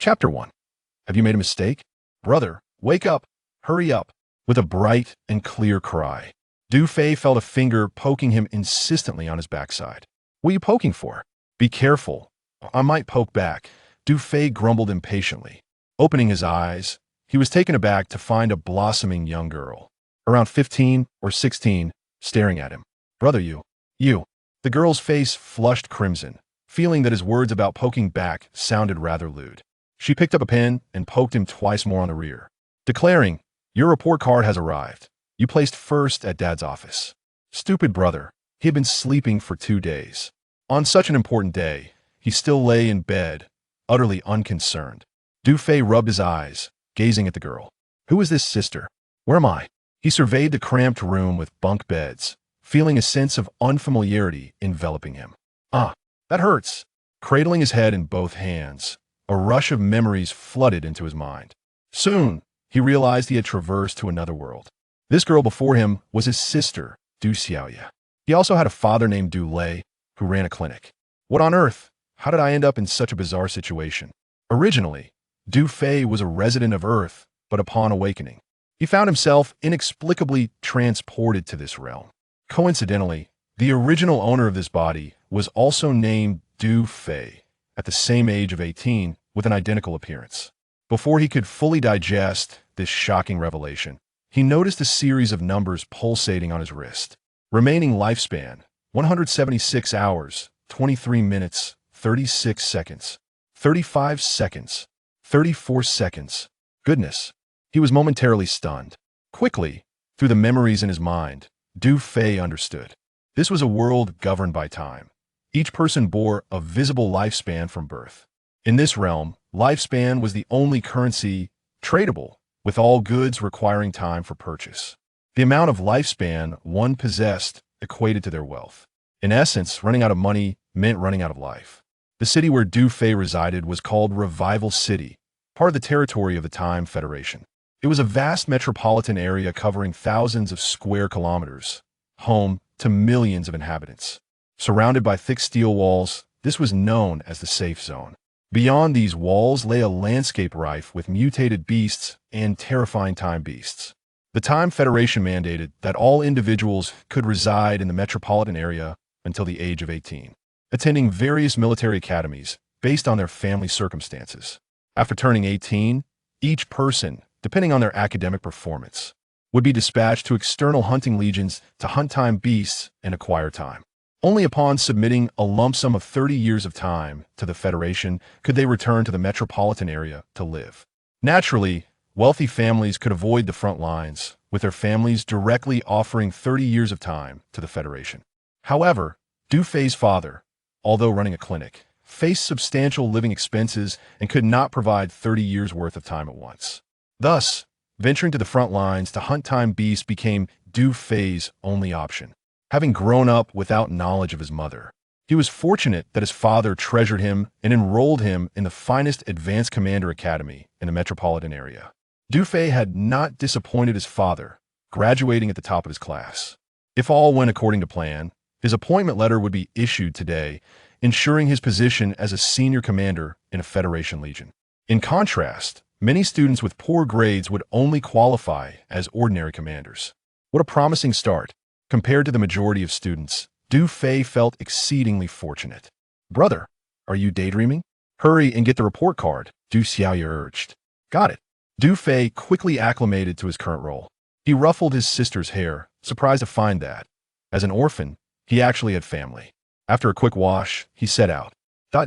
Chapter 1. Have you made a mistake? Brother, wake up! Hurry up! With a bright and clear cry, Du Fei felt a finger poking him insistently on his backside. What are you poking for? Be careful. I might poke back, Du Fei grumbled impatiently. Opening his eyes, he was taken aback to find a blossoming young girl, around 15 or 16, staring at him. Brother, you. The girl's face flushed crimson, feeling that his words about poking back sounded rather lewd. She picked up a pen and poked him twice more on the rear, declaring, Your report card has arrived. You placed first at Dad's office. Stupid brother. He had been sleeping for 2 days. On such an important day, he still lay in bed, utterly unconcerned. Du Fei rubbed his eyes, gazing at the girl. Who is this sister? Where am I? He surveyed the cramped room with bunk beds, feeling a sense of unfamiliarity enveloping him. Ah, that hurts. Cradling his head in both hands, a rush of memories flooded into his mind. Soon, he realized he had traversed to another world. This girl before him was his sister, Du Xiaoya. He also had a father named Du Lei, who ran a clinic. What on earth? How did I end up in such a bizarre situation? Originally, Du Fei was a resident of Earth, but upon awakening, he found himself inexplicably transported to this realm. Coincidentally, the original owner of this body was also named Du Fei, at the same age of 18, with an identical appearance. Before he could fully digest this shocking revelation, he noticed a series of numbers pulsating on his wrist. Remaining lifespan, 176 hours, 23 minutes, 36 seconds, 35 seconds, 34 seconds. Goodness. He was momentarily stunned. Quickly, through the memories in his mind, Du Fei understood. This was a world governed by time. Each person bore a visible lifespan from birth. In this realm, lifespan was the only currency tradable, with all goods requiring time for purchase. The amount of lifespan one possessed equated to their wealth. In essence, running out of money meant running out of life. The city where Du Fei resided was called Revival City, part of the territory of the Time Federation. It was a vast metropolitan area covering thousands of square kilometers, home to millions of inhabitants. Surrounded by thick steel walls, this was known as the safe zone. Beyond these walls lay a landscape rife with mutated beasts and terrifying time beasts. The Time Federation mandated that all individuals could reside in the metropolitan area until the age of 18, attending various military academies based on their family circumstances. After turning 18, each person, depending on their academic performance, would be dispatched to external hunting legions to hunt time beasts and acquire time. Only upon submitting a lump sum of 30 years of time to the Federation could they return to the metropolitan area to live. Naturally, wealthy families could avoid the front lines, with their families directly offering 30 years of time to the Federation. However, Du Fei's father, although running a clinic, faced substantial living expenses and could not provide 30 years' worth of time at once. Thus, venturing to the front lines to hunt time beasts became Du Fei's only option. Having grown up without knowledge of his mother, he was fortunate that his father treasured him and enrolled him in the finest advanced commander academy in the metropolitan area. Du Fei had not disappointed his father, graduating at the top of his class. If all went according to plan, his appointment letter would be issued today, ensuring his position as a senior commander in a Federation Legion. In contrast, many students with poor grades would only qualify as ordinary commanders. What a promising start. Compared to the majority of students, Du Fei felt exceedingly fortunate. Brother, are you daydreaming? Hurry and get the report card, Du Xiaoya urged. Got it. Du Fei quickly acclimated to his current role. He ruffled his sister's hair, surprised to find that, as an orphan, he actually had family. After a quick wash, he set out.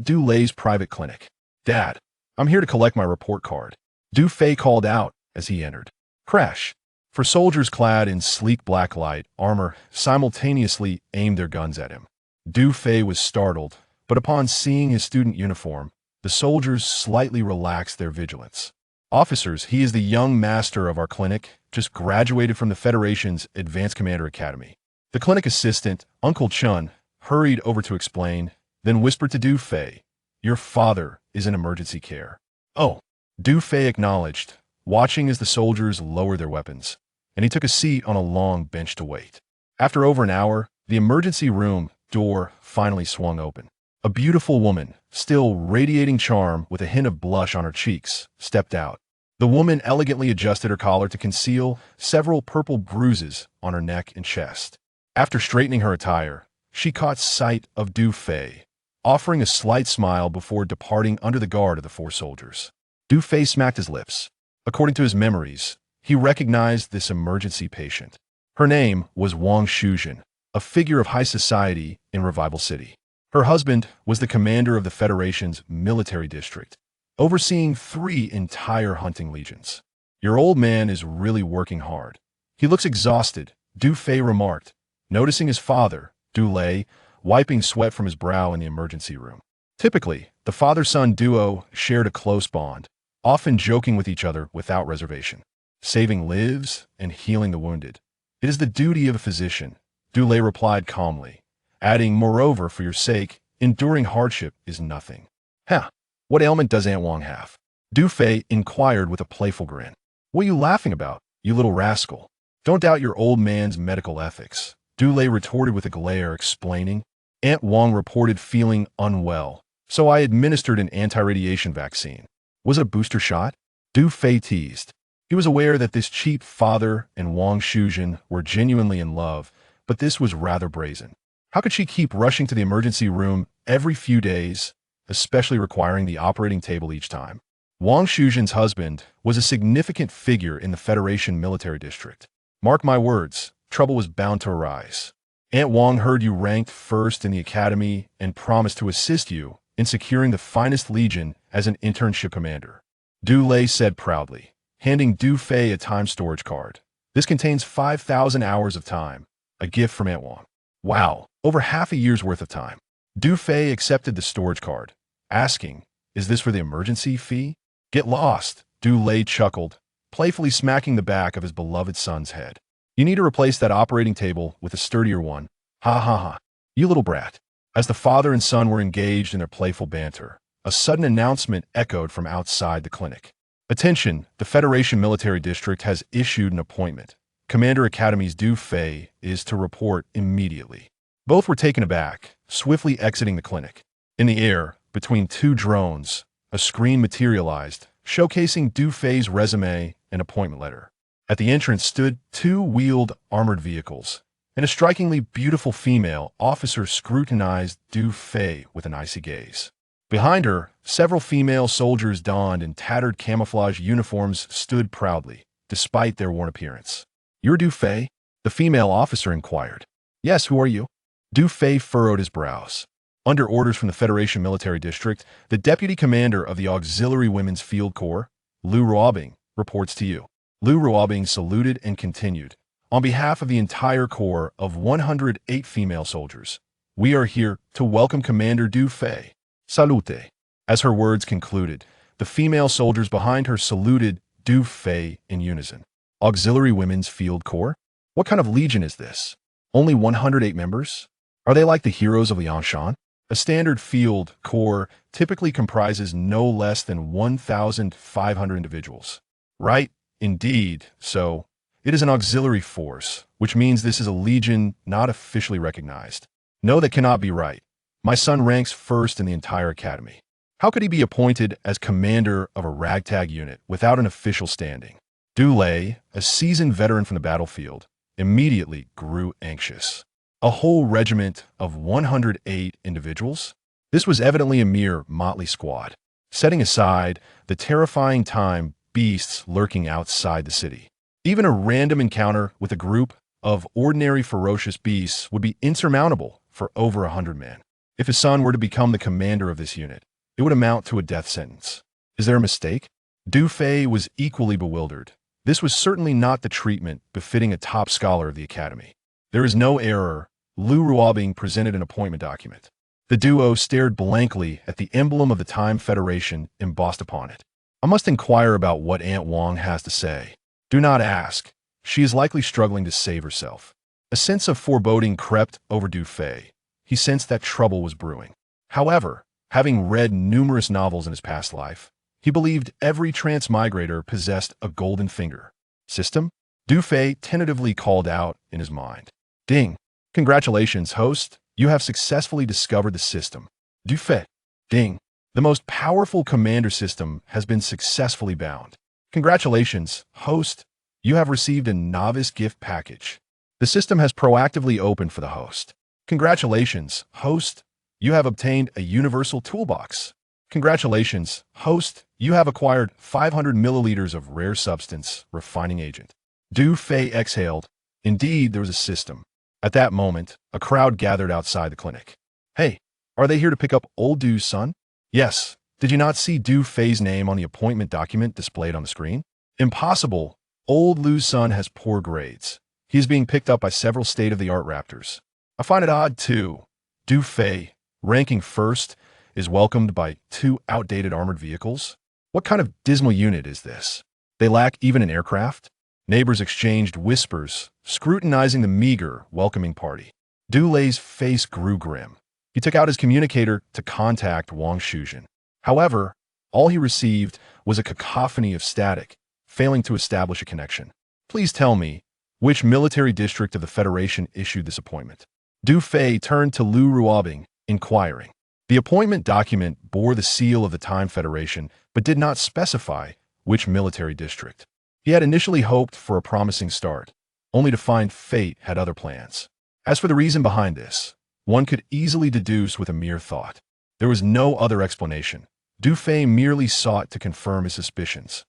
Du Lei's private clinic. Dad, I'm here to collect my report card, Du Fei called out as he entered. Crash. For soldiers clad in sleek black light armor simultaneously aimed their guns at him. Du Fei was startled, but upon seeing his student uniform, the soldiers slightly relaxed their vigilance. Officers, he is the young master of our clinic, just graduated from the Federation's Advanced Commander Academy. The clinic assistant, Uncle Chun, hurried over to explain, then whispered to Du Fei, Your father is in emergency care. Oh, Du Fei acknowledged, watching as the soldiers lowered their weapons, and he took a seat on a long bench to wait. After over an hour, the emergency room door finally swung open. A beautiful woman, still radiating charm with a hint of blush on her cheeks, stepped out. The woman elegantly adjusted her collar to conceal several purple bruises on her neck and chest. After straightening her attire, she caught sight of Du Fei, offering a slight smile before departing under the guard of the four soldiers. Du Fei smacked his lips. According to his memories, he recognized this emergency patient. Her name was Wang Shuzhen, a figure of high society in Revival City. Her husband was the commander of the Federation's military district, overseeing 3 entire hunting legions. Your old man is really working hard. He looks exhausted, Du Fei remarked, noticing his father, Du Lei, wiping sweat from his brow in the emergency room. Typically, the father-son duo shared a close bond, often joking with each other without reservation, saving lives and healing the wounded. It is the duty of a physician, Du Lei replied calmly, adding, moreover, for your sake, enduring hardship is nothing. Huh, what ailment does Aunt Wang have? Du Fei inquired with a playful grin. What are you laughing about, you little rascal? Don't doubt your old man's medical ethics, Du Lei retorted with a glare, explaining. Aunt Wang reported feeling unwell, so I administered an anti-radiation vaccine. Was it a booster shot? Du Fei teased. He was aware that this cheap father and Wang Shuzhen were genuinely in love, but this was rather brazen. How could she keep rushing to the emergency room every few days, especially requiring the operating table each time? Wang Shuzhen's husband was a significant figure in the Federation military district. Mark my words, trouble was bound to arise. Aunt Wang heard you ranked first in the academy and promised to assist you in securing the finest legion as an internship commander. Du Lei said proudly, handing Du Fei a time storage card. This contains 5,000 hours of time, a gift from Aunt Wang. Wow, over half a year's worth of time. Du Fei accepted the storage card, asking, is this for the emergency fee? Get lost, Du Lei chuckled, playfully smacking the back of his beloved son's head. You need to replace that operating table with a sturdier one. Ha ha ha. You little brat. As the father and son were engaged in their playful banter, a sudden announcement echoed from outside the clinic. Attention, the Federation Military District has issued an appointment. Commander Academy's Du Fei is to report immediately. Both were taken aback, swiftly exiting the clinic. In the air, between 2 drones, a screen materialized, showcasing Du Fei's resume and appointment letter. At the entrance stood 2 wheeled armored vehicles, and a strikingly beautiful female officer scrutinized Du Fei with an icy gaze. Behind her, several female soldiers donned in tattered camouflage uniforms stood proudly, despite their worn appearance. You're Du Fei? The female officer inquired. Yes, who are you? Du Fei furrowed his brows. Under orders from the Federation Military District, the Deputy Commander of the Auxiliary Women's Field Corps, Lu Ruobing, reports to you. Lu Ruobing saluted and continued. On behalf of the entire corps of 108 female soldiers, we are here to welcome Commander Du Fei. Salute. As her words concluded, the female soldiers behind her saluted Du Fei in unison. Auxiliary Women's Field Corps? What kind of legion is this? Only 108 members? Are they like the heroes of Liangshan? A standard field corps typically comprises no less than 1,500 individuals. Right? Indeed. So, it is an auxiliary force, which means this is a legion not officially recognized. No, that cannot be right. My son ranks first in the entire academy. How could he be appointed as commander of a ragtag unit without an official standing? Du Lei, a seasoned veteran from the battlefield, immediately grew anxious. A whole regiment of 108 individuals? This was evidently a mere motley squad, setting aside the terrifying time beasts lurking outside the city. Even a random encounter with a group of ordinary ferocious beasts would be insurmountable for over 100 men. If his son were to become the commander of this unit, it would amount to a death sentence. Is there a mistake? Du Fei was equally bewildered. This was certainly not the treatment befitting a top scholar of the academy. There is no error. Lu Ruobing presented an appointment document. The duo stared blankly at the emblem of the Time Federation embossed upon it. I must inquire about what Aunt Wang has to say. Do not ask. She is likely struggling to save herself. A sense of foreboding crept over Du Fei. He sensed that trouble was brewing. However, having read numerous novels in his past life, he believed every transmigrator possessed a golden finger. System? Du Fei tentatively called out in his mind. Ding! Congratulations, host. You have successfully discovered the system. Du fait. Ding. The most powerful commander system has been successfully bound. Congratulations, host. You have received a novice gift package. The system has proactively opened for the host. Congratulations, host. You have obtained a universal toolbox. Congratulations, host. You have acquired 500 milliliters of rare substance refining agent. Du Fei exhaled. Indeed, there was a system. At that moment, a crowd gathered outside the clinic. Hey, are they here to pick up old Du's son? Yes. Did you not see Du Fei's name on the appointment document displayed on the screen? Impossible. Old Lu's son has poor grades. He is being picked up by several state-of-the-art raptors. I find it odd, too. Du Fei, ranking first, is welcomed by 2 outdated armored vehicles? What kind of dismal unit is this? They lack even an aircraft? Neighbors exchanged whispers, scrutinizing the meager, welcoming party. Du Lei's face grew grim. He took out his communicator to contact Wang Shuzhen. However, all he received was a cacophony of static, failing to establish a connection. Please tell me, which military district of the Federation issued this appointment? Du Fei turned to Lu Ruobing, inquiring. The appointment document bore the seal of the Time Federation, but did not specify which military district. He had initially hoped for a promising start, only to find fate had other plans. As for the reason behind this, one could easily deduce with a mere thought. There was no other explanation. Du Fei merely sought to confirm his suspicions.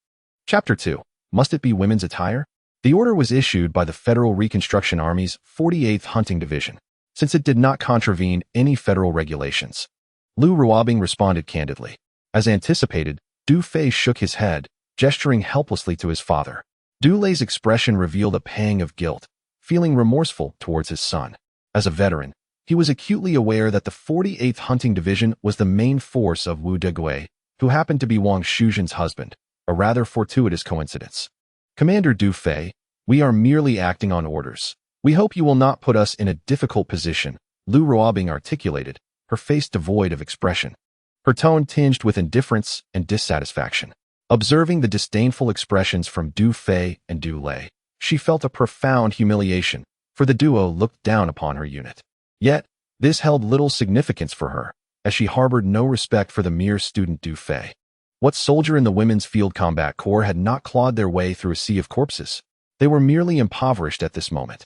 Chapter 2. Must it be women's attire? The order was issued by the Federal Reconstruction Army's 48th Hunting Division, since it did not contravene any federal regulations. Lu Ruobing responded candidly. As anticipated, Du Fei shook his head, gesturing helplessly to his father. Du Lei's expression revealed a pang of guilt, feeling remorseful towards his son. As a veteran, he was acutely aware that the 48th Hunting Division was the main force of Wu Degui, who happened to be Wang Shuzhen's husband, a rather fortuitous coincidence. Commander Du Fei, we are merely acting on orders. We hope you will not put us in a difficult position, Lu Ruobing articulated, her face devoid of expression. Her tone tinged with indifference and dissatisfaction. Observing the disdainful expressions from Du Fei and Du Lei, she felt a profound humiliation, for the duo looked down upon her unit. Yet, this held little significance for her, as she harbored no respect for the mere student Du Fei. What soldier in the Women's Field Combat Corps had not clawed their way through a sea of corpses? They were merely impoverished at this moment.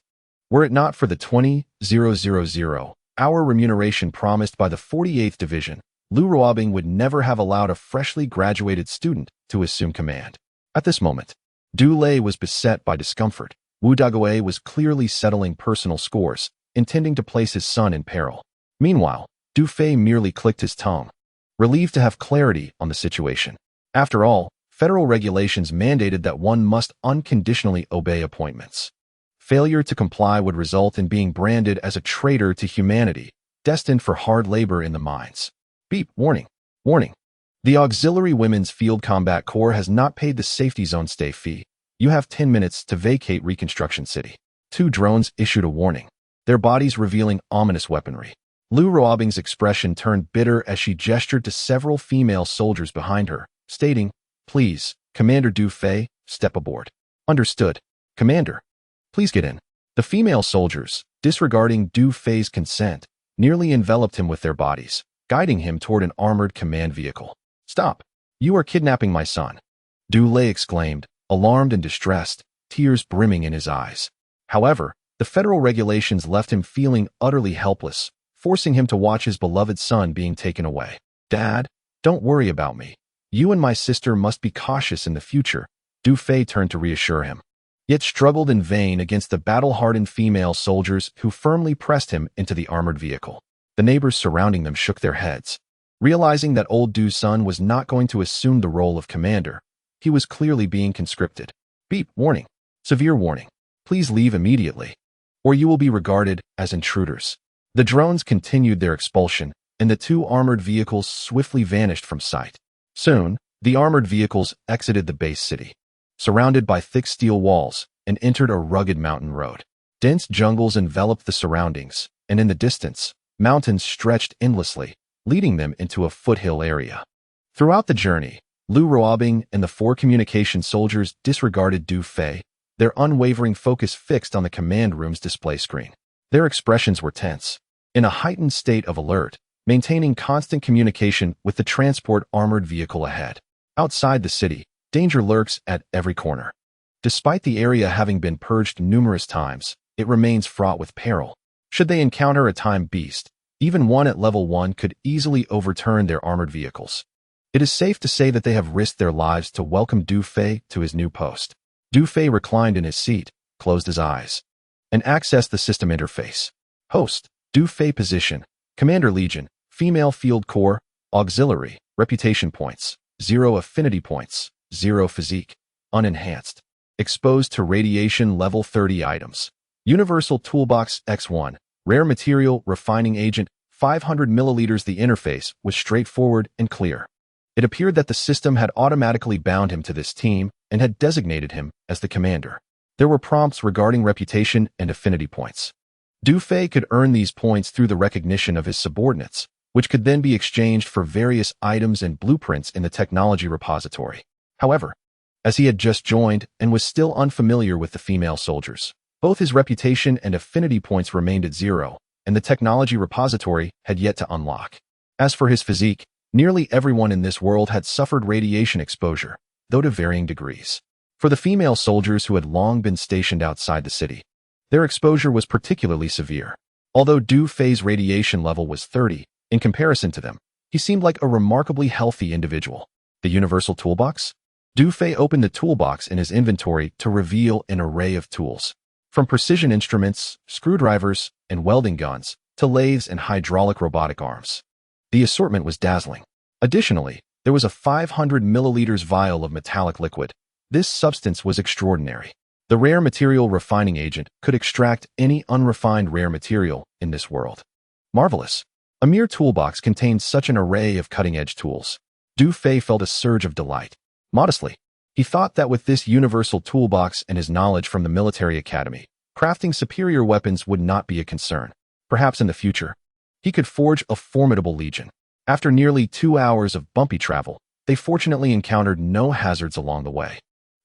Were it not for the 20,000-hour remuneration promised by the 48th Division, Lu Ruobing would never have allowed a freshly graduated student to assume command. At this moment, Du Lei was beset by discomfort. Wu Degui was clearly settling personal scores, intending to place his son in peril. Meanwhile, Du Fei merely clicked his tongue, relieved to have clarity on the situation. After all, federal regulations mandated that one must unconditionally obey appointments. Failure to comply would result in being branded as a traitor to humanity, destined for hard labor in the mines. Beep, warning, warning. The Auxiliary Women's Field Combat Corps has not paid the safety zone stay fee. You have 10 minutes to vacate Reconstruction City. 2 drones issued a warning, their bodies revealing ominous weaponry. Lu Ruobing's expression turned bitter as she gestured to several female soldiers behind her, stating, Please, Commander Du Fei, step aboard. Understood. Commander. Please get in. The female soldiers, disregarding Du Fei's consent, nearly enveloped him with their bodies, guiding him toward an armored command vehicle. Stop. You are kidnapping my son. Du Lei exclaimed, alarmed and distressed, tears brimming in his eyes. However, the federal regulations left him feeling utterly helpless, forcing him to watch his beloved son being taken away. Dad, don't worry about me. You and my sister must be cautious in the future, Du Fei turned to reassure him, yet struggled in vain against the battle-hardened female soldiers who firmly pressed him into the armored vehicle. The neighbors surrounding them shook their heads. Realizing that old Du's son was not going to assume the role of commander, he was clearly being conscripted. Beep, warning. Severe warning. Please leave immediately, or you will be regarded as intruders. The drones continued their expulsion, and the 2 armored vehicles swiftly vanished from sight. Soon, the armored vehicles exited the base city, surrounded by thick steel walls, and entered a rugged mountain road. Dense jungles enveloped the surroundings, and in the distance, mountains stretched endlessly, leading them into a foothill area. Throughout the journey, Lu Ruobing and the 4 communication soldiers disregarded Du Fei, their unwavering focus fixed on the command room's display screen. Their expressions were tense. In a heightened state of alert, maintaining constant communication with the transport armored vehicle ahead. Outside the city, danger lurks at every corner. Despite the area having been purged numerous times, it remains fraught with peril. Should they encounter a time beast, even one at level 1 could easily overturn their armored vehicles. It is safe to say that they have risked their lives to welcome Du Fei to his new post. Du Fei reclined in his seat, closed his eyes, and accessed the system interface. Host, Du Fei position, Commander Legion, Female Field Corps, Auxiliary, Reputation Points, 0 Affinity Points, 0 Physique, Unenhanced. Exposed to radiation level 30 items. Universal Toolbox X1, Rare Material Refining Agent, 500 milliliters. The interface was straightforward and clear. It appeared that the system had automatically bound him to this team and had designated him as the commander. There were prompts regarding reputation and affinity points. Du Fei could earn these points through the recognition of his subordinates, which could then be exchanged for various items and blueprints in the technology repository. However, as he had just joined and was still unfamiliar with the female soldiers, both his reputation and affinity points remained at 0, and the technology repository had yet to unlock. As for his physique, nearly everyone in this world had suffered radiation exposure, though to varying degrees. For the female soldiers who had long been stationed outside the city, their exposure was particularly severe. Although Du Fei's radiation level was 30, in comparison to them, he seemed like a remarkably healthy individual. The Universal Toolbox? Du Fei opened the toolbox in his inventory to reveal an array of tools. From precision instruments, screwdrivers, and welding guns, to lathes and hydraulic robotic arms. The assortment was dazzling. Additionally, there was a 500 milliliters vial of metallic liquid. This substance was extraordinary. The Rare Material Refining Agent could extract any unrefined rare material in this world. Marvelous. A mere toolbox contained such an array of cutting-edge tools. Du Fei felt a surge of delight. Modestly, he thought that with this universal toolbox and his knowledge from the military academy, crafting superior weapons would not be a concern. Perhaps in the future, he could forge a formidable legion. After nearly 2 hours of bumpy travel, they fortunately encountered no hazards along the way.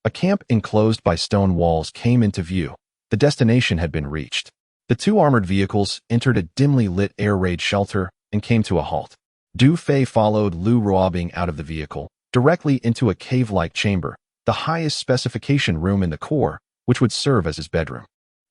A camp enclosed by stone walls came into view. The destination had been reached. The 2 armored vehicles entered a dimly lit air raid shelter and came to a halt. Du Fei followed Lu Ruobing out of the vehicle, directly into a cave-like chamber, the highest specification room in the Corps, which would serve as his bedroom.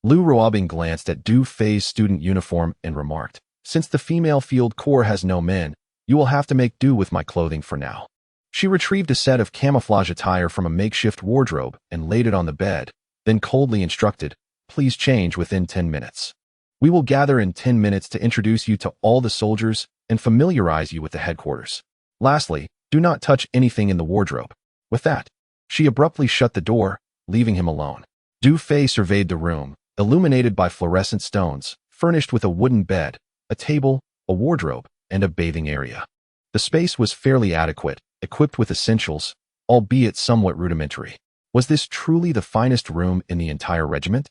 Lu Ruobing glanced at Du Fei's student uniform and remarked, "Since the female field corps has no men, you will have to make do with my clothing for now." She retrieved a set of camouflage attire from a makeshift wardrobe and laid it on the bed, then coldly instructed, "Please change within 10 minutes. We will gather in 10 minutes to introduce you to all the soldiers and familiarize you with the headquarters. Lastly, do not touch anything in the wardrobe." With that, she abruptly shut the door, leaving him alone. Du Fei surveyed the room, illuminated by fluorescent stones, furnished with a wooden bed, a table, a wardrobe, and a bathing area. The space was fairly adequate, equipped with essentials, albeit somewhat rudimentary. Was this truly the finest room in the entire regiment?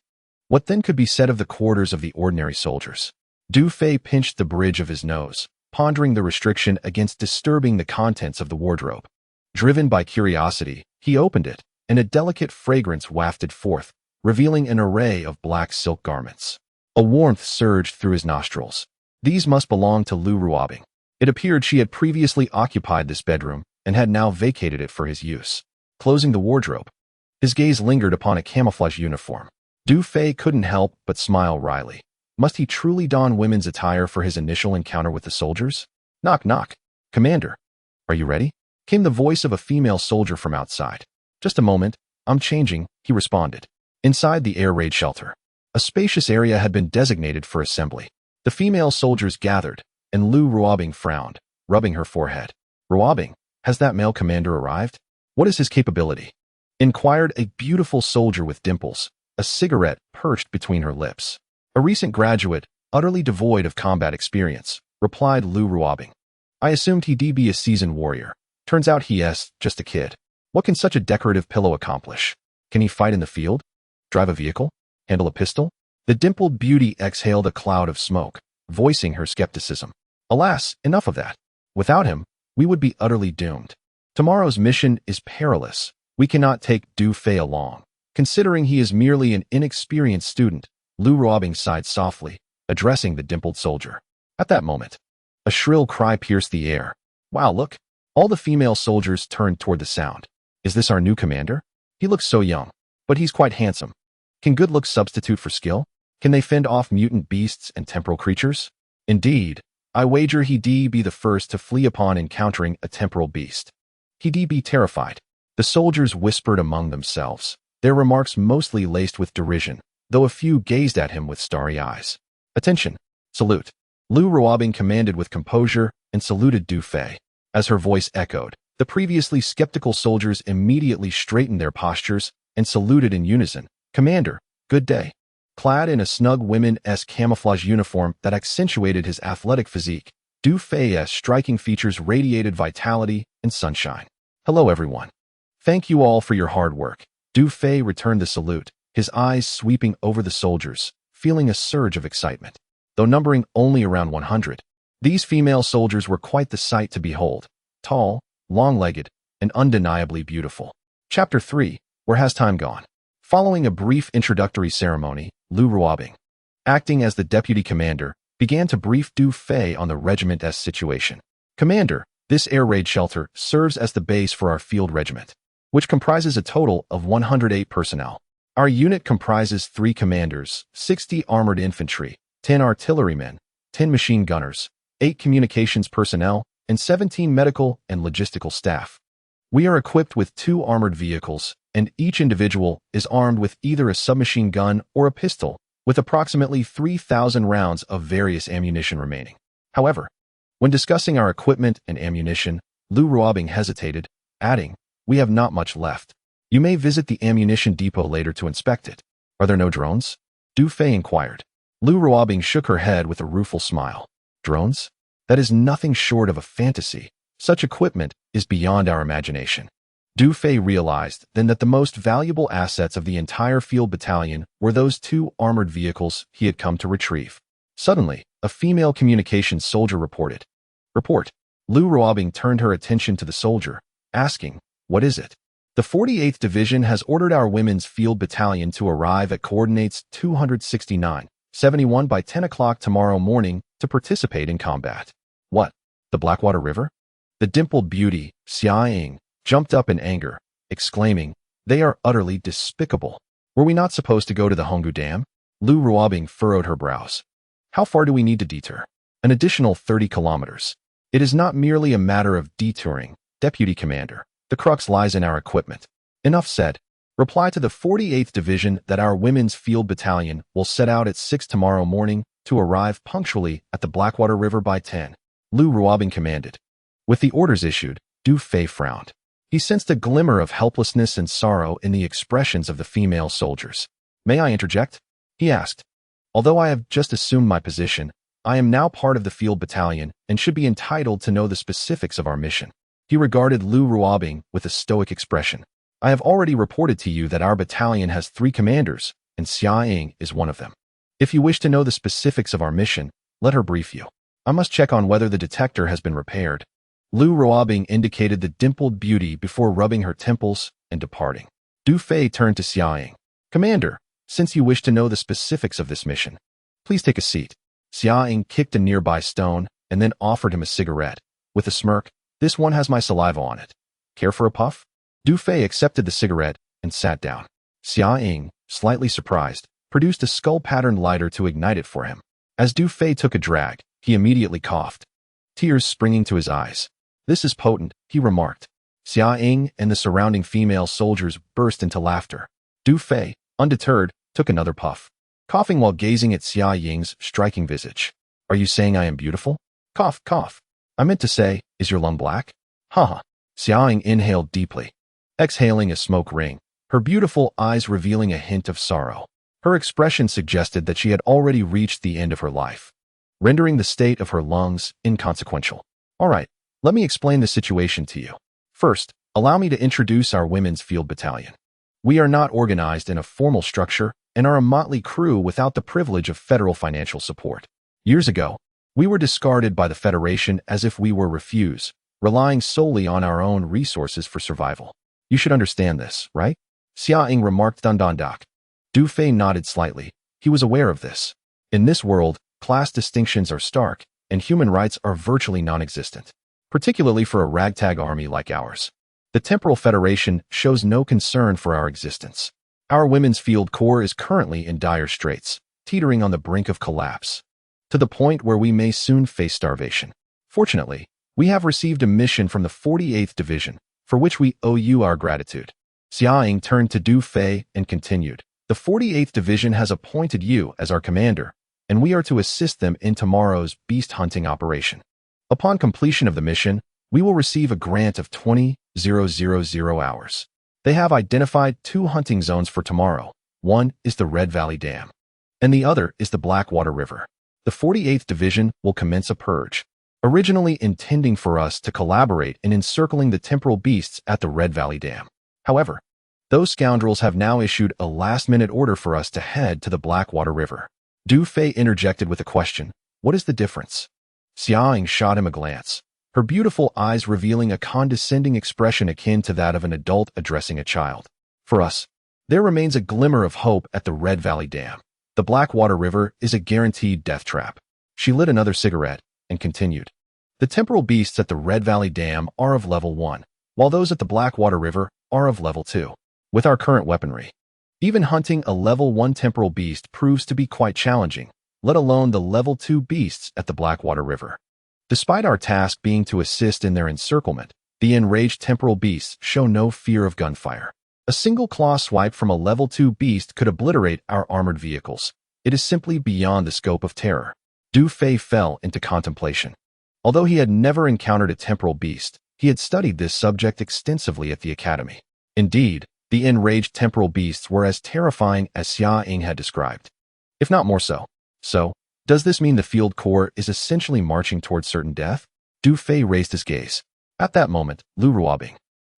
What then could be said of the quarters of the ordinary soldiers? Du Fei pinched the bridge of his nose, pondering the restriction against disturbing the contents of the wardrobe. Driven by curiosity, he opened it, and a delicate fragrance wafted forth, revealing an array of black silk garments. A warmth surged through his nostrils. These must belong to Lu Ruobing. It appeared she had previously occupied this bedroom and had now vacated it for his use. Closing the wardrobe, his gaze lingered upon a camouflage uniform. Du Fei couldn't help but smile wryly. Must he truly don women's attire for his initial encounter with the soldiers? Knock, knock. "Commander, are you ready?" came the voice of a female soldier from outside. "Just a moment, I'm changing," he responded. Inside the air raid shelter, a spacious area had been designated for assembly. The female soldiers gathered, and Lu Ruobing frowned, rubbing her forehead. "Ruobing, has that male commander arrived? What is his capability?" inquired a beautiful soldier with dimples, a cigarette perched between her lips. "A recent graduate, utterly devoid of combat experience," replied Lu Ruobing. "I assumed he'd be a seasoned warrior. Turns out he's just a kid. What can such a decorative pillow accomplish? Can he fight in the field? Drive a vehicle? Handle a pistol?" The dimpled beauty exhaled a cloud of smoke, voicing her skepticism. "Alas, enough of that. Without him, we would be utterly doomed. Tomorrow's mission is perilous. We cannot take Du Fei along. Considering he is merely an inexperienced student," Lu Ruobing sighed softly, addressing the dimpled soldier. At that moment, A shrill cry pierced the air. Wow, look! All the female soldiers turned toward the sound. Is this our new commander? He looks so young, but he's quite handsome. Can good looks substitute for skill? Can they fend off mutant beasts and temporal creatures? Indeed, I wager he'd be the first to flee upon encountering a temporal beast. He'd be terrified. The soldiers whispered among themselves, their remarks mostly laced with derision, though a few gazed at him with starry eyes. Attention! Salute! Lu Ruobing commanded with composure and saluted Du Fei. As her voice echoed, the previously skeptical soldiers immediately straightened their postures and saluted in unison. Commander, good day. Clad in a snug women-esque camouflage uniform that accentuated his athletic physique, Du Fei's striking features radiated vitality and sunshine. Hello, everyone. Thank you all for your hard work. Du Fei returned the salute, his eyes sweeping over the soldiers, feeling a surge of excitement. Though numbering only around 100, these female soldiers were quite the sight to behold. Tall, long-legged, and undeniably beautiful. Chapter 3. Where has time gone? Following a brief introductory ceremony, Lu Ruobing, acting as the deputy commander, began to brief Du Fei on the regiment's situation. Commander, this air raid shelter serves as the base for our field regiment, which comprises a total of 108 personnel. Our unit comprises 3 commanders, 60 armored infantry, 10 artillerymen, 10 machine gunners, 8 communications personnel, and 17 medical and logistical staff. We are equipped with 2 armored vehicles, and each individual is armed with either a submachine gun or a pistol, with approximately 3,000 rounds of various ammunition remaining. However, when discussing our equipment and ammunition, Lu Ruobing hesitated, adding, "We have not much left. You may visit the ammunition depot later to inspect it." Are there no drones? Du Fei inquired. Lu Ruobing shook her head with a rueful smile. Drones? That is nothing short of a fantasy. Such equipment is beyond our imagination. Du Fei realized then that the most valuable assets of the entire field battalion were those 2 armored vehicles he had come to retrieve. Suddenly, a female communications soldier reported. Report. Lu Ruobing turned her attention to the soldier, asking, "What is it?" The 48th Division has ordered our women's field battalion to arrive at coordinates 269-71 by 10 o'clock tomorrow morning to participate in combat. What? The Blackwater River? The dimpled beauty, Xia Ying, jumped up in anger, exclaiming, "They are utterly despicable. Were we not supposed to go to the Honggu Dam?" Lu Ruobing furrowed her brows. How far do we need to detour? An additional 30 kilometers. It is not merely a matter of detouring, Deputy Commander. The crux lies in our equipment. Enough said. Reply to the 48th Division that our women's field battalion will set out at 6 tomorrow morning to arrive punctually at the Blackwater River by 10. Lu Ruobing commanded. With the orders issued, Du Fei frowned. He sensed a glimmer of helplessness and sorrow in the expressions of the female soldiers. "May I interject?" he asked. "Although I have just assumed my position, I am now part of the field battalion and should be entitled to know the specifics of our mission." He regarded Lu Ruobing with a stoic expression. "I have already reported to you that our battalion has 3 commanders, and Xia Ying is one of them. If you wish to know the specifics of our mission, let her brief you. I must check on whether the detector has been repaired." Lu Ruobing indicated the dimpled beauty before rubbing her temples and departing. Du Fei turned to Xia Ying. "Commander, since you wish to know the specifics of this mission, please take a seat." Xia Ying kicked a nearby stone and then offered him a cigarette. With a smirk, "This one has my saliva on it. Care for a puff?" Du Fei accepted the cigarette and sat down. Xia Ying, slightly surprised, produced a skull-patterned lighter to ignite it for him. As Du Fei took a drag, he immediately coughed, tears springing to his eyes. "This is potent," he remarked. Xia Ying and the surrounding female soldiers burst into laughter. Du Fei, undeterred, took another puff, coughing while gazing at Xia Ying's striking visage. "Are you saying I am beautiful?" "Cough, cough. I meant to say, is your lung black?" "Ha." Xia Ying inhaled deeply, exhaling a smoke ring, her beautiful eyes revealing a hint of sorrow. Her expression suggested that she had already reached the end of her life, rendering the state of her lungs inconsequential. "All right, let me explain the situation to you. First, allow me to introduce our women's field battalion. We are not organized in a formal structure and are a motley crew without the privilege of federal financial support. Years ago, we were discarded by the Federation as if we were refuse, relying solely on our own resources for survival. You should understand this, right?" Xia Ying remarked Dandak. Du Fei nodded slightly. He was aware of this. In this world, class distinctions are stark, and human rights are virtually non-existent, particularly for a ragtag army like ours. The Temporal Federation shows no concern for our existence. Our women's field corps is currently in dire straits, teetering on the brink of collapse, to the point where we may soon face starvation. Fortunately, we have received a mission from the 48th Division, for which we owe you our gratitude. Xiaoying turned to Du Fei and continued, the 48th Division has appointed you as our commander, and we are to assist them in tomorrow's beast hunting operation. Upon completion of the mission, we will receive a grant of 20,000 hours. They have identified 2 hunting zones for tomorrow. One is the Red Valley Dam, and the other is the Blackwater River. The 48th Division will commence a purge, originally intending for us to collaborate in encircling the temporal beasts at the Red Valley Dam. However, those scoundrels have now issued a last-minute order for us to head to the Blackwater River. Du Fei interjected with a question, what is the difference? Xiaoying shot him a glance, her beautiful eyes revealing a condescending expression akin to that of an adult addressing a child. For us, there remains a glimmer of hope at the Red Valley Dam. The Blackwater River is a guaranteed death trap. She lit another cigarette and continued. The temporal beasts at the Red Valley Dam are of level 1, while those at the Blackwater River are of level 2. With our current weaponry, even hunting a level 1 temporal beast proves to be quite challenging, let alone the level 2 beasts at the Blackwater River. Despite our task being to assist in their encirclement, the enraged temporal beasts show no fear of gunfire. A single claw swipe from a level 2 beast could obliterate our armored vehicles. It is simply beyond the scope of terror. Du Fei fell into contemplation. Although he had never encountered a temporal beast, he had studied this subject extensively at the academy. Indeed, the enraged temporal beasts were as terrifying as Xiaoying had described, if not more so. So, does this mean the field corps is essentially marching towards certain death? Du Fei raised his gaze. At that moment, Lu Ruobing,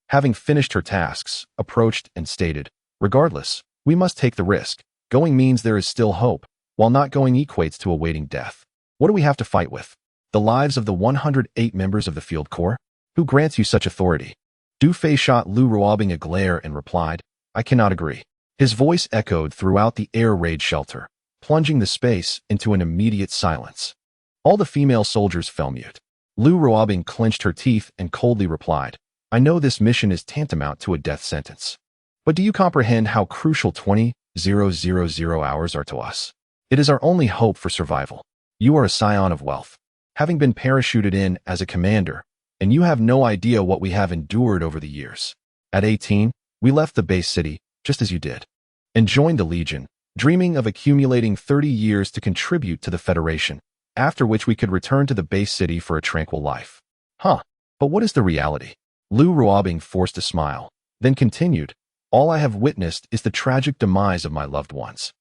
having finished her tasks, approached and stated, regardless, we must take the risk. Going means there is still hope, while not going equates to awaiting death. What do we have to fight with? The lives of the 108 members of the field corps? Who grants you such authority? Du Fei shot Lu Ruobing a glare and replied, I cannot agree. His voice echoed throughout the air raid shelter, plunging the space into an immediate silence. All the female soldiers fell mute. Lu Ruobing clenched her teeth and coldly replied, I know this mission is tantamount to a death sentence. But do you comprehend how crucial 20,000 hours are to us? It is our only hope for survival. You are a scion of wealth, having been parachuted in as a commander, and you have no idea what we have endured over the years. At 18, we left the base city, just as you did, and joined the Legion, dreaming of accumulating 30 years to contribute to the Federation, after which we could return to the base city for a tranquil life. But what is the reality? Lu Ruobing forced a smile, then continued, all I have witnessed is the tragic demise of my loved ones.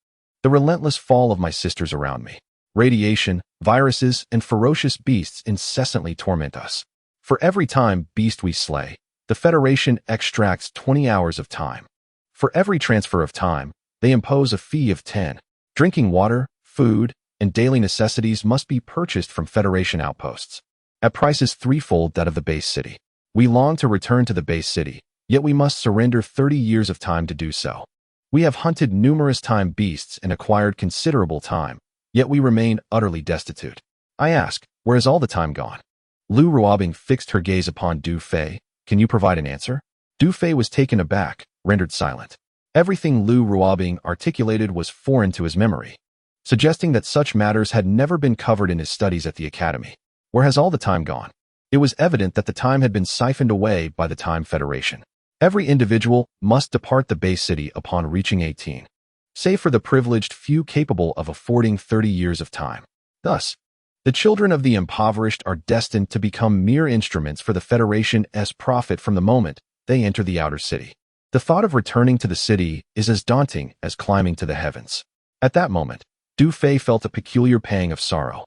The relentless fall of my sisters around me. Radiation, viruses, and ferocious beasts incessantly torment us. For every beast we slay, the Federation extracts 20 hours of time. For every transfer of time, they impose a fee of 10. Drinking water, food, and daily necessities must be purchased from Federation outposts, at prices threefold that of the base city. We long to return to the base city, yet we must surrender 30 years of time to do so. We have hunted numerous beasts and acquired considerable time, yet we remain utterly destitute. I ask, where is all the time gone? Lu Ruobing fixed her gaze upon Du Fei. Can you provide an answer? Du Fei was taken aback, rendered silent. Everything Lu Ruobing articulated was foreign to his memory, suggesting that such matters had never been covered in his studies at the academy. Where has all the time gone? It was evident that the time had been siphoned away by the Time Federation. Every individual must depart the base city upon reaching 18, save for the privileged few capable of affording 30 years of time. Thus, the children of the impoverished are destined to become mere instruments for the Federation's profit from the moment they enter the outer city. The thought of returning to the city is as daunting as climbing to the heavens. At that moment, Du Fei felt a peculiar pang of sorrow,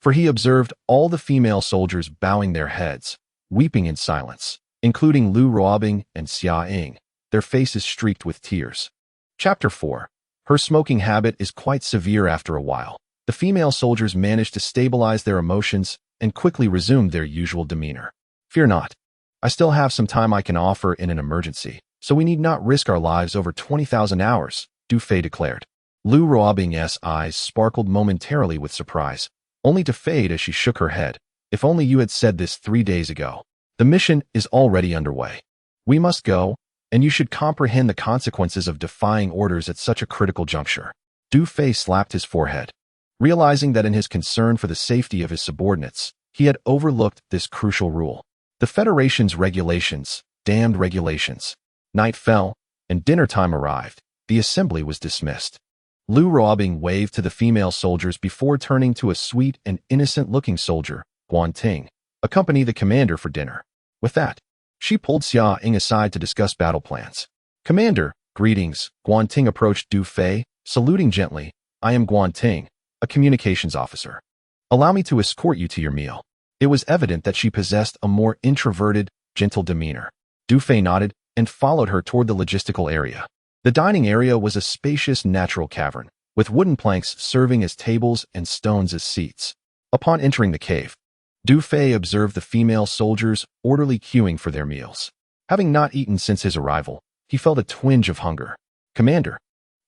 for he observed all the female soldiers bowing their heads, weeping in silence, including Lu Ruobing and Xiaoying, their faces streaked with tears. Chapter 4. Her smoking habit is quite severe after a while. The female soldiers managed to stabilize their emotions and quickly resumed their usual demeanor. Fear not. I still have some time I can offer in an emergency, so we need not risk our lives over 20,000 hours, Du Fei declared. Lu Ruobing's eyes sparkled momentarily with surprise. only to fade as she shook her head. If only you had said this 3 days ago. The mission is already underway. We must go, and you should comprehend the consequences of defying orders at such a critical juncture. Du Fei slapped his forehead, realizing that in his concern for the safety of his subordinates, he had overlooked this crucial rule. The Federation's regulations, damned regulations. Night fell, and dinner time arrived. The assembly was dismissed. Lu Ruobing waved to the female soldiers before turning to a sweet and innocent-looking soldier, Guanting, accompany the commander for dinner. With that, she pulled Xia Ying aside to discuss battle plans. Commander, greetings. Guanting approached Du Fei, saluting gently. I am Guanting, a communications officer. Allow me to escort you to your meal. It was evident that she possessed a more introverted, gentle demeanor. Du Fei nodded and followed her toward the logistical area. The dining area was a spacious natural cavern, with wooden planks serving as tables and stones as seats. Upon entering the cave, Du Fei observed the female soldiers orderly queuing for their meals. Having not eaten since his arrival, he felt a twinge of hunger. Commander,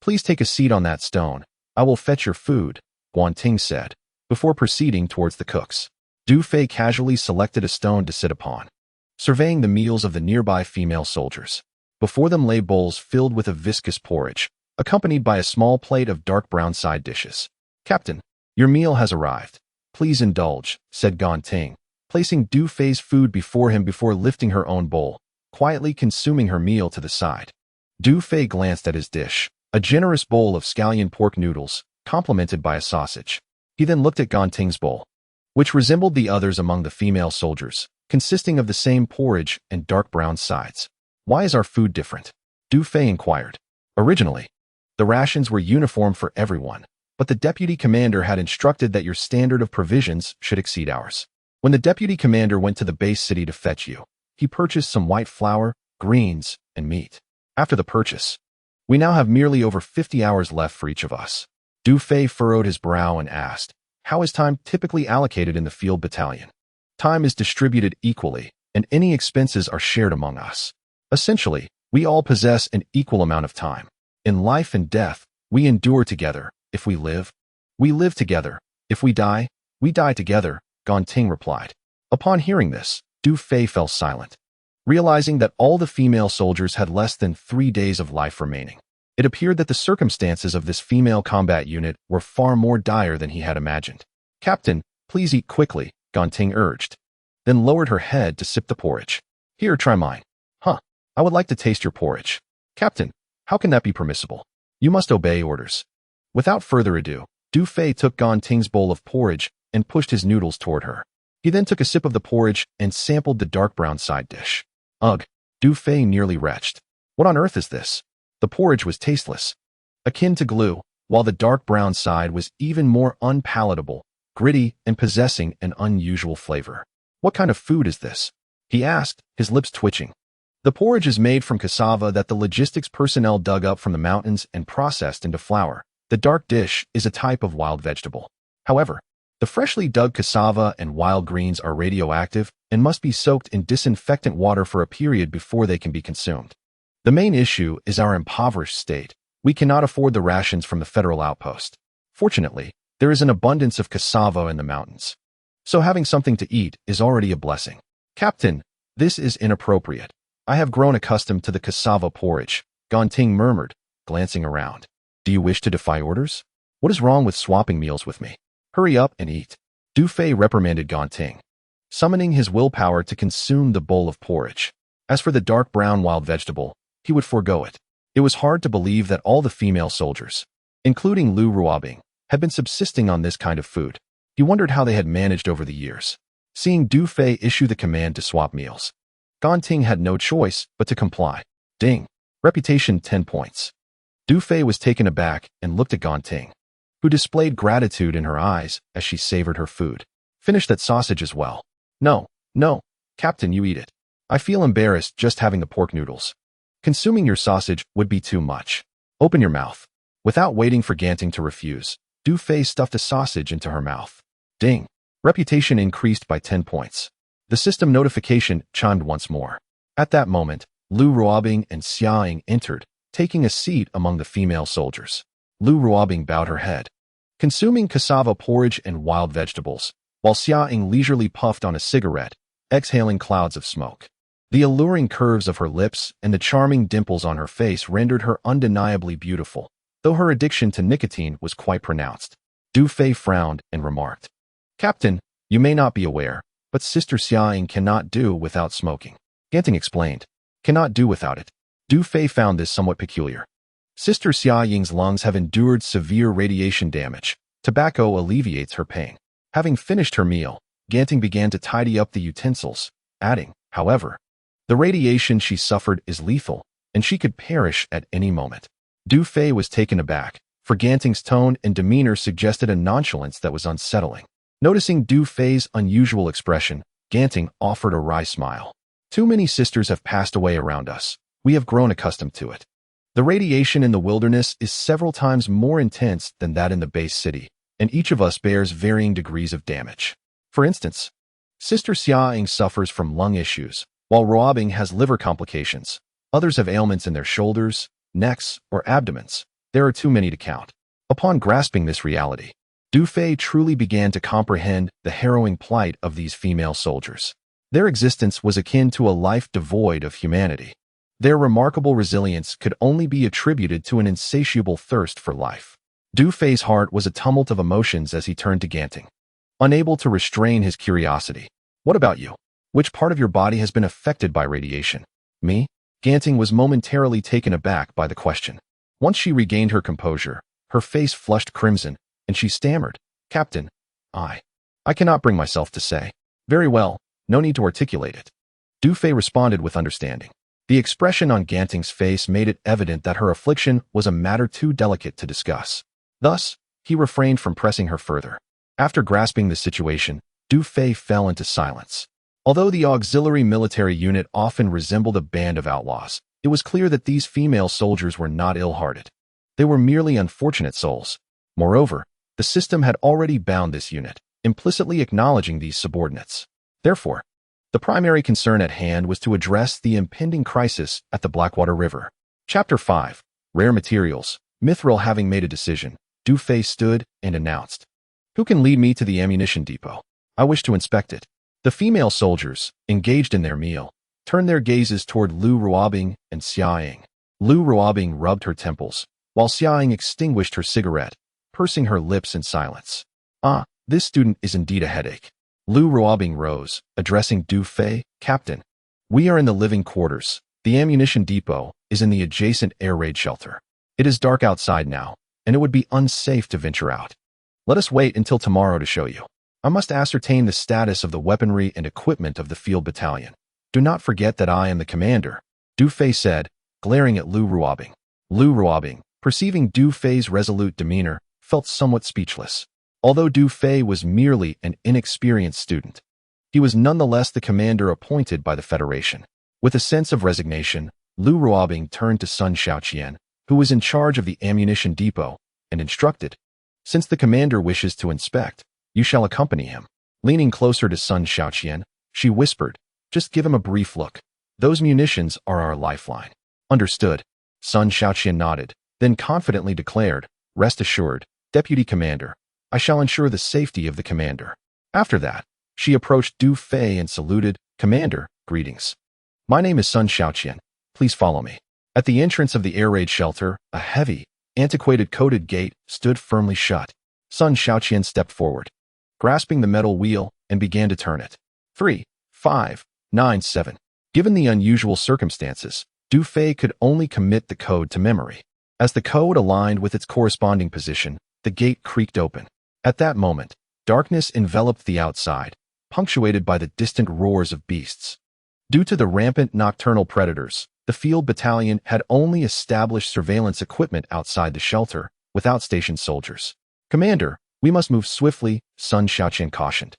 please take a seat on that stone. I will fetch your food, Guanting said, before proceeding towards the cooks. Du Fei casually selected a stone to sit upon, surveying the meals of the nearby female soldiers. Before them lay bowls filled with a viscous porridge, accompanied by a small plate of dark brown side dishes. Captain, your meal has arrived. Please indulge, said Guanting, placing Du Fei's food before him before lifting her own bowl, quietly consuming her meal to the side. Du Fei glanced at his dish, a generous bowl of scallion pork noodles, complemented by a sausage. He then looked at Guanting's bowl, which resembled the others among the female soldiers, consisting of the same porridge and dark brown sides. Why is our food different? Du Fei inquired. Originally, the rations were uniform for everyone, but the deputy commander had instructed that your standard of provisions should exceed ours. When the deputy commander went to the base city to fetch you, he purchased some white flour, greens, and meat. After the purchase, we now have merely over 50 hours left for each of us. Du Fei furrowed his brow and asked, how is time typically allocated in the field battalion? Time is distributed equally, and any expenses are shared among us. Essentially, we all possess an equal amount of time. In life and death, we endure together. If we live together. If we die together, Guanting replied. Upon hearing this, Du Fei fell silent, realizing that all the female soldiers had less than 3 days of life remaining. It appeared that the circumstances of this female combat unit were far more dire than he had imagined. Captain, please eat quickly, Guanting urged, then lowered her head to sip the porridge. Here, try mine. Huh, I would like to taste your porridge. Captain, how can that be permissible? You must obey orders. Without further ado, Du Fei took Guanting's bowl of porridge and pushed his noodles toward her. He then took a sip of the porridge and sampled the dark brown side dish. Ugh, Du Fei nearly retched. What on earth is this? The porridge was tasteless, akin to glue, while the dark brown side was even more unpalatable, gritty, and possessing an unusual flavor. What kind of food is this? He asked, his lips twitching. The porridge is made from cassava that the logistics personnel dug up from the mountains and processed into flour. The dark dish is a type of wild vegetable. However, the freshly dug cassava and wild greens are radioactive and must be soaked in disinfectant water for a period before they can be consumed. The main issue is our impoverished state. We cannot afford the rations from the federal outpost. Fortunately, there is an abundance of cassava in the mountains, so having something to eat is already a blessing. Captain, this is inappropriate. I have grown accustomed to the cassava porridge, Guanting murmured, glancing around. Do you wish to defy orders? What is wrong with swapping meals with me? Hurry up and eat. Du Fei reprimanded Guanting, summoning his willpower to consume the bowl of porridge. As for the dark brown wild vegetable, he would forego it. It was hard to believe that all the female soldiers, including Lu Ruobing, had been subsisting on this kind of food. He wondered how they had managed over the years. Seeing Du Fei issue the command to swap meals, Guanting had no choice but to comply. Ding. Reputation 10 points. Du Fei was taken aback and looked at Guanting, who displayed gratitude in her eyes as she savored her food. Finish that sausage as well. No, Captain, you eat it. I feel embarrassed just having the pork noodles. Consuming your sausage would be too much. Open your mouth. Without waiting for Guanting to refuse, Du Fei stuffed a sausage into her mouth. Ding. Reputation increased by 10 points. The system notification chimed once more. At that moment, Lu Ruobing and Xia Ying entered, taking a seat among the female soldiers. Lu Ruobing bowed her head, consuming cassava porridge and wild vegetables, while Xia Ying leisurely puffed on a cigarette, exhaling clouds of smoke. The alluring curves of her lips and the charming dimples on her face rendered her undeniably beautiful, though her addiction to nicotine was quite pronounced. Du Fei frowned and remarked, "Captain, you may not be aware, but Sister Xia Ying cannot do without smoking." Ganting explained, "Cannot do without it." Du Fei found this somewhat peculiar. Sister Xia Ying's lungs have endured severe radiation damage. Tobacco alleviates her pain. Having finished her meal, Ganting began to tidy up the utensils, adding, "However, the radiation she suffered is lethal, and she could perish at any moment." Du Fei was taken aback, for Ganting's tone and demeanor suggested a nonchalance that was unsettling. Noticing Du Fei's unusual expression, Ganting offered a wry smile. "Too many sisters have passed away around us. We have grown accustomed to it. The radiation in the wilderness is several times more intense than that in the base city, and each of us bears varying degrees of damage. For instance, Sister Xia Ying suffers from lung issues, while Ruobing has liver complications. Others have ailments in their shoulders, necks, or abdomens. There are too many to count." Upon grasping this reality, Du Fei truly began to comprehend the harrowing plight of these female soldiers. Their existence was akin to a life devoid of humanity. Their remarkable resilience could only be attributed to an insatiable thirst for life. Du Fei's heart was a tumult of emotions as he turned to Ganting, unable to restrain his curiosity. "What about you? Which part of your body has been affected by radiation?" "Me?" Ganting was momentarily taken aback by the question. Once she regained her composure, her face flushed crimson, and she stammered, "Captain, I cannot bring myself to say." "Very well, no need to articulate it." Du Fei responded with understanding. The expression on Ganting's face made it evident that her affliction was a matter too delicate to discuss. Thus, he refrained from pressing her further. After grasping the situation, Du Fei fell into silence. Although the auxiliary military unit often resembled a band of outlaws, it was clear that these female soldiers were not ill-hearted. They were merely unfortunate souls. Moreover, the system had already bound this unit, implicitly acknowledging these subordinates. Therefore, the primary concern at hand was to address the impending crisis at the Blackwater River. Chapter 5. Rare Materials. Mithril having made a decision, Du Fei stood and announced, "Who can lead me to the ammunition depot? I wish to inspect it." The female soldiers, engaged in their meal, turned their gazes toward Lu Ruobing and Xia Ying. Lu Ruobing rubbed her temples, while Xia Ying extinguished her cigarette, pursing her lips in silence. "Ah, this student is indeed a headache." Lu Ruobing rose, addressing Du Fei, "Captain, we are in the living quarters. The ammunition depot is in the adjacent air raid shelter. It is dark outside now, and it would be unsafe to venture out. Let us wait until tomorrow to show you. I must ascertain the status of the weaponry and equipment of the field battalion. Do not forget that I am the commander," Du Fei said, glaring at Lu Ruobing. Lu Ruobing, perceiving Du Fei's resolute demeanor, felt somewhat speechless. Although Du Fei was merely an inexperienced student, he was nonetheless the commander appointed by the Federation. With a sense of resignation, Lu Ruobing turned to Sun Shaoqian, who was in charge of the ammunition depot, and instructed, "Since the commander wishes to inspect, you shall accompany him." Leaning closer to Sun Shaoqian, she whispered, "Just give him a brief look. Those munitions are our lifeline." "Understood." Sun Shaoqian nodded, then confidently declared, "Rest assured, Deputy Commander, I shall ensure the safety of the commander." After that, she approached Du Fei and saluted, "Commander, greetings. My name is Sun Shaoqian. Please follow me." At the entrance of the air raid shelter, a heavy, antiquated coated gate stood firmly shut. Sun Shaoqian stepped forward, grasping the metal wheel, and began to turn it. 3, 5, 9, 7. Given the unusual circumstances, Du Fei could only commit the code to memory. As the code aligned with its corresponding position, the gate creaked open. At that moment, darkness enveloped the outside, punctuated by the distant roars of beasts. Due to the rampant nocturnal predators, the field battalion had only established surveillance equipment outside the shelter, without stationed soldiers. "Commander, we must move swiftly," Sun Shaoqian cautioned,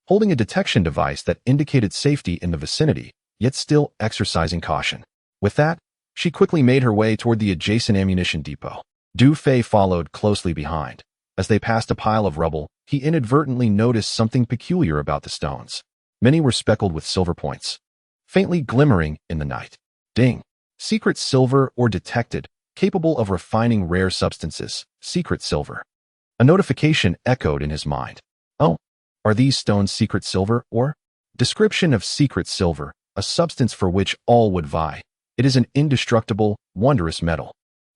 holding a detection device that indicated safety in the vicinity, yet still exercising caution. With that, she quickly made her way toward the adjacent ammunition depot. Du Fei followed closely behind. As they passed a pile of rubble, he inadvertently noticed something peculiar about the stones. Many were speckled with silver points, faintly glimmering in the night. Ding! Secret silver or detected, capable of refining rare substances. Secret silver. A notification echoed in his mind. Oh, are these stones secret silver or? Description of secret silver, a substance for which all would vie. It is an indestructible, wondrous metal.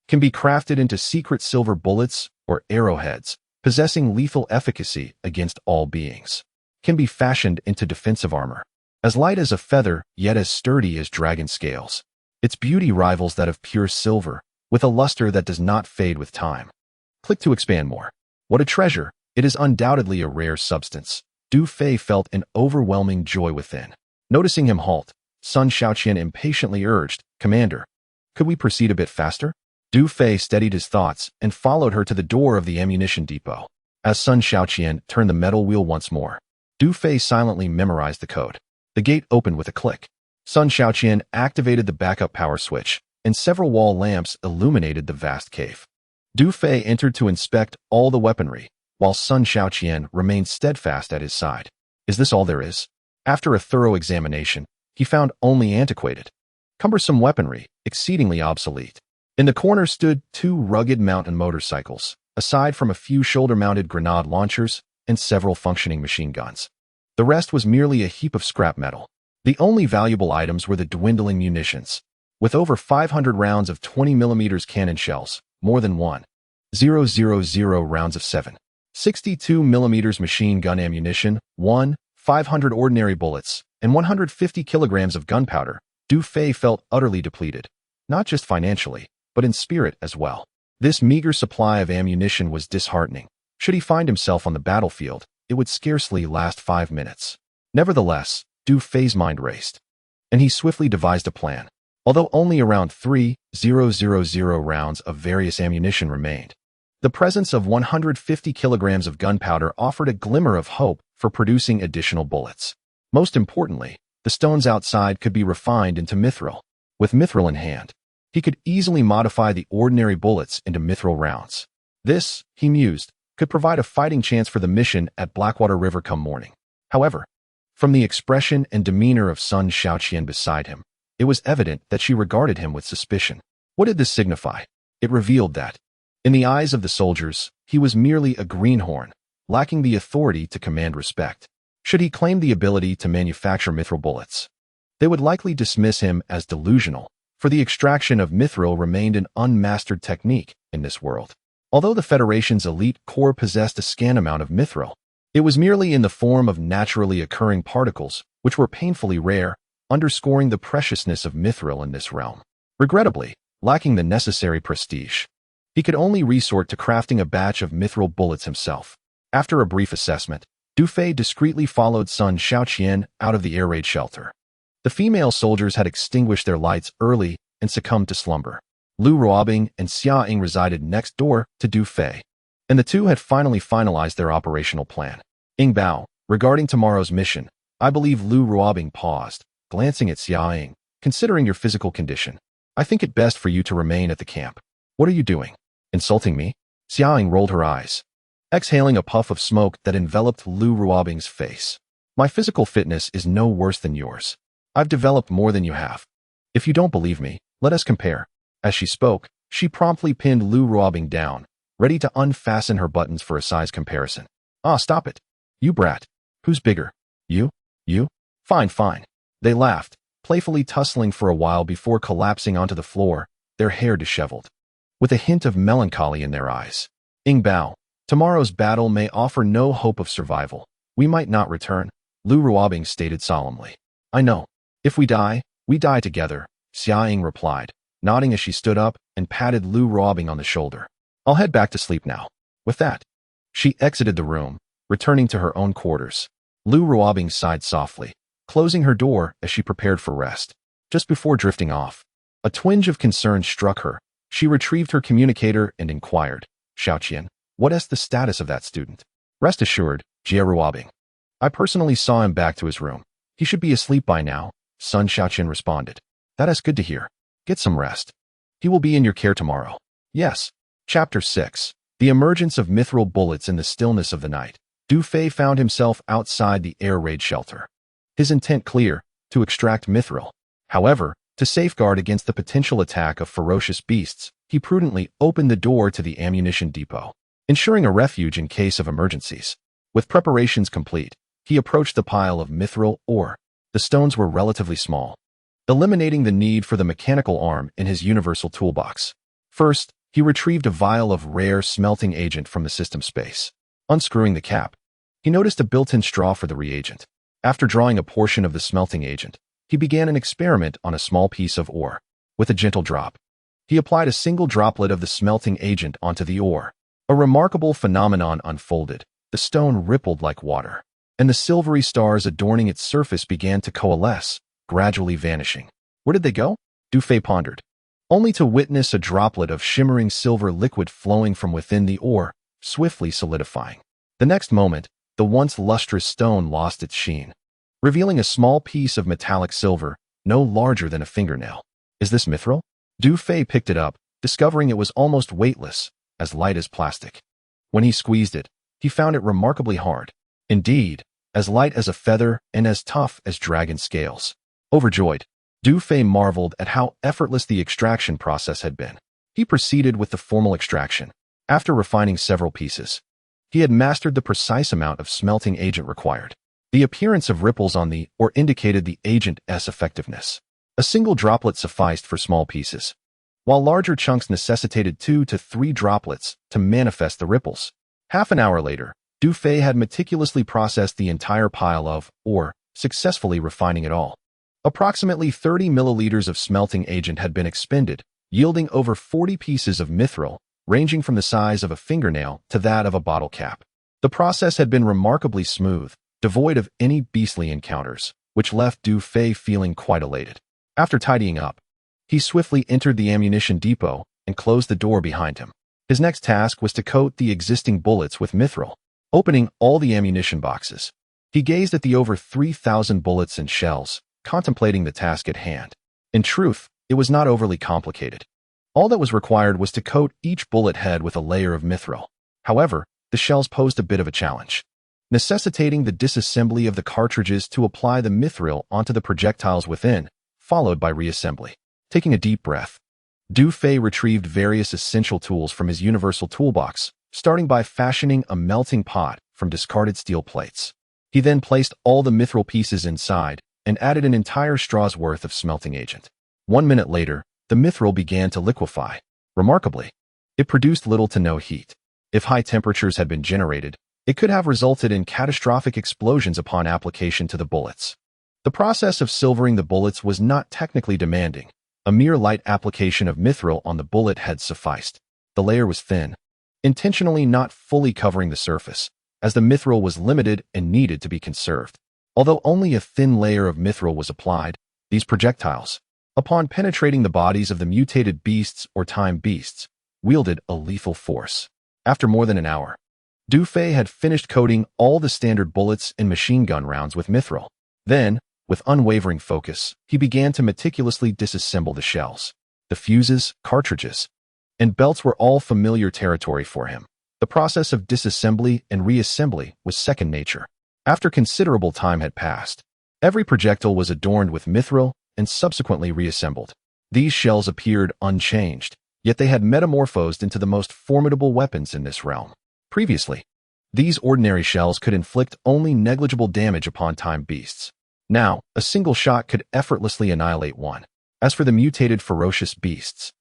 Can be crafted into secret silver bullets or arrowheads, possessing lethal efficacy against all beings. Can be fashioned into defensive armor. As light as a feather, yet as sturdy as dragon scales. Its beauty rivals that of pure silver, with a luster that does not fade with time. Click to expand more. What a treasure! It is undoubtedly a rare substance. Du Fei felt an overwhelming joy within. Noticing him halt, Sun Shaoqian impatiently urged, "Commander, could we proceed a bit faster?" Du Fei steadied his thoughts and followed her to the door of the ammunition depot. As Sun Shaoqian turned the metal wheel once more, Du Fei silently memorized the code. The gate opened with a click. Sun Shaoqian activated the backup power switch, and several wall lamps illuminated the vast cave. Du Fei entered to inspect all the weaponry, while Sun Shaoqian remained steadfast at his side. Is this all there is? After a thorough examination, he found only antiquated, cumbersome weaponry, exceedingly obsolete. In the corner stood 2 rugged mountain motorcycles, aside from a few shoulder-mounted grenade launchers and several functioning machine guns. The rest was merely a heap of scrap metal. The only valuable items were the dwindling munitions. With over 500 rounds of 20mm cannon shells, more than 1,000 rounds of 7.62mm machine gun ammunition, 500 ordinary bullets, and 150 kilograms of gunpowder, Du Fei felt utterly depleted, not just financially, but in spirit as well. This meager supply of ammunition was disheartening. Should he find himself on the battlefield, it would scarcely last 5 minutes. Nevertheless, Du Fei's mind raced, and he swiftly devised a plan. Although only around 3,000 rounds of various ammunition remained, the presence of 150 kilograms of gunpowder offered a glimmer of hope for producing additional bullets. Most importantly, the stones outside could be refined into mithril. With mithril in hand, he could easily modify the ordinary bullets into mithril rounds. This, he mused, could provide a fighting chance for the mission at Blackwater River come morning. However, from the expression and demeanor of Sun Shaoqian beside him, it was evident that she regarded him with suspicion. What did this signify? It revealed that, in the eyes of the soldiers, he was merely a greenhorn, lacking the authority to command respect. Should he claim the ability to manufacture mithril bullets, they would likely dismiss him as delusional, for the extraction of mithril remained an unmastered technique in this world. Although the Federation's elite corps possessed a scant amount of mithril, it was merely in the form of naturally occurring particles, which were painfully rare, underscoring the preciousness of mithril in this realm. Regrettably, lacking the necessary prestige, he could only resort to crafting a batch of mithril bullets himself. After a brief assessment, Du Fei discreetly followed Sun Shaoqian out of the air raid shelter. The female soldiers had extinguished their lights early and succumbed to slumber. Lu Ruobing and Xia Ying resided next door to Du Fei, and the two had finally finalized their operational plan. Ying Bao, regarding tomorrow's mission, I believe Lu Ruobing paused, glancing at Xia Ying. Considering your physical condition, I think it best for you to remain at the camp. What are you doing? Insulting me? Xia Ying rolled her eyes, exhaling a puff of smoke that enveloped Lu Ruobing's face. My physical fitness is no worse than yours. I've developed more than you have. If you don't believe me, let us compare. As she spoke, she promptly pinned Lu Ruobing down, ready to unfasten her buttons for a size comparison. Ah, stop it. You brat. Who's bigger? You? You? Fine, fine. They laughed, playfully tussling for a while before collapsing onto the floor, their hair disheveled, with a hint of melancholy in their eyes. Ying Bao, tomorrow's battle may offer no hope of survival. We might not return, Lu Ruobing stated solemnly. I know. If we die together, Xia Ying replied, nodding as she stood up and patted Lu Ruobing on the shoulder. I'll head back to sleep now. With that, she exited the room, returning to her own quarters. Lu Ruobing sighed softly, closing her door as she prepared for rest. Just before drifting off, a twinge of concern struck her. She retrieved her communicator and inquired, Shaoqian, what is the status of that student? Rest assured, Jia Ruobing. I personally saw him back to his room. He should be asleep by now, Sun Shaoqian responded. That is good to hear. Get some rest. He will be in your care tomorrow. Yes. Chapter 6. The emergence of mithril bullets in the stillness of the night. Du Fei found himself outside the air raid shelter. His intent clear, to extract mithril. However, to safeguard against the potential attack of ferocious beasts, he prudently opened the door to the ammunition depot. ensuring a refuge in case of emergencies. With preparations complete, he approached the pile of mithril ore. The stones were relatively small, eliminating the need for the mechanical arm in his universal toolbox. First, he retrieved a vial of rare smelting agent from the system space. Unscrewing the cap, he noticed a built-in straw for the reagent. After drawing a portion of the smelting agent, he began an experiment on a small piece of ore. With a gentle drop, he applied a single droplet of the smelting agent onto the ore. A remarkable phenomenon unfolded. The stone rippled like water, and the silvery stars adorning its surface began to coalesce, gradually vanishing. Where did they go? Dufay pondered, only to witness a droplet of shimmering silver liquid flowing from within the ore, swiftly solidifying. The next moment, the once lustrous stone lost its sheen, revealing a small piece of metallic silver, no larger than a fingernail. Is this mithril? Dufay picked it up, discovering it was almost weightless, as light as plastic. When he squeezed it, he found it remarkably hard. Indeed, as light as a feather and as tough as dragon scales. Overjoyed, Dufay marveled at how effortless the extraction process had been. He proceeded with the formal extraction. After refining several pieces, he had mastered the precise amount of smelting agent required. The appearance of ripples on the ore indicated the agent's effectiveness. A single droplet sufficed for small pieces, while larger chunks necessitated 2 to 3 droplets to manifest the ripples. Half an hour later, Dufay had meticulously processed the entire pile of ore, successfully refining it all. Approximately 30 milliliters of smelting agent had been expended, yielding over 40 pieces of mithril, ranging from the size of a fingernail to that of a bottle cap. The process had been remarkably smooth, devoid of any beastly encounters, which left Dufay feeling quite elated. After tidying up, he swiftly entered the ammunition depot and closed the door behind him. His next task was to coat the existing bullets with mithril. Opening all the ammunition boxes, he gazed at the over 3,000 bullets and shells, contemplating the task at hand. In truth, it was not overly complicated. All that was required was to coat each bullet head with a layer of mithril. However, the shells posed a bit of a challenge, necessitating the disassembly of the cartridges to apply the mithril onto the projectiles within, followed by reassembly. Taking a deep breath, Dufay retrieved various essential tools from his universal toolbox, starting by fashioning a melting pot from discarded steel plates. He then placed all the mithril pieces inside and added an entire straw's worth of smelting agent. 1 minute later, the mithril began to liquefy. Remarkably, it produced little to no heat. If high temperatures had been generated, it could have resulted in catastrophic explosions upon application to the bullets. The process of silvering the bullets was not technically demanding. A mere light application of mithril on the bullet head sufficed. The layer was thin, intentionally not fully covering the surface, as the mithril was limited and needed to be conserved. Although only a thin layer of mithril was applied, these projectiles, upon penetrating the bodies of the mutated beasts or time beasts, wielded a lethal force. After more than an hour, Dufay had finished coating all the standard bullets and machine gun rounds with mithril. Then, with unwavering focus, he began to meticulously disassemble the shells. The fuses, cartridges, and belts were all familiar territory for him. The process of disassembly and reassembly was second nature. After considerable time had passed, every projectile was adorned with mithril and subsequently reassembled. These shells appeared unchanged, yet they had metamorphosed into the most formidable weapons in this realm. Previously, these ordinary shells could inflict only negligible damage upon time beasts. Now, a single shot could effortlessly annihilate one. As for the mutated ferocious beasts,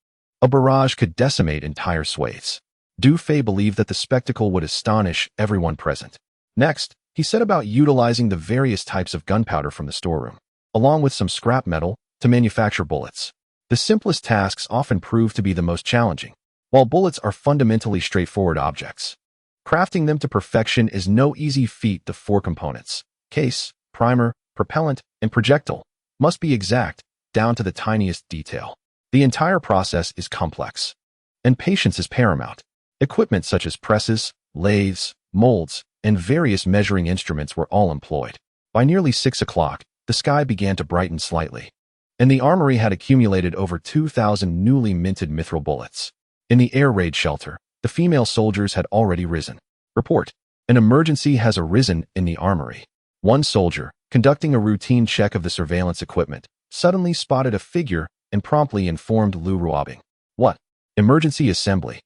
a barrage could decimate entire swathes. Dufay believed that the spectacle would astonish everyone present. Next, he set about utilizing the various types of gunpowder from the storeroom, along with some scrap metal, to manufacture bullets. The simplest tasks often prove to be the most challenging. While bullets are fundamentally straightforward objects, crafting them to perfection is no easy feat. The 4 components, case, primer, propellant, and projectile, must be exact, down to the tiniest detail. The entire process is complex, and patience is paramount. Equipment such as presses, lathes, molds, and various measuring instruments were all employed. By nearly 6 o'clock, the sky began to brighten slightly, and the armory had accumulated over 2,000 newly minted mithril bullets. In the air raid shelter, the female soldiers had already risen. Report: an emergency has arisen in the armory. One soldier, conducting a routine check of the surveillance equipment, suddenly spotted a figure and promptly informed Lu Ruobing. What? Emergency assembly.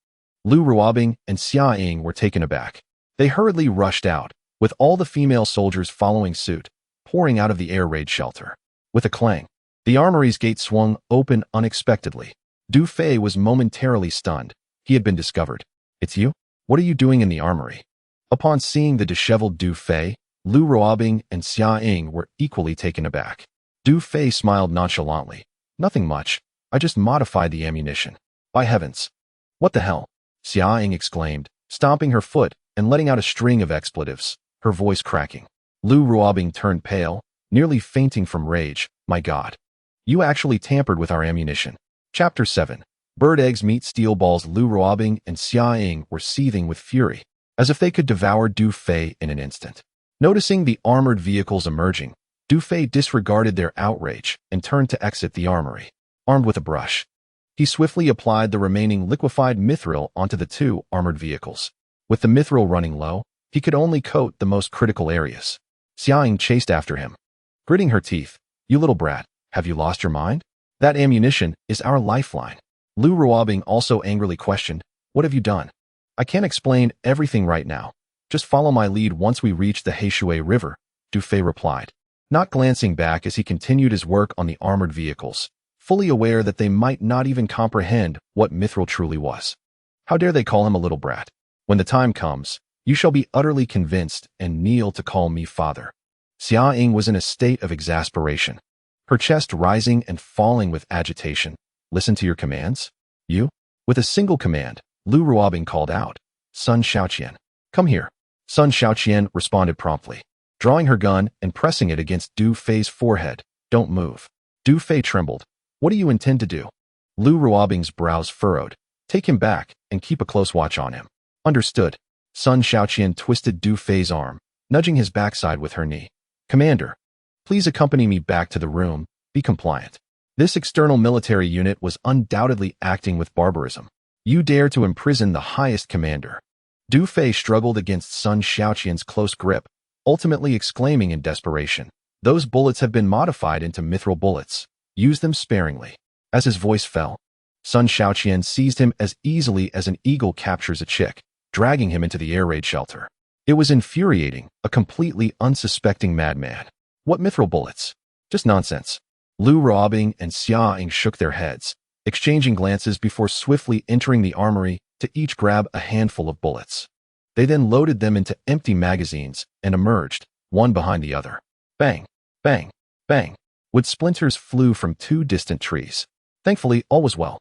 Lu Ruobing and Xia Ying were taken aback. They hurriedly rushed out, with all the female soldiers following suit, pouring out of the air raid shelter. With a clang, the armory's gate swung open unexpectedly. Du Fei was momentarily stunned. He had been discovered. "It's you? What are you doing in the armory?" Upon seeing the disheveled Du Fei, Lu Ruobing and Xia Ying were equally taken aback. Du Fei smiled nonchalantly. "Nothing much. I just modified the ammunition." "By heavens! What the hell?" Xia Ying exclaimed, stomping her foot and letting out a string of expletives, her voice cracking. Lu Ruobing turned pale, nearly fainting from rage. "My God. You actually tampered with our ammunition." Chapter 7. Bird eggs meet steel balls. Lu Ruobing and Xia Ying were seething with fury, as if they could devour Du Fei in an instant. Noticing the armored vehicles emerging, Du Fei disregarded their outrage and turned to exit the armory. Armed with a brush, he swiftly applied the remaining liquefied mithril onto the two armored vehicles. With the mithril running low, he could only coat the most critical areas. Xia Ying chased after him, gritting her teeth. "You little brat, have you lost your mind? That ammunition is our lifeline." Lu Ruobing also angrily questioned, "What have you done?" "I can't explain everything right now. Just follow my lead once we reach the Heishui River," Du Fei replied, not glancing back as he continued his work on the armored vehicles, fully aware that they might not even comprehend what mithril truly was. How dare they call him a little brat? "When the time comes, you shall be utterly convinced and kneel to call me father." Xia Ying was in a state of exasperation, her chest rising and falling with agitation. "Listen to your commands? You?" With a single command, Lu Ruobing called out, "Sun Shaoqian, come here." Sun Shaoqian responded promptly, drawing her gun and pressing it against Du Fei's forehead. "Don't move." Du Fei trembled. "What do you intend to do?" Lu Ruobing's brows furrowed. "Take him back and keep a close watch on him." "Understood." Sun Shaoqian twisted Du Fei's arm, nudging his backside with her knee. "Commander, please accompany me back to the room. Be compliant." This external military unit was undoubtedly acting with barbarism. "You dare to imprison the highest commander." Du Fei struggled against Sun Shaoqian's close grip, ultimately exclaiming in desperation, "Those bullets have been modified into mithril bullets. Use them sparingly." As his voice fell, Sun Shaoqian seized him as easily as an eagle captures a chick, dragging him into the air raid shelter. It was infuriating, a completely unsuspecting madman. "What mithril bullets? Just nonsense." Lu Ruobing and Xia Ying shook their heads, exchanging glances before swiftly entering the armory to each grab a handful of bullets. They then loaded them into empty magazines and emerged, one behind the other. Bang, bang, bang. Wood splinters flew from two distant trees. Thankfully, all was well.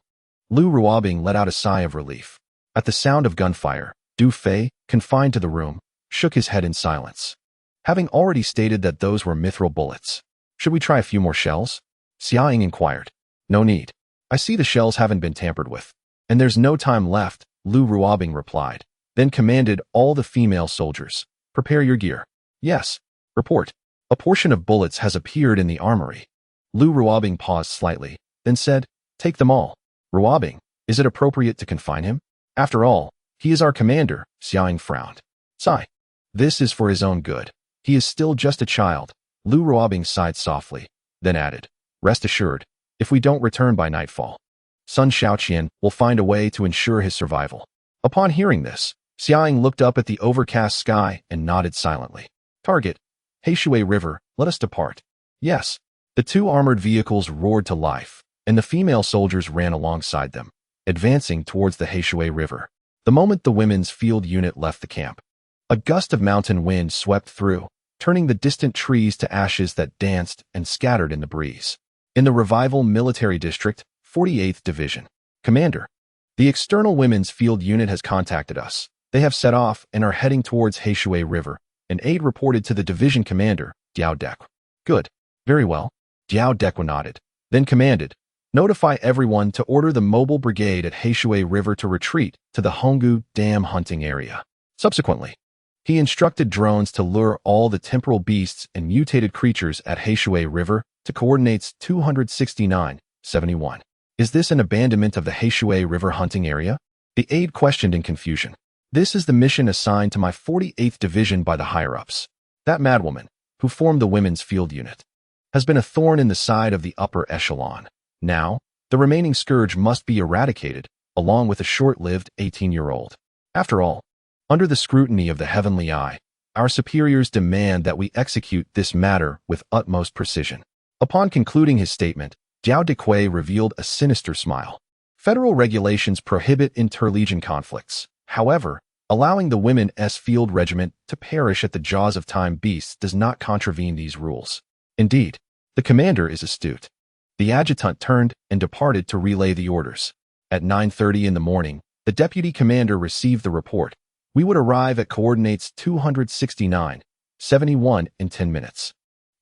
Lu Ruobing let out a sigh of relief. At the sound of gunfire, Du Fei, confined to the room, shook his head in silence. Having already stated that those were mithril bullets, should we try a few more shells? Xia Ying inquired. "No need. I see the shells haven't been tampered with, and there's no time left," Lu Ruobing replied, then commanded all the female soldiers, "Prepare your gear." "Yes." "Report." "A portion of bullets has appeared in the armory." Lu Ruobing paused slightly, then said, "Take them all." "Ruobing, is it appropriate to confine him? After all, he is our commander." Xia Ying frowned. "Sigh. This is for his own good. He is still just a child." Lu Ruobing sighed softly, then added, "Rest assured, if we don't return by nightfall, Sun Shaoqian will find a way to ensure his survival." Upon hearing this, Xia Ying looked up at the overcast sky and nodded silently. "Target, Heishui River, let us depart." "Yes." The two armored vehicles roared to life, and the female soldiers ran alongside them, advancing towards the Heishui River. The moment the women's field unit left the camp, a gust of mountain wind swept through, turning the distant trees to ashes that danced and scattered in the breeze. In the Revival Military District, 48th Division. "Commander, the external women's field unit has contacted us. They have set off and are heading towards Heishui River," an aide reported to the division commander, Diao Deque. "Good. Very well." Diao Deque nodded, then commanded, "Notify everyone to order the mobile brigade at Heishui River to retreat to the Honggu Dam hunting area." Subsequently, he instructed drones to lure all the temporal beasts and mutated creatures at Heishui River to coordinates 269-71. "Is this an abandonment of the Heishui River hunting area?" the aide questioned in confusion. "This is the mission assigned to my 48th Division by the higher-ups. That madwoman, who formed the women's field unit, has been a thorn in the side of the upper echelon. Now, the remaining scourge must be eradicated along with a short-lived 18-year-old. After all, under the scrutiny of the heavenly eye, our superiors demand that we execute this matter with utmost precision. Upon concluding his statement, Jiao Dequay revealed a sinister smile. Federal regulations prohibit interlegion conflicts. However, allowing the Women's Field Regiment to perish at the jaws of time beasts does not contravene these rules. Indeed, the commander is astute. The adjutant turned and departed to relay the orders. At 9:30 in the morning, the deputy commander received the report. We would arrive at coordinates 269.71 in 10 minutes.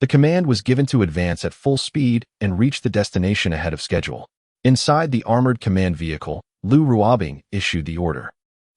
The command was given to advance at full speed and reach the destination ahead of schedule. Inside the armored command vehicle, Lu Ruobing issued the order.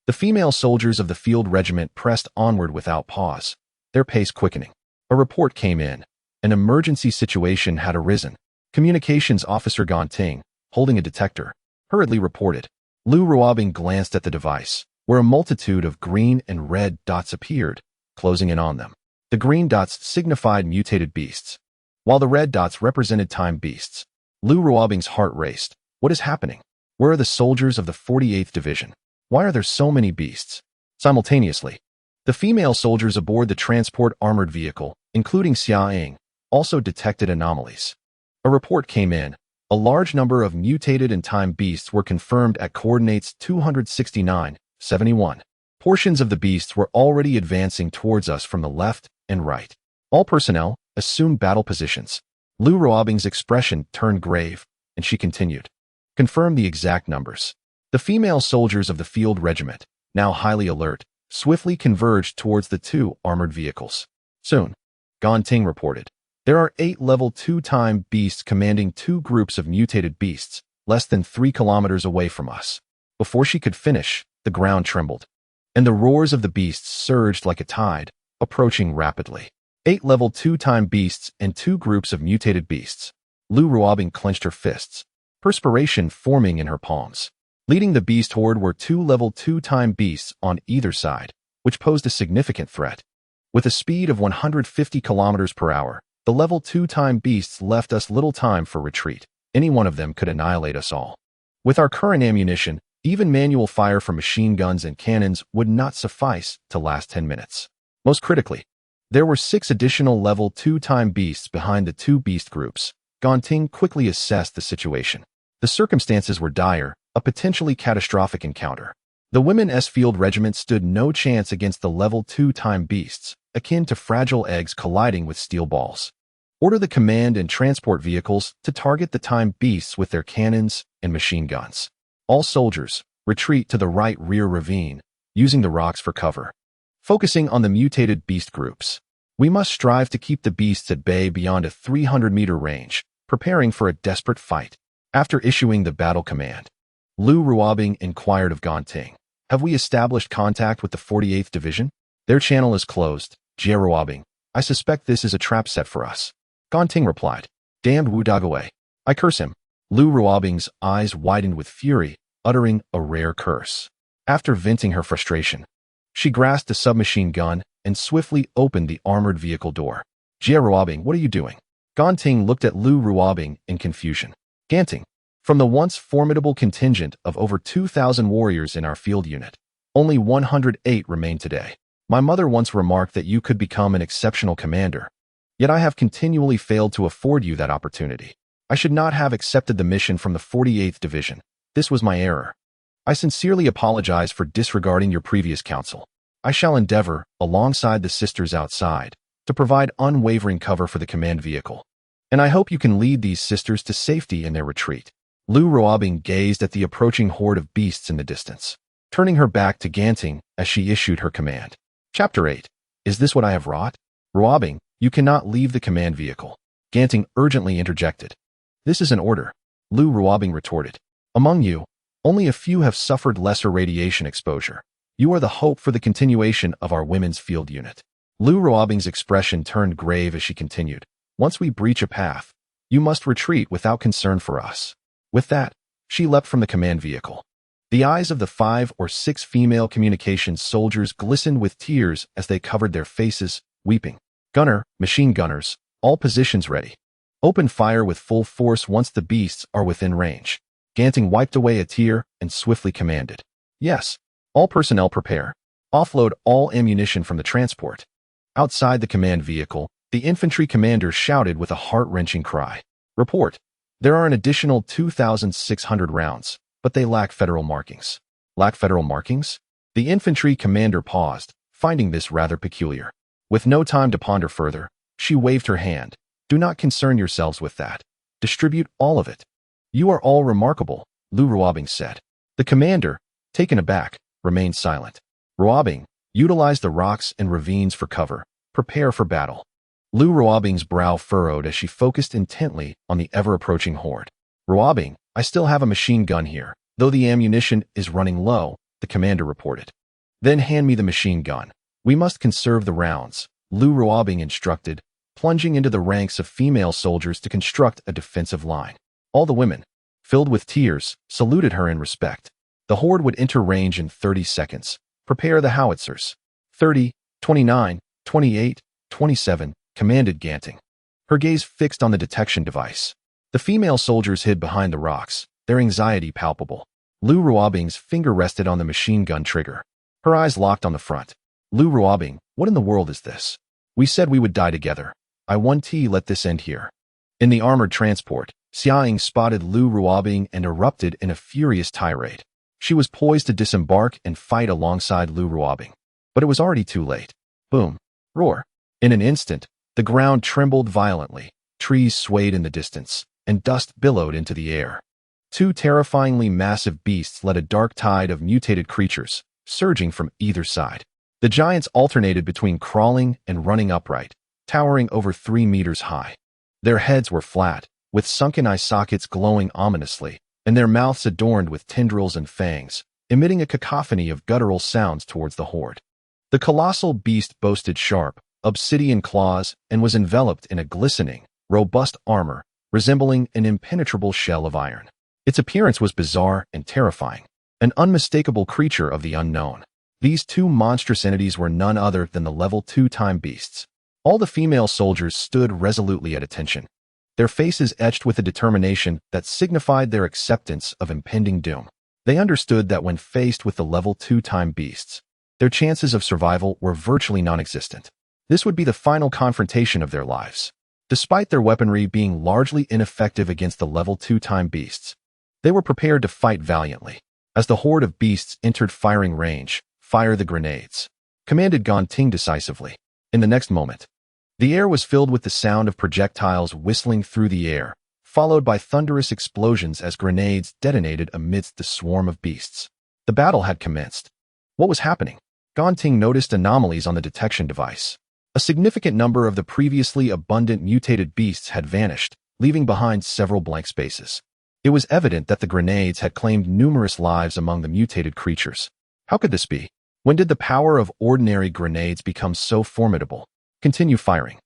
The female soldiers of the field regiment pressed onward without pause, their pace quickening. A report came in. An emergency situation had arisen. Communications officer Ganting, holding a detector, hurriedly reported. Lu Ruobing glanced at the device, where a multitude of green and red dots appeared, closing in on them. The green dots signified mutated beasts, while the red dots represented time beasts. Lu Ruobing's heart raced. What is happening? Where are the soldiers of the 48th Division? Why are there so many beasts? Simultaneously, the female soldiers aboard the transport armored vehicle, including Xia Ying, also detected anomalies. A report came in. A large number of mutated and time beasts were confirmed at coordinates 269.71. Portions of the beasts were already advancing towards us from the left and right. All personnel assumed battle positions. Lu Ruobing's expression turned grave, and she continued. Confirm the exact numbers. The female soldiers of the field regiment, now highly alert, swiftly converged towards the two armored vehicles. Soon, Ganting reported. There are 8 level 2 time beasts commanding 2 groups of mutated beasts, less than 3 kilometers away from us. Before she could finish, the ground trembled, and the roars of the beasts surged like a tide, approaching rapidly. 8 level 2 time beasts and 2 groups of mutated beasts. Lu Ruobing clenched her fists, perspiration forming in her palms. Leading the beast horde were 2 level 2 time beasts on either side, which posed a significant threat. With a speed of 150 kilometers per hour, the level 2 time beasts left us little time for retreat. Any one of them could annihilate us all. With our current ammunition, even manual fire from machine guns and cannons would not suffice to last 10 minutes. Most critically, there were 6 additional level 2 time beasts behind the 2 beast groups. Ganting quickly assessed the situation. The circumstances were dire, a potentially catastrophic encounter. The Women's Field Regiment stood no chance against the level 2 time beasts, akin to fragile eggs colliding with steel balls. Order the command and transport vehicles to target the time beasts with their cannons and machine guns. All soldiers, retreat to the right rear ravine, using the rocks for cover. Focusing on the mutated beast groups, we must strive to keep the beasts at bay beyond a 300-meter range, preparing for a desperate fight. After issuing the battle command, Lu Ruobing inquired of Ganting, have we established contact with the 48th Division? Their channel is closed, Jie Ruobing. I suspect this is a trap set for us. Ganting replied, damned Wu Dagawei. I curse him. Lu Ruobing's eyes widened with fury, uttering a rare curse. After venting her frustration, she grasped a submachine gun and swiftly opened the armored vehicle door. Jie Ruobing, what are you doing? Ganting looked at Lu Ruobing in confusion. Ganting, from the once formidable contingent of over 2,000 warriors in our field unit, only 108 remain today. My mother once remarked that you could become an exceptional commander, yet I have continually failed to afford you that opportunity. I should not have accepted the mission from the 48th Division. This was my error. I sincerely apologize for disregarding your previous counsel. I shall endeavor, alongside the sisters outside, to provide unwavering cover for the command vehicle. And I hope you can lead these sisters to safety in their retreat. Lu Ruobing gazed at the approaching horde of beasts in the distance, turning her back to Ganting as she issued her command. Chapter 8. Is this what I have wrought? Ruobing, you cannot leave the command vehicle. Ganting urgently interjected. This is an order, Lu Ruobing retorted. Among you, only a few have suffered lesser radiation exposure. You are the hope for the continuation of our women's field unit. Lu Ruobing's expression turned grave as she continued. Once we breach a path, you must retreat without concern for us. With that, she leapt from the command vehicle. The eyes of the 5 or 6 female communications soldiers glistened with tears as they covered their faces, weeping. Gunner, machine gunners, all positions ready. Open fire with full force once the beasts are within range. Ganting wiped away a tear and swiftly commanded. Yes. All personnel prepare. Offload all ammunition from the transport. Outside the command vehicle, the infantry commander shouted with a heart-wrenching cry. Report. There are an additional 2,600 rounds, but they lack federal markings. Lack federal markings? The infantry commander paused, finding this rather peculiar. With no time to ponder further, she waved her hand. Do not concern yourselves with that. Distribute all of it. You are all remarkable, Lu Ruobing said. The commander, taken aback, remained silent. Ruobing, utilize the rocks and ravines for cover. Prepare for battle. Lu Ruobing's brow furrowed as she focused intently on the ever-approaching horde. Ruobing, I still have a machine gun here, though the ammunition is running low, the commander reported. Then hand me the machine gun. We must conserve the rounds, Lu Ruobing instructed, plunging into the ranks of female soldiers to construct a defensive line. All the women, filled with tears, saluted her in respect. The horde would enter range in 30 seconds. Prepare the howitzers. 30, 29, 28, 27, commanded Ganting. Her gaze fixed on the detection device. The female soldiers hid behind the rocks, their anxiety palpable. Lu Ruobing's finger rested on the machine gun trigger. Her eyes locked on the front. Lu Ruobing, what in the world is this? We said we would die together. I want to let this end here. In the armored transport, Xiaoying spotted Lu Ruobing and erupted in a furious tirade. She was poised to disembark and fight alongside Lu Ruobing. But it was already too late. Boom. Roar. In an instant, the ground trembled violently, trees swayed in the distance, and dust billowed into the air. Two terrifyingly massive beasts led a dark tide of mutated creatures, surging from either side. The giants alternated between crawling and running upright, towering over 3 meters high. Their heads were flat, with sunken eye sockets glowing ominously, and their mouths adorned with tendrils and fangs, emitting a cacophony of guttural sounds towards the horde. The colossal beast boasted sharp, obsidian claws and was enveloped in a glistening, robust armor, resembling an impenetrable shell of iron. Its appearance was bizarre and terrifying, an unmistakable creature of the unknown. These two monstrous entities were none other than the level 2 time beasts. All the female soldiers stood resolutely at attention, their faces etched with a determination that signified their acceptance of impending doom. They understood that when faced with the level 2 time beasts, their chances of survival were virtually non-existent. This would be the final confrontation of their lives. Despite their weaponry being largely ineffective against the level 2 time beasts, they were prepared to fight valiantly. As the horde of beasts entered firing range, fire the grenades, commanded Ganting decisively. In the next moment, the air was filled with the sound of projectiles whistling through the air, followed by thunderous explosions as grenades detonated amidst the swarm of beasts. The battle had commenced. What was happening? Ganting noticed anomalies on the detection device. A significant number of the previously abundant mutated beasts had vanished, leaving behind several blank spaces. It was evident that the grenades had claimed numerous lives among the mutated creatures. How could this be? When did the power of ordinary grenades become so formidable? Continue firing.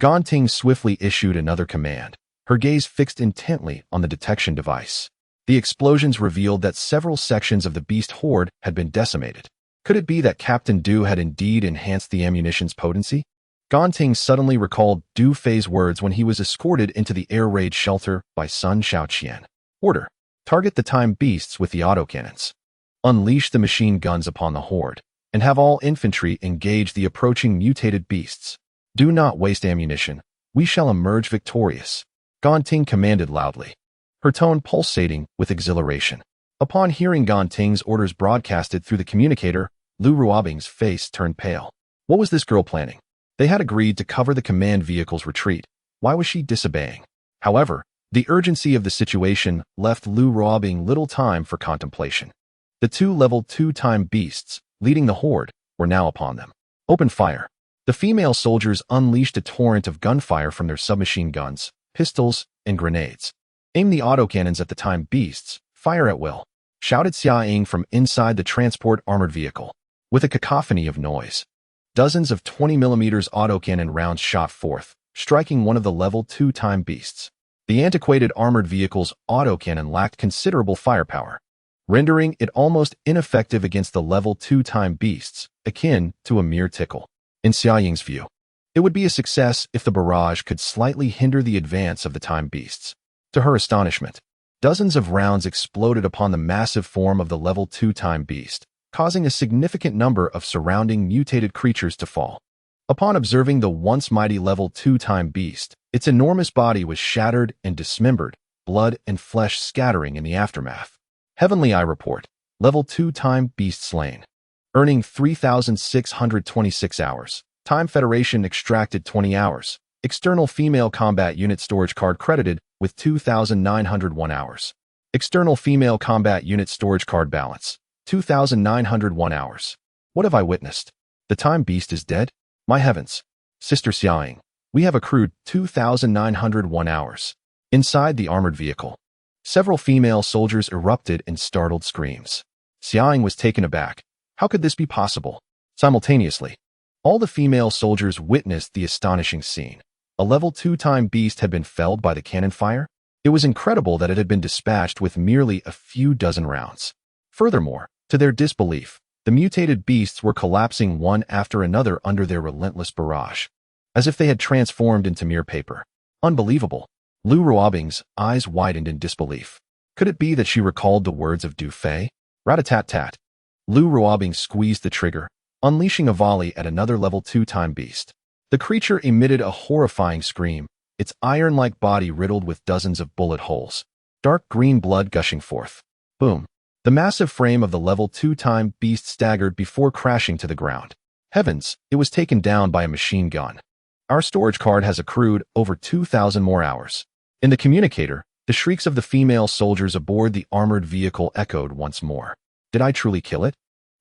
Ganting swiftly issued another command, her gaze fixed intently on the detection device. The explosions revealed that several sections of the beast horde had been decimated. Could it be that Captain Du had indeed enhanced the ammunition's potency? Ganting suddenly recalled Du Fei's words when he was escorted into the air raid shelter by Sun Shaoqian. Order. Target the time beasts with the autocannons. Unleash the machine guns upon the horde, and have all infantry engage the approaching mutated beasts. Do not waste ammunition. We shall emerge victorious. Ganting commanded loudly, her tone pulsating with exhilaration. Upon hearing Ganting's orders broadcasted through the communicator, Lu Ruobing's face turned pale. What was this girl planning? They had agreed to cover the command vehicle's retreat. Why was she disobeying? However, the urgency of the situation left Lu Ruobing little time for contemplation. The two level 2 time beasts, leading the horde, were now upon them. Open fire. The female soldiers unleashed a torrent of gunfire from their submachine guns, pistols, and grenades. Aim the autocannons at the time beasts. Fire at will, shouted Xiaoying from inside the transport armored vehicle. With a cacophony of noise, dozens of 20mm autocannon rounds shot forth, striking one of the level 2 time beasts. The antiquated armored vehicle's autocannon lacked considerable firepower, rendering it almost ineffective against the level 2 time beasts, akin to a mere tickle. In Xiaoying's view, it would be a success if the barrage could slightly hinder the advance of the time beasts. To her astonishment, Dozens of rounds exploded upon the massive form of the level 2 time beast, causing a significant number of surrounding mutated creatures to fall. Upon observing the once mighty level 2 time beast, its enormous body was shattered and dismembered, blood and flesh scattering in the aftermath. Heavenly Eye Report, level 2 time beast slain. Earning 3,626 hours. Time Federation extracted 20 hours. External female combat unit storage card credited with 2,901 hours. External female combat unit storage card balance, 2,901 hours. What have I witnessed? The time beast is dead? My heavens. Sister Xiaoying, we have accrued 2,901 hours. Inside the armored vehicle, several female soldiers erupted in startled screams. Xiaoying was taken aback. How could this be possible? Simultaneously, all the female soldiers witnessed the astonishing scene. A level 2 time beast had been felled by the cannon fire? It was incredible that it had been dispatched with merely a few dozen rounds. Furthermore, to their disbelief, the mutated beasts were collapsing one after another under their relentless barrage, as if they had transformed into mere paper. Unbelievable. Lu Ruobing's eyes widened in disbelief. Could it be that she recalled the words of Du Fei? Rat-a-tat-tat. Lu Ruobing squeezed the trigger, unleashing a volley at another level 2 time beast. The creature emitted a horrifying scream, its iron-like body riddled with dozens of bullet holes, dark green blood gushing forth. Boom. The massive frame of the level 2 time beast staggered before crashing to the ground. Heavens, it was taken down by a machine gun. Our storage card has accrued over 2,000 more hours. In the communicator, the shrieks of the female soldiers aboard the armored vehicle echoed once more. Did I truly kill it?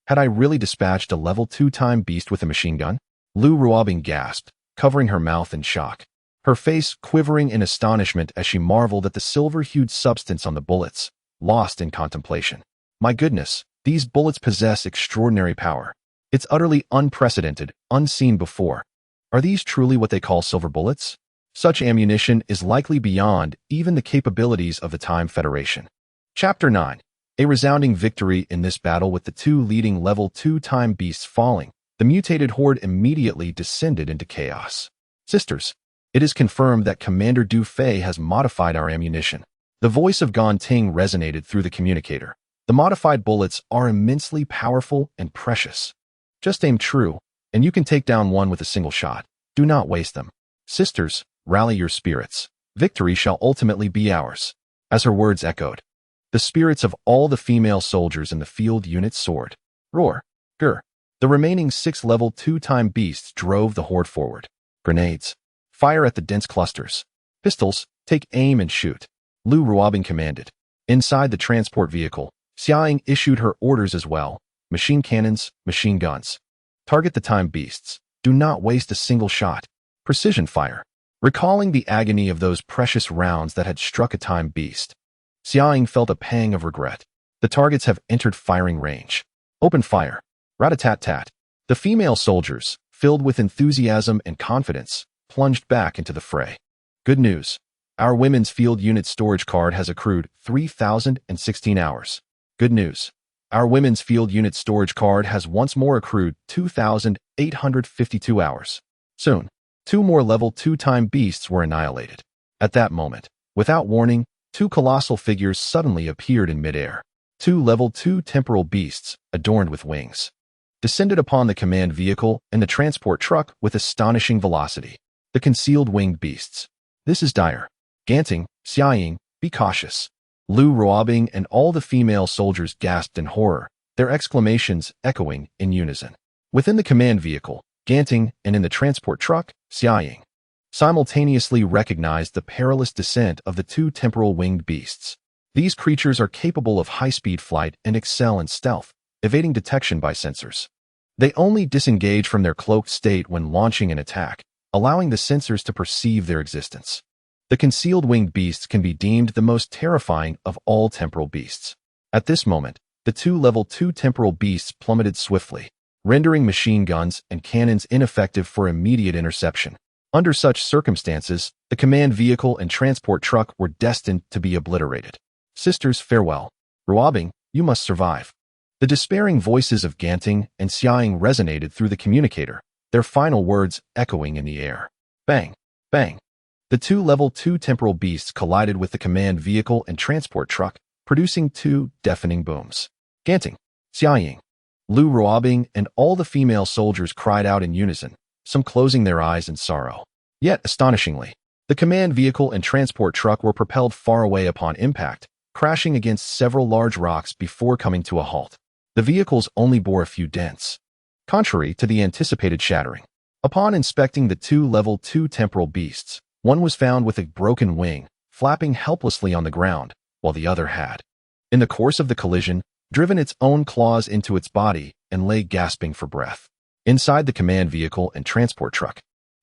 Had I really dispatched a level 2 time beast with a machine gun? Lu Ruobing gasped, covering her mouth in shock, her face quivering in astonishment as she marveled at the silver-hued substance on the bullets, lost in contemplation. My goodness, these bullets possess extraordinary power. It's utterly unprecedented, unseen before. Are these truly what they call silver bullets? Such ammunition is likely beyond even the capabilities of the Time Federation. Chapter 9. A resounding victory in this battle with the two leading level 2 time beasts falling. The mutated horde immediately descended into chaos. Sisters, it is confirmed that Commander Du Fei has modified our ammunition. The voice of Gan Ting resonated through the communicator. The modified bullets are immensely powerful and precious. Just aim true, and you can take down one with a single shot. Do not waste them. Sisters, rally your spirits. Victory shall ultimately be ours. As her words echoed, the spirits of all the female soldiers in the field unit soared. Roar. Grr. The remaining 6 level 2 time beasts drove the horde forward. Grenades. Fire at the dense clusters. Pistols, take aim and shoot. Lu Ruobing commanded. Inside the transport vehicle, Xiaoying issued her orders as well. Machine cannons, machine guns. Target the time beasts. Do not waste a single shot. Precision fire. Recalling the agony of those precious rounds that had struck a time beast, Xiaoying felt a pang of regret. The targets have entered firing range. Open fire. Rat-a-tat-tat. The female soldiers, filled with enthusiasm and confidence, plunged back into the fray. Good news. Our women's field unit storage card has accrued 3,016 hours. Good news. Our women's field unit storage card has once more accrued 2,852 hours. Soon, 2 more level 2 time beasts were annihilated. At that moment, without warning, 2 colossal figures suddenly appeared in midair. 2 level 2 temporal beasts, adorned with wings, descended upon the command vehicle and the transport truck with astonishing velocity. The concealed winged beasts. This is dire. Ganting, Xiaoying, be cautious. Lu Ruobing and all the female soldiers gasped in horror, their exclamations echoing in unison. Within the command vehicle, Ganting, and in the transport truck, Xiaoying simultaneously recognized the perilous descent of the 2 temporal winged beasts. These creatures are capable of high-speed flight and excel in stealth, evading detection by sensors. They only disengage from their cloaked state when launching an attack, allowing the sensors to perceive their existence. The concealed winged beasts can be deemed the most terrifying of all temporal beasts. At this moment, the 2 level 2 temporal beasts plummeted swiftly, rendering machine guns and cannons ineffective for immediate interception. Under such circumstances, the command vehicle and transport truck were destined to be obliterated. Sisters, farewell. Ruobing, you must survive. The despairing voices of Ganting and Xiaoying resonated through the communicator, their final words echoing in the air. Bang! Bang! The two Level 2 temporal beasts collided with the command vehicle and transport truck, producing two deafening booms. Ganting, Xiaoying, Lu Ruobing, and all the female soldiers cried out in unison, some closing their eyes in sorrow. Yet, astonishingly, the command vehicle and transport truck were propelled far away upon impact, crashing against several large rocks before coming to a halt. The vehicles only bore a few dents, contrary to the anticipated shattering. Upon inspecting the two Level 2 temporal beasts, one was found with a broken wing, flapping helplessly on the ground, while the other had, in the course of the collision, driven its own claws into its body and lay gasping for breath. Inside the command vehicle and transport truck,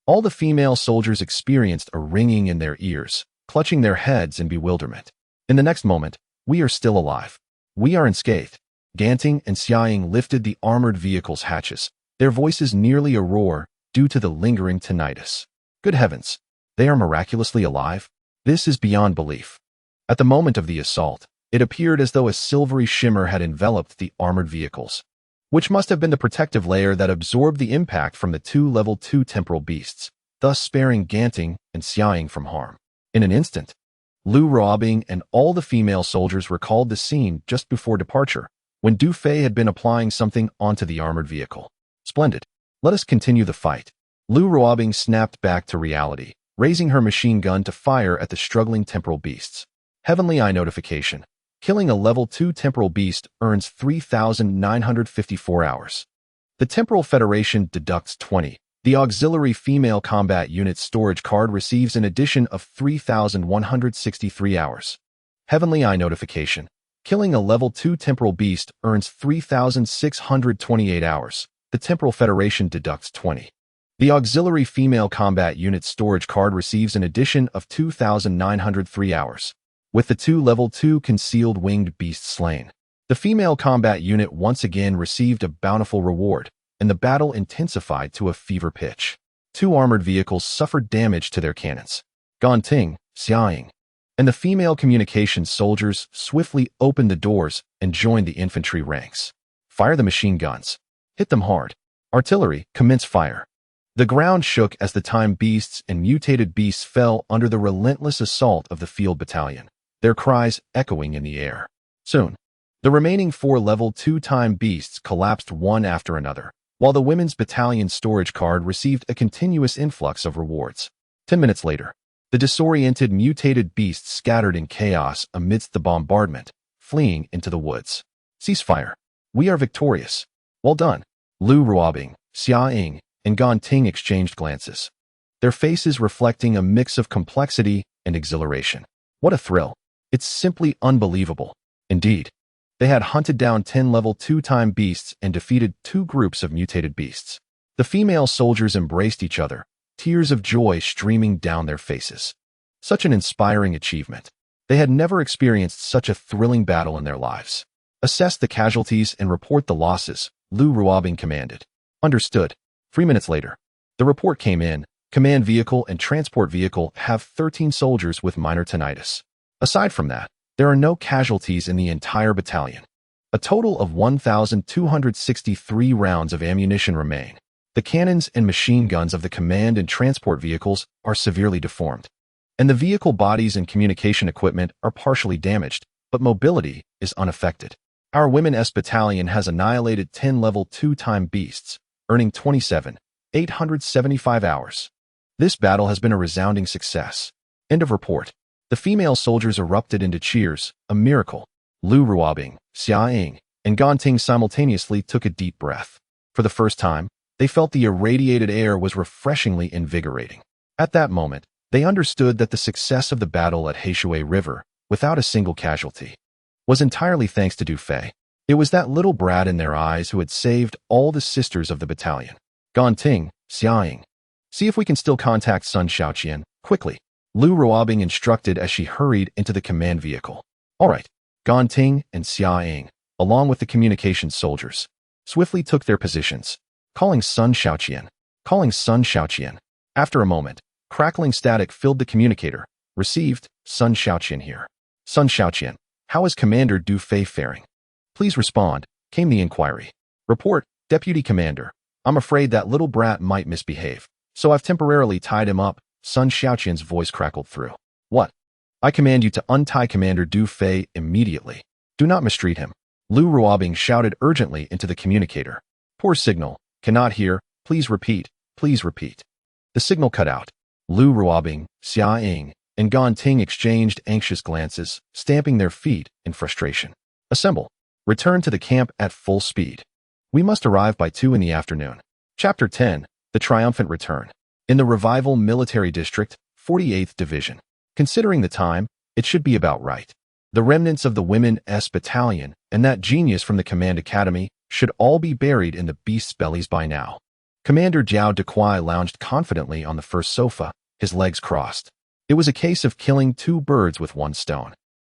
all the female soldiers experienced a ringing in their ears, clutching their heads in bewilderment. In the next moment, we are still alive. We are unscathed. Ganting and Xiaoying lifted the armored vehicle's hatches, their voices nearly a roar due to the lingering tinnitus. Good heavens, they are miraculously alive? This is beyond belief. At the moment of the assault, it appeared as though a silvery shimmer had enveloped the armored vehicles, which must have been the protective layer that absorbed the impact from the two Level 2 temporal beasts, thus sparing Ganting and Xiaoying from harm. In an instant, Lu Ruobing and all the female soldiers recalled the scene just before departure, when Du Fei had been applying something onto the armored vehicle. Splendid. Let us continue the fight. Lu Ruobing snapped back to reality, raising her machine gun to fire at the struggling temporal beasts. Heavenly Eye notification. Killing a Level 2 temporal beast earns 3,954 hours. The Temporal Federation deducts 20. The Auxiliary Female Combat Unit storage card receives an addition of 3,163 hours. Heavenly Eye notification. Killing a Level 2 temporal beast earns 3,628 hours. The Temporal Federation deducts 20. The Auxiliary Female Combat Unit storage card receives an addition of 2,903 hours. With the two Level 2 concealed winged beasts slain, the female combat unit once again received a bountiful reward, and the battle intensified to a fever pitch. Two armored vehicles suffered damage to their cannons. Ganting, Xiaoying, and the female communications soldiers swiftly opened the doors and joined the infantry ranks. Fire the machine guns. Hit them hard. Artillery, commence fire. The ground shook as the time beasts and mutated beasts fell under the relentless assault of the field battalion, their cries echoing in the air. Soon, the remaining four Level 2 time beasts collapsed one after another, while the women's battalion storage card received a continuous influx of rewards. 10 minutes later, the disoriented mutated beasts scattered in chaos amidst the bombardment, fleeing into the woods. Ceasefire. We are victorious. Well done. Lu Ruobing, Xiaoying, and Ganting exchanged glances, their faces reflecting a mix of complexity and exhilaration. What a thrill. It's simply unbelievable. Indeed, they had hunted down 10 Level 2 time beasts and defeated two groups of mutated beasts. The female soldiers embraced each other, tears of joy streaming down their faces. Such an inspiring achievement. They had never experienced such a thrilling battle in their lives. Assess the casualties and report the losses, Lu Ruobing commanded. Understood. 3 minutes later, the report came in. Command vehicle and transport vehicle have 13 soldiers with minor tinnitus. Aside from that, there are no casualties in the entire battalion. A total of 1,263 rounds of ammunition remain. The cannons and machine guns of the command and transport vehicles are severely deformed, and the vehicle bodies and communication equipment are partially damaged, but mobility is unaffected. Our Women's battalion has annihilated 10 Level 2 time beasts, earning 27,875 hours. This battle has been a resounding success. End of report. The female soldiers erupted into cheers, a miracle. Lu Ruobing, Xiaoying, and Ganting simultaneously took a deep breath. For the first time, they felt the irradiated air was refreshingly invigorating. At that moment, they understood that the success of the battle at Heishui River, without a single casualty, was entirely thanks to Du Fei. It was that little brat in their eyes who had saved all the sisters of the battalion. Ganting, Xiaoying, see if we can still contact Sun Xiaoqian, quickly. Lu Ruobing instructed as she hurried into the command vehicle. All right. Ganting and Xiaoying, along with the communications soldiers, swiftly took their positions, calling Sun Xiaoqian. After a moment, crackling static filled the communicator. Received, Sun Xiaoqian here. Sun Xiaoqian, how is Commander Du Fei faring? Please respond, came the inquiry. Report, Deputy Commander. I'm afraid that little brat might misbehave, so I've temporarily tied him up Sun Xiaoqian's voice crackled through. What? I command you to untie Commander Du Fei immediately. Do not mistreat him. Lu Ruobing shouted urgently into the communicator. Poor signal. Cannot hear. Please repeat. Please repeat. The signal cut out. Lu Ruobing, Xia Ying, and Gan Ting exchanged anxious glances, stamping their feet in frustration. Assemble. Return to the camp at full speed. We must arrive by 2 in the afternoon. Chapter 10. The Triumphant Return. In the Revival Military District, 48th Division. Considering the time, it should be about right. The remnants of the Women's Battalion and that genius from the Command Academy should all be buried in the beasts' bellies by now. Commander Jiao Dequai lounged confidently on the first sofa, his legs crossed. It was a case of killing 2 birds with 1 stone.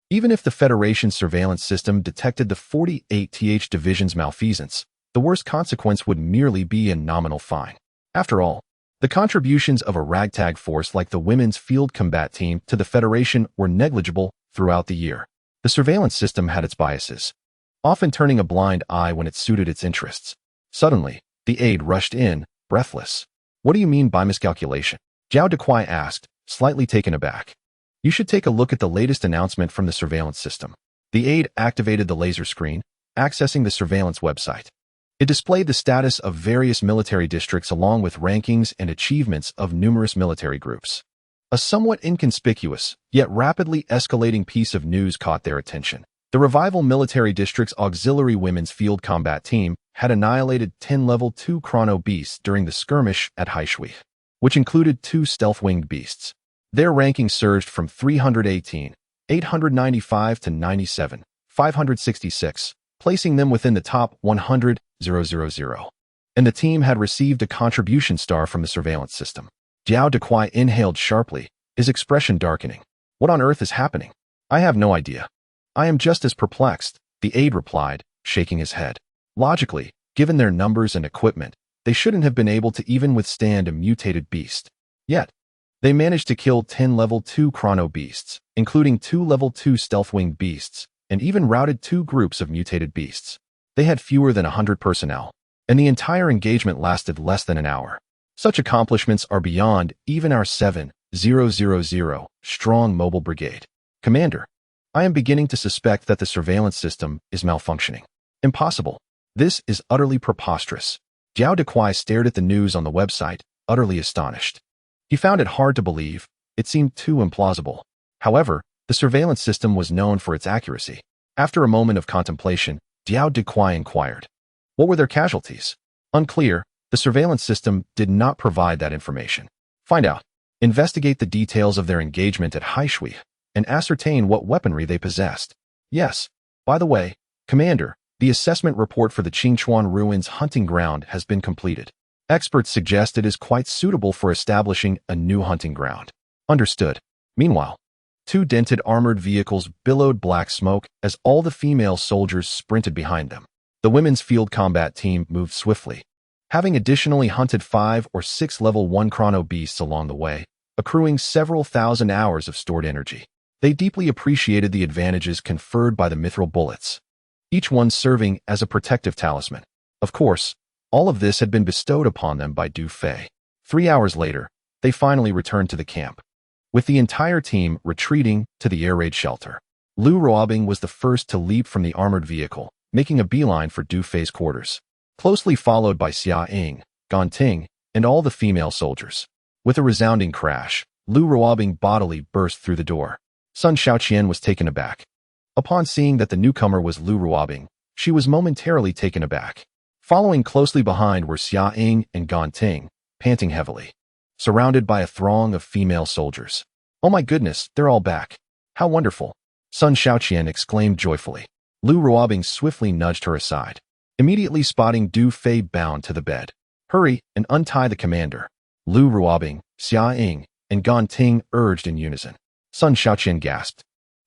Even if the Federation's surveillance system detected the 48th Division's malfeasance, the worst consequence would merely be a nominal fine. After all, the contributions of a ragtag force like the Women's Field Combat Team to the Federation were negligible throughout the year. The surveillance system had its biases, often turning a blind eye when it suited its interests. Suddenly, the aide rushed in, breathless. What do you mean by miscalculation? Jiao Dequai asked, slightly taken aback. You should take a look at the latest announcement from the surveillance system. The aide activated the laser screen, accessing the surveillance website. It displayed the status of various military districts along with rankings and achievements of numerous military groups. A somewhat inconspicuous, yet rapidly escalating piece of news caught their attention. The Revival Military District's Auxiliary Women's Field Combat Team had annihilated 10 Level 2 Chrono-Beasts during the skirmish at Haishui, which included 2 stealth-winged beasts. Their ranking surged from 318, 895 to 97, 566, placing them within the top 100,000. And the team had received a contribution star from the surveillance system. Jiao Dequai inhaled sharply, his expression darkening. What on earth is happening? I have no idea. I am just as perplexed, the aide replied, shaking his head. Logically, given their numbers and equipment, they shouldn't have been able to even withstand a mutated beast. Yet, they managed to kill 10 Level 2 Chrono-Beasts, including 2 Level 2 stealth-winged beasts, and even routed 2 groups of mutated beasts. They had fewer than 100 personnel, and the entire engagement lasted less than an hour. Such accomplishments are beyond even our 7,000 strong mobile brigade. Commander, I am beginning to suspect that the surveillance system is malfunctioning. Impossible. This is utterly preposterous. Jiao Dequai stared at the news on the website, utterly astonished. He found it hard to believe. It seemed too implausible. However, the surveillance system was known for its accuracy. After a moment of contemplation, Jiao Dequai inquired. What were their casualties? Unclear. The surveillance system did not provide that information. Find out. Investigate the details of their engagement at Haishui and ascertain what weaponry they possessed. Yes. By the way, Commander, the assessment report for the Qingchuan Ruins hunting ground has been completed. Experts suggest it is quite suitable for establishing a new hunting ground. Understood. Meanwhile, 2 dented armored vehicles billowed black smoke as all the female soldiers sprinted behind them. The Women's Field Combat Team moved swiftly, having additionally hunted 5 or 6 Level 1 Chrono-Beasts along the way, accruing several thousand hours of stored energy. They deeply appreciated the advantages conferred by the mithril bullets, each one serving as a protective talisman. Of course, all of this had been bestowed upon them by Du Fei. 3 hours later, they finally returned to the camp, with the entire team retreating to the air raid shelter. Lu Ruobing was the first to leap from the armored vehicle, making a beeline for Du Fei's quarters, closely followed by Xia Ying, Gan Ting, and all the female soldiers. With a resounding crash, Lu Ruobing bodily burst through the door. Sun Xiaoqian was taken aback. Upon seeing that the newcomer was Lu Ruobing, she was momentarily taken aback. Following closely behind were Xia Ying and Gan Ting, panting heavily, surrounded by a throng of female soldiers. Oh my goodness, they're all back. How wonderful. Sun Xiaoqian exclaimed joyfully. Lu Ruobing swiftly nudged her aside, immediately spotting Du Fei bound to the bed. Hurry and untie the commander. Lu Ruobing, Xia Ying, and Gan Ting urged in unison. Sun Xiaoqian gasped,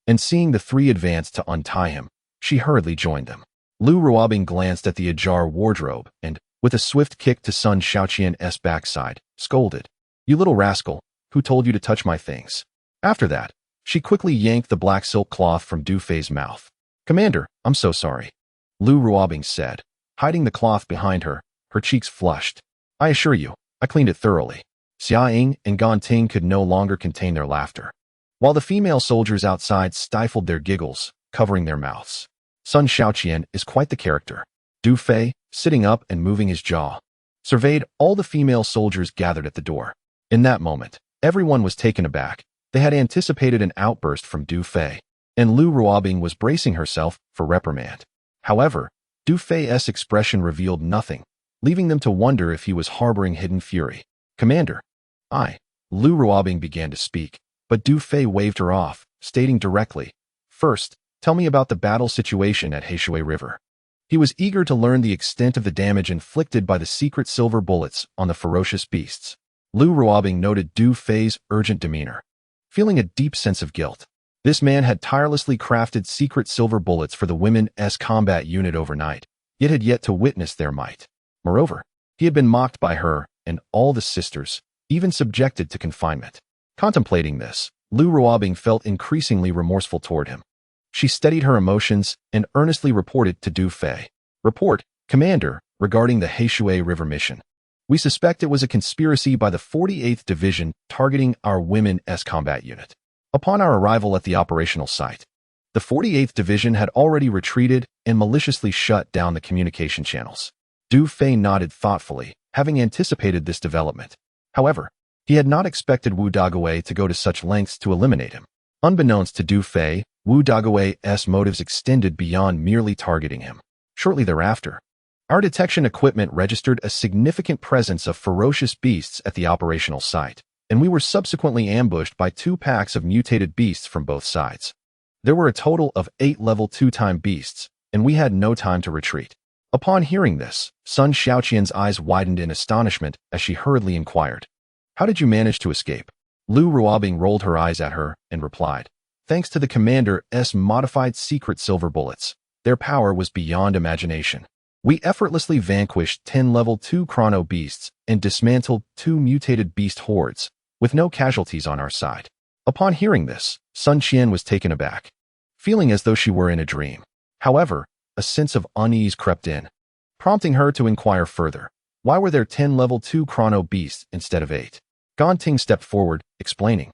and seeing the 3 advance to untie him, she hurriedly joined them. Lu Ruobing glanced at the ajar wardrobe and, with a swift kick to Sun Xiaoqian's backside, scolded. You little rascal, who told you to touch my things? After that, she quickly yanked the black silk cloth from Du Fei's mouth. Commander, I'm so sorry, Lu Ruobing said, hiding the cloth behind her, her cheeks flushed. I assure you, I cleaned it thoroughly. Xia Ying and Gan Ting could no longer contain their laughter, while the female soldiers outside stifled their giggles, covering their mouths. Sun Xiaoqian is quite the character. Du Fei, sitting up and moving his jaw, surveyed all the female soldiers gathered at the door. In that moment, everyone was taken aback. They had anticipated an outburst from Du Fei, and Lu Ruobing was bracing herself for reprimand. However, Du Fei's expression revealed nothing, leaving them to wonder if he was harboring hidden fury. Commander, Lu Ruobing began to speak, but Du Fei waved her off, stating directly, "First, tell me about the battle situation at Heishui River." He was eager to learn the extent of the damage inflicted by the secret silver bullets on the ferocious beasts. Lu Ruobing noted Du Fei's urgent demeanor, feeling a deep sense of guilt. This man had tirelessly crafted secret silver bullets for the women's combat unit overnight, yet had yet to witness their might. Moreover, he had been mocked by her and all the sisters, even subjected to confinement. Contemplating this, Lu Ruobing felt increasingly remorseful toward him. She steadied her emotions and earnestly reported to Du Fei. "Report, Commander, regarding the Heishui River mission. We suspect it was a conspiracy by the 48th Division targeting our women's combat unit. Upon our arrival at the operational site, the 48th Division had already retreated and maliciously shut down the communication channels." Du Fei nodded thoughtfully, having anticipated this development. However, he had not expected Wu Dagewei to go to such lengths to eliminate him. Unbeknownst to Du Fei, Wu Dagewei's motives extended beyond merely targeting him. Shortly thereafter, our detection equipment registered a significant presence of ferocious beasts at the operational site, and we were subsequently ambushed by 2 packs of mutated beasts from both sides. There were a total of 8 level 2-time beasts, and we had no time to retreat. Upon hearing this, Sun Xiaoqian's eyes widened in astonishment as she hurriedly inquired, "How did you manage to escape?" Lu Ruobing rolled her eyes at her and replied, "Thanks to the Commander's modified secret silver bullets. Their power was beyond imagination. We effortlessly vanquished 10 level 2 Chrono-Beasts and dismantled 2 mutated beast hordes, with no casualties on our side." Upon hearing this, Sun Qian was taken aback, feeling as though she were in a dream. However, a sense of unease crept in, prompting her to inquire further. Why were there 10 level 2 Chrono-Beasts instead of 8? Gan Ting stepped forward, explaining,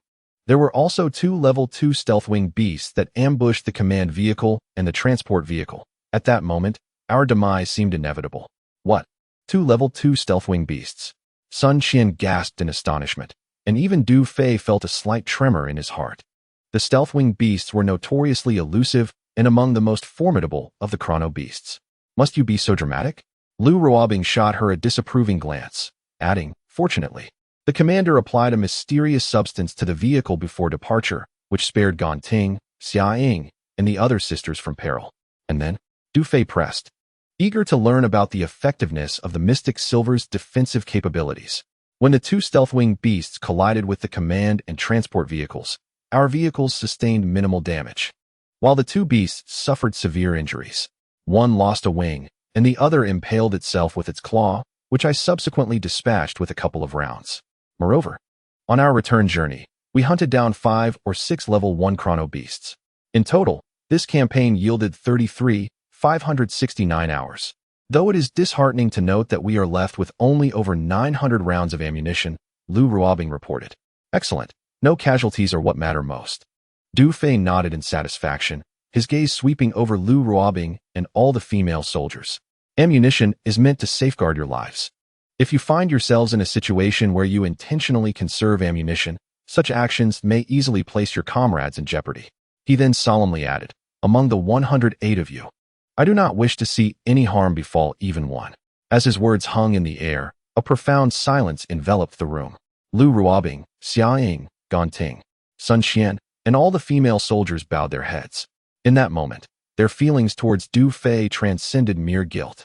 "There were also 2 level 2 stealth-wing beasts that ambushed the command vehicle and the transport vehicle. At that moment, our demise seemed inevitable." "What? 2 level 2 stealth-wing beasts?" Sun Qian gasped in astonishment, and even Du Fei felt a slight tremor in his heart. The stealth-wing beasts were notoriously elusive and among the most formidable of the Chrono-Beasts. "Must you be so dramatic?" Lu Ruobing shot her a disapproving glance, adding, "Fortunately, the commander applied a mysterious substance to the vehicle before departure, which spared Gan Ting, Xia Ying, and the other sisters from peril." And then, Du Fei pressed, eager to learn about the effectiveness of the Mystic Silver's defensive capabilities. "When the 2 stealth-wing beasts collided with the command and transport vehicles, our vehicles sustained minimal damage, while the 2 beasts suffered severe injuries. One lost a wing, and the other impaled itself with its claw, which I subsequently dispatched with a couple of rounds. Moreover, on our return journey, we hunted down 5 or 6 level 1 Chrono-Beasts. In total, this campaign yielded 33,569 hours. Though it is disheartening to note that we are left with only over 900 rounds of ammunition," Lu Ruobing reported. "Excellent. No casualties are what matter most." Du Fei nodded in satisfaction, his gaze sweeping over Lu Ruobing and all the female soldiers. "Ammunition is meant to safeguard your lives. If you find yourselves in a situation where you intentionally conserve ammunition, such actions may easily place your comrades in jeopardy." He then solemnly added, "Among the 108 of you, I do not wish to see any harm befall even one." As his words hung in the air, a profound silence enveloped the room. Lu Ruobing, Xia Ying, Gan Ting, Sun Qian, and all the female soldiers bowed their heads. In that moment, their feelings towards Du Fei transcended mere guilt.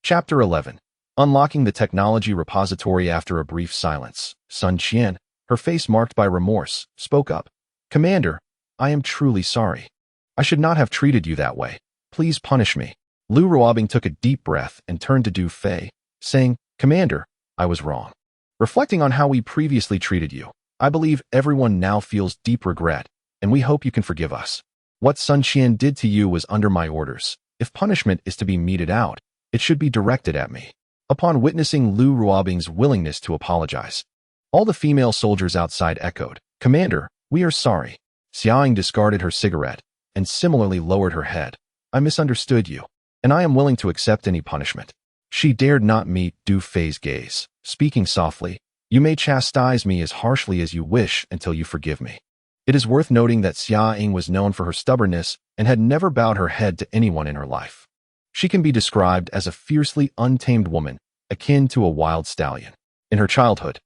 Chapter 11. Unlocking the technology repository. After a brief silence, Sun Qian, her face marked by remorse, spoke up. "Commander, I am truly sorry. I should not have treated you that way. Please punish me." Lu Ruobing took a deep breath and turned to Du Fei, saying, "Commander, I was wrong. Reflecting on how we previously treated you, I believe everyone now feels deep regret, and we hope you can forgive us. What Sun Qian did to you was under my orders. If punishment is to be meted out, it should be directed at me." Upon witnessing Lu Ruobing's willingness to apologize, All the female soldiers outside echoed, "Commander, we are sorry." Xiaoying discarded her cigarette and similarly lowered her head. "I misunderstood you, and I am willing to accept any punishment." She dared not meet Du Fei's gaze. Speaking softly, "You may chastise me as harshly as you wish until you forgive me." It is worth noting that Xia Ying was known for her stubbornness and had never bowed her head to anyone in her life. She can be described as a fiercely untamed woman, akin to a wild stallion. In her childhood,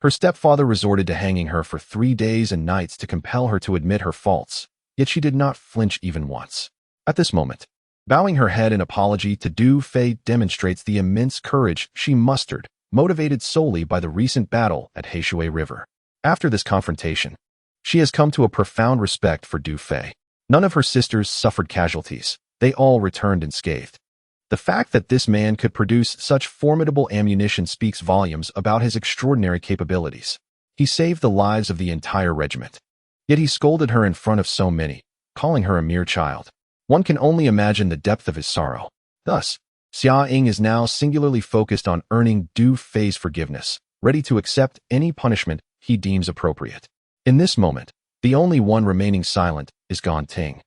her stepfather resorted to hanging her for 3 days and nights to compel her to admit her faults, yet she did not flinch even once. At this moment, bowing her head in apology to Du Fei demonstrates the immense courage she mustered, motivated solely by the recent battle at Heishui River. After this confrontation, she has come to a profound respect for Du Fei. None of her sisters suffered casualties. They all returned unscathed. The fact that this man could produce such formidable ammunition speaks volumes about his extraordinary capabilities. He saved the lives of the entire regiment. Yet he scolded her in front of so many, calling her a mere child. One can only imagine the depth of his sorrow. Thus, Xia Ying is now singularly focused on earning Du Fei's forgiveness, ready to accept any punishment he deems appropriate. In this moment, the only one remaining silent is Gan Ting,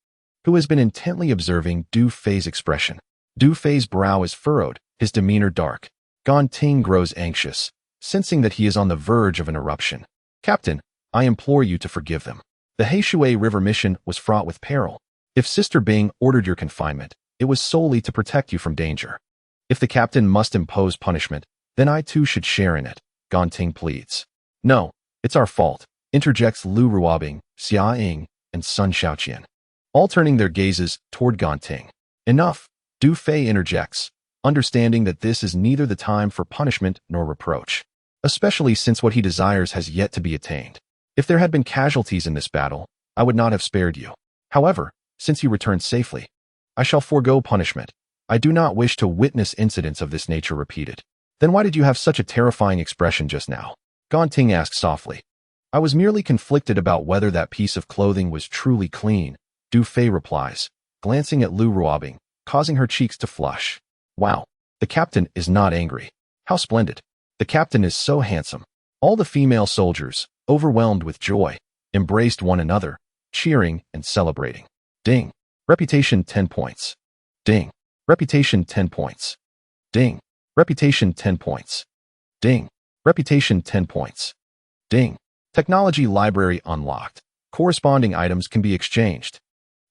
who has been intently observing Du Fei's expression. Du Fei's brow is furrowed, his demeanor dark. Gan Ting grows anxious, sensing that he is on the verge of an eruption. "Captain, I implore you to forgive them. The Heishui River mission was fraught with peril. If Sister Bing ordered your confinement, it was solely to protect you from danger. If the captain must impose punishment, then I too should share in it," Gan Ting pleads. "No, it's our fault," interjects Lu Ruobing, Xia Ying, and Sun Shaoqian, all turning their gazes toward Gan Ting. "Enough," Du Fei interjects, understanding that this is neither the time for punishment nor reproach, especially since what he desires has yet to be attained. "If there had been casualties in this battle, I would not have spared you. However, since you returned safely, I shall forego punishment. I do not wish to witness incidents of this nature repeated." "Then why did you have such a terrifying expression just now?" Gan Ting asked softly. "I was merely conflicted about whether that piece of clothing was truly clean," Du Fei replies, glancing at Lu Ruobing, causing her cheeks to flush. "Wow, the captain is not angry. How splendid. The captain is so handsome." All the female soldiers, overwhelmed with joy, embraced one another, cheering and celebrating. Ding. Reputation 10 points. Ding. Reputation 10 points. Ding. Reputation 10 points. Ding. Reputation 10 points. Ding. Technology library unlocked. Corresponding items can be exchanged.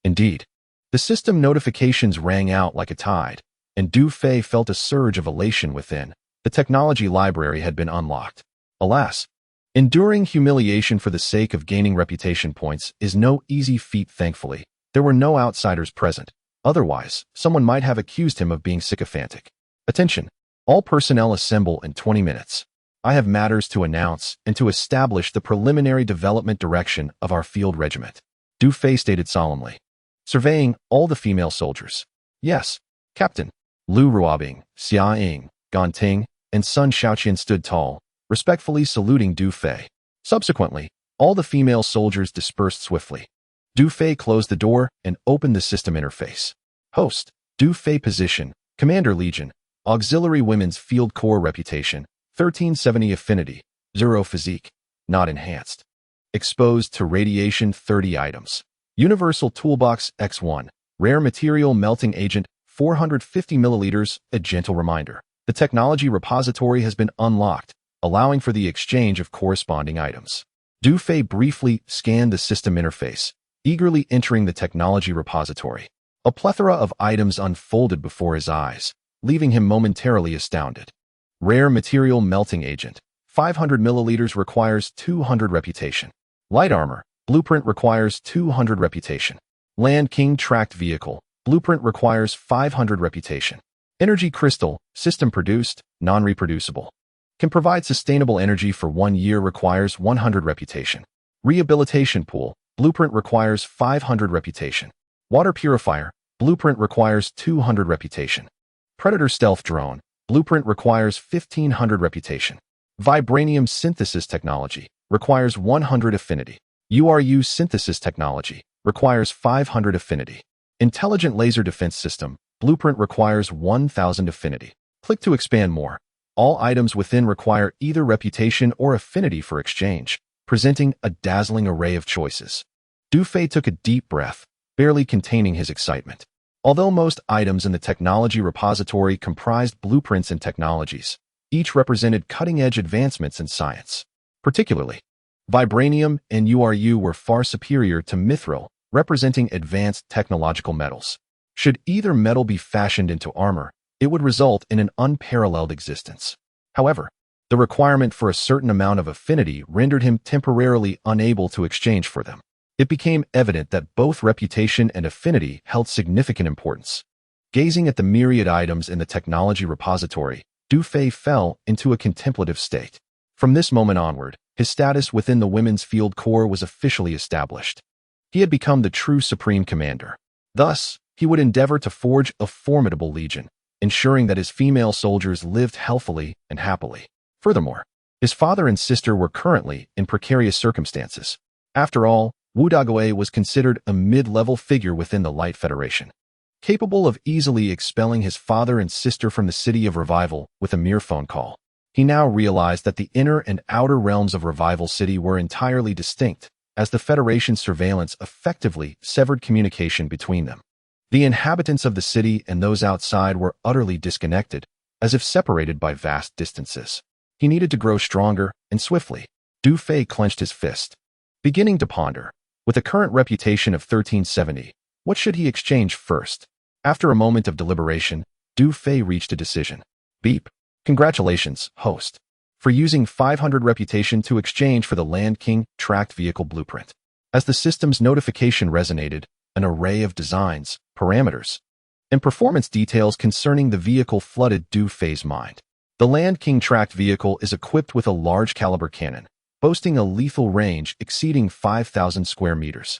Indeed, the system notifications rang out like a tide, and Du Fei felt a surge of elation within. The technology library had been unlocked. Alas, enduring humiliation for the sake of gaining reputation points is no easy feat. Thankfully, there were no outsiders present. Otherwise, someone might have accused him of being sycophantic. "Attention! All personnel assemble in 20 minutes. I have matters to announce and to establish the preliminary development direction of our field regiment," Du Fei stated solemnly, surveying all the female soldiers. "Yes, Captain." Lu Ruobing, Xia Ying, Gan Ting, and Sun Shaoqian stood tall, respectfully saluting Du Fei. Subsequently, all the female soldiers dispersed swiftly. Du Fei closed the door and opened the system interface. Host, Du Fei position, Commander Legion, Auxiliary Women's Field Corps reputation, 1370 affinity, 0 physique, not enhanced. Exposed to radiation 30 items. Universal Toolbox X1, Rare Material Melting Agent, 450 milliliters, a gentle reminder. The technology repository has been unlocked, allowing for the exchange of corresponding items. Du Fei briefly scanned the system interface, eagerly entering the technology repository. A plethora of items unfolded before his eyes, leaving him momentarily astounded. Rare Material Melting Agent, 500 milliliters requires 200 reputation. Light Armor, Blueprint requires 200 reputation. Land King Tracked Vehicle, Blueprint requires 500 reputation. Energy Crystal, System Produced, Non-Reproducible. Can provide sustainable energy for 1 year, requires 100 reputation. Rehabilitation Pool, Blueprint requires 500 reputation. Water Purifier, Blueprint requires 200 reputation. Predator Stealth Drone, Blueprint requires 1500 reputation. Vibranium Synthesis Technology, requires 100 affinity. URU Synthesis Technology, requires 500 affinity. Intelligent Laser Defense System, Blueprint requires 1000 affinity. Click to expand more. All items within require either reputation or affinity for exchange, presenting a dazzling array of choices. Du Fei took a deep breath, barely containing his excitement. Although most items in the technology repository comprised blueprints and technologies, each represented cutting-edge advancements in science. Particularly, vibranium and URU were far superior to mithril, representing advanced technological metals. Should either metal be fashioned into armor, it would result in an unparalleled existence. However, the requirement for a certain amount of affinity rendered him temporarily unable to exchange for them. It became evident that both reputation and affinity held significant importance. Gazing at the myriad items in the technology repository, Du Fei fell into a contemplative state. From this moment onward, his status within the Women's Field Corps was officially established. He had become the true supreme commander. Thus, he would endeavor to forge a formidable legion, ensuring that his female soldiers lived healthily and happily. Furthermore, his father and sister were currently in precarious circumstances. After all, Wu Daguo was considered a mid-level figure within the Light Federation, capable of easily expelling his father and sister from the City of Revival with a mere phone call. He now realized that the inner and outer realms of Revival City were entirely distinct, as the Federation's surveillance effectively severed communication between them. The inhabitants of the city and those outside were utterly disconnected, as if separated by vast distances. He needed to grow stronger, and swiftly. Du Fei clenched his fist, beginning to ponder. With a current reputation of 1370, what should he exchange first? After a moment of deliberation, Du Fei reached a decision. Beep. Congratulations, host, for using 500 reputation to exchange for the Land King tracked vehicle blueprint. As the system's notification resonated, an array of designs, parameters, and performance details concerning the vehicle flooded Du Fei's mind. The Land King tracked vehicle is equipped with a large caliber cannon, boasting a lethal range exceeding 5,000 square meters.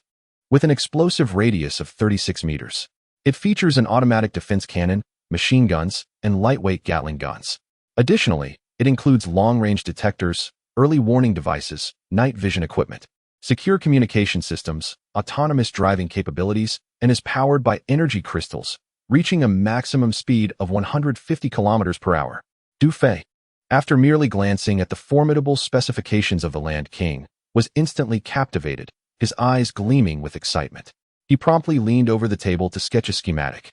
With an explosive radius of 36 meters. It features an automatic defense cannon, machine guns, and lightweight Gatling guns. Additionally, it includes long-range detectors, early warning devices, night vision equipment, secure communication systems, autonomous driving capabilities, and is powered by energy crystals, reaching a maximum speed of 150 kilometers per hour. Du Fei, after merely glancing at the formidable specifications of the Land King, was instantly captivated, his eyes gleaming with excitement. He promptly leaned over the table to sketch a schematic,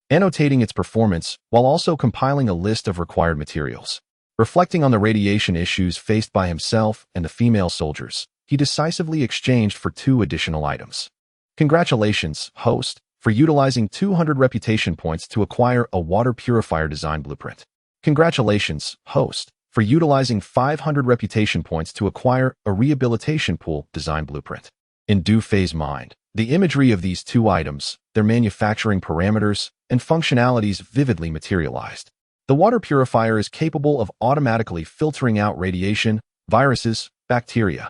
annotating its performance while also compiling a list of required materials. Reflecting on the radiation issues faced by himself and the female soldiers, he decisively exchanged for 2 additional items. Congratulations, host, for utilizing 200 reputation points to acquire a water purifier design blueprint. Congratulations, host, for utilizing 500 reputation points to acquire a rehabilitation pool design blueprint. In Du Fei's mind, the imagery of these 2 items, their manufacturing parameters, and functionalities vividly materialized. The water purifier is capable of automatically filtering out radiation, viruses, bacteria,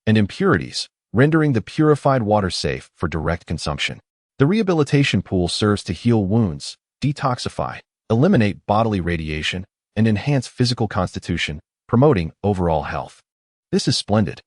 and impurities, rendering the purified water safe for direct consumption. The rehabilitation pool serves to heal wounds, detoxify, eliminate bodily radiation, and enhance physical constitution, promoting overall health. This is splendid.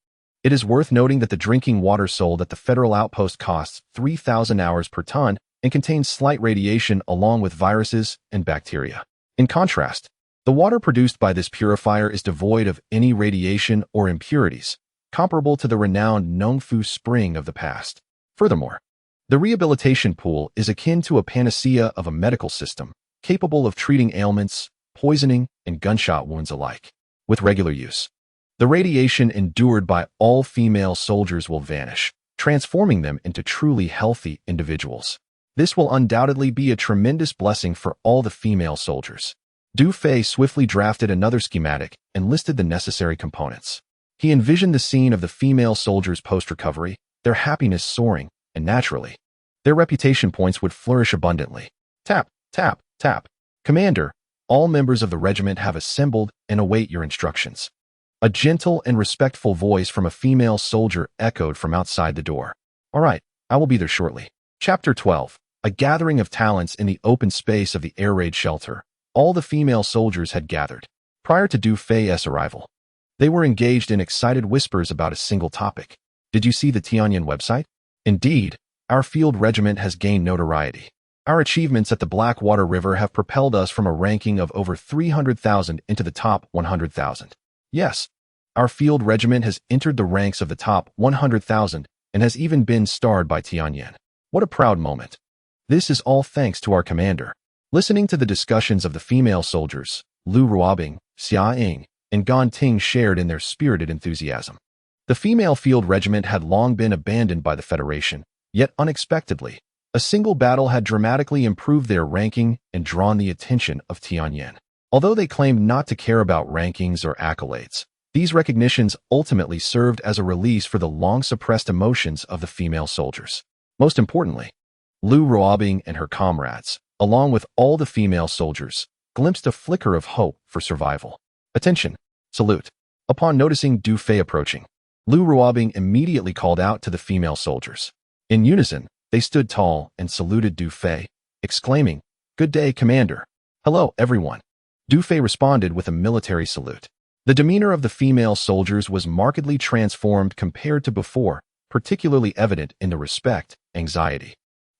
It is worth noting that the drinking water sold at the federal outpost costs 3,000 hours per ton and contains slight radiation along with viruses and bacteria. In contrast, the water produced by this purifier is devoid of any radiation or impurities, comparable to the renowned Nongfu Spring of the past. Furthermore, the rehabilitation pool is akin to a panacea of a medical system, capable of treating ailments, poisoning, and gunshot wounds alike. With regular use, the radiation endured by all female soldiers will vanish, transforming them into truly healthy individuals. This will undoubtedly be a tremendous blessing for all the female soldiers. Du Fei swiftly drafted another schematic and listed the necessary components. He envisioned the scene of the female soldiers post-recovery, their happiness soaring, and naturally, their reputation points would flourish abundantly. Tap, tap, tap. Commander, all members of the regiment have assembled and await your instructions. A gentle and respectful voice from a female soldier echoed from outside the door. All right, I will be there shortly. Chapter 12. A gathering of talents in the open space of the air raid shelter. All the female soldiers had gathered. Prior to Du Fei's arrival, they were engaged in excited whispers about a single topic. Did you see the Tianyan website? Indeed, our field regiment has gained notoriety. Our achievements at the Blackwater River have propelled us from a ranking of over 300,000 into the top 100,000. Yes, our field regiment has entered the ranks of the top 100,000 and has even been starred by Tianyan. What a proud moment. This is all thanks to our commander. Listening to the discussions of the female soldiers, Lu Ruobing, Xia Ying, and Gan Ting shared in their spirited enthusiasm. The female field regiment had long been abandoned by the Federation, yet unexpectedly, a single battle had dramatically improved their ranking and drawn the attention of Tianyan. Although they claimed not to care about rankings or accolades, these recognitions ultimately served as a release for the long-suppressed emotions of the female soldiers. Most importantly, Lu Ruobing and her comrades, along with all the female soldiers, glimpsed a flicker of hope for survival. Attention! Salute! Upon noticing Du Fei approaching, Lu Ruobing immediately called out to the female soldiers. In unison, they stood tall and saluted Du Fei, exclaiming, "Good day, Commander." "Hello, everyone." Du Fei responded with a military salute. The demeanor of the female soldiers was markedly transformed compared to before, particularly evident in the respect, anxiety,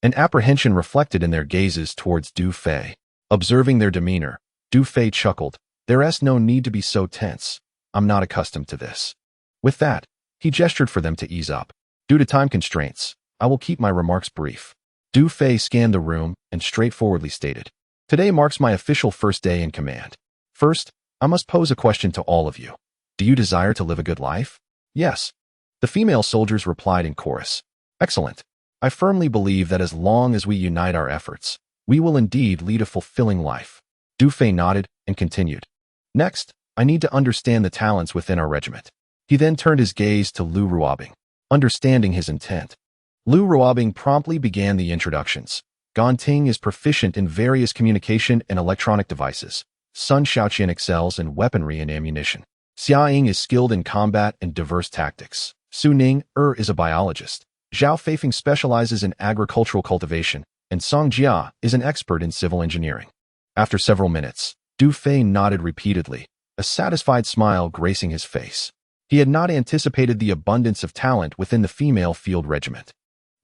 and apprehension reflected in their gazes towards Du Fei. Observing their demeanor, Du Fei chuckled, "There's no need to be so tense. I'm not accustomed to this." With that, he gestured for them to ease up. "Due to time constraints, I will keep my remarks brief." Du Fei scanned the room and straightforwardly stated, "Today marks my official first day in command. First, I must pose a question to all of you. Do you desire to live a good life?" "Yes." The female soldiers replied in chorus. "Excellent. I firmly believe that as long as we unite our efforts, we will indeed lead a fulfilling life." Du Fei nodded and continued. "Next, I need to understand the talents within our regiment." He then turned his gaze to Lu Ruobing. Understanding his intent, Lu Ruobing promptly began the introductions. Gan Ting is proficient in various communication and electronic devices. Sun Shaoqian excels in weaponry and ammunition. Xia Ying is skilled in combat and diverse tactics. Su Ning is a biologist. Zhao Feifeng specializes in agricultural cultivation, and Song Jia is an expert in civil engineering. After several minutes, Du Fei nodded repeatedly, a satisfied smile gracing his face. He had not anticipated the abundance of talent within the female field regiment.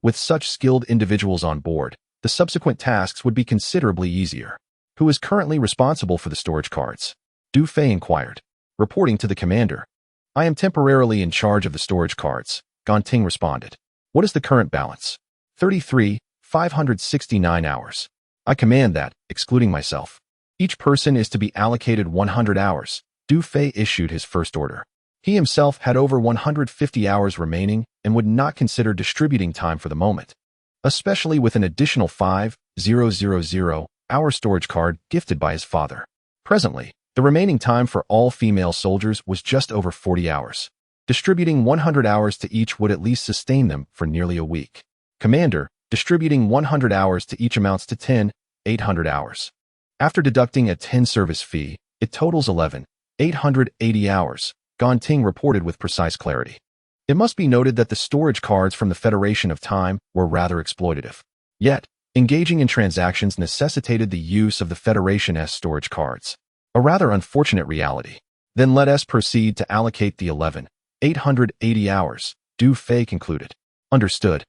With such skilled individuals on board, the subsequent tasks would be considerably easier. "Who is currently responsible for the storage cards?" Du Fei inquired. Reporting to the commander, "I am temporarily in charge of the storage cards," Gan Ting responded. "What is the current balance?" 33,569 hours. "I command that, excluding myself. Each person is to be allocated 100 hours. Du Fei issued his first order. He himself had over 150 hours remaining and would not consider distributing time for the moment, especially with an additional 5,000-hour storage card gifted by his father. Presently, the remaining time for all female soldiers was just over 40 hours. Distributing 100 hours to each would at least sustain them for nearly a week. Commander, distributing 100 hours to each amounts to 10,800 hours. After deducting a 10 service fee, it totals 11,880 hours. Gan Ting reported with precise clarity. It must be noted that the storage cards from the Federation of Time were rather exploitative. Yet, engaging in transactions necessitated the use of the Federation's storage cards. A rather unfortunate reality. Then let us proceed to allocate the 11,880 hours, Du Fei concluded. Understood.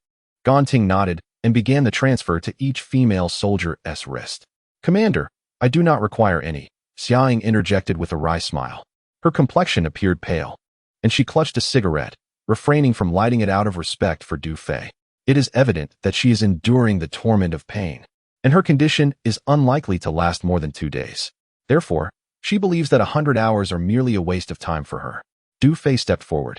Gan Ting nodded and began the transfer to each female soldier's wrist. Commander, I do not require any, Xia Ying interjected with a wry smile. Her complexion appeared pale, and she clutched a cigarette, refraining from lighting it out of respect for Du Fei. It is evident that she is enduring the torment of pain, and her condition is unlikely to last more than 2 days. Therefore, she believes that 100 hours are merely a waste of time for her. Du Fei stepped forward,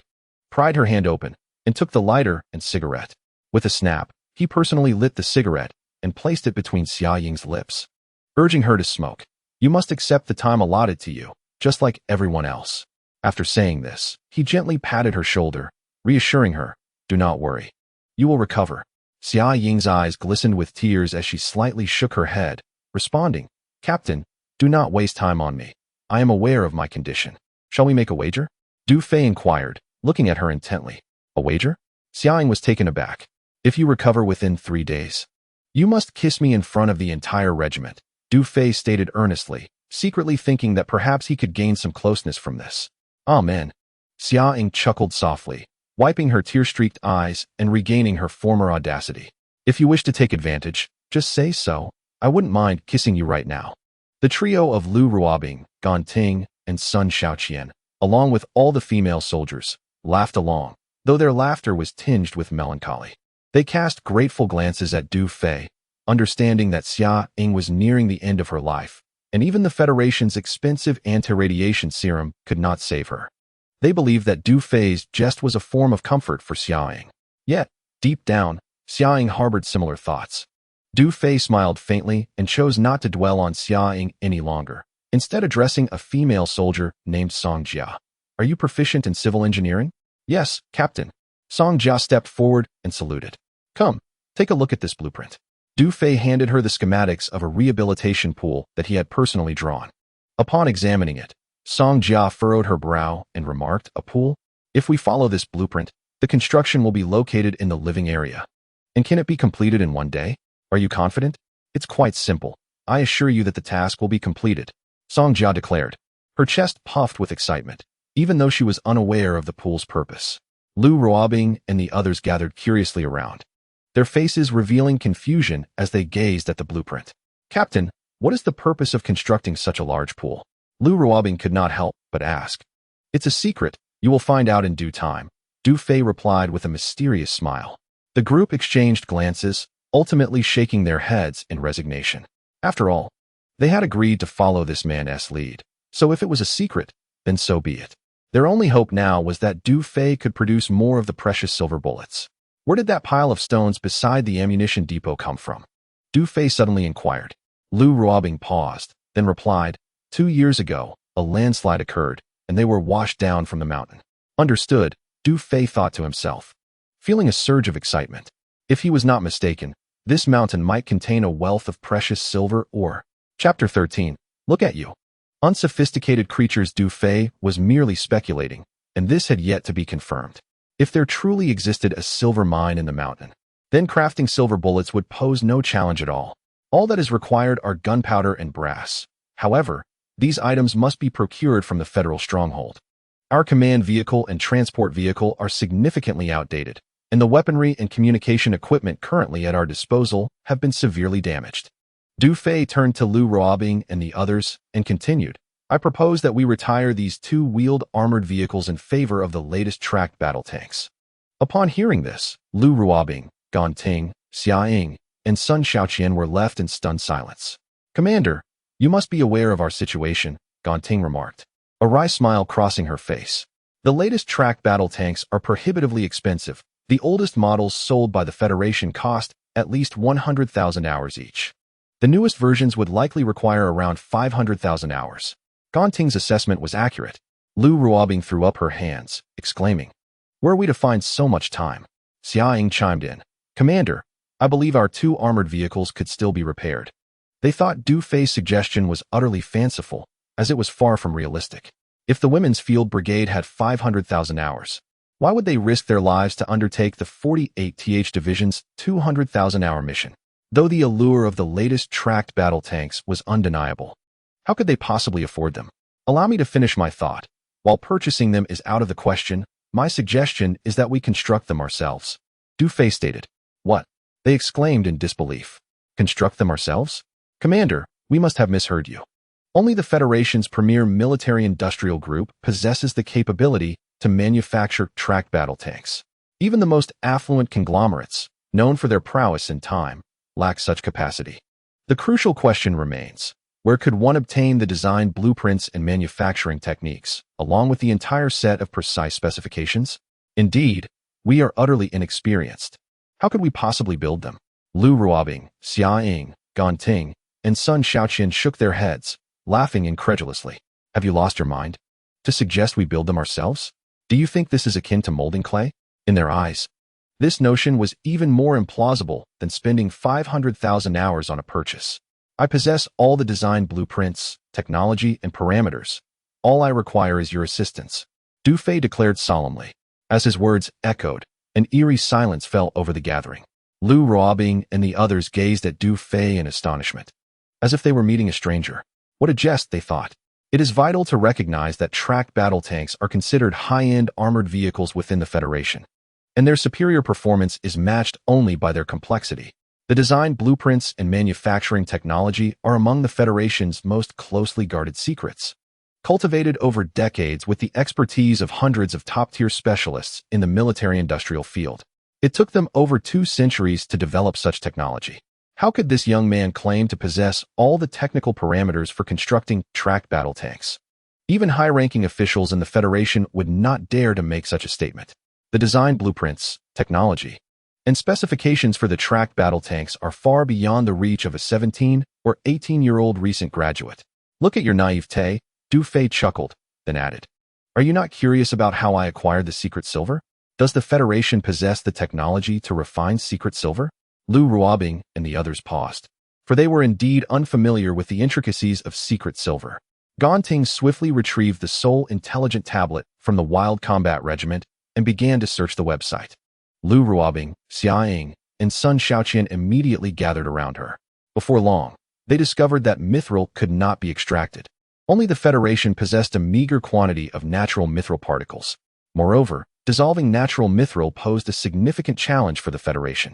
pried her hand open, and took the lighter and cigarette. With a snap, he personally lit the cigarette and placed it between Xia Ying's lips, urging her to smoke. You must accept the time allotted to you, just like everyone else. After saying this, he gently patted her shoulder, reassuring her, do not worry. You will recover. Xia Ying's eyes glistened with tears as she slightly shook her head, responding, Captain, do not waste time on me. I am aware of my condition. Shall we make a wager? Du Fei inquired, looking at her intently. A wager? Xia Ying was taken aback. If you recover within 3 days, you must kiss me in front of the entire regiment, Du Fei stated earnestly, secretly thinking that perhaps he could gain some closeness from this. Amen. Xia Ying chuckled softly, wiping her tear-streaked eyes and regaining her former audacity. If you wish to take advantage, Just say so. I wouldn't mind kissing you right now. The trio of Lu Ruobing, Gan Ting, and Sun Xiaoqian, along with all the female soldiers, laughed along, though their laughter was tinged with melancholy. They cast grateful glances at Du Fei, understanding that Xia Ying was nearing the end of her life, and even the Federation's expensive anti-radiation serum could not save her. They believed that Du Fei's jest was a form of comfort for Xia Ying. Yet, deep down, Xia Ying harbored similar thoughts. Du Fei smiled faintly and chose not to dwell on Xia Ying any longer, instead addressing a female soldier named Song Jia. Are you proficient in civil engineering? Yes, Captain. Song Jia stepped forward and saluted. Come, take a look at this blueprint. Du Fei handed her the schematics of a rehabilitation pool that he had personally drawn. Upon examining it, Song Jia furrowed her brow and remarked, a pool? If we follow this blueprint, the construction will be located in the living area. And can it be completed in one day? Are you confident? It's quite simple. I assure you that the task will be completed, Song Jia declared. Her chest puffed with excitement, even though she was unaware of the pool's purpose. Lu Ruobing and the others gathered curiously around, their faces revealing confusion as they gazed at the blueprint. Captain, what is the purpose of constructing such a large pool? Lu Ruobing could not help but ask. It's a secret. You will find out in due time, Du Fei replied with a mysterious smile. The group exchanged glances, ultimately shaking their heads in resignation. After all, they had agreed to follow this man's lead, so if it was a secret, then so be it. Their only hope now was that Du Fei could produce more of the precious silver bullets. Where did that pile of stones beside the ammunition depot come from? Du Fei suddenly inquired. Lu Ruobing paused, then replied, 2 years ago, a landslide occurred, and they were washed down from the mountain. Understood, Du Fei thought to himself, feeling a surge of excitement. If he was not mistaken, this mountain might contain a wealth of precious silver ore. Chapter 13. Look at you. Unsophisticated creatures. Du Fei was merely speculating, and this had yet to be confirmed. If there truly existed a silver mine in the mountain, then crafting silver bullets would pose no challenge at all. All that is required are gunpowder and brass. However, these items must be procured from the federal stronghold. Our command vehicle and transport vehicle are significantly outdated, and the weaponry and communication equipment currently at our disposal have been severely damaged. Du Fei turned to Lu Ruobing and the others and continued, I propose that we retire these 2-wheeled armored vehicles in favor of the latest tracked battle tanks. Upon hearing this, Lu Ruobing, Gan Ting, Xia Ying, and Sun Xiaoqian were left in stunned silence. Commander, you must be aware of our situation, Gan Ting remarked, a wry smile crossing her face. The latest tracked battle tanks are prohibitively expensive. The oldest models sold by the Federation cost at least 100,000 hours each. The newest versions would likely require around 500,000 hours. Gan Ting's assessment was accurate. Lu Ruobing threw up her hands, exclaiming, where are we to find so much time? Xia Ying chimed in. Commander, I believe our 2 armored vehicles could still be repaired. They thought Du Fei's suggestion was utterly fanciful, as it was far from realistic. If the Women's Field Brigade had 500,000 hours, why would they risk their lives to undertake the 48th Division's 200,000-hour mission? Though the allure of the latest tracked battle tanks was undeniable, how could they possibly afford them? Allow me to finish my thought. While purchasing them is out of the question, my suggestion is that we construct them ourselves. Du Fei stated. What? They exclaimed in disbelief. Construct them ourselves? Commander, we must have misheard you. Only the Federation's premier military-industrial group possesses the capability to manufacture tracked battle tanks. Even the most affluent conglomerates, known for their prowess in time, lack such capacity. The crucial question remains, where could one obtain the design blueprints and manufacturing techniques, along with the entire set of precise specifications? Indeed, we are utterly inexperienced. How could we possibly build them? Lu Ruobing, Xia Ying, Gan Ting, and Sun Xiaoqian shook their heads, laughing incredulously. Have you lost your mind? To suggest we build them ourselves? Do you think this is akin to molding clay? In their eyes, this notion was even more implausible than spending 500,000 hours on a purchase. I possess all the design blueprints, technology, and parameters. All I require is your assistance, Du Fei declared solemnly. As his words echoed, an eerie silence fell over the gathering. Lu Ruobing and the others gazed at Du Fei in astonishment, as if they were meeting a stranger. What a jest, they thought. It is vital to recognize that tracked battle tanks are considered high-end armored vehicles within the Federation, and their superior performance is matched only by their complexity. The The design blueprints and manufacturing technology are among the Federation's most closely guarded secrets. Cultivated over decades with the expertise of hundreds of top-tier specialists in the military-industrial field. It took them over 2 centuries to develop such technology. How could this young man claim to possess all the technical parameters for constructing tracked battle tanks? Even high-ranking officials in the Federation would not dare to make such a statement. The design blueprints, technology, and specifications for the tracked battle tanks are far beyond the reach of a 17 or 18-year-old recent graduate. Look at your naivete, Du Fei chuckled, then added. Are you not curious about how I acquired the secret silver? Does the Federation possess the technology to refine secret silver? Lu Ruobing and the others paused, for they were indeed unfamiliar with the intricacies of secret silver. Ganting swiftly retrieved the sole intelligent tablet from the Wild Combat Regiment and began to search the website. Lu Ruobing, Xia Ying, and Sun Xiaoqian immediately gathered around her. Before long, they discovered that mithril could not be extracted. Only the Federation possessed a meager quantity of natural mithril particles. Moreover, dissolving natural mithril posed a significant challenge for the Federation.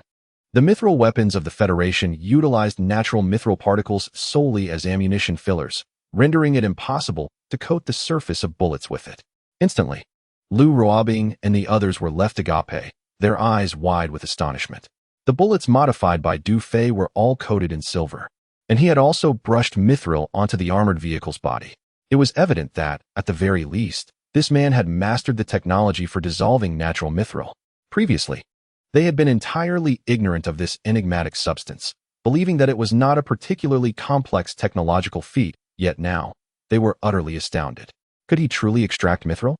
The mithril weapons of the Federation utilized natural mithril particles solely as ammunition fillers, rendering it impossible to coat the surface of bullets with it. Instantly, Lu Ruobing and the others were left agape, their eyes wide with astonishment. The bullets modified by Du Fei were all coated in silver, and he had also brushed mithril onto the armored vehicle's body. It was evident that, at the very least, this man had mastered the technology for dissolving natural mithril. Previously, they had been entirely ignorant of this enigmatic substance, believing that it was not a particularly complex technological feat, yet now, they were utterly astounded. Could he truly extract mithril?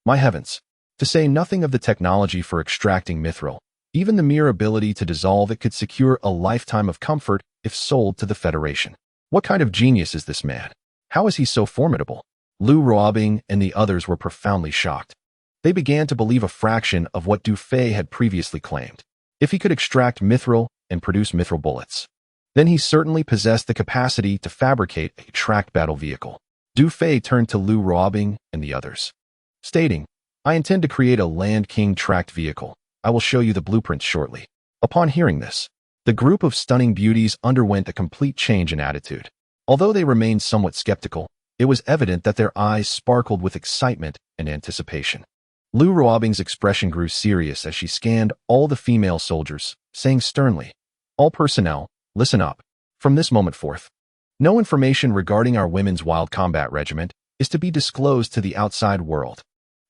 My heavens! To say nothing of the technology for extracting mithril, even the mere ability to dissolve it could secure a lifetime of comfort if sold to the Federation. What kind of genius is this man? How is he so formidable? Lu Ruobing and the others were profoundly shocked. They began to believe a fraction of what Du Fei had previously claimed. If he could extract mithril and produce mithril bullets, then he certainly possessed the capacity to fabricate a tracked battle vehicle. Du Fei turned to Lu Ruobing and the others, stating, I intend to create a Land King tracked vehicle. I will show you the blueprints shortly. Upon hearing this, the group of stunning beauties underwent a complete change in attitude. Although they remained somewhat skeptical, it was evident that their eyes sparkled with excitement and anticipation. Lu Ruobing's expression grew serious as she scanned all the female soldiers, saying sternly, all personnel, listen up. From this moment forth, no information regarding our women's Wild Combat Regiment is to be disclosed to the outside world.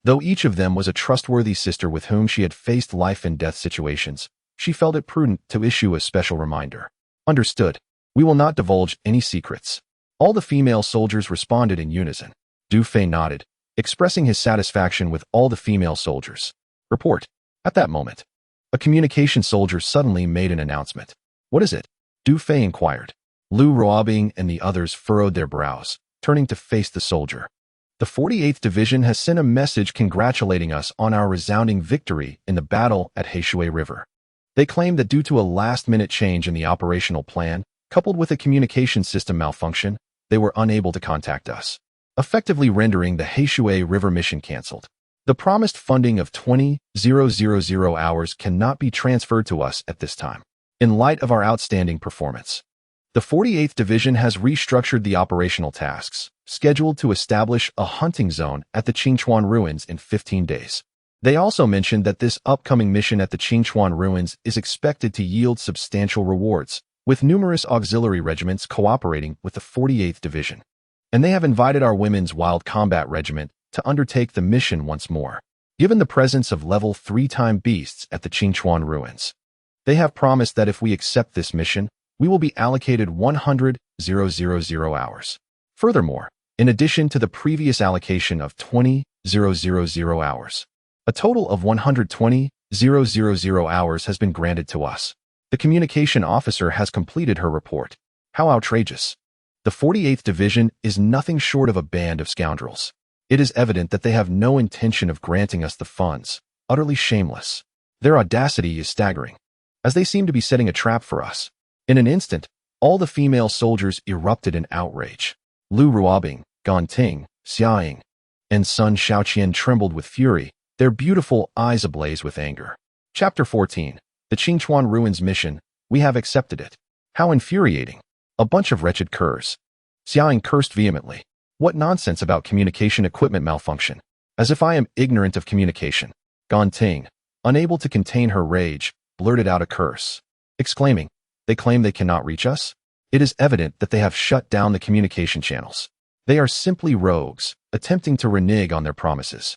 Though each of them was a trustworthy sister with whom she had faced life and death situations, she felt it prudent to issue a special reminder. Understood. We will not divulge any secrets. All the female soldiers responded in unison. Du Fei nodded, expressing his satisfaction with all the female soldiers. Report. At that moment, a communication soldier suddenly made an announcement. What is it? Du Fei inquired. Lu Ruobing and the others furrowed their brows, turning to face the soldier. The 48th Division has sent a message congratulating us on our resounding victory in the battle at Heishui River. They claim that due to a last-minute change in the operational plan, coupled with a communication system malfunction, they were unable to contact us, effectively rendering the Heishui River mission cancelled. The promised funding of 20,000 hours cannot be transferred to us at this time. In light of our outstanding performance, the 48th Division has restructured the operational tasks, scheduled to establish a hunting zone at the Qingchuan Ruins in 15 days. They also mentioned that this upcoming mission at the Qingchuan Ruins is expected to yield substantial rewards, with numerous auxiliary regiments cooperating with the 48th Division. And they have invited our women's Wild Combat Regiment to undertake the mission once more. Given the presence of level 3-time beasts at the Qingchuan Ruins, they have promised that if we accept this mission, we will be allocated 100,000 hours. Furthermore, in addition to the previous allocation of 20,000 hours, a total of 120,000 hours has been granted to us. The communication officer has completed her report. How outrageous. The 48th Division is nothing short of a band of scoundrels. It is evident that they have no intention of granting us the funds. Utterly shameless. Their audacity is staggering, as they seem to be setting a trap for us. In an instant, all the female soldiers erupted in outrage. Lu Ruobing, Ganting, Xia Ying, and Sun Xiaoqian trembled with fury, their beautiful eyes ablaze with anger. Chapter 14. The Qingchuan Ruins Mission, We have accepted it. How infuriating. A bunch of wretched curs. Xiaoying cursed vehemently. What nonsense about communication equipment malfunction. As if I am ignorant of communication. Ting, unable to contain her rage, blurted out a curse, exclaiming, "They claim they cannot reach us? It is evident that they have shut down the communication channels. They are simply rogues, attempting to renege on their promises."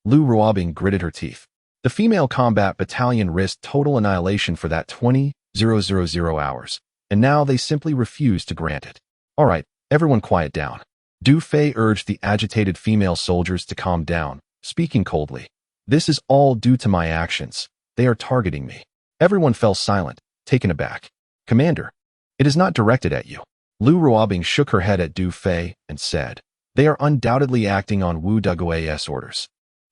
Lu Ruobing gritted her teeth. The female combat battalion risked total annihilation for that 20,000 hours, and now they simply refuse to grant it. All right, everyone quiet down. Du Fei urged the agitated female soldiers to calm down, speaking coldly. This is all due to my actions. They are targeting me. Everyone fell silent, taken aback. Commander, it is not directed at you. Lu Ruobing shook her head at Du Fei and said, they are undoubtedly acting on Wu Dagui's orders,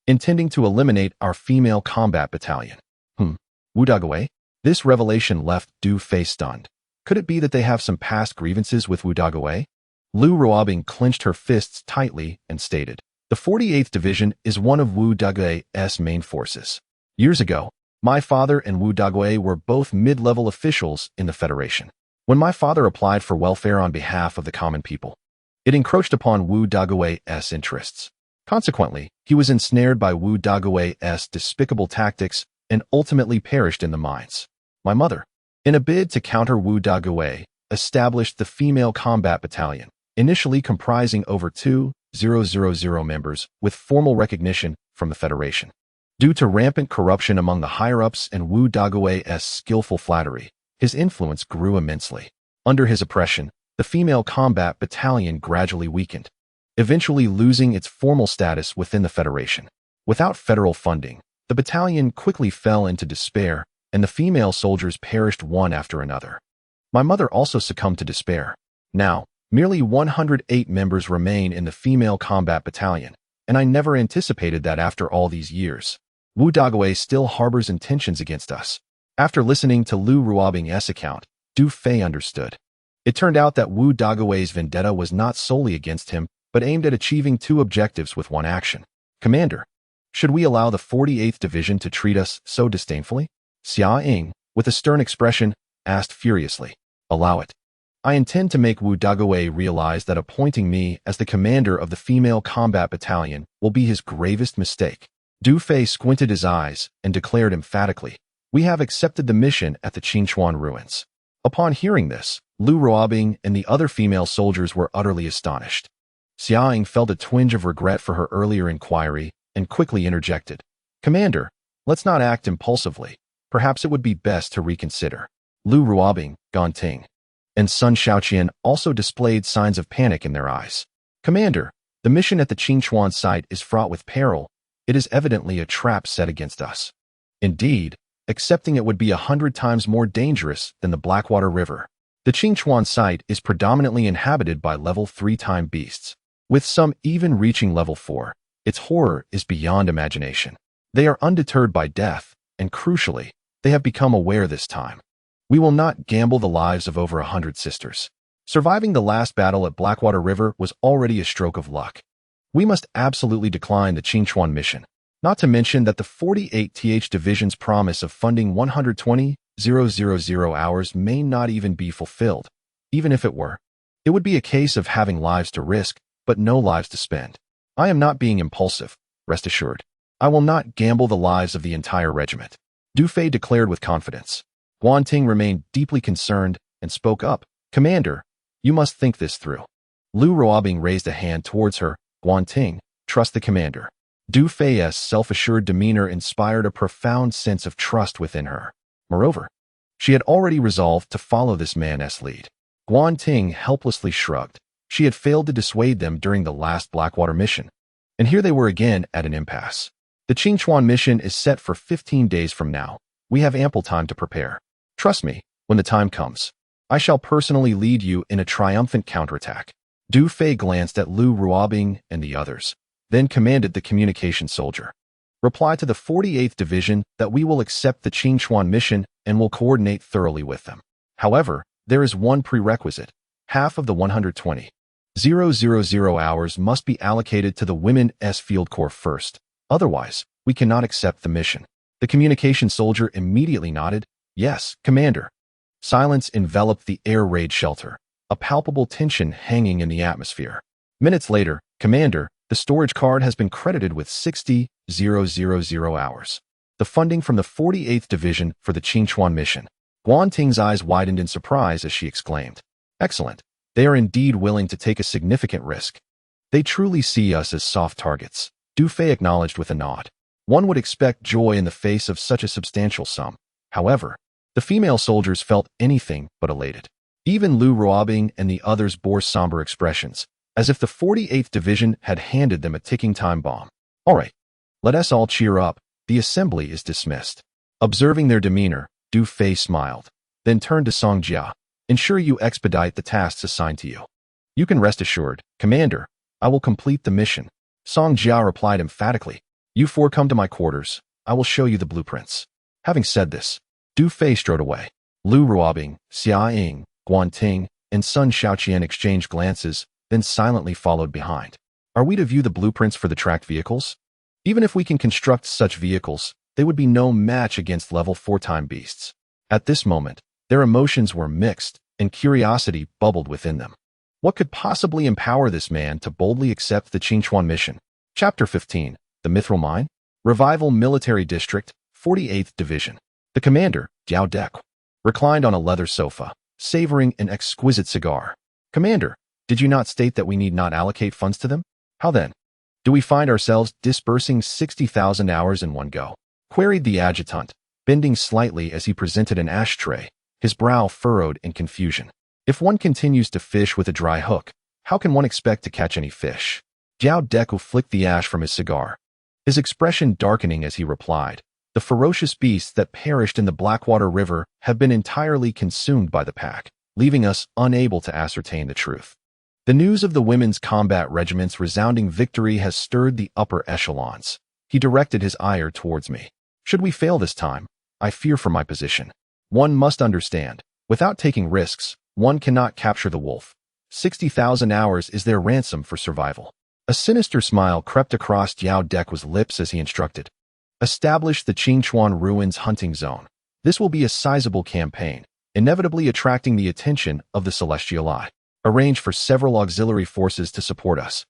intending to eliminate our female combat battalion. Wu Dagui? This revelation left Du Fei stunned. Could it be that they have some past grievances with Wu Dagui? Lu Ruobing clenched her fists tightly and stated, the 48th Division is one of Wu Dagui's main forces. Years ago, my father and Wu Dagui were both mid-level officials in the Federation. When my father applied for welfare on behalf of the common people, it encroached upon Wu Dagui's interests. Consequently, he was ensnared by Wu Dagui's despicable tactics and ultimately perished in the mines. My mother, in a bid to counter Wu Dagui, established the female combat battalion, initially comprising over 2,000 members with formal recognition from the Federation. Due to rampant corruption among the higher-ups and Wu Dagui's skillful flattery, his influence grew immensely. Under his oppression, the female combat battalion gradually weakened, eventually losing its formal status within the Federation. Without federal funding, the battalion quickly fell into despair, and the female soldiers perished one after another. My mother also succumbed to despair. Now, merely 108 members remain in the female combat battalion, and I never anticipated that after all these years. Wu Dagui still harbors intentions against us. After listening to Lu Ruobing's account, Du Fei understood. It turned out that Wu Dagui's vendetta was not solely against him, but aimed at achieving two objectives with one action. Commander, should we allow the 48th Division to treat us so disdainfully? Xia Ying, with a stern expression, asked furiously. Allow it. I intend to make Wu Dagui realize that appointing me as the commander of the female combat battalion will be his gravest mistake. Du Fei squinted his eyes and declared emphatically, we have accepted the mission at the Qingchuan ruins. Upon hearing this, Lu Ruobing and the other female soldiers were utterly astonished. Xia Ying felt a twinge of regret for her earlier inquiry and quickly interjected. Commander, let's not act impulsively. Perhaps it would be best to reconsider. Lu Ruobing, Ting, and Sun Shaoqian also displayed signs of panic in their eyes. Commander, the mission at the Qingchuan site is fraught with peril. It is evidently a trap set against us. Indeed, accepting it would be 100 times more dangerous than the Blackwater River. The Qingchuan site is predominantly inhabited by level 3 time beasts, with some even reaching level 4. Its horror is beyond imagination. They are undeterred by death, and crucially, they have become aware this time. We will not gamble the lives of over 100 sisters. Surviving the last battle at Blackwater River was already a stroke of luck. We must absolutely decline the Qingchuan mission. Not to mention that the 48th Division's promise of funding 120,000 hours may not even be fulfilled. Even if it were, it would be a case of having lives to risk, but no lives to spend. I am not being impulsive, rest assured. I will not gamble the lives of the entire regiment. Du Fei declared with confidence. Ting remained deeply concerned and spoke up. Commander, you must think this through. Lu Ruobing raised a hand towards her. Ting, trust the commander. Du Fei's self-assured demeanor inspired a profound sense of trust within her. Moreover, she had already resolved to follow this man's lead. Ting helplessly shrugged. She had failed to dissuade them during the last Blackwater mission, and here they were again at an impasse. The Qingchuan mission is set for 15 days from now. We have ample time to prepare. Trust me, when the time comes, I shall personally lead you in a triumphant counterattack. Du Fei glanced at Lu Ruobing and the others, then commanded the communication soldier. Reply to the 48th Division that we will accept the Qingchuan mission and will coordinate thoroughly with them. However, there is one prerequisite. Half of the 120,000 hours must be allocated to the Women's Field Corps first. Otherwise, we cannot accept the mission. The communication soldier immediately nodded. Yes, Commander. Silence enveloped the air raid shelter, a palpable tension hanging in the atmosphere. Minutes later, Commander, the storage card has been credited with 60,000 hours. The funding from the 48th Division for the Qingchuan mission. Guan Ting's eyes widened in surprise as she exclaimed, "Excellent. They are indeed willing to take a significant risk. They truly see us as soft targets," Du Fei acknowledged with a nod. One would expect joy in the face of such a substantial sum. However, the female soldiers felt anything but elated. Even Lu Ruobing and the others bore somber expressions, as if the 48th Division had handed them a ticking time bomb. "All right, let us all cheer up. The assembly is dismissed." Observing their demeanor, Du Fei smiled, then turned to Song Jia. "Ensure you expedite the tasks assigned to you." "You can rest assured, Commander. I will complete the mission." Song Jia replied emphatically. "You four come to my quarters. I will show you the blueprints." Having said this, Du Fei strode away. Lu Ruobing, Xia Ying, Guan Ting, and Sun Shaoqian exchanged glances, then silently followed behind. "Are we to view the blueprints for the tracked vehicles? Even if we can construct such vehicles, they would be no match against level 4 time beasts." At this moment, their emotions were mixed, and curiosity bubbled within them. What could possibly empower this man to boldly accept the Qingchuan mission? Chapter 15, The Mithril Mine? Revival Military District, 48th Division. The commander, Jiao Dek, reclined on a leather sofa, savoring an exquisite cigar. "Commander, did you not state that we need not allocate funds to them? How then? Do we find ourselves disbursing 60,000 hours in one go?" queried the adjutant, bending slightly as he presented an ashtray, his brow furrowed in confusion. "If one continues to fish with a dry hook, how can one expect to catch any fish?" Jiao Deku flicked the ash from his cigar, his expression darkening as he replied, "The ferocious beasts that perished in the Blackwater River have been entirely consumed by the pack, leaving us unable to ascertain the truth. The news of the women's combat regiment's resounding victory has stirred the upper echelons." He directed his ire towards me. "Should we fail this time, I fear for my position. One must understand, without taking risks, one cannot capture the wolf. 60,000 hours is their ransom for survival." A sinister smile crept across Jiao Dekwa's lips as he instructed, "Establish the Qingchuan Ruins hunting zone. This will be a sizable campaign, inevitably attracting the attention of the Celestial Eye. Arrange for several auxiliary forces to support us.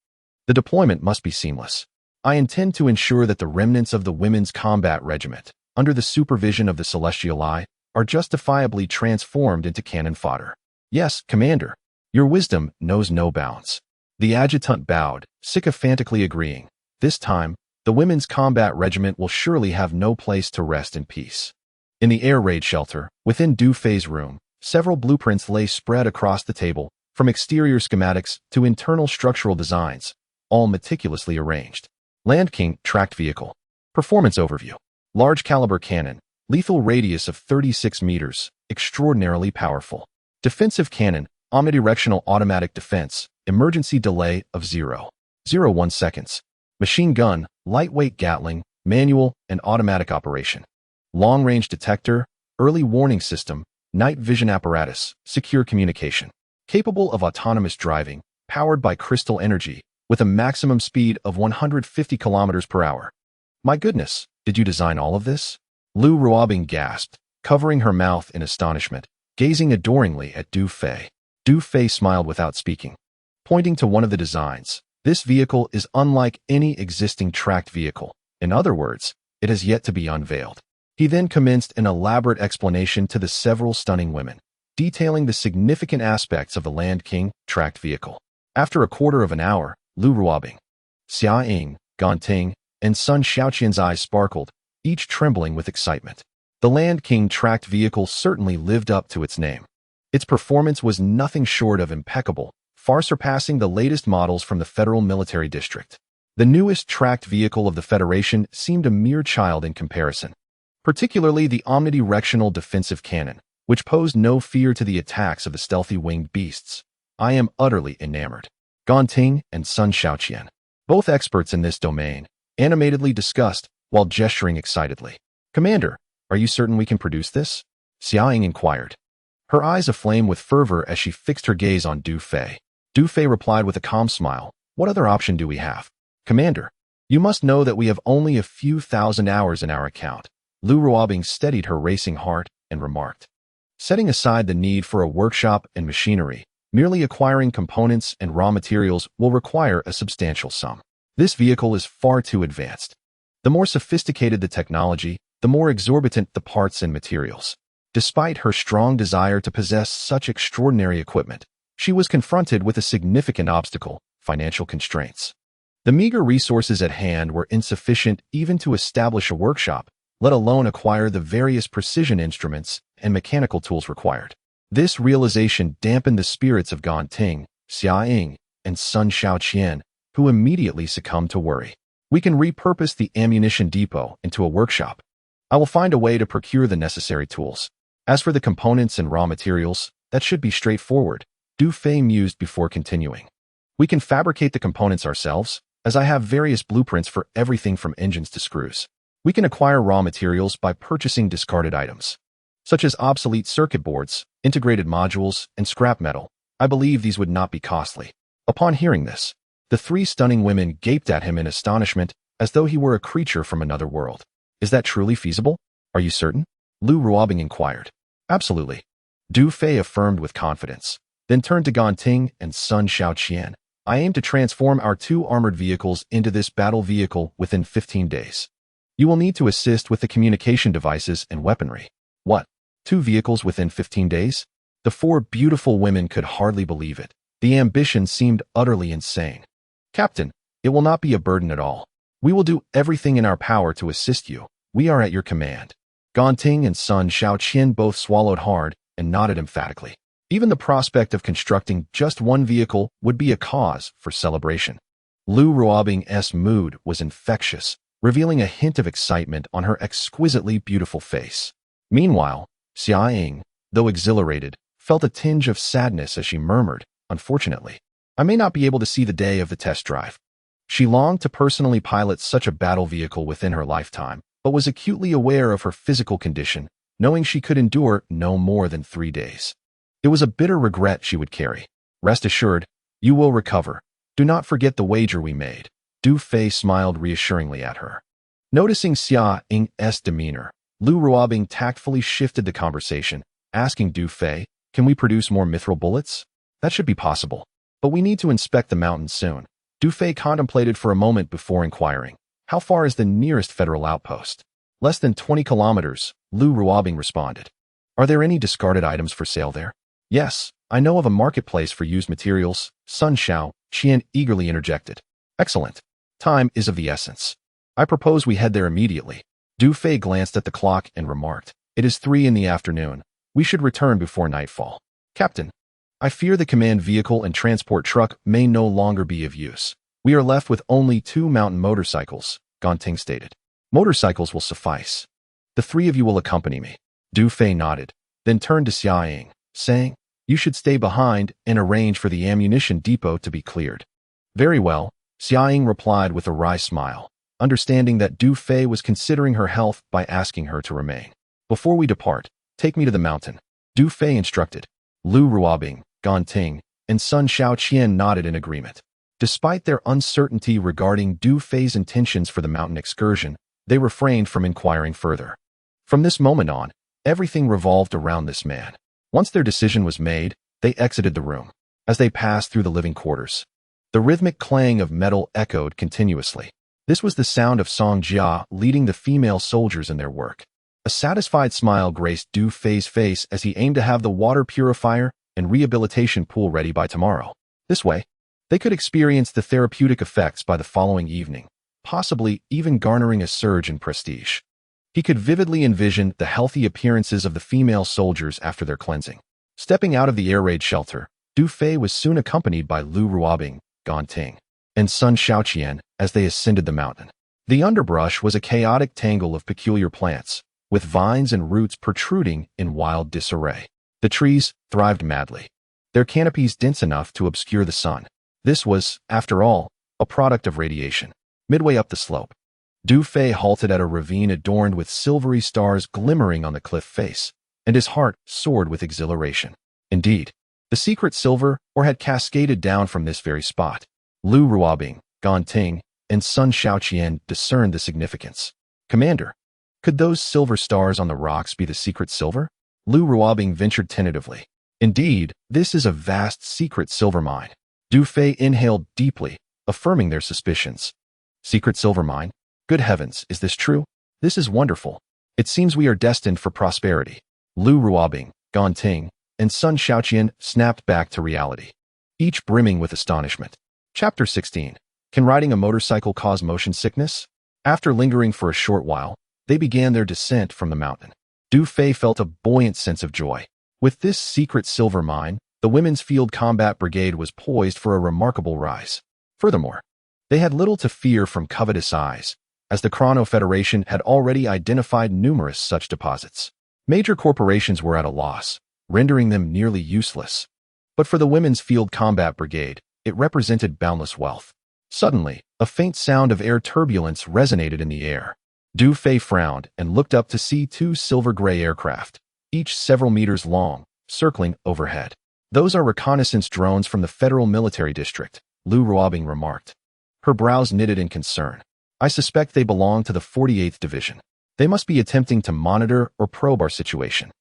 The deployment must be seamless. I intend to ensure that the remnants of the Women's Combat Regiment, under the supervision of the Celestial Eye, are justifiably transformed into cannon fodder." "Yes, Commander. Your wisdom knows no bounds." The adjutant bowed, sycophantically agreeing. This time, the Women's Combat Regiment will surely have no place to rest in peace. In the air raid shelter, within Du Fei's room, several blueprints lay spread across the table, from exterior schematics to internal structural designs, all meticulously arranged. Land King Tracked Vehicle. Performance Overview. Large caliber cannon, lethal radius of 36 meters, extraordinarily powerful. Defensive cannon, omnidirectional automatic defense, emergency delay of 0.01 seconds. Machine gun, lightweight Gatling, manual and automatic operation. Long-range detector, early warning system, night vision apparatus, secure communication. Capable of autonomous driving, powered by crystal energy, with a maximum speed of 150 kilometers per hour. "My goodness, did you design all of this?" Lu Ruobing gasped, covering her mouth in astonishment, gazing adoringly at Du Fei. Du Fei smiled without speaking. Pointing to one of the designs, "This vehicle is unlike any existing tracked vehicle. In other words, it has yet to be unveiled." He then commenced an elaborate explanation to the several stunning women, detailing the significant aspects of the Land King tracked vehicle. After a quarter of an hour, Lu Ruobing, Xia Ying, Guan Ting, and Sun Shaoqian's eyes sparkled, each trembling with excitement. The Land King tracked vehicle certainly lived up to its name. Its performance was nothing short of impeccable, far surpassing the latest models from the Federal Military District. The newest tracked vehicle of the Federation seemed a mere child in comparison, particularly the omnidirectional defensive cannon, which posed no fear to the attacks of the stealthy winged beasts. I am utterly enamored. Guan Ting and Sun Shaoqian, both experts in this domain, animatedly discussed while gesturing excitedly. "Commander, are you certain we can produce this?" Xia Ying inquired, her eyes aflame with fervor as she fixed her gaze on Du Fei. Du Fei replied with a calm smile, "What other option do we have? Commander, you must know that we have only a few thousand hours in our account." Lu Ruobing steadied her racing heart and remarked, Setting aside the need for a workshop and machinery, merely acquiring components and raw materials will require a substantial sum. This vehicle is far too advanced. The more sophisticated the technology, the more exorbitant the parts and materials. Despite her strong desire to possess such extraordinary equipment, she was confronted with a significant obstacle: financial constraints. The meager resources at hand were insufficient even to establish a workshop, let alone acquire the various precision instruments and mechanical tools required. This realization dampened the spirits of Gan Ting, Xia Ying, and Sun Xiaoqian, who immediately succumbed to worry. We can repurpose the ammunition depot into a workshop. I will find a way to procure the necessary tools. As for the components and raw materials, that should be straightforward, Du Fei mused before continuing. We can fabricate the components ourselves, as I have various blueprints for everything from engines to screws. We can acquire raw materials by purchasing discarded items, such as obsolete circuit boards, integrated modules, and scrap metal. I believe these would not be costly. Upon hearing this, the three stunning women gaped at him in astonishment, as though he were a creature from another world. Is that truly feasible? Are you certain? Lu Ruobing inquired. Absolutely. Du Fei affirmed with confidence, then turned to Gan Ting and Sun Xiaoqian. I aim to transform our 2 armored vehicles into this battle vehicle within 15 days. You will need to assist with the communication devices and weaponry. What? 2 vehicles within 15 days? The 4 beautiful women could hardly believe it. The ambition seemed utterly insane. Captain, it will not be a burden at all. We will do everything in our power to assist you. We are at your command. Gan Ting and Sun Xiaoqian both swallowed hard and nodded emphatically. Even the prospect of constructing just 1 vehicle would be a cause for celebration. Lu Ruobing's mood was infectious, revealing a hint of excitement on her exquisitely beautiful face. Meanwhile, Xia Ying, though exhilarated, felt a tinge of sadness as she murmured, "Unfortunately, I may not be able to see the day of the test drive." She longed to personally pilot such a battle vehicle within her lifetime, but was acutely aware of her physical condition, knowing she could endure no more than 3 days. It was a bitter regret she would carry. Rest assured, you will recover. Do not forget the wager we made. Du Fei smiled reassuringly at her. Noticing Xia Ying's demeanor, Lu Ruobing tactfully shifted the conversation, asking Du Fei, "Can we produce more mithril bullets?" "That should be possible, but we need to inspect the mountain soon." Du Fei contemplated for a moment before inquiring, "How far is the nearest federal outpost?" "Less than 20 kilometers, Lu Ruobing responded. "Are there any discarded items for sale there?" "Yes, I know of a marketplace for used materials," Sun Xiaoqian eagerly interjected. "Excellent. Time is of the essence. I propose we head there immediately." Du Fei glanced at the clock and remarked, "It is 3 in the afternoon. We should return before nightfall." "Captain, I fear the command vehicle and transport truck may no longer be of use. We are left with only 2 mountain motorcycles," Gan Ting stated. "Motorcycles will suffice. The 3 of you will accompany me." Du Fei nodded, then turned to Xia Ying, saying, "You should stay behind and arrange for the ammunition depot to be cleared." "Very well," Xia Ying replied with a wry smile, understanding that Du Fei was considering her health by asking her to remain. "Before we depart, take me to the mountain," Du Fei instructed. Lu Ruobing, Gan Ting, and Sun Xiaoqian nodded in agreement. Despite their uncertainty regarding Du Fei's intentions for the mountain excursion, they refrained from inquiring further. From this moment on, everything revolved around this man. Once their decision was made, they exited the room. As they passed through the living quarters, the rhythmic clang of metal echoed continuously. This was the sound of Song Jia leading the female soldiers in their work. A satisfied smile graced Du Fei's face as he aimed to have the water purifier and rehabilitation pool ready by tomorrow. This way, they could experience the therapeutic effects by the following evening, possibly even garnering a surge in prestige. He could vividly envision the healthy appearances of the female soldiers after their cleansing. Stepping out of the air raid shelter, Du Fei was soon accompanied by Lu Ruobing, Gan Ting, and Sun Xiaoqian as they ascended the mountain. The underbrush was a chaotic tangle of peculiar plants, with vines and roots protruding in wild disarray. The trees thrived madly, their canopies dense enough to obscure the sun. This was, after all, a product of radiation. Midway up the slope, Du Fei halted at a ravine adorned with silvery stars glimmering on the cliff face, and his heart soared with exhilaration. Indeed, the secret silver ore had cascaded down from this very spot. Lu Ruobing, Gan Ting, and Sun Xiaoqian discerned the significance. "Commander, could those silver stars on the rocks be the secret silver?" Lu Ruobing ventured tentatively. Indeed, this is a vast secret silver mine. Du Fei inhaled deeply, affirming their suspicions. Secret silver mine? Good heavens, is this true? This is wonderful. It seems we are destined for prosperity. Lu Ruobing, Gan Ting, and Sun Xiaoqian snapped back to reality, each brimming with astonishment. Chapter 16. Can riding a motorcycle cause motion sickness? After lingering for a short while, they began their descent from the mountain. Du Fei felt a buoyant sense of joy. With this secret silver mine, the Women's Field Combat Brigade was poised for a remarkable rise. Furthermore, they had little to fear from covetous eyes, as the Chrono Federation had already identified numerous such deposits. Major corporations were at a loss, rendering them nearly useless. But for the Women's Field Combat Brigade, it represented boundless wealth. Suddenly, a faint sound of air turbulence resonated in the air. Du Fei frowned and looked up to see two silver-gray aircraft, each several meters long, circling overhead. Those are reconnaissance drones from the Federal Military District, Lu Ruobing remarked. Her brows knitted in concern. I suspect they belong to the 48th Division. They must be attempting to monitor or probe our situation.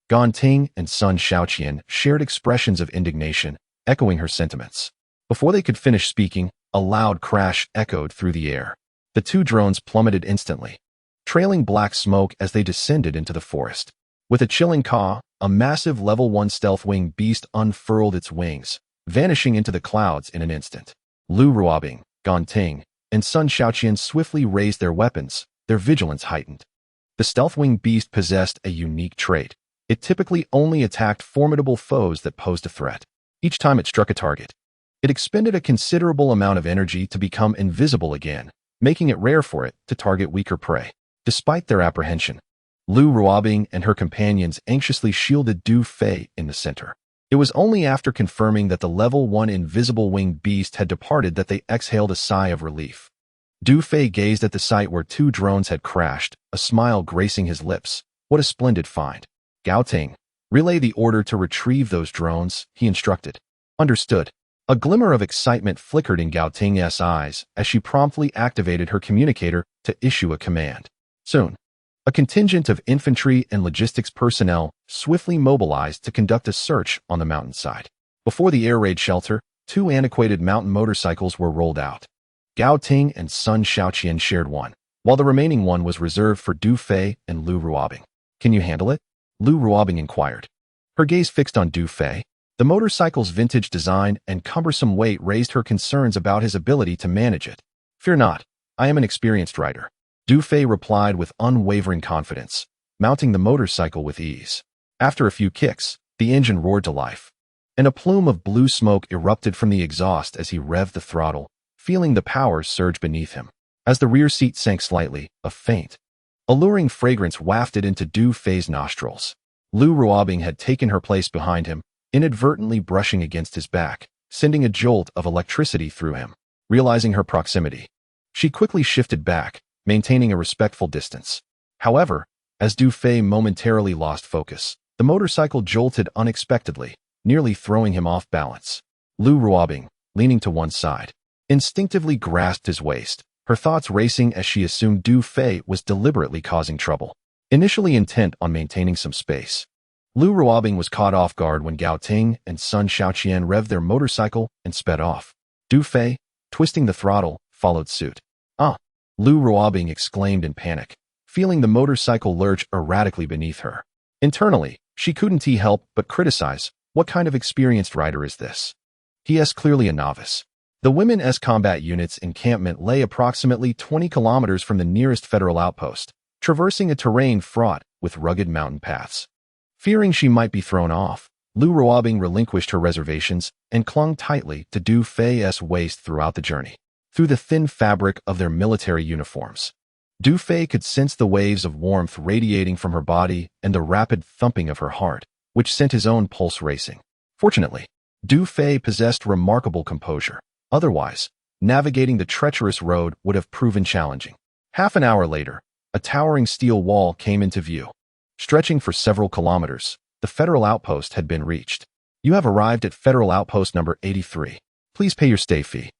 Gan Ting and Sun Xiaoqian shared expressions of indignation, echoing her sentiments. Before they could finish speaking, a loud crash echoed through the air. The two drones plummeted instantly, trailing black smoke as they descended into the forest. With a chilling caw, a massive Level 1 stealth wing beast unfurled its wings, vanishing into the clouds in an instant. Lu Ruobing, Gan Ting, and Sun Xiaoqian swiftly raised their weapons, their vigilance heightened. The stealth wing beast possessed a unique trait. It typically only attacked formidable foes that posed a threat. Each time it struck a target, it expended a considerable amount of energy to become invisible again, making it rare for it to target weaker prey. Despite their apprehension, Lu Ruobing and her companions anxiously shielded Du Fei in the center. It was only after confirming that the Level 1 invisible winged beast had departed that they exhaled a sigh of relief. Du Fei gazed at the site where two drones had crashed, a smile gracing his lips. What a splendid find. Gao Ting, relay the order to retrieve those drones, he instructed. Understood. A glimmer of excitement flickered in Gao Ting's eyes as she promptly activated her communicator to issue a command. Soon, a contingent of infantry and logistics personnel swiftly mobilized to conduct a search on the mountainside. Before the air raid shelter, two antiquated mountain motorcycles were rolled out. Gao Ting and Sun Xiaoqian shared one, while the remaining one was reserved for Du Fei and Lu Ruobing. Can you handle it? Lu Ruobing inquired. Her gaze fixed on Du Fei. The motorcycle's vintage design and cumbersome weight raised her concerns about his ability to manage it. Fear not, I am an experienced rider, Du Fei replied with unwavering confidence, mounting the motorcycle with ease. After a few kicks, the engine roared to life, and a plume of blue smoke erupted from the exhaust as he revved the throttle, feeling the power surge beneath him. As the rear seat sank slightly, a faint, alluring fragrance wafted into Du Fei's nostrils. Lu Ruobing had taken her place behind him, inadvertently brushing against his back, sending a jolt of electricity through him. Realizing her proximity, she quickly shifted back, maintaining a respectful distance. However, as Du Fei momentarily lost focus, the motorcycle jolted unexpectedly, nearly throwing him off balance. Lu Ruobing, leaning to one side, instinctively grasped his waist, her thoughts racing as she assumed Du Fei was deliberately causing trouble. Initially intent on maintaining some space, Lu Ruobing was caught off guard when Gao Ting and Sun Xiaoqian revved their motorcycle and sped off. Du Fei, twisting the throttle, followed suit. Ah! Lu Ruobing exclaimed in panic, feeling the motorcycle lurch erratically beneath her. Internally, she couldn't help but criticize, what kind of experienced rider is this? He is clearly a novice. The Women's Combat Unit's encampment lay approximately 20 kilometers from the nearest federal outpost, traversing a terrain fraught with rugged mountain paths. Fearing she might be thrown off, Lu Ruobing relinquished her reservations and clung tightly to Du Fei's waist throughout the journey. Through the thin fabric of their military uniforms, Du Fei could sense the waves of warmth radiating from her body and the rapid thumping of her heart, which sent his own pulse racing. Fortunately, Du Fei possessed remarkable composure. Otherwise, navigating the treacherous road would have proven challenging. Half an hour later, a towering steel wall came into view. Stretching for several kilometers, the federal outpost had been reached. You have arrived at federal outpost number 83. Please pay your stay fee.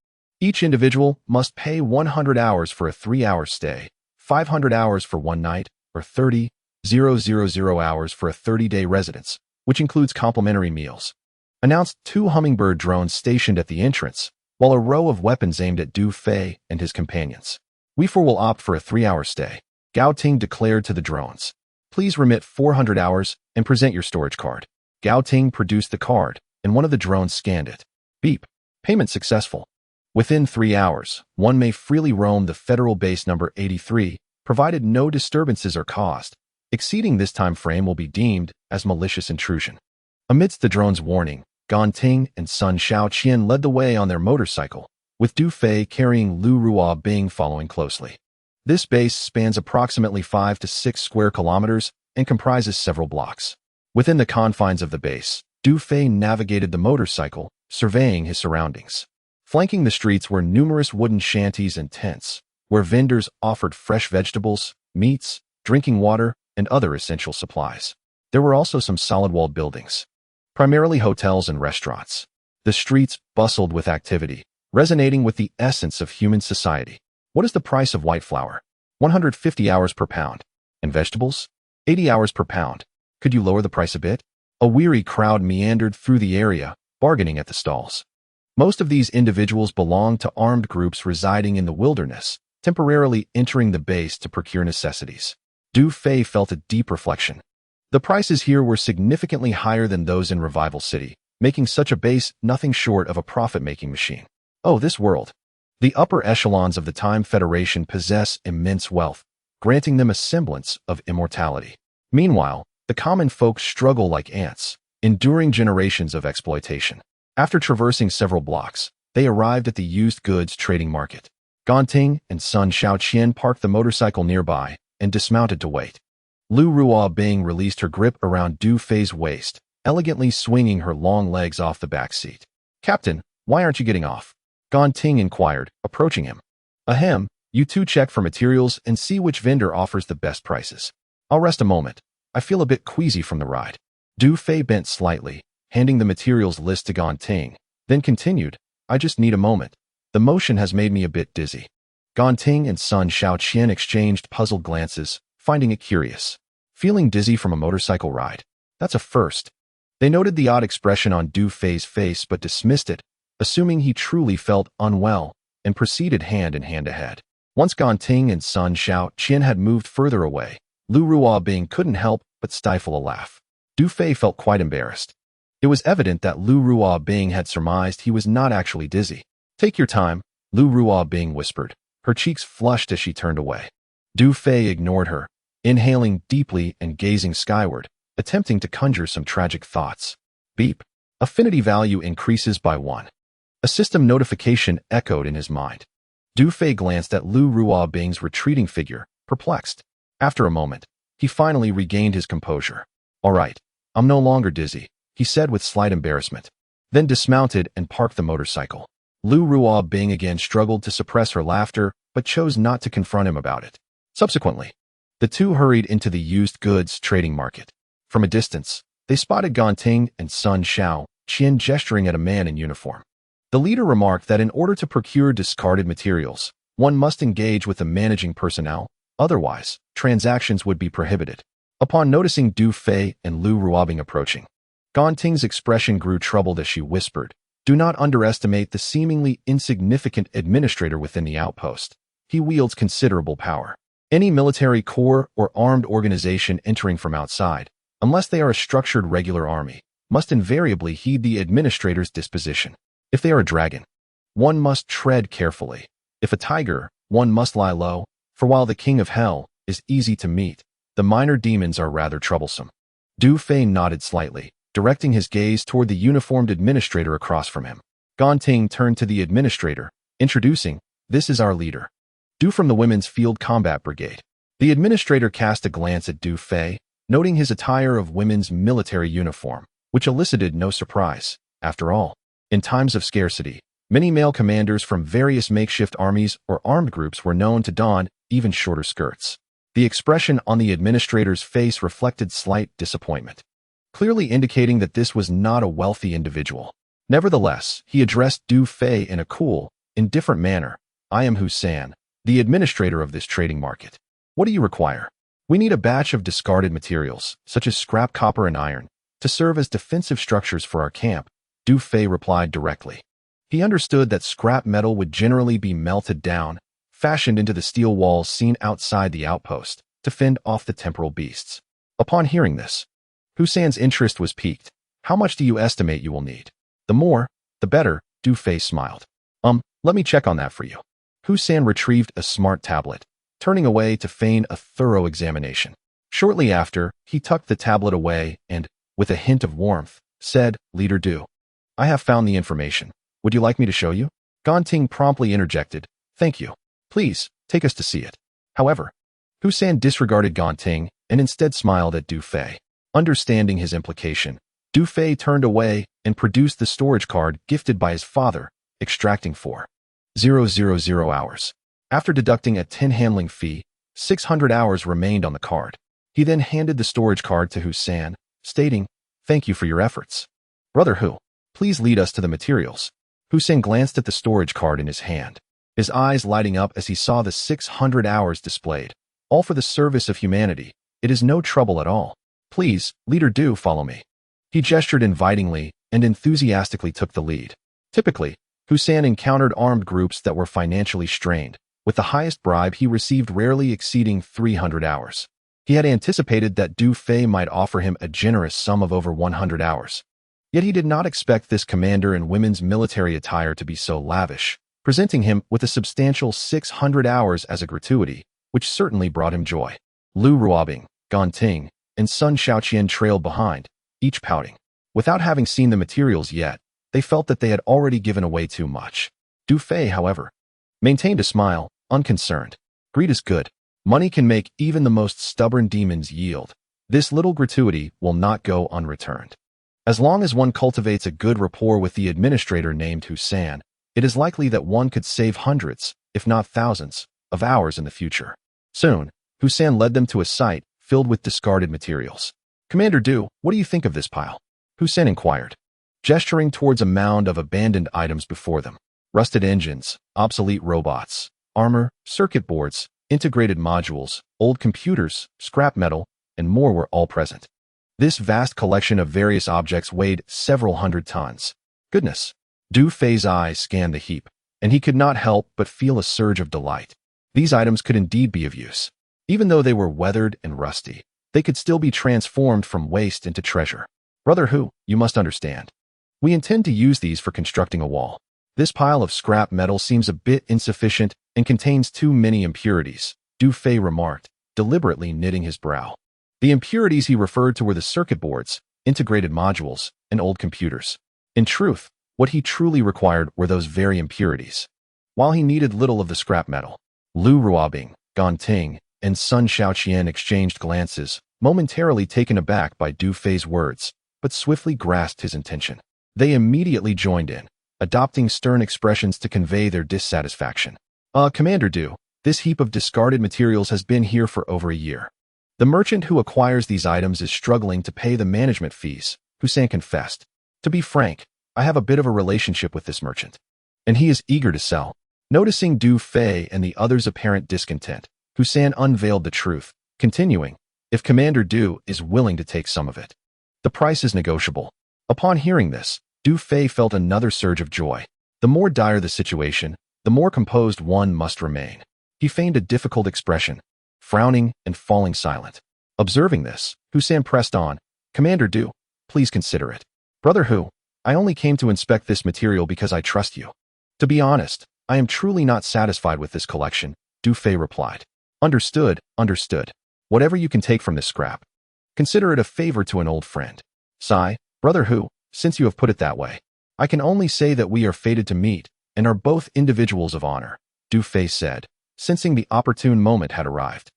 Each individual must pay 100 hours for a 3-hour stay, 500 hours for one night, or 30 000 hours for a 30-day residence, which includes complimentary meals. Announced 2 hummingbird drones stationed at the entrance, while a row of weapons aimed at Du Fei and his companions. We four will opt for a 3-hour stay, Gao Ting declared to the drones. Please remit 400 hours and present your storage card. Gao Ting produced the card, and one of the drones scanned it. Beep. Payment successful. Within 3 hours, one may freely roam the federal base number 83, provided no disturbances are caused. Exceeding this time frame will be deemed as malicious intrusion. Amidst the drone's warning, Gan Ting and Sun Xiaoqian led the way on their motorcycle, with Du Fei carrying Lu Ruobing following closely. This base spans approximately 5 to 6 square kilometers and comprises several blocks. Within the confines of the base, Du Fei navigated the motorcycle, surveying his surroundings. Flanking the streets were numerous wooden shanties and tents, where vendors offered fresh vegetables, meats, drinking water, and other essential supplies. There were also some solid-walled buildings, primarily hotels and restaurants. The streets bustled with activity, resonating with the essence of human society. What is the price of white flour? 150 hours per pound. And vegetables? 80 hours per pound. Could you lower the price a bit? A weary crowd meandered through the area, bargaining at the stalls. Most of these individuals belonged to armed groups residing in the wilderness, temporarily entering the base to procure necessities. Du Fei felt a deep reflection. The prices here were significantly higher than those in Revival City, making such a base nothing short of a profit-making machine. Oh, this world. The upper echelons of the Time Federation possess immense wealth, granting them a semblance of immortality. Meanwhile, the common folk struggle like ants, enduring generations of exploitation. After traversing several blocks, they arrived at the used goods trading market. Ganting and Sun Xiaoqian parked the motorcycle nearby and dismounted to wait. Lu Ruobing released her grip around Du Fei's waist, elegantly swinging her long legs off the back seat. "Captain, why aren't you getting off?" Ganting inquired, approaching him. "Ahem, you two check for materials and see which vendor offers the best prices. I'll rest a moment. I feel a bit queasy from the ride." Du Fei bent slightly, handing the materials list to Ganting, then continued, "I just need a moment. The motion has made me a bit dizzy." Ganting and Sun Xiaoqian exchanged puzzled glances, finding it curious. Feeling dizzy from a motorcycle ride? That's a first. They noted the odd expression on Du Fei's face but dismissed it, assuming he truly felt unwell, and proceeded hand in hand ahead. Once Ganting and Sun Xiaoqian had moved further away, Lu Ruobing couldn't help but stifle a laugh. Du Fei felt quite embarrassed. It was evident that Lu Ruobing had surmised he was not actually dizzy. "Take your time," Lu Ruobing whispered, her cheeks flushed as she turned away. Du Fei ignored her, inhaling deeply and gazing skyward, attempting to conjure some tragic thoughts. Beep. Affinity value increases by 1. A system notification echoed in his mind. Du Fei glanced at Lu Ruobing's retreating figure, perplexed. After a moment, he finally regained his composure. "All right, I'm no longer dizzy," he said with slight embarrassment, then dismounted and parked the motorcycle. Lu Ruobing again struggled to suppress her laughter, but chose not to confront him about it. Subsequently, the two hurried into the used goods trading market. From a distance, they spotted Ganting and Sun Xiaoqian gesturing at a man in uniform. The leader remarked that in order to procure discarded materials, one must engage with the managing personnel, otherwise, transactions would be prohibited. Upon noticing Du Fei and Lu Ruobing approaching, Ganting's expression grew troubled as she whispered, "Do not underestimate the seemingly insignificant administrator within the outpost. He wields considerable power. Any military corps or armed organization entering from outside, unless they are a structured regular army, must invariably heed the administrator's disposition. If they are a dragon, one must tread carefully. If a tiger, one must lie low, for while the king of hell is easy to meet, the minor demons are rather troublesome." Du Fei nodded slightly, directing his gaze toward the uniformed administrator across from him. Ganting turned to the administrator, introducing, "This is our leader, Du from the Women's Field Combat Brigade." The administrator cast a glance at Du Fei, noting his attire of women's military uniform, which elicited no surprise. After all, in times of scarcity, many male commanders from various makeshift armies or armed groups were known to don even shorter skirts. The expression on the administrator's face reflected slight disappointment, clearly indicating that this was not a wealthy individual. Nevertheless, he addressed Du Fei in a cool, indifferent manner. "I am Husan, the administrator of this trading market. What do you require?" We need a batch of discarded materials, such as scrap copper and iron, to serve as defensive structures for our camp, Du Fei replied directly. He understood that scrap metal would generally be melted down, fashioned into the steel walls seen outside the outpost, to fend off the temporal beasts. Upon hearing this, Husan's interest was piqued. How much do you estimate you will need? The more, the better, Du Fei smiled. Let me check on that for you. Husan retrieved a smart tablet, turning away to feign a thorough examination. Shortly after, he tucked the tablet away and, with a hint of warmth, said, Leader Du, I have found the information. Would you like me to show you? Ganting promptly interjected, Thank you. Please, take us to see it. However, Husan disregarded Ganting and instead smiled at Du Fei. Understanding his implication, Du Fei turned away and produced the storage card gifted by his father, extracting 4,000 hours. After deducting a 10 handling fee, 600 hours remained on the card. He then handed the storage card to Husan, stating, Thank you for your efforts. Brother Hu, please lead us to the materials. Husan glanced at the storage card in his hand, his eyes lighting up as he saw the 600 hours displayed. All for the service of humanity. It is no trouble at all. Please, Leader Du, follow me. He gestured invitingly and enthusiastically took the lead. Typically, Husan encountered armed groups that were financially strained, with the highest bribe he received rarely exceeding 300 hours. He had anticipated that Du Fei might offer him a generous sum of over 100 hours. Yet he did not expect this commander in women's military attire to be so lavish, presenting him with a substantial 600 hours as a gratuity, which certainly brought him joy. Lu Ruobing, Ganting, and Sun Shaoqian trailed behind, each pouting. Without having seen the materials yet, they felt that they had already given away too much. Du Fei, however, maintained a smile, unconcerned. Greed is good. Money can make even the most stubborn demons yield. This little gratuity will not go unreturned. As long as one cultivates a good rapport with the administrator named Husan, it is likely that one could save hundreds, if not thousands, of hours in the future. Soon, Husan led them to a site filled with discarded materials. Commander Du, what do you think of this pile? Husan inquired, gesturing towards a mound of abandoned items before them. Rusted engines, obsolete robots, armor, circuit boards, integrated modules, old computers, scrap metal, and more were all present. This vast collection of various objects weighed several hundred tons. Goodness! Du Fei's eyes scanned the heap, and he could not help but feel a surge of delight. These items could indeed be of use. Even though they were weathered and rusty, they could still be transformed from waste into treasure. Brother Hu, you must understand. We intend to use these for constructing a wall. This pile of scrap metal seems a bit insufficient and contains too many impurities, Du Fei remarked, deliberately knitting his brow. The impurities he referred to were the circuit boards, integrated modules, and old computers. In truth, what he truly required were those very impurities. While he needed little of the scrap metal, Lu Ruobing, Ganting, and Sun Shaoqian exchanged glances, momentarily taken aback by Du Fei's words, but swiftly grasped his intention. They immediately joined in, adopting stern expressions to convey their dissatisfaction. Commander Du, this heap of discarded materials has been here for over a year. The merchant who acquires these items is struggling to pay the management fees, Husan confessed. To be frank, I have a bit of a relationship with this merchant, and he is eager to sell. Noticing Du Fei and the others' apparent discontent, Husan unveiled the truth, continuing, if Commander Du is willing to take some of it, the price is negotiable. Upon hearing this, Du Fei felt another surge of joy. The more dire the situation, the more composed one must remain. He feigned a difficult expression, frowning and falling silent. Observing this, Husan pressed on, Commander Du, please consider it. Brother Hu, I only came to inspect this material because I trust you. To be honest, I am truly not satisfied with this collection, Du Fei replied. Understood, understood. Whatever you can take from this scrap. Consider it a favor to an old friend. Sigh, Brother Hu, since you have put it that way, I can only say that we are fated to meet and are both individuals of honor, Du Fei said, sensing the opportune moment had arrived.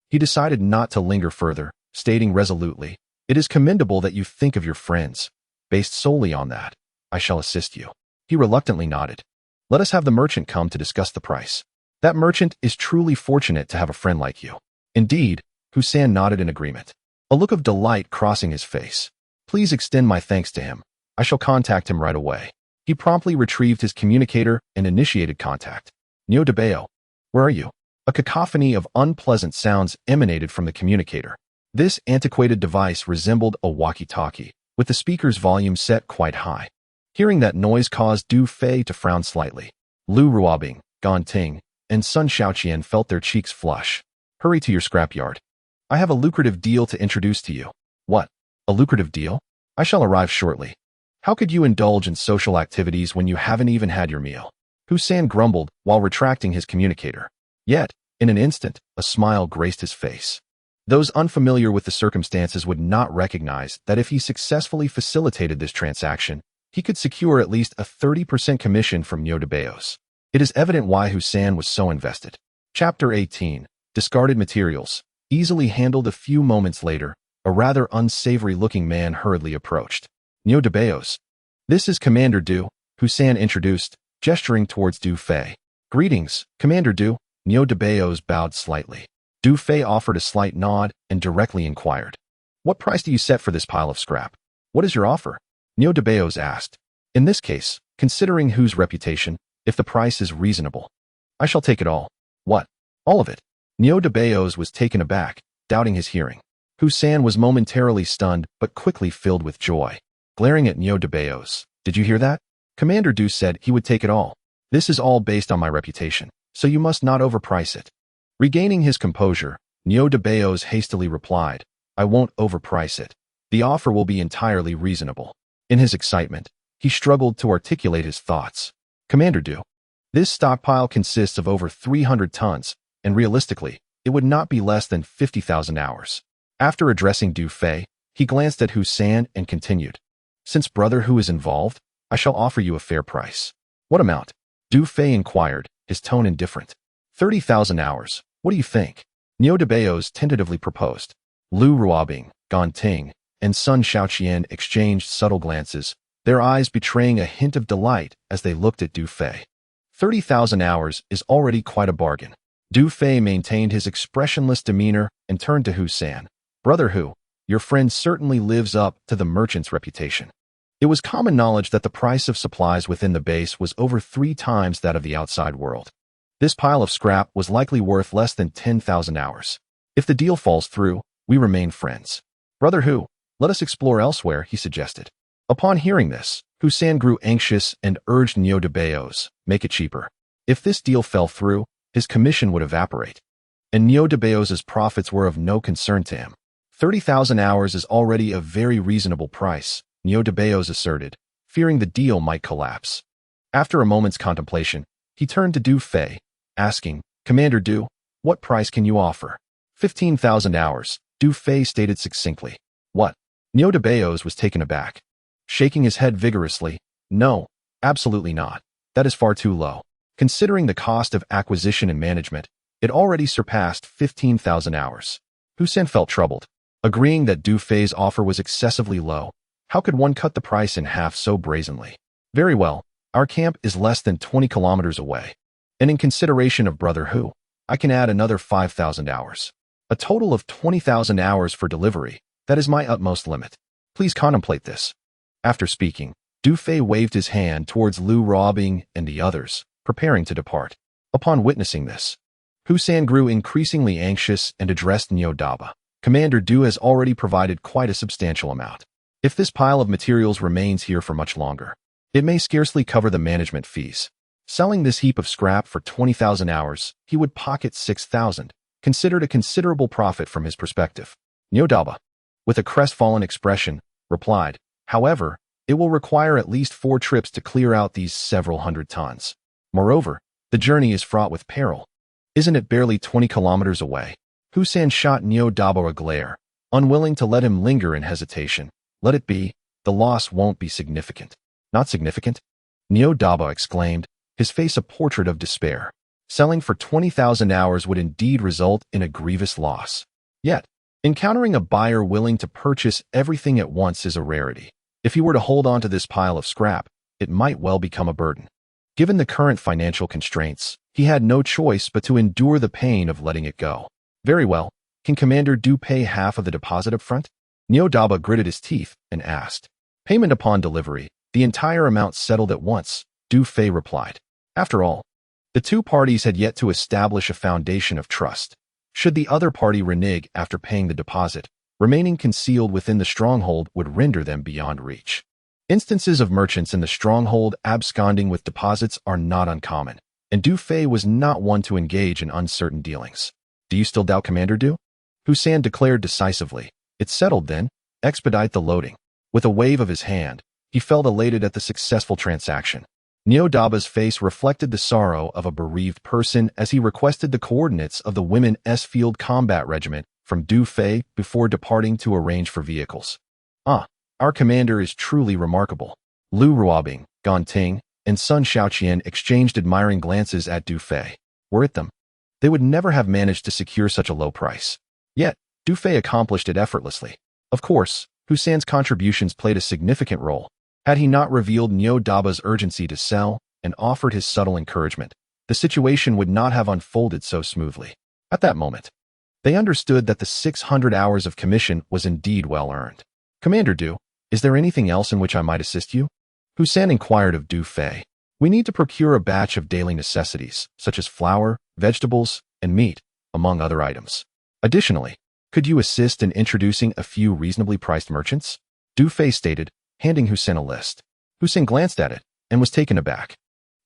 He decided not to linger further, stating resolutely, it is commendable that you think of your friends. Based solely on that, I shall assist you. He reluctantly nodded. Let us have the merchant come to discuss the price. That merchant is truly fortunate to have a friend like you. Indeed, Husan nodded in agreement, a look of delight crossing his face. Please extend my thanks to him. I shall contact him right away. He promptly retrieved his communicator and initiated contact. Neo de Bayo, where are you? A cacophony of unpleasant sounds emanated from the communicator. This antiquated device resembled a walkie-talkie, with the speaker's volume set quite high. Hearing that noise caused Du Fei to frown slightly. Lu Ruobing, Gan Ting, and Sun Xiaoqian felt their cheeks flush. Hurry to your scrapyard. I have a lucrative deal to introduce to you. What? A lucrative deal? I shall arrive shortly. How could you indulge in social activities when you haven't even had your meal? Hussein grumbled while retracting his communicator. Yet, in an instant, a smile graced his face. Those unfamiliar with the circumstances would not recognize that if he successfully facilitated this transaction, he could secure at least a 30% commission from Neo de Beos. It is evident why Hussein was so invested. Chapter 18. Discarded materials. Easily handled. A few moments later, a rather unsavory-looking man hurriedly approached. Neo de Beos. This is Commander Du, Hussein introduced, gesturing towards Du Fei. Greetings, Commander Du. Neo de Beos bowed slightly. Du Fei offered a slight nod and directly inquired. What price do you set for this pile of scrap? What is your offer? Neo de Beos asked. In this case, considering Hu's reputation, if the price is reasonable, I shall take it all. What? All of it? Neo de Beos was taken aback, doubting his hearing. Hussein was momentarily stunned but quickly filled with joy. Glaring at Neo de Beos, did you hear that? Commander Du said he would take it all. This is all based on my reputation, so you must not overprice it. Regaining his composure, Neo de Beos hastily replied, I won't overprice it. The offer will be entirely reasonable. In his excitement, he struggled to articulate his thoughts. Commander Du, this stockpile consists of over 300 tons, and realistically, it would not be less than 50,000 hours. After addressing Du Fei, he glanced at Hussein and continued. Since Brother Hu is involved, I shall offer you a fair price. What amount? Du Fei inquired, his tone indifferent. 30,000 hours. What do you think? Neo de Beos tentatively proposed. Lu Ruobing, Gan Ting, and Sun Xiaoqian exchanged subtle glances, their eyes betraying a hint of delight as they looked at Du Fei. 30,000 hours is already quite a bargain. Du Fei maintained his expressionless demeanor and turned to Hussein. Brother Hu, your friend certainly lives up to the merchant's reputation. It was common knowledge that the price of supplies within the base was over 3 times that of the outside world. This pile of scrap was likely worth less than 10,000 hours. If the deal falls through, we remain friends. Brother Hu, let us explore elsewhere, he suggested. Upon hearing this, Hussein grew anxious and urged Neo de Beos, make it cheaper. If this deal fell through, his commission would evaporate. And Neo de Beos' profits were of no concern to him. 30,000 hours is already a very reasonable price, Neo de Beos asserted, fearing the deal might collapse. After a moment's contemplation, he turned to Du Fei, asking, Commander Du, what price can you offer? 15,000 hours, Du Fei stated succinctly. What? Neo de Beos was taken aback. Shaking his head vigorously, no, absolutely not. That is far too low. Considering the cost of acquisition and management, it already surpassed 15,000 hours. Hussein felt troubled. Agreeing that Du Fei's offer was excessively low, how could one cut the price in half so brazenly? Very well, our camp is less than 20 kilometers away. And in consideration of Brother Hu, I can add another 5,000 hours. A total of 20,000 hours for delivery. That is my utmost limit. Please contemplate this. After speaking, Du Fei waved his hand towards Lu Ruobing and the others, preparing to depart. Upon witnessing this, Hussein grew increasingly anxious and addressed Neo Daba. Commander Du has already provided quite a substantial amount. If this pile of materials remains here for much longer, it may scarcely cover the management fees. Selling this heap of scrap for 20,000 hours, he would pocket 6,000, considered a considerable profit from his perspective. Neo Daba, with a crestfallen expression, replied, however, it will require at least 4 trips to clear out these several hundred tons. Moreover, the journey is fraught with peril. Isn't it barely 20 kilometers away? Hussein shot Neo Daba a glare, unwilling to let him linger in hesitation. Let it be, the loss won't be significant. Not significant? Neo Daba exclaimed, his face a portrait of despair. Selling for 20,000 hours would indeed result in a grievous loss. Yet, encountering a buyer willing to purchase everything at once is a rarity. If he were to hold on to this pile of scrap, it might well become a burden. Given the current financial constraints, he had no choice but to endure the pain of letting it go. Very well, can Commander Du pay half of the deposit up front? Neo Daba gritted his teeth and asked. Payment upon delivery, the entire amount settled at once, Du Fei replied. After all, The two parties had yet to establish a foundation of trust. Should the other party renege after paying the deposit, remaining concealed within the stronghold would render them beyond reach. Instances of merchants in the stronghold absconding with deposits are not uncommon, and Du Fei was not one to engage in uncertain dealings. Do you still doubt Commander Du? Hussein declared decisively. It's settled then. Expedite the loading. With a wave of his hand, he felt elated at the successful transaction. Neo Daba's face reflected the sorrow of a bereaved person as he requested the coordinates of the Women's Field Combat Regiment from Du Fei before departing to arrange for vehicles. Our commander is truly remarkable. Lu Ruobing, Gan Ting, and Sun Shaoqian exchanged admiring glances at Du Fei. Were it them, they would never have managed to secure such a low price. Yet, Du Fei accomplished it effortlessly. Of course, Hussein's contributions played a significant role. Had he not revealed Neo Daba's urgency to sell and offered his subtle encouragement, the situation would not have unfolded so smoothly. At that moment, they understood that the 600 hours of commission was indeed well earned. Commander Du, is there anything else in which I might assist you? Hussein inquired of Du Fei. We need to procure a batch of daily necessities, such as flour, vegetables, and meat, among other items. Additionally, could you assist in introducing a few reasonably priced merchants? Du Fei stated, handing Hussein a list. Hussein glanced at it and was taken aback.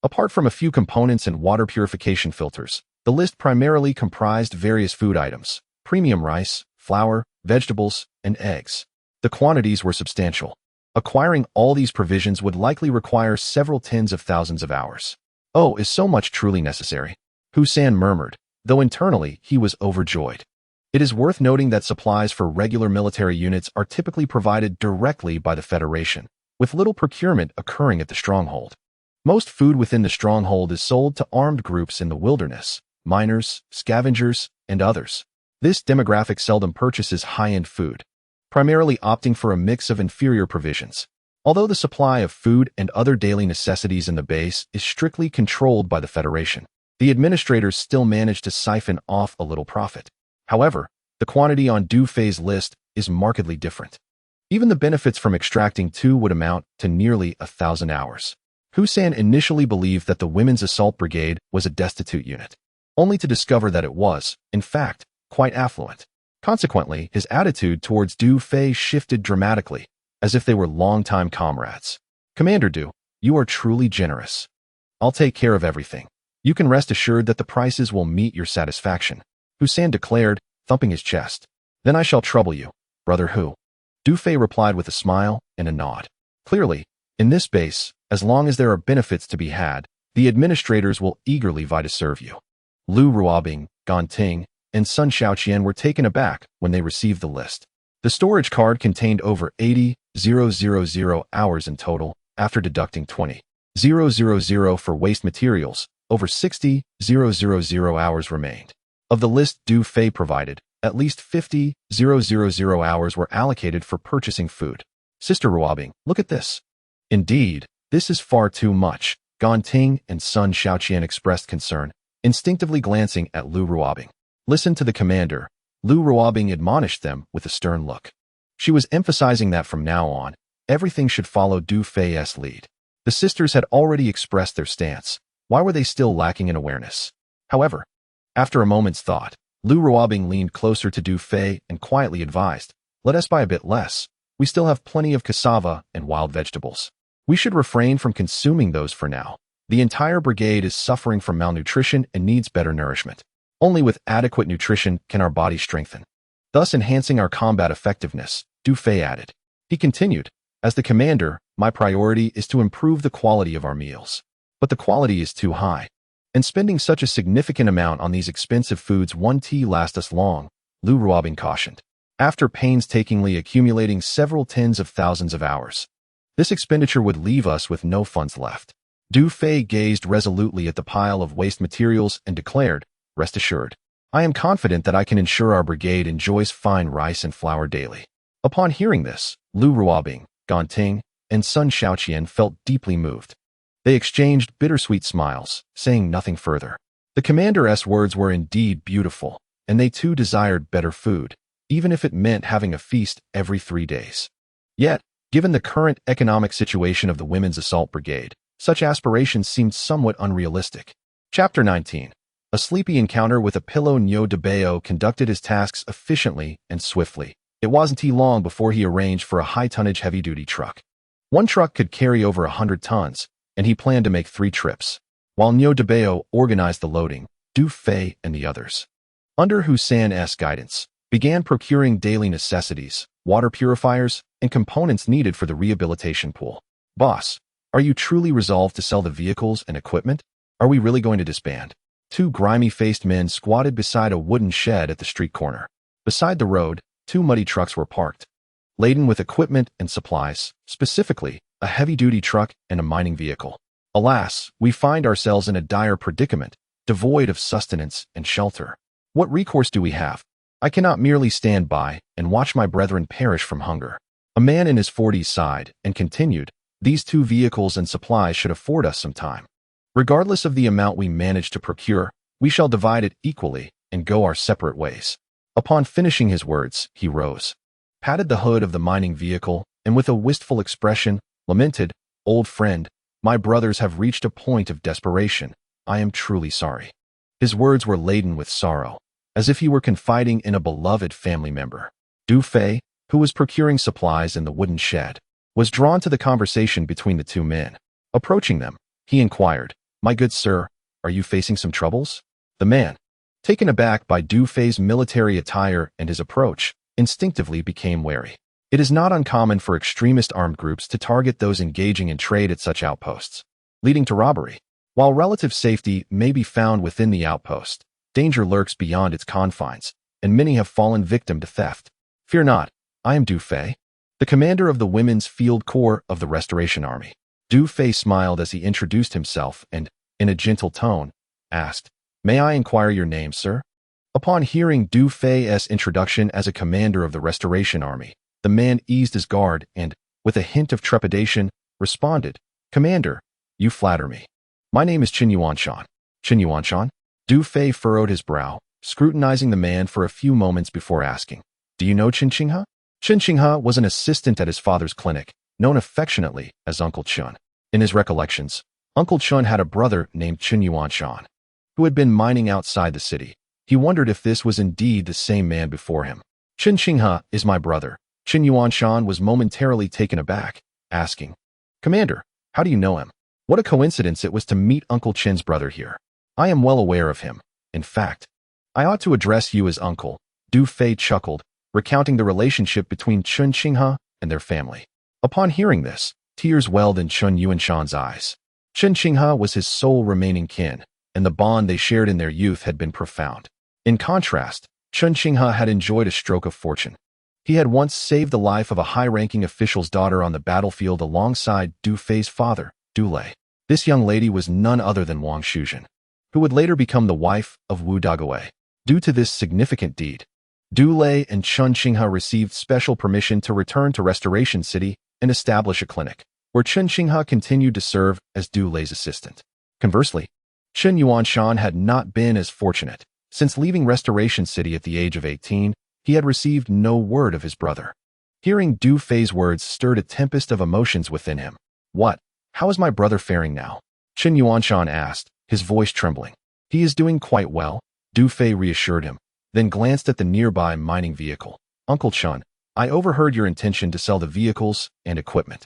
Apart from a few components and water purification filters, the list primarily comprised various food items, premium rice, flour, vegetables, and eggs. The quantities were substantial. Acquiring all these provisions would likely require several tens of thousands of hours. Oh, is so much truly necessary? Hussein murmured, though internally he was overjoyed. It is worth noting that supplies for regular military units are typically provided directly by the Federation, with little procurement occurring at the stronghold. Most food within the stronghold is sold to armed groups in the wilderness, miners, scavengers, and others. This demographic seldom purchases high-end food, primarily opting for a mix of inferior provisions. Although the supply of food and other daily necessities in the base is strictly controlled by the Federation, the administrators still manage to siphon off a little profit. However, the quantity on Du Fei's list is markedly different. Even the benefits from extracting two would amount to nearly 1,000 hours. Hussein initially believed that the Women's Assault Brigade was a destitute unit, only to discover that it was, in fact, quite affluent. Consequently, his attitude towards Du Fei shifted dramatically, as if they were longtime comrades. Commander Du, you are truly generous. I'll take care of everything. You can rest assured that the prices will meet your satisfaction, Hussein declared, thumping his chest. Then I shall trouble you, brother Hu. Du Fei replied with a smile and a nod. Clearly, in this base, as long as there are benefits to be had, the administrators will eagerly vie to serve you. Lu Ruobing, Gan Ting, and Sun Shaoqian were taken aback when they received the list. The storage card contained over 80,000 hours in total, after deducting 20,000 for waste materials. Over 60,000 hours remained. Of the list Du Fei provided, at least 50,000 hours were allocated for purchasing food. Sister Ruobing, look at this. Indeed, this is far too much. Gan Ting and Sun Shaoqian expressed concern, instinctively glancing at Lu Ruobing. Listen to the commander, Lu Ruobing admonished them with a stern look. She was emphasizing that from now on, everything should follow Du Fei's lead. The sisters had already expressed their stance. Why were they still lacking in awareness? However, after a moment's thought, Lu Ruobing leaned closer to Du Fei and quietly advised, let us buy a bit less. We still have plenty of cassava and wild vegetables. We should refrain from consuming those for now. The entire brigade is suffering from malnutrition and needs better nourishment. Only with adequate nutrition can our bodies strengthen, thus enhancing our combat effectiveness, Du Fei added. He continued, as the commander, my priority is to improve the quality of our meals. But the quality is too high, and spending such a significant amount on these expensive foods won't last us long, Lu Ruobing cautioned. After painstakingly accumulating several tens of thousands of hours, this expenditure would leave us with no funds left. Du Fei gazed resolutely at the pile of waste materials and declared, rest assured, I am confident that I can ensure our brigade enjoys fine rice and flour daily. Upon hearing this, Lu Ruobing, Gan Ting, and Sun Shaoqian felt deeply moved. They exchanged bittersweet smiles, saying nothing further. The commander's words were indeed beautiful, and they too desired better food, even if it meant having a feast every 3 days. Yet, given the current economic situation of the Women's Assault Brigade, such aspirations seemed somewhat unrealistic. Chapter 19. A sleepy encounter with a pillow. Nyo de Bayo conducted his tasks efficiently and swiftly. It wasn't long before he arranged for a high-tonnage heavy-duty truck. One truck could carry over 100 tons, and he planned to make 3 trips, while Nyo de Bayo organized the loading. Du Fei and the others, under Hussein's guidance, began procuring daily necessities, water purifiers, and components needed for the rehabilitation pool. Boss, are you truly resolved to sell the vehicles and equipment? Are we really going to disband? 2 grimy-faced men squatted beside a wooden shed at the street corner. Beside the road, 2 muddy trucks were parked, laden with equipment and supplies, specifically a heavy-duty truck and a mining vehicle. Alas, we find ourselves in a dire predicament, devoid of sustenance and shelter. What recourse do we have? I cannot merely stand by and watch my brethren perish from hunger. A man in his 40s sighed and continued, these 2 vehicles and supplies should afford us some time. Regardless of the amount we manage to procure, we shall divide it equally and go our separate ways. Upon finishing his words, he rose, patted the hood of the mining vehicle, and with a wistful expression, lamented, "Old friend, my brothers have reached a point of desperation. I am truly sorry." His words were laden with sorrow, as if he were confiding in a beloved family member. Du Fei, who was procuring supplies in the wooden shed, was drawn to the conversation between the 2 men. Approaching them, he inquired, "My good sir, are you facing some troubles?" The man, taken aback by Du Fei's military attire and his approach, instinctively became wary. It is not uncommon for extremist armed groups to target those engaging in trade at such outposts, leading to robbery. While relative safety may be found within the outpost, danger lurks beyond its confines, and many have fallen victim to theft. Fear not, I am Du Fei, the commander of the Women's Field Corps of the Restoration Army. Du Fei smiled as he introduced himself and, in a gentle tone, asked, "May I inquire your name, sir?" Upon hearing Du Fei's introduction as a commander of the Restoration Army, the man eased his guard and, with a hint of trepidation, responded, "Commander, you flatter me. My name is Qin Yuanshan." "Qin Yuanshan?" Du Fei furrowed his brow, scrutinizing the man for a few moments before asking, "Do you know Qin Qinghe?" Qin Qinghe was an assistant at his father's clinic, known affectionately as Uncle Chun. In his recollections, Uncle Chun had a brother named Qin Yuanshan, who had been mining outside the city. He wondered if this was indeed the same man before him. "Qin Qinghe is my brother." Qin Yuanshan was momentarily taken aback, asking, "Commander, how do you know him? What a coincidence it was to meet Uncle Chin's brother here. I am well aware of him. In fact, I ought to address you as uncle." Du Fei chuckled, recounting the relationship between Qin Qinghe and their family. Upon hearing this, tears welled in Qin Yuanshan's eyes. Qin Qinghe was his sole remaining kin, and the bond they shared in their youth had been profound. In contrast, Qin Qinghe had enjoyed a stroke of fortune. He had once saved the life of a high-ranking official's daughter on the battlefield alongside Du Fei's father, Du Lei. This young lady was none other than Wang Shuzhen, who would later become the wife of Wu Dagui. Due to this significant deed, Du Lei and Qin Qinghe received special permission to return to Restoration City and establish a clinic, where Qin Qinghe continued to serve as Du Lei's assistant. Conversely, Qin Yuanshan had not been as fortunate. Since leaving Restoration City at the age of 18, he had received no word of his brother. Hearing Du Fei's words stirred a tempest of emotions within him. "What? How is my brother faring now?" Qin Yuanshan asked, his voice trembling. "He is doing quite well," Du Fei reassured him, then glanced at the nearby mining vehicle. "Uncle Chun, I overheard your intention to sell the vehicles and equipment.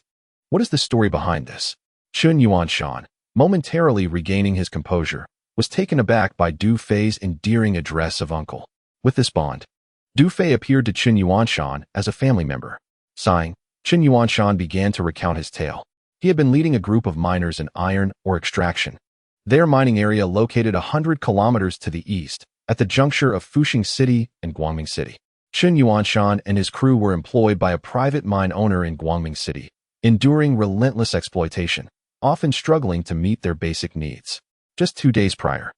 What is the story behind this?" Qin Yuanshan, momentarily regaining his composure, was taken aback by Du Fei's endearing address of uncle. With this bond, Du Fei appeared to Qin Yuanshan as a family member. Sighing, Qin Yuanshan began to recount his tale. He had been leading a group of miners in iron ore extraction. Their mining area located 100 kilometers to the east, at the juncture of Fuxing City and Guangming City. Qin Yuanshan and his crew were employed by a private mine owner in Guangming City, enduring relentless exploitation, often struggling to meet their basic needs. Just 2 days prior,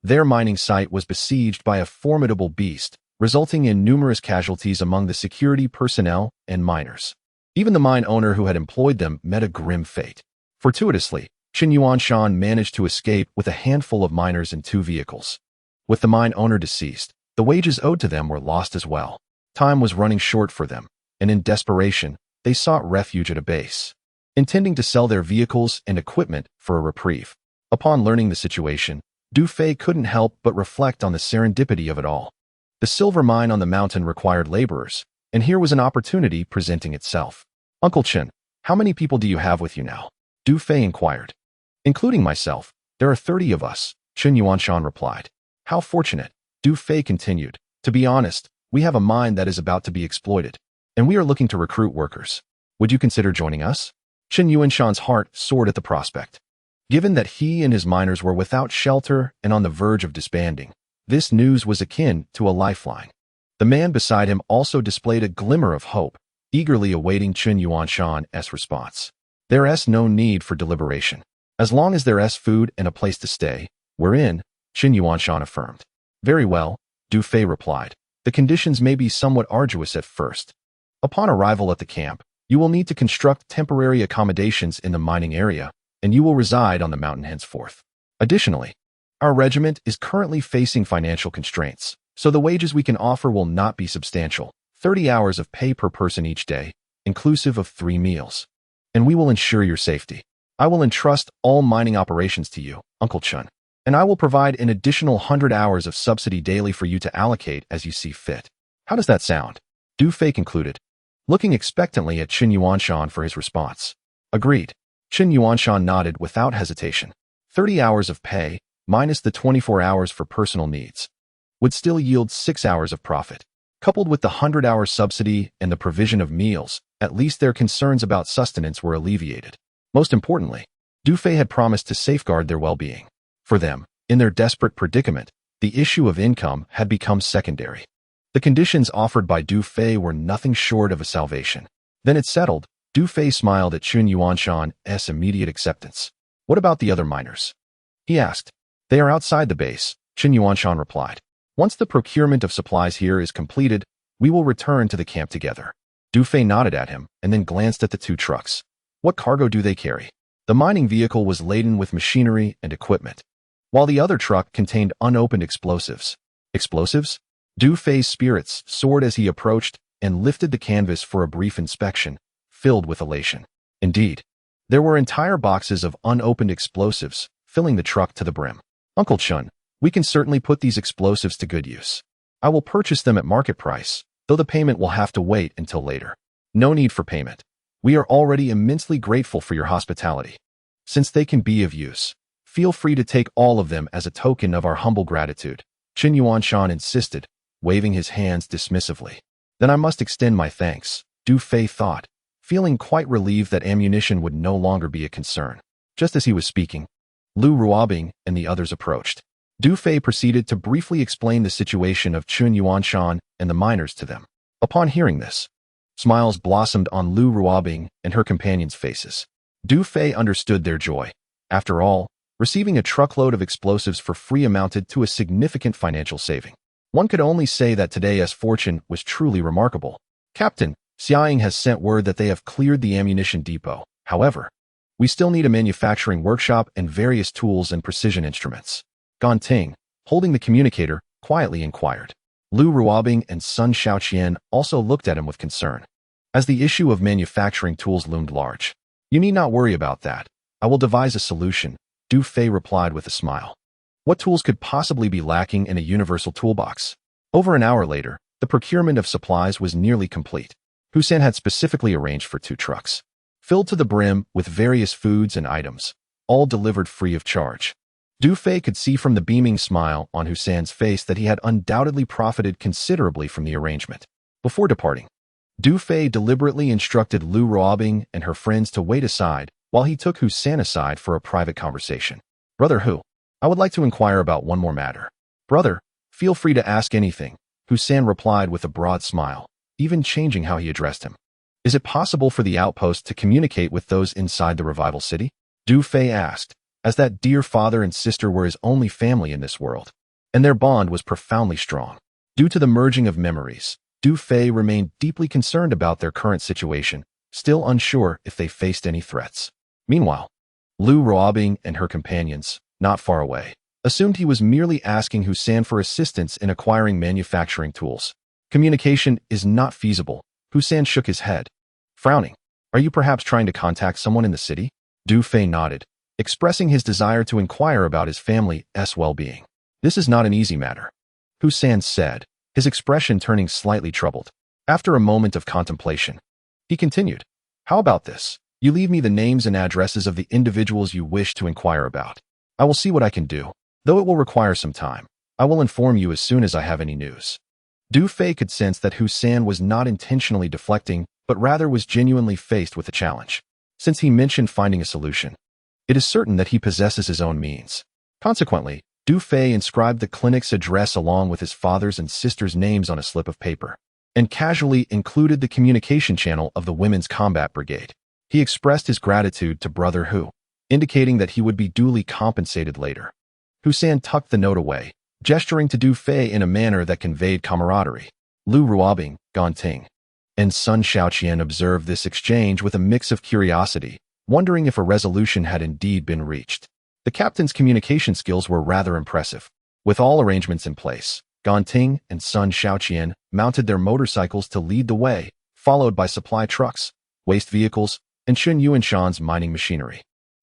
their mining site was besieged by a formidable beast, resulting in numerous casualties among the security personnel and miners. Even the mine owner who had employed them met a grim fate. Fortuitously, Qin Yuanshan managed to escape with a handful of miners and 2 vehicles. With the mine owner deceased, the wages owed to them were lost as well. Time was running short for them, and in desperation, they sought refuge at a base, intending to sell their vehicles and equipment for a reprieve. Upon learning the situation, Du Fei couldn't help but reflect on the serendipity of it all. The silver mine on the mountain required laborers, and here was an opportunity presenting itself. Uncle Chen, how many people do you have with you now? Du Fei inquired. Including myself, there are 30 of us, Chen Yuanshan replied. How fortunate, Du Fei continued. To be honest, we have a mine that is about to be exploited, and we are looking to recruit workers. Would you consider joining us? Chen Yuanshan's heart soared at the prospect. Given that he and his miners were without shelter and on the verge of disbanding, this news was akin to a lifeline. The man beside him also displayed a glimmer of hope, eagerly awaiting Chen Yuanshan's response. There's no need for deliberation. As long as there's food and a place to stay, we're in, Chen Yuanshan affirmed. Very well, Du Fei replied. The conditions may be somewhat arduous at first. Upon arrival at the camp, you will need to construct temporary accommodations in the mining area, and you will reside on the mountain henceforth. Additionally, our regiment is currently facing financial constraints, so the wages we can offer will not be substantial. 30 hours of pay per person each day, inclusive of 3 meals. And we will ensure your safety. I will entrust all mining operations to you, Uncle Chen, and I will provide an additional 100 hours of subsidy daily for you to allocate as you see fit. How does that sound? Du Fei concluded, looking expectantly at Chen Yuanshan for his response. Agreed. Chen Yuanshan nodded without hesitation. 30 hours of pay, minus the 24 hours for personal needs, would still yield 6 hours of profit. Coupled with the 100-hour subsidy and the provision of meals, at least their concerns about sustenance were alleviated. Most importantly, Du Fei had promised to safeguard their well-being. For them, in their desperate predicament, the issue of income had become secondary. The conditions offered by Du Fei were nothing short of a salvation. Then it settled, Du Fei smiled at Chen Yuanshan's immediate acceptance. What about the other miners? He asked. They are outside the base, Chen Yuanshan replied. Once the procurement of supplies here is completed, we will return to the camp together. Du Fei nodded at him and then glanced at the 2 trucks. What cargo do they carry? The mining vehicle was laden with machinery and equipment, while the other truck contained unopened explosives. Explosives? Du Fei's spirits soared as he approached and lifted the canvas for a brief inspection, filled with elation. Indeed, there were entire boxes of unopened explosives filling the truck to the brim. Uncle Chen, we can certainly put these explosives to good use. I will purchase them at market price, though the payment will have to wait until later. No need for payment. We are already immensely grateful for your hospitality. Since they can be of use, feel free to take all of them as a token of our humble gratitude, Chen Yuanshan insisted, waving his hands dismissively. Then I must extend my thanks, Du Fei thought, feeling quite relieved that ammunition would no longer be a concern. Just as he was speaking, Lu Ruobing and the others approached. Du Fei proceeded to briefly explain the situation of Chen Yuanshan and the miners to them. Upon hearing this, smiles blossomed on Lu Ruobing and her companions' faces. Du Fei understood their joy. After all, receiving a truckload of explosives for free amounted to a significant financial saving. One could only say that today's fortune was truly remarkable. Captain, Xiaoying has sent word that they have cleared the ammunition depot. However, we still need a manufacturing workshop and various tools and precision instruments. Gan Ting, holding the communicator, quietly inquired. Lu Ruobing and Sun Shaoqian also looked at him with concern, as the issue of manufacturing tools loomed large. You need not worry about that. I will devise a solution, Du Fei replied with a smile. What tools could possibly be lacking in a universal toolbox? Over an hour later, the procurement of supplies was nearly complete. Hussein had specifically arranged for 2 trucks, filled to the brim with various foods and items, all delivered free of charge. Du Fei could see from the beaming smile on Hussein's face that he had undoubtedly profited considerably from the arrangement. Before departing, Du Fei deliberately instructed Lu Ruobing and her friends to wait aside while he took Hussein aside for a private conversation. Brother Hu, I would like to inquire about one more matter. Brother, feel free to ask anything, Hussein replied with a broad smile, even changing how he addressed him. Is it possible for the outpost to communicate with those inside the revival city? Du Fei asked, as that dear father and sister were his only family in this world, and their bond was profoundly strong. Due to the merging of memories, Du Fei remained deeply concerned about their current situation, still unsure if they faced any threats. Meanwhile, Lu Ruobing and her companions, not far away, assumed he was merely asking Hussein for assistance in acquiring manufacturing tools. Communication is not feasible. Hussein shook his head, frowning. Are you perhaps trying to contact someone in the city? Du Fei nodded, expressing his desire to inquire about his family's well-being. This is not an easy matter, Hussein said, his expression turning slightly troubled. After a moment of contemplation, he continued, "How about this? You leave me the names and addresses of the individuals you wish to inquire about. I will see what I can do. Though it will require some time, I will inform you as soon as I have any news." Du Fei could sense that Hussein was not intentionally deflecting, but rather was genuinely faced with a challenge. Since he mentioned finding a solution, it is certain that he possesses his own means. Consequently, Du Fei inscribed the clinic's address along with his father's and sister's names on a slip of paper, and casually included the communication channel of the Women's Combat Brigade. He expressed his gratitude to Brother Hu, indicating that he would be duly compensated later. Hussein tucked the note away, gesturing to Du Fei in a manner that conveyed camaraderie. Lu Ruobing, Ganting, and Sun Shaoqian observed this exchange with a mix of curiosity, wondering if a resolution had indeed been reached. The captain's communication skills were rather impressive. With all arrangements in place, Ganting and Sun Shaoqian mounted their motorcycles to lead the way, followed by supply trucks, waste vehicles, and Chun Yuanshan's mining machinery.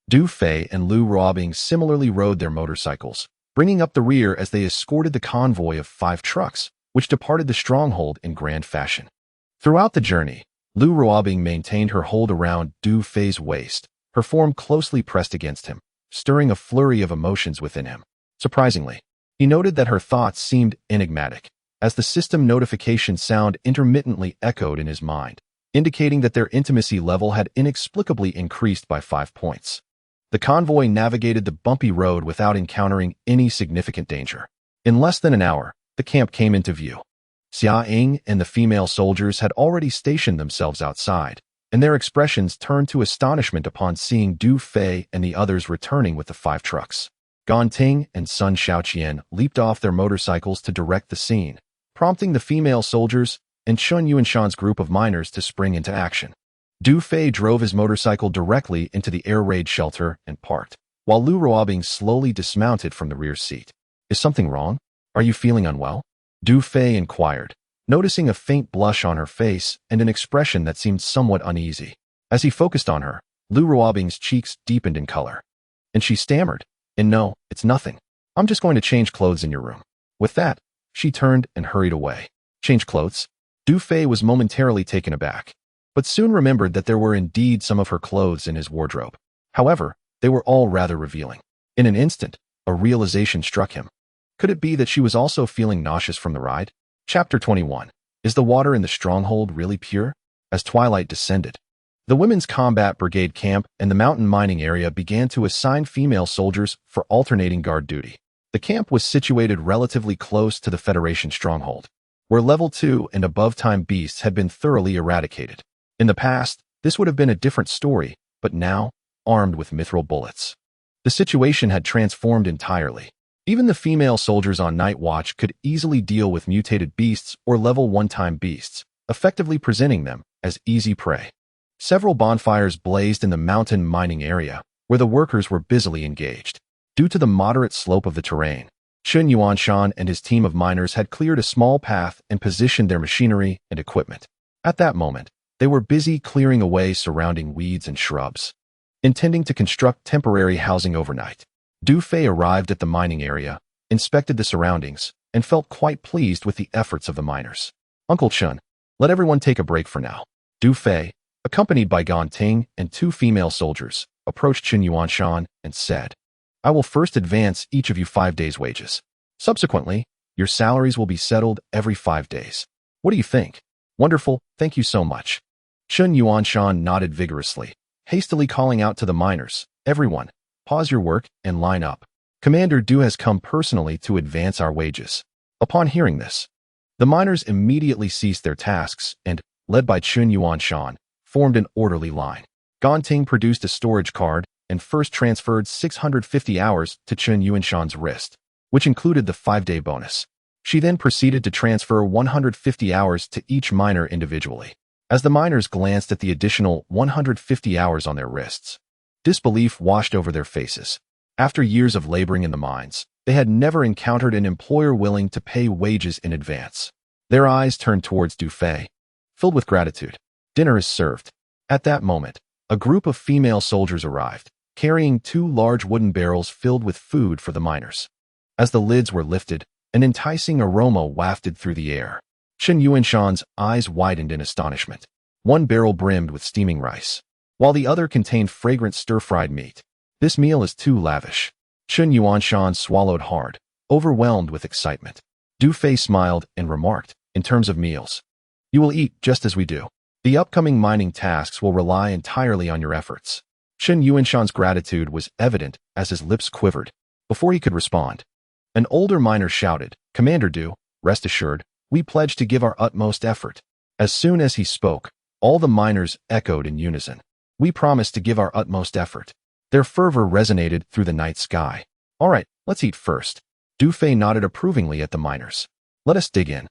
Du Fei and Lu Ruobing similarly rode their motorcycles, bringing up the rear as they escorted the convoy of 5 trucks, which departed the stronghold in grand fashion. Throughout the journey, Lu Ruobing maintained her hold around Du Fei's waist, her form closely pressed against him, stirring a flurry of emotions within him. Surprisingly, he noted that her thoughts seemed enigmatic, as the system notification sound intermittently echoed in his mind, indicating that their intimacy level had inexplicably increased by 5 points. The convoy navigated the bumpy road without encountering any significant danger. In less than an hour, the camp came into view. Xia Ying and the female soldiers had already stationed themselves outside, and their expressions turned to astonishment upon seeing Du Fei and the others returning with the 5 trucks. Ganting and Sun Shaoqian leaped off their motorcycles to direct the scene, prompting the female soldiers and Chun Yuanshan's group of miners to spring into action. Du Fei drove his motorcycle directly into the air raid shelter and parked, while Lu Ruobing slowly dismounted from the rear seat. "Is something wrong? Are you feeling unwell?" Du Fei inquired, noticing a faint blush on her face and an expression that seemed somewhat uneasy. As he focused on her, Lu Ruobing's cheeks deepened in color, and she stammered, "No, it's nothing. I'm just going to change clothes in your room." With that, she turned and hurried away. Change clothes? Du Fei was momentarily taken aback, but soon remembered that there were indeed some of her clothes in his wardrobe. However, they were all rather revealing. In an instant, a realization struck him. Could it be that she was also feeling nauseous from the ride? Chapter 21. Is the water in the stronghold really pure? As twilight descended, the Women's Combat Brigade camp and the mountain mining area began to assign female soldiers for alternating guard duty. The camp was situated relatively close to the Federation stronghold, where level 2 and above time beasts had been thoroughly eradicated. In the past, this would have been a different story, but now, armed with mithril bullets, the situation had transformed entirely. Even the female soldiers on night watch could easily deal with mutated beasts or level 1 time beasts, effectively presenting them as easy prey. Several bonfires blazed in the mountain mining area, where the workers were busily engaged. Due to the moderate slope of the terrain, Chun Yuanshan and his team of miners had cleared a small path and positioned their machinery and equipment. At that moment, they were busy clearing away surrounding weeds and shrubs, intending to construct temporary housing overnight. Du Fei arrived at the mining area, inspected the surroundings, and felt quite pleased with the efforts of the miners. "Uncle Chun, let everyone take a break for now." Du Fei, accompanied by Ganting and 2 female soldiers, approached Chun Yuanshan and said, "I will first advance each of you 5 days' wages. Subsequently, your salaries will be settled every 5 days. What do you think?" "Wonderful, thank you so much." Chun Yuanshan nodded vigorously, hastily calling out to the miners, "Everyone, pause your work and line up. Commander Du has come personally to advance our wages." Upon hearing this, the miners immediately ceased their tasks and, led by Chun Yuanshan, formed an orderly line. Ganting produced a storage card and first transferred 650 hours to Chun Yuanshan's wrist, which included the 5-day bonus. She then proceeded to transfer 150 hours to each miner individually. As the miners glanced at the additional 150 hours on their wrists, disbelief washed over their faces. After years of laboring in the mines, they had never encountered an employer willing to pay wages in advance. Their eyes turned towards Du Fei, filled with gratitude. "Dinner is served." At that moment, a group of female soldiers arrived, carrying 2 large wooden barrels filled with food for the miners. As the lids were lifted, an enticing aroma wafted through the air. Chen Yuanshan's eyes widened in astonishment. One barrel brimmed with steaming rice, while the other contained fragrant stir-fried meat. This meal is too lavish. Chen Yuanshan swallowed hard, overwhelmed with excitement. Du Fei smiled and remarked, in terms of meals, you will eat just as we do. The upcoming mining tasks will rely entirely on your efforts. Chen Yuanshan's gratitude was evident as his lips quivered. Before he could respond, an older miner shouted, Commander Du, rest assured, we pledge to give our utmost effort. As soon as he spoke, all the miners echoed in unison. We promise to give our utmost effort. Their fervor resonated through the night sky. All right, let's eat first. Du Fei nodded approvingly at the miners. Let us dig in.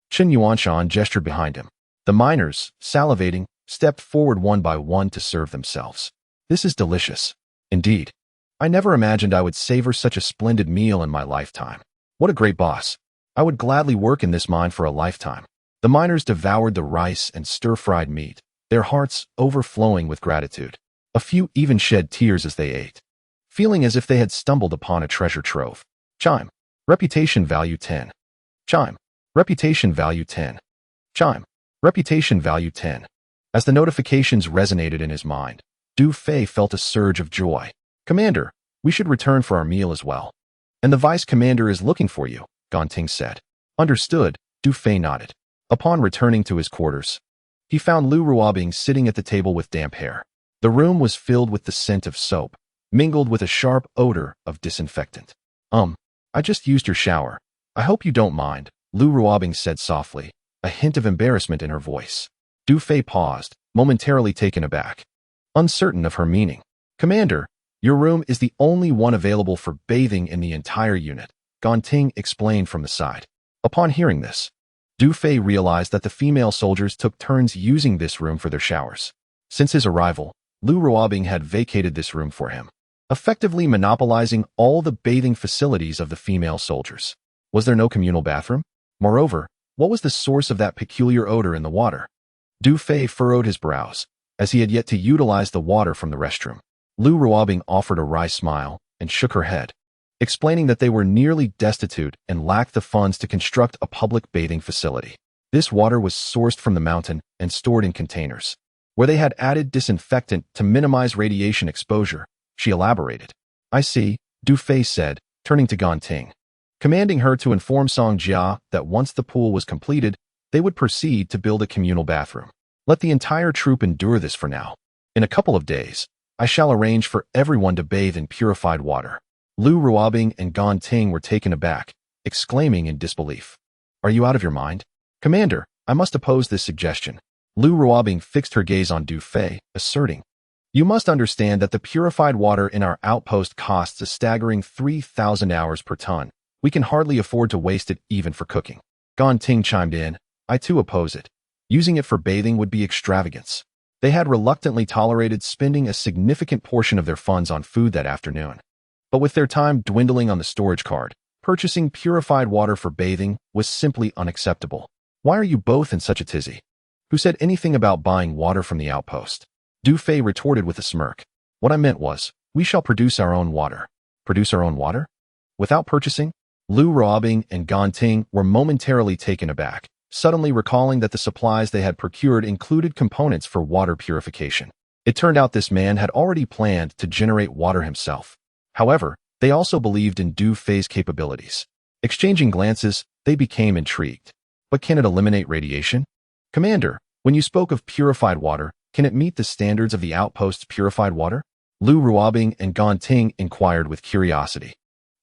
Chen Yuanshan gestured behind him. The miners, salivating, stepped forward one by one to serve themselves. This is delicious. Indeed. I never imagined I would savor such a splendid meal in my lifetime. What a great boss. I would gladly work in this mine for a lifetime. The miners devoured the rice and stir-fried meat, their hearts overflowing with gratitude. A few even shed tears as they ate, feeling as if they had stumbled upon a treasure trove. Chime. Reputation value 10. Chime. Reputation value 10. Chime. Reputation value 10. As the notifications resonated in his mind, Du Fei felt a surge of joy. Commander, we should return for our meal as well. And the vice commander is looking for you, Ganting said. Understood, Du Fei nodded. Upon returning to his quarters, he found Lu Ruobing sitting at the table with damp hair. The room was filled with the scent of soap, mingled with a sharp odor of disinfectant. I just used your shower. I hope you don't mind, Lu Ruobing said softly, a hint of embarrassment in her voice. Du Fei paused, momentarily taken aback, uncertain of her meaning. Commander, your room is the only one available for bathing in the entire unit, Ganting explained from the side. Upon hearing this, Du Fei realized that the female soldiers took turns using this room for their showers. Since his arrival, Lu Ruobing had vacated this room for him, effectively monopolizing all the bathing facilities of the female soldiers. Was there no communal bathroom? Moreover, what was the source of that peculiar odor in the water? Du Fei furrowed his brows, as he had yet to utilize the water from the restroom. Lu Ruobing offered a wry smile and shook her head, explaining that they were nearly destitute and lacked the funds to construct a public bathing facility. This water was sourced from the mountain and stored in containers, where they had added disinfectant to minimize radiation exposure, she elaborated. I see, Du Fei said, turning to Ganting, commanding her to inform Song Jia that once the pool was completed, they would proceed to build a communal bathroom. Let the entire troop endure this for now. In a couple of days, I shall arrange for everyone to bathe in purified water. Lu Ruobing and Ganting were taken aback, exclaiming in disbelief. Are you out of your mind? Commander, I must oppose this suggestion. Lu Ruobing fixed her gaze on Du Fei, asserting, you must understand that the purified water in our outpost costs a staggering 3,000 hours per ton. We can hardly afford to waste it even for cooking. Ganting chimed in, I too oppose it. Using it for bathing would be extravagance. They had reluctantly tolerated spending a significant portion of their funds on food that afternoon. But with their time dwindling on the storage card, purchasing purified water for bathing was simply unacceptable. Why are you both in such a tizzy? Who said anything about buying water from the outpost? Du Fei retorted with a smirk. What I meant was, we shall produce our own water. Produce our own water? Without purchasing? Lu Ruobing and Ganting were momentarily taken aback, suddenly recalling that the supplies they had procured included components for water purification. It turned out this man had already planned to generate water himself. However, they also believed in Du Fei's capabilities. Exchanging glances, they became intrigued. But can it eliminate radiation? Commander, when you spoke of purified water, can it meet the standards of the outpost's purified water? Lu Ruobing and Ganting inquired with curiosity.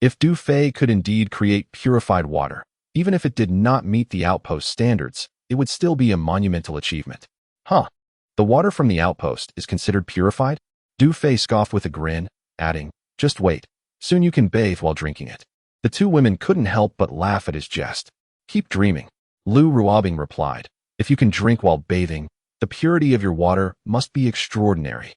If Du Fei could indeed create purified water, even if it did not meet the outpost standards, it would still be a monumental achievement. Huh. The water from the outpost is considered purified? Du Fei scoffed with a grin, adding, just wait. Soon you can bathe while drinking it. The two women couldn't help but laugh at his jest. Keep dreaming. Lu Ruobing replied. If you can drink while bathing, the purity of your water must be extraordinary.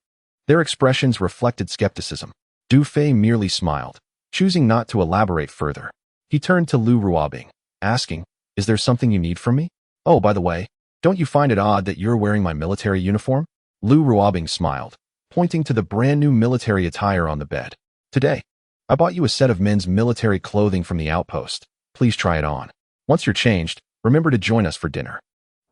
Their expressions reflected skepticism. Du Fei merely smiled, choosing not to elaborate further. He turned to Lu Ruobing, asking, is there something you need from me? Oh, by the way, don't you find it odd that you're wearing my military uniform? Lu Ruobing smiled, pointing to the brand new military attire on the bed. Today, I bought you a set of men's military clothing from the outpost. Please try it on. Once you're changed, remember to join us for dinner.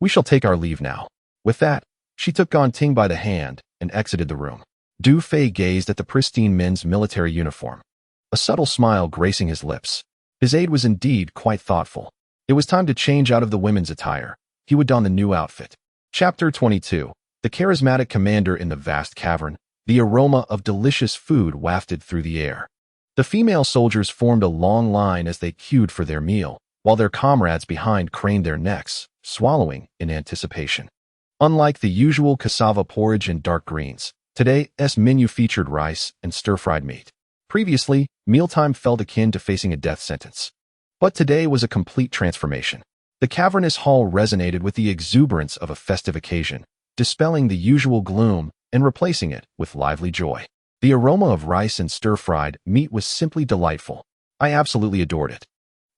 We shall take our leave now. With that, she took Ganting by the hand and exited the room. Du Fei gazed at the pristine men's military uniform, a subtle smile gracing his lips. His aide was indeed quite thoughtful. It was time to change out of the women's attire. He would don the new outfit. Chapter 22. The charismatic commander in the vast cavern. The aroma of delicious food wafted through the air. The female soldiers formed a long line as they queued for their meal, while their comrades behind craned their necks, swallowing in anticipation. Unlike the usual cassava porridge and dark greens, today's menu featured rice and stir-fried meat. Previously, mealtime felt akin to facing a death sentence. But today was a complete transformation. The cavernous hall resonated with the exuberance of a festive occasion, dispelling the usual gloom and replacing it with lively joy. The aroma of rice and stir-fried meat was simply delightful. I absolutely adored it.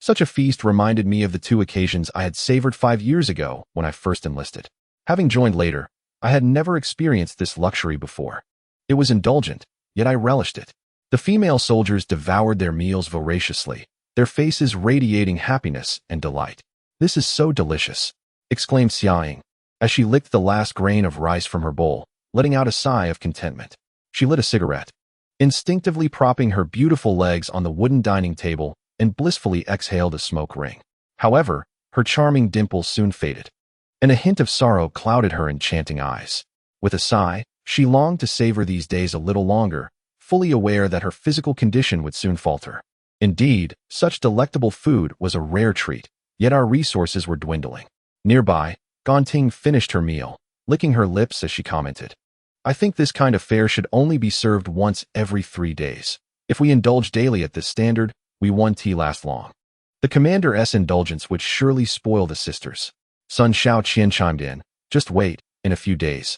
Such a feast reminded me of the two occasions I had savored 5 years ago when I first enlisted. Having joined later, I had never experienced this luxury before. It was indulgent, yet I relished it. The female soldiers devoured their meals voraciously, their faces radiating happiness and delight. "This is so delicious," exclaimed Xiaoying, as she licked the last grain of rice from her bowl, letting out a sigh of contentment. She lit a cigarette, instinctively propping her beautiful legs on the wooden dining table, and blissfully exhaled a smoke ring. However, her charming dimples soon faded, and a hint of sorrow clouded her enchanting eyes. With a sigh, she longed to savor these days a little longer, fully aware that her physical condition would soon falter. Indeed, such delectable food was a rare treat, yet our resources were dwindling. Nearby, Ganting finished her meal, licking her lips as she commented, "I think this kind of fare should only be served once every 3 days. If we indulge daily at this standard, we won't last long." The commander's indulgence would surely spoil the sisters. Sun Xiaoqian chimed in, "Just wait, in a few days.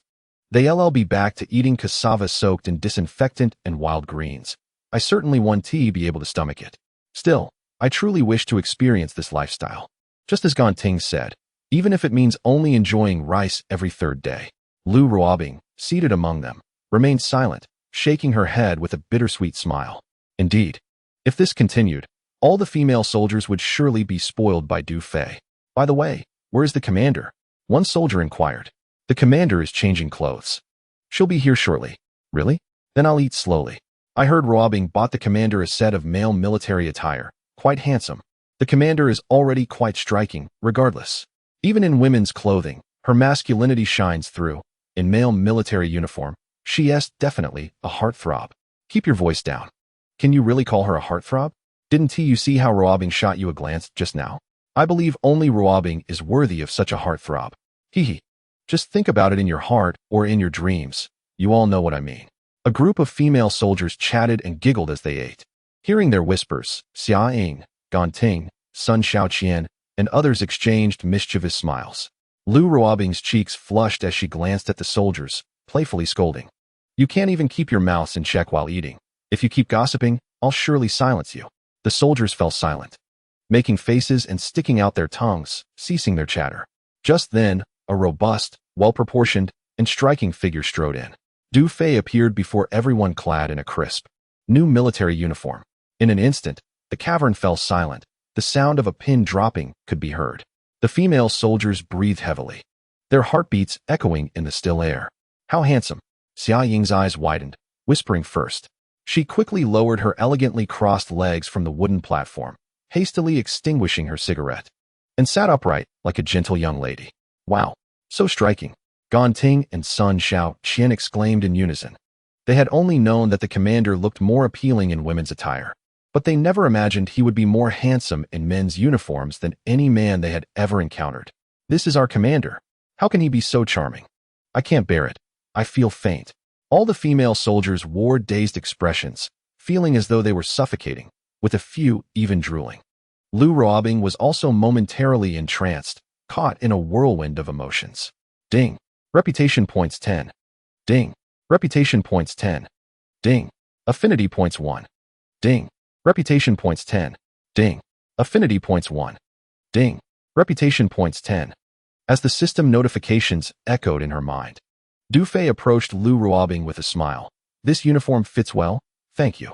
They'll be back to eating cassava soaked in disinfectant and wild greens. I certainly won't be able to stomach it. Still, I truly wish to experience this lifestyle." Just as Ganting said, even if it means only enjoying rice every 3rd day. Lu Ruobing, seated among them, remained silent, shaking her head with a bittersweet smile. Indeed, if this continued, all the female soldiers would surely be spoiled by Du Fei. "By the way, where is the commander?" one soldier inquired. "The commander is changing clothes. She'll be here shortly." "Really? Then I'll eat slowly." I heard Ruobing bought the commander a set of male military attire, quite handsome. The commander is already quite striking, regardless. Even in women's clothing, her masculinity shines through. In male military uniform, she is definitely a heartthrob. Keep your voice down. Can you really call her a heartthrob? Didn't you see how Ruobing shot you a glance just now? I believe only Ruobing is worthy of such a heartthrob. Hee. Just think about it in your heart or in your dreams. You all know what I mean. A group of female soldiers chatted and giggled as they ate. Hearing their whispers, Xia Ying, Ganting, Sun Xiaoqian, and others exchanged mischievous smiles. Lu Ruobing's cheeks flushed as she glanced at the soldiers, playfully scolding. "You can't even keep your mouths in check while eating. If you keep gossiping, I'll surely silence you." The soldiers fell silent, making faces and sticking out their tongues, ceasing their chatter. Just then, a robust, well-proportioned, and striking figure strode in. Du Fei appeared before everyone clad in a crisp, new military uniform. In an instant, the cavern fell silent. The sound of a pin dropping could be heard. The female soldiers breathed heavily, their heartbeats echoing in the still air. "How handsome!" Xia Ying's eyes widened, whispering first. She quickly lowered her elegantly crossed legs from the wooden platform, hastily extinguishing her cigarette, and sat upright like a gentle young lady. "Wow, so striking!" Ganting and Sun Xiaoqian exclaimed in unison. They had only known that the commander looked more appealing in women's attire, but they never imagined he would be more handsome in men's uniforms than any man they had ever encountered. "This is our commander. How can he be so charming? I can't bear it. I feel faint." All the female soldiers wore dazed expressions, feeling as though they were suffocating, with a few even drooling. Lu Ruobing was also momentarily entranced, caught in a whirlwind of emotions. Ding. Reputation points 10. Ding. Reputation points 10. Ding. Affinity points 1. Ding. Reputation points 10. Ding. Affinity points 1. Ding. Reputation points 10. As the system notifications echoed in her mind, Du Fei approached Lu Ruobing with a smile. This uniform fits well, thank you.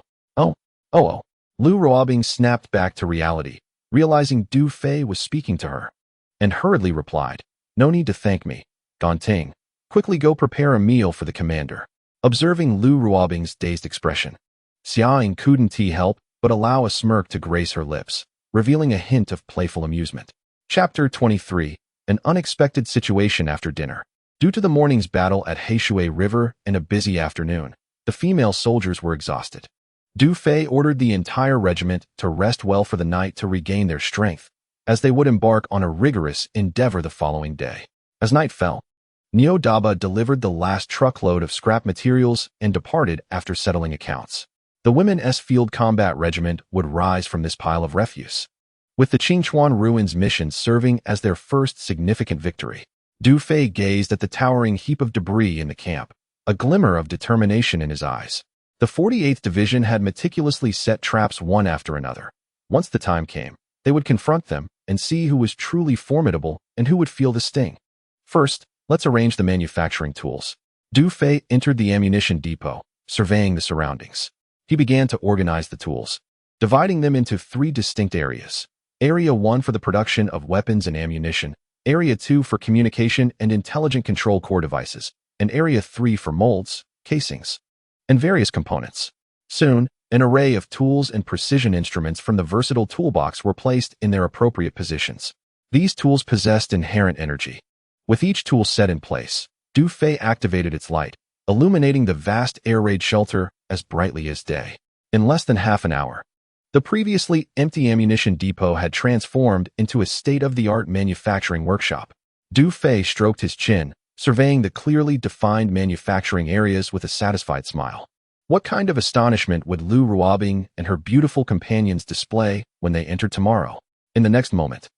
Oh. Lu Ruobing snapped back to reality, realizing Du Fei was speaking to her, and hurriedly replied, no need to thank me. Ganting, quickly go prepare a meal for the commander. Observing Lu Ruobing's dazed expression, Xiaoying couldn't help but allow a smirk to grace her lips, revealing a hint of playful amusement. Chapter 23. An unexpected situation after dinner. Due to the morning's battle at Heishui River and a busy afternoon, the female soldiers were exhausted. Du Fei ordered the entire regiment to rest well for the night to regain their strength, as they would embark on a rigorous endeavor the following day. As night fell, Neo Daba delivered the last truckload of scrap materials and departed after settling accounts. The Women's Field Combat Regiment would rise from this pile of refuse, with the Qingchuan Ruins mission serving as their first significant victory. Du Fei gazed at the towering heap of debris in the camp, a glimmer of determination in his eyes. The 48th Division had meticulously set traps one after another. Once the time came, they would confront them and see who was truly formidable and who would feel the sting. First, let's arrange the manufacturing tools. Du Fei entered the ammunition depot, surveying the surroundings. He began to organize the tools, dividing them into 3 distinct areas. Area 1 for the production of weapons and ammunition, Area 2 for communication and intelligent control core devices, and Area 3 for molds, casings, and various components. Soon, an array of tools and precision instruments from the versatile toolbox were placed in their appropriate positions. These tools possessed inherent energy. With each tool set in place, Du Fei activated its light, illuminating the vast air raid shelter as brightly as day. In less than half an hour, the previously empty ammunition depot had transformed into a state-of-the-art manufacturing workshop. Du Fei stroked his chin, surveying the clearly defined manufacturing areas with a satisfied smile. What kind of astonishment would Lu Ruobing and her beautiful companions display when they entered tomorrow? In the next moment,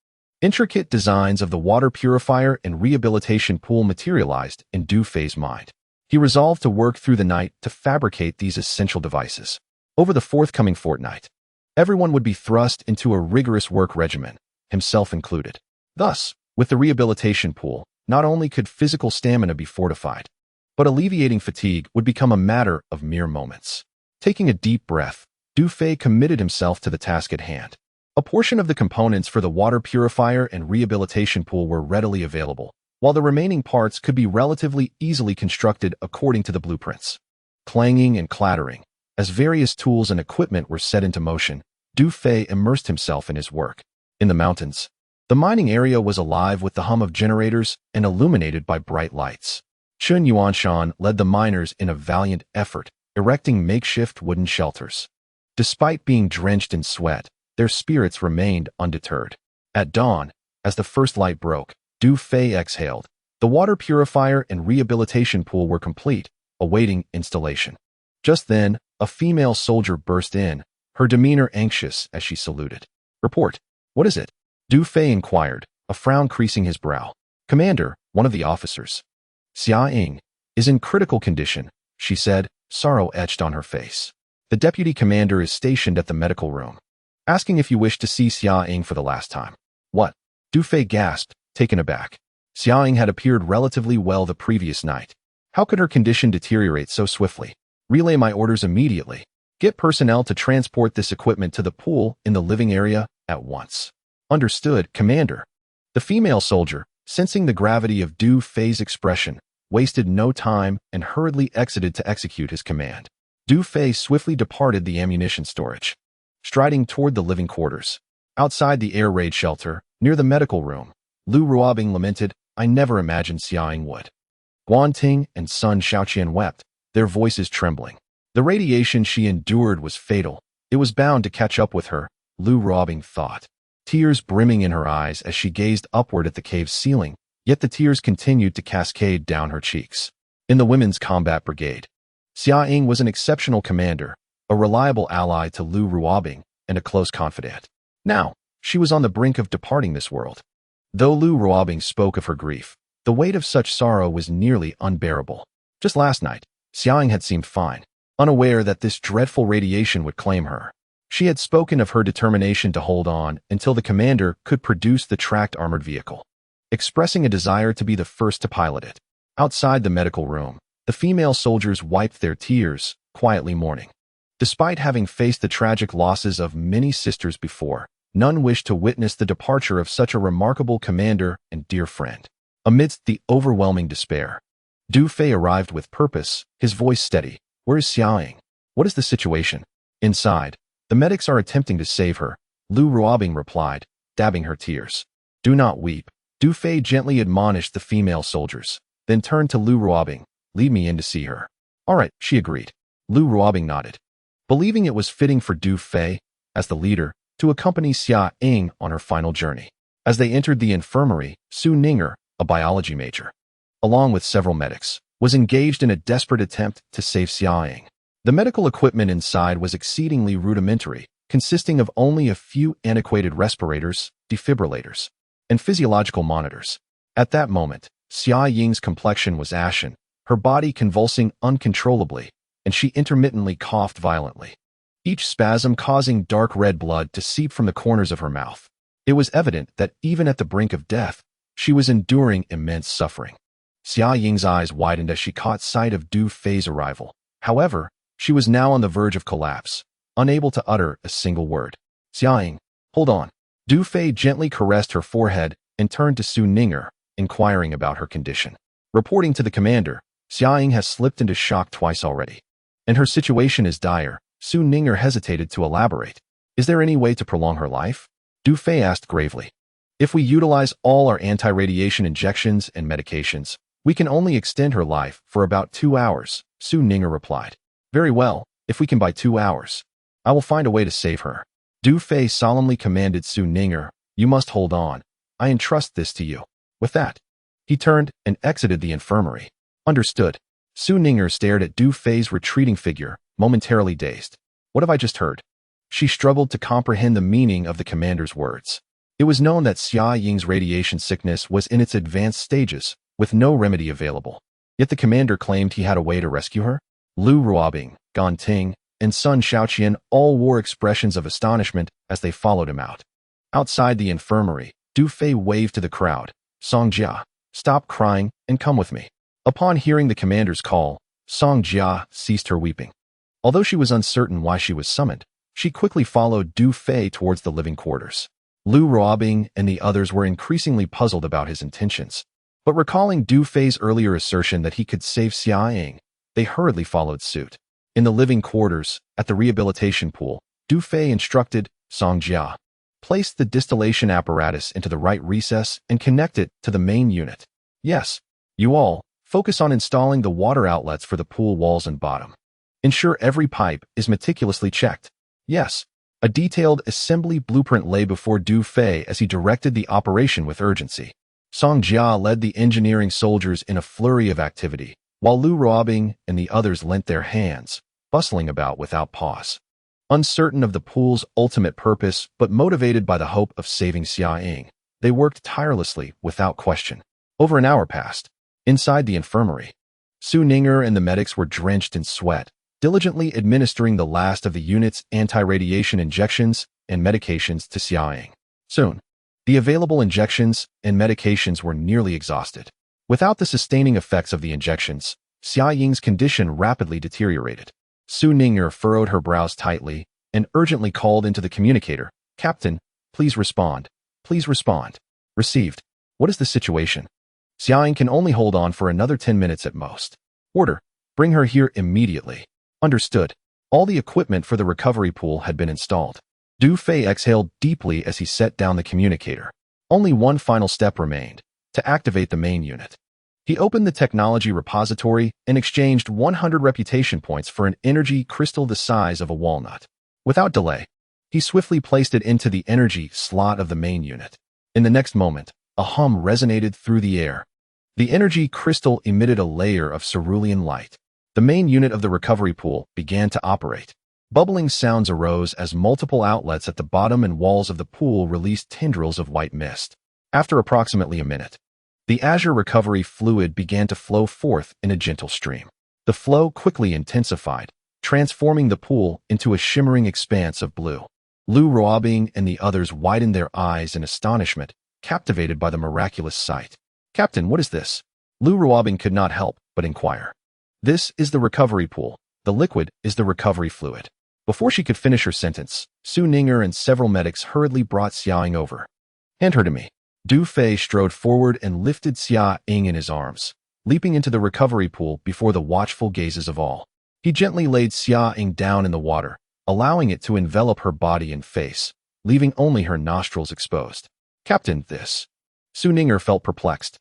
intricate designs of the water purifier and rehabilitation pool materialized in Du Fei's mind. He resolved to work through the night to fabricate these essential devices. Over the forthcoming fortnight, everyone would be thrust into a rigorous work regimen, himself included. Thus, with the rehabilitation pool, not only could physical stamina be fortified, but alleviating fatigue would become a matter of mere moments. Taking a deep breath, Du Fei committed himself to the task at hand. A portion of the components for the water purifier and rehabilitation pool were readily available, while the remaining parts could be relatively easily constructed according to the blueprints. Clanging and clattering, as various tools and equipment were set into motion, Du Fei immersed himself in his work. In the mountains, the mining area was alive with the hum of generators and illuminated by bright lights. Chun Yuanshan led the miners in a valiant effort, erecting makeshift wooden shelters. Despite being drenched in sweat, their spirits remained undeterred. At dawn, as the first light broke, Du Fei exhaled. The water purifier and rehabilitation pool were complete, awaiting installation. Just then, a female soldier burst in, her demeanor anxious as she saluted. Report. What is it? Du Fei inquired, a frown creasing his brow. Commander, one of the officers, Xia Ying, is in critical condition, she said, sorrow etched on her face. The deputy commander is stationed at the medical room, asking if you wish to see Xia Ying for the last time. What? Du Fei gasped, taken aback. Xia Ying had appeared relatively well the previous night. How could her condition deteriorate so swiftly? Relay my orders immediately. Get personnel to transport this equipment to the pool in the living area at once. Understood, Commander. The female soldier, sensing the gravity of Du Fei's expression, wasted no time and hurriedly exited to execute his command. Du Fei swiftly departed the ammunition storage, striding toward the living quarters. Outside the air raid shelter, near the medical room, Lu Ruobing lamented, I never imagined Xia Ying would. Guan Ting and Sun Shaoqian wept, their voices trembling. The radiation she endured was fatal. It was bound to catch up with her, Lu Ruobing thought. Tears brimming in her eyes as she gazed upward at the cave's ceiling, yet the tears continued to cascade down her cheeks. In the Women's Combat Brigade, Xia Ying was an exceptional commander, a reliable ally to Lu Ruobing, and a close confidant. Now, she was on the brink of departing this world. Though Lu Ruobing spoke of her grief, the weight of such sorrow was nearly unbearable. Just last night, Xia Ying had seemed fine, unaware that this dreadful radiation would claim her. She had spoken of her determination to hold on until the commander could produce the tracked armored vehicle, expressing a desire to be the first to pilot it. Outside the medical room, the female soldiers wiped their tears, quietly mourning. Despite having faced the tragic losses of many sisters before, none wished to witness the departure of such a remarkable commander and dear friend. Amidst the overwhelming despair, Du Fei arrived with purpose, his voice steady. "Where is Xiaoying? What is the situation?" "Inside. The medics are attempting to save her," Lu Ruobing replied, dabbing her tears. "Do not weep." Du Fei gently admonished the female soldiers, then turned to Lu Ruobing. "Lead me in to see her." "All right," she agreed. Lu Ruobing nodded, believing it was fitting for Du Fei, as the leader, to accompany Xia Ying on her final journey. As they entered the infirmary, Su Ninger, a biology major, along with several medics, was engaged in a desperate attempt to save Xia Ying. The medical equipment inside was exceedingly rudimentary, consisting of only a few antiquated respirators, defibrillators, and physiological monitors. At that moment, Xia Ying's complexion was ashen, her body convulsing uncontrollably, and she intermittently coughed violently, each spasm causing dark red blood to seep from the corners of her mouth. It was evident that even at the brink of death, she was enduring immense suffering. Xia Ying's eyes widened as she caught sight of Du Fei's arrival. However, she was now on the verge of collapse, unable to utter a single word. "Xia Ying, hold on." Du Fei gently caressed her forehead and turned to Su Ninger, inquiring about her condition. Reporting to the commander, "Xia Ying has slipped into shock twice already, and her situation is dire." Su Ninger hesitated to elaborate. "Is there any way to prolong her life?" Du Fei asked gravely. "If we utilize all our anti-radiation injections and medications, we can only extend her life for about 2 hours, Su Ninger replied. "Very well, if we can buy 2 hours, I will find a way to save her." Du Fei solemnly commanded Su Ninger, "You must hold on. I entrust this to you." With that, he turned and exited the infirmary. "Understood." Su Ninger stared at Du Fei's retreating figure, momentarily dazed. "What have I just heard?" She struggled to comprehend the meaning of the commander's words. It was known that Xia Ying's radiation sickness was in its advanced stages, with no remedy available. Yet the commander claimed he had a way to rescue her. Lu Ruobing, Gan Ting, and Sun Shaoqian all wore expressions of astonishment as they followed him out. Outside the infirmary, Du Fei waved to the crowd. "Song Jia, stop crying and come with me." Upon hearing the commander's call, Song Jia ceased her weeping. Although she was uncertain why she was summoned, she quickly followed Du Fei towards the living quarters. Lu Ruobing and the others were increasingly puzzled about his intentions. But recalling Du Fei's earlier assertion that he could save Xia Ying, they hurriedly followed suit. In the living quarters, at the rehabilitation pool, Du Fei instructed Song Jia, "Place the distillation apparatus into the right recess and connect it to the main unit. Yes, you all, focus on installing the water outlets for the pool walls and bottom. Ensure every pipe is meticulously checked." Yes. A detailed assembly blueprint lay before Du Fei as he directed the operation with urgency. Song Jia led the engineering soldiers in a flurry of activity, while Lu Ruobing and the others lent their hands, bustling about without pause. Uncertain of the pool's ultimate purpose, but motivated by the hope of saving Xia Ying, they worked tirelessly without question. Over an hour passed. Inside the infirmary, Su Ninger and the medics were drenched in sweat, diligently administering the last of the unit's anti-radiation injections and medications to Xia Ying. Soon, the available injections and medications were nearly exhausted. Without the sustaining effects of the injections, Xia Ying's condition rapidly deteriorated. Su Ninger furrowed her brows tightly and urgently called into the communicator, "Captain, please respond. Please respond." "Received. What is the situation?" "Xia Ying can only hold on for another 10 minutes at most." "Order. Bring her here immediately." "Understood." All the equipment for the recovery pool had been installed. Du Fei exhaled deeply as he set down the communicator. Only one final step remained, to activate the main unit. He opened the technology repository and exchanged 100 reputation points for an energy crystal the size of a walnut. Without delay, he swiftly placed it into the energy slot of the main unit. In the next moment, a hum resonated through the air. The energy crystal emitted a layer of cerulean light. The main unit of the recovery pool began to operate. Bubbling sounds arose as multiple outlets at the bottom and walls of the pool released tendrils of white mist. After approximately a minute, the azure recovery fluid began to flow forth in a gentle stream. The flow quickly intensified, transforming the pool into a shimmering expanse of blue. Lu Ruobing and the others widened their eyes in astonishment, captivated by the miraculous sight. "Captain, what is this?" Lu Ruobing could not help but inquire. This is the recovery pool. The liquid is the recovery fluid. Before she could finish her sentence, Su Ninger and several medics hurriedly brought Xia Ying over. Hand her to me. Du Fei strode forward and lifted Xia Ying in his arms, leaping into the recovery pool before the watchful gazes of all. He gently laid Xia Ying down in the water, allowing it to envelop her body and face, leaving only her nostrils exposed. Captain, this. Su Ninger felt perplexed.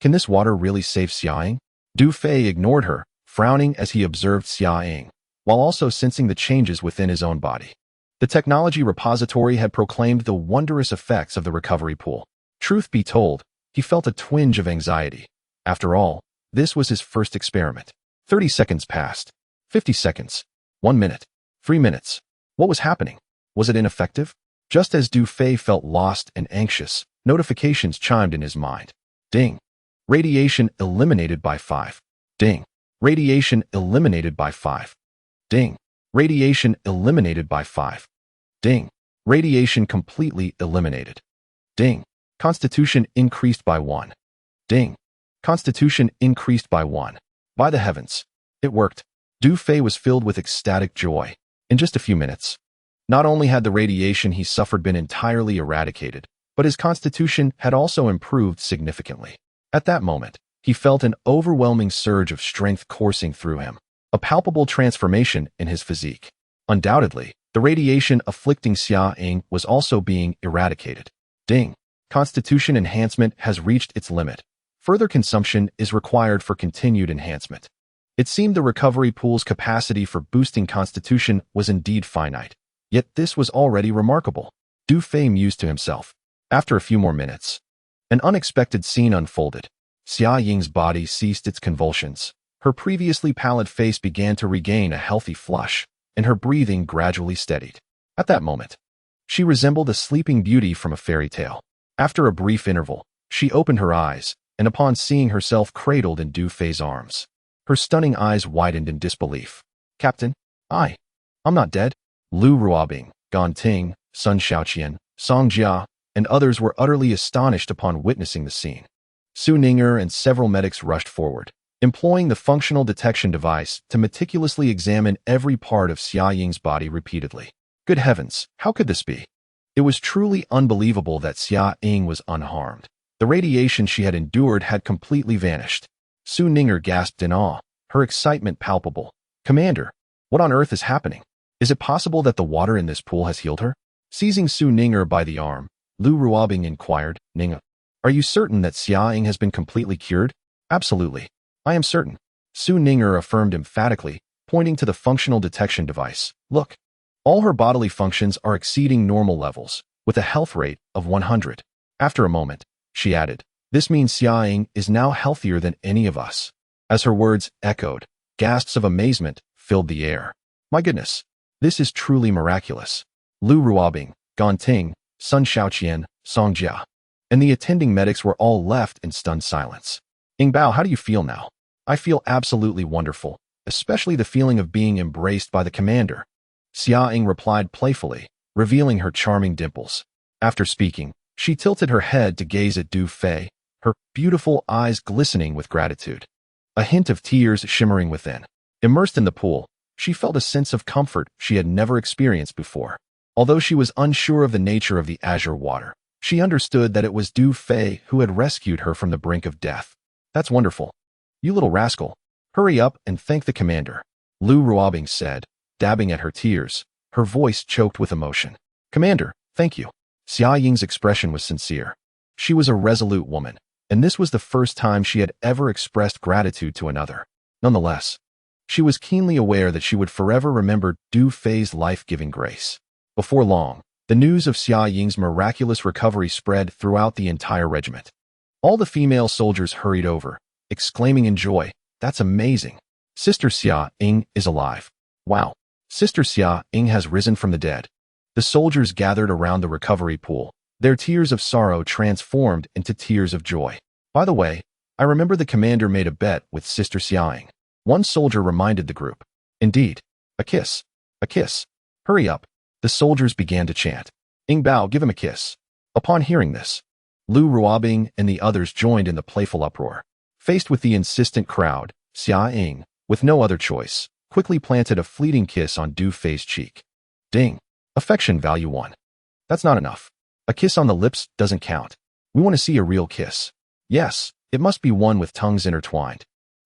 Can this water really save Xia Ying? Du Fei ignored her, frowning as he observed Xia Ying, while also sensing the changes within his own body. The technology repository had proclaimed the wondrous effects of the recovery pool. Truth be told, he felt a twinge of anxiety. After all, this was his first experiment. 30 seconds passed. 50 seconds. 1 minute. 3 minutes. What was happening? Was it ineffective? Just as Du Fei felt lost and anxious, notifications chimed in his mind. Ding. Radiation eliminated by 5. Ding. Radiation eliminated by 5. Ding. Radiation eliminated by 5. Ding. Radiation completely eliminated. Ding. Constitution increased by 1. Ding. Constitution increased by 1. By the heavens. It worked. Du Fei was filled with ecstatic joy. In just a few minutes, not only had the radiation he suffered been entirely eradicated, but his constitution had also improved significantly. At that moment, he felt an overwhelming surge of strength coursing through him, a palpable transformation in his physique. Undoubtedly, the radiation afflicting Xia Ying was also being eradicated. Ding. Constitution enhancement has reached its limit. Further consumption is required for continued enhancement. It seemed the recovery pool's capacity for boosting constitution was indeed finite. Yet this was already remarkable. Du Fei mused to himself. After a few more minutes, an unexpected scene unfolded. Xia Ying's body ceased its convulsions. Her previously pallid face began to regain a healthy flush, and her breathing gradually steadied. At that moment, she resembled a sleeping beauty from a fairy tale. After a brief interval, she opened her eyes, and upon seeing herself cradled in Du Fei's arms, her stunning eyes widened in disbelief. Captain, I'm not dead. Lu Ruobing, Gan Ting, Sun Xiaoqian, Song Jia, and others were utterly astonished upon witnessing the scene. Su Ninger and several medics rushed forward, employing the functional detection device to meticulously examine every part of Xia Ying's body repeatedly. Good heavens, how could this be? It was truly unbelievable that Xia Ying was unharmed. The radiation she had endured had completely vanished. Su Ninger gasped in awe, her excitement palpable. Commander, what on earth is happening? Is it possible that the water in this pool has healed her? Seizing Su Ninger by the arm, Lu Ruobing inquired, Ninger, are you certain that Xia Ying has been completely cured? Absolutely. I am certain. Su Ninger affirmed emphatically, pointing to the functional detection device. Look. All her bodily functions are exceeding normal levels, with a health rate of 100. After a moment, she added, this means Xia Ying is now healthier than any of us. As her words echoed, gasps of amazement filled the air. My goodness, this is truly miraculous. Lu Ruobing, Gan Ting, Sun Xiaoqian, Song Jia, and the attending medics were all left in stunned silence. Ying Bao, how do you feel now? I feel absolutely wonderful, especially the feeling of being embraced by the commander. Xia Ying replied playfully, revealing her charming dimples. After speaking, she tilted her head to gaze at Du Fei, her beautiful eyes glistening with gratitude. A hint of tears shimmering within. Immersed in the pool, she felt a sense of comfort she had never experienced before. Although she was unsure of the nature of the azure water, she understood that it was Du Fei who had rescued her from the brink of death. That's wonderful. You little rascal. Hurry up and thank the commander, Lu Ruobing said, dabbing at her tears, her voice choked with emotion. Commander, thank you. Xia Ying's expression was sincere. She was a resolute woman, and this was the first time she had ever expressed gratitude to another. Nonetheless, she was keenly aware that she would forever remember Du Fei's life-giving grace. Before long, the news of Xia Ying's miraculous recovery spread throughout the entire regiment. All the female soldiers hurried over, exclaiming in joy, that's amazing. Sister Xia Ying is alive. Wow. Sister Xia Ying has risen from the dead. The soldiers gathered around the recovery pool, their tears of sorrow transformed into tears of joy. By the way, I remember the commander made a bet with Sister Xia Ying. One soldier reminded the group. Indeed. A kiss. A kiss. Hurry up. The soldiers began to chant. Ying Bao, give him a kiss. Upon hearing this, Lu Ruobing and the others joined in the playful uproar. Faced with the insistent crowd, Xia Ying, with no other choice, quickly planted a fleeting kiss on Du Fei's cheek. Ding. Affection value 1. That's not enough. A kiss on the lips doesn't count. We want to see a real kiss. Yes, it must be one with tongues intertwined.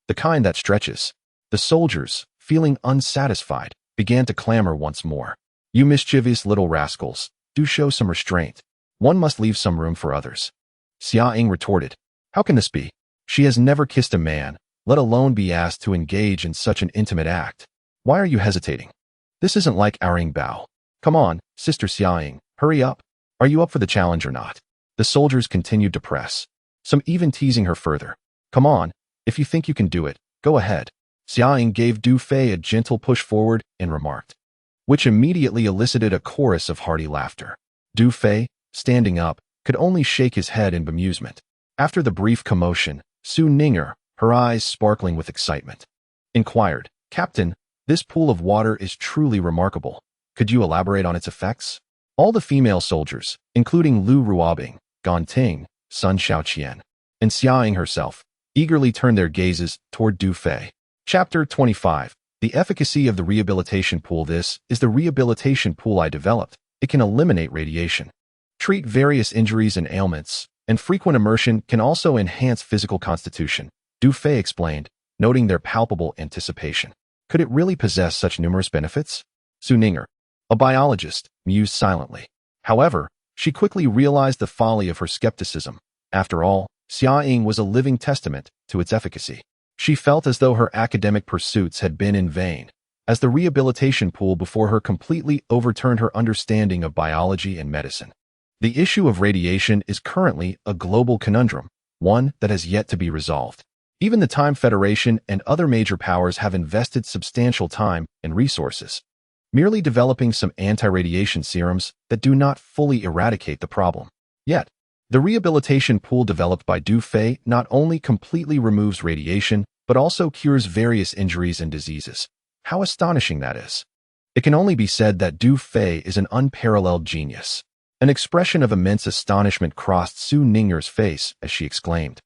The kind that stretches. The soldiers, feeling unsatisfied, began to clamor once more. You mischievous little rascals, do show some restraint. One must leave some room for others. Xia Ying retorted. How can this be? She has never kissed a man, let alone be asked to engage in such an intimate act. Why are you hesitating? This isn't like our Bao. Come on, Sister Xia Ying, hurry up. Are you up for the challenge or not? The soldiers continued to press, some even teasing her further. Come on, if you think you can do it, go ahead. Xia Ying gave Du Fei a gentle push forward and remarked, which immediately elicited a chorus of hearty laughter. Du Fei, standing up, could only shake his head in bemusement. After the brief commotion, Su Ninger, her eyes sparkling with excitement, inquired, Captain, this pool of water is truly remarkable. Could you elaborate on its effects? All the female soldiers, including Lu Ruobing, Gan Ting, Sun Xiaoqian, and Xia Ying herself, eagerly turned their gazes toward Du Fei. Chapter 25. The efficacy of the rehabilitation pool. This is the rehabilitation pool I developed. It can eliminate radiation, treat various injuries and ailments, and frequent immersion can also enhance physical constitution, Du Fei explained, noting their palpable anticipation. Could it really possess such numerous benefits? Su Ninger, a biologist, mused silently. However, she quickly realized the folly of her skepticism. After all, Xia Ying was a living testament to its efficacy. She felt as though her academic pursuits had been in vain, as the rehabilitation pool before her completely overturned her understanding of biology and medicine. The issue of radiation is currently a global conundrum, one that has yet to be resolved. Even the Time Federation and other major powers have invested substantial time and resources, merely developing some anti-radiation serums that do not fully eradicate the problem. Yet, the rehabilitation pool developed by Du Fei not only completely removes radiation, but also cures various injuries and diseases. How astonishing that is. It can only be said that Du Fei is an unparalleled genius. An expression of immense astonishment crossed Su Ninger's face as she exclaimed,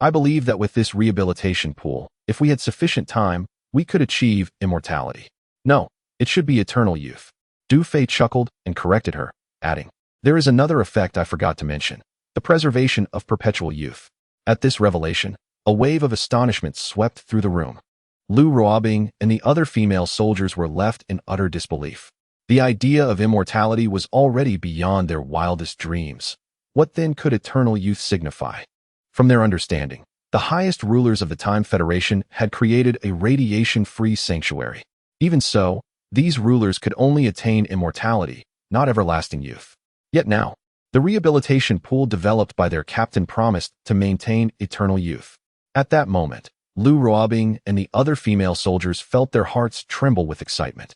I believe that with this rehabilitation pool, if we had sufficient time, we could achieve immortality. No, it should be eternal youth. Du Fei chuckled and corrected her, adding, there is another effect I forgot to mention, the preservation of perpetual youth. At this revelation, a wave of astonishment swept through the room. Lu Ruobing and the other female soldiers were left in utter disbelief. The idea of immortality was already beyond their wildest dreams. What then could eternal youth signify? From their understanding, the highest rulers of the Time Federation had created a radiation-free sanctuary. Even so, these rulers could only attain immortality, not everlasting youth. Yet now, the rehabilitation pool developed by their captain promised to maintain eternal youth. At that moment, Lu Ruobing and the other female soldiers felt their hearts tremble with excitement,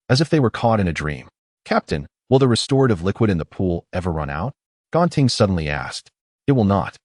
as if they were caught in a dream. Captain, will the restorative liquid in the pool ever run out? Gan Ting suddenly asked. It will not.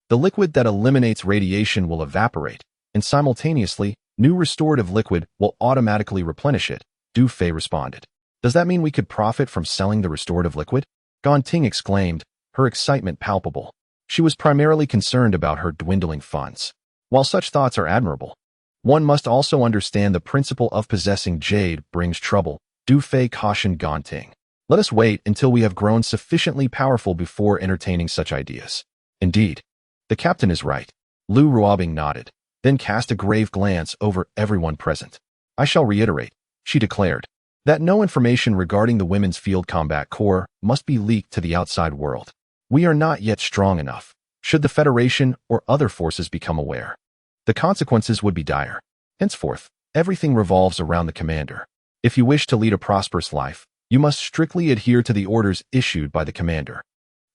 The liquid that eliminates radiation will evaporate, and simultaneously, new restorative liquid will automatically replenish it, Du Fei responded. Does that mean we could profit from selling the restorative liquid? Gan Ting exclaimed, her excitement palpable. She was primarily concerned about her dwindling funds. While such thoughts are admirable, one must also understand the principle of possessing jade brings trouble, Du Fei cautioned Gan Ting. Let us wait until we have grown sufficiently powerful before entertaining such ideas. Indeed, the captain is right. Lu Ruobing nodded, then cast a grave glance over everyone present. I shall reiterate, she declared, that no information regarding the Women's Field Combat Corps must be leaked to the outside world. We are not yet strong enough. Should the Federation or other forces become aware, the consequences would be dire. Henceforth, everything revolves around the commander. If you wish to lead a prosperous life, you must strictly adhere to the orders issued by the commander.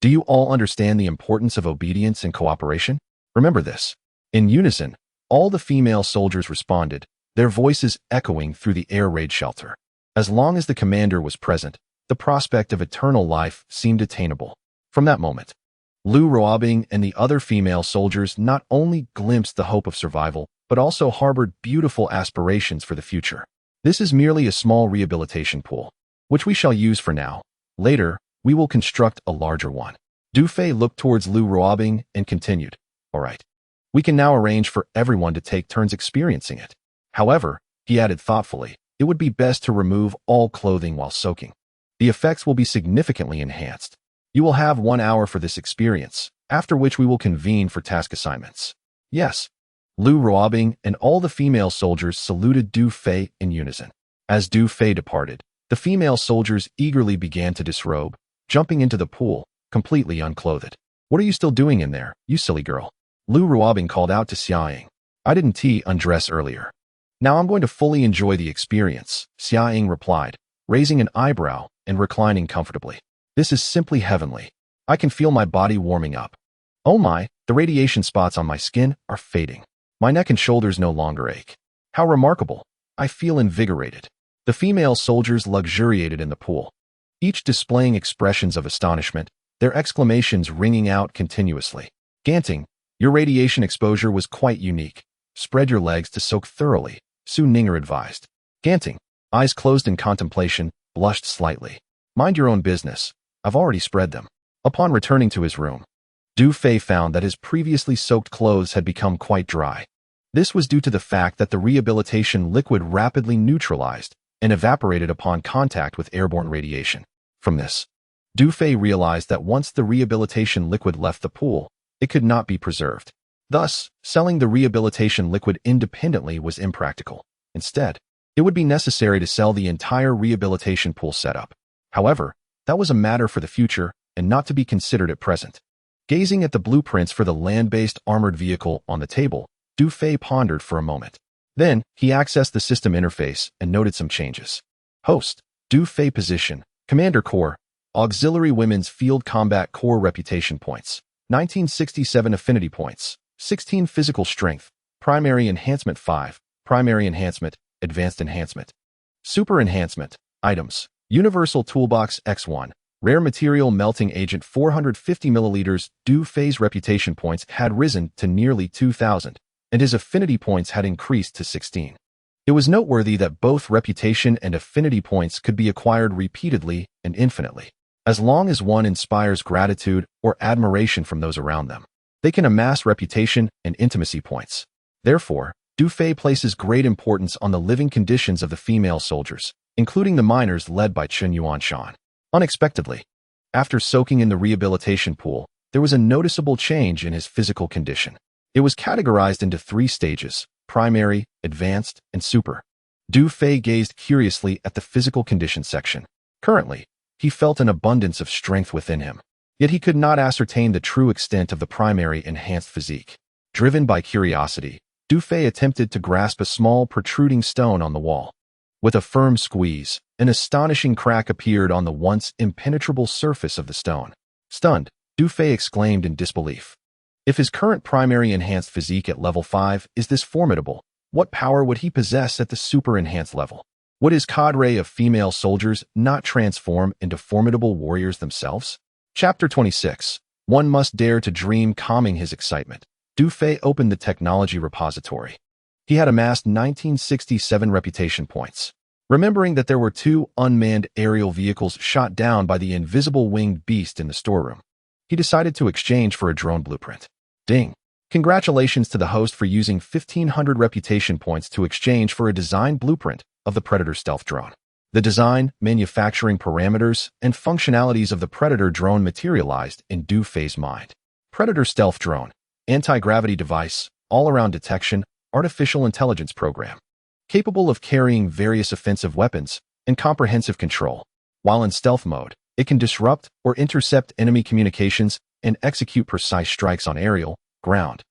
Do you all understand the importance of obedience and cooperation? Remember this. In unison, all the female soldiers responded, their voices echoing through the air raid shelter. As long as the commander was present, the prospect of eternal life seemed attainable. From that moment, Lu Ruobing and the other female soldiers not only glimpsed the hope of survival, but also harbored beautiful aspirations for the future. This is merely a small rehabilitation pool, which we shall use for now. Later, we will construct a larger one. Du Fei looked towards Lu Ruobing and continued, all right. We can now arrange for everyone to take turns experiencing it. However, he added thoughtfully, it would be best to remove all clothing while soaking. The effects will be significantly enhanced. You will have 1 hour for this experience, after which we will convene for task assignments. Yes. Lu Ruobing and all the female soldiers saluted Du Fei in unison. As Du Fei departed, the female soldiers eagerly began to disrobe, jumping into the pool, completely unclothed. What are you still doing in there, you silly girl? Lu Ruobing called out to Xiaoying. I didn't undress earlier. Now I'm going to fully enjoy the experience, Xiaoying replied, raising an eyebrow and reclining comfortably. This is simply heavenly. I can feel my body warming up. Oh my, the radiation spots on my skin are fading. My neck and shoulders no longer ache. How remarkable. I feel invigorated. The female soldiers luxuriated in the pool, each displaying expressions of astonishment, their exclamations ringing out continuously. Ganting, your radiation exposure was quite unique. Spread your legs to soak thoroughly, Su Ninger advised. Ganting, eyes closed in contemplation, blushed slightly. Mind your own business. I've already spread them. Upon returning to his room, Du Fei found that his previously soaked clothes had become quite dry. This was due to the fact that the rehabilitation liquid rapidly neutralized and evaporated upon contact with airborne radiation. From this, Du Fei realized that once the rehabilitation liquid left the pool, it could not be preserved. Thus, selling the rehabilitation liquid independently was impractical. Instead, it would be necessary to sell the entire rehabilitation pool setup. However, that was a matter for the future and not to be considered at present. Gazing at the blueprints for the land-based armored vehicle on the table, Du Fei pondered for a moment. Then, he accessed the system interface and noted some changes. Host, Du Fei position, Commander Corps, Auxiliary Women's Field Combat Corps Reputation Points, 1967 Affinity Points, 16 Physical Strength, Primary Enhancement 5, Primary Enhancement, Advanced Enhancement. Super Enhancement, Items, Universal Toolbox X1, Rare Material Melting Agent 450 milliliters. Du Fei's reputation points had risen to nearly 2,000, and his affinity points had increased to 16. It was noteworthy that both reputation and affinity points could be acquired repeatedly and infinitely. As long as one inspires gratitude or admiration from those around them, they can amass reputation and intimacy points. Therefore, Du Fei places great importance on the living conditions of the female soldiers, including the miners led by Chen Yuanshan. Unexpectedly, after soaking in the rehabilitation pool, there was a noticeable change in his physical condition. It was categorized into 3 stages: primary, advanced, and super. Du Fei gazed curiously at the physical condition section. Currently, he felt an abundance of strength within him, yet he could not ascertain the true extent of the primary enhanced physique. Driven by curiosity, Du Fei attempted to grasp a small protruding stone on the wall. With a firm squeeze, an astonishing crack appeared on the once impenetrable surface of the stone. Stunned, Du Fei exclaimed in disbelief. If his current primary enhanced physique at level 5 is this formidable, what power would he possess at the super enhanced level? Would his cadre of female soldiers not transform into formidable warriors themselves? Chapter 26. One must dare to dream. Calming his excitement, Du Fei opened the technology repository. He had amassed 1967 reputation points. Remembering that there were 2 unmanned aerial vehicles shot down by the invisible winged beast in the storeroom, he decided to exchange for a drone blueprint. Ding! Congratulations to the host for using 1,500 reputation points to exchange for a design blueprint of the Predator stealth drone. The design, manufacturing parameters, and functionalities of the Predator drone materialized in Du Fei's mind. Predator stealth drone, anti-gravity device, all-around detection, artificial intelligence program, capable of carrying various offensive weapons and comprehensive control. While in stealth mode, it can disrupt or intercept enemy communications and execute precise strikes on aerial, ground,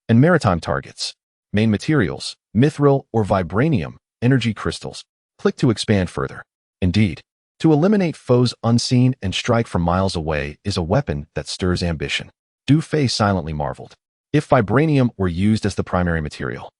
and maritime targets. Main materials: mithril or vibranium, energy crystals. Click to expand further. Indeed, to eliminate foes unseen and strike from miles away is a weapon that stirs ambition. Du Fei silently marveled. If vibranium were used as the primary material,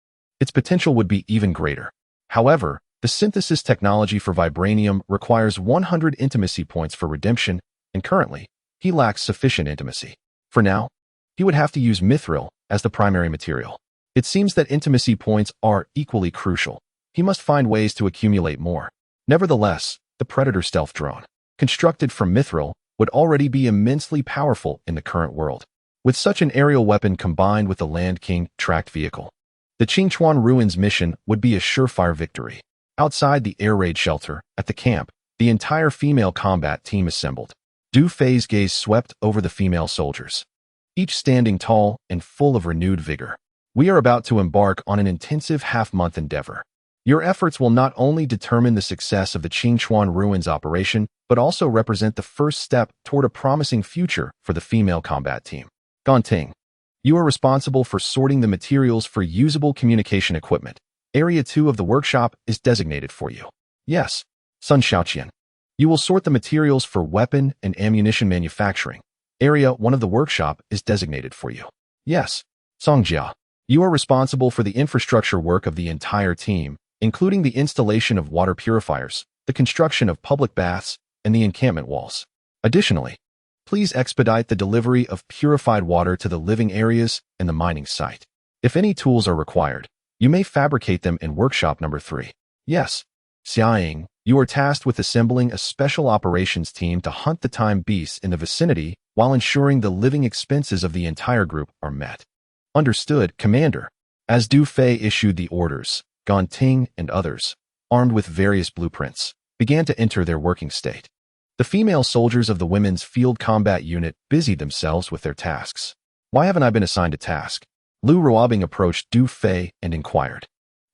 its potential would be even greater. However, the synthesis technology for vibranium requires 100 intimacy points for redemption, and currently, he lacks sufficient intimacy. For now, he would have to use mithril as the primary material. It seems that intimacy points are equally crucial. He must find ways to accumulate more. Nevertheless, the Predator stealth drone, constructed from mithril, would already be immensely powerful in the current world. with such an aerial weapon combined with the Land King tracked vehicle. The Qingchuan Ruins mission would be a surefire victory. Outside the air raid shelter, at the camp, the entire female combat team assembled. Du Fei's gaze swept over the female soldiers, each standing tall and full of renewed vigor. We are about to embark on an intensive half-month endeavor. Your efforts will not only determine the success of the Qingchuan Ruins operation, but also represent the first step toward a promising future for the female combat team. Ganting, you are responsible for sorting the materials for usable communication equipment. Area 2 of the workshop is designated for you. Yes, Sun Xiaoqian. You will sort the materials for weapon and ammunition manufacturing. Area 1 of the workshop is designated for you. Yes, Song Jia. You are responsible for the infrastructure work of the entire team, including the installation of water purifiers, the construction of public baths, and the encampment walls. Additionally, please expedite the delivery of purified water to the living areas and the mining site. If any tools are required, you may fabricate them in workshop number 3. Yes, Xiaoying, you are tasked with assembling a special operations team to hunt the time beasts in the vicinity while ensuring the living expenses of the entire group are met. Understood, Commander. As Du Fei issued the orders, Ganting and others, armed with various blueprints, began to enter their working state. The female soldiers of the Women's Field Combat Unit busied themselves with their tasks. Why haven't I been assigned a task? Lu Ruobing approached Du Fei and inquired.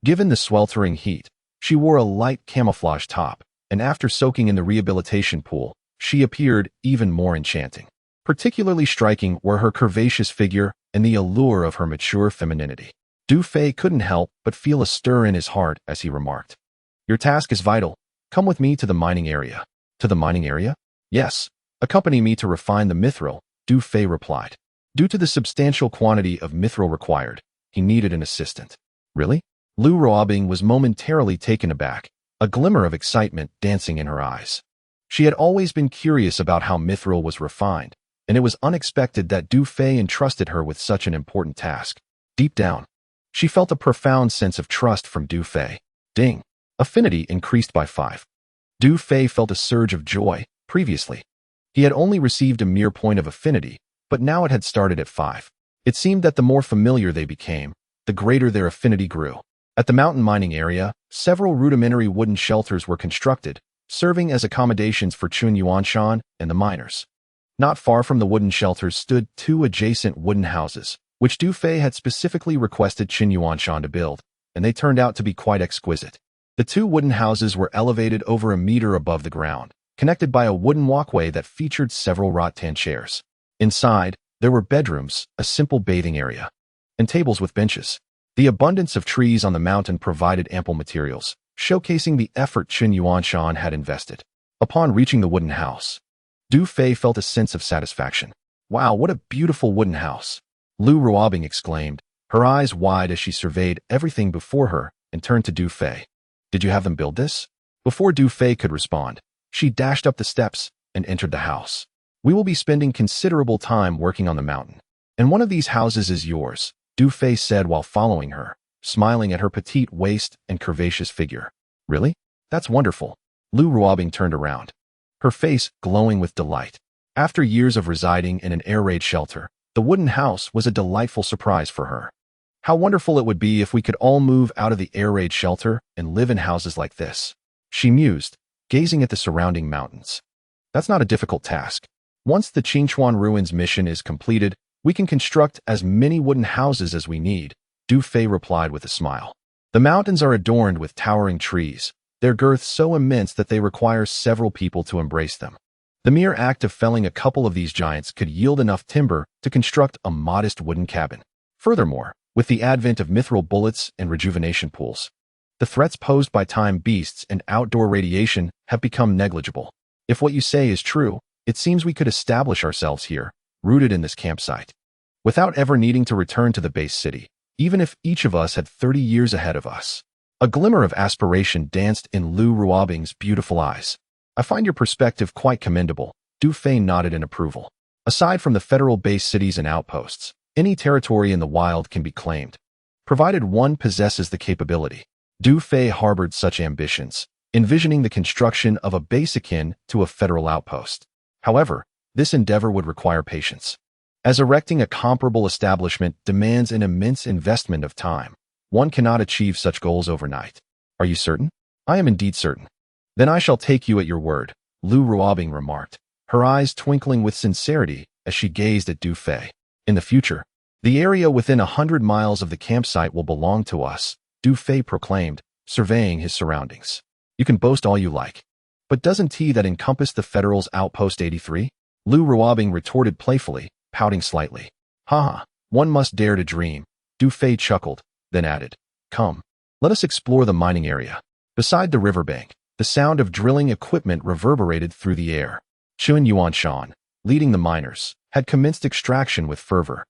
Given the sweltering heat, she wore a light camouflage top, and after soaking in the rehabilitation pool, she appeared even more enchanting. Particularly striking were her curvaceous figure and the allure of her mature femininity. Du Fei couldn't help but feel a stir in his heart as he remarked, "Your task is vital. Come with me to the mining area." To the mining area? Yes. Accompany me to refine the mithril, Du Fei replied. Due to the substantial quantity of mithril required, he needed an assistant. Really? Lu Ruobing was momentarily taken aback, a glimmer of excitement dancing in her eyes. She had always been curious about how mithril was refined, and it was unexpected that Du Fei entrusted her with such an important task. Deep down, she felt a profound sense of trust from Du Fei. Ding. Affinity increased by 5. Du Fei felt a surge of joy. Previously, he had only received a mere point of affinity, but now it had started at 5. It seemed that the more familiar they became, the greater their affinity grew. At the mountain mining area, several rudimentary wooden shelters were constructed, serving as accommodations for Chun Yuanshan and the miners. Not far from the wooden shelters stood 2 adjacent wooden houses, which Du Fei had specifically requested Qin Yuanshan to build, and they turned out to be quite exquisite. The 2 wooden houses were elevated over a meter above the ground, connected by a wooden walkway that featured several rattan chairs. Inside, there were bedrooms, a simple bathing area, and tables with benches. The abundance of trees on the mountain provided ample materials, showcasing the effort Qin Yuanshan had invested. Upon reaching the wooden house, Du Fei felt a sense of satisfaction. Wow, what a beautiful wooden house! Lu Ruobing exclaimed, her eyes wide as she surveyed everything before her and turned to Du Fei. Did you have them build this? Before Du Fei could respond, she dashed up the steps and entered the house. We will be spending considerable time working on the mountain, and one of these houses is yours, Du Fei said while following her, smiling at her petite waist and curvaceous figure. Really? That's wonderful. Lu Ruobing turned around, her face glowing with delight. After years of residing in an air raid shelter, the wooden house was a delightful surprise for her. How wonderful it would be if we could all move out of the air raid shelter and live in houses like this, she mused, gazing at the surrounding mountains. That's not a difficult task. Once the Qingchuan Ruins mission is completed, we can construct as many wooden houses as we need, Du Fei replied with a smile. The mountains are adorned with towering trees, their girth so immense that they require several people to embrace them. The mere act of felling a couple of these giants could yield enough timber to construct a modest wooden cabin. Furthermore, with the advent of mithril bullets and rejuvenation pools, the threats posed by time beasts and outdoor radiation have become negligible. If what you say is true, it seems we could establish ourselves here, rooted in this campsite, without ever needing to return to the base city, even if each of us had 30 years ahead of us. A glimmer of aspiration danced in Lu Ruobing's beautiful eyes. I find your perspective quite commendable, Du Fei nodded in approval. Aside from the federal base cities and outposts, any territory in the wild can be claimed, provided one possesses the capability. Du Fei harbored such ambitions, envisioning the construction of a base akin to a federal outpost. However, this endeavor would require patience. As erecting a comparable establishment demands an immense investment of time, one cannot achieve such goals overnight. Are you certain? I am indeed certain. Then I shall take you at your word, Lu Ruobing remarked, her eyes twinkling with sincerity as she gazed at Du Fei. In the future, the area within 100 miles of the campsite will belong to us, Du Fei proclaimed, surveying his surroundings. You can boast all you like. But doesn't that encompass the Federal's Outpost 83? Lu Ruobing retorted playfully, pouting slightly. Haha, one must dare to dream. Du Fei chuckled, then added, come, let us explore the mining area. Beside the riverbank, the sound of drilling equipment reverberated through the air. Chun Yuanshan, leading the miners, had commenced extraction with fervor.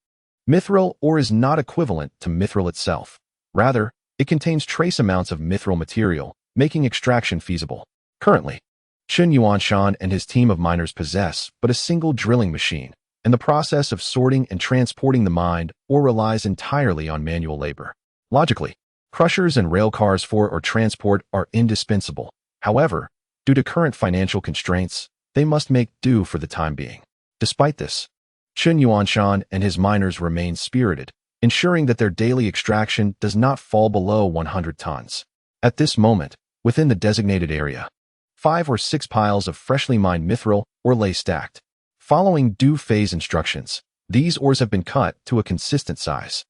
Mithril ore is not equivalent to mithril itself. Rather, it contains trace amounts of mithril material, making extraction feasible. Currently, Chun Yuanshan and his team of miners possess but a single drilling machine, and the process of sorting and transporting the mined ore relies entirely on manual labor. Logically, crushers and railcars for or transport are indispensable. However, due to current financial constraints, they must make do for the time being. Despite this, Chun Yuanshan and his miners remain spirited, ensuring that their daily extraction does not fall below 100 tons. At this moment, within the designated area, 5 or 6 piles of freshly mined mithril ore lay stacked. Following Du Fei's instructions, these ores have been cut to a consistent size.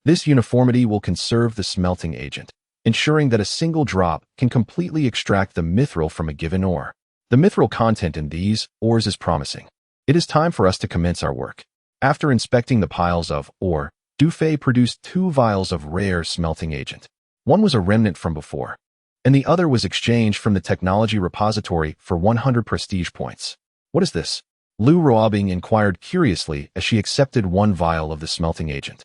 This uniformity will conserve the smelting agent, ensuring that a single drop can completely extract the mithril from a given ore. The mithril content in these ores is promising. It is time for us to commence our work. After inspecting the piles of ore, Du Fei produced 2 vials of rare smelting agent. One was a remnant from before, and the other was exchanged from the technology repository for 100 prestige points. What is this? Lu Ruobing inquired curiously as she accepted 1 vial of the smelting agent.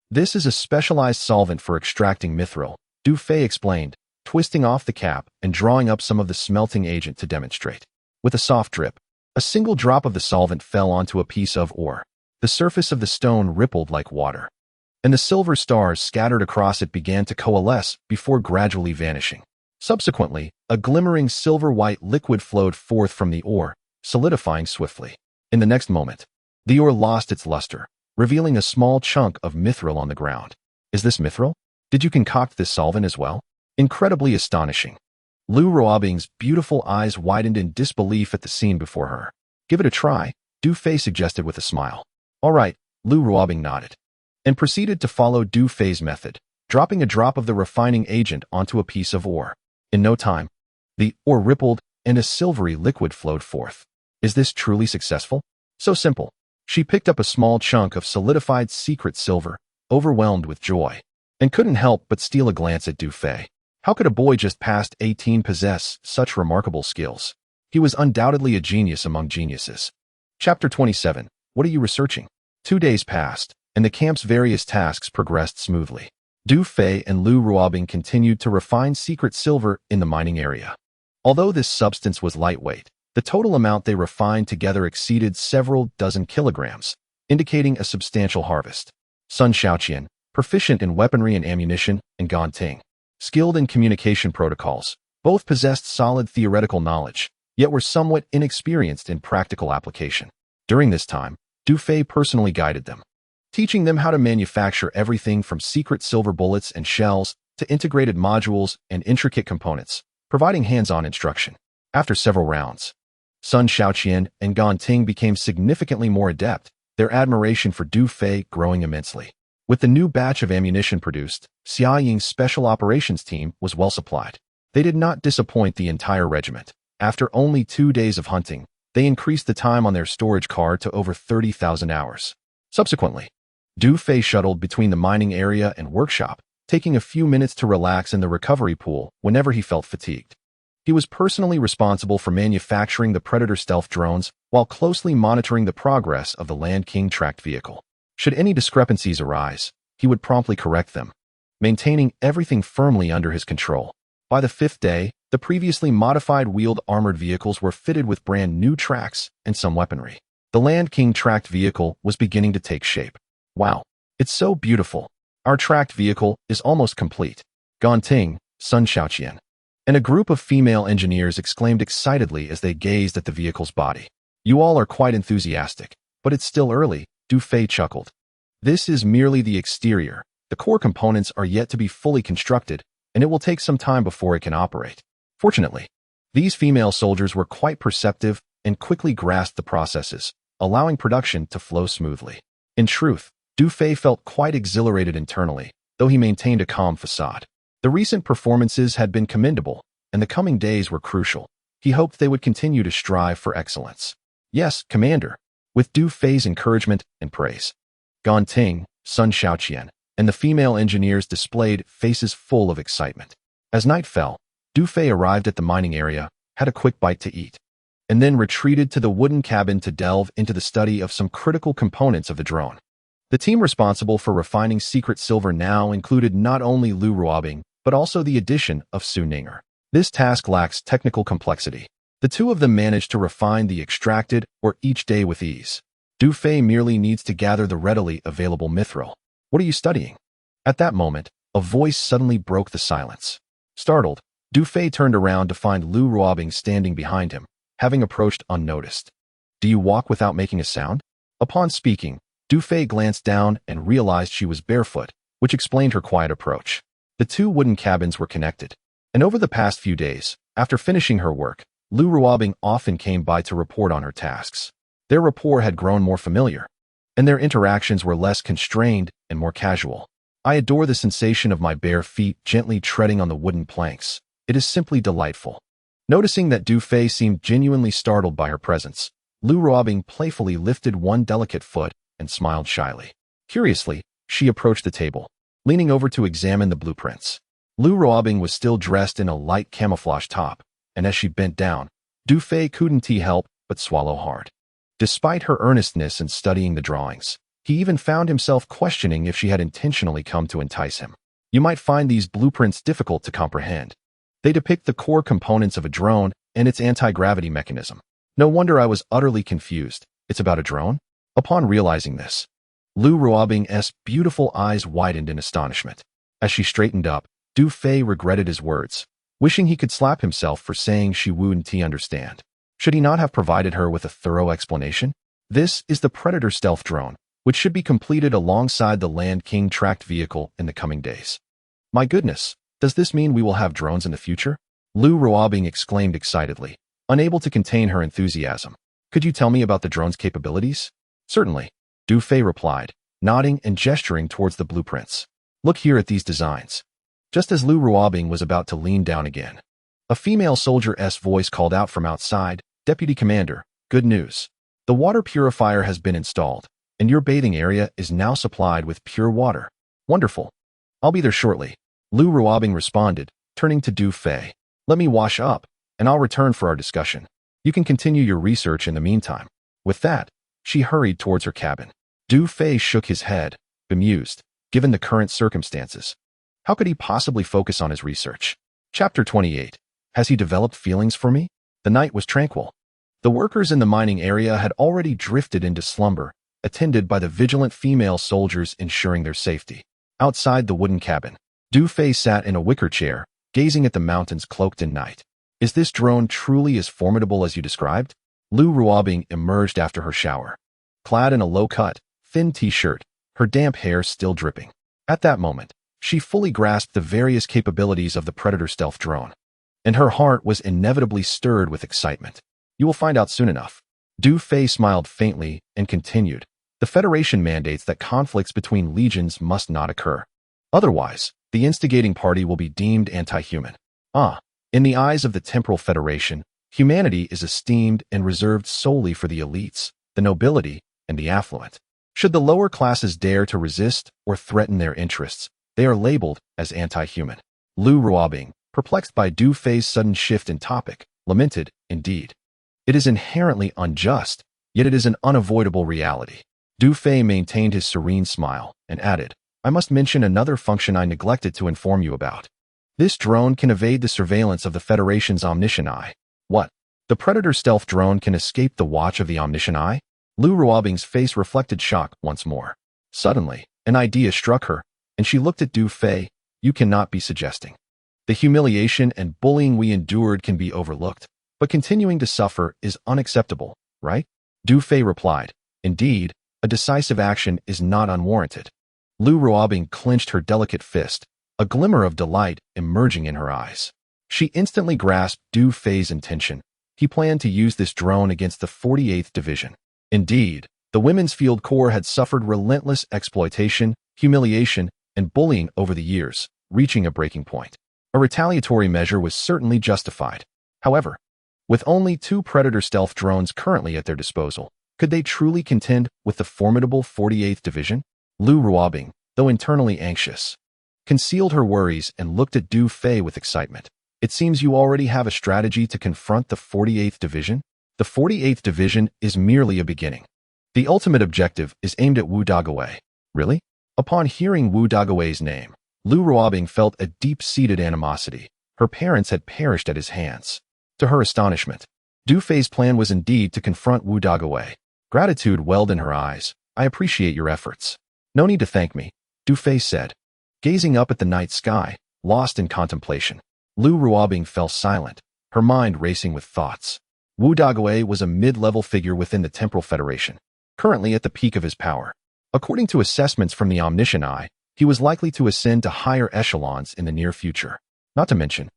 This is a specialized solvent for extracting mithril, Du Fei explained, twisting off the cap and drawing up some of the smelting agent to demonstrate. With a soft drip, a single drop of the solvent fell onto a piece of ore. The surface of the stone rippled like water, and the silver stars scattered across it began to coalesce before gradually vanishing. Subsequently, a glimmering silver-white liquid flowed forth from the ore, solidifying swiftly. In the next moment, the ore lost its luster, revealing a small chunk of mithril on the ground. Is this mithril? Did you concoct this solvent as well? Incredibly astonishing. Lu Ruobing's beautiful eyes widened in disbelief at the scene before her. Give it a try, Du Fei suggested with a smile. All right, Lu Ruobing nodded, and proceeded to follow Du Fei's method, dropping a drop of the refining agent onto a piece of ore. In no time, the ore rippled and a silvery liquid flowed forth. Is this truly successful? So simple. She picked up a small chunk of solidified secret silver, overwhelmed with joy, and couldn't help but steal a glance at Du Fei. How could a boy just past 18 possess such remarkable skills? He was undoubtedly a genius among geniuses. Chapter 27. What are you researching? 2 days passed, and the camp's various tasks progressed smoothly. Du Fei and Lu Ruobing continued to refine secret silver in the mining area. Although this substance was lightweight, the total amount they refined together exceeded several dozen kilograms, indicating a substantial harvest. Sun Xiaoqian, proficient in weaponry and ammunition, and Gan Ting, skilled in communication protocols, both possessed solid theoretical knowledge, yet were somewhat inexperienced in practical application. During this time, Du Fei personally guided them, teaching them how to manufacture everything from secret silver bullets and shells to integrated modules and intricate components, providing hands-on instruction. After several rounds, Sun Xiaoqian and Gan Ting became significantly more adept, their admiration for Du Fei growing immensely. With the new batch of ammunition produced, Xia Ying's special operations team was well supplied. They did not disappoint the entire regiment. After only 2 days of hunting, they increased the time on their storage car to over 30,000 hours. Subsequently, Du Fei shuttled between the mining area and workshop, taking a few minutes to relax in the recovery pool whenever he felt fatigued. He was personally responsible for manufacturing the Predator stealth drones while closely monitoring the progress of the Land King tracked vehicle. Should any discrepancies arise, he would promptly correct them, maintaining everything firmly under his control. By the 5th day, the previously modified wheeled armored vehicles were fitted with brand new tracks and some weaponry. The Land King tracked vehicle was beginning to take shape. Wow, it's so beautiful. Our tracked vehicle is almost complete. Gan Ting, Sun Xiaoqian, and a group of female engineers exclaimed excitedly as they gazed at the vehicle's body. You all are quite enthusiastic, but it's still early, Du Fei chuckled. This is merely the exterior. The core components are yet to be fully constructed, and it will take some time before it can operate. Fortunately, these female soldiers were quite perceptive and quickly grasped the processes, allowing production to flow smoothly. In truth, Du Fei felt quite exhilarated internally, though he maintained a calm facade. The recent performances had been commendable, and the coming days were crucial. He hoped they would continue to strive for excellence. Yes, Commander, with Du Fei's encouragement and praise. Gan Ting, Sun Xiaoqian, and the female engineers displayed faces full of excitement. As night fell, Du Fei arrived at the mining area, had a quick bite to eat, and then retreated to the wooden cabin to delve into the study of some critical components of the drone. The team responsible for refining secret silver now included not only Lu Ruobing, but also the addition of Su Ninger. This task lacks technical complexity. The two of them managed to refine the extracted ore each day with ease. Du Fei merely needs to gather the readily available mithril. What are you studying? At that moment, a voice suddenly broke the silence. Startled, Du Fei turned around to find Lu Ruobing standing behind him, having approached unnoticed. Do you walk without making a sound? Upon speaking, Du Fei glanced down and realized she was barefoot, which explained her quiet approach. The two wooden cabins were connected, and over the past few days, after finishing her work, Lu Ruobing often came by to report on her tasks. Their rapport had grown more familiar, and their interactions were less constrained and more casual. I adore the sensation of my bare feet gently treading on the wooden planks. It is simply delightful. Noticing that Du Fei seemed genuinely startled by her presence, Lu Ruobing playfully lifted one delicate foot and smiled shyly. Curiously, she approached the table, leaning over to examine the blueprints. Lu Ruobing was still dressed in a light camouflage top, and as she bent down, Du Fei couldn't help but swallow hard. Despite her earnestness in studying the drawings, he even found himself questioning if she had intentionally come to entice him. You might find these blueprints difficult to comprehend. They depict the core components of a drone and its anti-gravity mechanism. No wonder I was utterly confused. It's about a drone? Upon realizing this, Lu Ruobing's beautiful eyes widened in astonishment. As she straightened up, Du Fei regretted his words, wishing he could slap himself for saying she wouldn't understand. Should he not have provided her with a thorough explanation? This is the Predator stealth drone, which should be completed alongside the Land King tracked vehicle in the coming days. My goodness, does this mean we will have drones in the future? Lu Ruobing exclaimed excitedly, unable to contain her enthusiasm. Could you tell me about the drone's capabilities? Certainly, Du Fei replied, nodding and gesturing towards the blueprints. Look here at these designs. Just as Lu Ruobing was about to lean down again, a female soldier's voice called out from outside, Deputy Commander, good news. The water purifier has been installed, and your bathing area is now supplied with pure water. Wonderful. I'll be there shortly. Lu Ruobing responded, turning to Du Fei. Let me wash up, and I'll return for our discussion. You can continue your research in the meantime. With that, she hurried towards her cabin. Du Fei shook his head, bemused, given the current circumstances. How could he possibly focus on his research? Chapter 28. Has he developed feelings for me? The night was tranquil. The workers in the mining area had already drifted into slumber, attended by the vigilant female soldiers ensuring their safety. Outside the wooden cabin, Du Fei sat in a wicker chair, gazing at the mountains cloaked in night. Is this drone truly as formidable as you described? Lu Ruobing emerged after her shower, clad in a low-cut, thin t-shirt, her damp hair still dripping. At that moment, she fully grasped the various capabilities of the Predator stealth drone, and her heart was inevitably stirred with excitement. You will find out soon enough. Du Fei smiled faintly and continued. The Federation mandates that conflicts between legions must not occur. Otherwise, the instigating party will be deemed anti-human. In the eyes of the Temporal Federation, humanity is esteemed and reserved solely for the elites, the nobility, and the affluent. Should the lower classes dare to resist or threaten their interests, they are labeled as anti-human. Lu Ruobing, perplexed by Du Fei's sudden shift in topic, lamented, indeed. It is inherently unjust, yet it is an unavoidable reality. Du Fei maintained his serene smile and added, I must mention another function I neglected to inform you about. This drone can evade the surveillance of the Federation's Omniscient Eye. What? The Predator stealth drone can escape the watch of the Omniscient Eye? Lu Ruobing's face reflected shock once more. Suddenly, an idea struck her, and she looked at Du Fei. You cannot be suggesting. The humiliation and bullying we endured can be overlooked, but continuing to suffer is unacceptable, right? Du Fei replied, Indeed, a decisive action is not unwarranted. Lu Ruobing clenched her delicate fist, a glimmer of delight emerging in her eyes. She instantly grasped Du Fei's intention. He planned to use this drone against the 48th Division. Indeed, the Women's Field Corps had suffered relentless exploitation, humiliation, and bullying over the years, reaching a breaking point. A retaliatory measure was certainly justified. However, with only 2 Predator stealth drones currently at their disposal, could they truly contend with the formidable 48th Division? Lu Ruobing, though internally anxious, concealed her worries and looked at Du Fei with excitement. It seems you already have a strategy to confront the 48th Division? The 48th Division is merely a beginning. The ultimate objective is aimed at Wu Dagawei. Really? Upon hearing Wu Dagawei's name, Lu Ruobing felt a deep-seated animosity. Her parents had perished at his hands. To her astonishment, Du Fei's plan was indeed to confront Wu Dagawei. Gratitude welled in her eyes. I appreciate your efforts. No need to thank me, Du Fei said, gazing up at the night sky, lost in contemplation. Lu Ruobing fell silent, her mind racing with thoughts. Wu Dagawei was a mid-level figure within the Temporal Federation, currently at the peak of his power. According to assessments from the Omniscient Eye, he was likely to ascend to higher echelons in the near future. Not to mention,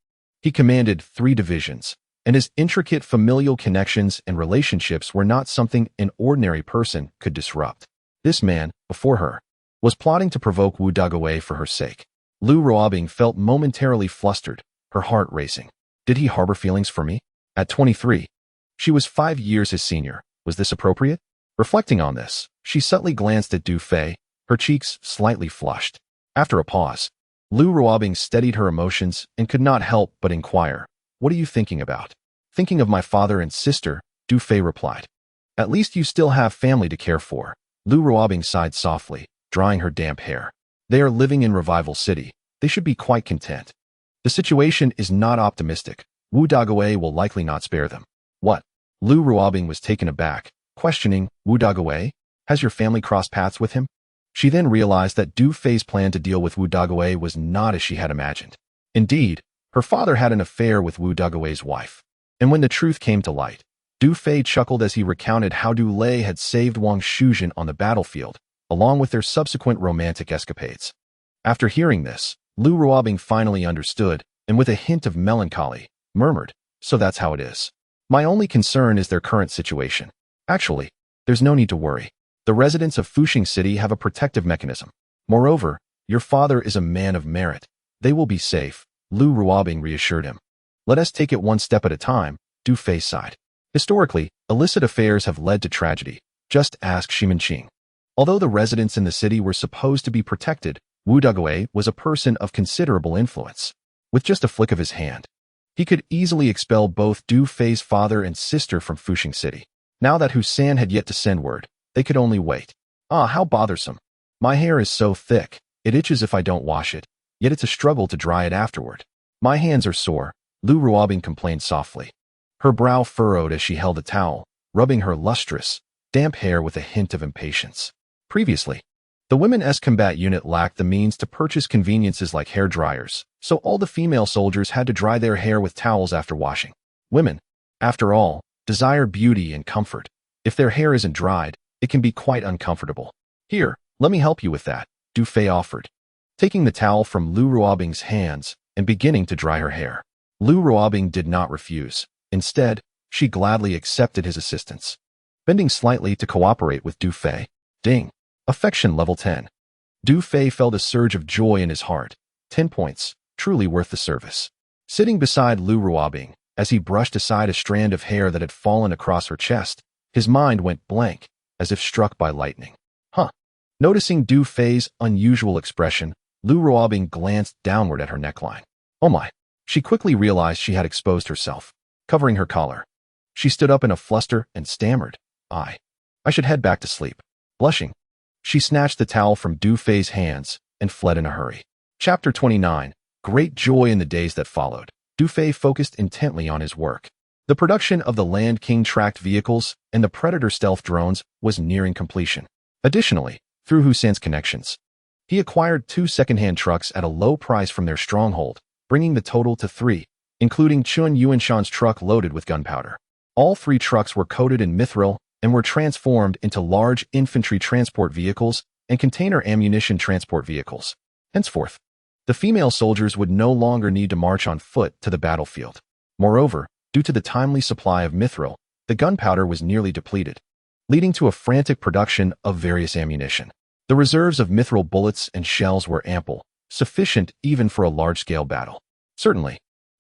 he commanded 3 divisions, and his intricate familial connections and relationships were not something an ordinary person could disrupt. This man, before her, was plotting to provoke Wu Dagawei for her sake. Lu Ruobing felt momentarily flustered, her heart racing. Did he harbor feelings for me? At 23, she was 5 years his senior. Was this appropriate? Reflecting on this, she subtly glanced at Du Fei, her cheeks slightly flushed. After a pause, Lu Ruobing steadied her emotions and could not help but inquire, "What are you thinking about?" "Thinking of my father and sister," Du Fei replied. "At least you still have family to care for." Lu Ruobing sighed softly, drying her damp hair. "They are living in Revival City. They should be quite content. The situation is not optimistic. Wu Dagawei will likely not spare them." "What?" Lu Ruobing was taken aback, questioning, "Wu Dagawei? Has your family crossed paths with him?" She then realized that Du Fei's plan to deal with Wu Dagawei was not as she had imagined. Indeed, her father had an affair with Wu Dagawei's wife. And when the truth came to light, Du Fei chuckled as he recounted how Du Lei had saved Wang Shuzhen on the battlefield, along with their subsequent romantic escapades. After hearing this, Lu Ruobing finally understood, and with a hint of melancholy, murmured, "So that's how it is. My only concern is their current situation. Actually, there's no need to worry. The residents of Fuxing City have a protective mechanism. Moreover, your father is a man of merit. They will be safe," Lu Ruobing reassured him. "Let us take it one step at a time," Du Fei sighed. "Historically, illicit affairs have led to tragedy. Just ask Shimenqing." Although the residents in the city were supposed to be protected, Wu Dagawei was a person of considerable influence. With just a flick of his hand, he could easily expel both Du Fei's father and sister from Fuxing City. Now that Husan had yet to send word, they could only wait. "Ah, how bothersome. My hair is so thick, it itches if I don't wash it, yet it's a struggle to dry it afterward. My hands are sore," Lu Ruobing complained softly. Her brow furrowed as she held a towel, rubbing her lustrous, damp hair with a hint of impatience. Previously, the Women's Combat Unit lacked the means to purchase conveniences like hair dryers, so all the female soldiers had to dry their hair with towels after washing. Women, after all, desire beauty and comfort. If their hair isn't dried, it can be quite uncomfortable. "Here, let me help you with that," Du Fei offered, taking the towel from Lu Ruobing's hands and beginning to dry her hair. Lu Ruobing did not refuse. Instead, she gladly accepted his assistance. Bending slightly to cooperate with Du Fei. Ding. Affection level 10. Du Fei felt a surge of joy in his heart. 10 points, truly worth the service. Sitting beside Lu Ruobing, as he brushed aside a strand of hair that had fallen across her chest, his mind went blank, as if struck by lightning. Huh. Noticing Du Fei's unusual expression, Lu Ruobing glanced downward at her neckline. Oh my. She quickly realized she had exposed herself, covering her collar. She stood up in a fluster and stammered, I should head back to sleep." Blushing, she snatched the towel from Du Fei's hands and fled in a hurry. Chapter 29. Great joy in the days that followed. Du Fei focused intently on his work. The production of the Land King tracked vehicles and the Predator stealth drones was nearing completion. Additionally, through Husan's connections, he acquired 2 second-hand trucks at a low price from their stronghold, bringing the total to 3, including Chun Yuanshan's truck loaded with gunpowder. All 3 trucks were coated in mithril and were transformed into large infantry transport vehicles and container ammunition transport vehicles. Henceforth, the female soldiers would no longer need to march on foot to the battlefield. Moreover, due to the timely supply of mithril, the gunpowder was nearly depleted, leading to a frantic production of various ammunition. The reserves of mithril bullets and shells were ample, sufficient even for a large-scale battle. Certainly,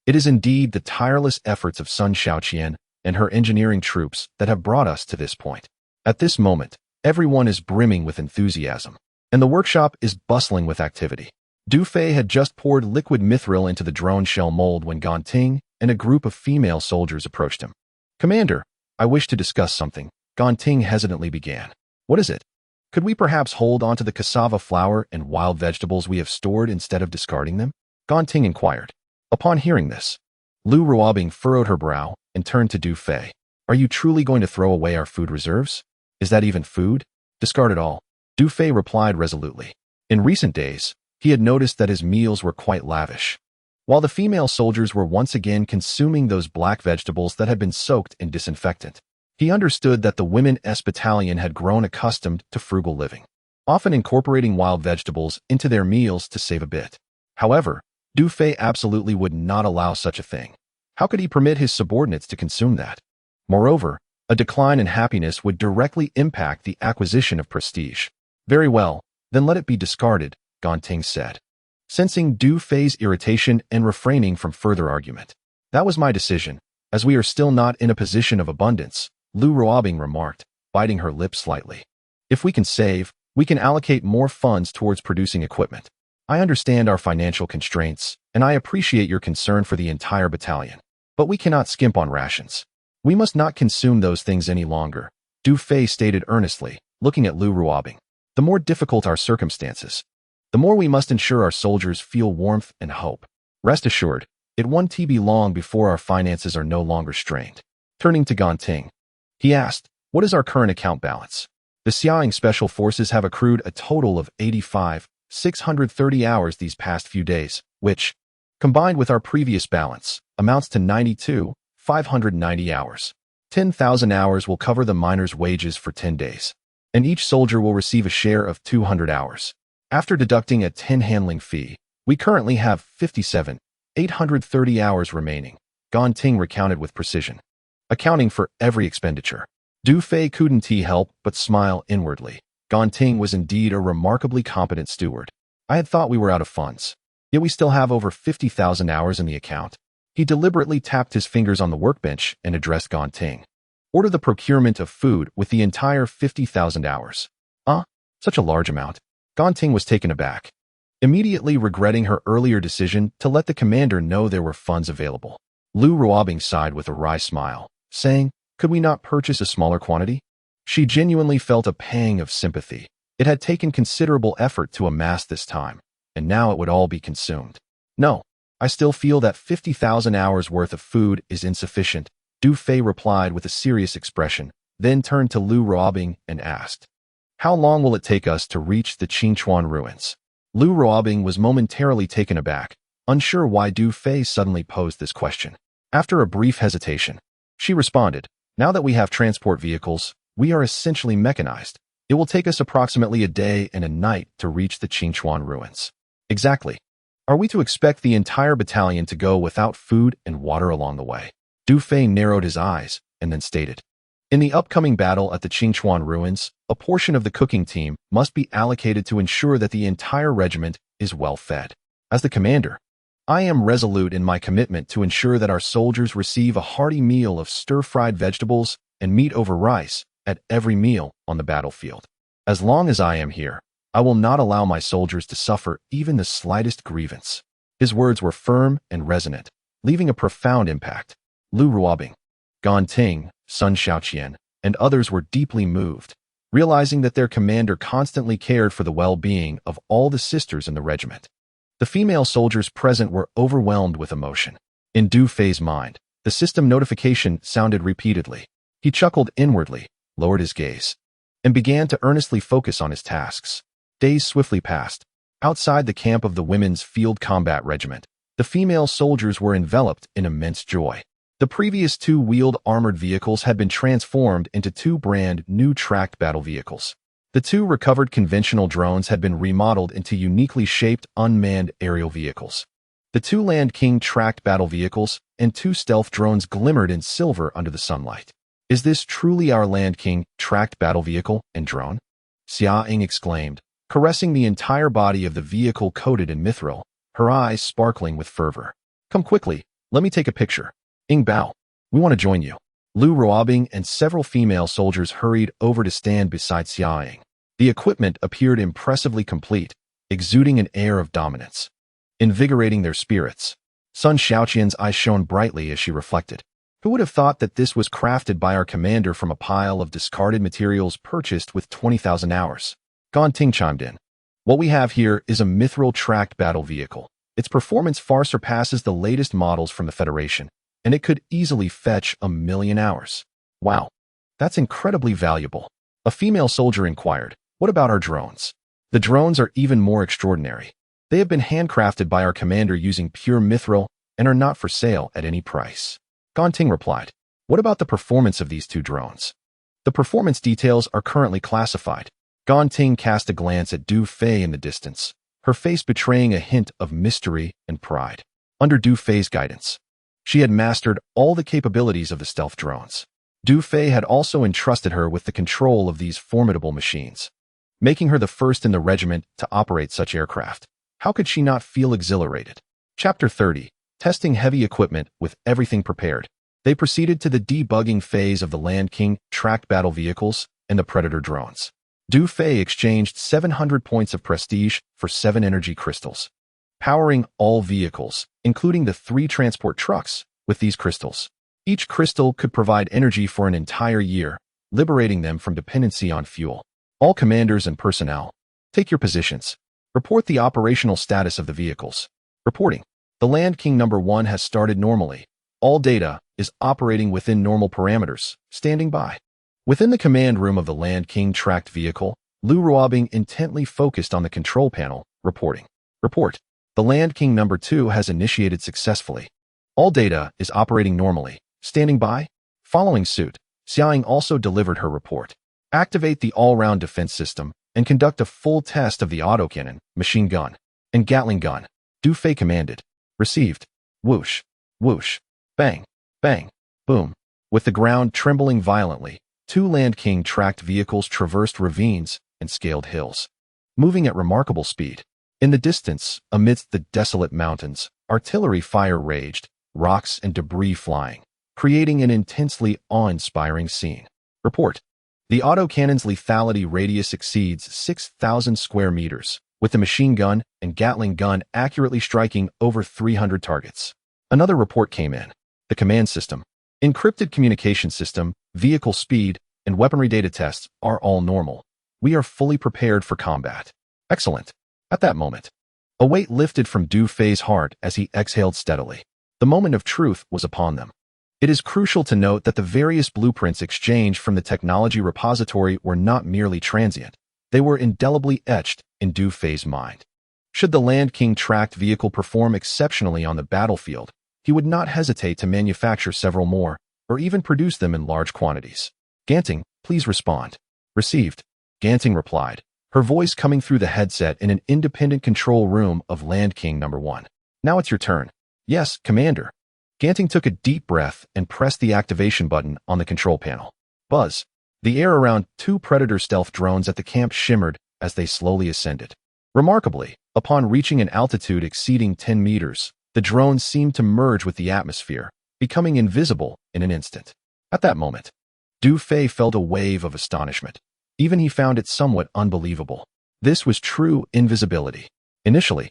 it is indeed the tireless efforts of Sun Xiaoqian and her engineering troops that have brought us to this point. At this moment, everyone is brimming with enthusiasm, and the workshop is bustling with activity. Du Fei had just poured liquid mithril into the drone shell mold when Ganting and a group of female soldiers approached him. "Commander, I wish to discuss something," Ganting hesitantly began. "What is it? Could we perhaps hold onto the cassava flour and wild vegetables we have stored instead of discarding them?" Ganting inquired. Upon hearing this, Lu Ruobing furrowed her brow and turned to Du Fei. "Are you truly going to throw away our food reserves? Is that even food? Discard it all." Du Fei replied resolutely. In recent days, he had noticed that his meals were quite lavish. While the female soldiers were once again consuming those black vegetables that had been soaked in disinfectant, he understood that the women's battalion had grown accustomed to frugal living, often incorporating wild vegetables into their meals to save a bit. However, Du Fei absolutely would not allow such a thing. How could he permit his subordinates to consume that? Moreover, a decline in happiness would directly impact the acquisition of prestige. "Very well, then let it be discarded," Ganting said, sensing Du Fei's irritation and refraining from further argument. "That was my decision, as we are still not in a position of abundance," Lu Ruobing remarked, biting her lips slightly. "If we can save, we can allocate more funds towards producing equipment. I understand our financial constraints, and I appreciate your concern for the entire battalion. But we cannot skimp on rations. We must not consume those things any longer," Du Fei stated earnestly, looking at Lu Ruobing. "The more difficult our circumstances, the more we must ensure our soldiers feel warmth and hope. Rest assured, it won't be long before our finances are no longer strained." Turning to Ganting, he asked, "What is our current account balance?" "The Xiaoying Special Forces have accrued a total of 85,630 hours these past few days, which, combined with our previous balance, amounts to 92,590 hours. 10,000 hours will cover the miners' wages for 10 days, and each soldier will receive a share of 200 hours. After deducting a 10 handling fee, we currently have 57,830 hours remaining," Ganting recounted with precision, accounting for every expenditure. Du Fei couldn't help but smile inwardly. Ganting was indeed a remarkably competent steward. "I had thought we were out of funds, yet we still have over 50,000 hours in the account." He deliberately tapped his fingers on the workbench and addressed Ganting. "Order the procurement of food with the entire 50,000 hours." Such a large amount. Ganting was taken aback, immediately regretting her earlier decision to let the commander know there were funds available. Lu Ruobing sighed with a wry smile, saying, "Could we not purchase a smaller quantity?" She genuinely felt a pang of sympathy. It had taken considerable effort to amass this time, and now it would all be consumed. "No, I still feel that 50,000 hours worth of food is insufficient," Du Fei replied with a serious expression, then turned to Lu Ruobing and asked, "How long will it take us to reach the Qingchuan ruins?" Lu Ruobing was momentarily taken aback, unsure why Du Fei suddenly posed this question. After a brief hesitation, she responded, "Now that we have transport vehicles, we are essentially mechanized. It will take us approximately a day and a night to reach the Qingchuan ruins." "Exactly. Are we to expect the entire battalion to go without food and water along the way?" Du Fei narrowed his eyes and then stated, "In the upcoming battle at the Qingchuan ruins, a portion of the cooking team must be allocated to ensure that the entire regiment is well fed. As the commander, I am resolute in my commitment to ensure that our soldiers receive a hearty meal of stir-fried vegetables and meat over rice at every meal on the battlefield. As long as I am here, I will not allow my soldiers to suffer even the slightest grievance." His words were firm and resonant, leaving a profound impact. Lu Ruobing, Ganting, Sun Xiaoqian, and others were deeply moved, realizing that their commander constantly cared for the well-being of all the sisters in the regiment. The female soldiers present were overwhelmed with emotion. In Du Fei's mind, the system notification sounded repeatedly. He chuckled inwardly, lowered his gaze, and began to earnestly focus on his tasks. Days swiftly passed. Outside the camp of the Women's Field Combat Regiment, the female soldiers were enveloped in immense joy. The previous two wheeled armored vehicles had been transformed into two brand new tracked battle vehicles. The two recovered conventional drones had been remodeled into uniquely shaped unmanned aerial vehicles. The two Land King tracked battle vehicles and two stealth drones glimmered in silver under the sunlight. Is this truly our Land King tracked battle vehicle and drone? Xia Ying exclaimed, caressing the entire body of the vehicle coated in mithril, her eyes sparkling with fervor. Come quickly, let me take a picture. Ying Bao, we want to join you. Lu Ruobing and several female soldiers hurried over to stand beside Xia Ying. The equipment appeared impressively complete, exuding an air of dominance, invigorating their spirits. Sun Xiaoqian's eyes shone brightly as she reflected. Who would have thought that this was crafted by our commander from a pile of discarded materials purchased with 20,000 hours? Gan Ting chimed in. What we have here is a mithril tracked battle vehicle. Its performance far surpasses the latest models from the Federation, and it could easily fetch 1,000,000 hours. Wow, that's incredibly valuable. A female soldier inquired, what about our drones? The drones are even more extraordinary. They have been handcrafted by our commander using pure mithril and are not for sale at any price. Gan Ting replied, what about the performance of these two drones? The performance details are currently classified. Gan Ting cast a glance at Du Fei in the distance, her face betraying a hint of mystery and pride. Under Du Fei's guidance, she had mastered all the capabilities of the stealth drones. Du Fei had also entrusted her with the control of these formidable machines, making her the first in the regiment to operate such aircraft. How could she not feel exhilarated? Chapter 30. Testing heavy equipment with everything prepared. They proceeded to the debugging phase of the Land King tracked battle vehicles and the Predator drones. Du Fei exchanged 700 points of prestige for 7 energy crystals, powering all vehicles, including the 3 transport trucks, with these crystals. Each crystal could provide energy for an entire year, liberating them from dependency on fuel. All commanders and personnel, take your positions. Report the operational status of the vehicles. Reporting. The Land King number 1 has started normally. All data is operating within normal parameters. Standing by. Within the command room of the Land King tracked vehicle, Lu Ruobing intently focused on the control panel, reporting. Report. The Land King number 2 has initiated successfully. All data is operating normally. Standing by. Following suit, Xia Ying also delivered her report. Activate the all-round defense system and conduct a full test of the autocannon, machine gun, and Gatling gun. Du Fei commanded. Received. Whoosh, whoosh, bang, bang, boom. With the ground trembling violently, 2 Land King tracked vehicles traversed ravines and scaled hills, moving at remarkable speed. In the distance, amidst the desolate mountains, artillery fire raged, rocks and debris flying, creating an intensely awe-inspiring scene. Report. The autocannon's lethality radius exceeds 6,000 square meters, with the machine gun and Gatling gun accurately striking over 300 targets. Another report came in. The command system, encrypted communication system, vehicle speed, and weaponry data tests are all normal. We are fully prepared for combat. Excellent. At that moment, a weight lifted from Du Fei's heart as he exhaled steadily. The moment of truth was upon them. It is crucial to note that the various blueprints exchanged from the technology repository were not merely transient. They were indelibly etched in Du Fei's mind. Should the Land King tracked vehicle perform exceptionally on the battlefield, he would not hesitate to manufacture several more, or even produce them in large quantities. Ganting, please respond. Received. Ganting replied, her voice coming through the headset in an independent control room of Land King number 1. Now it's your turn. Yes, Commander. Ganting took a deep breath and pressed the activation button on the control panel. Buzz. The air around 2 Predator stealth drones at the camp shimmered as they slowly ascended. Remarkably, upon reaching an altitude exceeding 10 meters, the drones seemed to merge with the atmosphere, becoming invisible in an instant. At that moment, Du Fei felt a wave of astonishment. Even he found it somewhat unbelievable. This was true invisibility. Initially,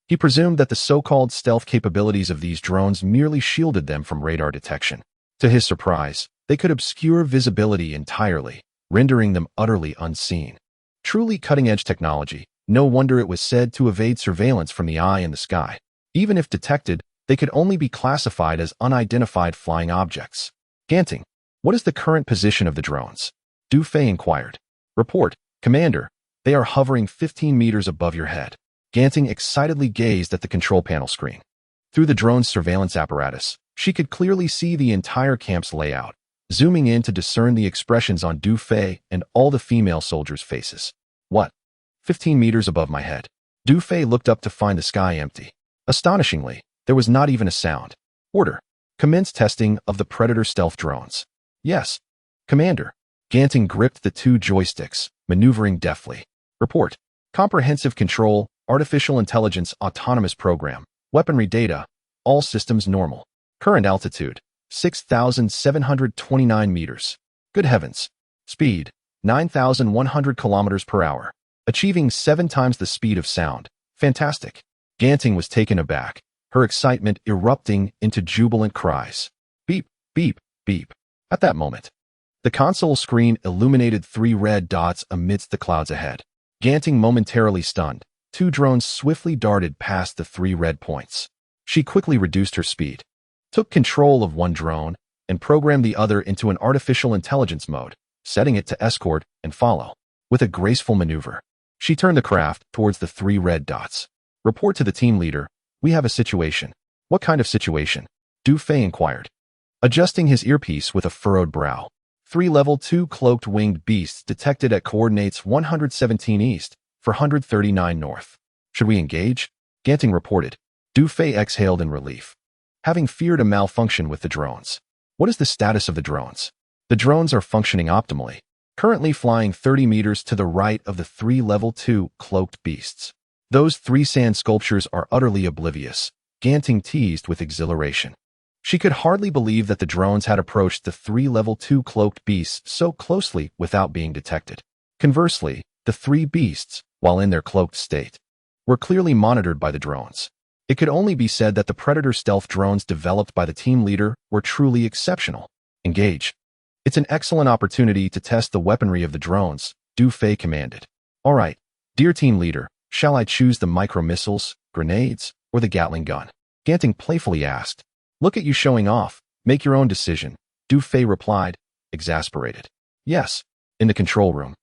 he presumed that the so-called stealth capabilities of these drones merely shielded them from radar detection. To his surprise, they could obscure visibility entirely, rendering them utterly unseen. Truly cutting-edge technology, no wonder it was said to evade surveillance from the eye in the sky. Even if detected, they could only be classified as unidentified flying objects. Ganting, what is the current position of the drones? Du Fei inquired. Report, Commander, they are hovering 15 meters above your head. Ganting excitedly gazed at the control panel screen. Through the drone's surveillance apparatus, She could clearly see the entire camp's layout, zooming in to discern the expressions on Du Fei and all the female soldiers' faces. What? 15 meters above my head. Du Fei looked up to find the sky empty. Astonishingly, there was not even a sound. Order. Commence testing of the Predator stealth drones. Yes. Commander. Ganting gripped the two joysticks, maneuvering deftly. Report. Comprehensive control, artificial intelligence autonomous program, weaponry data, all systems normal. Current altitude, 6,729 meters. Good heavens. Speed, 9,100 kilometers per hour. Achieving 7 times the speed of sound. Fantastic. Ganting was taken aback, her excitement erupting into jubilant cries. Beep, beep, beep. At that moment, the console screen illuminated 3 red dots amidst the clouds ahead. Ganting momentarily stunned. 2 drones swiftly darted past the 3 red points. She quickly reduced her speed, took control of one drone, and programmed the other into an artificial intelligence mode, setting it to escort and follow. With a graceful maneuver, she turned the craft towards the 3 red dots. Report to the team leader. We have a situation. What kind of situation? Du Fei inquired, adjusting his earpiece with a furrowed brow. 3 level 2 cloaked winged beasts detected at coordinates 117 east, 439 north. Should we engage? Ganting reported. Du Fei exhaled in relief, having feared a malfunction with the drones. What is the status of the drones? The drones are functioning optimally, currently flying 30 meters to the right of the 3 level 2 cloaked beasts. Those 3 sand sculptures are utterly oblivious, Ganting teased with exhilaration. She could hardly believe that the drones had approached the 3 level 2 cloaked beasts so closely without being detected. Conversely, the 3 beasts, while in their cloaked state, were clearly monitored by the drones. It could only be said that the Predator stealth drones developed by the team leader were truly exceptional. Engage. It's an excellent opportunity to test the weaponry of the drones, Du Fei commanded. All right, dear team leader, shall I choose the micro-missiles, grenades, or the Gatling gun? Ganting playfully asked. Look at you showing off. Make your own decision, Du Fei replied, exasperated. Yes, in the control room.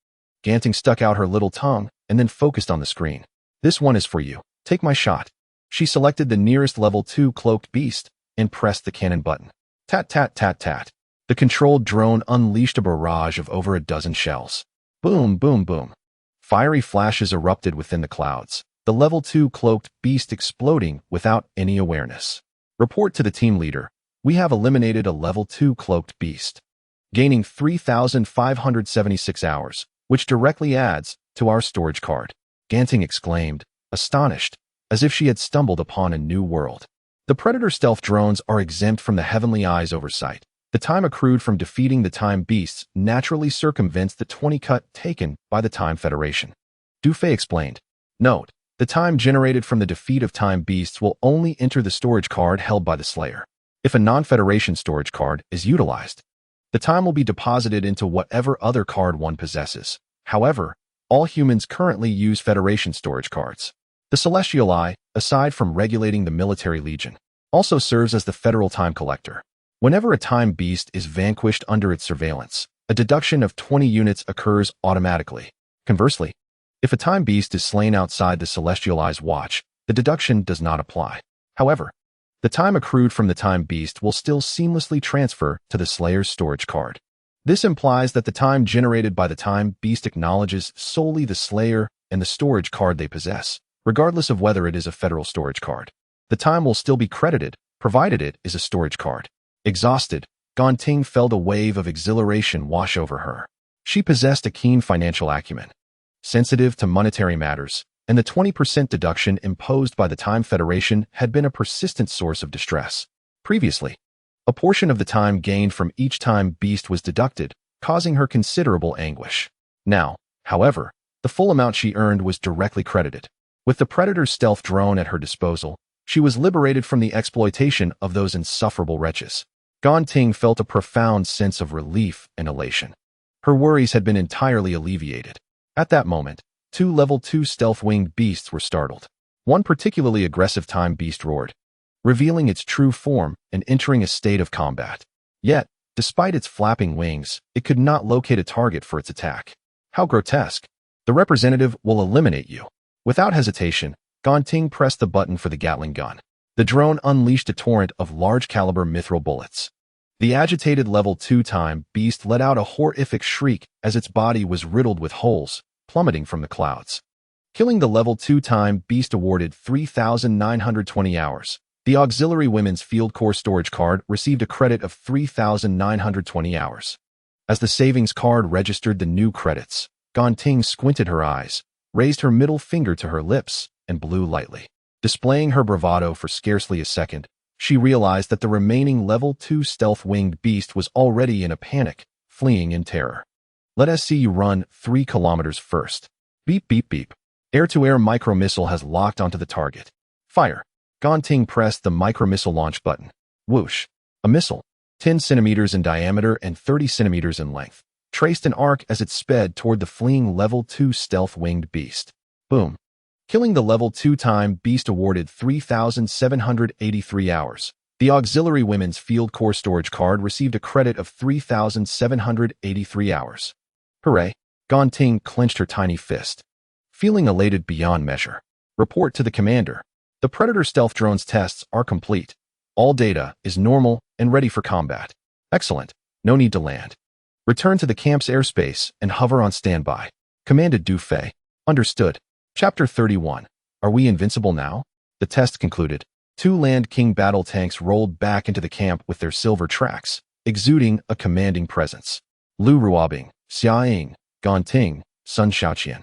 Ganting stuck out her little tongue and then focused on the screen. This one is for you. Take my shot. She selected the nearest level 2 cloaked beast and pressed the cannon button. Tat tat tat tat. The controlled drone unleashed a barrage of over a dozen shells. Boom, boom, boom. Fiery flashes erupted within the clouds, the level 2 cloaked beast exploding without any awareness. Report to the team leader. We have eliminated a level 2 cloaked beast, gaining 3,576 hours, which directly adds to our storage card. Ganting exclaimed, astonished, as if she had stumbled upon a new world. The Predator stealth drones are exempt from the Heavenly Eye's oversight. The time accrued from defeating the Time Beasts naturally circumvents the 20 cut taken by the Time Federation. Du Fei explained. Note, the time generated from the defeat of Time Beasts will only enter the storage card held by the Slayer. If a non-Federation storage card is utilized, the time will be deposited into whatever other card one possesses. However, all humans currently use Federation storage cards. The Celestial Eye, aside from regulating the military legion, also serves as the federal time collector. Whenever a Time Beast is vanquished under its surveillance, a deduction of 20 units occurs automatically. Conversely, if a Time Beast is slain outside the Celestial Eye's watch, the deduction does not apply. However, the time accrued from the Time Beast will still seamlessly transfer to the Slayer's storage card. This implies that the time generated by the Time Beast acknowledges solely the Slayer and the storage card they possess, regardless of whether it is a federal storage card. The time will still be credited, provided it is a storage card. Exhausted, Ganting felt a wave of exhilaration wash over her. She possessed a keen financial acumen, sensitive to monetary matters, and the 20% deduction imposed by the Time Federation had been a persistent source of distress. Previously, a portion of the time gained from each Time Beast was deducted, causing her considerable anguish. Now, however, the full amount she earned was directly credited. With the Predator's stealth drone at her disposal, she was liberated from the exploitation of those insufferable wretches. Ganting felt a profound sense of relief and elation. Her worries had been entirely alleviated. At that moment, 2 level 2 stealth-winged beasts were startled. One particularly aggressive Time Beast roared, revealing its true form and entering a state of combat. Yet, despite its flapping wings, it could not locate a target for its attack. How grotesque! The representative will eliminate you. Without hesitation, Ganting pressed the button for the Gatling gun. The drone unleashed a torrent of large-caliber mithril bullets. The agitated level 2 beast let out a horrific shriek as its body was riddled with holes, plummeting from the clouds. Killing the level 2 beast awarded 3,920 hours. The auxiliary women's field core storage card received a credit of 3,920 hours. As the savings card registered the new credits, Gonting squinted her eyes, raised her middle finger to her lips, and blew lightly. Displaying her bravado for scarcely a second, she realized that the remaining level 2 stealth-winged beast was already in a panic, fleeing in terror. Let us see you run 3 kilometers first. Beep beep beep. Air-to-air micro-missile has locked onto the target. Fire. Gonting pressed the micro-missile launch button. Whoosh. A missile, 10 centimeters in diameter and 30 centimeters in length, traced an arc as it sped toward the fleeing level 2 stealth-winged beast. Boom. Killing the level 2 beast awarded 3,783 hours. The auxiliary women's field core storage card received a credit of 3,783 hours. Hooray! Gonting clenched her tiny fist, feeling elated beyond measure. Report to the commander. The Predator stealth drone's tests are complete. All data is normal and ready for combat. Excellent. No need to land. Return to the camp's airspace and hover on standby, commanded Du Fei. Understood. Chapter 31. Are we invincible now? The test concluded. 2 Land King battle tanks rolled back into the camp with their silver tracks, exuding a commanding presence. Lu Ruobing, Xia Ying, Gonting, Sun Xiaoqian,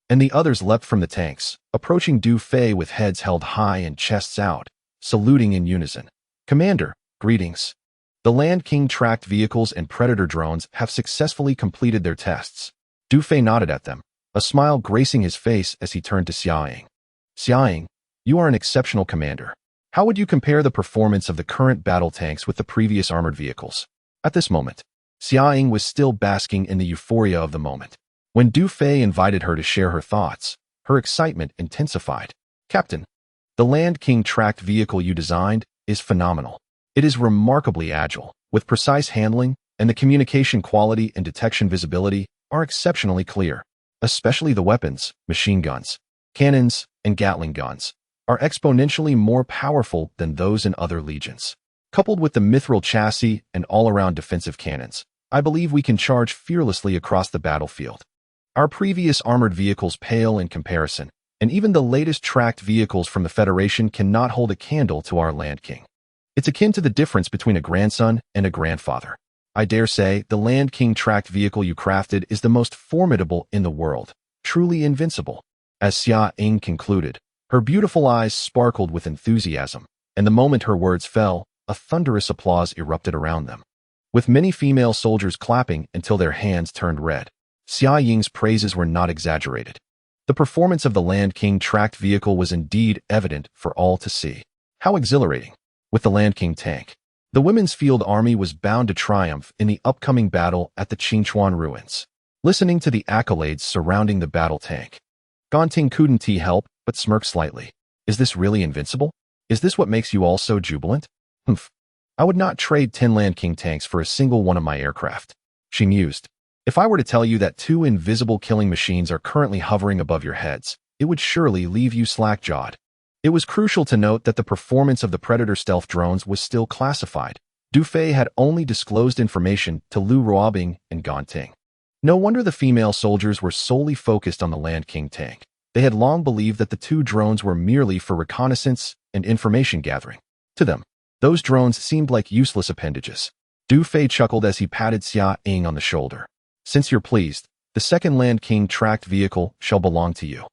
and the others leapt from the tanks, approaching Du Fei with heads held high and chests out, saluting in unison. Commander, greetings. The Land King tracked vehicles and Predator drones have successfully completed their tests. Du Fei nodded at them, a smile gracing his face as he turned to Xia Ying. Xia Ying, you are an exceptional commander. How would you compare the performance of the current battle tanks with the previous armored vehicles? At this moment, Xia Ying was still basking in the euphoria of the moment. When Du Fei invited her to share her thoughts, her excitement intensified. Captain, the Land King tracked vehicle you designed is phenomenal. It is remarkably agile, with precise handling, and the communication quality and detection visibility are exceptionally clear. Especially the weapons, machine guns, cannons, and Gatling guns, are exponentially more powerful than those in other legions. Coupled with the mithril chassis and all-around defensive cannons, I believe we can charge fearlessly across the battlefield. Our previous armored vehicles pale in comparison, and even the latest tracked vehicles from the Federation cannot hold a candle to our Land King. It's akin to the difference between a grandson and a grandfather. I dare say the Land King tracked vehicle you crafted is the most formidable in the world, truly invincible. As Xia Ying concluded, her beautiful eyes sparkled with enthusiasm, and the moment her words fell, a thunderous applause erupted around them, with many female soldiers clapping until their hands turned red. Xia Ying's praises were not exaggerated. The performance of the Land King tracked vehicle was indeed evident for all to see. How exhilarating! With the Land King tank, the Women's Field Army was bound to triumph in the upcoming battle at the Qingchuan ruins. Listening to the accolades surrounding the battle tank, Gonting couldn't help but smirk slightly. Is this really invincible? Is this what makes you all so jubilant? Humph. I would not trade 10 Land King tanks for a single one of my aircraft. She mused. If I were to tell you that 2 invisible killing machines are currently hovering above your heads, it would surely leave you slack-jawed. It was crucial to note that the performance of the Predator stealth drones was still classified. Du Fei had only disclosed information to Lu Ruobing and Gonting. No wonder the female soldiers were solely focused on the Land King tank. They had long believed that the 2 drones were merely for reconnaissance and information gathering. To them, those drones seemed like useless appendages. Du Fei chuckled as he patted Xia Ying on the shoulder. Since you're pleased, the second Land King tracked vehicle shall belong to you.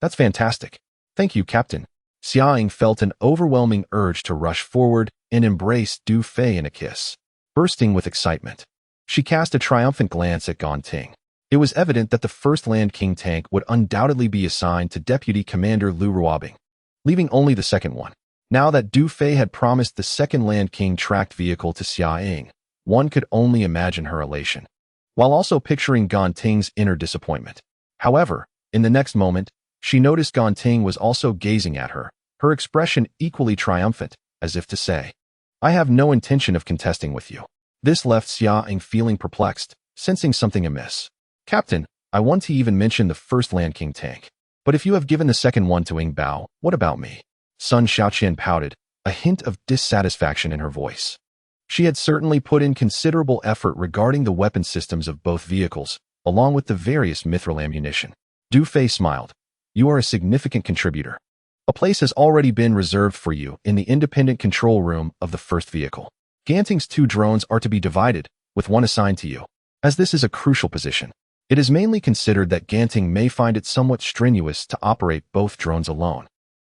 That's fantastic. Thank you, Captain. Xia Ying felt an overwhelming urge to rush forward and embrace Du Fei in a kiss. Bursting with excitement, she cast a triumphant glance at Gonting. It was evident that the first Land King tank would undoubtedly be assigned to Deputy Commander Lu Ruobing, leaving only the second one. Now that Du Fei had promised the second Land King tracked vehicle to Xia Ying, one could only imagine her elation, while also picturing Gonting's inner disappointment. However, in the next moment, she noticed Gonting was also gazing at her, her expression equally triumphant, as if to say, I have no intention of contesting with you. This left Xia Ying feeling perplexed, sensing something amiss. Captain, I want to even mention the first Land King tank. But if you have given the second one to Ying Bao, what about me? Sun Xiaoqian pouted, a hint of dissatisfaction in her voice. She had certainly put in considerable effort regarding the weapon systems of both vehicles, along with the various mithril ammunition. Du Fei smiled. You are a significant contributor. A place has already been reserved for you in the independent control room of the first vehicle. Ganting's 2 drones are to be divided, with 1 assigned to you. As this is a crucial position, it is mainly considered that Ganting may find it somewhat strenuous to operate both drones alone.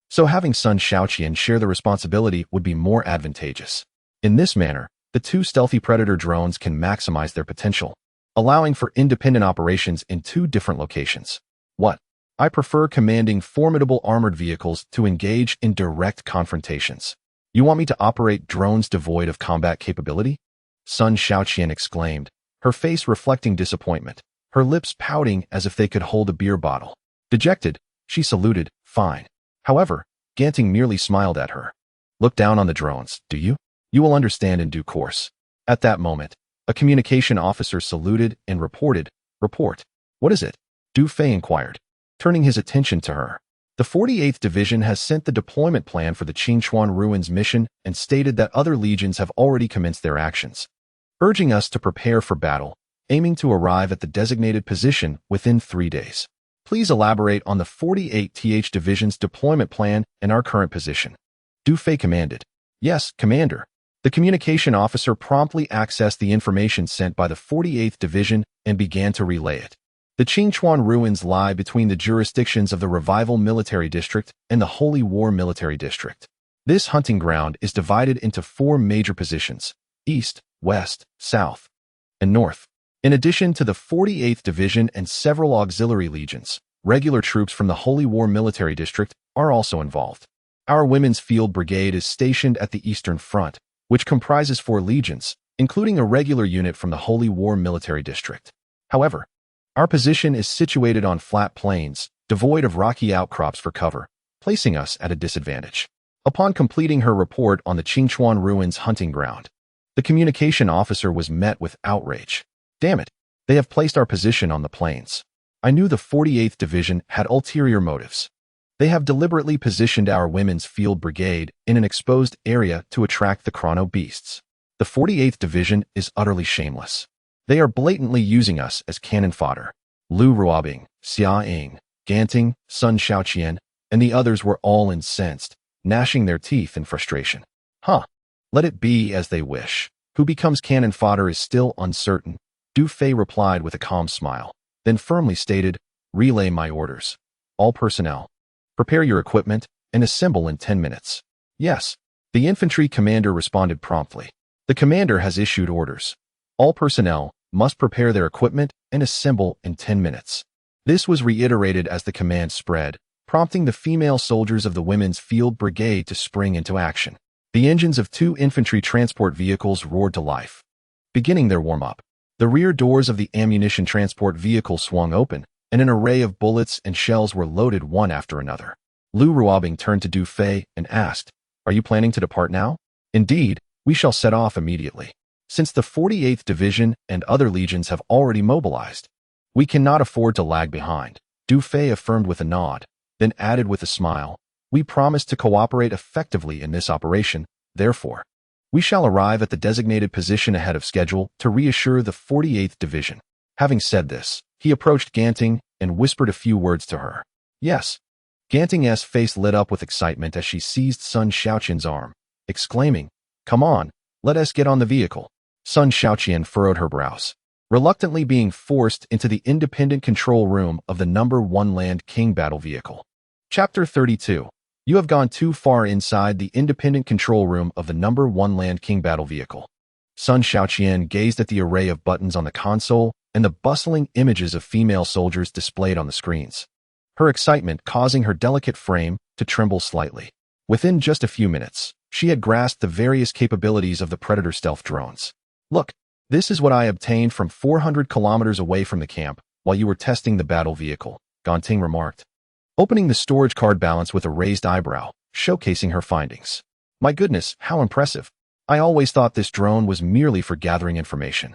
So having Sun Shaoqian share the responsibility would be more advantageous. In this manner, the 2 stealthy predator drones can maximize their potential, allowing for independent operations in 2 different locations. What? I prefer commanding formidable armored vehicles to engage in direct confrontations. You want me to operate drones devoid of combat capability? Sun Shaoqian exclaimed, her face reflecting disappointment, her lips pouting as if they could hold a beer bottle. Dejected, she saluted, fine. However, Ganting merely smiled at her. Look down on the drones, do you? You will understand in due course. At that moment, a communication officer saluted and reported, Report. What is it? Du Fei inquired, turning his attention to her. The 48th Division has sent the deployment plan for the Qingchuan Ruins mission and stated that other legions have already commenced their actions, urging us to prepare for battle, aiming to arrive at the designated position within 3 days. Please elaborate on the 48th Division's deployment plan and our current position. Du Fei commanded. Yes, Commander. The communication officer promptly accessed the information sent by the 48th Division and began to relay it. The Qingchuan Ruins lie between the jurisdictions of the Revival Military District and the Holy War Military District. This hunting ground is divided into 4 major positions: east, west, south, and north. In addition to the 48th Division and several auxiliary legions, regular troops from the Holy War Military District are also involved. Our Women's Field Brigade is stationed at the Eastern Front, which comprises 4 legions, including a regular unit from the Holy War Military District. However, our position is situated on flat plains, devoid of rocky outcrops for cover, placing us at a disadvantage. Upon completing her report on the Qingchuan Ruins hunting ground, the communication officer was met with outrage. Damn it, they have placed our position on the plains. I knew the 48th Division had ulterior motives. They have deliberately positioned our Women's Field Brigade in an exposed area to attract the Chrono-Beasts. The 48th Division is utterly shameless. They are blatantly using us as cannon fodder. Lu Ruobing, Xia Ying, Ganting, Sun Shaoqian, and the others were all incensed, gnashing their teeth in frustration. Let it be as they wish. Who becomes cannon fodder is still uncertain, Du Fei replied with a calm smile, then firmly stated, Relay my orders. All personnel, prepare your equipment and assemble in 10 minutes. Yes, the infantry commander responded promptly. The commander has issued orders. All personnel must prepare their equipment and assemble in 10 minutes. This was reiterated as the command spread, prompting the female soldiers of the Women's Field Brigade to spring into action. The engines of 2 infantry transport vehicles roared to life. Beginning their warm-up, the rear doors of the ammunition transport vehicle swung open, and an array of bullets and shells were loaded one after another. Lu Ruobing turned to Du Fei and asked, Are you planning to depart now? Indeed, we shall set off immediately. Since the 48th Division and other legions have already mobilized, we cannot afford to lag behind. Du Fei affirmed with a nod, then added with a smile, We promise to cooperate effectively in this operation, therefore, we shall arrive at the designated position ahead of schedule to reassure the 48th Division. Having said this, he approached Ganting and whispered a few words to her. Yes. Ganting's face lit up with excitement as she seized Sun Shaoqian's arm, exclaiming, Come on, let us get on the vehicle. Sun Shaoqian furrowed her brows, reluctantly being forced into the independent control room of the No. 1 Land King battle vehicle. Chapter 32. You have gone too far inside the independent control room of the No. 1 Land King battle vehicle. Sun Shaoqian gazed at the array of buttons on the console and the bustling images of female soldiers displayed on the screens, her excitement causing her delicate frame to tremble slightly. Within just a few minutes, she had grasped the various capabilities of the Predator stealth drones. Look, this is what I obtained from 400 kilometers away from the camp while you were testing the battle vehicle, Ganting remarked, opening the storage card balance with a raised eyebrow, showcasing her findings. My goodness, how impressive. I always thought this drone was merely for gathering information.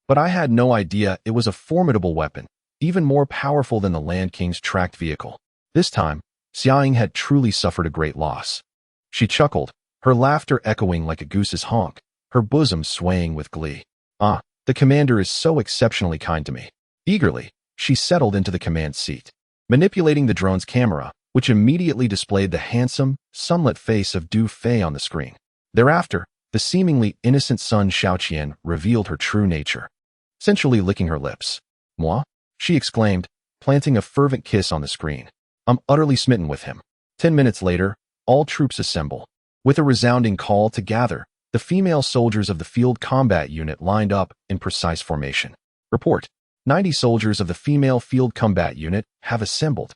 But I had no idea it was a formidable weapon, even more powerful than the Land King's tracked vehicle. This time, Xia Ying had truly suffered a great loss. She chuckled, her laughter echoing like a goose's honk, her bosom swaying with glee. "Ah, the commander is so exceptionally kind to me." Eagerly, she settled into the command seat, manipulating the drone's camera, which immediately displayed the handsome, sunlit face of Du Fei on the screen. Thereafter, the seemingly innocent Sun Xiaoqian revealed her true nature, sensually licking her lips. "Moi?" she exclaimed, planting a fervent kiss on the screen. "I'm utterly smitten with him." 10 minutes later, all troops assemble. With a resounding call to gather, the female soldiers of the Field Combat Unit lined up in precise formation. Report: 90 soldiers of the female Field Combat Unit have assembled.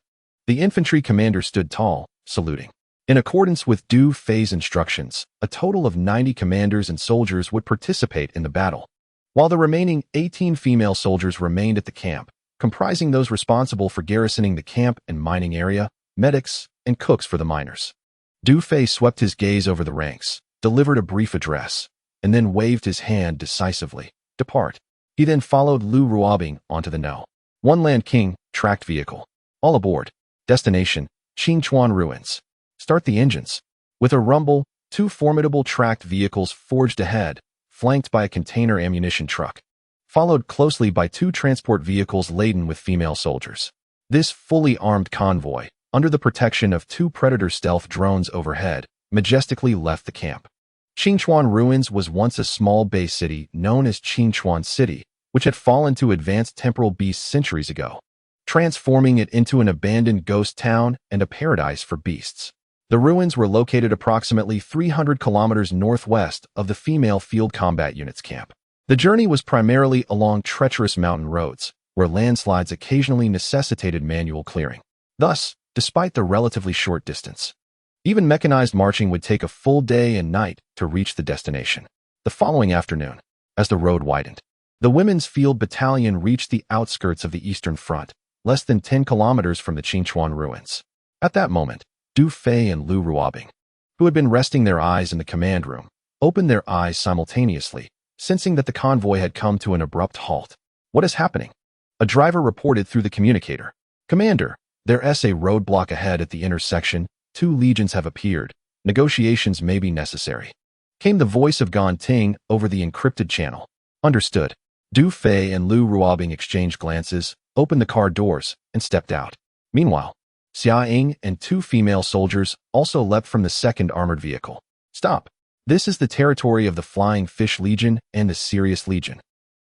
The infantry commander stood tall, saluting. In accordance with Du Fei's instructions, a total of 90 commanders and soldiers would participate in the battle, while the remaining 18 female soldiers remained at the camp, comprising those responsible for garrisoning the camp and mining area, medics, and cooks for the miners. Du Fei swept his gaze over the ranks, delivered a brief address, and then waved his hand decisively. "Depart." He then followed Lu Ruobing onto the No. 1 Land King tracked vehicle. "All aboard. Destination: Qingchuan Ruins. Start the engines." With a rumble, 2 formidable tracked vehicles forged ahead, flanked by a container ammunition truck, followed closely by 2 transport vehicles laden with female soldiers. This fully armed convoy, under the protection of 2 Predator stealth drones overhead, majestically left the camp. Qingchuan Ruins was once a small bay city known as Qingchuan City, which had fallen to advanced temporal beasts centuries ago, transforming it into an abandoned ghost town and a paradise for beasts. The ruins were located approximately 300 kilometers northwest of the female Field Combat Unit's camp. The journey was primarily along treacherous mountain roads, where landslides occasionally necessitated manual clearing. Thus, despite the relatively short distance, even mechanized marching would take a full day and night to reach the destination. The following afternoon, as the road widened, the Women's Field Battalion reached the outskirts of the Eastern Front, less than 10 kilometers from the Qingchuan Ruins. At that moment, Du Fei and Lu Ruobing, who had been resting their eyes in the command room, opened their eyes simultaneously, sensing that the convoy had come to an abrupt halt. "What is happening?" A driver reported through the communicator. "Commander, there's a roadblock ahead at the intersection. 2 legions have appeared. Negotiations may be necessary," came the voice of Gan Ting over the encrypted channel. "Understood." Du Fei and Lu Ruobing exchanged glances, opened the car doors, and stepped out. Meanwhile, Xia Ying and 2 female soldiers also leapt from the 2nd Armored Vehicle. "Stop. This is the territory of the Flying Fish Legion and the Sirius Legion.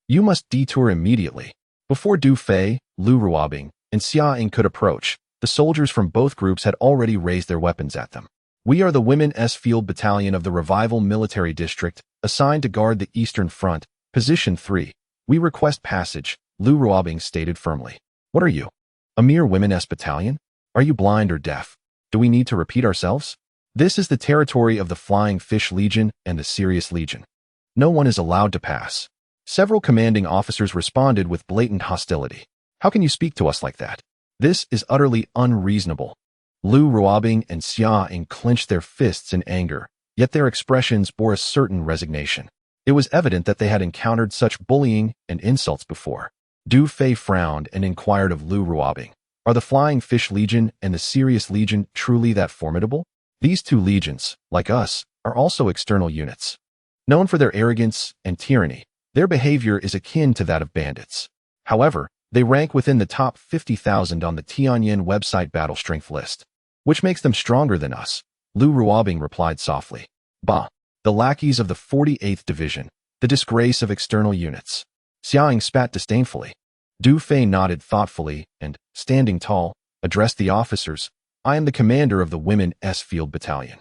You must detour immediately." Before Du Fei, Lu Ruobing, and Xia Ying could approach, the soldiers from both groups had already raised their weapons at them. "We are the Women's Field Battalion of the Revival Military District, assigned to guard the Eastern Front, Position 3. We request passage," Lu Ruobing stated firmly. "What are you? A mere Women's Battalion? Are you blind or deaf? Do we need to repeat ourselves? This is the territory of the Flying Fish Legion and the Sirius Legion. No one is allowed to pass." Several commanding officers responded with blatant hostility. "How can you speak to us like that? This is utterly unreasonable." Lu Ruobing and Xia Ying clenched their fists in anger, yet their expressions bore a certain resignation. It was evident that they had encountered such bullying and insults before. Du Fei frowned and inquired of Lu Ruobing, "Are the Flying Fish Legion and the Sirius Legion truly that formidable?" "These 2 legions, like us, are also external units. Known for their arrogance and tyranny, their behavior is akin to that of bandits. However, they rank within the top 50,000 on the Tianyan website battle strength list, which makes them stronger than us," Lu Ruobing replied softly. "Bah, the lackeys of the 48th Division, the disgrace of external units." Xia Ying spat disdainfully. Du Fei nodded thoughtfully and, standing tall, addressed the officers. "I am the commander of the Women's Field Battalion,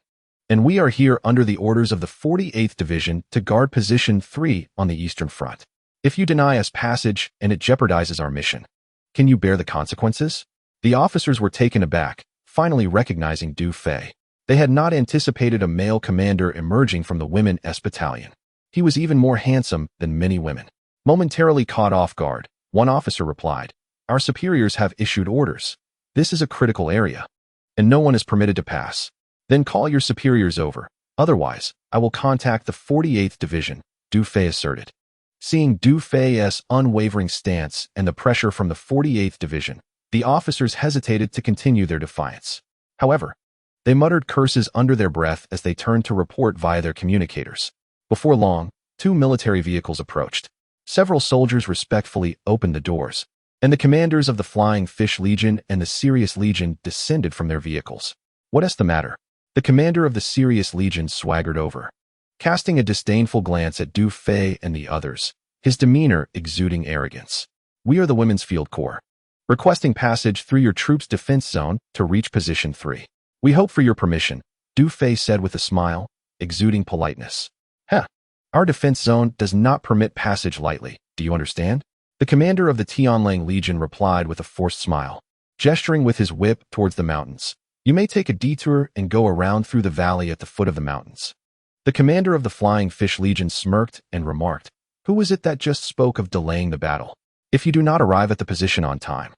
and we are here under the orders of the 48th Division to guard Position 3 on the Eastern Front. If you deny us passage and it jeopardizes our mission, can you bear the consequences?" The officers were taken aback, finally recognizing Du Fei. They had not anticipated a male commander emerging from the Women's Battalion. He was even more handsome than many women. Momentarily caught off guard, one officer replied, "Our superiors have issued orders. This is a critical area, and no one is permitted to pass. Then call your superiors over. Otherwise, I will contact the 48th Division," Du Fei asserted. Seeing Du Fei's unwavering stance and the pressure from the 48th Division, the officers hesitated to continue their defiance. However, They muttered curses under their breath as they turned to report via their communicators. Before long, 2 military vehicles approached. Several soldiers respectfully opened the doors, and the commanders of the Flying Fish Legion and the Sirius Legion descended from their vehicles. "What is the matter?" The commander of the Sirius Legion swaggered over, casting a disdainful glance at Du Fei and the others, his demeanor exuding arrogance. "We are the Women's Field Corps, requesting passage through your troops' defense zone to reach Position 3. We hope for your permission," Du Fei said with a smile, exuding politeness. "Heh. Our defense zone does not permit passage lightly, do you understand?" The commander of the Tianlang Legion replied with a forced smile, gesturing with his whip towards the mountains. "You may take a detour and go around through the valley at the foot of the mountains." The commander of the Flying Fish Legion smirked and remarked, "Who was it that just spoke of delaying the battle? If you do not arrive at the position on time,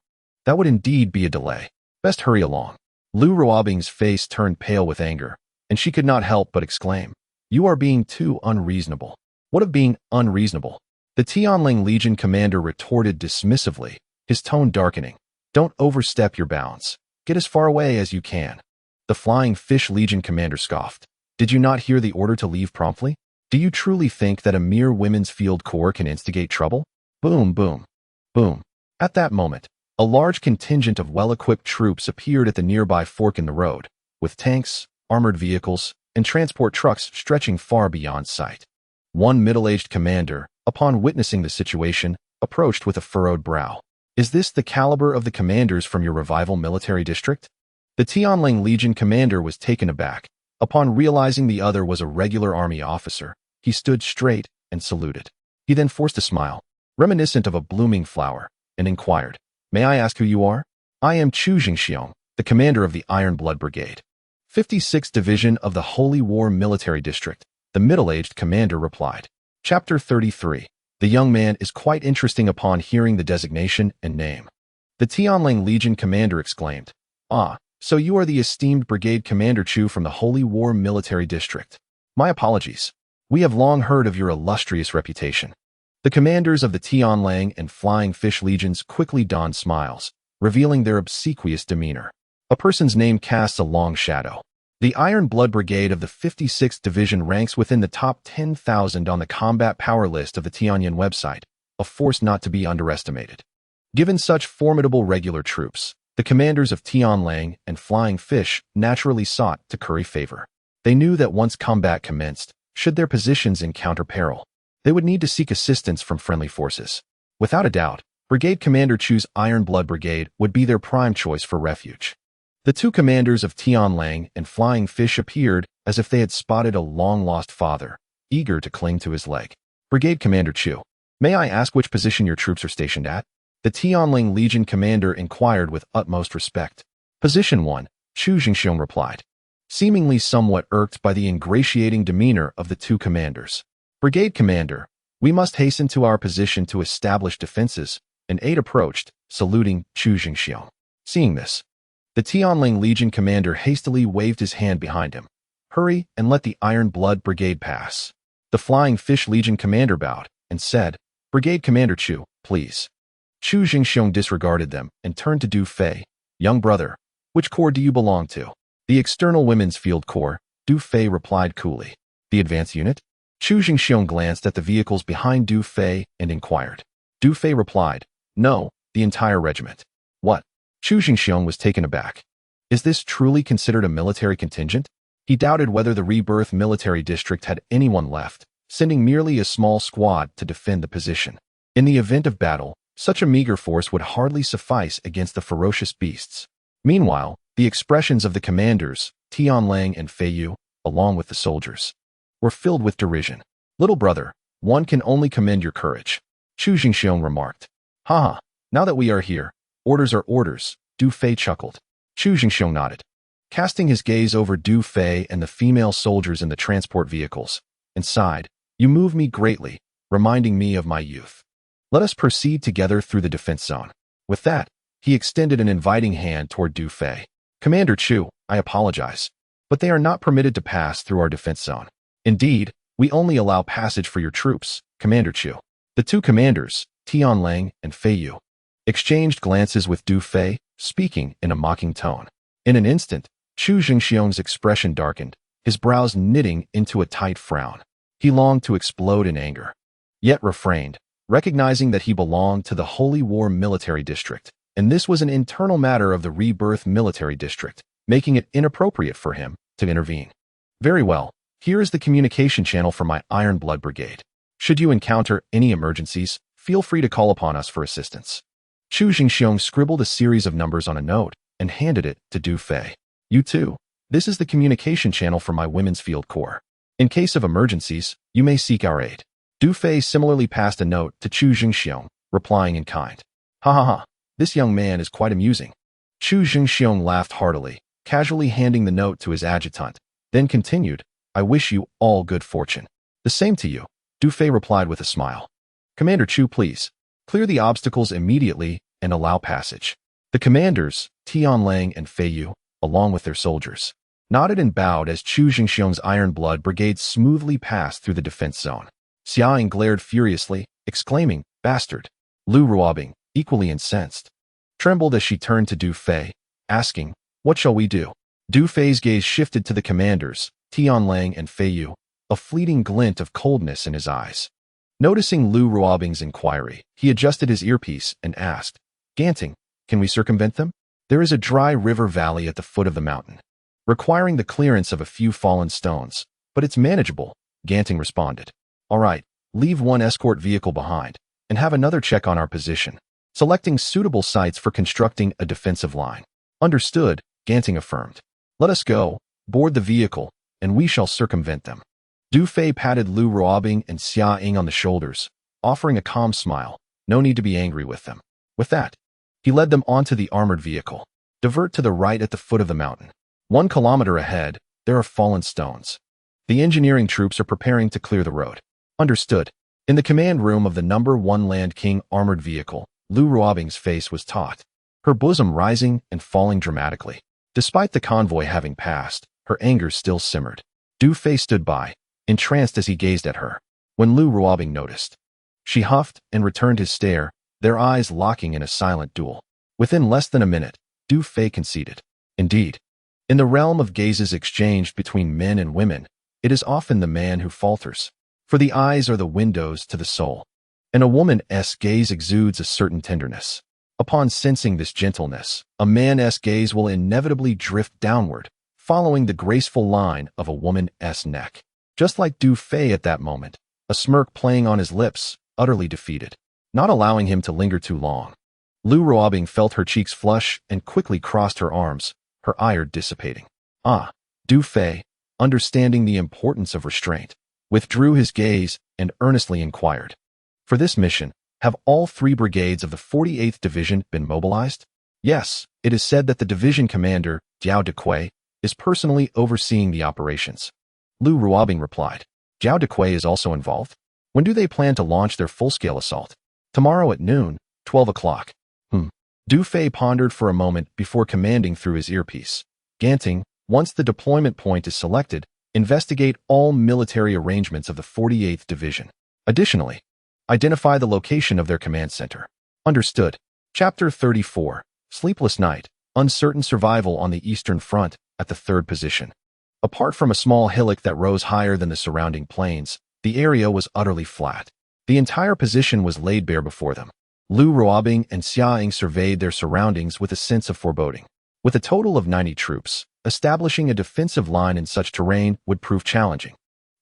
that would indeed be a delay. Best hurry along." Lu Ruobing's face turned pale with anger, and she could not help but exclaim, "You are being too unreasonable." "What of being unreasonable?" The Tianlang Legion commander retorted dismissively, his tone darkening. "Don't overstep your bounds. Get as far away as you can." The Flying Fish Legion commander scoffed. "Did you not hear the order to leave promptly? Do you truly think that a mere women's field corps can instigate trouble?" Boom, boom, boom. At that moment, a large contingent of well-equipped troops appeared at the nearby fork in the road, with tanks, armored vehicles, and transport trucks stretching far beyond sight. One middle-aged commander, upon witnessing the situation, approached with a furrowed brow. "Is this the caliber of the commanders from your revival military district?" The Tianlang Legion commander was taken aback. Upon realizing the other was a regular army officer, he stood straight and saluted. He then forced a smile, reminiscent of a blooming flower, and inquired, "May I ask who you are?" "I am Chu Jingxiong, the commander of the Iron Blood Brigade, 56th Division of the Holy War Military District," the middle-aged commander replied. Chapter 33. The young man is quite interesting. Upon hearing the designation and name, the Tianlang Legion commander exclaimed, "Ah, so you are the esteemed brigade commander Chu from the Holy War Military District. My apologies. We have long heard of your illustrious reputation." The commanders of the Tianlang and Flying Fish Legions quickly donned smiles, revealing their obsequious demeanor. A person's name casts a long shadow. The Iron Blood Brigade of the 56th Division ranks within the top 10,000 on the combat power list of the Tianyan website, a force not to be underestimated. Given such formidable regular troops, the commanders of Tianlang and Flying Fish naturally sought to curry favor. They knew that once combat commenced, should their positions encounter peril, they would need to seek assistance from friendly forces. Without a doubt, Brigade Commander Chu's Iron Blood Brigade would be their prime choice for refuge. The two commanders of Tianlang and Flying Fish appeared as if they had spotted a long-lost father, eager to cling to his leg. "Brigade Commander Chu, may I ask which position your troops are stationed at?" The Tianlang Legion commander inquired with utmost respect. "Position 1, Chu Jingxiong replied, seemingly somewhat irked by the ingratiating demeanor of the two commanders. "Brigade Commander, we must hasten to our position to establish defenses," an aide approached, saluting Chu Jingxiong. Seeing this, the Tianlang Legion commander hastily waved his hand behind him. "Hurry and let the Iron Blood Brigade pass." The Flying Fish Legion commander bowed and said, "Brigade Commander Chu, please." Chu Jingxiong disregarded them and turned to Du Fei. "Young brother, which corps do you belong to?" "The External Women's Field Corps," Du Fei replied coolly. "The advance unit?" Chu Jingxiong glanced at the vehicles behind Du Fei and inquired. Du Fei replied, "No, the entire regiment." "What?" Chu Jingxiong was taken aback. Is this truly considered a military contingent? He doubted whether the Rebirth Military District had anyone left, sending merely a small squad to defend the position. In the event of battle, such a meager force would hardly suffice against the ferocious beasts. Meanwhile, the expressions of the commanders, Tianlang and Feiyu, along with the soldiers, were filled with derision. "Little brother, one can only commend your courage," Chu Jingxiong remarked. "Haha, now that we are here, orders are orders," Du Fei chuckled. Chu Jingxiong nodded, casting his gaze over Du Fei and the female soldiers in the transport vehicles, and sighed, "You move me greatly, reminding me of my youth. Let us proceed together through the defense zone." With that, he extended an inviting hand toward Du Fei. "Commander Chu, I apologize, but they are not permitted to pass through our defense zone. Indeed, we only allow passage for your troops, Commander Chu." The two commanders, Tianlang and Feiyu, exchanged glances with Du Fei, speaking in a mocking tone. In an instant, Chu Jingxiong's expression darkened, his brows knitting into a tight frown. He longed to explode in anger, yet refrained, recognizing that he belonged to the Holy War Military District, and this was an internal matter of the Rebirth Military District, making it inappropriate for him to intervene. Very well, here is the communication channel for my Iron Blood Brigade. Should you encounter any emergencies, feel free to call upon us for assistance. Chu Jingxiong scribbled a series of numbers on a note and handed it to Du Fei. You too. This is the communication channel for my Women's Field Corps. In case of emergencies, you may seek our aid. Du Fei similarly passed a note to Chu Jingxiong, replying in kind. Ha ha ha, this young man is quite amusing. Chu Jingxiong laughed heartily, casually handing the note to his adjutant, then continued, I wish you all good fortune. The same to you, Du Fei replied with a smile. Commander Chu, please, clear the obstacles immediately and allow passage. The commanders, Tianlang and Fei Yu, along with their soldiers, nodded and bowed as Chu Jingxiong's Iron Blood Brigade smoothly passed through the defense zone. Xia Ying glared furiously, exclaiming, Bastard! Lu Ruobing, equally incensed, trembled as she turned to Du Fei, asking, What shall we do? Du Fei's gaze shifted to the commanders, Tianlang and Fei Yu, a fleeting glint of coldness in his eyes. Noticing Lu Ruobing's inquiry, he adjusted his earpiece and asked, Ganting, can we circumvent them? There is a dry river valley at the foot of the mountain, requiring the clearance of a few fallen stones, but it's manageable, Ganting responded. All right, leave one escort vehicle behind, and have another check on our position, selecting suitable sites for constructing a defensive line. Understood, Ganting affirmed. Let us go, board the vehicle, and we shall circumvent them. Du Fei patted Lu Ruobing and Xia Ying on the shoulders, offering a calm smile. No need to be angry with them. With that, he led them onto the armored vehicle. Divert to the right at the foot of the mountain. 1 kilometer ahead, there are fallen stones. The engineering troops are preparing to clear the road. Understood. In the command room of the number 1 Land King armored vehicle, Lu Ruobing's face was taut, her bosom rising and falling dramatically. Despite the convoy having passed, her anger still simmered. Du Fei stood by, entranced as he gazed at her. When Lu Ruobing noticed, she huffed and returned his stare, their eyes locking in a silent duel. Within less than a minute, Du Fei conceded. Indeed, in the realm of gazes exchanged between men and women, it is often the man who falters. For the eyes are the windows to the soul, and a woman's gaze exudes a certain tenderness. Upon sensing this gentleness, a man's gaze will inevitably drift downward, following the graceful line of a woman's neck. Just like Du Fei at that moment, a smirk playing on his lips, utterly defeated, not allowing him to linger too long. Lu Ruobing felt her cheeks flush and quickly crossed her arms, her ire dissipating. Du Fei, understanding the importance of restraint, withdrew his gaze and earnestly inquired. For this mission, have all 3 brigades of the 48th Division been mobilized? Yes, it is said that the division commander, Jiao Dequay, is personally overseeing the operations. Lu Ruobing replied. Jiao Dequay is also involved? When do they plan to launch their full-scale assault? Tomorrow at noon, 12 o'clock. Du Fei pondered for a moment before commanding through his earpiece. Ganting, once the deployment point is selected, investigate all military arrangements of the 48th Division. Additionally, identify the location of their command center. Understood. Chapter 34. Sleepless Night. Uncertain survival on the Eastern Front at the 3rd position. Apart from a small hillock that rose higher than the surrounding plains, the area was utterly flat. The entire position was laid bare before them. Lu Ruobing and Xia Ying surveyed their surroundings with a sense of foreboding. With a total of 90 troops, establishing a defensive line in such terrain would prove challenging.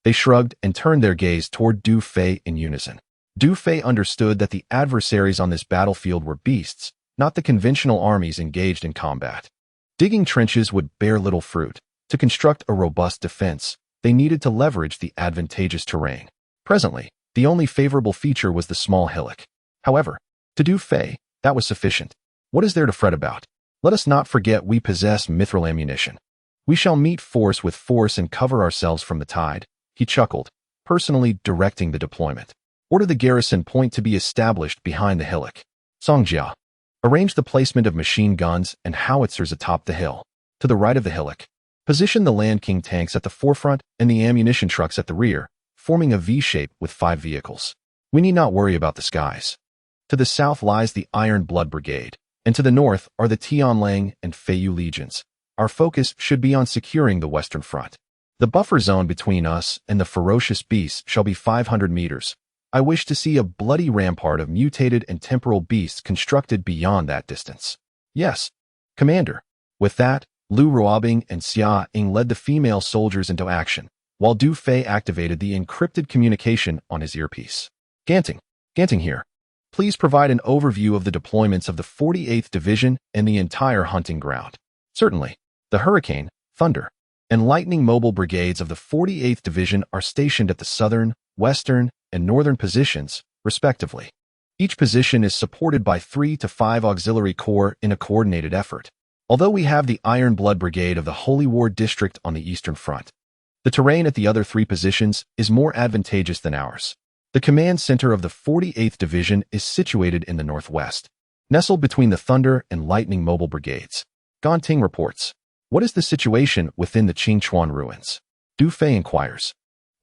They shrugged and turned their gaze toward Du Fei in unison. Du Fei understood that the adversaries on this battlefield were beasts, not the conventional armies engaged in combat. Digging trenches would bear little fruit. To construct a robust defense, they needed to leverage the advantageous terrain. Presently, the only favorable feature was the small hillock. However, to Du Fei, that was sufficient. What is there to fret about? Let us not forget we possess mithril ammunition. We shall meet force with force and cover ourselves from the tide, he chuckled, personally directing the deployment. Order the garrison point to be established behind the hillock. Songjia, arrange the placement of machine guns and howitzers atop the hill. To the right of the hillock, position the Land King tanks at the forefront and the ammunition trucks at the rear, forming a V-shape with 5 vehicles. We need not worry about the skies. To the south lies the Iron Blood Brigade, and to the north are the Tianlang and Fei Yu legions. our focus should be on securing the Western Front. The buffer zone between us and the ferocious beasts shall be 500 meters. I wish to see a bloody rampart of mutated and temporal beasts constructed beyond that distance. Yes, Commander. With that, Lu Ruobing and Xia Ying led the female soldiers into action, while Du Fei activated the encrypted communication on his earpiece. Ganting here. Please provide an overview of the deployments of the 48th Division and the entire hunting ground. Certainly. The Hurricane, Thunder, and Lightning mobile brigades of the 48th Division are stationed at the southern, western, and northern positions, respectively. Each position is supported by 3 to 5 auxiliary corps in a coordinated effort. Although we have the Iron Blood Brigade of the Holy War District on the Eastern Front, the terrain at the other 3 positions is more advantageous than ours. The command center of the 48th Division is situated in the northwest, nestled between the Thunder and Lightning mobile brigades. Ganting reports. What is the situation within the Qingchuan ruins? Du Fei inquires.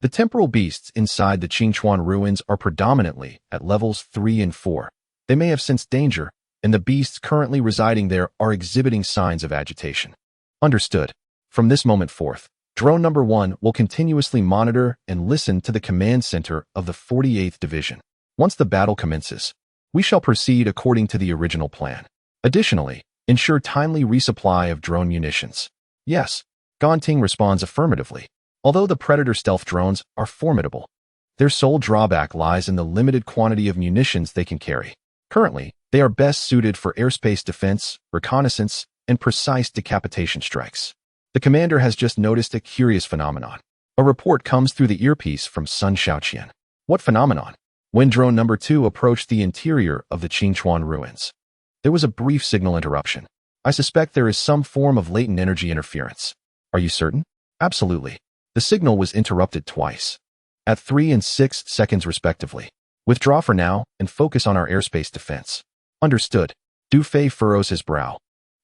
The temporal beasts inside the Qingchuan ruins are predominantly at levels 3 and 4. They may have sensed danger, and the beasts currently residing there are exhibiting signs of agitation. Understood. From this moment forth, Drone Number 1 will continuously monitor and listen to the command center of the 48th Division. Once the battle commences, we shall proceed according to the original plan. Additionally, ensure timely resupply of drone munitions. Yes, Ganting responds affirmatively. Although the Predator stealth drones are formidable, their sole drawback lies in the limited quantity of munitions they can carry. Currently, they are best suited for airspace defense, reconnaissance, and precise decapitation strikes. The commander has just noticed a curious phenomenon. A report comes through the earpiece from Sun Xiaoqian. What phenomenon? When Drone Number 2 approached the interior of the Qingchuan ruins, there was a brief signal interruption. I suspect there is some form of latent energy interference. Are you certain? Absolutely. The signal was interrupted twice, at 3 and 6 seconds respectively. Withdraw for now and focus on our airspace defense. Understood. Du Fei furrows his brow,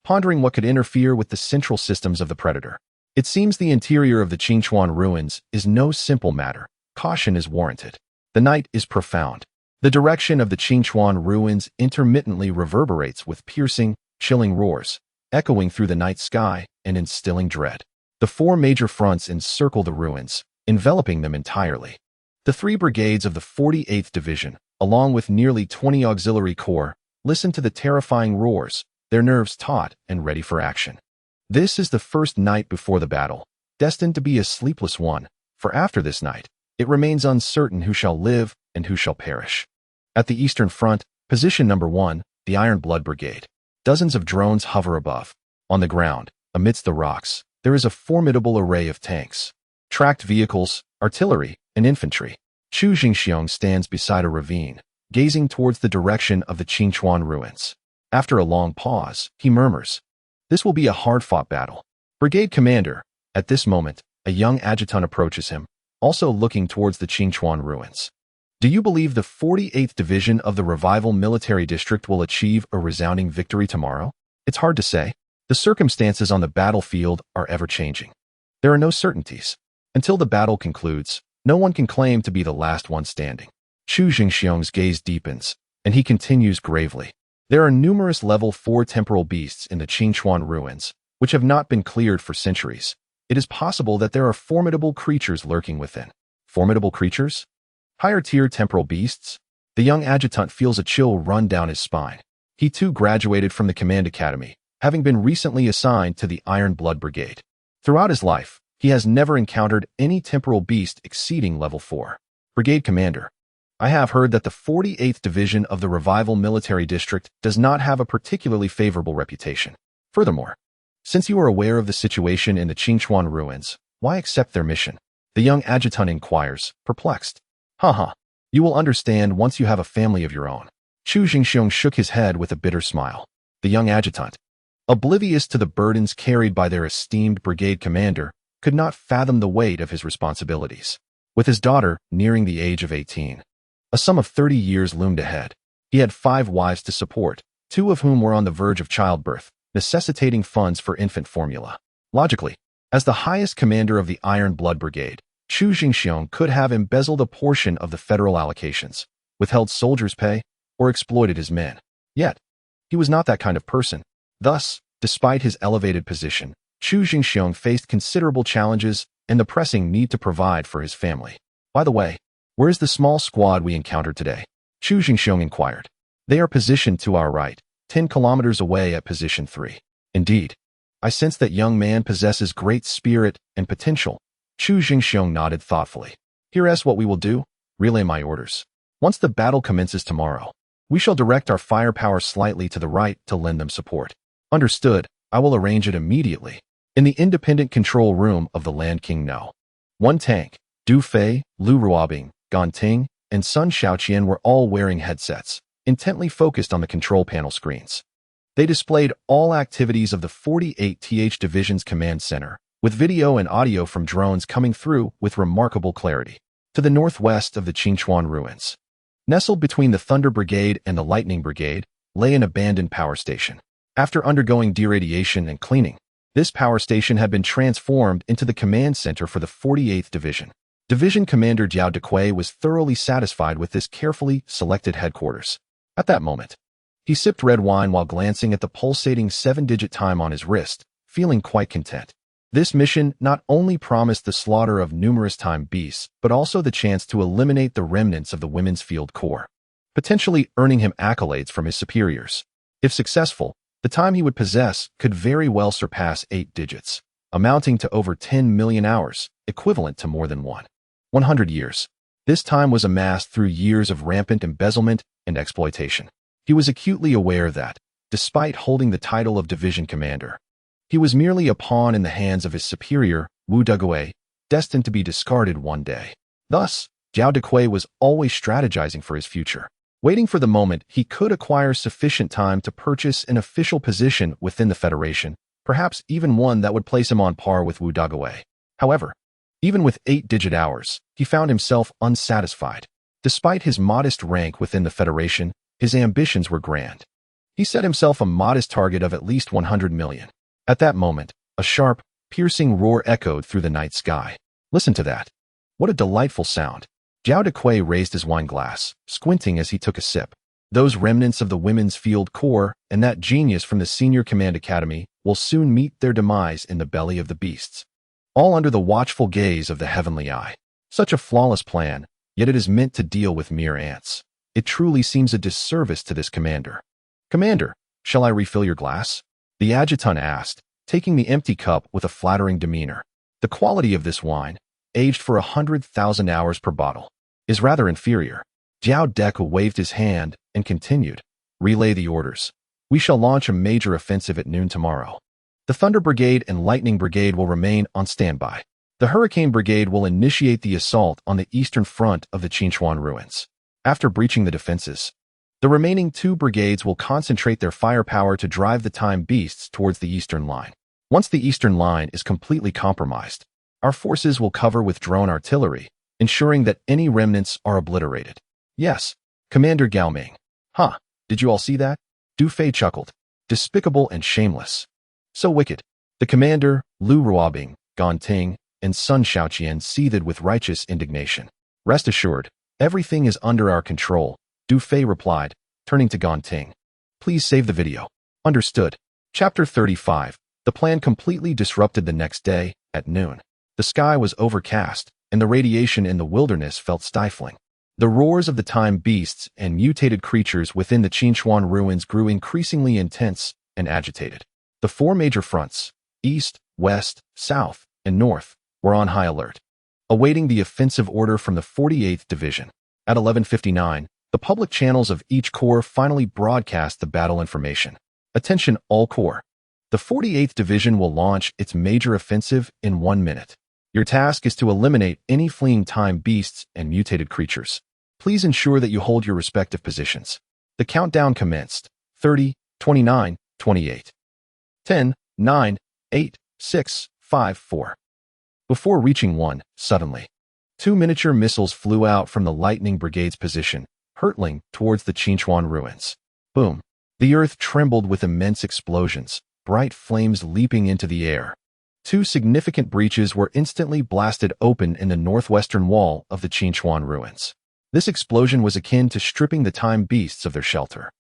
pondering what could interfere with the central systems of the Predator. It seems the interior of the Qingchuan ruins is no simple matter. Caution is warranted. The night is profound. The direction of the Qingchuan ruins intermittently reverberates with piercing, chilling roars, echoing through the night sky and instilling dread. The 4 major fronts encircle the ruins, enveloping them entirely. The 3 brigades of the 48th Division, along with nearly 20 auxiliary corps, listen to the terrifying roars, their nerves taut and ready for action. This is the first night before the battle, destined to be a sleepless one, for after this night, it remains uncertain who shall live and who shall perish. At the Eastern Front, position number 1, the Iron Blood Brigade. Dozens of drones hover above. On the ground, amidst the rocks, there is a formidable array of tanks, tracked vehicles, artillery, and infantry. Chu Jingxiong stands beside a ravine, gazing towards the direction of the Qingchuan ruins. After a long pause, he murmurs, "This will be a hard-fought battle." Brigade Commander. At this moment, a young adjutant approaches him, also looking towards the Qingchuan ruins. Do you believe the 48th Division of the Revival Military District will achieve a resounding victory tomorrow? It's hard to say. The circumstances on the battlefield are ever-changing. There are no certainties. Until the battle concludes, no one can claim to be the last one standing. Chu Jingxiong's gaze deepens, and he continues gravely. There are numerous level 4 temporal beasts in the Qingchuan ruins, which have not been cleared for centuries. It is possible that there are formidable creatures lurking within. Formidable creatures? Higher-tier temporal beasts? The young adjutant feels a chill run down his spine. He too graduated from the Command Academy, having been recently assigned to the Iron Blood Brigade. Throughout his life, he has never encountered any temporal beast exceeding level 4. Brigade Commander. I have heard that the 48th Division of the Revival Military District does not have a particularly favorable reputation. Furthermore, since you are aware of the situation in the Qingchuan ruins, why accept their mission? The young adjutant inquires, perplexed. You will understand once you have a family of your own. Chu Jingxiong shook his head with a bitter smile. The young adjutant, oblivious to the burdens carried by their esteemed brigade commander, could not fathom the weight of his responsibilities. With his daughter nearing the age of 18, a sum of 30 years loomed ahead. He had 5 wives to support, 2 of whom were on the verge of childbirth, necessitating funds for infant formula. Logically, as the highest commander of the Iron Blood Brigade, Chu Jingxiong could have embezzled a portion of the federal allocations, withheld soldiers' pay, or exploited his men. Yet, he was not that kind of person. Thus, despite his elevated position, Chu Jingxiong faced considerable challenges and the pressing need to provide for his family. By the way, where is the small squad we encountered today? Chu Jingxiong inquired. They are positioned to our right, 10 kilometers away at position 3. Indeed. I sense that young man possesses great spirit and potential. Chu Jingxiong nodded thoughtfully. Here's what we will do. Relay my orders. Once the battle commences tomorrow, we shall direct our firepower slightly to the right to lend them support. Understood. I will arrange it immediately. In the independent control room of the Land King No. 1 tank, Du Fei, Lu Ruobing, Gan Ting, and Sun Xiaoqian were all wearing headsets, intently focused on the control panel screens. They displayed all activities of the 48th Division's command center, with video and audio from drones coming through with remarkable clarity. To the northwest of the Qinchuan ruins, nestled between the Thunder Brigade and the Lightning Brigade, lay an abandoned power station. After undergoing deradiation and cleaning, this power station had been transformed into the command center for the 48th Division. Division Commander Jiao Dequay was thoroughly satisfied with this carefully selected headquarters. At that moment, he sipped red wine while glancing at the pulsating 7-digit time on his wrist, feeling quite content. This mission not only promised the slaughter of numerous time beasts, but also the chance to eliminate the remnants of the Women's Field Corps, potentially earning him accolades from his superiors. If successful, the time he would possess could very well surpass 8 digits, amounting to over 10 million hours, equivalent to more than 100 years. This time was amassed through years of rampant embezzlement and exploitation. He was acutely aware that, despite holding the title of division commander, he was merely a pawn in the hands of his superior, Wu Degui, destined to be discarded one day. Thus, Jiao Dequay was always strategizing for his future, waiting for the moment he could acquire sufficient time to purchase an official position within the Federation, perhaps even one that would place him on par with Wu Degui. However, even with 8-digit hours, he found himself unsatisfied. Despite his modest rank within the Federation, his ambitions were grand. He set himself a modest target of at least 100 million. At that moment, a sharp, piercing roar echoed through the night sky. Listen to that. What a delightful sound. Jiao Dequay raised his wine glass, squinting as he took a sip. Those remnants of the Women's Field Corps and that genius from the Senior Command Academy will soon meet their demise in the belly of the beasts, all under the watchful gaze of the Heavenly Eye. Such a flawless plan, yet it is meant to deal with mere ants. It truly seems a disservice to this commander. Commander, shall I refill your glass? The adjutant asked, taking the empty cup with a flattering demeanor. The quality of this wine, aged for 100,000 hours per bottle, is rather inferior. Jiao Dequay waved his hand and continued. Relay the orders. We shall launch a major offensive at noon tomorrow. The Thunder Brigade and Lightning Brigade will remain on standby. The Hurricane Brigade will initiate the assault on the eastern front of the Qinchuan ruins. After breaching the defenses, the remaining 2 brigades will concentrate their firepower to drive the time beasts towards the eastern line. Once the eastern line is completely compromised, our forces will cover with drone artillery, ensuring that any remnants are obliterated. Yes, Commander Gao Ming. Huh, did you all see that? Du Fei chuckled. Despicable and shameless. So wicked. The commander, Lu Ruobing, Gan Ting, and Sun Xiaoqian seethed with righteous indignation. Rest assured, everything is under our control, Du Fei replied, turning to Gan Ting. Please save the video. Understood. Chapter 35. The plan completely disrupted the next day, at noon. The sky was overcast, and the radiation in the wilderness felt stifling. The roars of the time beasts and mutated creatures within the Qinchuan ruins grew increasingly intense and agitated. The 4 major fronts, east, west, south, and north, were on high alert, awaiting the offensive order from the 48th Division. At 11:59, the public channels of each corps finally broadcast the battle information. Attention all corps. The 48th Division will launch its major offensive in 1 minute. Your task is to eliminate any fleeing time beasts and mutated creatures. Please ensure that you hold your respective positions. The countdown commenced. 30, 29, 28. 10, 9, 8, 6, 5, 4. Before reaching 1, suddenly, 2 miniature missiles flew out from the Lightning Brigade's position, hurtling towards the Qinchuan ruins. Boom. The earth trembled with immense explosions, bright flames leaping into the air. 2 significant breaches were instantly blasted open in the northwestern wall of the Qinchuan ruins. This explosion was akin to stripping the time beasts of their shelter.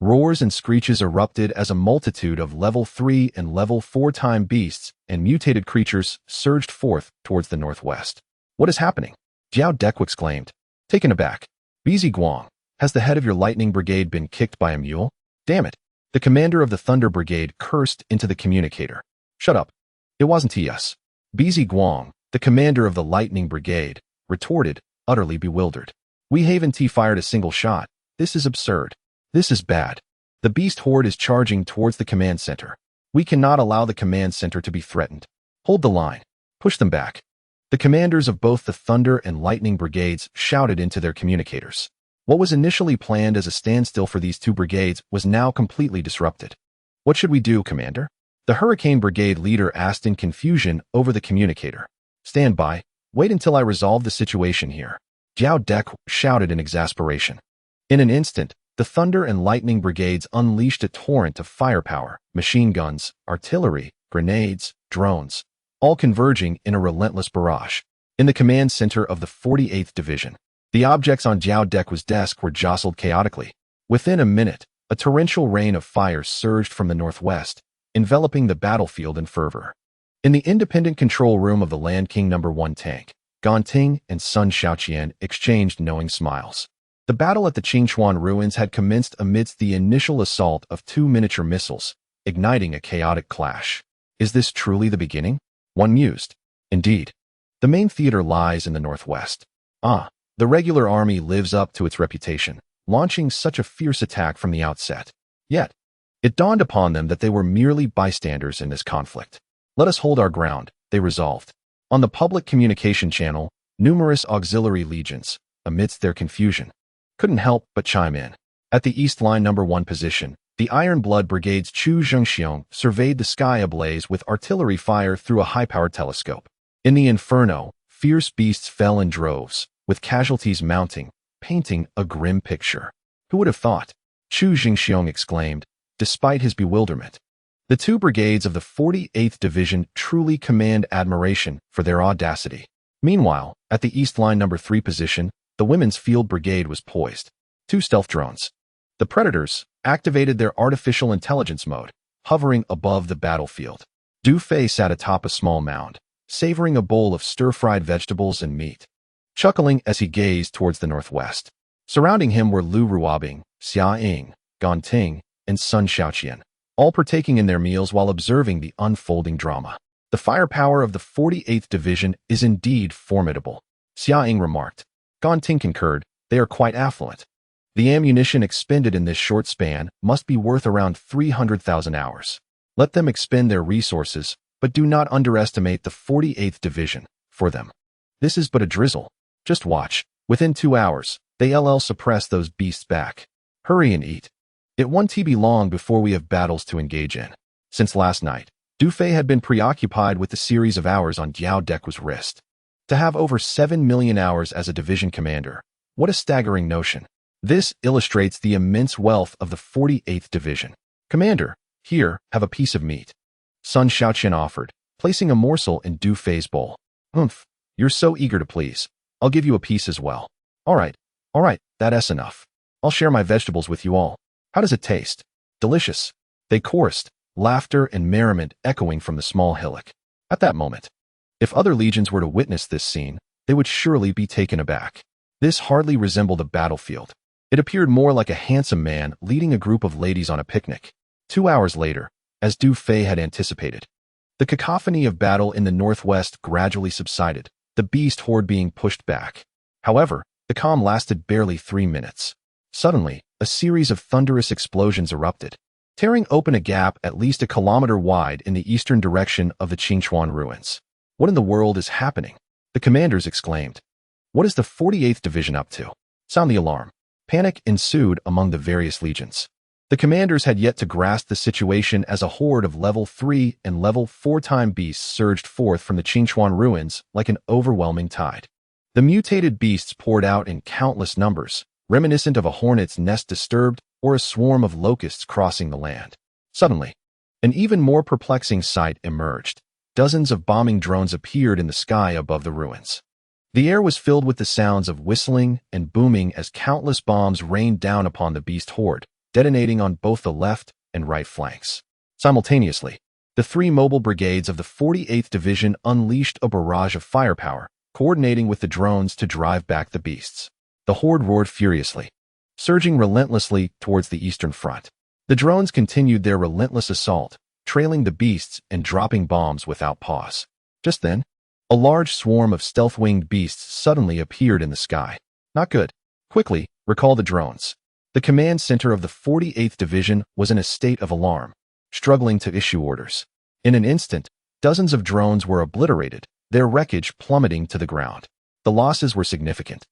Roars and screeches erupted as a multitude of level 3 and level 4 time beasts and mutated creatures surged forth towards the northwest. What is happening? Jiao Deku exclaimed, taken aback. BZ Guang, has the head of your lightning brigade been kicked by a mule? Damn it. The commander of the Thunder Brigade cursed into the communicator. Shut up. It wasn't he us. BZ Guang, the commander of the lightning brigade, retorted, utterly bewildered. We haven't fired a single shot. This is absurd. This is bad. The beast horde is charging towards the command center. We cannot allow the command center to be threatened. Hold the line. Push them back. The commanders of both the Thunder and Lightning brigades shouted into their communicators. What was initially planned as a standstill for these two brigades was now completely disrupted. What should we do, Commander? The Hurricane Brigade leader asked in confusion over the communicator. Stand by. Wait until I resolve the situation here. Jiao Deku shouted in exasperation. In an instant, the Thunder and Lightning brigades unleashed a torrent of firepower, machine guns, artillery, grenades, drones, all converging in a relentless barrage. In the command center of the 48th Division, the objects on Jiao Deku's desk were jostled chaotically. Within a minute, a torrential rain of fire surged from the northwest, enveloping the battlefield in fervor. In the independent control room of the Land King No. 1 tank, Ganting and Sun Xiaoqian exchanged knowing smiles. The battle at the Qingchuan ruins had commenced amidst the initial assault of two miniature missiles, igniting a chaotic clash. Is this truly the beginning? One mused. Indeed. The main theater lies in the northwest. The regular army lives up to its reputation, launching such a fierce attack from the outset. Yet, it dawned upon them that they were merely bystanders in this conflict. Let us hold our ground, they resolved. On the public communication channel, numerous auxiliary legions, amidst their confusion, couldn't help but chime in. At the East Line No. 1 position, the Iron Blood Brigade's Chu Zhengxiong surveyed the sky ablaze with artillery fire through a high-powered telescope. In the inferno, fierce beasts fell in droves, with casualties mounting, painting a grim picture. Who would have thought? Chu Zhengxiong exclaimed, despite his bewilderment. The two brigades of the 48th Division truly command admiration for their audacity. Meanwhile, at the East Line No. 3 position, the Women's Field Brigade was poised. Two stealth drones. The Predators activated their artificial intelligence mode, hovering above the battlefield. Du Fei sat atop a small mound, savoring a bowl of stir-fried vegetables and meat, chuckling as he gazed towards the northwest. Surrounding him were Lu Ruobing, Xia Ying, Ganting, and Sun Xiaoqian, all partaking in their meals while observing the unfolding drama. The firepower of the 48th Division is indeed formidable, Xia Ying remarked. Ganting concurred, they are quite affluent. The ammunition expended in this short span must be worth around 300,000 hours. Let them expend their resources, but do not underestimate the 48th Division, for them. This is but a drizzle. Just watch. Within 2 hours, they'll suppress those beasts back. Hurry and eat. It won't be long before we have battles to engage in. Since last night, Du Fei had been preoccupied with the series of hours on Jiao Deku's wrist. To have over 7 million hours as a division commander, what a staggering notion. This illustrates the immense wealth of the 48th Division. Commander, here, have a piece of meat. Sun Xiaoqian offered, placing a morsel in Du Fei's bowl. Humph, you're so eager to please. I'll give you a piece as well. All right, that's enough. I'll share my vegetables with you all. How does it taste? Delicious. They chorused, laughter and merriment echoing from the small hillock. At that moment, if other legions were to witness this scene, they would surely be taken aback. This hardly resembled a battlefield. It appeared more like a handsome man leading a group of ladies on a picnic. 2 hours later, as Du Fei had anticipated, the cacophony of battle in the northwest gradually subsided, the beast horde being pushed back. However, the calm lasted barely 3 minutes. Suddenly, a series of thunderous explosions erupted, tearing open a gap at least a kilometer wide in the eastern direction of the Qingchuan ruins. What in the world is happening? The commanders exclaimed. What is the 48th Division up to? Sound the alarm. Panic ensued among the various legions. The commanders had yet to grasp the situation as a horde of level 3 and level 4 time beasts surged forth from the Qingchuan ruins like an overwhelming tide. The mutated beasts poured out in countless numbers, reminiscent of a hornet's nest disturbed or a swarm of locusts crossing the land. Suddenly, an even more perplexing sight emerged. Dozens of bombing drones appeared in the sky above the ruins. The air was filled with the sounds of whistling and booming as countless bombs rained down upon the beast horde, detonating on both the left and right flanks. Simultaneously, the 3 mobile brigades of the 48th Division unleashed a barrage of firepower, coordinating with the drones to drive back the beasts. The horde roared furiously, surging relentlessly towards the eastern front. The drones continued their relentless assault, trailing the beasts and dropping bombs without pause. Just then, a large swarm of stealth-winged beasts suddenly appeared in the sky. Not good. Quickly, recall the drones. The command center of the 48th Division was in a state of alarm, struggling to issue orders. In an instant, dozens of drones were obliterated, their wreckage plummeting to the ground. The losses were significant,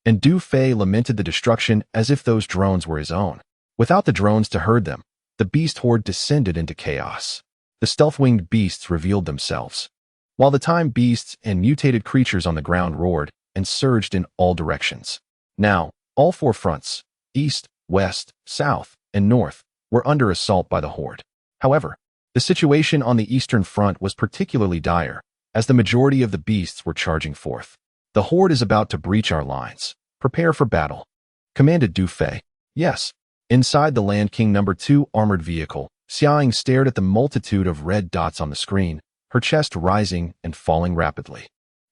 and Du Fei lamented the destruction as if those drones were his own. Without the drones to herd them, the beast horde descended into chaos. The stealth-winged beasts revealed themselves, while the time beasts and mutated creatures on the ground roared and surged in all directions. Now, all 4 fronts, east, west, south, and north, were under assault by the horde. However, the situation on the eastern front was particularly dire, as the majority of the beasts were charging forth. The horde is about to breach our lines. Prepare for battle, commanded Du Fei. Yes. Inside the Land King No. 2 armored vehicle, Xiaoying stared at the multitude of red dots on the screen, her chest rising and falling rapidly.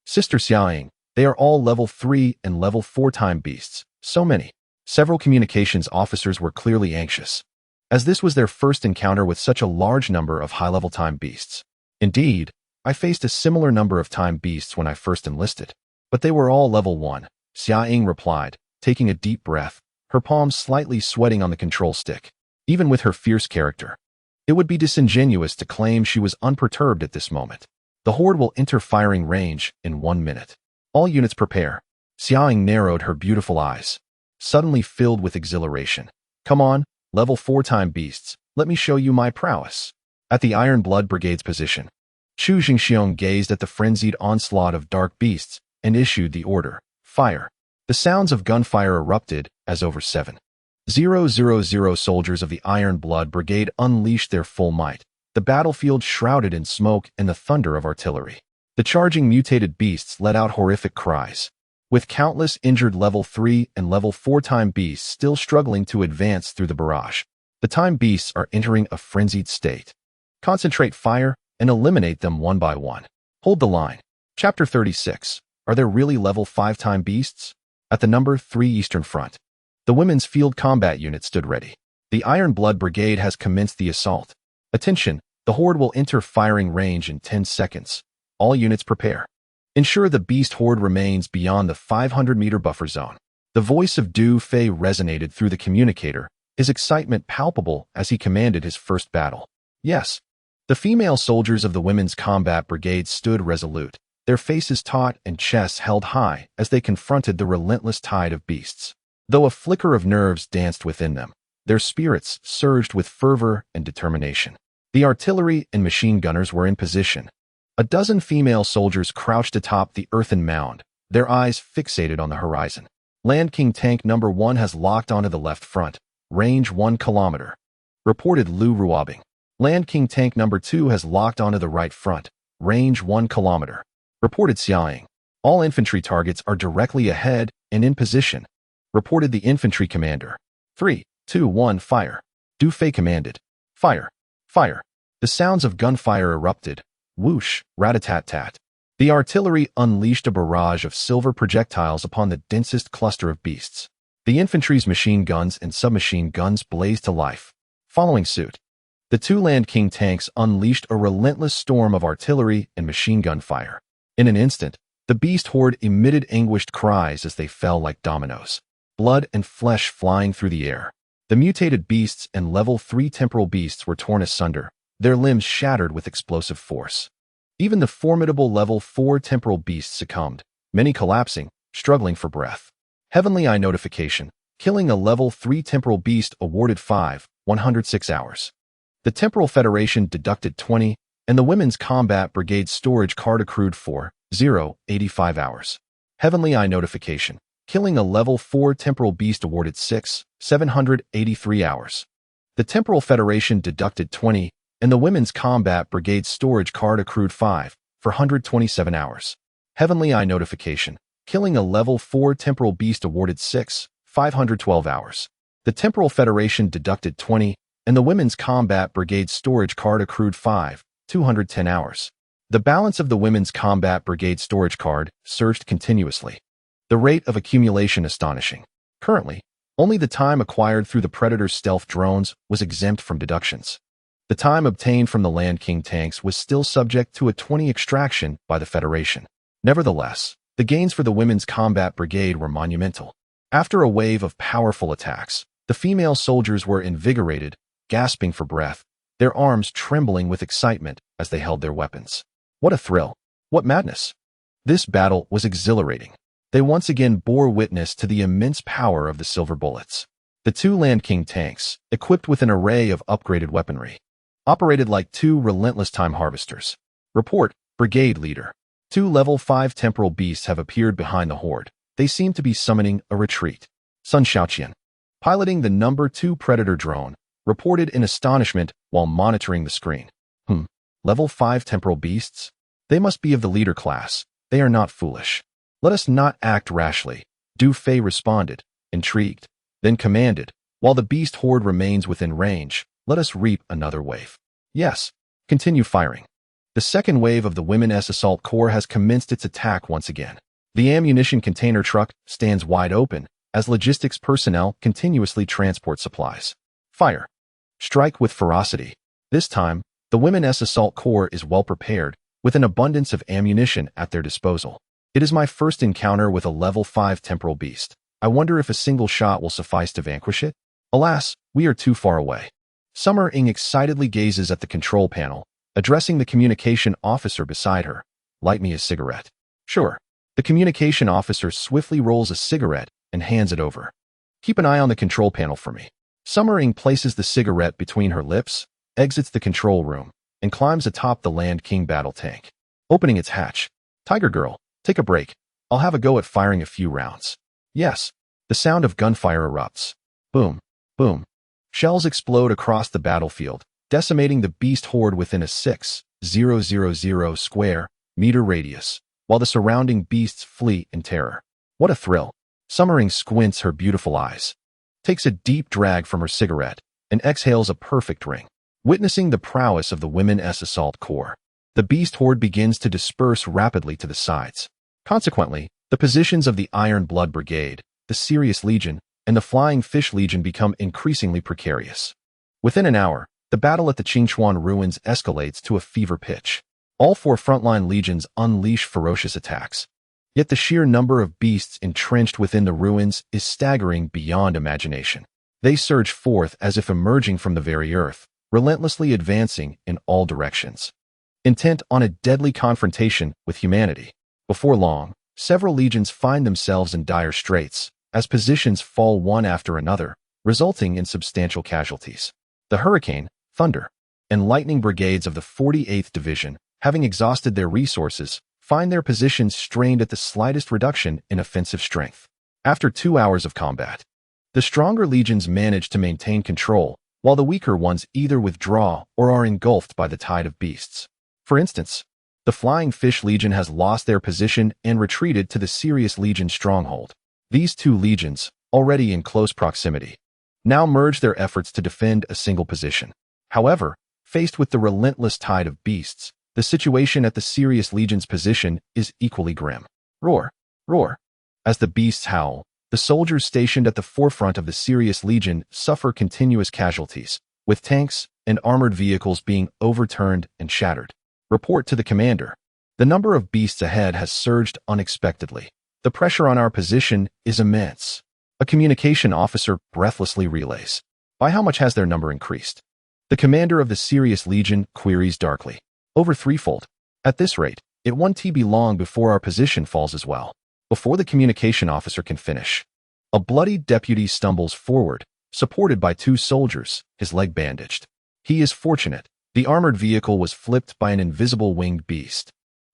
Sister Xiaoying, they are all level 3 and level 4 time beasts. So many. Several communications officers were clearly anxious, as this was their first encounter with such a large number of high-level time beasts. Indeed, I faced a similar number of time beasts when I first enlisted, but they were all level 1, Xiaoying replied, taking a deep breath, her palms slightly sweating on the control stick. Even with her fierce character, it would be disingenuous to claim she was unperturbed at this moment. The horde will enter firing range in 1 minute. All units prepare. Xiaoying narrowed her beautiful eyes, suddenly filled with exhilaration. Come on, level 4 time beasts, let me show you my prowess. At the Iron Blood Brigade's position, Chu Jingxiong gazed at the frenzied onslaught of dark beasts and issued the order, fire. The sounds of gunfire erupted as over 7,000 soldiers of the Iron Blood Brigade unleashed their full might, the battlefield shrouded in smoke and the thunder of artillery. The charging mutated beasts let out horrific cries, with countless injured level 3 and level 4 time beasts still struggling to advance through the barrage. The time beasts are entering a frenzied state. Concentrate fire and eliminate them one by one. Hold the line. Chapter 36. Are there really level 5 time beasts? At the number 3 Eastern Front, the women's field combat unit stood ready. The Iron Blood Brigade has commenced the assault. Attention, the horde will enter firing range in 10 seconds. All units prepare. Ensure the beast horde remains beyond the 500-meter buffer zone. The voice of Du Fei resonated through the communicator, his excitement palpable as he commanded his first battle. Yes. The female soldiers of the Women's Combat Brigade stood resolute, their faces taut and chests held high as they confronted the relentless tide of beasts. Though a flicker of nerves danced within them, their spirits surged with fervor and determination. The artillery and machine gunners were in position. A dozen female soldiers crouched atop the earthen mound, their eyes fixated on the horizon. Land King Tank No. 1 has locked onto the left front, range 1 kilometer, reported Lu Ruobing. Land King Tank No. 2 has locked onto the right front, range 1 kilometer, reported Xiaoying. All infantry targets are directly ahead and in position, reported the infantry commander. 3, 2, 1, fire. Du Fei commanded. Fire. Fire. The sounds of gunfire erupted. Whoosh, rat-a-tat-tat. The artillery unleashed a barrage of silver projectiles upon the densest cluster of beasts. The infantry's machine guns and submachine guns blazed to life. Following suit, the 2 Land King tanks unleashed a relentless storm of artillery and machine gun fire. In an instant, the beast horde emitted anguished cries as they fell like dominoes, blood and flesh flying through the air. The mutated beasts and level 3 temporal beasts were torn asunder, their limbs shattered with explosive force. Even the formidable level 4 temporal beasts succumbed, many collapsing, struggling for breath. Heavenly Eye notification, killing a level 3 temporal beast awarded 106 hours. The Temporal Federation deducted 20, and the Women's Combat Brigade storage card accrued 85 hours. Heavenly Eye notification, killing a level 4 temporal beast awarded 783 hours. The Temporal Federation deducted 20, and the Women's Combat Brigade storage card accrued 127 hours. Heavenly Eye notification, killing a level 4 temporal beast awarded 512 hours. The Temporal Federation deducted 20, and the Women's Combat Brigade storage card accrued 5, 210 hours. The balance of the Women's Combat Brigade storage card surged continuously. The rate of accumulation astonishing. Currently, only the time acquired through the Predator's stealth drones was exempt from deductions. The time obtained from the Land King tanks was still subject to a 20 extraction by the Federation. Nevertheless, the gains for the Women's Combat Brigade were monumental. After a wave of powerful attacks, the female soldiers were invigorated, gasping for breath, their arms trembling with excitement as they held their weapons. What a thrill! What madness! This battle was exhilarating. They once again bore witness to the immense power of the silver bullets. The two Land King tanks, equipped with an array of upgraded weaponry, operated like two relentless time harvesters. Report, Brigade Leader. 2 level 5 temporal beasts have appeared behind the horde. They seem to be summoning a retreat. Sun Xiaoqian, piloting the number 2 Predator drone, reported in astonishment while monitoring the screen. Level 5 temporal beasts? They must be of the leader class. They are not foolish. Let us not act rashly. Du Fei responded, intrigued, then commanded, while the beast horde remains within range, let us reap another wave. Yes, continue firing. The second wave of the Women's Assault Corps has commenced its attack once again. The ammunition container truck stands wide open as logistics personnel continuously transport supplies. Fire. Strike with ferocity. This time, the Women's Assault Corps is well prepared, with an abundance of ammunition at their disposal. It is my first encounter with a level 5 temporal beast. I wonder if a single shot will suffice to vanquish it? Alas, we are too far away. Summer Ing excitedly gazes at the control panel, addressing the communication officer beside her. Light me a cigarette. Sure. The communication officer swiftly rolls a cigarette and hands it over. Keep an eye on the control panel for me. Summer Ing places the cigarette between her lips, exits the control room, and climbs atop the Land King battle tank. Opening its hatch. Tiger Girl, take a break. I'll have a go at firing a few rounds. Yes. The sound of gunfire erupts. Boom. Boom. Shells explode across the battlefield, decimating the beast horde within a 6,000 square meter radius, while the surrounding beasts flee in terror. What a thrill. Summer Ing squints her beautiful eyes, takes a deep drag from her cigarette, and exhales a perfect ring. Witnessing the prowess of the Women's Assault Corps, the beast horde begins to disperse rapidly to the sides. Consequently, the positions of the Iron Blood Brigade, the Sirius Legion, and the Flying Fish Legion become increasingly precarious. Within an hour, the battle at the Qingchuan ruins escalates to a fever pitch. All 4 frontline legions unleash ferocious attacks. Yet the sheer number of beasts entrenched within the ruins is staggering beyond imagination. They surge forth as if emerging from the very earth, relentlessly advancing in all directions, intent on a deadly confrontation with humanity. Before long, several legions find themselves in dire straits, as positions fall one after another, resulting in substantial casualties. The Hurricane, Thunder, and Lightning brigades of the 48th Division, having exhausted their resources, find their positions strained at the slightest reduction in offensive strength. After 2 hours of combat, the stronger legions manage to maintain control, while the weaker ones either withdraw or are engulfed by the tide of beasts. For instance, the Flying Fish Legion has lost their position and retreated to the Sirius Legion stronghold. These 2 legions, already in close proximity, now merge their efforts to defend a single position. However, faced with the relentless tide of beasts, the situation at the Sirius Legion's position is equally grim. Roar! Roar! As the beasts howl, the soldiers stationed at the forefront of the Sirius Legion suffer continuous casualties, with tanks and armored vehicles being overturned and shattered. Report to the commander. The number of beasts ahead has surged unexpectedly. The pressure on our position is immense. A communication officer breathlessly relays. By how much has their number increased? The commander of the Sirius Legion queries darkly. Over 3-fold. At this rate, it won't be long before our position falls as well. Before the communication officer can finish, a bloody deputy stumbles forward, supported by 2 soldiers, his leg bandaged. He is fortunate. The armored vehicle was flipped by an invisible winged beast,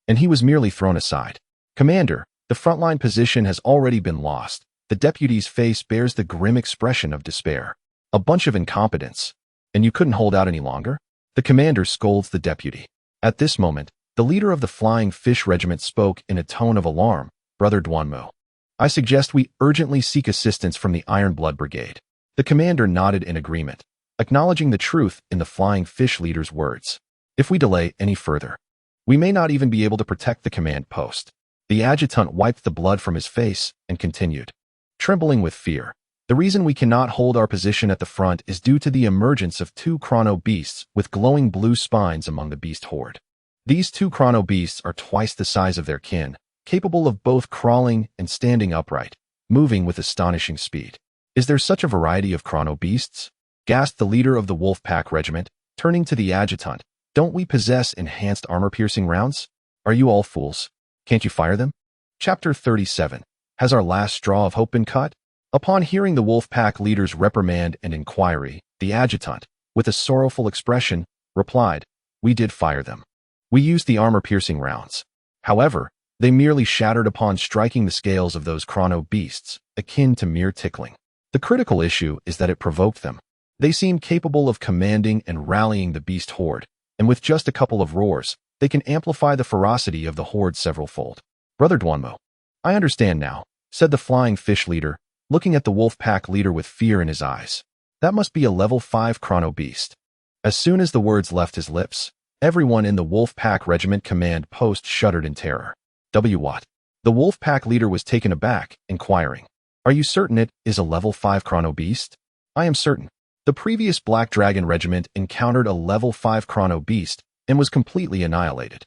and he was merely thrown aside. Commander, the frontline position has already been lost. The deputy's face bears the grim expression of despair. A bunch of incompetence. And you couldn't hold out any longer? The commander scolds the deputy. At this moment, the leader of the Flying Fish Regiment spoke in a tone of alarm. Brother Duanmo, I suggest we urgently seek assistance from the Iron Blood Brigade. The commander nodded in agreement, acknowledging the truth in the flying fish leader's words. If we delay any further, we may not even be able to protect the command post. The adjutant wiped the blood from his face and continued, trembling with fear. The reason we cannot hold our position at the front is due to the emergence of two Chrono-Beasts with glowing blue spines among the beast horde. These two Chrono-Beasts are twice the size of their kin, capable of both crawling and standing upright, moving with astonishing speed. Is there such a variety of Chrono-Beasts? Gasped the leader of the Wolf Pack regiment, turning to the adjutant. Don't we possess enhanced armor-piercing rounds? Are you all fools? Can't you fire them? Chapter 37. Has our last straw of hope been cut? Upon hearing the Wolf Pack leader's reprimand and inquiry, the adjutant, with a sorrowful expression, replied, We did fire them. We used the armor-piercing rounds. However, they merely shattered upon striking the scales of those Chrono-Beasts, akin to mere tickling. The critical issue is that it provoked them. They seem capable of commanding and rallying the beast horde, and with just a couple of roars, they can amplify the ferocity of the horde several-fold. Brother Duanmo, I understand now, said the flying fish leader, looking at the Wolf Pack leader with fear in his eyes. That must be a level 5 Chrono-Beast. As soon as the words left his lips, everyone in the Wolf Pack regiment command post shuddered in terror. What? The Wolf Pack leader was taken aback, inquiring, Are you certain it is a level 5 Chrono-Beast? I am certain. The previous Black Dragon regiment encountered a level 5 Chrono-Beast and was completely annihilated.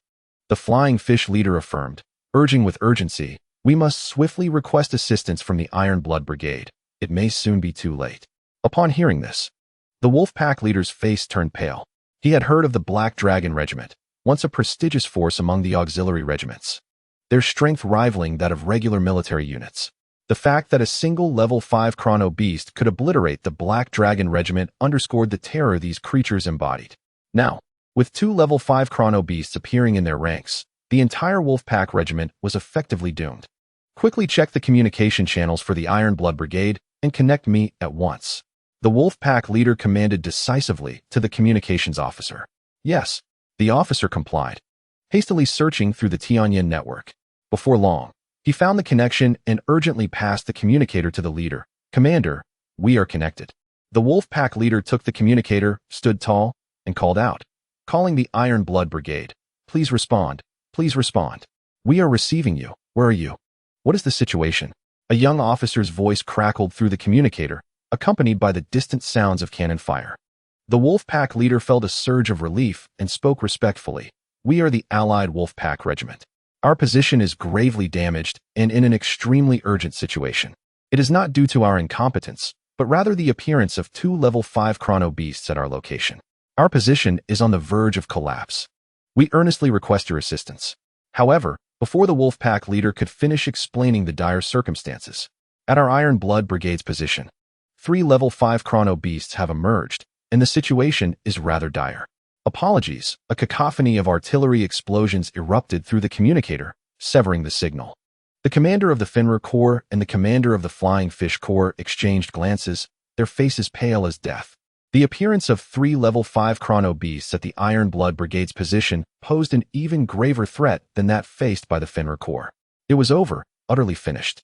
The flying fish leader affirmed, urging with urgency, We must swiftly request assistance from the Iron Blood Brigade. It may soon be too late. Upon hearing this, the Wolf Pack leader's face turned pale. He had heard of the Black Dragon regiment, once a prestigious force among the auxiliary regiments, their strength rivaling that of regular military units. The fact that a single level 5 Chrono-Beast could obliterate the Black Dragon regiment underscored the terror these creatures embodied. Now, with two level 5 Chrono-Beasts appearing in their ranks, the entire Wolf Pack regiment was effectively doomed. Quickly check the communication channels for the Iron Blood Brigade and connect me at once. The Wolf Pack leader commanded decisively to the communications officer. Yes, the officer complied, hastily searching through the Tianyin network. Before long, he found the connection and urgently passed the communicator to the leader. Commander, we are connected. The Wolf Pack leader took the communicator, stood tall, and called out, calling the Iron Blood Brigade. Please respond. Please respond. We are receiving you. Where are you? What is the situation? A young officer's voice crackled through the communicator, accompanied by the distant sounds of cannon fire. The Wolf Pack leader felt a surge of relief and spoke respectfully. We are the Allied Wolf Pack regiment. Our position is gravely damaged and in an extremely urgent situation. It is not due to our incompetence, but rather the appearance of two level 5 Chrono-Beasts at our location. Our position is on the verge of collapse. We earnestly request your assistance. However, before the Wolf Pack leader could finish explaining the dire circumstances, at our Iron Blood Brigade's position, 3 level 5 Chrono-Beasts have emerged, and the situation is rather dire. Apologies, a cacophony of artillery explosions erupted through the communicator, severing the signal. The commander of the Fenrir Corps and the commander of the Flying Fish Corps exchanged glances, their faces pale as death. The appearance of 3 level 5 Chrono-Beasts at the Iron Blood Brigade's position posed an even graver threat than that faced by the Fenrir Corps. It was over, utterly finished.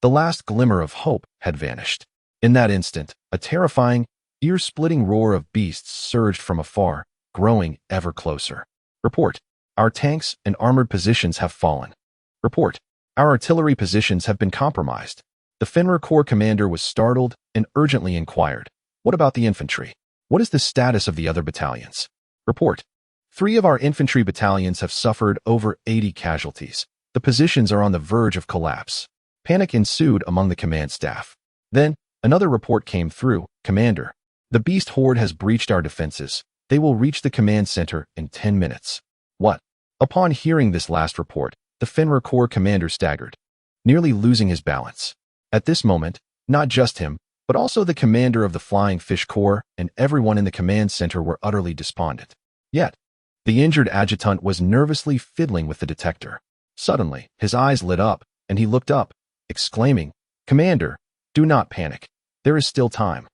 The last glimmer of hope had vanished. In that instant, a terrifying, ear-splitting roar of beasts surged from afar, growing ever closer. Report. Our tanks and armored positions have fallen. Report. Our artillery positions have been compromised. The Fenrir Corps commander was startled and urgently inquired, What about the infantry? What is the status of the other battalions? Report. 3 of our infantry battalions have suffered over 80 casualties. The positions are on the verge of collapse. Panic ensued among the command staff. Then, another report came through. Commander, the beast horde has breached our defenses. They will reach the command center in 10 minutes. What? Upon hearing this last report, the Fenrir Corps commander staggered, nearly losing his balance. At this moment, not just him, but also the commander of the Flying Fish Corps and everyone in the command center were utterly despondent. Yet, the injured adjutant was nervously fiddling with the detector. Suddenly, his eyes lit up, and he looked up, exclaiming, Commander, do not panic. There is still time.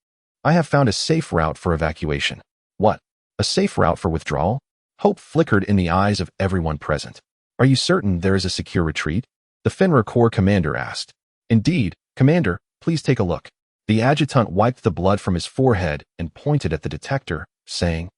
I have found a safe route for evacuation. What? A safe route for withdrawal? Hope flickered in the eyes of everyone present. Are you certain there is a secure retreat? The Fenrir Corps commander asked. Indeed, Commander, please take a look. The The adjutant wiped the blood from his forehead and pointed at the detector, saying,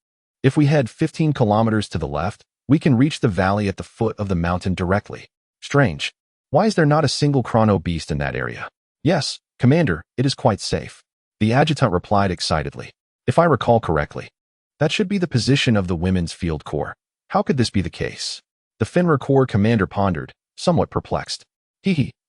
"If we head 15 kilometers to the left, we can reach the valley at the foot of the mountain directly. Strange. Why is there not a single Chrono-Beast in that area?" "Yes, Commander, it is quite safe," the adjutant replied excitedly. "If I recall correctly, that should be the position of the Women's Field Corps. How could this be the case?" The Fenrir Corps commander pondered, somewhat perplexed.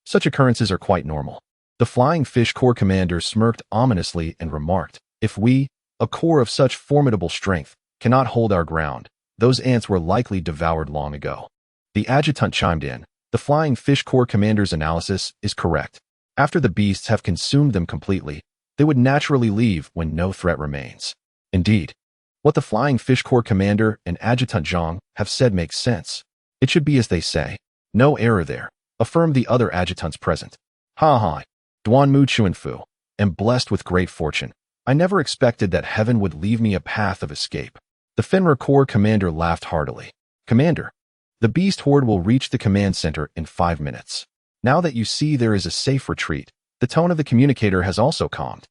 Such occurrences are quite normal." The Flying Fish Corps commander smirked ominously and remarked, "If we, a corps of such formidable strength, cannot hold our ground, those ants were likely devoured long ago." The adjutant chimed in, "The Flying Fish Corps commander's analysis is correct. After the beasts have consumed them completely, they would naturally leave when no threat remains." Indeed, what the Flying Fish Corps commander and Adjutant Zhang have said makes sense. It should be as they say. No error there, affirmed the other adjutants present. "Ha, Duanmu Chuanfu, am blessed with great fortune. I never expected that heaven would leave me a path of escape." The Fenrir Corps commander laughed heartily. "Commander, the beast horde will reach the command center in 5 minutes. Now that you see there is a safe retreat, the tone of the communicator has also calmed.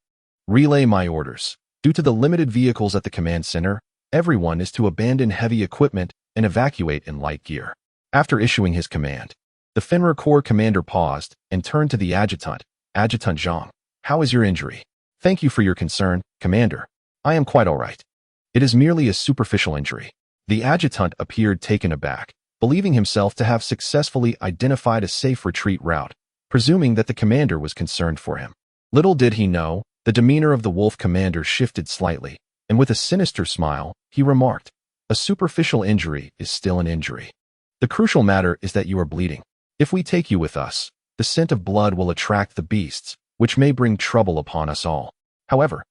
Relay my orders. Due to the limited vehicles at the command center, everyone is to abandon heavy equipment and evacuate in light gear." After issuing his command, the Fenrir Corps commander paused and turned to the adjutant, "Adjutant Zhang, how is your injury?" "Thank you for your concern, Commander. I am quite all right. It is merely a superficial injury." The adjutant appeared taken aback, believing himself to have successfully identified a safe retreat route, presuming that the commander was concerned for him. Little did he know, the demeanor of the wolf commander shifted slightly, and with a sinister smile, he remarked, "A superficial injury is still an injury. The crucial matter is that you are bleeding. If we take you with us, the scent of blood will attract the beasts, which may bring trouble upon us all. However,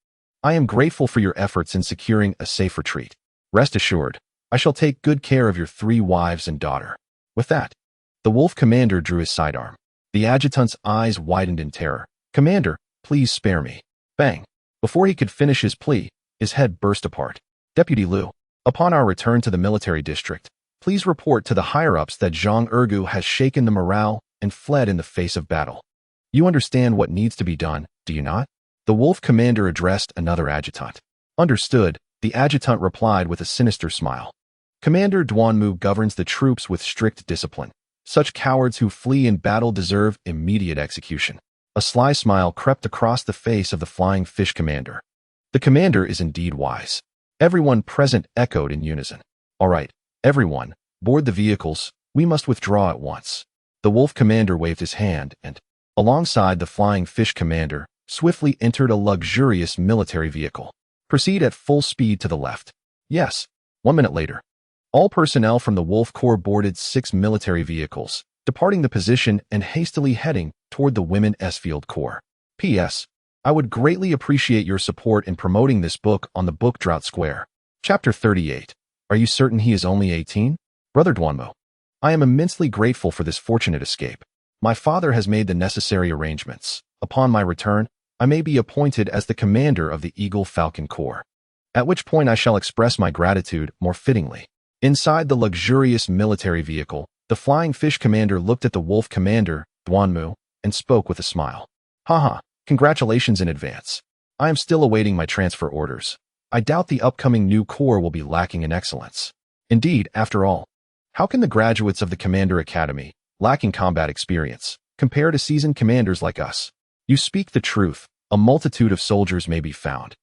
I am grateful for your efforts in securing a safe retreat. Rest assured, I shall take good care of your 3 wives and daughter." With that, the wolf commander drew his sidearm. The adjutant's eyes widened in terror. "Commander, please spare me." Bang! Before he could finish his plea, his head burst apart. "Deputy Liu, upon our return to the military district, please report to the higher-ups that Zhang Ergu has shaken the morale and fled in the face of battle. You understand what needs to be done, do you not?" The wolf commander addressed another adjutant. "Understood," the adjutant replied with a sinister smile. "Commander Duanmu governs the troops with strict discipline. Such cowards who flee in battle deserve immediate execution." A sly smile crept across the face of the Flying Fish commander. The commander is indeed wise. Everyone present echoed in unison. "All right, everyone, board the vehicles, we must withdraw at once." The wolf commander waved his hand and, alongside the Flying Fish commander, swiftly entered a luxurious military vehicle. "Proceed at full speed to the left." "Yes." 1 minute later, all personnel from the Wolf Corps boarded 6 military vehicles, departing the position and hastily heading toward the Women's Field Corps. P.S. I would greatly appreciate your support in promoting this book on the Book Drought Square. Chapter 38. Are you certain he is only 18? Brother Duanmo, I am immensely grateful for this fortunate escape. My father has made the necessary arrangements. Upon my return, I may be appointed as the commander of the Eagle Falcon Corps, at which point I shall express my gratitude more fittingly. Inside the luxurious military vehicle, the Flying Fish commander looked at the wolf commander, Duanmu, and spoke with a smile. "Haha, congratulations in advance. I am still awaiting my transfer orders. I doubt the upcoming new corps will be lacking in excellence. Indeed, after all, how can the graduates of the Commander Academy, lacking combat experience, compare to seasoned commanders like us? You speak the truth, a multitude of soldiers may be found,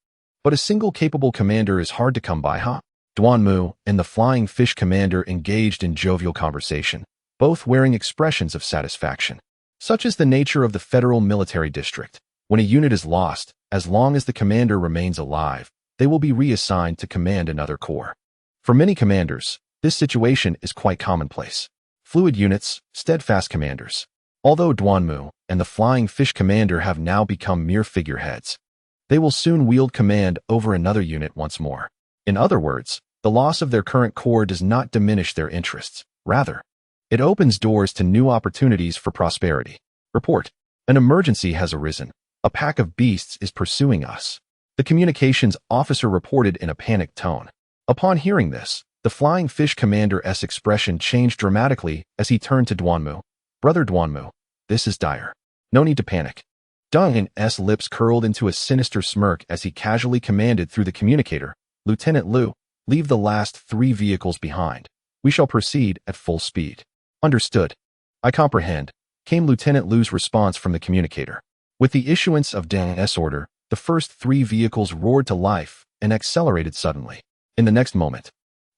but a single capable commander is hard to come by, huh?" Duanmu and the Flying Fish commander engaged in jovial conversation, both wearing expressions of satisfaction. Such is the nature of the federal military district. When a unit is lost, as long as the commander remains alive, they will be reassigned to command another corps. For many commanders, this situation is quite commonplace. Fluid units, steadfast commanders. Although Duanmu and the Flying Fish commander have now become mere figureheads, they will soon wield command over another unit once more. In other words, the loss of their current corps does not diminish their interests. Rather, it opens doors to new opportunities for prosperity. Report. An emergency has arisen. A pack of beasts is pursuing us. The communications officer reported in a panicked tone. Upon hearing this, the Flying Fish commander's expression changed dramatically as he turned to Duanmu. "Brother Duanmu, this is dire. No need to panic. Deng's lips curled into a sinister smirk as he casually commanded through the communicator, "Lieutenant Liu, leave the last 3 vehicles behind. We shall proceed at full speed." "Understood. I comprehend," came Lieutenant Liu's response from the communicator. With the issuance of Deng's order, the first 3 vehicles roared to life and accelerated suddenly. In the next moment,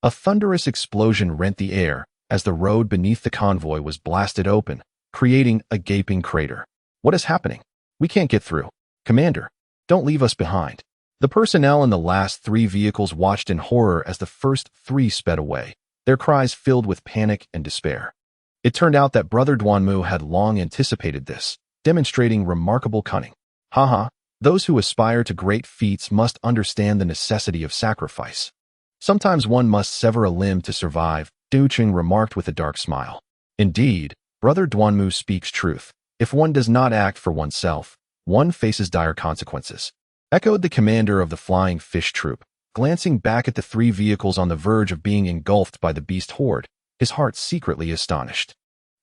a thunderous explosion rent the air as the road beneath the convoy was blasted open, creating a gaping crater. "What is happening? We can't get through. Commander, don't leave us behind." The personnel in the last 3 vehicles watched in horror as the first 3 sped away, their cries filled with panic and despair. It turned out that Brother Duanmu had long anticipated this, demonstrating remarkable cunning. Haha, those who aspire to great feats must understand the necessity of sacrifice. Sometimes one must sever a limb to survive, Du Qing remarked with a dark smile. Indeed, Brother Duanmu speaks truth. If one does not act for oneself, one faces dire consequences. Echoed the commander of the Flying Fish Troop, glancing back at the 3 vehicles on the verge of being engulfed by the beast horde, his heart secretly astonished.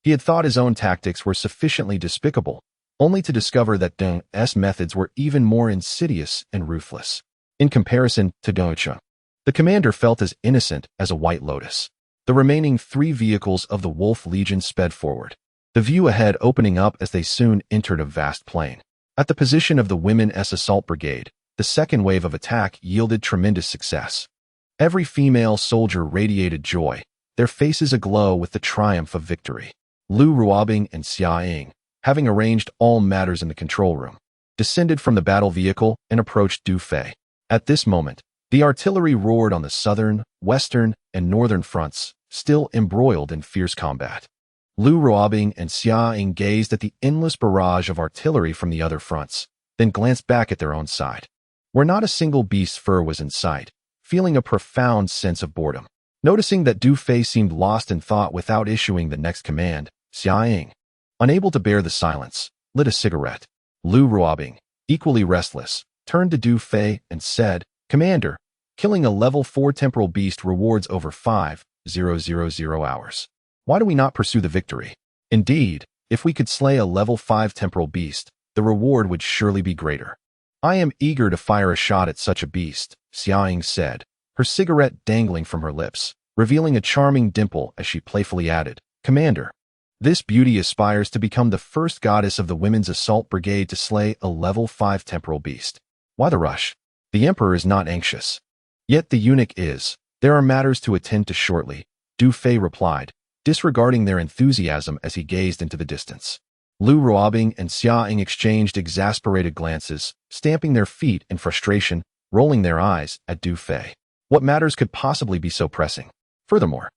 He had thought his own tactics were sufficiently despicable, only to discover that Deng's methods were even more insidious and ruthless. In comparison to Deng Qing, the commander felt as innocent as a white lotus. The remaining 3 vehicles of the Wolf Legion sped forward, the view ahead opening up as they soon entered a vast plain. At the position of the Women's Assault Brigade, the second wave of attack yielded tremendous success. Every female soldier radiated joy, their faces aglow with the triumph of victory. Lu Ruobing and Xia Ying, having arranged all matters in the control room, descended from the battle vehicle and approached Du Fei. At this moment, the artillery roared on the southern, western, and northern fronts, still embroiled in fierce combat. Lu Ruobing and Xia Ying gazed at the endless barrage of artillery from the other fronts, then glanced back at their own side, where not a single beast's fur was in sight, feeling a profound sense of boredom. Noticing that Du Fei seemed lost in thought without issuing the next command, Xia Ying, unable to bear the silence, lit a cigarette. Lu Ruobing, equally restless, turned to Du Fei and said, "Commander, killing a level 4 temporal beast rewards over 5,000 hours. Why do we not pursue the victory? Indeed, if we could slay a level 5 temporal beast, the reward would surely be greater." "I am eager to fire a shot at such a beast," Xia Ying said, her cigarette dangling from her lips, revealing a charming dimple as she playfully added, "Commander, this beauty aspires to become the first goddess of the Women's Assault Brigade to slay a level 5 temporal beast. Why the rush? The Emperor is not anxious. Yet the eunuch is. There are matters to attend to shortly," Du Fei replied, disregarding their enthusiasm as he gazed into the distance. Lu Ruobing and Xia Ying exchanged exasperated glances, stamping their feet in frustration, rolling their eyes at Du Fei. What matters could possibly be so pressing? Furthermore,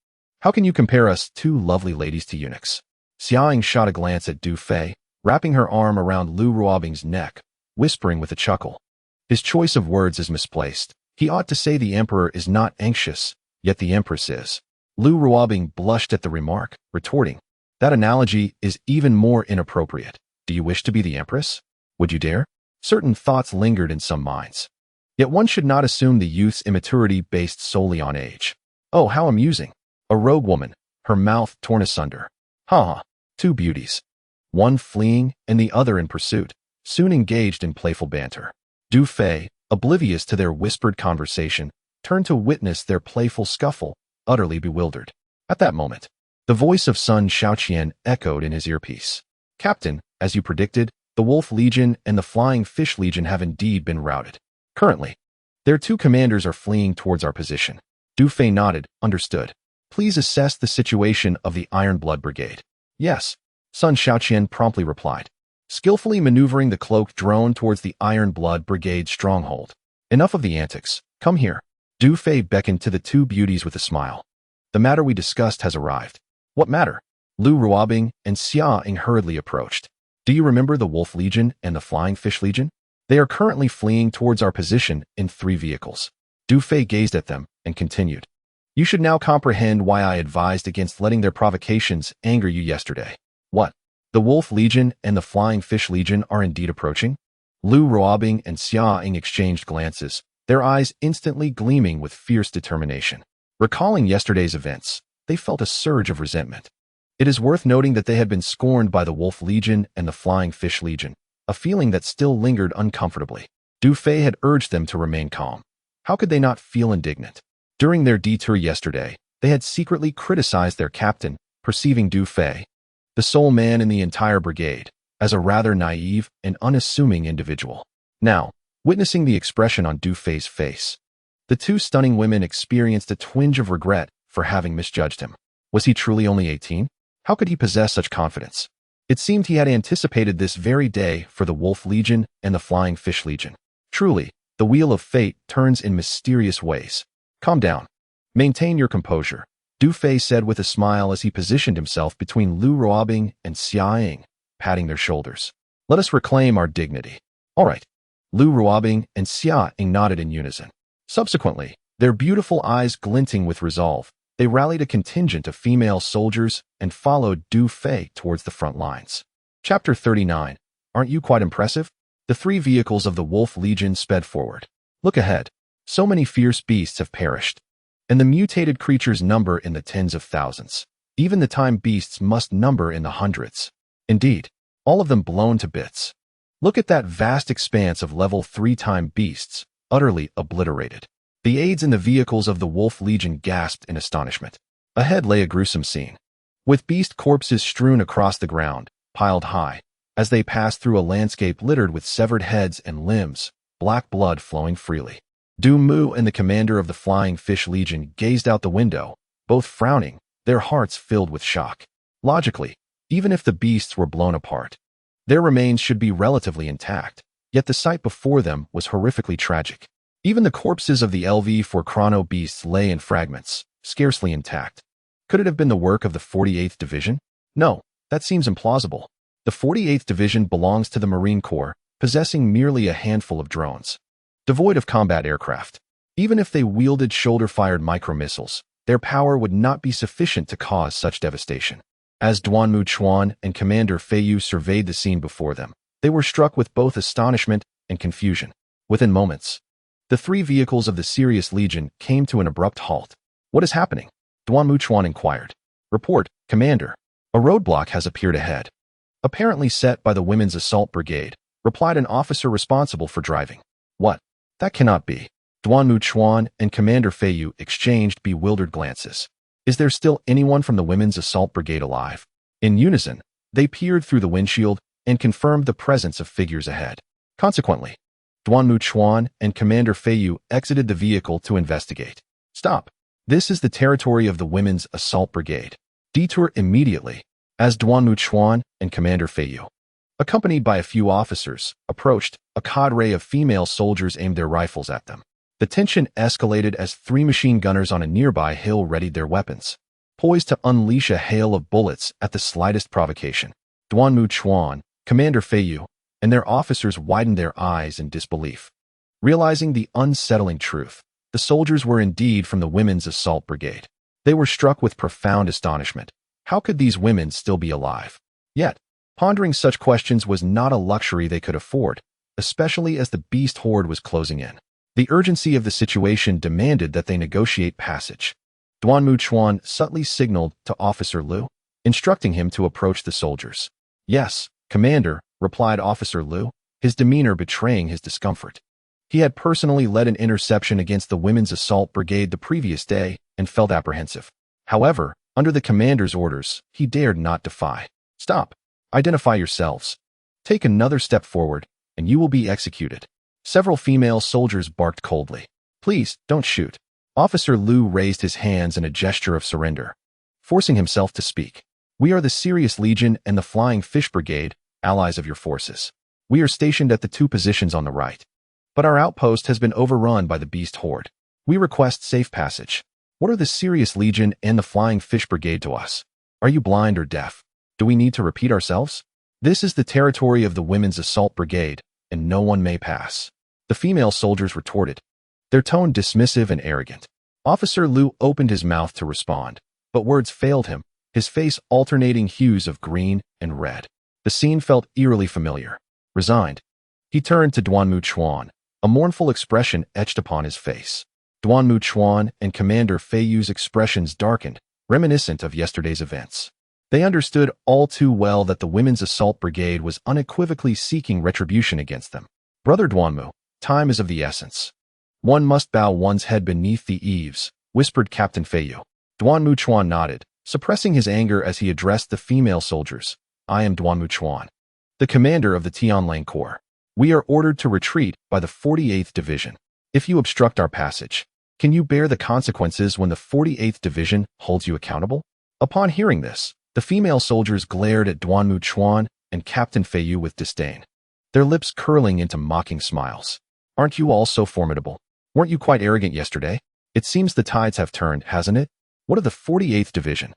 how can you compare us 2 lovely ladies to eunuchs? Xia Ying shot a glance at Du Fei, wrapping her arm around Lu Ruobing's neck, whispering with a chuckle. His choice of words is misplaced. He ought to say the Emperor is not anxious, yet the Empress is. Lu Ruobing blushed at the remark, retorting, "That analogy is even more inappropriate. Do you wish to be the Empress? Would you dare?" Certain thoughts lingered in some minds. Yet one should not assume the youth's immaturity based solely on age. Oh, how amusing. A rogue woman, her mouth torn asunder. Ha! 2 beauties. One fleeing and the other in pursuit, soon engaged in playful banter. Du Fei, oblivious to their whispered conversation, turned to witness their playful scuffle, utterly bewildered. At that moment, the voice of Sun Shaoqian echoed in his earpiece. "Captain, as you predicted, the Wolf Legion and the Flying Fish Legion have indeed been routed. Currently, their 2 commanders are fleeing towards our position." Du Fei nodded, "Understood. Please assess the situation of the Iron Blood Brigade." "Yes," Sun Shaoqian promptly replied, skillfully maneuvering the cloaked drone towards the Iron Blood Brigade stronghold. "Enough of the antics. Come here." Du Fei beckoned to the 2 beauties with a smile. "The matter we discussed has arrived." "What matter?" Lu Ruobing and Xia Ying hurriedly approached. "Do you remember the Wolf Legion and the Flying Fish Legion? They are currently fleeing towards our position in 3 vehicles." Du Fei gazed at them and continued, "You should now comprehend why I advised against letting their provocations anger you yesterday." "What? The Wolf Legion and the Flying Fish Legion are indeed approaching?" Lu Ruobing and Xia Ying exchanged glances, their eyes instantly gleaming with fierce determination. Recalling yesterday's events, they felt a surge of resentment. It is worth noting that they had been scorned by the Wolf Legion and the Flying Fish Legion, a feeling that still lingered uncomfortably. Du Fei had urged them to remain calm. How could they not feel indignant? During their detour yesterday, they had secretly criticized their captain, perceiving Du Fei, the sole man in the entire brigade, as a rather naive and unassuming individual. Now, witnessing the expression on Du Fei's face, the two stunning women experienced a twinge of regret for having misjudged him. Was he truly only 18? How could he possess such confidence? It seemed he had anticipated this very day for the Wolf Legion and the Flying Fish Legion. Truly, the wheel of fate turns in mysterious ways. Calm down. Maintain your composure, Du Fei said with a smile as he positioned himself between Lu Ruobing and Xia Ying, patting their shoulders. Let us reclaim our dignity. All right. Lu Ruobing and Xia Ying nodded in unison. Subsequently, their beautiful eyes glinting with resolve, they rallied a contingent of female soldiers and followed Du Fei towards the front lines. Chapter 39. Aren't you quite impressive? The three vehicles of the Wolf Legion sped forward. Look ahead. So many fierce beasts have perished, and the mutated creatures number in the tens of thousands. Even the time beasts must number in the hundreds. Indeed, all of them blown to bits. Look at that vast expanse of level 3 time beasts, utterly obliterated. The aides in the vehicles of the Wolf Legion gasped in astonishment. Ahead lay a gruesome scene, with beast corpses strewn across the ground, piled high, as they passed through a landscape littered with severed heads and limbs, black blood flowing freely. Du Mu and the commander of the Flying Fish Legion gazed out the window, both frowning, their hearts filled with shock. Logically, even if the beasts were blown apart, their remains should be relatively intact, yet the sight before them was horrifically tragic. Even the corpses of the LV-4 Chrono-Beasts lay in fragments, scarcely intact. Could it have been the work of the 48th Division? No, that seems implausible. The 48th Division belongs to the Marine Corps, possessing merely a handful of drones, devoid of combat aircraft. Even if they wielded shoulder-fired micromissiles, their power would not be sufficient to cause such devastation. As Duanmu Chuan and Commander Feiyu surveyed the scene before them, they were struck with both astonishment and confusion. Within moments, the three vehicles of the Sirius Legion came to an abrupt halt. What is happening? Duanmu Chuan inquired. Report, Commander. A roadblock has appeared ahead. Apparently set by the Women's Assault Brigade, replied an officer responsible for driving. What? That cannot be. Duanmu Chuan and Commander Feiyu exchanged bewildered glances. Is there still anyone from the Women's Assault Brigade alive? In unison, they peered through the windshield and confirmed the presence of figures ahead. Consequently, Duanmu Chuan and Commander Feiyu exited the vehicle to investigate. Stop. This is the territory of the Women's Assault Brigade. Detour immediately, as Duanmu Chuan and Commander Feiyu, accompanied by a few officers, approached. A cadre of female soldiers aimed their rifles at them. The tension escalated as 3 machine gunners on a nearby hill readied their weapons, poised to unleash a hail of bullets at the slightest provocation. Duanmu Chuan, Commander Feiyu, and their officers widened their eyes in disbelief. Realizing the unsettling truth, the soldiers were indeed from the Women's Assault Brigade. They were struck with profound astonishment. How could these women still be alive? Yet, pondering such questions was not a luxury they could afford, especially as the beast horde was closing in. The urgency of the situation demanded that they negotiate passage. Duanmu Chuan subtly signaled to Officer Lu, instructing him to approach the soldiers. Yes, Commander, replied Officer Lu, his demeanor betraying his discomfort. He had personally led an interception against the Women's Assault Brigade the previous day and felt apprehensive. However, under the commander's orders, he dared not defy. Stop. Identify yourselves. Take another step forward, and you will be executed. Several female soldiers barked coldly. Please, don't shoot. Officer Lu raised his hands in a gesture of surrender, forcing himself to speak. We are the Sirius Legion and the Flying Fish Brigade, allies of your forces. We are stationed at the 2 positions on the right, but our outpost has been overrun by the beast horde. We request safe passage. What are the Sirius Legion and the Flying Fish Brigade to us? Are you blind or deaf? Do we need to repeat ourselves? This is the territory of the Women's Assault Brigade, and no one may pass. The female soldiers retorted, their tone dismissive and arrogant. Officer Lu opened his mouth to respond, but words failed him, his face alternating hues of green and red. The scene felt eerily familiar. Resigned, he turned to Duanmu Chuan, a mournful expression etched upon his face. Duanmu Chuan and Commander Feiyu's expressions darkened, reminiscent of yesterday's events. They understood all too well that the Women's Assault Brigade was unequivocally seeking retribution against them. Brother Duanmu, time is of the essence. One must bow one's head beneath the eaves, whispered Captain Feiyu. Duanmu Chuan nodded, suppressing his anger as he addressed the female soldiers. I am Duanmu Chuan, the commander of the Tianlang Corps. We are ordered to retreat by the 48th Division. If you obstruct our passage, can you bear the consequences when the 48th Division holds you accountable? Upon hearing this, the female soldiers glared at Duanmu Chuan and Captain Feiyu with disdain, their lips curling into mocking smiles. Aren't you all so formidable? Weren't you quite arrogant yesterday? It seems the tides have turned, hasn't it? What of the 48th Division?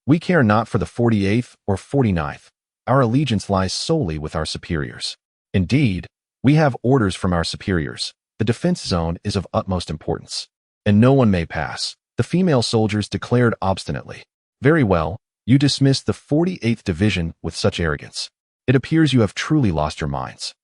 We care not for the 48th or 49th. Our allegiance lies solely with our superiors. Indeed, we have orders from our superiors. The defense zone is of utmost importance, and no one may pass, the female soldiers declared obstinately. Very well, you dismissed the 48th Division with such arrogance. It appears you have truly lost your minds.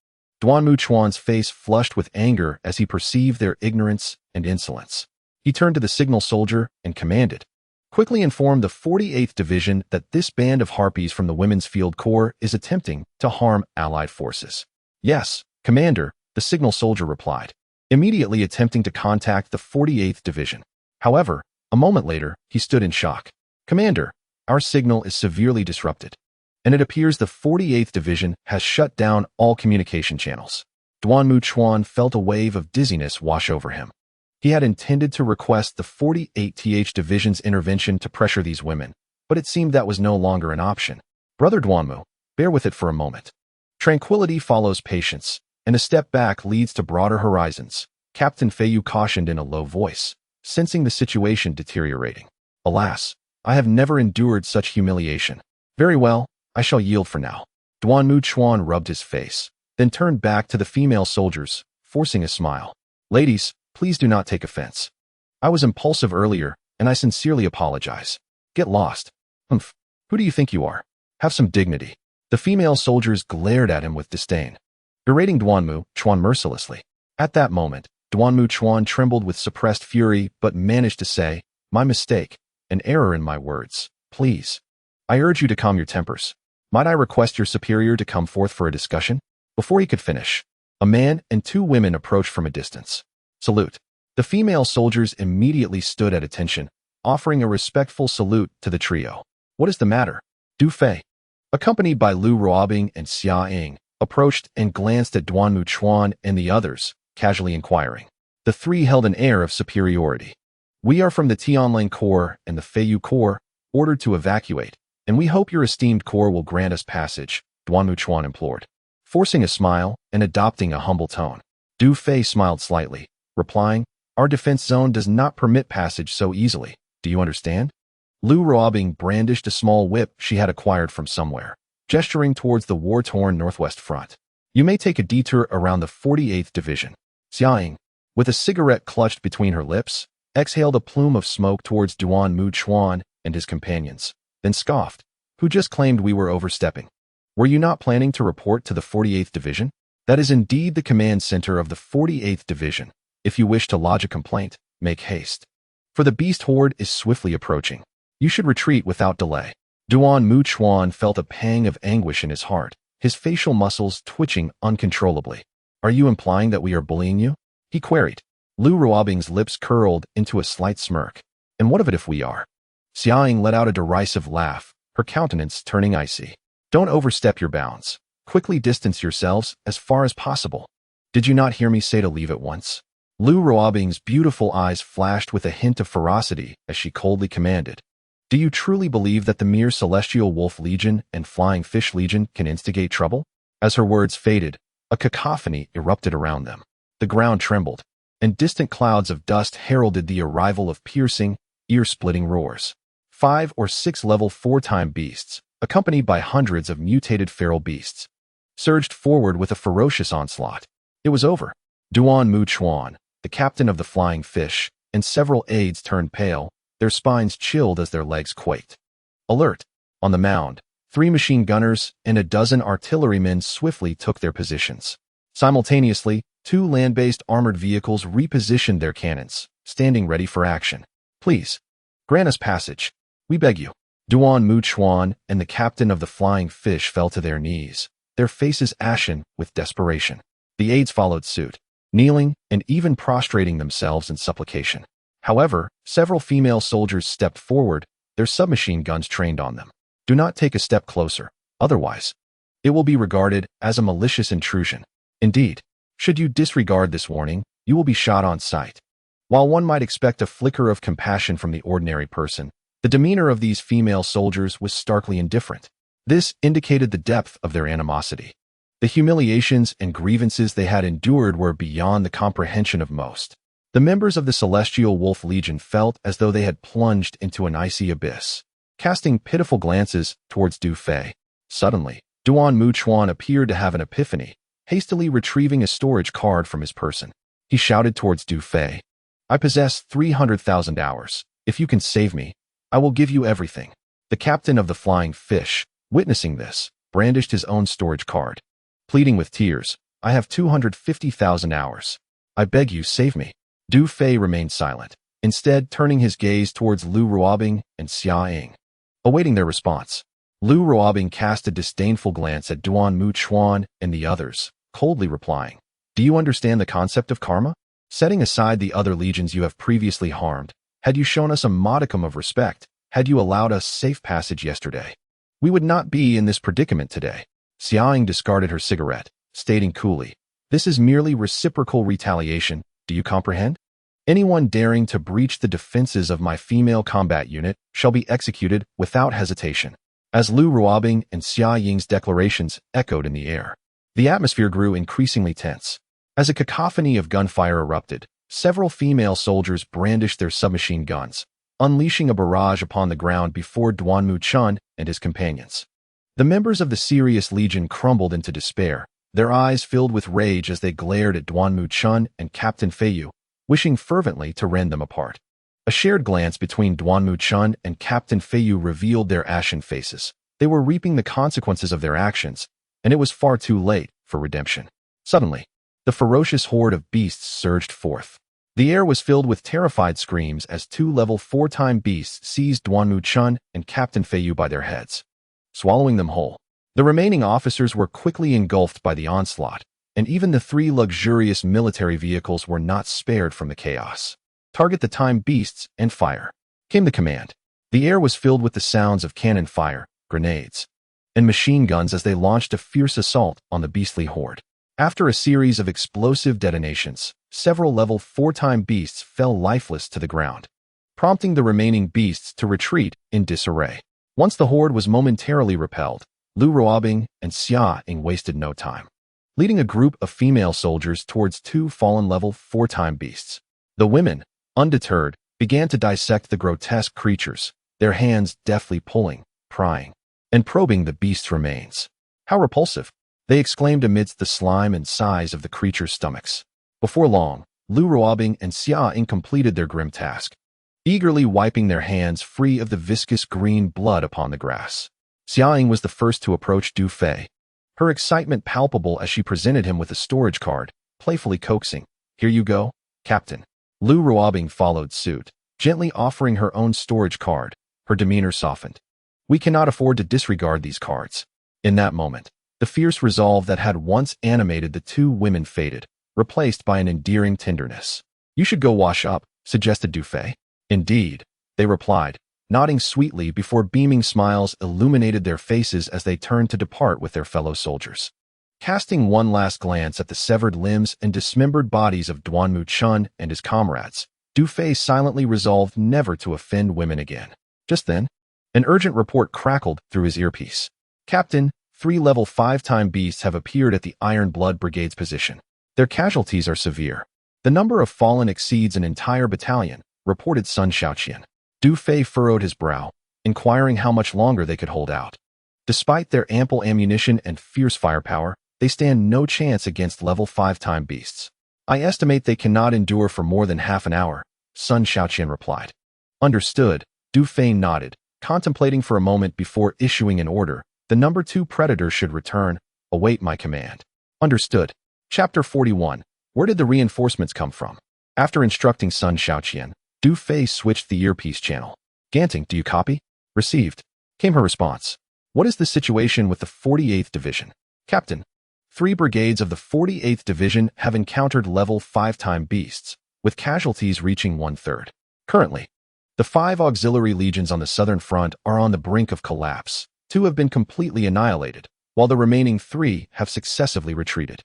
Duanmu Chuan's face flushed with anger as he perceived their ignorance and insolence. He turned to the signal soldier and commanded, quickly inform the 48th Division that this band of harpies from the Women's Field Corps is attempting to harm Allied forces. Yes, Commander, the signal soldier replied, immediately attempting to contact the 48th Division. However, a moment later, he stood in shock. Commander, our signal is severely disrupted, and it appears the 48th Division has shut down all communication channels. Duanmu Chuan felt a wave of dizziness wash over him. He had intended to request the 48th Division's intervention to pressure these women, but it seemed that was no longer an option. Brother Duanmu, bear with it for a moment. Tranquility follows patience, and a step back leads to broader horizons, Captain Feiyu cautioned in a low voice, sensing the situation deteriorating. Alas, I have never endured such humiliation. Very well, I shall yield for now. Duanmu Chuan rubbed his face, then turned back to the female soldiers, forcing a smile. Ladies, please do not take offense. I was impulsive earlier, and I sincerely apologize. Get lost. Humph. Who do you think you are? Have some dignity. The female soldiers glared at him with disdain, berating Duanmu Chuan mercilessly. At that moment, Duanmu Chuan trembled with suppressed fury but managed to say, my mistake, an error in my words. Please. I urge you to calm your tempers. Might I request your superior to come forth for a discussion? Before he could finish, a man and two women approached from a distance. Salute. The female soldiers immediately stood at attention, offering a respectful salute to the trio. What is the matter? Du Fei, accompanied by Lu Ruobing and Xia Ying, approached and glanced at Duanmu Chuan and the others, casually inquiring. The three held an air of superiority. We are from the Tianlang Corps and the Feiyu Corps, ordered to evacuate, and we hope your esteemed corps will grant us passage, Duanmu Chuan implored. Forcing a smile and adopting a humble tone, Du Fei smiled slightly, replying, our defense zone does not permit passage so easily. Do you understand? Lu Ruobing brandished a small whip she had acquired from somewhere, gesturing towards the war-torn northwest front. You may take a detour around the 48th Division. Xia Ying, with a cigarette clutched between her lips, exhaled a plume of smoke towards Duanmu Chuan and his companions, then scoffed. Who just claimed we were overstepping? Were you not planning to report to the 48th Division? That is indeed the command center of the 48th Division. If you wish to lodge a complaint, make haste. For the beast horde is swiftly approaching. You should retreat without delay. Duanmu Chuan felt a pang of anguish in his heart, his facial muscles twitching uncontrollably. Are you implying that we are bullying you? He queried. Lu Ruobing's lips curled into a slight smirk. And what of it if we are? Xia Ying let out a derisive laugh, her countenance turning icy. Don't overstep your bounds. Quickly distance yourselves as far as possible. Did you not hear me say to leave at once? Lu Ruobing's beautiful eyes flashed with a hint of ferocity as she coldly commanded. Do you truly believe that the mere Celestial Wolf Legion and Flying Fish Legion can instigate trouble? As her words faded, a cacophony erupted around them. The ground trembled, and distant clouds of dust heralded the arrival of piercing, ear-splitting roars. 5 or 6 level 4-time beasts, accompanied by hundreds of mutated feral beasts, surged forward with a ferocious onslaught. It was over. Duanmu Chuan, the captain of the Flying Fish, and several aides turned pale, their spines chilled as their legs quaked. Alert! On the mound, 3 machine gunners and a dozen artillerymen swiftly took their positions. Simultaneously, 2 land-based armored vehicles repositioned their cannons, standing ready for action. Please, grant us passage. We beg you. Duan Muchuan and the captain of the Flying Fish fell to their knees, their faces ashen with desperation. The aides followed suit, kneeling and even prostrating themselves in supplication. However, several female soldiers stepped forward, their submachine guns trained on them. Do not take a step closer, otherwise, it will be regarded as a malicious intrusion. Indeed, should you disregard this warning, you will be shot on sight. While one might expect a flicker of compassion from the ordinary person, the demeanor of these female soldiers was starkly indifferent. This indicated the depth of their animosity. The humiliations and grievances they had endured were beyond the comprehension of most. The members of the Celestial Wolf Legion felt as though they had plunged into an icy abyss. Casting pitiful glances towards Du Fei, suddenly, Duan Muchuan appeared to have an epiphany, hastily retrieving a storage card from his person. He shouted towards Du Fei, "I possess 300,000 hours. If you can save me, I will give you everything." The captain of the Flying Fish, witnessing this, brandished his own storage card. Pleading with tears, "I have 250,000 hours. I beg you, save me." Du Fei remained silent, instead turning his gaze towards Lu Ruobing and Xia Ying. Awaiting their response, Lu Ruobing cast a disdainful glance at Duan Muchuan and the others, coldly replying, "Do you understand the concept of karma? Setting aside the other legions you have previously harmed, had you shown us a modicum of respect, had you allowed us safe passage yesterday, we would not be in this predicament today." Xia Ying discarded her cigarette, stating coolly, "This is merely reciprocal retaliation, do you comprehend? Anyone daring to breach the defenses of my female combat unit shall be executed without hesitation." As Lu Ruobing and Xia Ying's declarations echoed in the air, the atmosphere grew increasingly tense. As a cacophony of gunfire erupted, several female soldiers brandished their submachine guns, unleashing a barrage upon the ground before Duan Muchuan and his companions. The members of the Serious Legion crumbled into despair, their eyes filled with rage as they glared at Duan Muchuan and Captain Feiyu, wishing fervently to rend them apart. A shared glance between Duan Muchuan and Captain Feiyu revealed their ashen faces. They were reaping the consequences of their actions, and it was far too late for redemption. Suddenly, the ferocious horde of beasts surged forth. The air was filled with terrified screams as two level 4-time beasts seized Duan Muchuan and Captain Feiyu by their heads, swallowing them whole. The remaining officers were quickly engulfed by the onslaught, and even the 3 luxurious military vehicles were not spared from the chaos. "Target the time beasts and fire," came the command. The air was filled with the sounds of cannon fire, grenades, and machine guns as they launched a fierce assault on the beastly horde. After a series of explosive detonations, several level 4-time beasts fell lifeless to the ground, prompting the remaining beasts to retreat in disarray. Once the horde was momentarily repelled, Lu Ruobing and Xia Ying wasted no time, leading a group of female soldiers towards 2 fallen level 4-time beasts. The women, undeterred, began to dissect the grotesque creatures, their hands deftly pulling, prying, and probing the beast's remains. "How repulsive!" they exclaimed amidst the slime and size of the creature's stomachs. Before long, Lu Ruobing and Xia Ying completed their grim task, eagerly wiping their hands free of the viscous green blood upon the grass. Xia Ying was the first to approach Du Fei, her excitement palpable as she presented him with a storage card, playfully coaxing, "Here you go, Captain." Lu Ruobing followed suit, gently offering her own storage card. Her demeanor softened. "We cannot afford to disregard these cards." In that moment, the fierce resolve that had once animated the 2 women faded, replaced by an endearing tenderness. "You should go wash up," suggested Du Fei. "Indeed," they replied, nodding sweetly before beaming smiles illuminated their faces as they turned to depart with their fellow soldiers. Casting one last glance at the severed limbs and dismembered bodies of Duan Muchuan and his comrades, Du Fei silently resolved never to offend women again. Just then, an urgent report crackled through his earpiece. "Captain, 3 level 5-time beasts have appeared at the Iron Blood Brigade's position. Their casualties are severe. The number of fallen exceeds an entire battalion," reported Sun Shaoqian. Du Fei furrowed his brow, inquiring how much longer they could hold out. Despite their ample ammunition and fierce firepower, they stand no chance against level 5-time beasts. "I estimate they cannot endure for more than half an hour," Sun Shaoqian replied. "Understood," Du Fei nodded, contemplating for a moment before issuing an order. "The number 2 predator should return. Await my command." "Understood." Chapter 41. Where did the reinforcements come from? After instructing Sun Shaoqian, Du Fei switched the earpiece channel. "Ganting, do you copy?" "Received." came her response. What is the situation with the 48th Division? Captain, 3 brigades of the 48th Division have encountered level 5-time beasts, with casualties reaching 1/3. Currently, the 5 auxiliary legions on the southern front are on the brink of collapse. 2 have been completely annihilated, while the remaining 3 have successively retreated.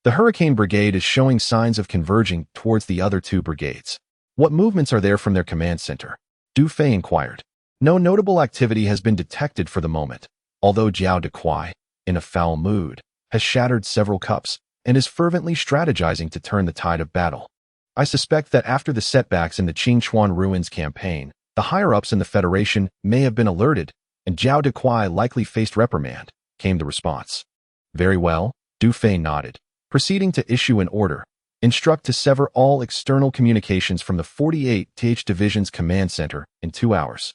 The Hurricane Brigade is showing signs of converging towards the other 2 brigades. What movements are there from their command center? Du Fei inquired. No notable activity has been detected for the moment, although Jiao Dequai, in a foul mood, has shattered several cups and is fervently strategizing to turn the tide of battle. I suspect that after the setbacks in the Qingchuan Ruins campaign, the higher-ups in the Federation may have been alerted, and Jiao Dequai likely faced reprimand, came the response. Very well, Du Fei nodded, proceeding to issue an order. Instruct to sever all external communications from the 48th Division's command center in 2 hours,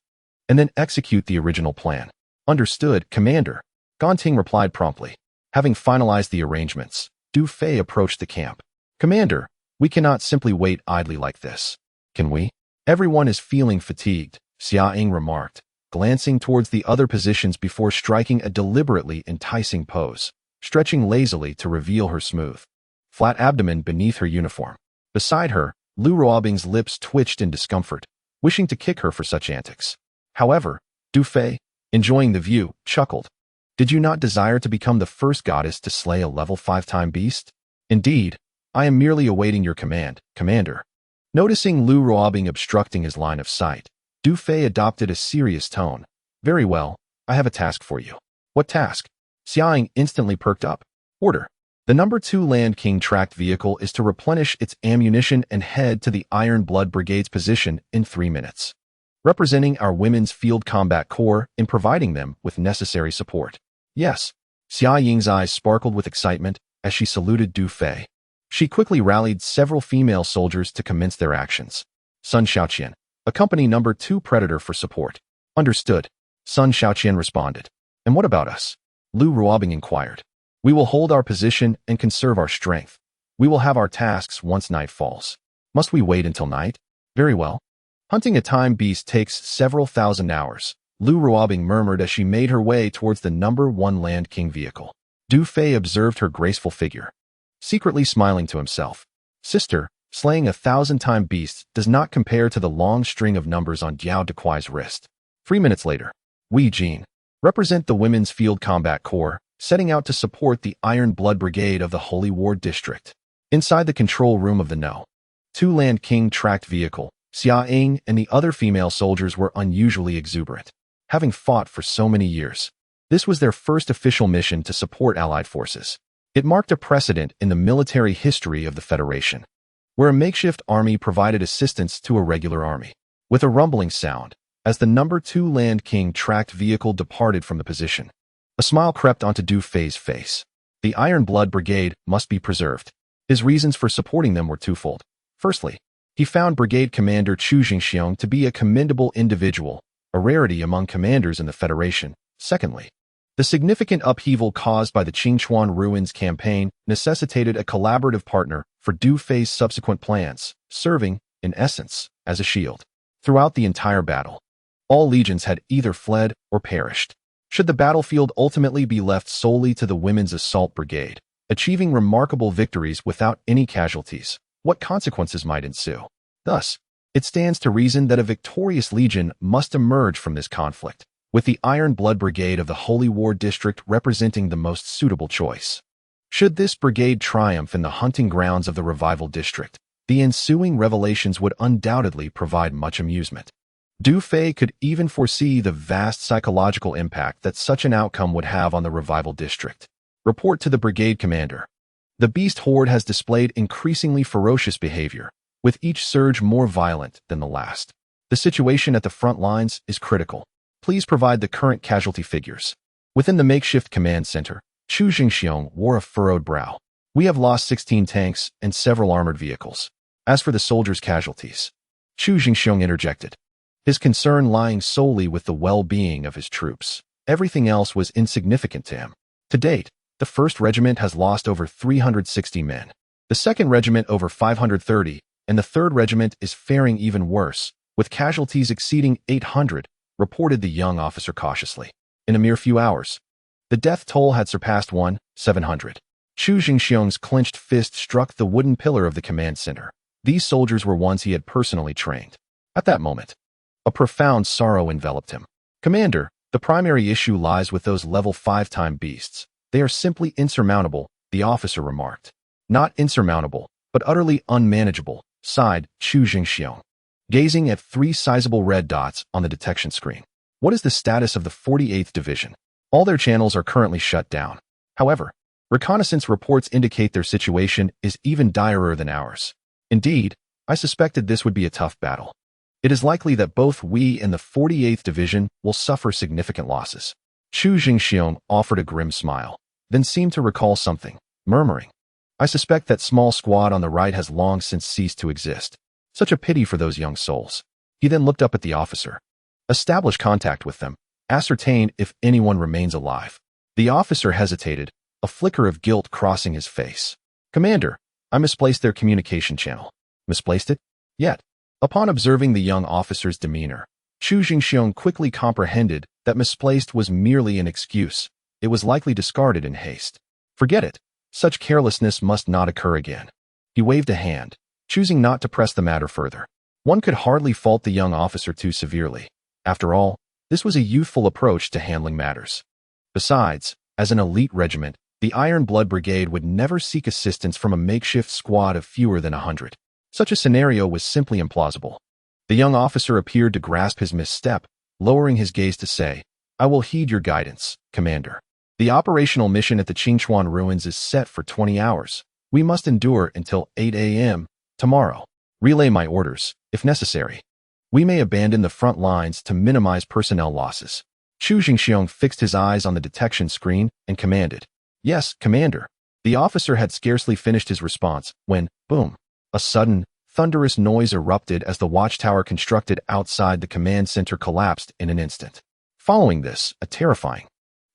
and then execute the original plan. Understood, Commander, Gonting replied promptly. Having finalized the arrangements, Du Fei approached the camp. Commander, we cannot simply wait idly like this. Can we? Everyone is feeling fatigued, Xia Ying remarked, glancing towards the other positions before striking a deliberately enticing pose, stretching lazily to reveal her smooth, flat abdomen beneath her uniform. Beside her, Lu Ruobing's lips twitched in discomfort, wishing to kick her for such antics. However, Du Fei, enjoying the view, chuckled. Did you not desire to become the first goddess to slay a level 5-time beast? Indeed, I am merely awaiting your command, Commander. Noticing Lu Ruobing obstructing his line of sight, Du Fei adopted a serious tone. Very well, I have a task for you. What task? Xia Ying instantly perked up. Order. The number 2 Land King tracked vehicle is to replenish its ammunition and head to the Iron Blood Brigade's position in 3 minutes, representing our Women's Field Combat Corps in providing them with necessary support. Yes. Xia Ying's eyes sparkled with excitement as she saluted Du Fei. She quickly rallied several female soldiers to commence their actions. Sun Xiaoqian, accompany number 2 Predator for support. Understood. Sun Xiaoqian responded. And what about us? Lu Ruobing inquired. We will hold our position and conserve our strength. We will have our tasks once night falls. Must we wait until night? Very well. Hunting a time beast takes several thousand hours, Lu Ruobing murmured as she made her way towards the number 1 Land King vehicle. Du Fei observed her graceful figure, secretly smiling to himself. Sister, slaying 1,000-time beasts does not compare to the long string of numbers on Jiao Dequai's wrist. 3 minutes later, Wei Jin, represent the Women's Field Combat Corps, setting out to support the Iron Blood Brigade of the Holy War District. Inside the control room of the No. 2 Land King tracked vehicle, Xia Ying and the other female soldiers were unusually exuberant. Having fought for so many years, this was their first official mission to support Allied forces. It marked a precedent in the military history of the Federation, where a makeshift army provided assistance to a regular army. With a rumbling sound, as the number 2 Land King tracked vehicle departed from the position, a smile crept onto Du Fei's face. The Iron Blood Brigade must be preserved. His reasons for supporting them were twofold. Firstly, he found Brigade Commander Chu Jingxiong to be a commendable individual, a rarity among commanders in the Federation. Secondly, the significant upheaval caused by the Qingchuan Ruins campaign necessitated a collaborative partner for Du Fei's subsequent plans, serving, in essence, as a shield. Throughout the entire battle, all legions had either fled or perished. Should the battlefield ultimately be left solely to the Women's Assault Brigade, achieving remarkable victories without any casualties, what consequences might ensue? Thus, it stands to reason that a victorious legion must emerge from this conflict, with the Iron Blood Brigade of the Holy War District representing the most suitable choice. Should this brigade triumph in the hunting grounds of the Revival District, the ensuing revelations would undoubtedly provide much amusement. Du Fei could even foresee the vast psychological impact that such an outcome would have on the Revival District. Report to the brigade commander. The beast horde has displayed increasingly ferocious behavior, with each surge more violent than the last. The situation at the front lines is critical. Please provide the current casualty figures. Within the makeshift command center, Chu Jingxiong wore a furrowed brow. We have lost 16 tanks and several armored vehicles. As for the soldiers' casualties, Chu Jingxiong interjected, his concern lying solely with the well-being of his troops. Everything else was insignificant to him. To date, the 1st Regiment has lost over 360 men, the 2nd Regiment over 530, and the 3rd Regiment is faring even worse, with casualties exceeding 800, reported the young officer cautiously. In a mere few hours, the death toll had surpassed 700. Chu Jingxiong's clenched fist struck the wooden pillar of the command center. These soldiers were ones he had personally trained. At that moment, a profound sorrow enveloped him. Commander, the primary issue lies with those level 5-time beasts. They are simply insurmountable, the officer remarked. Not insurmountable, but utterly unmanageable, sighed Chu Jingxiong, gazing at 3 sizable red dots on the detection screen. What is the status of the 48th Division? All their channels are currently shut down. However, reconnaissance reports indicate their situation is even direr than ours. Indeed, I suspected this would be a tough battle. It is likely that both we and the 48th Division will suffer significant losses. Chu Jingxiong offered a grim smile, then seemed to recall something, murmuring, I suspect that small squad on the right has long since ceased to exist. Such a pity for those young souls. He then looked up at the officer. Establish contact with them. Ascertain if anyone remains alive. The officer hesitated, a flicker of guilt crossing his face. Commander, I misplaced their communication channel. Misplaced it? Yet. Upon observing the young officer's demeanor, Chu Jingxiong quickly comprehended that misplaced was merely an excuse. It was likely discarded in haste. Forget it. Such carelessness must not occur again. He waved a hand, choosing not to press the matter further. One could hardly fault the young officer too severely. After all, this was a youthful approach to handling matters. Besides, as an elite regiment, the Iron Blood Brigade would never seek assistance from a makeshift squad of fewer than 100. Such a scenario was simply implausible. The young officer appeared to grasp his misstep, lowering his gaze to say, I will heed your guidance, Commander. The operational mission at the Qingchuan ruins is set for 20 hours. We must endure until 8 a.m. tomorrow. Relay my orders, if necessary. We may abandon the front lines to minimize personnel losses. Chu Jingxiong fixed his eyes on the detection screen and commanded, Yes, Commander. The officer had scarcely finished his response when, boom, a sudden, thunderous noise erupted as the watchtower constructed outside the command center collapsed in an instant. Following this, a terrifying,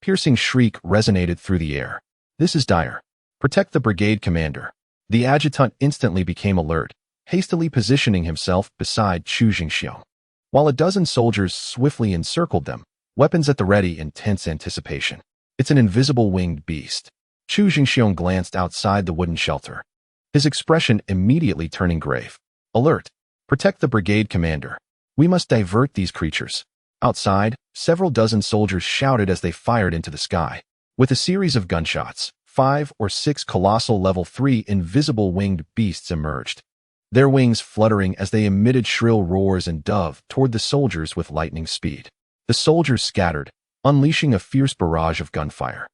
piercing shriek resonated through the air. This is dire. Protect the brigade commander. The adjutant instantly became alert, hastily positioning himself beside Chu Jingxiong. While a dozen soldiers swiftly encircled them, weapons at the ready in tense anticipation. It's an invisible winged beast. Chu Jingxiong glanced outside the wooden shelter, his expression immediately turning grave. Alert! Protect the brigade commander. We must divert these creatures. Outside, several dozen soldiers shouted as they fired into the sky. With a series of gunshots, 5 or 6 colossal level 3 invisible winged beasts emerged, their wings fluttering as they emitted shrill roars and dove toward the soldiers with lightning speed. The soldiers scattered, unleashing a fierce barrage of gunfire.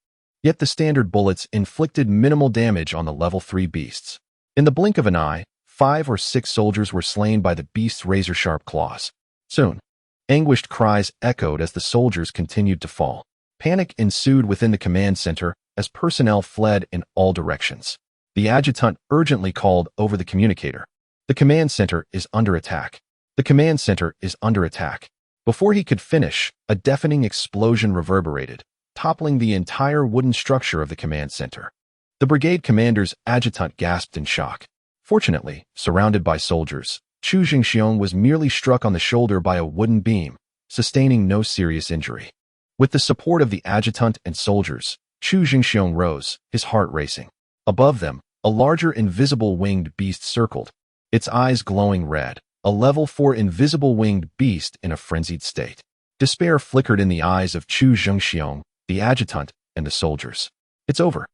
Yet the standard bullets inflicted minimal damage on the level 3 beasts. In the blink of an eye, 5 or 6 soldiers were slain by the beast's razor-sharp claws. Soon, anguished cries echoed as the soldiers continued to fall. Panic ensued within the command center as personnel fled in all directions. The adjutant urgently called over the communicator. The command center is under attack. The command center is under attack. Before he could finish, a deafening explosion reverberated, toppling the entire wooden structure of the command center. The brigade commander's adjutant gasped in shock. Fortunately, surrounded by soldiers, Chu Jingxiong was merely struck on the shoulder by a wooden beam, sustaining no serious injury. With the support of the adjutant and soldiers, Chu Jingxiong rose, his heart racing. Above them, a larger invisible winged beast circled, its eyes glowing red, a level 4 invisible winged beast in a frenzied state. Despair flickered in the eyes of Chu Jingxiong, the adjutant, and the soldiers. It's over.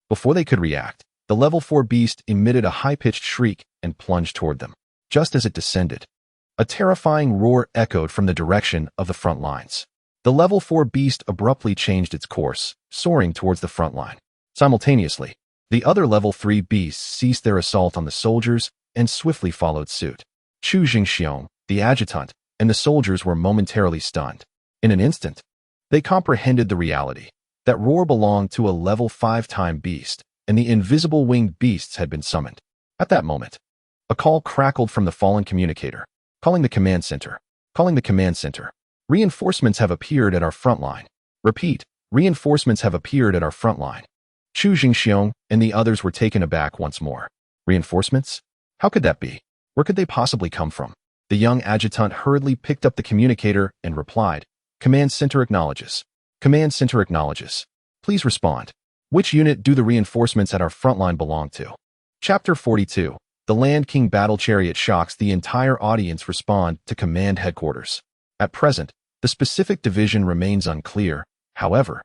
Before they could react, the level 4 beast emitted a high-pitched shriek and plunged toward them. Just as it descended, a terrifying roar echoed from the direction of the front lines. The level 4 beast abruptly changed its course, soaring towards the front line. Simultaneously, the other level 3 beasts ceased their assault on the soldiers and swiftly followed suit. Chu Jingxiong, the adjutant, and the soldiers were momentarily stunned. In an instant, they comprehended the reality. That roar belonged to a level 5-time beast, and the invisible winged beasts had been summoned. At that moment, a call crackled from the fallen communicator. Calling the command center. Calling the command center. Reinforcements have appeared at our front line. Repeat, reinforcements have appeared at our front line. Chu Jingxiong and the others were taken aback once more. Reinforcements? How could that be? Where could they possibly come from? The young adjutant hurriedly picked up the communicator and replied, Command Center acknowledges. Command Center acknowledges. Please respond. Which unit do the reinforcements at our front line belong to? Chapter 42. The Land King Battle Chariot shocks the entire audience. Respond to Command Headquarters. At present, the specific division remains unclear. However,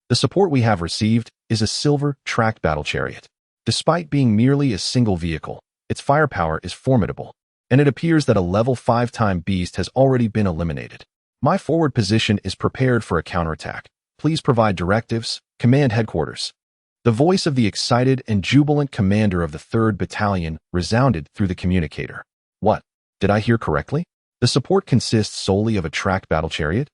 the support we have received is a silver tracked battle chariot. Despite being merely a single vehicle, its firepower is formidable, and it appears that a level 5-time beast has already been eliminated. My forward position is prepared for a counterattack. Please provide directives. Command Headquarters. The voice of the excited and jubilant commander of the 3rd Battalion resounded through the communicator. What? Did I hear correctly? The support consists solely of a tracked battle chariot?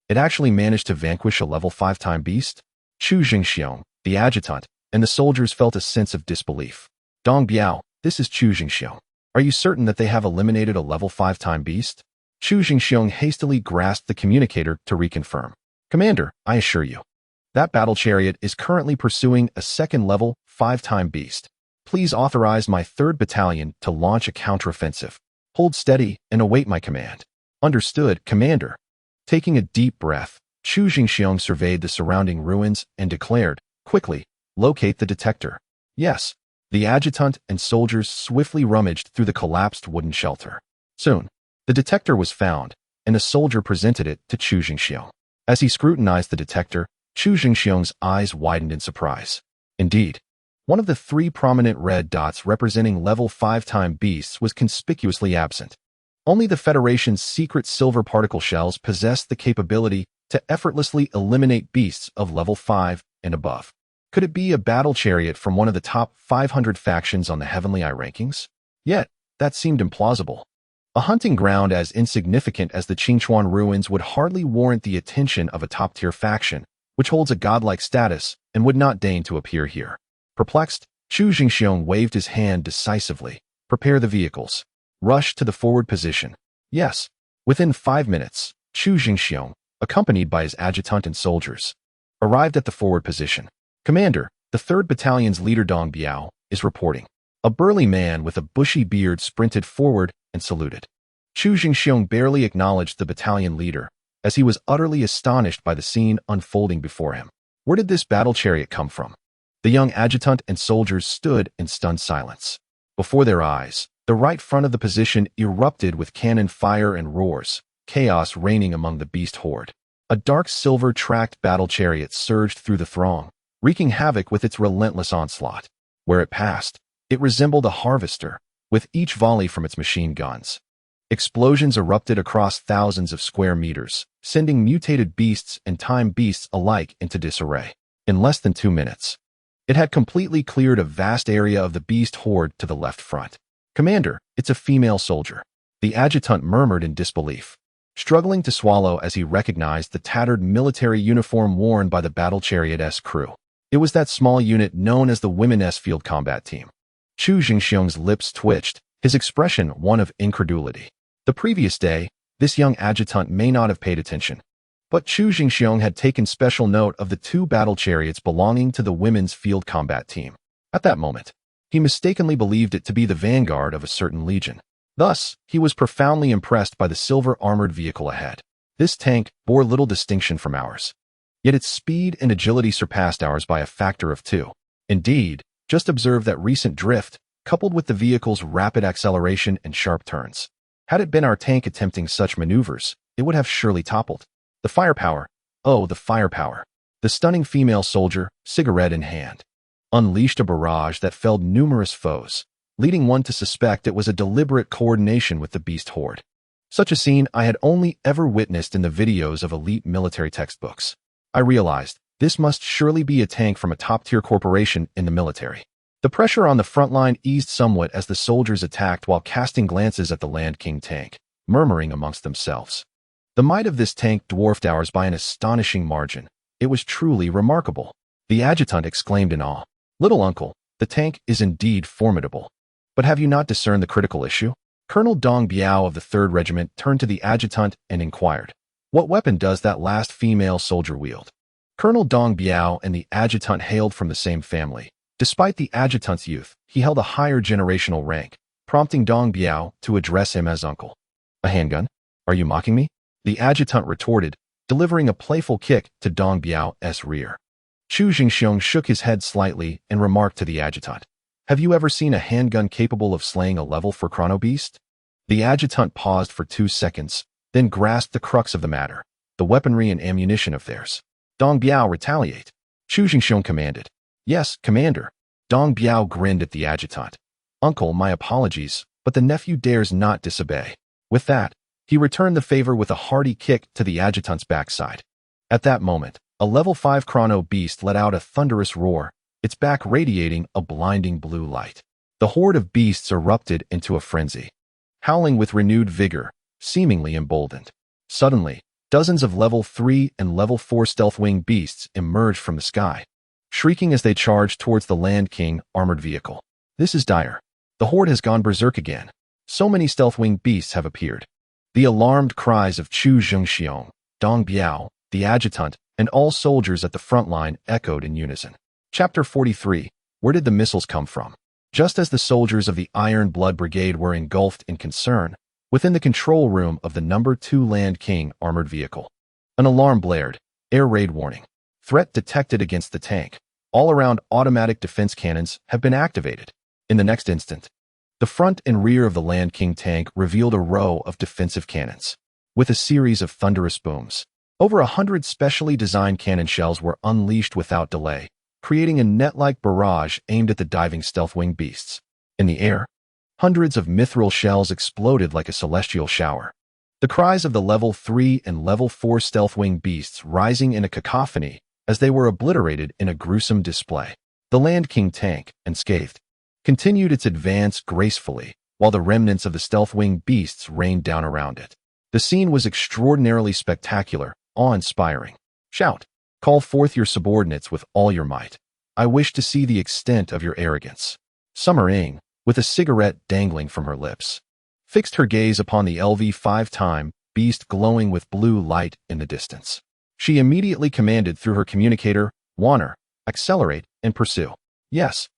It actually managed to vanquish a level 5-time beast? Chu Jingxiong, the adjutant, and the soldiers felt a sense of disbelief. Dong Biao, this is Chu Jingxiong. Are you certain that they have eliminated a level 5-time beast? Chu Jingxiong hastily grasped the communicator to reconfirm. Commander, I assure you, that battle chariot is currently pursuing a second level 5-time beast. Please authorize my 3rd Battalion to launch a counteroffensive. Hold steady and await my command. Understood, Commander. Taking a deep breath, Chu Jingxiong surveyed the surrounding ruins and declared, quickly, locate the detector. Yes. The adjutant and soldiers swiftly rummaged through the collapsed wooden shelter. Soon, the detector was found, and a soldier presented it to Chu Jingxiong. As he scrutinized the detector, Chu Jingxiong's eyes widened in surprise. Indeed, one of the 3 prominent red dots representing level 5-time beasts was conspicuously absent. Only the Federation's secret silver particle shells possessed the capability to effortlessly eliminate beasts of level 5 and above. Could it be a battle chariot from one of the top 500 factions on the Heavenly Eye rankings? Yet, that seemed implausible. A hunting ground as insignificant as the Qingchuan ruins would hardly warrant the attention of a top-tier faction, which holds a godlike status and would not deign to appear here. Perplexed, Chu Jingxiong waved his hand decisively. Prepare the vehicles. Rush to the forward position. Yes. Within 5 minutes, Chu Jingxiong, accompanied by his adjutant and soldiers, arrived at the forward position. Commander, the 3rd Battalion's leader Dong Biao is reporting. A burly man with a bushy beard sprinted forward and saluted. Chu Jingxiong barely acknowledged the battalion leader, as he was utterly astonished by the scene unfolding before him. Where did this battle chariot come from? The young adjutant and soldiers stood in stunned silence. Before their eyes, the right front of the position erupted with cannon fire and roars, chaos reigning among the beast horde. A dark silver-tracked battle chariot surged through the throng, wreaking havoc with its relentless onslaught. Where it passed, it resembled a harvester, with each volley from its machine guns. Explosions erupted across thousands of square meters, sending mutated beasts and time beasts alike into disarray. In less than 2 minutes, it had completely cleared a vast area of the beast horde to the left front. Commander, it's a female soldier. The adjutant murmured in disbelief, struggling to swallow as he recognized the tattered military uniform worn by the battle chariot's crew. It was that small unit known as the Women's Field Combat Team. Chu Jingxiong's lips twitched, his expression one of incredulity. The previous day, this young adjutant may not have paid attention, but Chu Jingxiong had taken special note of the 2 battle chariots belonging to the Women's Field Combat Team. At that moment, he mistakenly believed it to be the vanguard of a certain legion. Thus, he was profoundly impressed by the silver-armored vehicle ahead. This tank bore little distinction from ours, yet its speed and agility surpassed ours by a factor of 2. Indeed, just observe that recent drift, coupled with the vehicle's rapid acceleration and sharp turns. Had it been our tank attempting such maneuvers, it would have surely toppled. The firepower. Oh, the firepower. The stunning female soldier, cigarette in hand, unleashed a barrage that felled numerous foes, leading one to suspect it was a deliberate coordination with the beast horde. Such a scene I had only ever witnessed in the videos of elite military textbooks. I realized this must surely be a tank from a top-tier corporation in the military. The pressure on the front line eased somewhat as the soldiers attacked while casting glances at the Land King tank, murmuring amongst themselves. The might of this tank dwarfed ours by an astonishing margin. It was truly remarkable. The adjutant exclaimed in awe. Little uncle, the tank is indeed formidable. But have you not discerned the critical issue? Colonel Dong Biao of the 3rd Regiment turned to the adjutant and inquired, what weapon does that last female soldier wield? Colonel Dong Biao and the adjutant hailed from the same family. Despite the adjutant's youth, he held a higher generational rank, prompting Dong Biao to address him as uncle. A handgun? Are you mocking me? The adjutant retorted, delivering a playful kick to Dong Biao's rear. Chu Jingxiong shook his head slightly and remarked to the adjutant, "Have you ever seen a handgun capable of slaying a level 4 Chrono-Beast?" The adjutant paused for 2 seconds, then grasped the crux of the matter, the weaponry and ammunition of theirs. Dong Biao, retaliate. Chu Jingxiong commanded. Yes, Commander. Dong Biao grinned at the adjutant. Uncle, my apologies, but the nephew dares not disobey. With that, he returned the favor with a hearty kick to the adjutant's backside. At that moment, a level 5 Chrono-Beast let out a thunderous roar, its back radiating a blinding blue light. The horde of beasts erupted into a frenzy, howling with renewed vigor, seemingly emboldened. Suddenly, dozens of level 3 and level 4 stealth-wing beasts emerged from the sky, shrieking as they charged towards the Land King armored vehicle. This is dire. The horde has gone berserk again. So many stealth-wing beasts have appeared. The alarmed cries of Chu Jingxiong, Dong Biao, the adjutant, and all soldiers at the front line echoed in unison. Chapter 43. Where did the missiles come from? Just as the soldiers of the Iron Blood Brigade were engulfed in concern, within the control room of the No. 2 Land King armored vehicle, an alarm blared. Air raid warning. Threat detected against the tank. All-around automatic defense cannons have been activated. In the next instant, the front and rear of the Land King tank revealed a row of defensive cannons, with a series of thunderous booms. Over 100 specially designed cannon shells were unleashed without delay, creating a net-like barrage aimed at the diving stealth-wing beasts. In the air, hundreds of mithril shells exploded like a celestial shower. The cries of the level 3 and level 4 stealth-wing beasts rising in a cacophony as they were obliterated in a gruesome display. The Land King tank, unscathed, continued its advance gracefully, while the remnants of the stealth-wing beasts rained down around it. The scene was extraordinarily spectacular, awe-inspiring. Shout. Call forth your subordinates with all your might. I wish to see the extent of your arrogance. Summer Ing, with a cigarette dangling from her lips, fixed her gaze upon the LV 5-time beast glowing with blue light in the distance. She immediately commanded through her communicator, Warner, accelerate and pursue. Yes.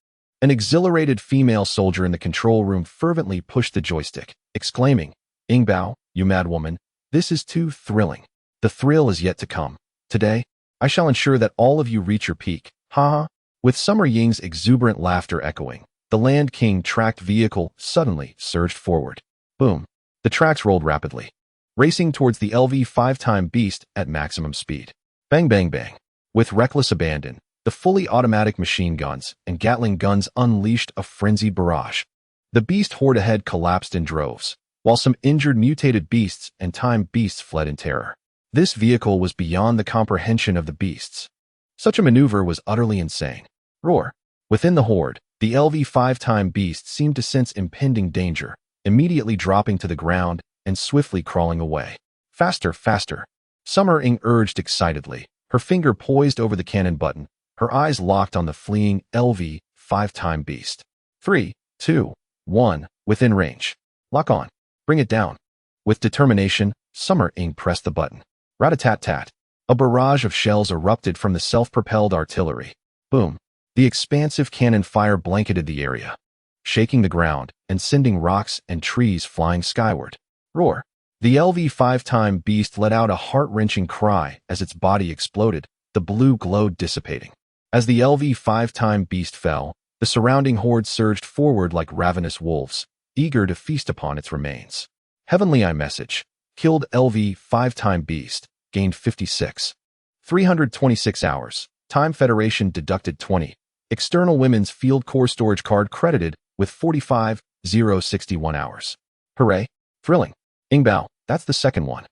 An exhilarated female soldier in the control room fervently pushed the joystick, exclaiming, Ingbao, you mad woman, this is too thrilling. The thrill is yet to come. Today, I shall ensure that all of you reach your peak. Ha! With Summer Ying's exuberant laughter echoing, the Land King tracked vehicle suddenly surged forward. Boom! The tracks rolled rapidly, racing towards the LV 5-time beast at maximum speed. Bang bang bang. With reckless abandon, the fully automatic machine guns and Gatling guns unleashed a frenzied barrage. The beast horde ahead collapsed in droves, while some injured mutated beasts and time beasts fled in terror. This vehicle was beyond the comprehension of the beasts. Such a maneuver was utterly insane. Roar. Within the horde, the LV 5-time beast seemed to sense impending danger, immediately dropping to the ground and swiftly crawling away. Faster, faster. Summer Ing urged excitedly, her finger poised over the cannon button, her eyes locked on the fleeing LV 5-time beast. 3, 2, 1, within range. Lock on. Bring it down. With determination, Summer Ing pressed the button. Rat-a-tat-tat. A barrage of shells erupted from the self-propelled artillery. Boom. The expansive cannon fire blanketed the area, shaking the ground and sending rocks and trees flying skyward. Roar. The LV 5-time beast let out a heart-wrenching cry as its body exploded, the blue glow dissipating. As the LV 5-time beast fell, the surrounding horde surged forward like ravenous wolves, eager to feast upon its remains. Heavenly Eye message. Killed LV 5-time beast. Gained 56. 326 hours. Time Federation deducted 20. External Women's Field Core Storage Card credited with 45,061 hours. Hooray. Thrilling. Ingbao, that's the second one.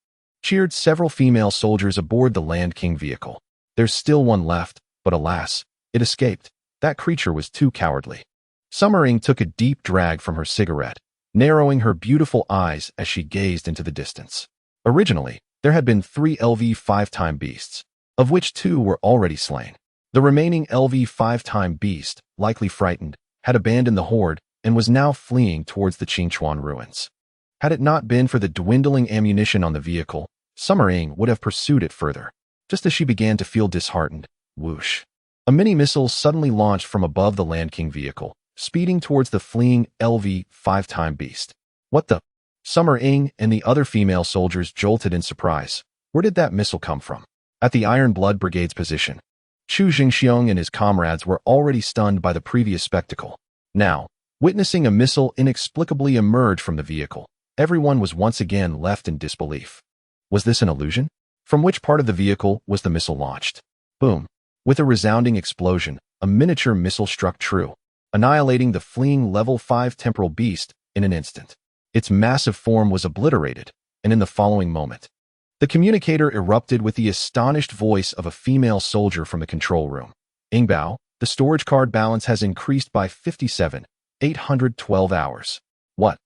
Cheered several female soldiers aboard the Land King vehicle. There's still one left, but alas, it escaped. That creature was too cowardly. Summer Ing took a deep drag from her cigarette, narrowing her beautiful eyes as she gazed into the distance. Originally, there had been 3 LV 5-time beasts, of which 2 were already slain. The remaining LV 5-time beast, likely frightened, had abandoned the horde and was now fleeing towards the Qingchuan ruins. Had it not been for the dwindling ammunition on the vehicle, Summer Ing would have pursued it further. Just as she began to feel disheartened, whoosh. A mini-missile suddenly launched from above the Land King vehicle, speeding towards the fleeing LV 5-time beast. What the? Summer Ing and the other female soldiers jolted in surprise. Where did that missile come from? At the Iron Blood Brigade's position, Chu Jingxiong and his comrades were already stunned by the previous spectacle. Now, witnessing a missile inexplicably emerge from the vehicle, everyone was once again left in disbelief. Was this an illusion? From which part of the vehicle was the missile launched? Boom! With a resounding explosion, a miniature missile struck true, annihilating the fleeing level 5 temporal beast in an instant. Its massive form was obliterated, and in the following moment, the communicator erupted with the astonished voice of a female soldier from the control room. Ingbao, the storage card balance has increased by 57,812 hours. What?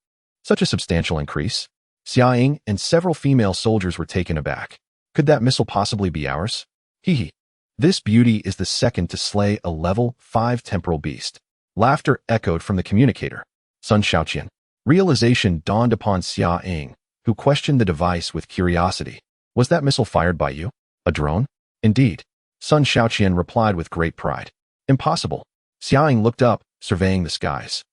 Such a substantial increase? Xia Ying and several female soldiers were taken aback. Could that missile possibly be ours? Hee. This beauty is the second to slay a level 5 temporal beast. Laughter echoed from the communicator. Sun Shaoqian. Realization dawned upon Xia Ying, who questioned the device with curiosity. Was that missile fired by you? A drone? Indeed. Sun Shaoqian replied with great pride. Impossible. Xia Ying looked up, surveying the skies,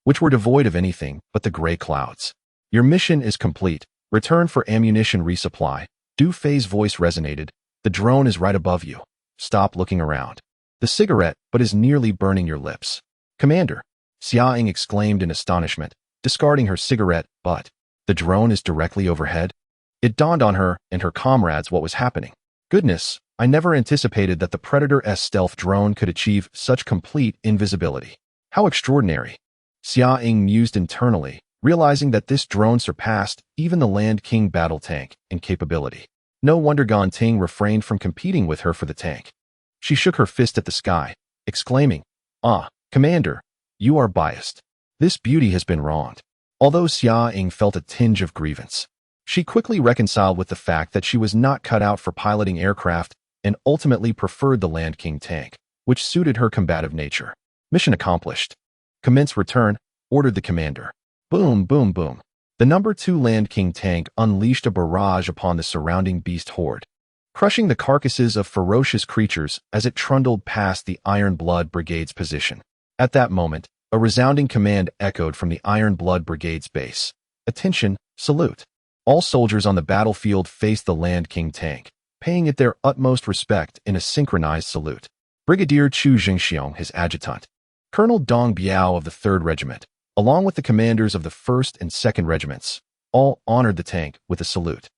which were devoid of anything but the gray clouds. Your mission is complete. Return for ammunition resupply. Du Fei's voice resonated. The drone is right above you. Stop looking around. The cigarette, but is nearly burning your lips. Commander, Xia Ying exclaimed in astonishment, discarding her cigarette, but the drone is directly overhead? It dawned on her and her comrades what was happening. Goodness, I never anticipated that the Predator-S stealth drone could achieve such complete invisibility. How extraordinary. Xia Ying mused internally, realizing that this drone surpassed even the Land King battle tank in capability. No wonder Gan Ting refrained from competing with her for the tank. She shook her fist at the sky, exclaiming, "Ah, Commander, you are biased. This beauty has been wronged." Although Xia Ying felt a tinge of grievance, she quickly reconciled with the fact that she was not cut out for piloting aircraft and ultimately preferred the Land King tank, which suited her combative nature. Mission accomplished. Commence return, ordered the commander. Boom, boom, boom. The number 2 Land King tank unleashed a barrage upon the surrounding beast horde, crushing the carcasses of ferocious creatures as it trundled past the Iron Blood Brigade's position. At that moment, a resounding command echoed from the Iron Blood Brigade's base. Attention, salute. All soldiers on the battlefield faced the Land King tank, paying it their utmost respect in a synchronized salute. Brigadier Chu Jingxiong, his adjutant, Colonel Dong Biao of the 3rd Regiment, along with the commanders of the 1st and 2nd Regiments, all honored the tank with a salute.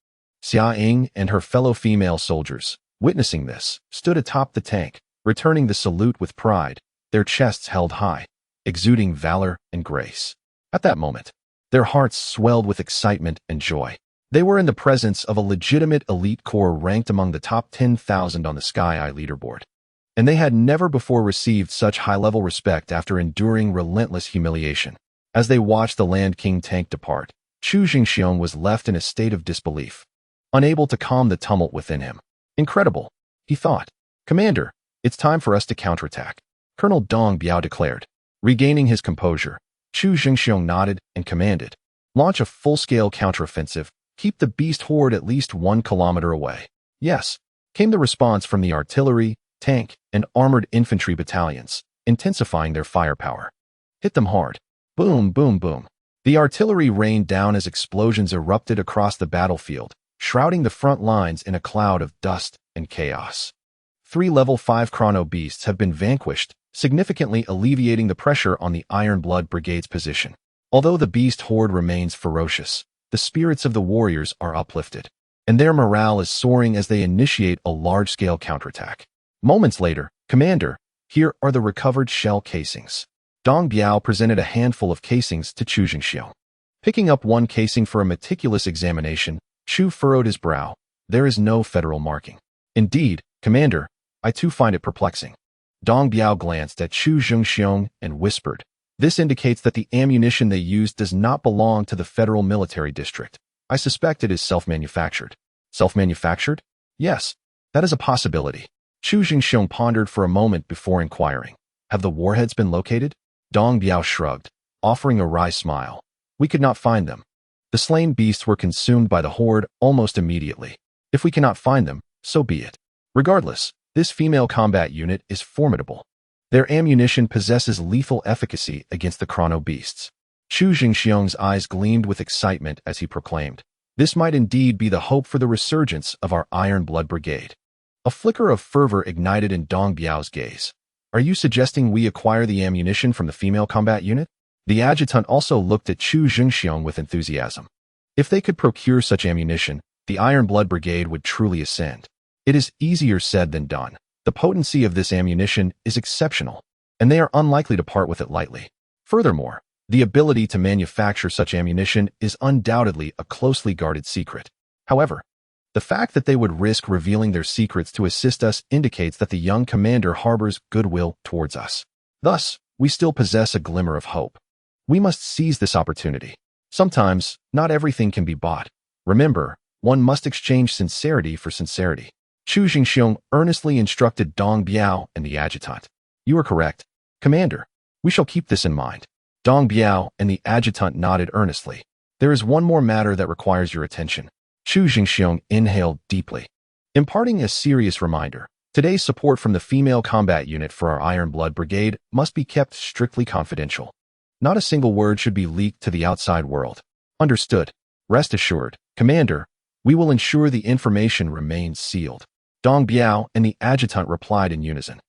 Xia Ying and her fellow female soldiers, witnessing this, stood atop the tank, returning the salute with pride, their chests held high, exuding valor and grace. At that moment, their hearts swelled with excitement and joy. They were in the presence of a legitimate elite corps ranked among the top 10,000 on the Sky Eye leaderboard. And they had never before received such high-level respect after enduring relentless humiliation. As they watched the Land King tank depart, Chu Jingxiong was left in a state of disbelief, unable to calm the tumult within him. Incredible, he thought. Commander, it's time for us to counterattack, Colonel Dong Biao declared. Regaining his composure, Chu Jingxiong nodded and commanded, launch a full-scale counteroffensive, keep the beast horde at least 1 kilometer away. Yes, came the response from the artillery, tank, and armored infantry battalions, intensifying their firepower. Hit them hard. Boom, boom, boom. The artillery rained down as explosions erupted across the battlefield, shrouding the front lines in a cloud of dust and chaos. 3 level 5 Chrono-Beasts have been vanquished, significantly alleviating the pressure on the Iron Blood Brigade's position. Although the beast horde remains ferocious, the spirits of the warriors are uplifted, and their morale is soaring as they initiate a large-scale counterattack. Moments later, Commander, here are the recovered shell casings. Dong Biao presented a handful of casings to Chu Jingxiong. Picking up one casing for a meticulous examination, Chu furrowed his brow. There is no federal marking. Indeed, Commander, I too find it perplexing. Dong Biao glanced at Chu Jingxiong and whispered, "This indicates that the ammunition they used does not belong to the Federal Military District. I suspect it is self-manufactured." Self-manufactured? Yes, that is a possibility. Chu Jingxiong pondered for a moment before inquiring, "Have the warheads been located?" Dong Biao shrugged, offering a wry smile. "We could not find them. The slain beasts were consumed by the horde almost immediately. If we cannot find them, so be it. Regardless, this female combat unit is formidable. Their ammunition possesses lethal efficacy against the Chrono-Beasts." Chu Jingxiong's eyes gleamed with excitement as he proclaimed, This might indeed be the hope for the resurgence of our Iron Blood Brigade. A flicker of fervor ignited in Dong Biao's gaze. Are you suggesting we acquire the ammunition from the female combat unit? The adjutant also looked at Chu Jingxiong with enthusiasm. If they could procure such ammunition, the Iron Blood Brigade would truly ascend. It is easier said than done. The potency of this ammunition is exceptional, and they are unlikely to part with it lightly. Furthermore, the ability to manufacture such ammunition is undoubtedly a closely guarded secret. However, the fact that they would risk revealing their secrets to assist us indicates that the young commander harbors goodwill towards us. Thus, we still possess a glimmer of hope. We must seize this opportunity. Sometimes, not everything can be bought. Remember, one must exchange sincerity for sincerity. Chu Jingxiong earnestly instructed Dong Biao and the adjutant. You are correct, Commander. We shall keep this in mind. Dong Biao and the adjutant nodded earnestly. There is one more matter that requires your attention. Chu Jingxiong inhaled deeply, imparting a serious reminder. Today's support from the female combat unit for our Iron Blood Brigade must be kept strictly confidential. Not a single word should be leaked to the outside world. Understood. Rest assured, Commander, we will ensure the information remains sealed. Dong Biao and the adjutant replied in unison.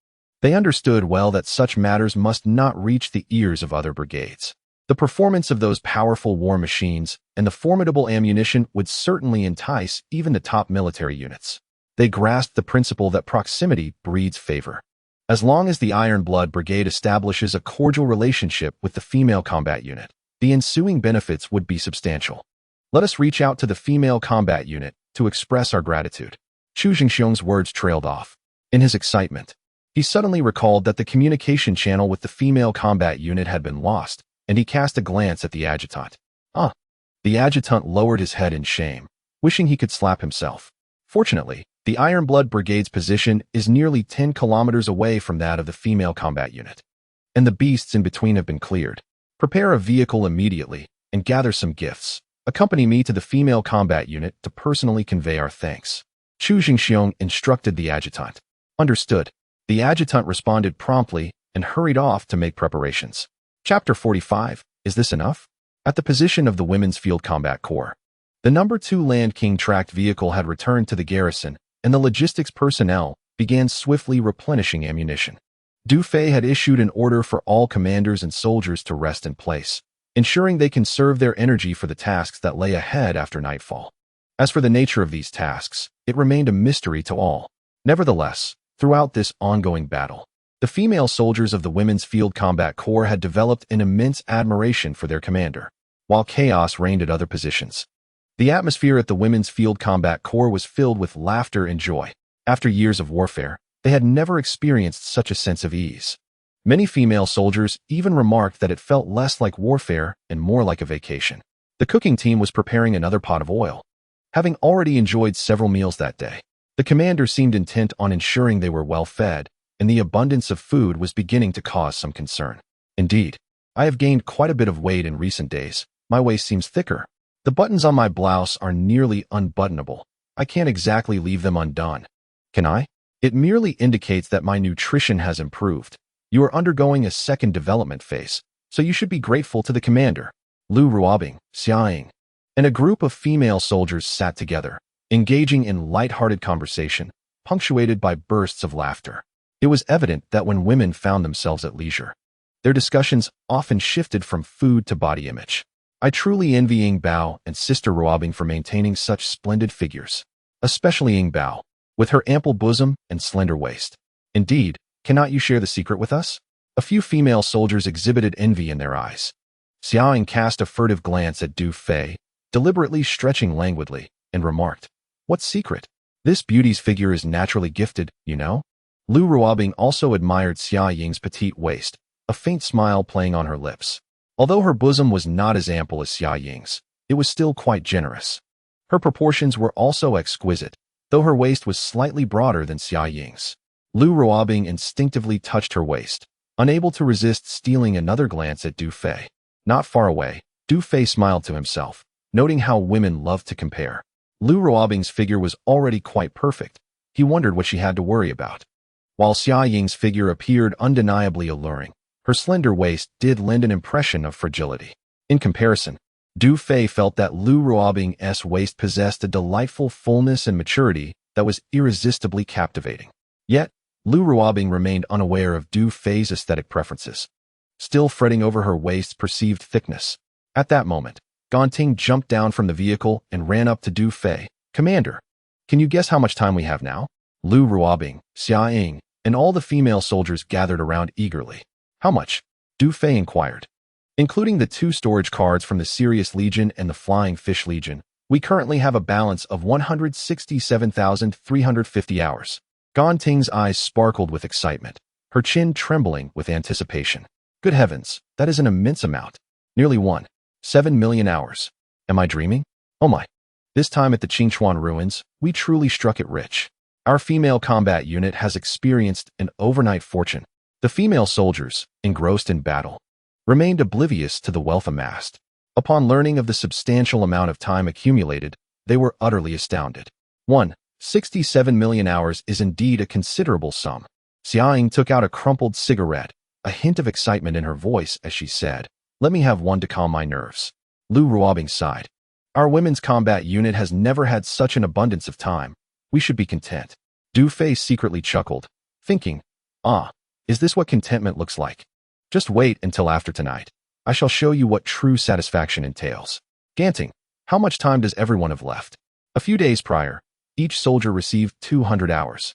They understood well that such matters must not reach the ears of other brigades. The performance of those powerful war machines and the formidable ammunition would certainly entice even the top military units. They grasped the principle that proximity breeds favor. As long as the Iron Blood Brigade establishes a cordial relationship with the female combat unit, the ensuing benefits would be substantial. Let us reach out to the female combat unit to express our gratitude. Chu Jingxiong's words trailed off. In his excitement, he suddenly recalled that the communication channel with the female combat unit had been lost, and he cast a glance at the adjutant. The adjutant lowered his head in shame, wishing he could slap himself. Fortunately, the Iron Blood Brigade's position is nearly 10 kilometers away from that of the female combat unit, and the beasts in between have been cleared. Prepare a vehicle immediately and gather some gifts. Accompany me to the female combat unit to personally convey our thanks. Chu Jingxiong instructed the adjutant. Understood. The adjutant responded promptly and hurried off to make preparations. Chapter 45. Is this enough? At the position of the Women's Field Combat Corps, the No. 2 Land King tracked vehicle had returned to the garrison, and the logistics personnel began swiftly replenishing ammunition. Du Fei had issued an order for all commanders and soldiers to rest in place, ensuring they can conserve their energy for the tasks that lay ahead after nightfall. As for the nature of these tasks, it remained a mystery to all. Nevertheless, throughout this ongoing battle, the female soldiers of the Women's Field Combat Corps had developed an immense admiration for their commander, while chaos reigned at other positions. The atmosphere at the Women's Field Combat Corps was filled with laughter and joy. After years of warfare, they had never experienced such a sense of ease. Many female soldiers even remarked that it felt less like warfare and more like a vacation. The cooking team was preparing another pot of oil. Having already enjoyed several meals that day, the commander seemed intent on ensuring they were well fed, and the abundance of food was beginning to cause some concern. Indeed, I have gained quite a bit of weight in recent days. My waist seems thicker. The buttons on my blouse are nearly unbuttonable. I can't exactly leave them undone. Can I? It merely indicates that my nutrition has improved. You are undergoing a second development phase, so you should be grateful to the commander. Lu Ruobing, Xia Ying, and a group of female soldiers sat together, engaging in light-hearted conversation, punctuated by bursts of laughter. It was evident that when women found themselves at leisure, their discussions often shifted from food to body image. I truly envy Ying Bao and Sister Ruobing for maintaining such splendid figures, especially Ying Bao, with her ample bosom and slender waist. Indeed, cannot you share the secret with us? A few female soldiers exhibited envy in their eyes. Xia Ying cast a furtive glance at Du Fei, deliberately stretching languidly, and remarked, "What secret? This beauty's figure is naturally gifted, you know?" Lu Ruobing also admired Xia Ying's petite waist, a faint smile playing on her lips. Although her bosom was not as ample as Xia Ying's, it was still quite generous. Her proportions were also exquisite, though her waist was slightly broader than Xia Ying's. Lu Ruobing instinctively touched her waist, unable to resist stealing another glance at Du Fei. Not far away, Du Fei smiled to himself, noting how women love to compare. Lu Ruobing's figure was already quite perfect. He wondered what she had to worry about. While Xia Ying's figure appeared undeniably alluring, her slender waist did lend an impression of fragility. In comparison, Du Fei felt that Lu Ruobing's waist possessed a delightful fullness and maturity that was irresistibly captivating. Yet, Lu Ruobing remained unaware of Du Fei's aesthetic preferences, still fretting over her waist's perceived thickness. At that moment, Ganting jumped down from the vehicle and ran up to Du Fei. "Commander, can you guess how much time we have now?" Lu Ruobing, Xia Ying, and all the female soldiers gathered around eagerly. "How much?" Du Fei inquired. "Including the 2 storage cards from the Sirius Legion and the Flying Fish Legion, we currently have a balance of 167,350 hours. Ganting's eyes sparkled with excitement, her chin trembling with anticipation. "Good heavens, that is an immense amount. Nearly 7 million hours. Am I dreaming? Oh my. This time at the Qingchuan ruins, we truly struck it rich. Our female combat unit has experienced an overnight fortune." The female soldiers, engrossed in battle, remained oblivious to the wealth amassed. Upon learning of the substantial amount of time accumulated, they were utterly astounded. 167 million hours is indeed a considerable sum. Xia Ying took out a crumpled cigarette, a hint of excitement in her voice as she said, "Let me have one to calm my nerves." Lu Ruobing sighed. "Our women's combat unit has never had such an abundance of time. We should be content." Du Fei secretly chuckled, thinking, is this what contentment looks like? Just wait until after tonight. I shall show you what true satisfaction entails. Ganting, how much time does everyone have left? A few days prior, each soldier received 200 hours.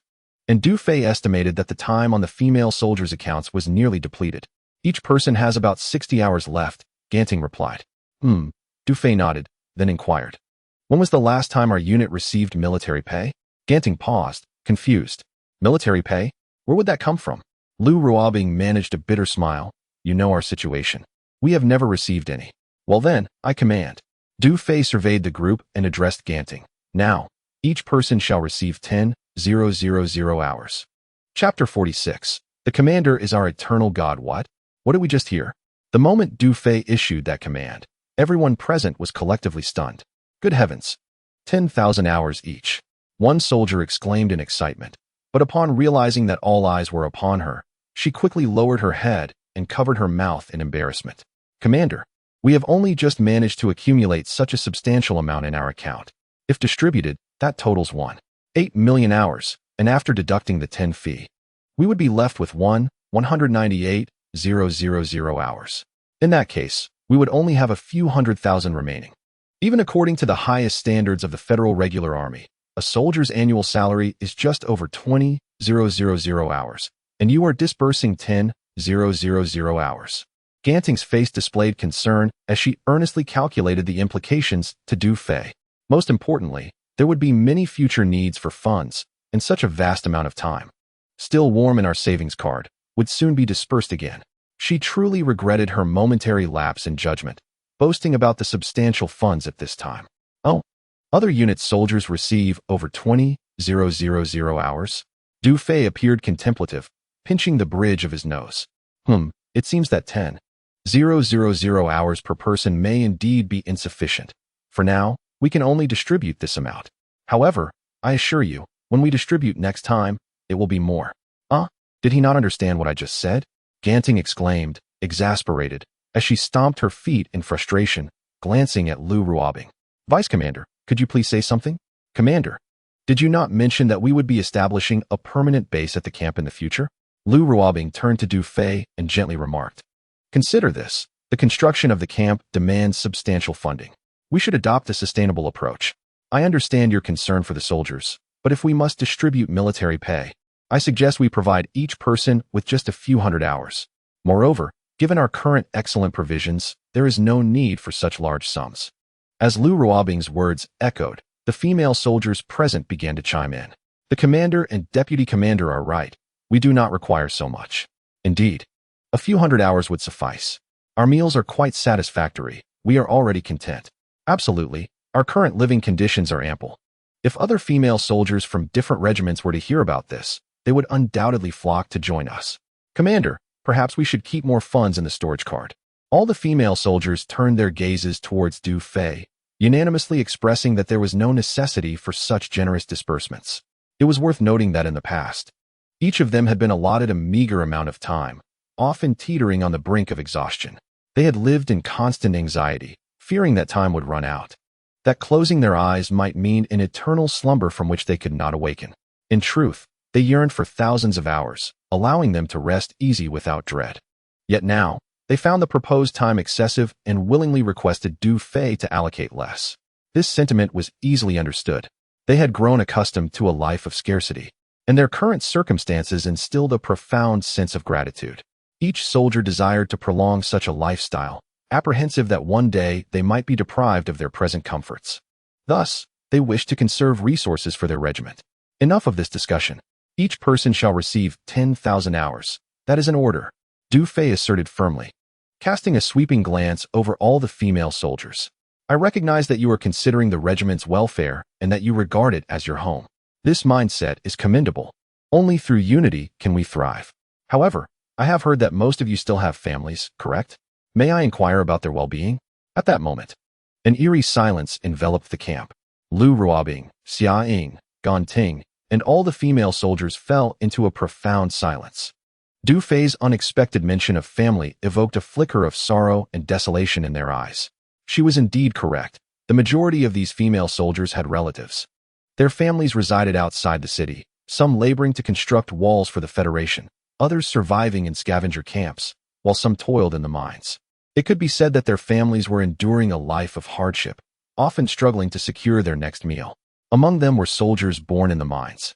And Du Fei estimated that the time on the female soldiers' accounts was nearly depleted. "Each person has about 60 hours left," Ganting replied. Du Fei nodded, then inquired, "When was the last time our unit received military pay?" Ganting paused, confused. "Military pay? Where would that come from?" Lu Ruobing managed a bitter smile. "You know our situation. We have never received any." "Well then, I command." Du Fei surveyed the group and addressed Ganting. "Now, each person shall receive 10,000 hours." Chapter 46. The commander is our eternal god. What did we just hear? The moment Du Fei issued that command, everyone present was collectively stunned. "Good heavens! 10,000 hours each," one soldier exclaimed in excitement. But upon realizing that all eyes were upon her, she quickly lowered her head and covered her mouth in embarrassment. "Commander, we have only just managed to accumulate such a substantial amount in our account. If distributed, that totals 8 million hours, and after deducting the 10 fee, we would be left with 198,000 hours. In that case, we would only have a few 100,000 remaining. Even according to the highest standards of the Federal Regular Army, a soldier's annual salary is just over 20,000 hours, and you are disbursing 10,000 hours." Ganting's face displayed concern as she earnestly calculated the implications to Du Fei. Most importantly, there would be many future needs for funds, and such a vast amount of time, still warm in our savings card, would soon be dispersed again. She truly regretted her momentary lapse in judgment, boasting about the substantial funds at this time. Other unit soldiers receive over 20,000 hours. Du Fei appeared contemplative, pinching the bridge of his nose. It seems that 10,000 hours per person may indeed be insufficient. For now, we can only distribute this amount. However, I assure you, when we distribute next time, it will be more." Did he not understand what I just said? Ganting exclaimed, exasperated, as she stomped her feet in frustration, glancing at Lu Ruobing. "Vice Commander, could you please say something?" "Commander, did you not mention that we would be establishing a permanent base at the camp in the future?" Lu Ruobing turned to Du Fei and gently remarked, "Consider this. The construction of the camp demands substantial funding. We should adopt a sustainable approach. I understand your concern for the soldiers, but if we must distribute military pay, I suggest we provide each person with just a few hundred hours. Moreover, given our current excellent provisions, there is no need for such large sums." As Lu Ruobing's words echoed, the female soldiers present began to chime in. "The commander and deputy commander are right. We do not require so much. Indeed, a few hundred hours would suffice. Our meals are quite satisfactory. We are already content. Absolutely, our current living conditions are ample." If other female soldiers from different regiments were to hear about this, they would undoubtedly flock to join us. "Commander, perhaps we should keep more funds in the storage card." All the female soldiers turned their gazes towards Du Fei, unanimously expressing that there was no necessity for such generous disbursements. It was worth noting that in the past, each of them had been allotted a meager amount of time, often teetering on the brink of exhaustion. They had lived in constant anxiety, fearing that time would run out, that closing their eyes might mean an eternal slumber from which they could not awaken. In truth, they yearned for thousands of hours, allowing them to rest easy without dread. Yet now, they found the proposed time excessive and willingly requested Du Fei to allocate less. This sentiment was easily understood. They had grown accustomed to a life of scarcity, and their current circumstances instilled a profound sense of gratitude. Each soldier desired to prolong such a lifestyle, apprehensive that one day they might be deprived of their present comforts. Thus, they wished to conserve resources for their regiment. Enough of this discussion. Each person shall receive 10,000 hours. That is an order, Du Fei asserted firmly, casting a sweeping glance over all the female soldiers. I recognize that you are considering the regiment's welfare and that you regard it as your home. This mindset is commendable. Only through unity can we thrive. However, I have heard that most of you still have families, correct? May I inquire about their well-being? At that moment, an eerie silence enveloped the camp. Lu Ruobing, Xia Ying, Gan Ting, and all the female soldiers fell into a profound silence. Du Fei's unexpected mention of family evoked a flicker of sorrow and desolation in their eyes. She was indeed correct. The majority of these female soldiers had relatives. Their families resided outside the city, some laboring to construct walls for the Federation, others surviving in scavenger camps, while some toiled in the mines. It could be said that their families were enduring a life of hardship, often struggling to secure their next meal. Among them were soldiers born in the mines,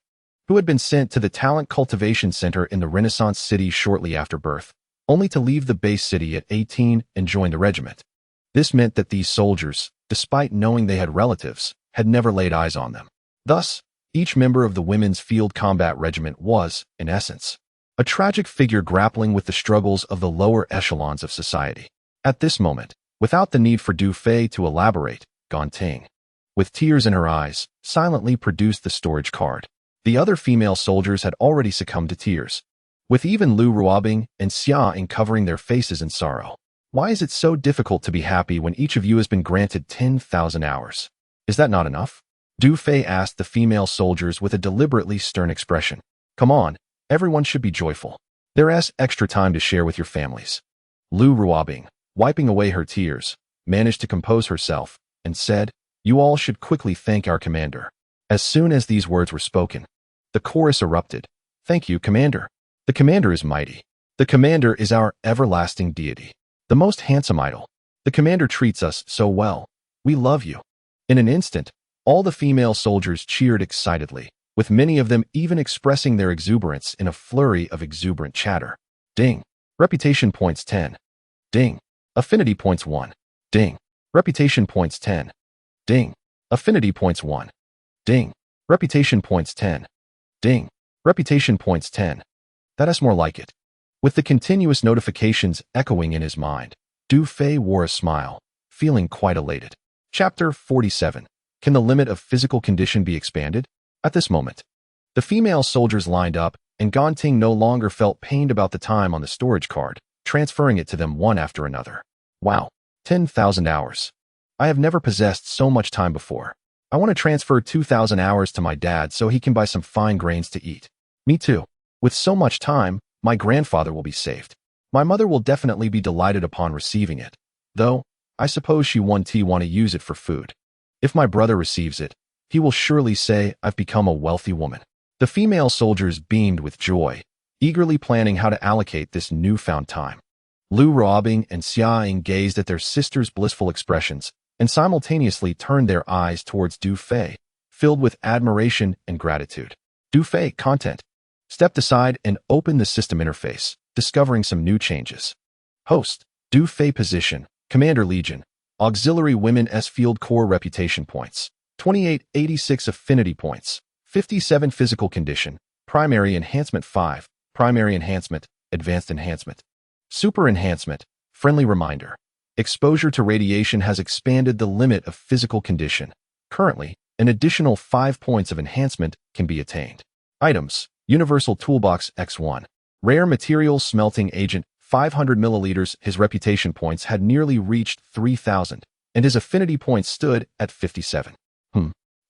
who had been sent to the Talent Cultivation Center in the Renaissance City shortly after birth, only to leave the base city at 18 and join the regiment. This meant that these soldiers, despite knowing they had relatives, had never laid eyes on them. Thus, each member of the Women's Field Combat Regiment was, in essence, a tragic figure grappling with the struggles of the lower echelons of society. At this moment, without the need for Du Fei to elaborate, Gan Ting, with tears in her eyes, silently produced the storage card. The other female soldiers had already succumbed to tears, with even Lu Ruobing and Xia Ying covering their faces in sorrow. Why is it so difficult to be happy when each of you has been granted 10,000 hours? Is that not enough? Du Fei asked the female soldiers with a deliberately stern expression. Come on, everyone should be joyful. There is extra time to share with your families. Lu Ruobing, wiping away her tears, managed to compose herself and said, You all should quickly thank our commander. As soon as these words were spoken, the chorus erupted. Thank you, Commander. The commander is mighty. The commander is our everlasting deity. The most handsome idol. The commander treats us so well. We love you. In an instant, all the female soldiers cheered excitedly, with many of them even expressing their exuberance in a flurry of exuberant chatter. Ding. Reputation points 10. Ding. Affinity points 1. Ding. Reputation points 10. Ding. Affinity points 1. Ding. Reputation points 10. Ding. Reputation points 10. That is more like it. With the continuous notifications echoing in his mind, Du Fei wore a smile, feeling quite elated. Chapter 47. Can the limit of physical condition be expanded? At this moment, the female soldiers lined up, and Gan Ting no longer felt pained about the time on the storage card, transferring it to them one after another. Wow, 10,000 hours. I have never possessed so much time before. I want to transfer 2,000 hours to my dad so he can buy some fine grains to eat. Me too. With so much time, my grandfather will be saved. My mother will definitely be delighted upon receiving it, though I suppose she want to use it for food. If my brother receives it, he will surely say I've become a wealthy woman. The female soldiers beamed with joy, eagerly planning how to allocate this newfound time. Lu Ruobing and Xia Ying gazed at their sister's blissful expressions and simultaneously turned their eyes towards Du Fei, filled with admiration and gratitude. Du Fei, content. Stepped aside and opened the system interface, discovering some new changes. Host, Du Fei position, Commander Legion, Auxiliary Women S Field Corps Reputation points, 2886 Affinity points, 57 Physical Condition, Primary Enhancement 5, Primary Enhancement, Advanced Enhancement. Super Enhancement, Friendly Reminder. Exposure to radiation has expanded the limit of physical condition. Currently, an additional 5 points of enhancement can be attained. Items. Universal Toolbox X1. Rare Material Smelting Agent, 500 milliliters. His reputation points had nearly reached 3,000, and his affinity points stood at 57.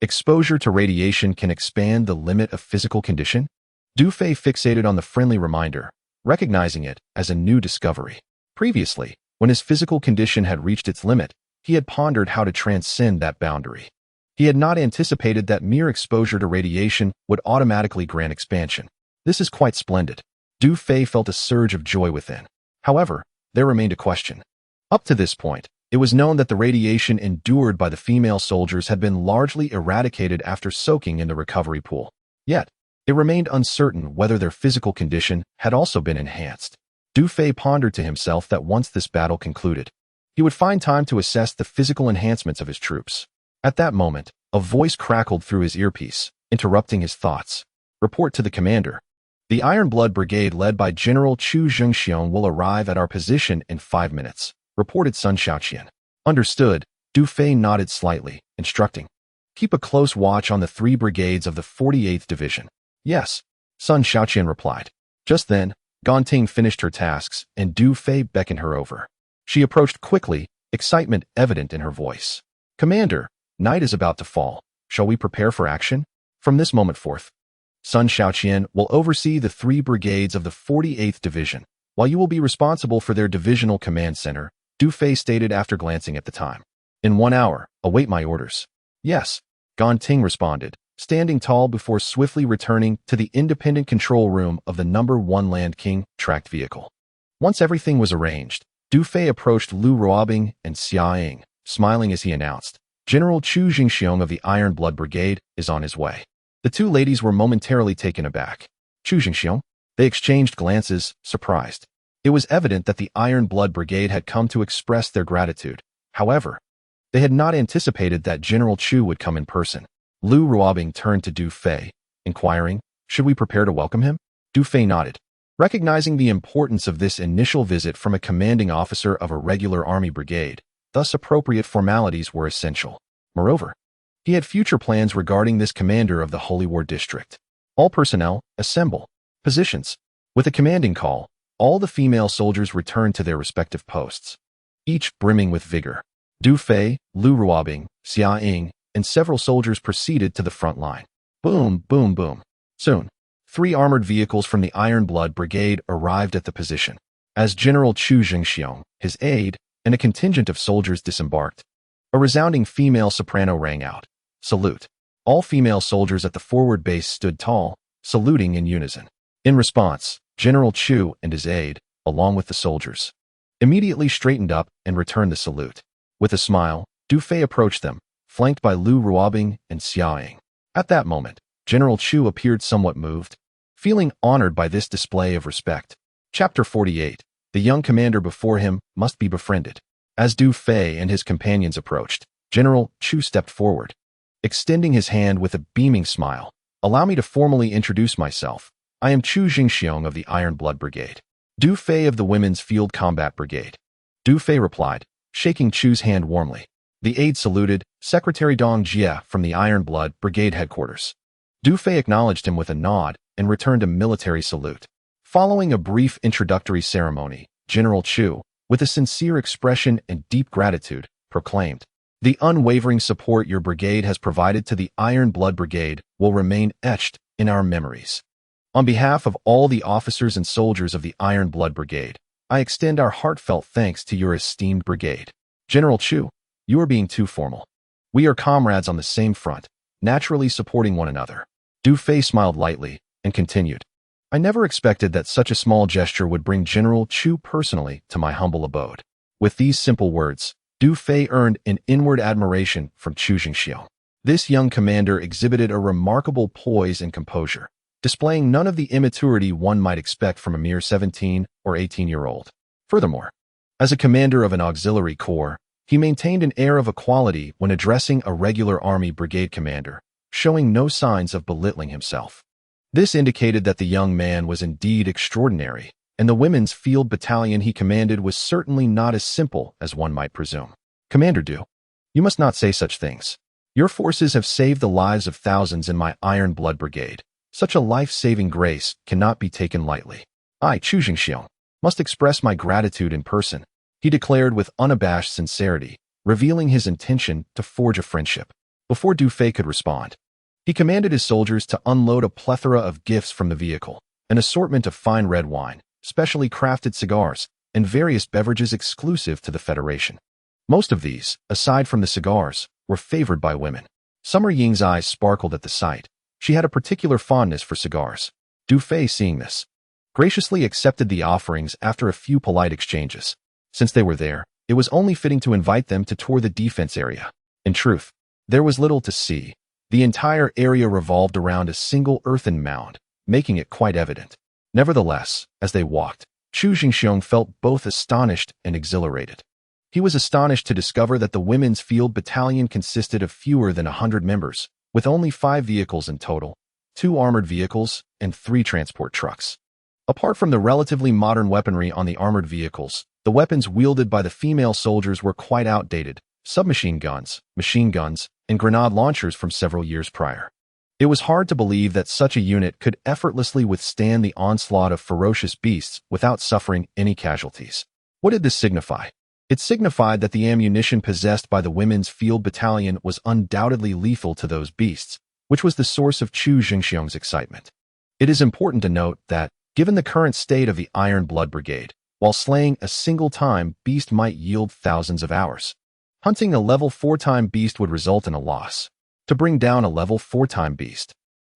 Exposure to radiation can expand the limit of physical condition? Du Fei fixated on the friendly reminder, recognizing it as a new discovery. Previously, when his physical condition had reached its limit, he had pondered how to transcend that boundary. He had not anticipated that mere exposure to radiation would automatically grant expansion. This is quite splendid. Du Fei felt a surge of joy within. However, there remained a question. Up to this point, it was known that the radiation endured by the female soldiers had been largely eradicated after soaking in the recovery pool. Yet, it remained uncertain whether their physical condition had also been enhanced. Du Fei pondered to himself that once this battle concluded, he would find time to assess the physical enhancements of his troops. At that moment, a voice crackled through his earpiece, interrupting his thoughts. Report to the commander. The Iron Blood Brigade led by General Chu Zhengxiong will arrive at our position in 5 minutes, reported Sun Xiaoqian. Understood, Du Fei nodded slightly, instructing. Keep a close watch on the 3 brigades of the 48th Division. Yes, Sun Xiaoqian replied. Just then, Ganting finished her tasks, and Du Fei beckoned her over. She approached quickly, excitement evident in her voice. Commander, night is about to fall. Shall we prepare for action? From this moment forth, Sun Xiaoqian will oversee the 3 brigades of the 48th Division, while you will be responsible for their divisional command center, Du Fei stated after glancing at the time. In 1 hour, await my orders. Yes, Ganting responded, standing tall before swiftly returning to the independent control room of the No. 1 Land King tracked vehicle. Once everything was arranged, Du Fei approached Lu Ruobing and Xia Ying, smiling as he announced, General Chu Zhengxiong of the Iron Blood Brigade is on his way. The 2 ladies were momentarily taken aback. Chu Zhengxiong? They exchanged glances, surprised. It was evident that the Iron Blood Brigade had come to express their gratitude. However, they had not anticipated that General Chu would come in person. Lu Ruobing turned to Du Fei, inquiring, should we prepare to welcome him? Du Fei nodded. Recognizing the importance of this initial visit from a commanding officer of a regular army brigade, thus appropriate formalities were essential. Moreover, he had future plans regarding this commander of the Holy War District. All personnel, assemble. Positions. With a commanding call, all the female soldiers returned to their respective posts, each brimming with vigor. Du Fei, Lu Ruobing, Xia Ying, and several soldiers proceeded to the front line. Boom, boom, boom. Soon, 3 armored vehicles from the Iron Blood Brigade arrived at the position. As General Chu Zhengxiong, his aide, and a contingent of soldiers disembarked, a resounding female soprano rang out. Salute. All female soldiers at the forward base stood tall, saluting in unison. In response, General Chu and his aide, along with the soldiers, immediately straightened up and returned the salute. With a smile, Du Fei approached them, flanked by Lu Ruobing and Xia Ying. At that moment, General Chu appeared somewhat moved, feeling honored by this display of respect. Chapter 48. The young commander before him must be befriended. As Du Fei and his companions approached, General Chu stepped forward, extending his hand with a beaming smile. Allow me to formally introduce myself. I am Chu Zhengxiong of the Iron Blood Brigade. Du Fei of the Women's Field Combat Brigade. Du Fei replied, shaking Chu's hand warmly. The aide saluted, Secretary Dong Jie from the Iron Blood Brigade headquarters. Du Fei acknowledged him with a nod and returned a military salute. Following a brief introductory ceremony, General Chu, with a sincere expression and deep gratitude, proclaimed, the unwavering support your brigade has provided to the Iron Blood Brigade will remain etched in our memories. On behalf of all the officers and soldiers of the Iron Blood Brigade, I extend our heartfelt thanks to your esteemed brigade. General Chu, you are being too formal. We are comrades on the same front, naturally supporting one another. Du Fei smiled lightly and continued, I never expected that such a small gesture would bring General Chu personally to my humble abode. With these simple words, Du Fei earned an inward admiration from Chu Zhengxiong. This young commander exhibited a remarkable poise and composure, displaying none of the immaturity one might expect from a mere 17 or 18-year-old. Furthermore, as a commander of an auxiliary corps, he maintained an air of equality when addressing a regular army brigade commander, showing no signs of belittling himself. This indicated that the young man was indeed extraordinary, and the women's field battalion he commanded was certainly not as simple as one might presume. Commander Du, you must not say such things. Your forces have saved the lives of thousands in my Iron Blood Brigade. Such a life-saving grace cannot be taken lightly. I, Chu Zhengxiong, must express my gratitude in person, he declared with unabashed sincerity, revealing his intention to forge a friendship. Before Du Fei could respond, he commanded his soldiers to unload a plethora of gifts from the vehicle, an assortment of fine red wine, specially crafted cigars, and various beverages exclusive to the Federation. Most of these, aside from the cigars, were favored by women. Summer Ying's eyes sparkled at the sight. She had a particular fondness for cigars. Du Fei, seeing this, graciously accepted the offerings after a few polite exchanges. Since they were there, it was only fitting to invite them to tour the defense area. In truth, there was little to see. The entire area revolved around a single earthen mound, making it quite evident. Nevertheless, as they walked, Chu Jingxiong felt both astonished and exhilarated. He was astonished to discover that the women's field battalion consisted of fewer than 100 members, with only 5 vehicles in total, 2 armored vehicles, and 3 transport trucks. Apart from the relatively modern weaponry on the armored vehicles, the weapons wielded by the female soldiers were quite outdated: submachine guns, machine guns, and grenade launchers from several years prior. It was hard to believe that such a unit could effortlessly withstand the onslaught of ferocious beasts without suffering any casualties. What did this signify? It signified that the ammunition possessed by the women's field battalion was undoubtedly lethal to those beasts, which was the source of Chu Jingxiong's excitement. It is important to note that, given the current state of the Iron Blood Brigade, while slaying a single time beast might yield thousands of hours, hunting a level 4-time beast would result in a loss. To bring down a level 4-time beast,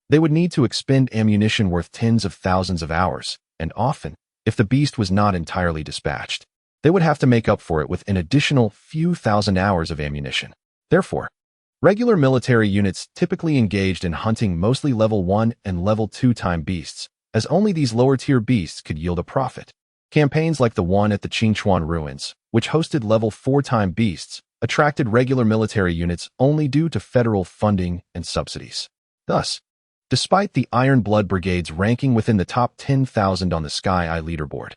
they would need to expend ammunition worth tens of thousands of hours, and often, if the beast was not entirely dispatched, they would have to make up for it with an additional few thousand hours of ammunition. Therefore, regular military units typically engaged in hunting mostly level 1 and level 2-time beasts, as only these lower-tier beasts could yield a profit. Campaigns like the one at the Qingchuan ruins, which hosted level 4-time beasts, attracted regular military units only due to federal funding and subsidies. Thus, despite the Iron Blood Brigade's ranking within the top 10,000 on the Sky Eye leaderboard,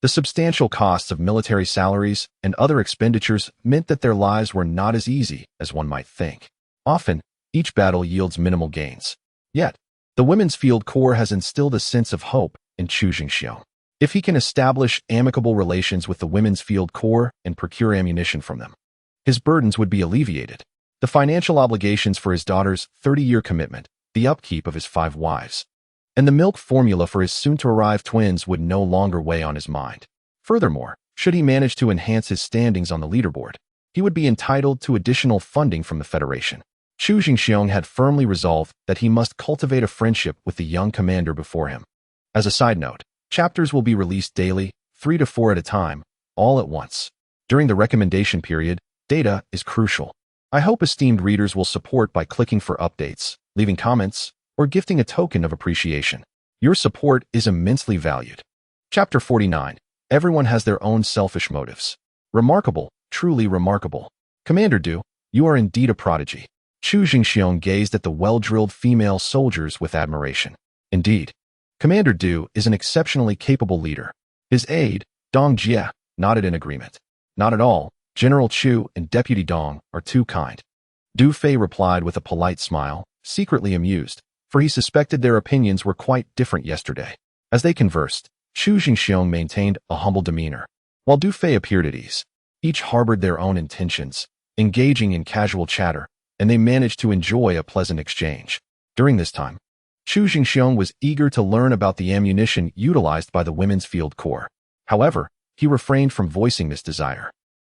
the substantial costs of military salaries and other expenditures meant that their lives were not as easy as one might think. Often, each battle yields minimal gains. Yet, the Women's Field Corps has instilled a sense of hope in Chu Jingxiong. If he can establish amicable relations with the Women's Field Corps and procure ammunition from them, his burdens would be alleviated. The financial obligations for his daughter's 30-year commitment, the upkeep of his 5 wives, and the milk formula for his soon-to-arrive twins would no longer weigh on his mind. Furthermore, should he manage to enhance his standings on the leaderboard, he would be entitled to additional funding from the Federation. Chu Jingxiong had firmly resolved that he must cultivate a friendship with the young commander before him. As a side note, chapters will be released daily, 3 to 4 at a time, all at once. During the recommendation period, data is crucial. I hope esteemed readers will support by clicking for updates, leaving comments, or gifting a token of appreciation. Your support is immensely valued. Chapter 49. Everyone has their own selfish motives. Remarkable, truly remarkable. Commander Du, you are indeed a prodigy. Chu Jingxiong gazed at the well-drilled female soldiers with admiration. Indeed, Commander Du is an exceptionally capable leader. His aide, Dong Jie, nodded in agreement. Not at all. General Chu and Deputy Dong are too kind. Du Fei replied with a polite smile, secretly amused, for he suspected their opinions were quite different yesterday. As they conversed, Chu Jingxiong maintained a humble demeanor, while Du Fei appeared at ease. Each harbored their own intentions, engaging in casual chatter, and they managed to enjoy a pleasant exchange. During this time, Chu Jingxiong was eager to learn about the ammunition utilized by the Women's Field Corps. However, he refrained from voicing this desire,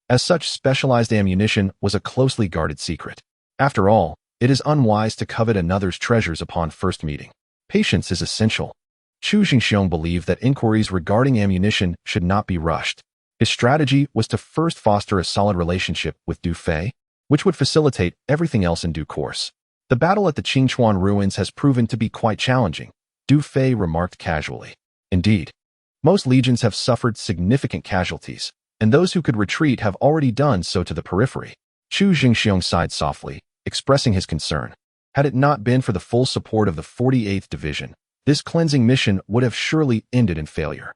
as such specialized ammunition was a closely guarded secret. After all, it is unwise to covet another's treasures upon first meeting. Patience is essential. Chu Jingxiong believed that inquiries regarding ammunition should not be rushed. His strategy was to first foster a solid relationship with Du Fei, which would facilitate everything else in due course. The battle at the Qingchuan ruins has proven to be quite challenging, Du Fei remarked casually. Indeed, most legions have suffered significant casualties, and those who could retreat have already done so to the periphery. Chu Jingxiong sighed softly, expressing his concern. Had it not been for the full support of the 48th Division, this cleansing mission would have surely ended in failure.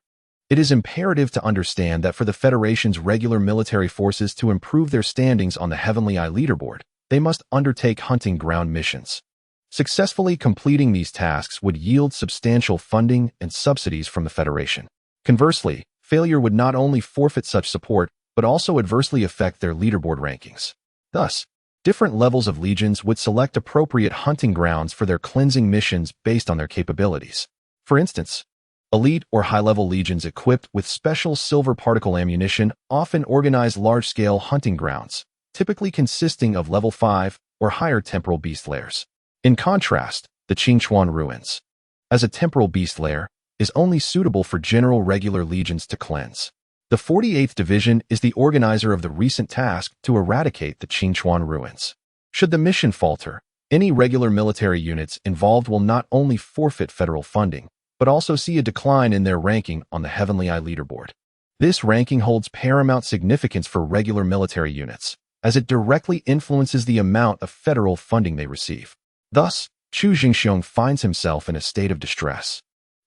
It is imperative to understand that for the Federation's regular military forces to improve their standings on the Heavenly Eye leaderboard, they must undertake hunting ground missions. Successfully completing these tasks would yield substantial funding and subsidies from the Federation. Conversely, failure would not only forfeit such support, but also adversely affect their leaderboard rankings. Thus, different levels of legions would select appropriate hunting grounds for their cleansing missions based on their capabilities. For instance, Elite or high-level legions equipped with special silver particle ammunition often organize large-scale hunting grounds, typically consisting of level 5 or higher temporal beast lairs. In contrast, the Qingchuan ruins, as a temporal beast lair, is only suitable for general regular legions to cleanse. The 48th Division is the organizer of the recent task to eradicate the Qingchuan ruins. Should the mission falter, any regular military units involved will not only forfeit federal funding, but also see a decline in their ranking on the Heavenly Eye leaderboard. This ranking holds paramount significance for regular military units, as it directly influences the amount of federal funding they receive. Thus, Chu Jingxiong finds himself in a state of distress.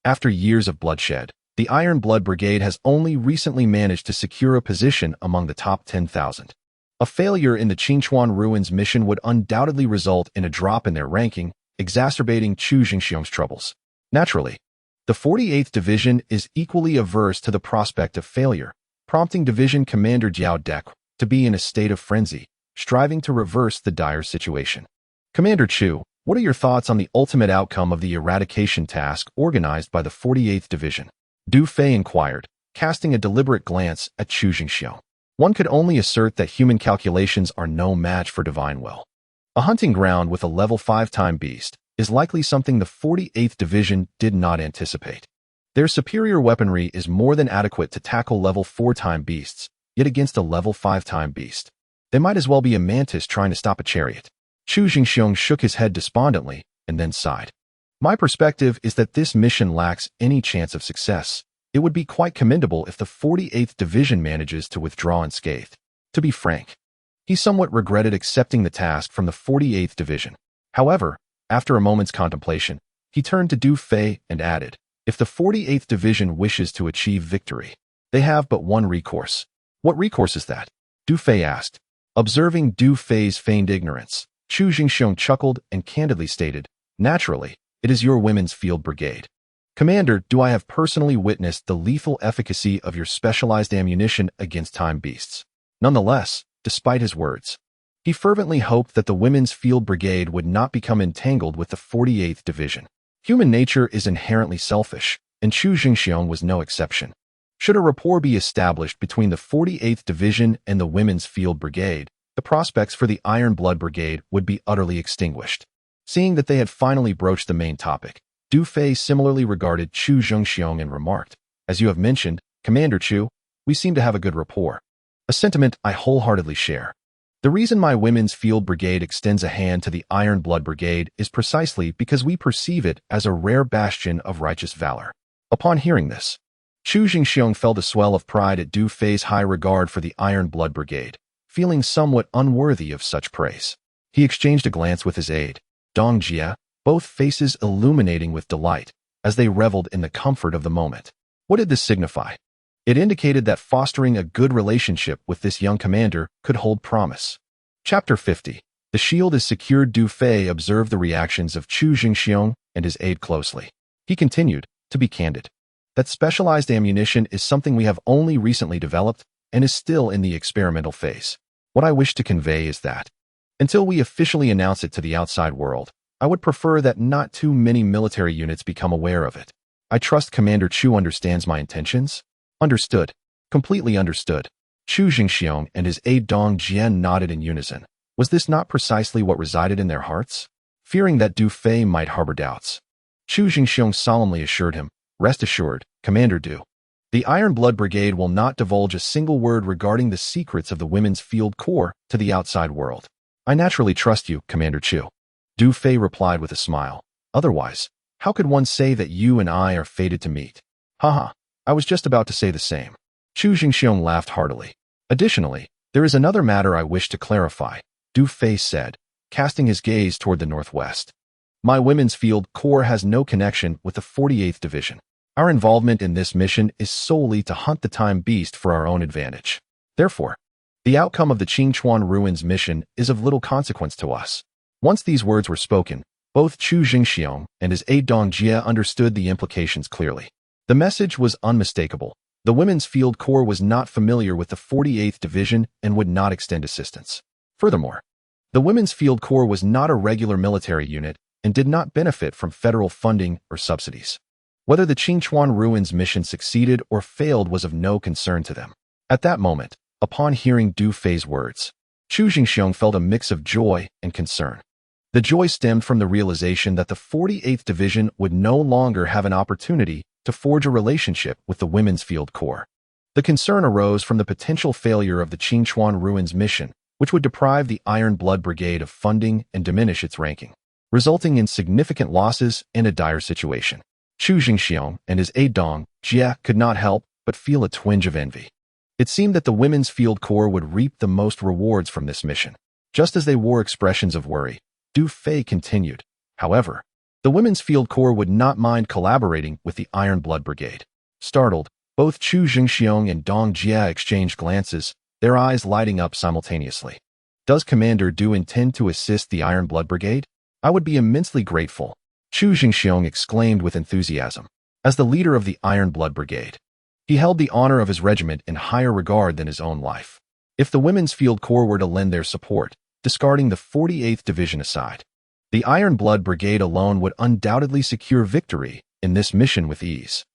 After years of bloodshed, the Iron Blood Brigade has only recently managed to secure a position among the top 10,000. A failure in the Qingchuan Ruins mission would undoubtedly result in a drop in their ranking, exacerbating Chu Jingxiong's troubles. Naturally, the 48th Division is equally averse to the prospect of failure, prompting Division Commander Jiao Dek to be in a state of frenzy, striving to reverse the dire situation. Commander Chu, what are your thoughts on the ultimate outcome of the eradication task organized by the 48th Division? Du Fei inquired, casting a deliberate glance at Chu Jingxiong. One could only assert that human calculations are no match for divine will. A hunting ground with a level 5 time beast is likely something the 48th Division did not anticipate. Their superior weaponry is more than adequate to tackle level 4 time beasts, yet against a level 5 time beast, they might as well be a mantis trying to stop a chariot. Chu Jingxiong shook his head despondently and then sighed. My perspective is that this mission lacks any chance of success. It would be quite commendable if the 48th Division manages to withdraw unscathed. To be frank, he somewhat regretted accepting the task from the 48th Division. However, after a moment's contemplation, he turned to Du Fei and added, if the 48th Division wishes to achieve victory, they have but one recourse. What recourse is that? Du Fei asked. Observing Du Fei's feigned ignorance, Chu Jingxiong chuckled and candidly stated, naturally, it is your Women's Field Brigade. Commander, do I have personally witnessed the lethal efficacy of your specialized ammunition against time beasts? Nonetheless, despite his words, he fervently hoped that the Women's Field Brigade would not become entangled with the 48th Division. Human nature is inherently selfish, and Chu Jingxiong was no exception. Should a rapport be established between the 48th Division and the Women's Field Brigade, the prospects for the Iron Blood Brigade would be utterly extinguished. Seeing that they had finally broached the main topic, Du Fei similarly regarded Chu Jingxiong and remarked, as you have mentioned, Commander Chu, we seem to have a good rapport. A sentiment I wholeheartedly share. The reason my Women's Field Brigade extends a hand to the Iron Blood Brigade is precisely because we perceive it as a rare bastion of righteous valor. Upon hearing this, Chu Jingxiong felt a swell of pride at Du Fei's high regard for the Iron Blood Brigade, feeling somewhat unworthy of such praise. He exchanged a glance with his aide, Dong Jie, both faces illuminating with delight, as they reveled in the comfort of the moment. What did this signify? It indicated that fostering a good relationship with this young commander could hold promise. Chapter 50. The shield is secured. Du Fei observed the reactions of Chu Jingxiong and his aide closely. He continued, to be candid, that specialized ammunition is something we have only recently developed and is still in the experimental phase. What I wish to convey is that, until we officially announce it to the outside world, I would prefer that not too many military units become aware of it. I trust Commander Chu understands my intentions? Understood. Completely understood. Chu Jingxiong and his aide Dong Jian nodded in unison. Was this not precisely what resided in their hearts? Fearing that Du Fei might harbor doubts, Chu Jingxiong solemnly assured him, rest assured, Commander Du. The Iron Blood Brigade will not divulge a single word regarding the secrets of the Women's Field Corps to the outside world. I naturally trust you, Commander Chu. Du Fei replied with a smile. Otherwise, how could one say that you and I are fated to meet? Haha, I was just about to say the same. Chu Jingxiong laughed heartily. Additionally, there is another matter I wish to clarify, Du Fei said, casting his gaze toward the northwest. My Women's Field Corps has no connection with the 48th Division. Our involvement in this mission is solely to hunt the time beast for our own advantage. Therefore, the outcome of the Qingchuan Ruins mission is of little consequence to us. Once these words were spoken, both Chu Jingxiong and his aide Dong Jie understood the implications clearly. The message was unmistakable. The Women's Field Corps was not familiar with the 48th Division and would not extend assistance. Furthermore, the Women's Field Corps was not a regular military unit and did not benefit from federal funding or subsidies. Whether the Qingchuan ruins mission succeeded or failed was of no concern to them. At that moment, upon hearing Du Fei's words, Chu Jingxiong felt a mix of joy and concern. The joy stemmed from the realization that the 48th Division would no longer have an opportunity to forge a relationship with the Women's Field Corps. The concern arose from the potential failure of the Qingchuan ruins mission, which would deprive the Iron Blood Brigade of funding and diminish its ranking, resulting in significant losses and a dire situation. Chu Jingxiong and his aide Dong Jie could not help but feel a twinge of envy. It seemed that the Women's Field Corps would reap the most rewards from this mission. Just as they wore expressions of worry, Du Fei continued. However, the Women's Field Corps would not mind collaborating with the Iron Blood Brigade. Startled, both Chu Jingxiong and Dong Jie exchanged glances, their eyes lighting up simultaneously. Does Commander Du intend to assist the Iron Blood Brigade? I would be immensely grateful, Chu Jingxiong exclaimed with enthusiasm. As the leader of the Iron Blood Brigade, he held the honor of his regiment in higher regard than his own life. If the Women's Field Corps were to lend their support, discarding the 48th Division aside, the Iron Blood Brigade alone would undoubtedly secure victory in this mission with ease.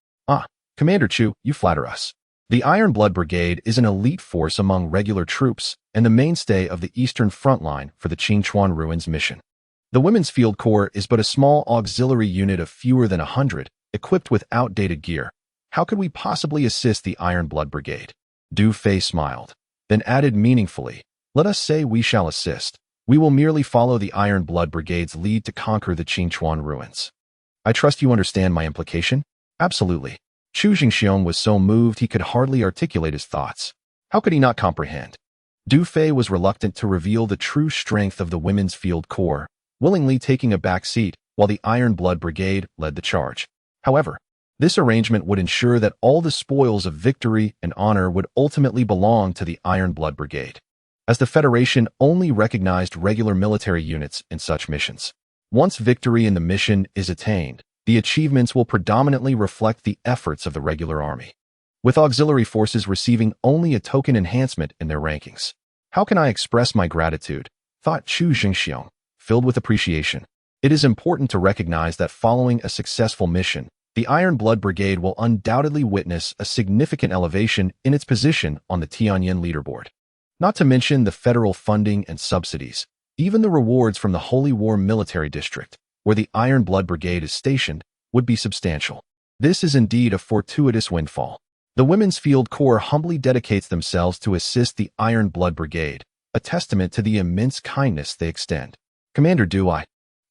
Commander Chu, you flatter us. The Iron Blood Brigade is an elite force among regular troops and the mainstay of the Eastern Front Line for the Qingchuan Ruins mission. The Women's Field Corps is but a small auxiliary unit of fewer than 100, equipped with outdated gear. How could we possibly assist the Iron Blood Brigade? Du Fei smiled, then added meaningfully, let us say we shall assist. We will merely follow the Iron Blood Brigade's lead to conquer the Qingchuan ruins. I trust you understand my implication? Absolutely. Chu Jingxiong was so moved he could hardly articulate his thoughts. How could he not comprehend? Du Fei was reluctant to reveal the true strength of the Women's Field Corps, willingly taking a back seat while the Iron Blood Brigade led the charge. However, this arrangement would ensure that all the spoils of victory and honor would ultimately belong to the Iron Blood Brigade, as the Federation only recognized regular military units in such missions. Once victory in the mission is attained, the achievements will predominantly reflect the efforts of the regular army, with auxiliary forces receiving only a token enhancement in their rankings. How can I express my gratitude? Thought Chu Jingxiong, filled with appreciation. It is important to recognize that following a successful mission, the Iron Blood Brigade will undoubtedly witness a significant elevation in its position on the Tianyin leaderboard. Not to mention the federal funding and subsidies, even the rewards from the Holy War Military District, where the Iron Blood Brigade is stationed, would be substantial. This is indeed a fortuitous windfall. The Women's Field Corps humbly dedicates themselves to assist the Iron Blood Brigade, a testament to the immense kindness they extend. Commander Du,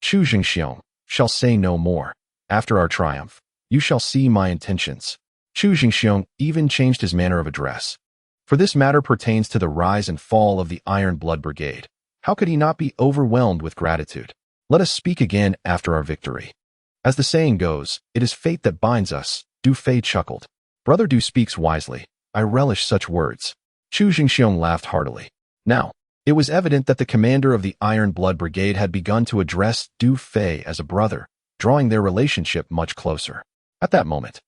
Chu Jingxiong, shall say no more. After our triumph, you shall see my intentions. Chu Jingxiong even changed his manner of address. For this matter pertains to the rise and fall of the Iron Blood Brigade. How could he not be overwhelmed with gratitude? Let us speak again after our victory. As the saying goes, it is fate that binds us, Du Fei chuckled. Brother Du speaks wisely. I relish such words. Chu Jingxiong laughed heartily. Now, it was evident that the commander of the Iron Blood Brigade had begun to address Du Fei as a brother, drawing their relationship much closer. At that moment,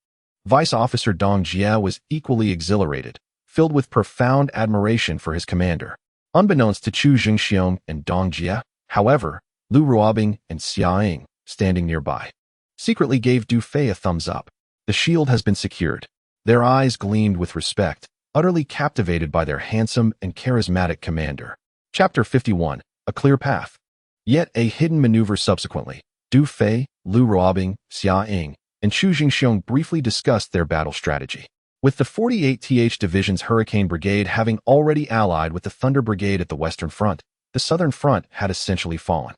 Vice Officer Dong Jie was equally exhilarated, filled with profound admiration for his commander. Unbeknownst to Chu Jingxiong and Dong Jie, however, Lu Ruobing and Xia Ying, standing nearby, secretly gave Du Fei a thumbs up. The shield has been secured. Their eyes gleamed with respect, utterly captivated by their handsome and charismatic commander. Chapter 51, A Clear Path. Yet a hidden maneuver subsequently. Du Fei, Lu Ruobing, Xia Ying, and Chu Jingxiong briefly discussed their battle strategy. With the 48th Division's Hurricane Brigade having already allied with the Thunder Brigade at the Western Front, the Southern Front had essentially fallen.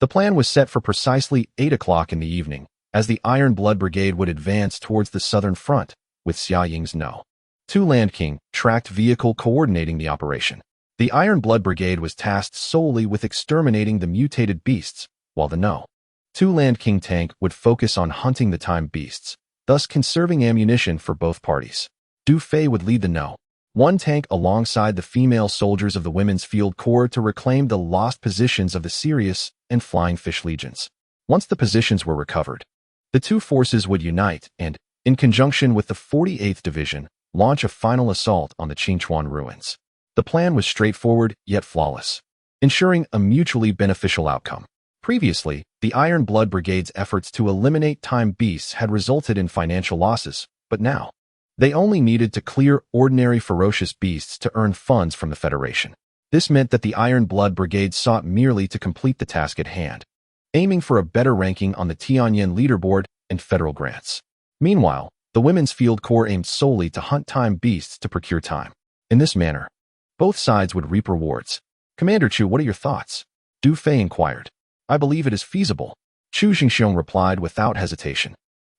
The plan was set for precisely 8 o'clock in the evening, as the Iron Blood Brigade would advance towards the Southern Front, with Xia Ying's No. 2 Land King tracked vehicle coordinating the operation. The Iron Blood Brigade was tasked solely with exterminating the mutated beasts, while the No. 2 Land King tank would focus on hunting the time beasts, thus conserving ammunition for both parties. Du Fei would lead the No. 1 tank alongside the female soldiers of the Women's Field Corps to reclaim the lost positions of the Sirius and Flying Fish Legions. Once the positions were recovered, the two forces would unite and, in conjunction with the 48th Division, launch a final assault on the Qingchuan ruins. The plan was straightforward yet flawless, ensuring a mutually beneficial outcome. Previously, the Iron Blood Brigade's efforts to eliminate time beasts had resulted in financial losses, but now, they only needed to clear ordinary ferocious beasts to earn funds from the Federation. This meant that the Iron Blood Brigade sought merely to complete the task at hand, aiming for a better ranking on the Tianyan leaderboard and federal grants. Meanwhile, the Women's Field Corps aimed solely to hunt time beasts to procure time. In this manner, both sides would reap rewards. Commander Chu, what are your thoughts? Du Fei inquired. I believe it is feasible, Chu Xingxiong replied without hesitation.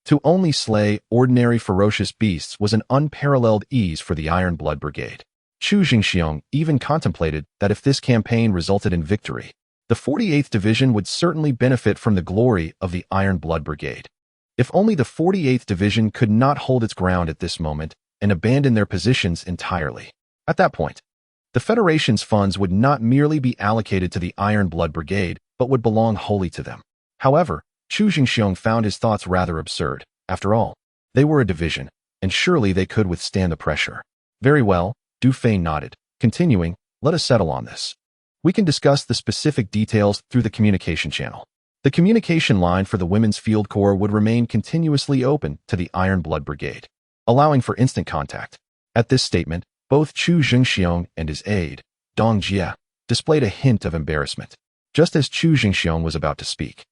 To only slay ordinary ferocious beasts was an unparalleled ease for the Iron Blood Brigade. Chu Xingxiong even contemplated that if this campaign resulted in victory, the 48th Division would certainly benefit from the glory of the Iron Blood Brigade. If only the 48th Division could not hold its ground at this moment and abandon their positions entirely. At that point, the Federation's funds would not merely be allocated to the Iron Blood Brigade, but would belong wholly to them. However, Chu Xingxiong found his thoughts rather absurd. After all, they were a division, and surely they could withstand the pressure. Very well, Du Fei nodded. Continuing, let us settle on this. We can discuss the specific details through the communication channel. The communication line for the Women's Field Corps would remain continuously open to the Iron Blood Brigade, allowing for instant contact. At this statement, both Chu Xingxiong and his aide, Dong Jie, displayed a hint of embarrassment. Just as Chu Xingxiong was about to speak,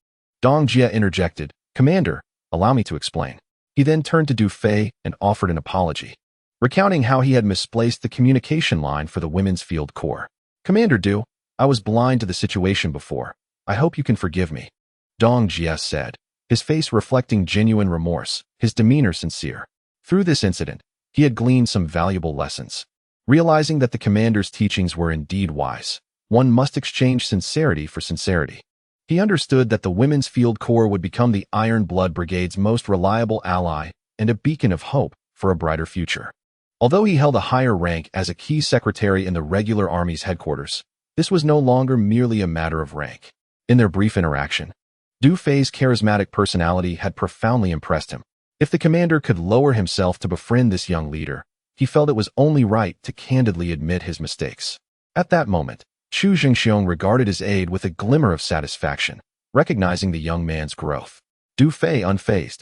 Dong Jie interjected, Commander, allow me to explain. He then turned to Du Fei and offered an apology, recounting how he had misplaced the communication line for the Women's Field Corps. Commander Du, I was blind to the situation before. I hope you can forgive me, Dong Jie said, his face reflecting genuine remorse, his demeanor sincere. Through this incident, he had gleaned some valuable lessons. Realizing that the commander's teachings were indeed wise, one must exchange sincerity for sincerity. He understood that the Women's Field Corps would become the Iron Blood Brigade's most reliable ally and a beacon of hope for a brighter future. Although he held a higher rank as a key secretary in the regular army's headquarters, this was no longer merely a matter of rank. In their brief interaction, Du Fei's charismatic personality had profoundly impressed him. If the commander could lower himself to befriend this young leader, he felt it was only right to candidly admit his mistakes. At that moment, Chu Xingxiong regarded his aide with a glimmer of satisfaction, recognizing the young man's growth. Du Fei, unfazed,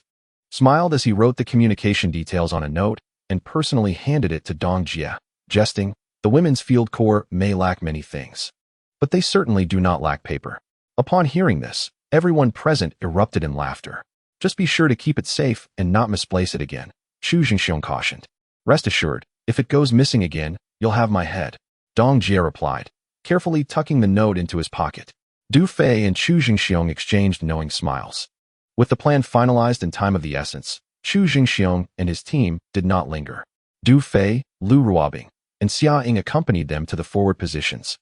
smiled as he wrote the communication details on a note and personally handed it to Dong Jie, jesting, the Women's Field Corps may lack many things, but they certainly do not lack paper. Upon hearing this, everyone present erupted in laughter. Just be sure to keep it safe and not misplace it again, Chu Xingxiong cautioned. Rest assured, if it goes missing again, you'll have my head, Dong Jie replied, carefully tucking the note into his pocket. Du Fei and Chu Xingxiong exchanged knowing smiles. With the plan finalized in time of the essence, Chu Xingxiong and his team did not linger. Du Fei, Lu Ruobing, and Xia Ying accompanied them to the forward positions,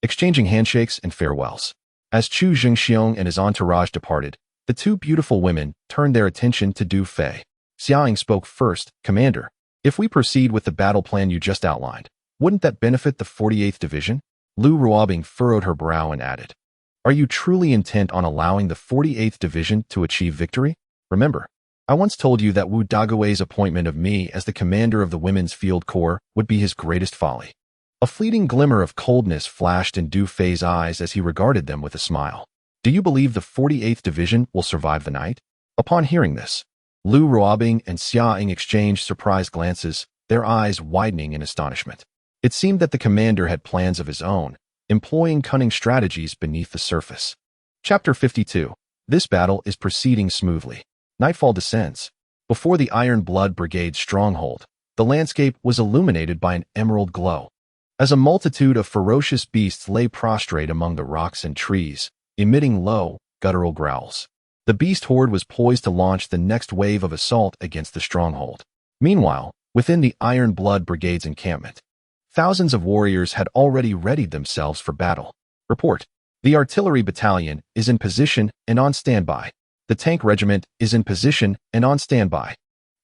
exchanging handshakes and farewells. As Chu Xingxiong and his entourage departed, the two beautiful women turned their attention to Du Fei. Xia Ying spoke first, Commander, if we proceed with the battle plan you just outlined, wouldn't that benefit the 48th Division? Lu Ruobing furrowed her brow and added, are you truly intent on allowing the 48th Division to achieve victory? Remember, I once told you that Wu Dagui's appointment of me as the commander of the Women's Field Corps would be his greatest folly. A fleeting glimmer of coldness flashed in Du Fei's eyes as he regarded them with a smile. Do you believe the 48th Division will survive the night? Upon hearing this, Lu Ruobing and Xia Ying exchanged surprised glances, their eyes widening in astonishment. It seemed that the commander had plans of his own, employing cunning strategies beneath the surface. Chapter 52. This battle is proceeding smoothly. Nightfall descends. Before the Iron Blood Brigade's stronghold, the landscape was illuminated by an emerald glow. As a multitude of ferocious beasts lay prostrate among the rocks and trees, emitting low, guttural growls, the beast horde was poised to launch the next wave of assault against the stronghold. Meanwhile, within the Iron Blood Brigade's encampment, thousands of warriors had already readied themselves for battle. Report. The artillery battalion is in position and on standby. The tank regiment is in position and on standby.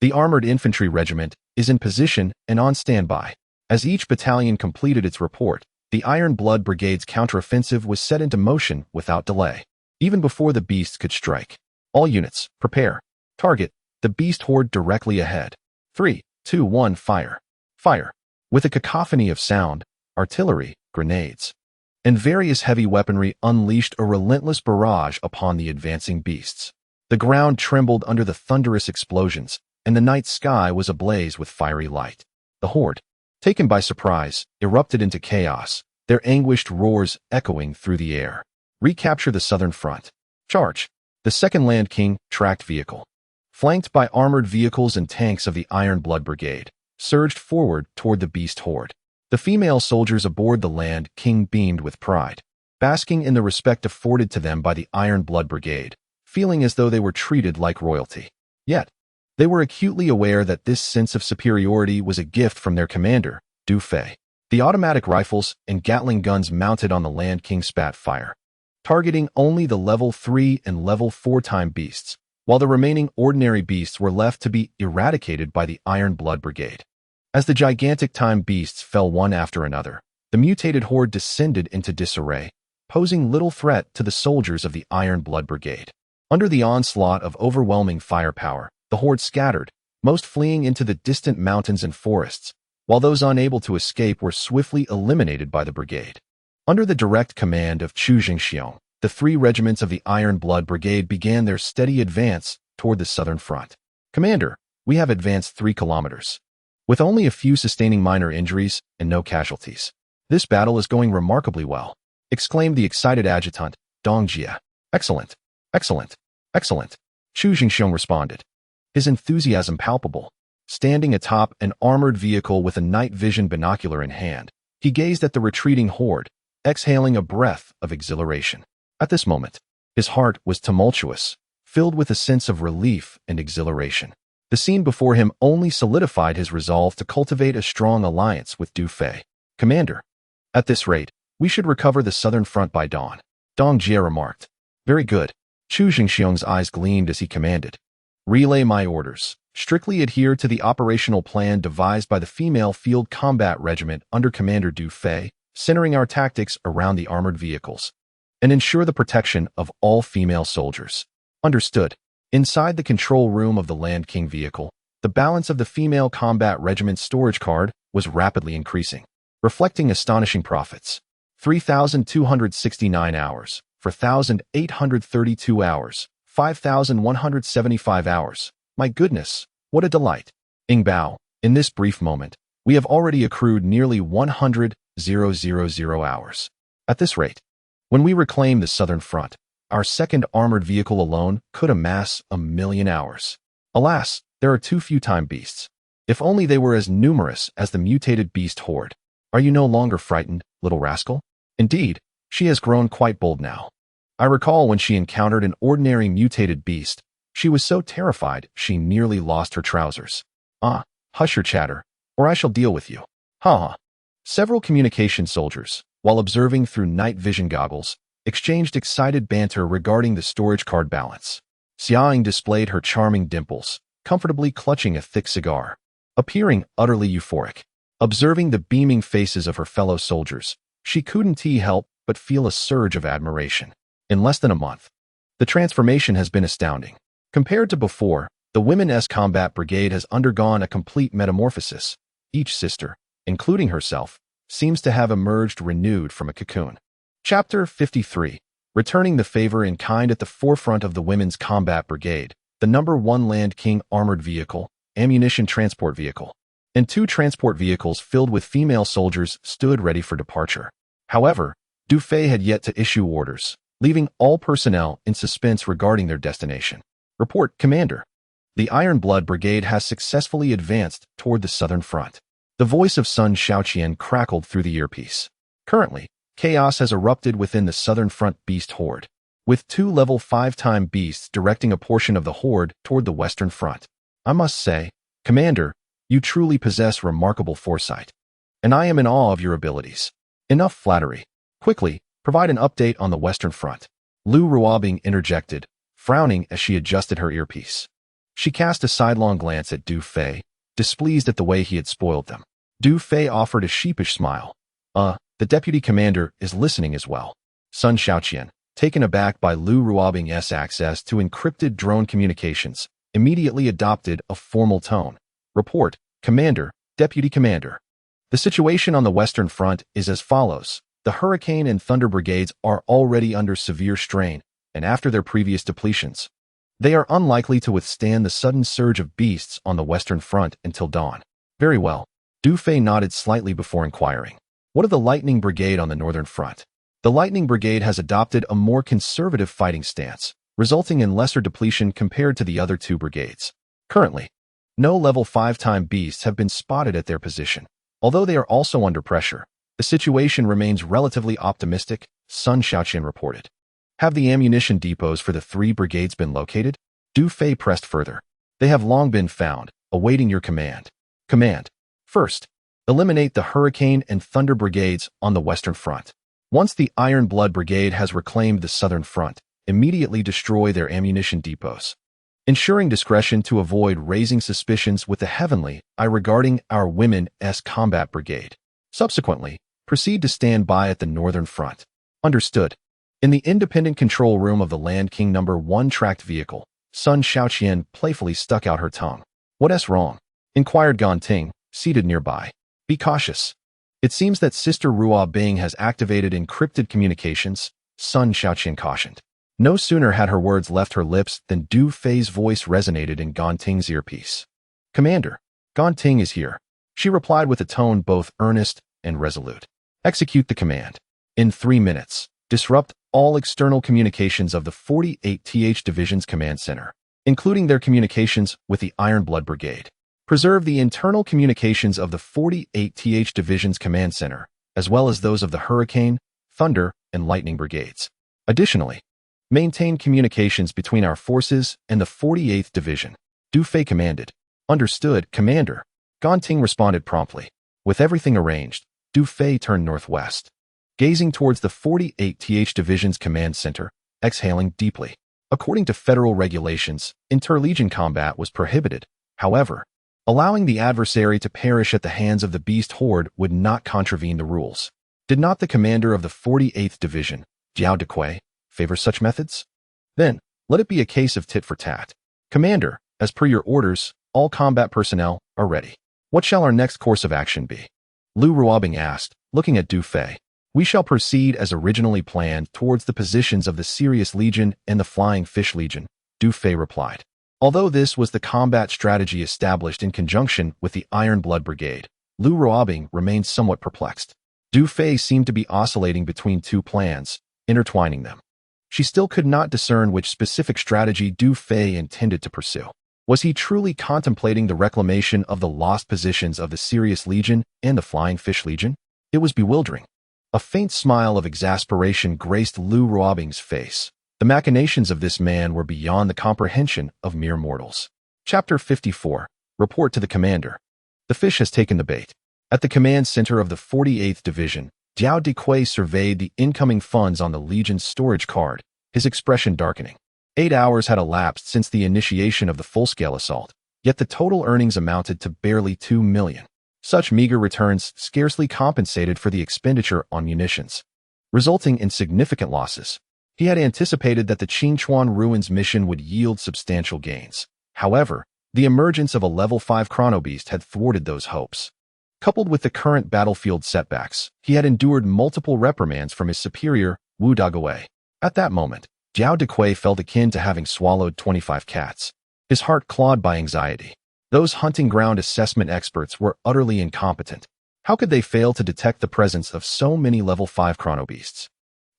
The armored infantry regiment is in position and on standby. As each battalion completed its report, the Iron Blood Brigade's counteroffensive was set into motion without delay. Even before the beasts could strike, all units, prepare. Target, the beast horde directly ahead. 3, 2, 1, fire. Fire. With a cacophony of sound, artillery, grenades, and various heavy weaponry unleashed a relentless barrage upon the advancing beasts. The ground trembled under the thunderous explosions, and the night sky was ablaze with fiery light. The horde, taken by surprise, erupted into chaos, their anguished roars echoing through the air. Recapture the southern front. Charge. The second Land King tracked vehicle, flanked by armored vehicles and tanks of the Iron Blood Brigade, surged forward toward the beast horde. The female soldiers aboard the Land King beamed with pride, basking in the respect afforded to them by the Iron Blood Brigade, feeling as though they were treated like royalty. Yet, they were acutely aware that this sense of superiority was a gift from their commander, Du Fei. The automatic rifles and Gatling guns mounted on the Land King spat fire, targeting only the level 3 and level 4 time beasts, while the remaining ordinary beasts were left to be eradicated by the Iron Blood Brigade. As the gigantic time beasts fell one after another, the mutated horde descended into disarray, posing little threat to the soldiers of the Iron Blood Brigade. Under the onslaught of overwhelming firepower, the horde scattered, most fleeing into the distant mountains and forests, while those unable to escape were swiftly eliminated by the brigade. Under the direct command of Chu Jingxiong, the 3 regiments of the Iron Blood Brigade began their steady advance toward the southern front. Commander, we have advanced 3 kilometers, with only a few sustaining minor injuries and no casualties. This battle is going remarkably well, exclaimed the excited adjutant, Dong Jie. Excellent, excellent, excellent, Chu Jingxiong responded, his enthusiasm palpable. Standing atop an armored vehicle with a night vision binocular in hand, he gazed at the retreating horde, exhaling a breath of exhilaration. At this moment, his heart was tumultuous, filled with a sense of relief and exhilaration. The scene before him only solidified his resolve to cultivate a strong alliance with Du Fei. Commander, at this rate, we should recover the southern front by dawn, Dong Jie remarked. Very good. Chu Jingxiong's eyes gleamed as he commanded. Relay my orders. Strictly adhere to the operational plan devised by the Female Field Combat Regiment under Commander Du Fei, centering our tactics around the armored vehicles, and ensure the protection of all female soldiers. Understood. Inside the control room of the Land King vehicle, the balance of the Female Combat Regiment's storage card was rapidly increasing, reflecting astonishing profits. 3,269 hours, 4,832 hours, 5,175 hours. My goodness, what a delight. Ing Bao, in this brief moment, we have already accrued nearly 100,000 hours. At this rate, when we reclaim the southern front, our second armored vehicle alone could amass 1,000,000 hours. Alas, there are too few time beasts. If only they were as numerous as the mutated beast horde. Are you no longer frightened, little rascal? Indeed, she has grown quite bold now. I recall when she encountered an ordinary mutated beast, she was so terrified she nearly lost her trousers. Ah, hush your chatter, or I shall deal with you. Ha ha. Several communication soldiers, while observing through night vision goggles, exchanged excited banter regarding the storage card balance. Xiaoying displayed her charming dimples, comfortably clutching a thick cigar, appearing utterly euphoric. Observing the beaming faces of her fellow soldiers, she couldn't help but feel a surge of admiration. In less than a month, the transformation has been astounding. Compared to before, the Women's Combat Brigade has undergone a complete metamorphosis. Each sister, including herself, seems to have emerged renewed from a cocoon. Chapter 53. Returning the favor in kind. At the forefront of the Women's Combat Brigade, the number 1 Land King armored vehicle, ammunition transport vehicle, and 2 transport vehicles filled with female soldiers stood ready for departure. However, Du Fei had yet to issue orders, leaving all personnel in suspense regarding their destination. Report, Commander. The Iron Blood Brigade has successfully advanced toward the southern front. The voice of Sun Xiaoqian crackled through the earpiece. Currently, chaos has erupted within the southern front beast horde, with 2 level 5 time beasts directing a portion of the horde toward the western front. I must say, Commander, you truly possess remarkable foresight, and I am in awe of your abilities. Enough flattery. Quickly, provide an update on the western front. Lu Ruobing interjected, frowning as she adjusted her earpiece. She cast a sidelong glance at Du Fei, displeased at the way he had spoiled them. Du Fei offered a sheepish smile. The deputy commander is listening as well. Sun Xiaoqian, taken aback by Lu Ruobing's access to encrypted drone communications, immediately adopted a formal tone. Report, Commander, Deputy Commander. The situation on the Western Front is as follows. The Hurricane and Thunder brigades are already under severe strain, and after their previous depletions, they are unlikely to withstand the sudden surge of beasts on the Western Front until dawn. Very well. Du Fei nodded slightly before inquiring. What of the Lightning Brigade on the Northern Front? The Lightning Brigade has adopted a more conservative fighting stance, resulting in lesser depletion compared to the other two brigades. Currently, no level 5-time beasts have been spotted at their position. Although they are also under pressure, the situation remains relatively optimistic, Sun Xiaoqian reported. Have the ammunition depots for the 3 brigades been located? Du Fei pressed further. They have long been found, awaiting your command. Command. First, eliminate the Hurricane and Thunder brigades on the Western Front. Once the Iron Blood Brigade has reclaimed the Southern Front, immediately destroy their ammunition depots, ensuring discretion to avoid raising suspicions with the Heavenly Eye regarding our Women's Combat Brigade. Subsequently, proceed to stand by at the Northern Front. Understood. In the independent control room of the Land King No. 1 tracked vehicle, Sun Xiaoqian playfully stuck out her tongue. What's wrong? Inquired Ganting, seated nearby. Be cautious. It seems that Sister Ruo Bing has activated encrypted communications, Sun Xiaoqian cautioned. No sooner had her words left her lips than Du Fei's voice resonated in Ganting's earpiece. Commander, Ganting is here, she replied with a tone both earnest and resolute. Execute the command. In 3 minutes, disrupt all external communications of the 48th Division's command center, including their communications with the Iron Blood Brigade. Preserve the internal communications of the 48th Division's command center, as well as those of the Hurricane, Thunder, and Lightning brigades. Additionally, maintain communications between our forces and the 48th Division. Du Fei commanded. Understood, Commander. Ganting responded promptly. With everything arranged, Du Fei turned northwest, gazing towards the 48th Division's command center, exhaling deeply. According to federal regulations, interlegion combat was prohibited. However, allowing the adversary to perish at the hands of the beast horde would not contravene the rules. Did not the commander of the 48th Division, Jiao Dequei, favor such methods? Then, let it be a case of tit for tat. Commander, as per your orders, all combat personnel are ready. What shall our next course of action be? Lu Ruobing asked, looking at Du Fei. We shall proceed as originally planned towards the positions of the Sirius Legion and the Flying Fish Legion, Du Fei replied. Although this was the combat strategy established in conjunction with the Iron Blood Brigade, Lu Ruobing remained somewhat perplexed. Du Fei seemed to be oscillating between two plans, intertwining them. She still could not discern which specific strategy Du Fei intended to pursue. Was he truly contemplating the reclamation of the lost positions of the Sirius Legion and the Flying Fish Legion? It was bewildering. A faint smile of exasperation graced Lu Ruobing's face. The machinations of this man were beyond the comprehension of mere mortals. Chapter 54. Report to the Commander. The fish has taken the bait. At the command center of the 48th Division, Jiao Dequei surveyed the incoming funds on the Legion's storage card, his expression darkening. 8 hours had elapsed since the initiation of the full-scale assault, yet the total earnings amounted to barely 2 million. Such meager returns scarcely compensated for the expenditure on munitions, resulting in significant losses. He had anticipated that the Qingchuan Ruins mission would yield substantial gains. However, the emergence of a level 5 Chrono-Beast had thwarted those hopes. Coupled with the current battlefield setbacks, he had endured multiple reprimands from his superior, Wu Dagui. At that moment, Jiao Dequei felt akin to having swallowed 25 cats. His heart clawed by anxiety. Those hunting ground assessment experts were utterly incompetent. How could they fail to detect the presence of so many level 5 Chrono-Beasts?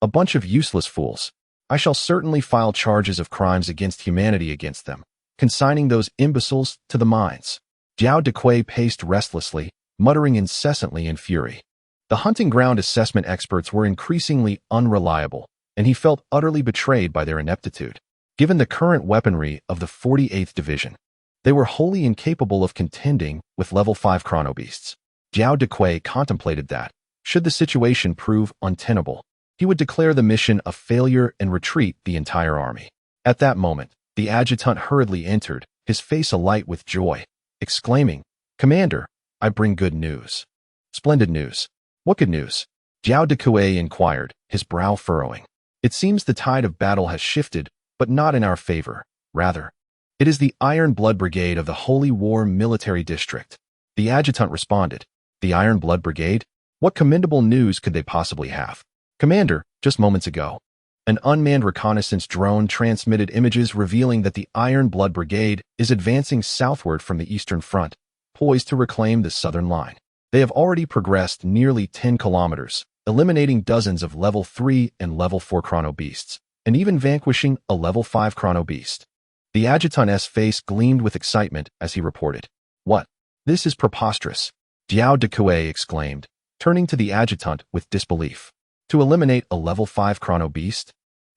A bunch of useless fools. I shall certainly file charges of crimes against humanity against them, consigning those imbeciles to the mines. Jiao Dequei paced restlessly, muttering incessantly in fury. The hunting ground assessment experts were increasingly unreliable, and he felt utterly betrayed by their ineptitude. Given the current weaponry of the 48th Division, they were wholly incapable of contending with level 5 Chrono-Beasts. Jiao Dequei contemplated that, should the situation prove untenable, he would declare the mission a failure and retreat the entire army. At that moment, the adjutant hurriedly entered, his face alight with joy, exclaiming, Commander, I bring good news. Splendid news. What good news? Jiao Dequei inquired, his brow furrowing. It seems the tide of battle has shifted, but not in our favor. Rather, it is the Iron Blood Brigade of the Holy War Military District. The adjutant responded. The Iron Blood Brigade? What commendable news could they possibly have? Commander, just moments ago, an unmanned reconnaissance drone transmitted images revealing that the Iron Blood Brigade is advancing southward from the Eastern Front, poised to reclaim the southern line. They have already progressed nearly 10 kilometers, eliminating dozens of level 3 and level 4 Chrono-Beasts, and even vanquishing a level 5 Chrono-Beast. The adjutant's face gleamed with excitement as he reported. What? This is preposterous, Jiao Dekue exclaimed, turning to the adjutant with disbelief. To eliminate a level 5 Chrono-Beast?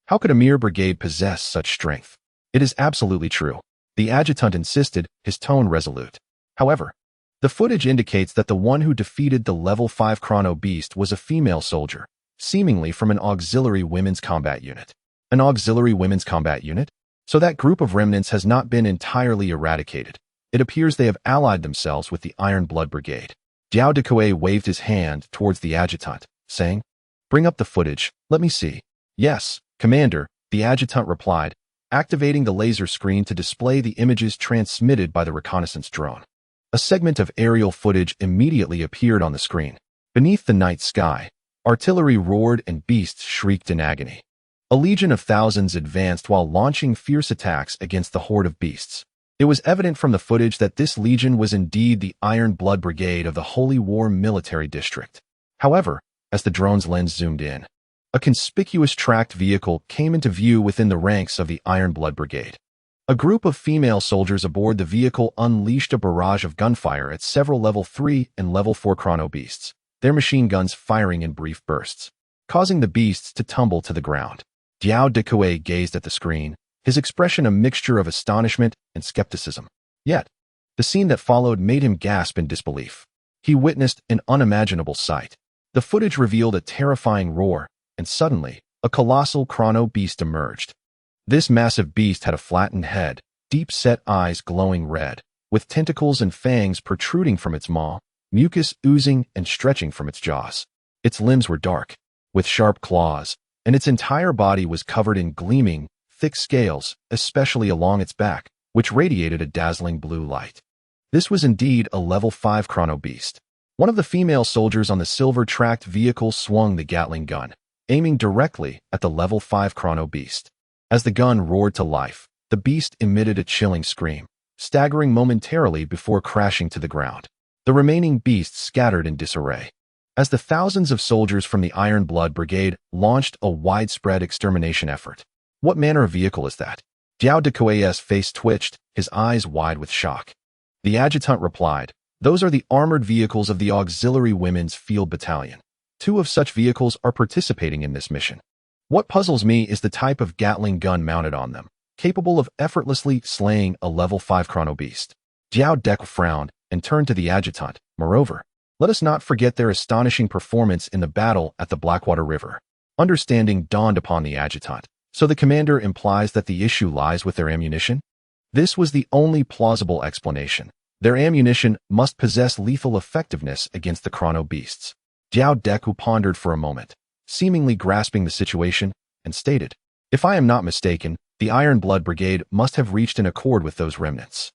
How could a mere brigade possess such strength? It is absolutely true, the adjutant insisted, his tone resolute. However, the footage indicates that the one who defeated the level 5 Chrono-Beast was a female soldier, seemingly from an auxiliary women's combat unit. An auxiliary women's combat unit? So that group of remnants has not been entirely eradicated. It appears they have allied themselves with the Iron Blood Brigade. Jiao Dekue waved his hand towards the adjutant, saying, "Bring up the footage, let me see." "Yes, Commander," the adjutant replied, activating the laser screen to display the images transmitted by the reconnaissance drone. A segment of aerial footage immediately appeared on the screen. Beneath the night sky, artillery roared and beasts shrieked in agony. A legion of thousands advanced while launching fierce attacks against the horde of beasts. It was evident from the footage that this legion was indeed the Iron Blood Brigade of the Holy War Military District. However, as the drone's lens zoomed in, a conspicuous tracked vehicle came into view within the ranks of the Iron Blood Brigade. A group of female soldiers aboard the vehicle unleashed a barrage of gunfire at several level 3 and level 4 Chrono-Beasts, their machine guns firing in brief bursts, causing the beasts to tumble to the ground. Jiao Dekue gazed at the screen, his expression a mixture of astonishment and skepticism. Yet, the scene that followed made him gasp in disbelief. He witnessed an unimaginable sight. The footage revealed a terrifying roar, and suddenly, a colossal Chrono-Beast emerged. This massive beast had a flattened head, deep-set eyes glowing red, with tentacles and fangs protruding from its maw, mucus oozing and stretching from its jaws. Its limbs were dark, with sharp claws, and its entire body was covered in gleaming, thick scales, especially along its back, which radiated a dazzling blue light. This was indeed a level 5 Chrono-Beast. One of the female soldiers on the silver-tracked vehicle swung the Gatling gun, aiming directly at the level 5 Chrono-Beast. As the gun roared to life, the beast emitted a chilling scream, staggering momentarily before crashing to the ground. The remaining beasts scattered in disarray. As the thousands of soldiers from the Iron Blood Brigade launched a widespread extermination effort. What manner of vehicle is that? Jiao Dekue's face twitched, his eyes wide with shock. The adjutant replied, "Those are the armored vehicles of the Auxiliary Women's Field Battalion. 2 of such vehicles are participating in this mission. What puzzles me is the type of Gatling gun mounted on them, capable of effortlessly slaying a level 5 Chrono-Beast." Jiao Deku frowned and turned to the adjutant. "Moreover, let us not forget their astonishing performance in the battle at the Blackwater River." Understanding dawned upon the adjutant. So the commander implies that the issue lies with their ammunition? This was the only plausible explanation. Their ammunition must possess lethal effectiveness against the Chrono-Beasts. Jiao Deku pondered for a moment, seemingly grasping the situation, and stated, "If I am not mistaken, the Iron Blood Brigade must have reached an accord with those remnants.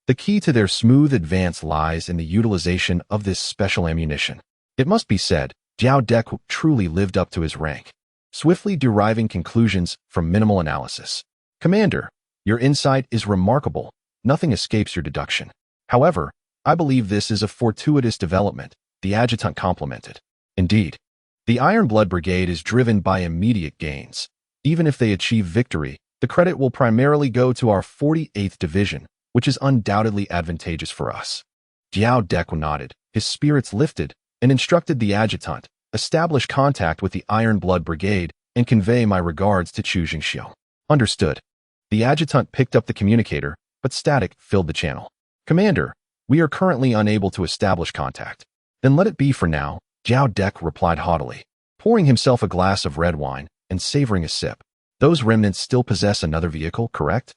The key to their smooth advance lies in the utilization of this special ammunition." It must be said, Jiao Deku truly lived up to his rank, swiftly deriving conclusions from minimal analysis. "Commander, your insight is remarkable. Nothing escapes your deduction. However, I believe this is a fortuitous development," the adjutant complimented. "Indeed, the Iron Blood Brigade is driven by immediate gains. Even if they achieve victory, the credit will primarily go to our 48th Division, which is undoubtedly advantageous for us." Jiao Deku nodded, his spirits lifted, and instructed the adjutant, "Establish contact with the Iron Blood Brigade and convey my regards to Chu Jingxiu." "Understood." The adjutant picked up the communicator, but static filled the channel. "Commander, we are currently unable to establish contact." "Then let it be for now," Jiao Deku replied haughtily, pouring himself a glass of red wine and savoring a sip. "Those remnants still possess another vehicle, correct?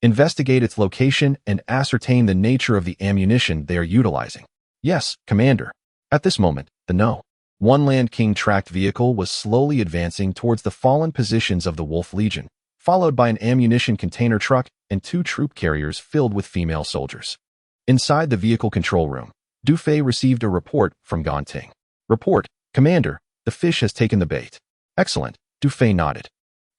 Investigate its location and ascertain the nature of the ammunition they are utilizing." "Yes, Commander." At this moment, the No. 1 Land King tracked vehicle was slowly advancing towards the fallen positions of the Wolf Legion, followed by an ammunition container truck and 2 troop carriers filled with female soldiers. Inside the vehicle control room, Du Fei received a report from Ganting. "Report, Commander, the fish has taken the bait. Excellent, Du Fei nodded.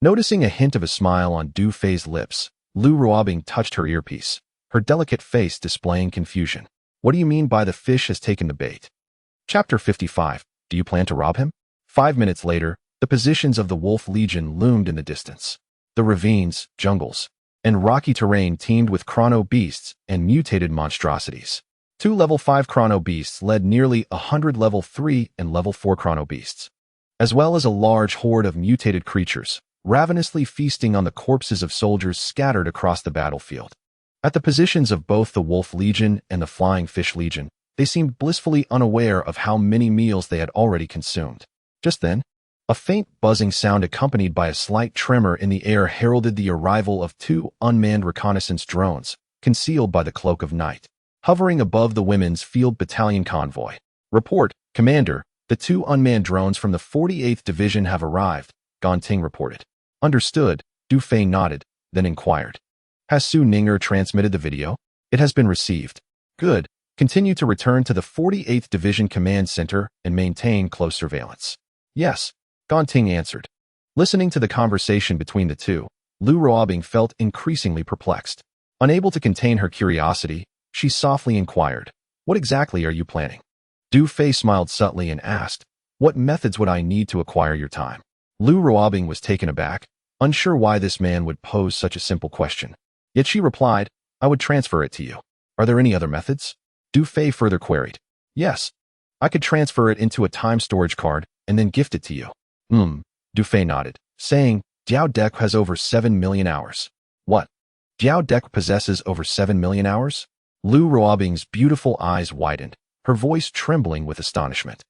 Noticing a hint of a smile on Du Fei's lips, Lu Ruobing touched her earpiece, her delicate face displaying confusion. What do you mean by the fish has taken the bait? Chapter 55. Do you plan to rob him? 5 minutes later, the positions of the Wolf Legion loomed in the distance. The ravines, jungles, and rocky terrain teemed with Chrono-Beasts and mutated monstrosities. 2 level 5 Chrono-Beasts led nearly 100 level 3 and level 4 Chrono-Beasts, as well as a large horde of mutated creatures, ravenously feasting on the corpses of soldiers scattered across the battlefield. At the positions of both the Wolf Legion and the Flying Fish Legion, they seemed blissfully unaware of how many meals they had already consumed. Just then, a faint buzzing sound accompanied by a slight tremor in the air heralded the arrival of 2 unmanned reconnaissance drones, concealed by the cloak of night, hovering above the Women's Field Battalion convoy. Report, Commander, the 2 unmanned drones from the 48th Division have arrived, Gonting reported. Understood, Du Fei nodded, then inquired. Has Su Ninger transmitted the video? It has been received. Good. Continue to return to the 48th Division Command Center and maintain close surveillance. Yes, Gonting answered. Listening to the conversation between the two, Lu Ruobing felt increasingly perplexed. Unable to contain her curiosity, she softly inquired, What exactly are you planning? Du Fei smiled subtly and asked, What methods would I need to acquire your time? Lu Ruobing was taken aback, unsure why this man would pose such a simple question. Yet she replied, I would transfer it to you. Are there any other methods? Du Fei further queried. Yes. I could transfer it into a time storage card and then gift it to you. Du Fei nodded, saying, Jiao Deque has over 7 million hours. What? Jiao Deque possesses over 7 million hours? Lu Ruobing's beautiful eyes widened, her voice trembling with astonishment.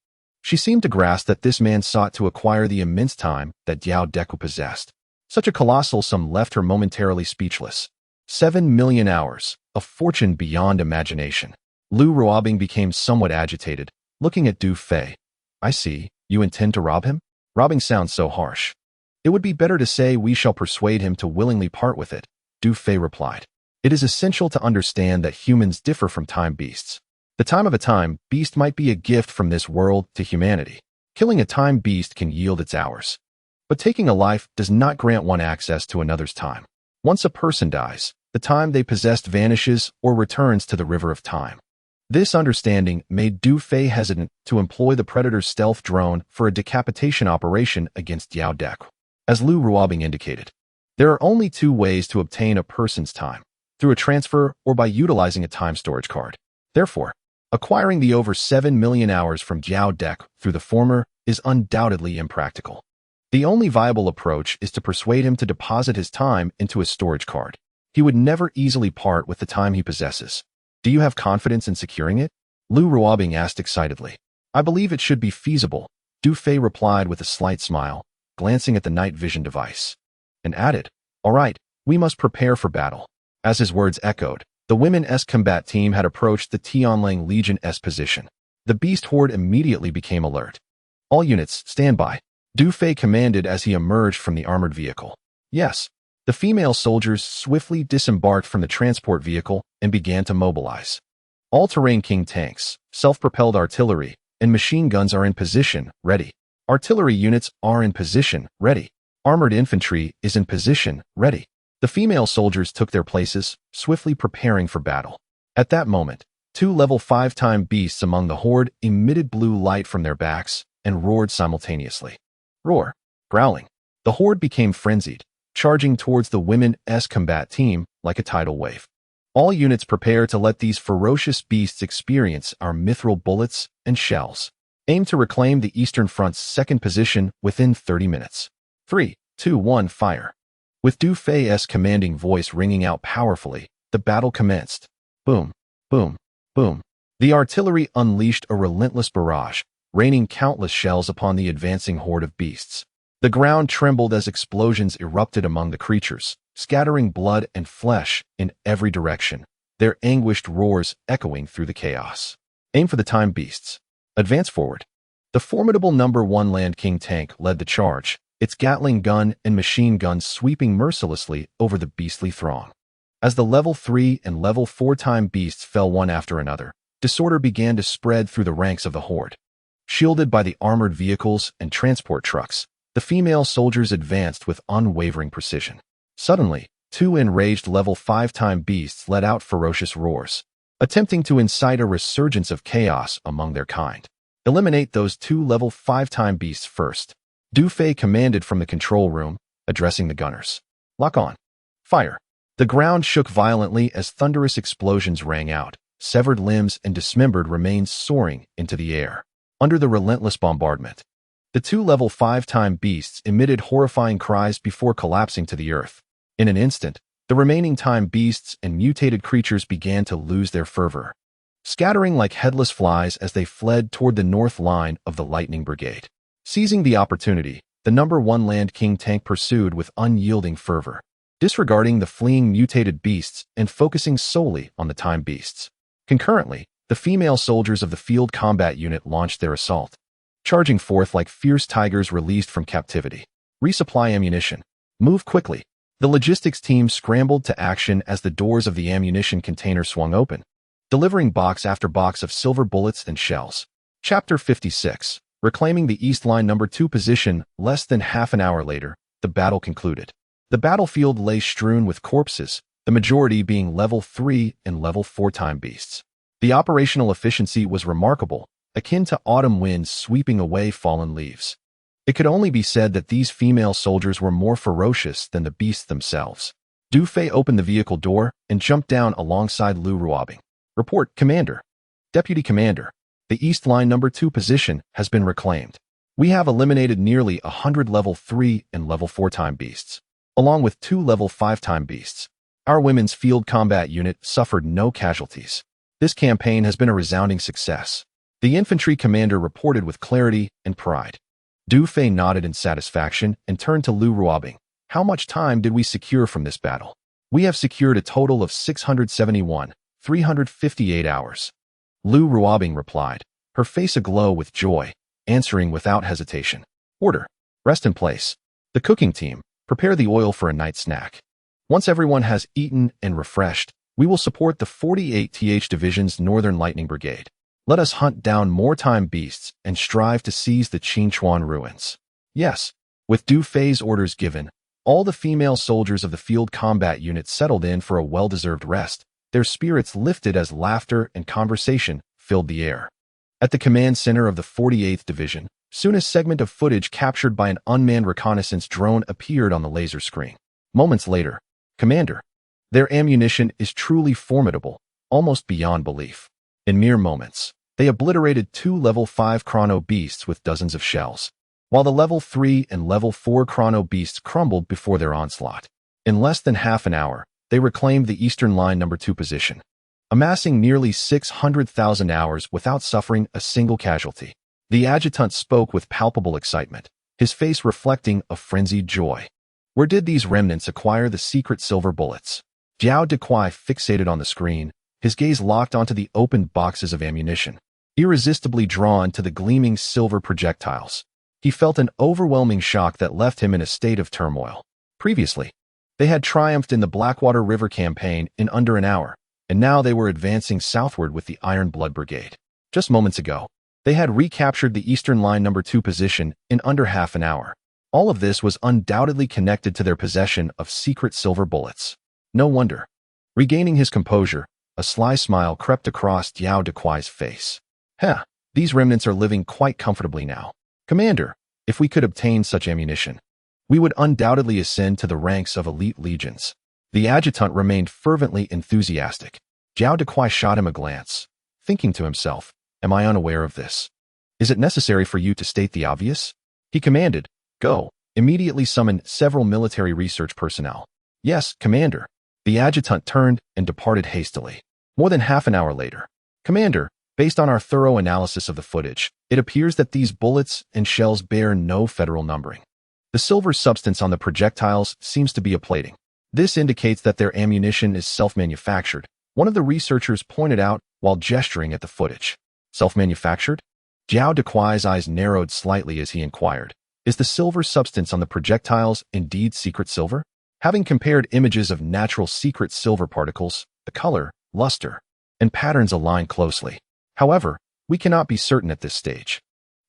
She seemed to grasp that this man sought to acquire the immense time that Jiao Deque possessed. Such a colossal sum left her momentarily speechless. 7 million hours, a fortune beyond imagination. Lu Ruobing became somewhat agitated, looking at Du Fei. I see, you intend to rob him? Robbing sounds so harsh. It would be better to say we shall persuade him to willingly part with it, Du Fei replied. It is essential to understand that humans differ from time beasts. The time of a time beast might be a gift from this world to humanity. Killing a time beast can yield its hours. But taking a life does not grant one access to another's time. Once a person dies, the time they possessed vanishes or returns to the river of time. This understanding made Du Fei hesitant to employ the Predator's stealth drone for a decapitation operation against Jiao Deque. As Lu Ruobing indicated, there are only 2 ways to obtain a person's time, through a transfer or by utilizing a time storage card. Therefore, acquiring the over 7 million hours from Jiao Deque through the former is undoubtedly impractical. The only viable approach is to persuade him to deposit his time into a storage card. He would never easily part with the time he possesses. Do you have confidence in securing it? Lu Ruobing asked excitedly. I believe it should be feasible, Du Fei replied with a slight smile, glancing at the night vision device. And added, All right, we must prepare for battle. As his words echoed, the Women's combat team had approached the Tianlang Legion's position. The beast horde immediately became alert. All units, stand by, Du Fei commanded as he emerged from the armored vehicle. Yes. The female soldiers swiftly disembarked from the transport vehicle and began to mobilize. All-terrain King tanks, self-propelled artillery, and machine guns are in position, ready. Artillery units are in position, ready. Armored infantry is in position, ready. The female soldiers took their places, swiftly preparing for battle. At that moment, 2 level 5 time beasts among the horde emitted blue light from their backs and roared simultaneously. Roar. Growling. The horde became frenzied, charging towards the Women's combat team like a tidal wave. All units prepare to let these ferocious beasts experience our mithril bullets and shells. Aim to reclaim the Eastern Front's 2nd position within 30 minutes. 3, 2, 1, fire. With Du Fei's commanding voice ringing out powerfully, the battle commenced. Boom, boom, boom. The artillery unleashed a relentless barrage, raining countless shells upon the advancing horde of beasts. The ground trembled as explosions erupted among the creatures, scattering blood and flesh in every direction, their anguished roars echoing through the chaos. Aim for the time beasts. Advance forward. The formidable No. 1 Land King tank led the charge, its Gatling gun and machine guns sweeping mercilessly over the beastly throng. As the level 3 and level 4 time beasts fell one after another, disorder began to spread through the ranks of the horde. Shielded by the armored vehicles and transport trucks, the female soldiers advanced with unwavering precision. Suddenly, two enraged level 5 time beasts let out ferocious roars, attempting to incite a resurgence of chaos among their kind. Eliminate those two level 5 time beasts first. Du Fei commanded from the control room, addressing the gunners. Lock on. Fire. The ground shook violently as thunderous explosions rang out. Severed limbs and dismembered remains soaring into the air. Under the relentless bombardment, the two level 5 time beasts emitted horrifying cries before collapsing to the earth. In an instant, the remaining time beasts and mutated creatures began to lose their fervor, scattering like headless flies as they fled toward the north line of the Lightning Brigade. Seizing the opportunity, the number 1 Land King tank pursued with unyielding fervor, disregarding the fleeing mutated beasts and focusing solely on the time beasts. Concurrently, the female soldiers of the field combat unit launched their assault, charging forth like fierce tigers released from captivity. Resupply ammunition. Move quickly. The logistics team scrambled to action as the doors of the ammunition container swung open, delivering box after box of silver bullets and shells. Chapter 56. Reclaiming the East Line number 2 position. Less than half an hour later, the battle concluded. The battlefield lay strewn with corpses, the majority being level 3 and level 4 time beasts. The operational efficiency was remarkable, akin to autumn winds sweeping away fallen leaves. It could only be said that these female soldiers were more ferocious than the beasts themselves. Du Fei opened the vehicle door and jumped down alongside Lu Ruobing. Report, Commander. Deputy Commander. The East Line number 2 position has been reclaimed. We have eliminated nearly 100 level 3 and level 4 time beasts, along with 2 level 5 time beasts. Our women's field combat unit suffered no casualties. This campaign has been a resounding success. The infantry commander reported with clarity and pride. Du Fei nodded in satisfaction and turned to Lu Ruobing. How much time did we secure from this battle? We have secured a total of 671, 358 hours. Lu Ruobing replied, her face aglow with joy, answering without hesitation. Order. Rest in place. The cooking team, prepare the oil for a night snack. Once everyone has eaten and refreshed, we will support the 48th Division's Northern Lightning Brigade. Let us hunt down more time beasts and strive to seize the Qingchuan ruins. Yes, with Du Fei's orders given, all the female soldiers of the field combat unit settled in for a well-deserved rest, their spirits lifted as laughter and conversation filled the air. At the command center of the 48th Division, soon a segment of footage captured by an unmanned reconnaissance drone appeared on the laser screen. Moments later, Commander, their ammunition is truly formidable, almost beyond belief. In mere moments, they obliterated 2 level 5 Chrono-Beasts with dozens of shells, while the level 3 and level 4 Chrono-Beasts crumbled before their onslaught. In less than half an hour, they reclaimed the Eastern Line number 2 position, amassing nearly 600,000 hours without suffering a single casualty. The adjutant spoke with palpable excitement, his face reflecting a frenzied joy. Where did these remnants acquire the secret silver bullets? Jiao Dequai fixated on the screen, his gaze locked onto the opened boxes of ammunition, irresistibly drawn to the gleaming silver projectiles. He felt an overwhelming shock that left him in a state of turmoil. Previously, they had triumphed in the Blackwater River campaign in under an hour, and now they were advancing southward with the Iron Blood Brigade. Just moments ago, they had recaptured the Eastern Line number 2 position in under half an hour. All of this was undoubtedly connected to their possession of secret silver bullets. No wonder. Regaining his composure, a sly smile crept across Jiao Dequai's face. These remnants are living quite comfortably now. Commander, if we could obtain such ammunition, we would undoubtedly ascend to the ranks of elite legions. The adjutant remained fervently enthusiastic. Jiao Dequai shot him a glance, thinking to himself, am I unaware of this? Is it necessary for you to state the obvious? He commanded, go, immediately summon several military research personnel. Yes, Commander. The adjutant turned and departed hastily. More than half an hour later, Commander, based on our thorough analysis of the footage, it appears that these bullets and shells bear no federal numbering. The silver substance on the projectiles seems to be a plating. This indicates that their ammunition is self-manufactured, one of the researchers pointed out while gesturing at the footage. Self-manufactured? Jiao Dequai's eyes narrowed slightly as he inquired, is the silver substance on the projectiles indeed secret silver? Having compared images of natural secret silver particles, the color, luster, and patterns align closely. However, we cannot be certain at this stage.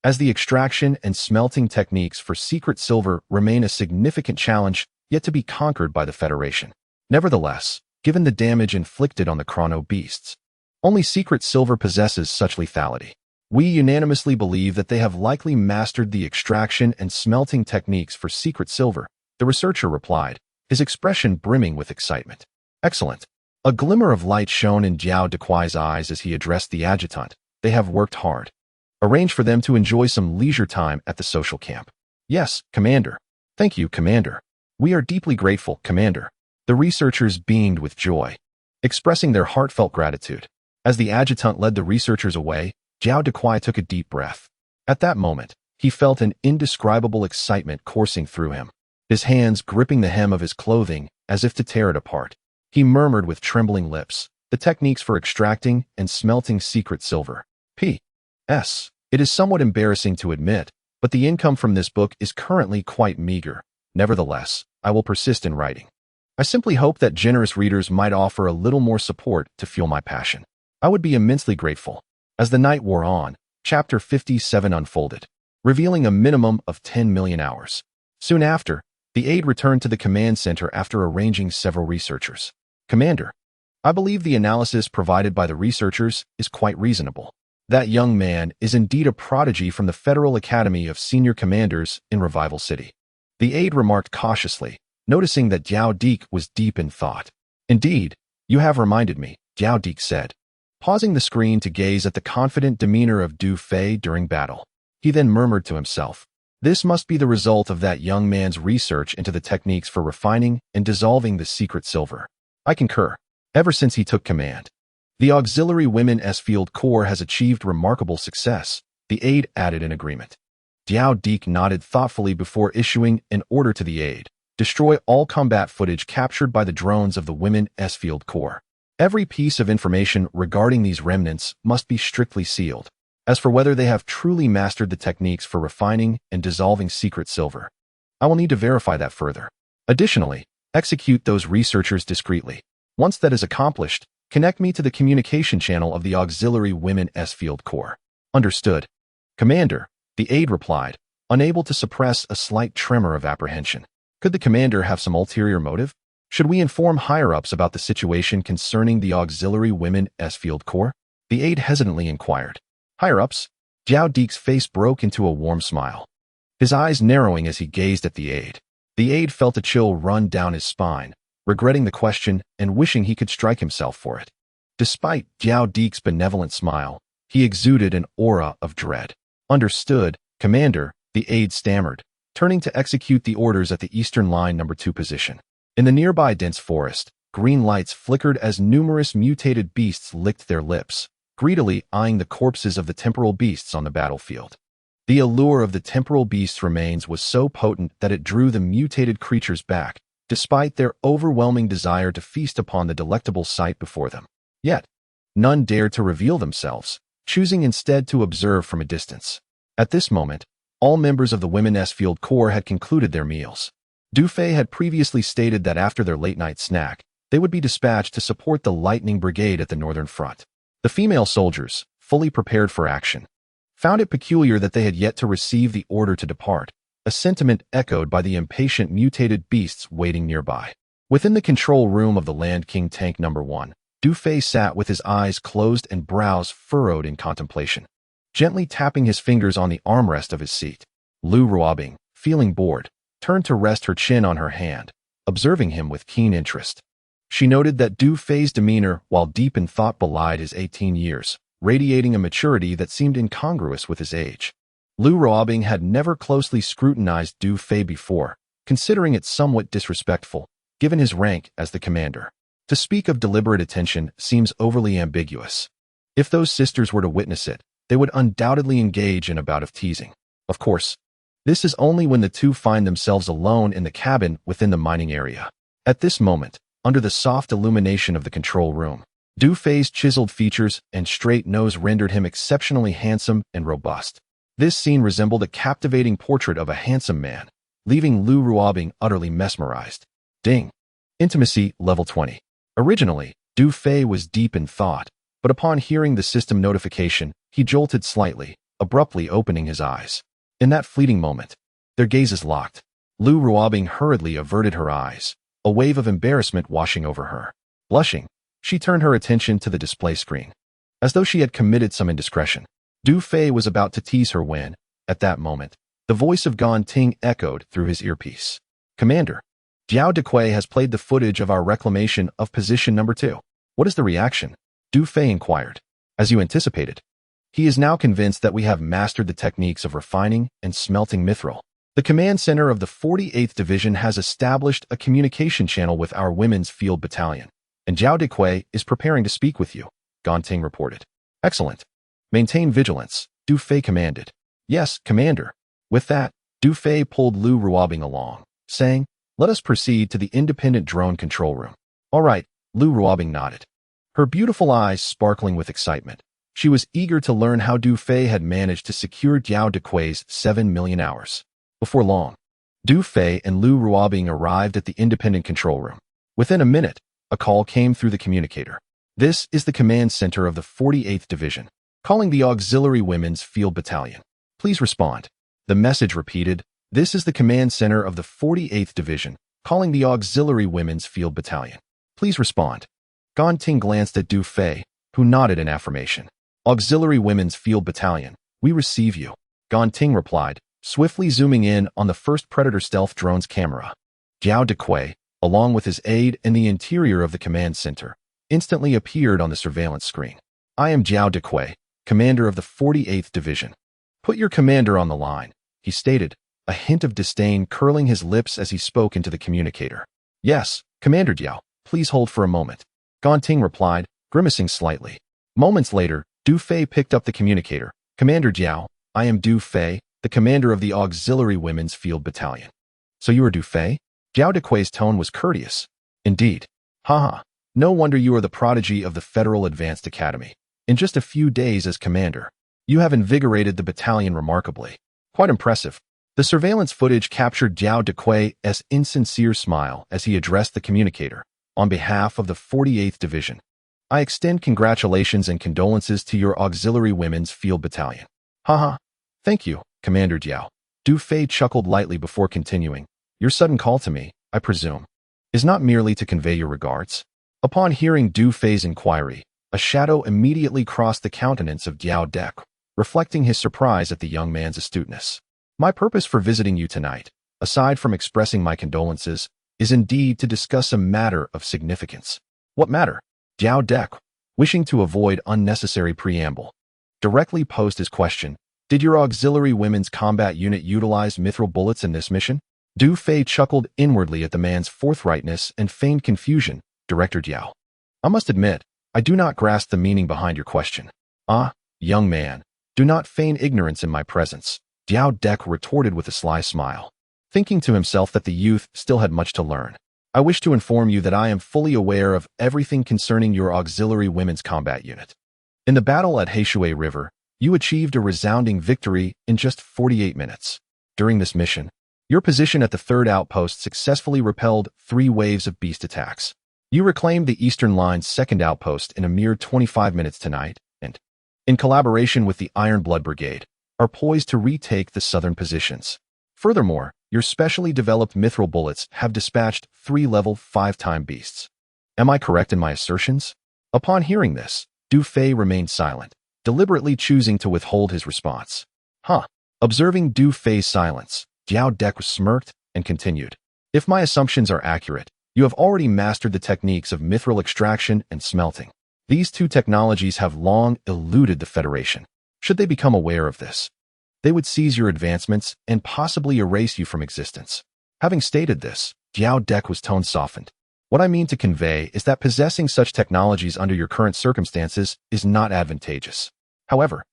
as the extraction and smelting techniques for secret silver remain a significant challenge yet to be conquered by the Federation. Nevertheless, given the damage inflicted on the Chrono-Beasts, only secret silver possesses such lethality. We unanimously believe that they have likely mastered the extraction and smelting techniques for secret silver, the researcher replied, his expression brimming with excitement. Excellent. A glimmer of light shone in Jiao Dequai's eyes as he addressed the adjutant. They have worked hard. Arrange for them to enjoy some leisure time at the social camp. Yes, Commander. Thank you, Commander. We are deeply grateful, Commander. The researchers beamed with joy, expressing their heartfelt gratitude. As the adjutant led the researchers away, Jiao Dequai took a deep breath. At that moment, he felt an indescribable excitement coursing through him, his hands gripping the hem of his clothing as if to tear it apart. He murmured with trembling lips, the techniques for extracting and smelting secret silver. P.S. It is somewhat embarrassing to admit, but the income from this book is currently quite meager. Nevertheless, I will persist in writing. I simply hope that generous readers might offer a little more support to fuel my passion. I would be immensely grateful. As the night wore on, Chapter 57 unfolded, revealing a minimum of 10 million hours. Soon after, the aide returned to the command center after arranging several researchers. Commander, I believe the analysis provided by the researchers is quite reasonable. That young man is indeed a prodigy from the Federal Academy of Senior Commanders in Revival City. The aide remarked cautiously, noticing that Jiao Deek was deep in thought. Indeed, you have reminded me, Jiao Deek said, pausing the screen to gaze at the confident demeanor of Du Fei during battle. He then murmured to himself, this must be the result of that young man's research into the techniques for refining and dissolving the secret silver. I concur. Ever since he took command, the Auxiliary Women Field Corps has achieved remarkable success, the aide added in agreement. Jiao Deek nodded thoughtfully before issuing an order to the aide. Destroy all combat footage captured by the drones of the Women's Field Corps. Every piece of information regarding these remnants must be strictly sealed. As for whether they have truly mastered the techniques for refining and dissolving secret silver, I will need to verify that further. Additionally, execute those researchers discreetly. Once that is accomplished, connect me to the communication channel of the Auxiliary Women's Field Corps. Understood. Commander, the aide replied, unable to suppress a slight tremor of apprehension. Could the commander have some ulterior motive? Should we inform higher-ups about the situation concerning the Auxiliary Women's Field Corps? The aide hesitantly inquired. Higher-ups? Jiao Deek's face broke into a warm smile, his eyes narrowing as he gazed at the aide. The aide felt a chill run down his spine, regretting the question and wishing he could strike himself for it. Despite Jiao Deek's benevolent smile, he exuded an aura of dread. Understood, Commander, the aide stammered, turning to execute the orders at the Eastern Line No. 2 position. In the nearby dense forest, green lights flickered as numerous mutated beasts licked their lips, greedily eyeing the corpses of the temporal beasts on the battlefield. The allure of the temporal beast's remains was so potent that it drew the mutated creatures back, despite their overwhelming desire to feast upon the delectable sight before them. Yet, none dared to reveal themselves, choosing instead to observe from a distance. At this moment, all members of the Women's Field Corps had concluded their meals. Du Fei had previously stated that after their late-night snack, they would be dispatched to support the Lightning Brigade at the Northern Front. The female soldiers, fully prepared for action, found it peculiar that they had yet to receive the order to depart, a sentiment echoed by the impatient mutated beasts waiting nearby. Within the control room of the Land King Tank No. 1, Du Fei sat with his eyes closed and brows furrowed in contemplation, gently tapping his fingers on the armrest of his seat. Lu Ruobing, feeling bored, turned to rest her chin on her hand, observing him with keen interest. She noted that Du Fei's demeanor, while deep in thought, belied his 18 years, radiating a maturity that seemed incongruous with his age. Lu Ruobing had never closely scrutinized Du Fei before, considering it somewhat disrespectful, given his rank as the commander. To speak of deliberate attention seems overly ambiguous. If those sisters were to witness it, they would undoubtedly engage in a bout of teasing. Of course, this is only when the two find themselves alone in the cabin within the mining area. At this moment, under the soft illumination of the control room, Du Fei's chiseled features and straight nose rendered him exceptionally handsome and robust. This scene resembled a captivating portrait of a handsome man, leaving Lu Ruobing utterly mesmerized. Ding. Intimacy level 20. Originally, Du Fei was deep in thought, but upon hearing the system notification, he jolted slightly, abruptly opening his eyes. In that fleeting moment, their gazes locked. Lu Ruobing hurriedly averted her eyes, a wave of embarrassment washing over her. Blushing, she turned her attention to the display screen. As though she had committed some indiscretion, Du Fei was about to tease her when, at that moment, the voice of Gan Ting echoed through his earpiece. Commander, Jiao Dequay has played the footage of our reclamation of position number 2. What is the reaction? Du Fei inquired. As you anticipated. He is now convinced that we have mastered the techniques of refining and smelting mithril. The command center of the 48th Division has established a communication channel with our Women's Field Battalion, and Jiao Dequay is preparing to speak with you, Gan Ting reported. Excellent. Maintain vigilance, Du Fei commanded. Yes, Commander. With that, Du Fei pulled Lu Ruobing along, saying, let us proceed to the independent drone control room. All right, Lu Ruobing nodded. Her beautiful eyes sparkling with excitement. She was eager to learn how Du Fei had managed to secure Jiao Dequay's 7 million hours. Before long, Du Fei and Lu Ruobing arrived at the independent control room. Within a minute, a call came through the communicator. This is the command center of the 48th Division, calling the Auxiliary Women's Field Battalion. Please respond. The message repeated, this is the command center of the 48th Division, calling the Auxiliary Women's Field Battalion. Please respond. Gan Ting glanced at Du Fei, who nodded in affirmation. Auxiliary Women's Field Battalion, we receive you. Gan Ting replied, swiftly zooming in on the first Predator stealth drone's camera. Jiao Dequay, along with his aide in the interior of the command center, instantly appeared on the surveillance screen. I am Jiao Dequay, commander of the 48th Division. Put your commander on the line, he stated, a hint of disdain curling his lips as he spoke into the communicator. Yes, Commander Jiao, please hold for a moment. Gan Ting replied, grimacing slightly. Moments later, Du Fei picked up the communicator. Commander Jiao, I am Du Fei, the commander of the Auxiliary Women's Field Battalion. So you are Du Fei? Jiao Dequay's tone was courteous. Indeed. Haha, no wonder you are the prodigy of the Federal Advanced Academy. In just a few days as commander, you have invigorated the battalion remarkably. Quite impressive. The surveillance footage captured Jiao Dequay's insincere smile as he addressed the communicator. On behalf of the 48th Division, I extend congratulations and condolences to your Auxiliary Women's Field Battalion. Haha. Thank you, Commander Jiao. Du Fei chuckled lightly before continuing. Your sudden call to me, I presume, is not merely to convey your regards. Upon hearing Du Fei's inquiry, a shadow immediately crossed the countenance of Jiao Dequay, reflecting his surprise at the young man's astuteness. My purpose for visiting you tonight, aside from expressing my condolences, is indeed to discuss a matter of significance. What matter? Jiao Dequay, wishing to avoid unnecessary preamble, directly posed his question. Did your Auxiliary Women's Combat Unit utilize mithril bullets in this mission? Du Fei chuckled inwardly at the man's forthrightness and feigned confusion. Director Jiao, I must admit, I do not grasp the meaning behind your question. Ah, young man, do not feign ignorance in my presence, Jiao Dequay retorted with a sly smile. Thinking to himself that the youth still had much to learn. I wish to inform you that I am fully aware of everything concerning your Auxiliary Women's Combat Unit. In the battle at Heishui River, you achieved a resounding victory in just 48 minutes. During this mission, your position at the 3rd Outpost successfully repelled 3 waves of beast attacks. You reclaimed the Eastern Line's 2nd Outpost in a mere 25 minutes tonight, and, in collaboration with the Iron Blood Brigade, are poised to retake the southern positions. Furthermore, your specially developed mithril bullets have dispatched 3 level 5-time beasts. Am I correct in my assertions? Upon hearing this, Du Fei remained silent, deliberately choosing to withhold his response. Observing Du Fei's silence, Jiao Dequay smirked and continued. If my assumptions are accurate, you have already mastered the techniques of mithril extraction and smelting. These 2 technologies have long eluded the Federation. Should they become aware of this, they would seize your advancements and possibly erase you from existence. Having stated this, Jiao Dequay's tone softened. What I mean to convey is that possessing such technologies under your current circumstances is not advantageous. However,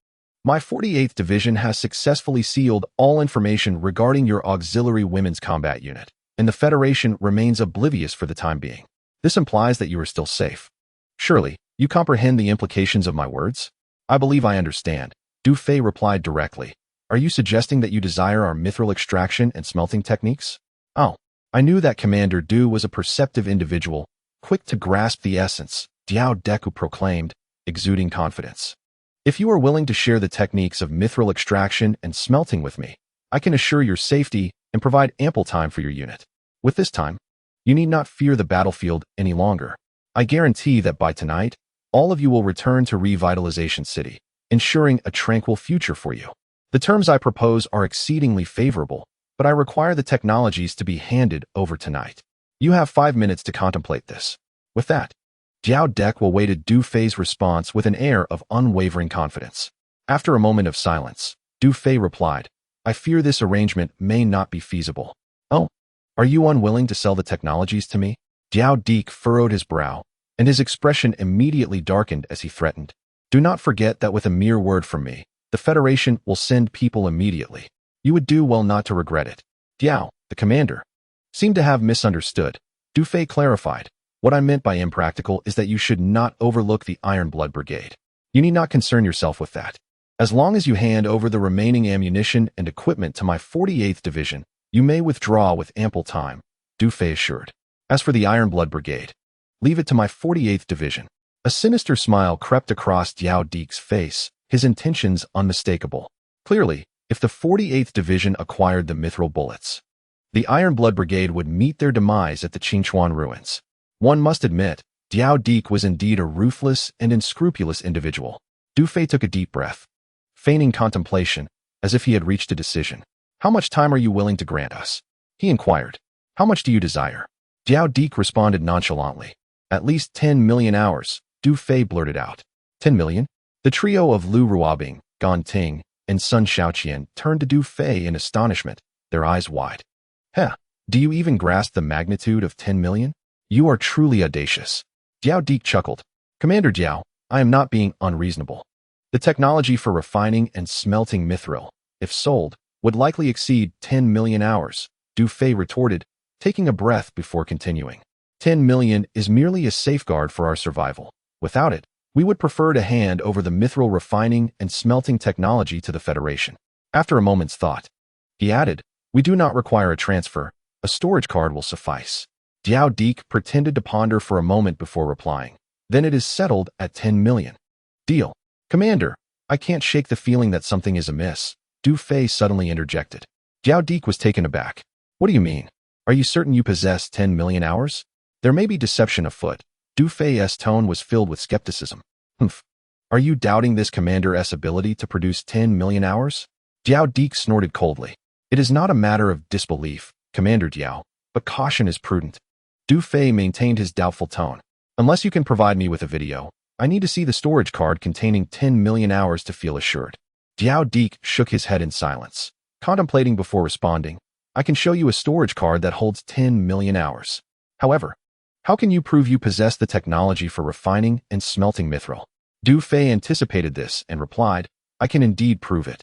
my 48th Division has successfully sealed all information regarding your Auxiliary Women's Combat Unit, and the Federation remains oblivious for the time being. This implies that you are still safe. Surely, you comprehend the implications of my words? I believe I understand, Du Fei replied directly. Are you suggesting that you desire our mithril extraction and smelting techniques? Oh, I knew that Commander Du was a perceptive individual, quick to grasp the essence, Jiao Dequay proclaimed, exuding confidence. If you are willing to share the techniques of mithril extraction and smelting with me, I can assure your safety and provide ample time for your unit. With this time, you need not fear the battlefield any longer. I guarantee that by tonight, all of you will return to Revitalization City, ensuring a tranquil future for you. The terms I propose are exceedingly favorable, but I require the technologies to be handed over tonight. You have 5 minutes to contemplate this. With that, Jiao Dek awaited Du Fei's response with an air of unwavering confidence. After a moment of silence, Du Fei replied, I fear this arrangement may not be feasible. Oh, are you unwilling to sell the technologies to me? Jiao Dek furrowed his brow, and his expression immediately darkened as he threatened. Do not forget that with a mere word from me, the Federation will send people immediately. You would do well not to regret it. Jiao, the commander, seemed to have misunderstood. Du Fei clarified, what I meant by impractical is that you should not overlook the Iron Blood Brigade. You need not concern yourself with that. As long as you hand over the remaining ammunition and equipment to my 48th Division, you may withdraw with ample time, Du Fei assured. As for the Iron Blood Brigade, leave it to my 48th Division. A sinister smile crept across Jiao Dek's face, his intentions unmistakable. Clearly, if the 48th Division acquired the mithril bullets, the Iron Blood Brigade would meet their demise at the Qingchuan ruins. One must admit, Jiao Dek was indeed a ruthless and unscrupulous individual. Du Fei took a deep breath, feigning contemplation, as if he had reached a decision. How much time are you willing to grant us? He inquired. How much do you desire? Jiao Dek responded nonchalantly. At least 10 million hours, Du Fei blurted out. 10 million? The trio of Lu Ruobing, Gan Ting, and Sun Shaoqian turned to Du Fei in astonishment, their eyes wide. Heh, do you even grasp the magnitude of 10 million? You are truly audacious. Jiao Dek chuckled. Commander Jiao, I am not being unreasonable. The technology for refining and smelting mithril, if sold, would likely exceed 10 million hours, Du Fei retorted, taking a breath before continuing. 10 million is merely a safeguard for our survival. Without it, we would prefer to hand over the mithril refining and smelting technology to the Federation. After a moment's thought, he added, we do not require a transfer. A storage card will suffice. Jiao Dek pretended to ponder for a moment before replying. Then it is settled at 10 million. Deal. Commander, I can't shake the feeling that something is amiss. Du Fei suddenly interjected. Jiao Dek was taken aback. What do you mean? Are you certain you possess 10 million hours? There may be deception afoot. Du Fei's tone was filled with skepticism. Humph. Are you doubting this commander's ability to produce 10 million hours? Jiao Dek snorted coldly. It is not a matter of disbelief, Commander Jiao, but caution is prudent. Du Fei maintained his doubtful tone. Unless you can provide me with a video, I need to see the storage card containing 10 million hours to feel assured. Jiao Dek shook his head in silence, contemplating before responding. I can show you a storage card that holds 10 million hours. However, how can you prove you possess the technology for refining and smelting mithril? Du Fei anticipated this and replied, I can indeed prove it.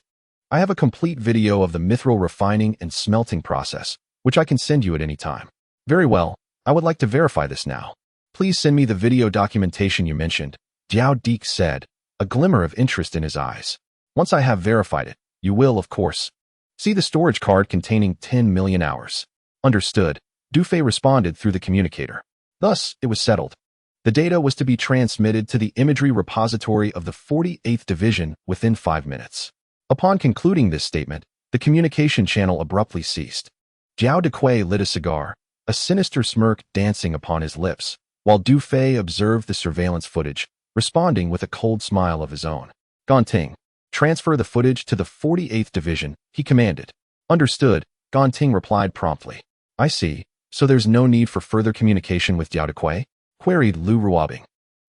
I have a complete video of the mithril refining and smelting process, which I can send you at any time. Very well, I would like to verify this now. Please send me the video documentation you mentioned, Jiao Dek said, a glimmer of interest in his eyes. Once I have verified it, you will, of course, see the storage card containing 10 million hours. Understood, Du Fei responded through the communicator. Thus, it was settled. The data was to be transmitted to the imagery repository of the 48th Division within 5 minutes. Upon concluding this statement, the communication channel abruptly ceased. Jiao Dek lit a cigar, a sinister smirk dancing upon his lips, while Du Fei observed the surveillance footage, responding with a cold smile of his own. Gan Ting, transfer the footage to the 48th Division, he commanded. Understood, Gan Ting replied promptly. I see, so there's no need for further communication with Jiao Dek? Queried Lu Ruobing.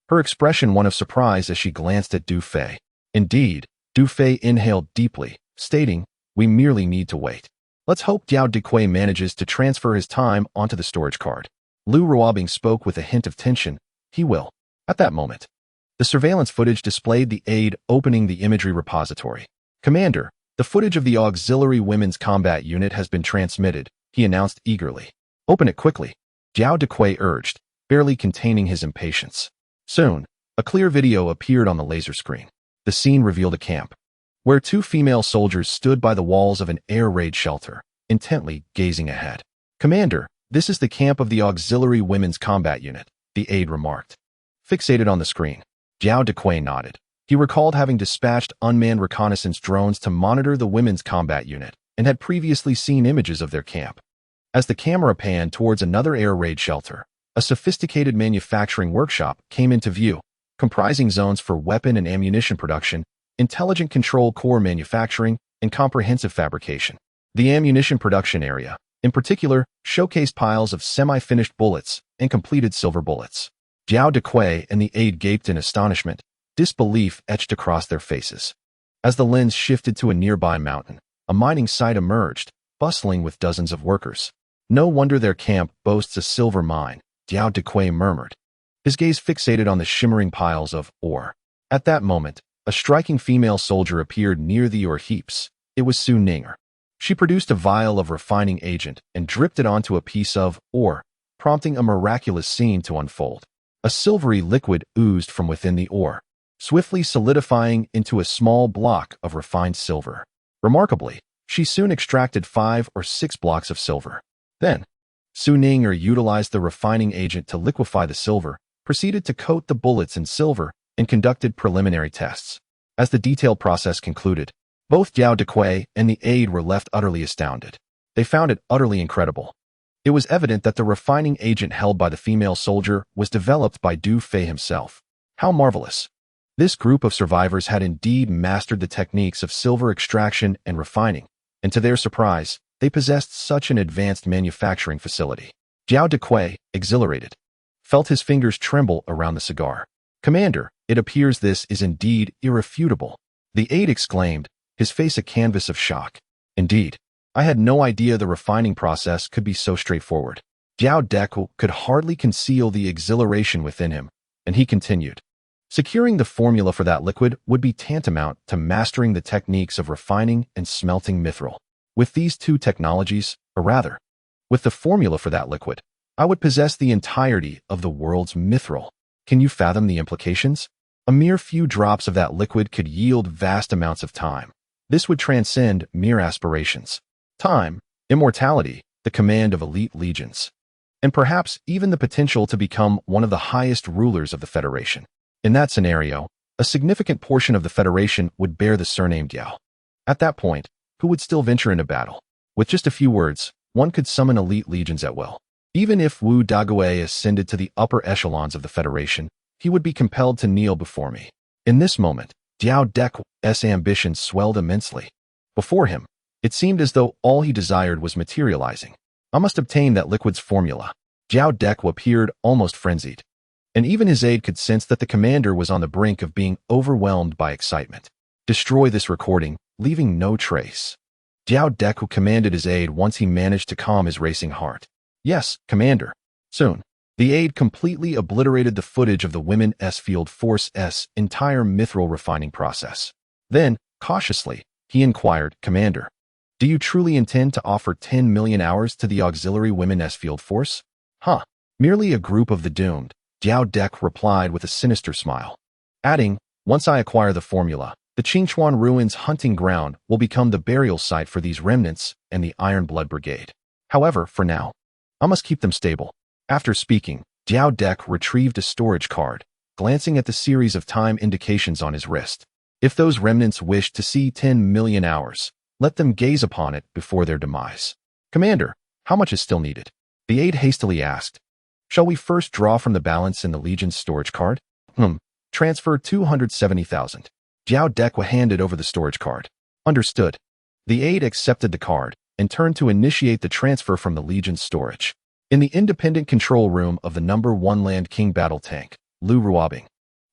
Her expression one of surprise as she glanced at Du Fei. Indeed, Du Fei inhaled deeply, stating, we merely need to wait. Let's hope Jiao Dek manages to transfer his time onto the storage card. Lu Ruobing spoke with a hint of tension. He will. At that moment, the surveillance footage displayed the aide opening the imagery repository. Commander, the footage of the Auxiliary Women's Combat Unit has been transmitted, he announced eagerly. Open it quickly, Jiao Dek urged, barely containing his impatience. Soon, a clear video appeared on the laser screen. The scene revealed a camp, where 2 female soldiers stood by the walls of an air raid shelter, intently gazing ahead. Commander, this is the camp of the Auxiliary Women's Combat Unit, the aide remarked. Fixated on the screen, Jiao Dek nodded. He recalled having dispatched unmanned reconnaissance drones to monitor the women's combat unit and had previously seen images of their camp. As the camera panned towards another air raid shelter, a sophisticated manufacturing workshop came into view, comprising zones for weapon and ammunition production, intelligent control core manufacturing, and comprehensive fabrication. The ammunition production area, in particular, showcased piles of semi-finished bullets and completed silver bullets. Jiao Dequay and the aide gaped in astonishment, disbelief etched across their faces. As the lens shifted to a nearby mountain, a mining site emerged, bustling with dozens of workers. No wonder their camp boasts a silver mine, Jiao Dequay murmured, his gaze fixated on the shimmering piles of ore. At that moment, a striking female soldier appeared near the ore heaps. It was Su Ninger. She produced a vial of refining agent and dripped it onto a piece of ore, prompting a miraculous scene to unfold. A silvery liquid oozed from within the ore, swiftly solidifying into a small block of refined silver. Remarkably, she soon extracted 5 or 6 blocks of silver. Then, Su Ninger utilized the refining agent to liquefy the silver, proceeded to coat the bullets in silver, and conducted preliminary tests. As the detailed process concluded, both Jiao Dequay and the aide were left utterly astounded. They found it utterly incredible. It was evident that the refining agent held by the female soldier was developed by Du Fei himself. How marvelous! This group of survivors had indeed mastered the techniques of silver extraction and refining, and to their surprise, they possessed such an advanced manufacturing facility. Jiao Dequay, exhilarated, felt his fingers tremble around the cigar. "Commander, it appears this is indeed irrefutable," the aide exclaimed, his face a canvas of shock. "Indeed, I had no idea the refining process could be so straightforward." Jiao Dequay could hardly conceal the exhilaration within him, and he continued. Securing the formula for that liquid would be tantamount to mastering the techniques of refining and smelting mithril. With these two technologies, or rather, with the formula for that liquid, I would possess the entirety of the world's mithril. Can you fathom the implications? A mere few drops of that liquid could yield vast amounts of time. This would transcend mere aspirations. Time, immortality, the command of elite legions, and perhaps even the potential to become one of the highest rulers of the Federation. In that scenario, a significant portion of the Federation would bear the surname Jiao. At that point, who would still venture into battle? With just a few words, one could summon elite legions at will. Even if Wu Daguay ascended to the upper echelons of the Federation, he would be compelled to kneel before me. In this moment, Jiao Dequay's ambition swelled immensely. Before him, it seemed as though all he desired was materializing. I must obtain that liquid's formula. Jiao Dequay appeared almost frenzied, and even his aide could sense that the commander was on the brink of being overwhelmed by excitement. Destroy this recording, leaving no trace. Jiao Dequay commanded his aide once he managed to calm his racing heart. Yes, Commander. Soon, the aide completely obliterated the footage of the Women's Field Force's entire mithril refining process. Then, cautiously, he inquired, "Commander, do you truly intend to offer 10 million hours to the auxiliary Women's Field Force?" "Huh, merely a group of the doomed," Jiao Dequay replied with a sinister smile, adding, "Once I acquire the formula, the Qingchuan Ruins hunting ground will become the burial site for these remnants and the Iron Blood Brigade. However, for now, I must keep them stable." After speaking, Jiao Dequay retrieved a storage card, glancing at the series of time indications on his wrist. If those remnants wish to see 10 million hours, let them gaze upon it before their demise. "Commander, how much is still needed?" the aide hastily asked. "Shall we first draw from the balance in the Legion's storage card?" Transfer 270,000. Jiao Dequay handed over the storage card. "Understood." The aide accepted the card and turned to initiate the transfer from the Legion's storage. In the independent control room of the No. 1 Land King battle tank, Lu Ruobing,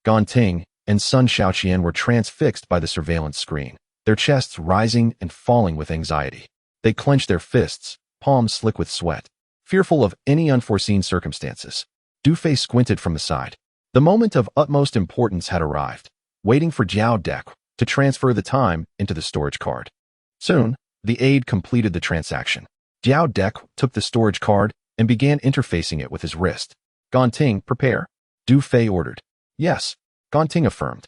Gan Ting, and Sun Shaoqian were transfixed by the surveillance screen, their chests rising and falling with anxiety. They clenched their fists, palms slick with sweat, fearful of any unforeseen circumstances. Du Fei squinted from the side. The moment of utmost importance had arrived, waiting for Jiao Dequay to transfer the time into the storage card. Soon, the aide completed the transaction. Jiao Dequay took the storage card and began interfacing it with his wrist. "Gan Ting, prepare," Du Fei ordered. "Yes," Gan Ting affirmed,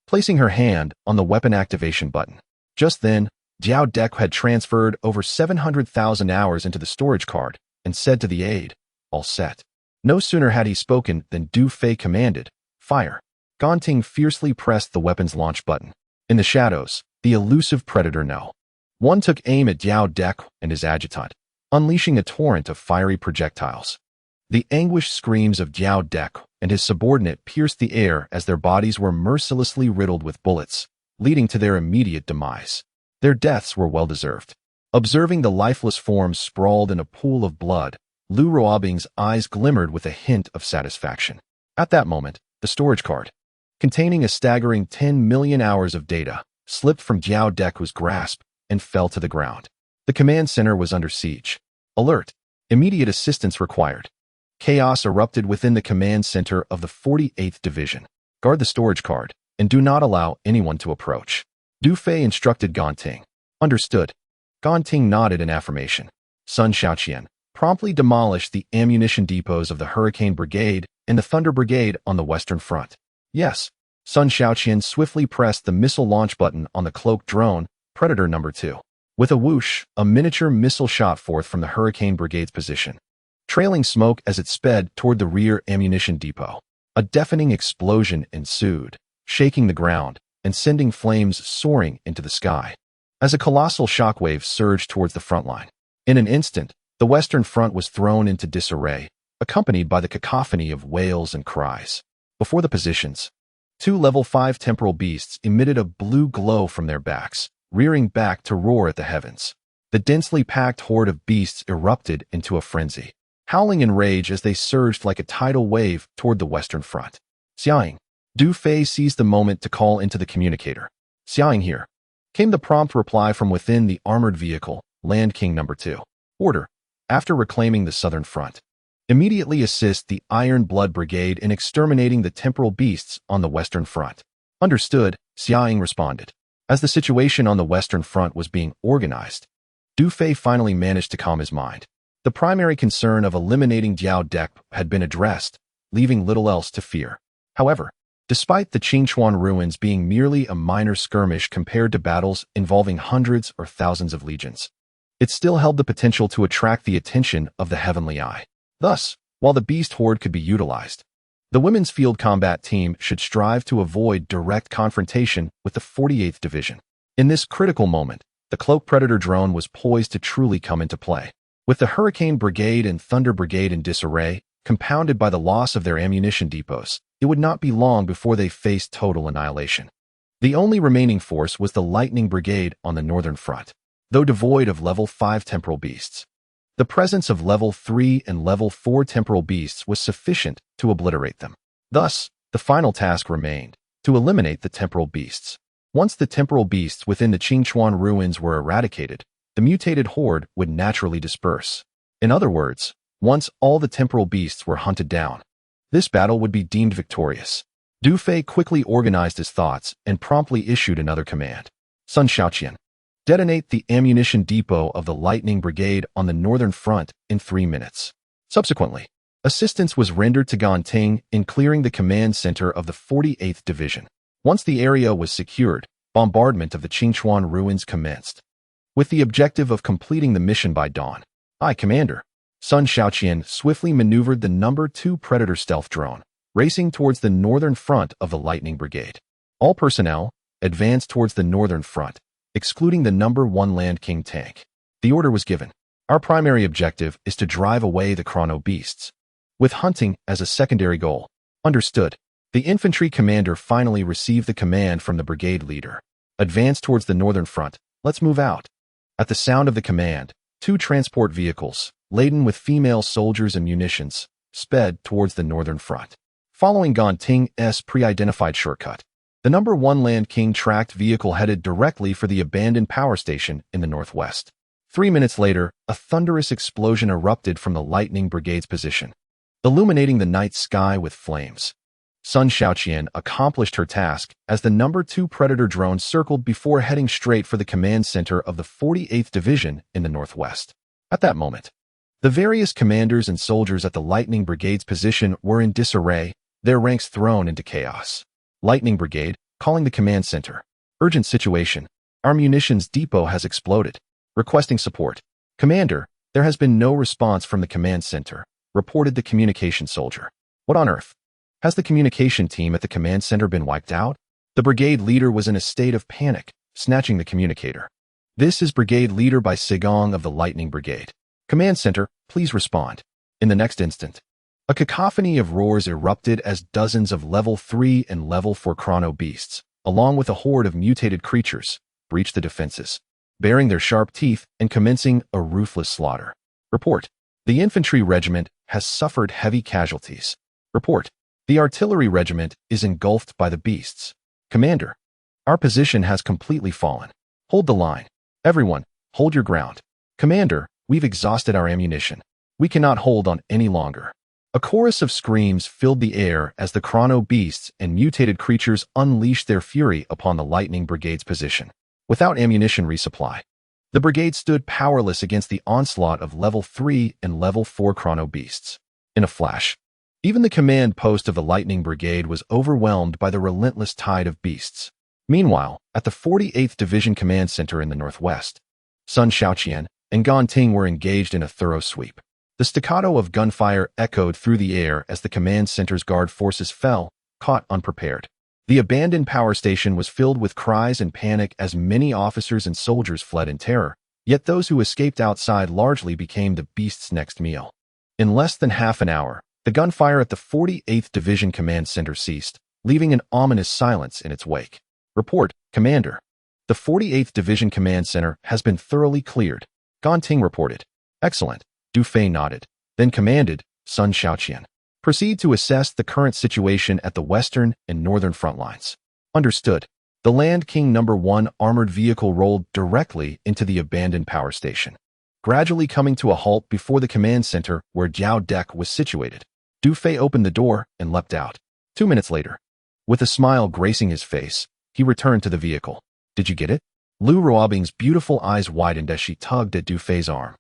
placing her hand on the weapon activation button. Just then, Jiao Dequay had transferred over 700,000 hours into the storage card and said to the aide, "All set." No sooner had he spoken than Du Fei commanded, "Fire." Ganting fiercely pressed the weapon's launch button. In the shadows, the elusive predator No. 1 took aim at Jiao Dek and his adjutant, unleashing a torrent of fiery projectiles. The anguished screams of Jiao Dek and his subordinate pierced the air as their bodies were mercilessly riddled with bullets, leading to their immediate demise. Their deaths were well-deserved. Observing the lifeless forms sprawled in a pool of blood, Lu Ruobing's eyes glimmered with a hint of satisfaction. At that moment, the storage card, containing a staggering 10 million hours of data, slipped from Jiao Deku's grasp and fell to the ground. The command center was under siege. Alert! Immediate assistance required. Chaos erupted within the command center of the 48th Division. Guard the storage card, and do not allow anyone to approach. Du Fei instructed Ganting. Understood. Ganting nodded in affirmation. Sun Xiaoqian promptly demolished the ammunition depots of the Hurricane Brigade and the Thunder Brigade on the Western Front. Yes. Sun Xiaoqian swiftly pressed the missile launch button on the cloaked drone, Predator No. 2. With a whoosh, a miniature missile shot forth from the Hurricane Brigade's position, trailing smoke as it sped toward the rear ammunition depot. A deafening explosion ensued, shaking the ground and sending flames soaring into the sky, as a colossal shockwave surged towards the front line. In an instant, the Western Front was thrown into disarray, accompanied by the cacophony of wails and cries. Before the positions, 2 level 5 temporal beasts emitted a blue glow from their backs, rearing back to roar at the heavens. The densely packed horde of beasts erupted into a frenzy, howling in rage as they surged like a tidal wave toward the Western Front. Xiaoying. Du Fei seized the moment to call into the communicator. Xiaoying here. Came the prompt reply from within the armored vehicle, Land King No. 2. Order. After reclaiming the Southern Front, immediately assist the Iron Blood Brigade in exterminating the temporal beasts on the Western Front. Understood, Xiaoying responded. As the situation on the Western Front was being organized, Du Fei finally managed to calm his mind. The primary concern of eliminating Jiao Dek had been addressed, leaving little else to fear. However, despite the Qingchuan ruins being merely a minor skirmish compared to battles involving hundreds or thousands of legions, it still held the potential to attract the attention of the Heavenly Eye. Thus, while the beast horde could be utilized, the women's field combat team should strive to avoid direct confrontation with the 48th Division. In this critical moment, the Cloak Predator drone was poised to truly come into play. With the Hurricane Brigade and Thunder Brigade in disarray, compounded by the loss of their ammunition depots, it would not be long before they faced total annihilation. The only remaining force was the Lightning Brigade on the Northern Front. Though devoid of level 5 temporal beasts, the presence of level 3 and level 4 temporal beasts was sufficient to obliterate them. Thus, the final task remained, to eliminate the temporal beasts. Once the temporal beasts within the Qingchuan ruins were eradicated, the mutated horde would naturally disperse. In other words, once all the temporal beasts were hunted down, this battle would be deemed victorious. Du Fei quickly organized his thoughts and promptly issued another command. Sun Xiaoqian. Detonate the ammunition depot of the Lightning Brigade on the Northern Front in 3 minutes. Subsequently, assistance was rendered to Ganting in clearing the command center of the 48th Division. Once the area was secured, bombardment of the Qingchuan ruins commenced, with the objective of completing the mission by dawn. Aye, Commander. Sun Xiaoqian swiftly maneuvered the No. 2 Predator stealth drone, racing towards the northern front of the Lightning Brigade. All personnel, advance towards the northern front, excluding the No. 1 Land King tank. The order was given. Our primary objective is to drive away the Chrono-Beasts, with hunting as a secondary goal. Understood. The infantry commander finally received the command from the brigade leader. Advance towards the northern front. Let's move out. At the sound of the command, 2 transport vehicles, laden with female soldiers and munitions, sped towards the northern front. Following Ganting's pre-identified shortcut, the No. 1 Land King tracked vehicle headed directly for the abandoned power station in the northwest. 3 minutes later, a thunderous explosion erupted from the Lightning Brigade's position, illuminating the night sky with flames. Sun Xiaoqian accomplished her task as the No. 2 Predator drone circled before heading straight for the command center of the 48th Division in the northwest. At that moment, the various commanders and soldiers at the Lightning Brigade's position were in disarray, their ranks thrown into chaos. Lightning Brigade, calling the command center. Urgent situation. Our munitions depot has exploded. Requesting support. Commander, there has been no response from the command center, reported the communication soldier. What on earth? Has the communication team at the command center been wiped out? The brigade leader was in a state of panic, snatching the communicator. This is Brigade Leader by Sigong of the Lightning Brigade. Command Center, please respond. In the next instant, a cacophony of roars erupted as dozens of Level 3 and Level 4 Chrono-Beasts, along with a horde of mutated creatures, breached the defenses, baring their sharp teeth and commencing a ruthless slaughter. Report. The infantry regiment has suffered heavy casualties. Report. The artillery regiment is engulfed by the beasts. Commander, our position has completely fallen. Hold the line. Everyone, hold your ground. Commander, we've exhausted our ammunition. We cannot hold on any longer. A chorus of screams filled the air as the Chrono-Beasts and mutated creatures unleashed their fury upon the Lightning Brigade's position. Without ammunition resupply, the brigade stood powerless against the onslaught of Level 3 and Level 4 Chrono-Beasts. In a flash, even the command post of the Lightning Brigade was overwhelmed by the relentless tide of beasts. Meanwhile, at the 48th Division Command Center in the northwest, Sun Xiaoqian and Gan Ting were engaged in a thorough sweep. The staccato of gunfire echoed through the air as the command center's guard forces fell, caught unprepared. The abandoned power station was filled with cries and panic as many officers and soldiers fled in terror, yet those who escaped outside largely became the beast's next meal. In less than half an hour, the gunfire at the 48th Division Command Center ceased, leaving an ominous silence in its wake. Report, Commander. The 48th Division Command Center has been thoroughly cleared. Gan Ting reported. Excellent. Du Fei nodded, then commanded, Sun Xiaoqian. Proceed to assess the current situation at the western and northern front lines. Understood. The Land King No. 1 armored vehicle rolled directly into the abandoned power station, gradually coming to a halt before the command center where Jiao Dek was situated. Du Fei opened the door and leapt out. 2 minutes later, with a smile gracing his face, he returned to the vehicle. Did you get it? Lu Ruobing's beautiful eyes widened as she tugged at Du Fei's arm,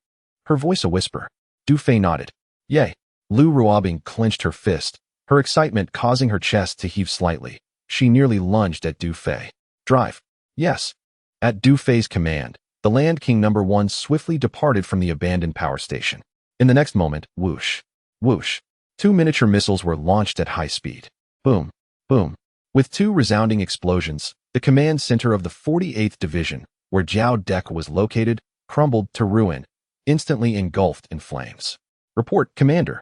her voice a whisper. Du Fei nodded. Yay. Lu Ruobing clenched her fist, her excitement causing her chest to heave slightly. She nearly lunged at Du Fei. Drive. Yes. At Du Fei's command, the Land King No. 1 swiftly departed from the abandoned power station. In the next moment, whoosh, whoosh, 2 miniature missiles were launched at high speed. Boom, boom. With 2 resounding explosions, the command center of the 48th Division, where Jiao Dek was located, crumbled to ruin, instantly engulfed in flames. Report, Commander.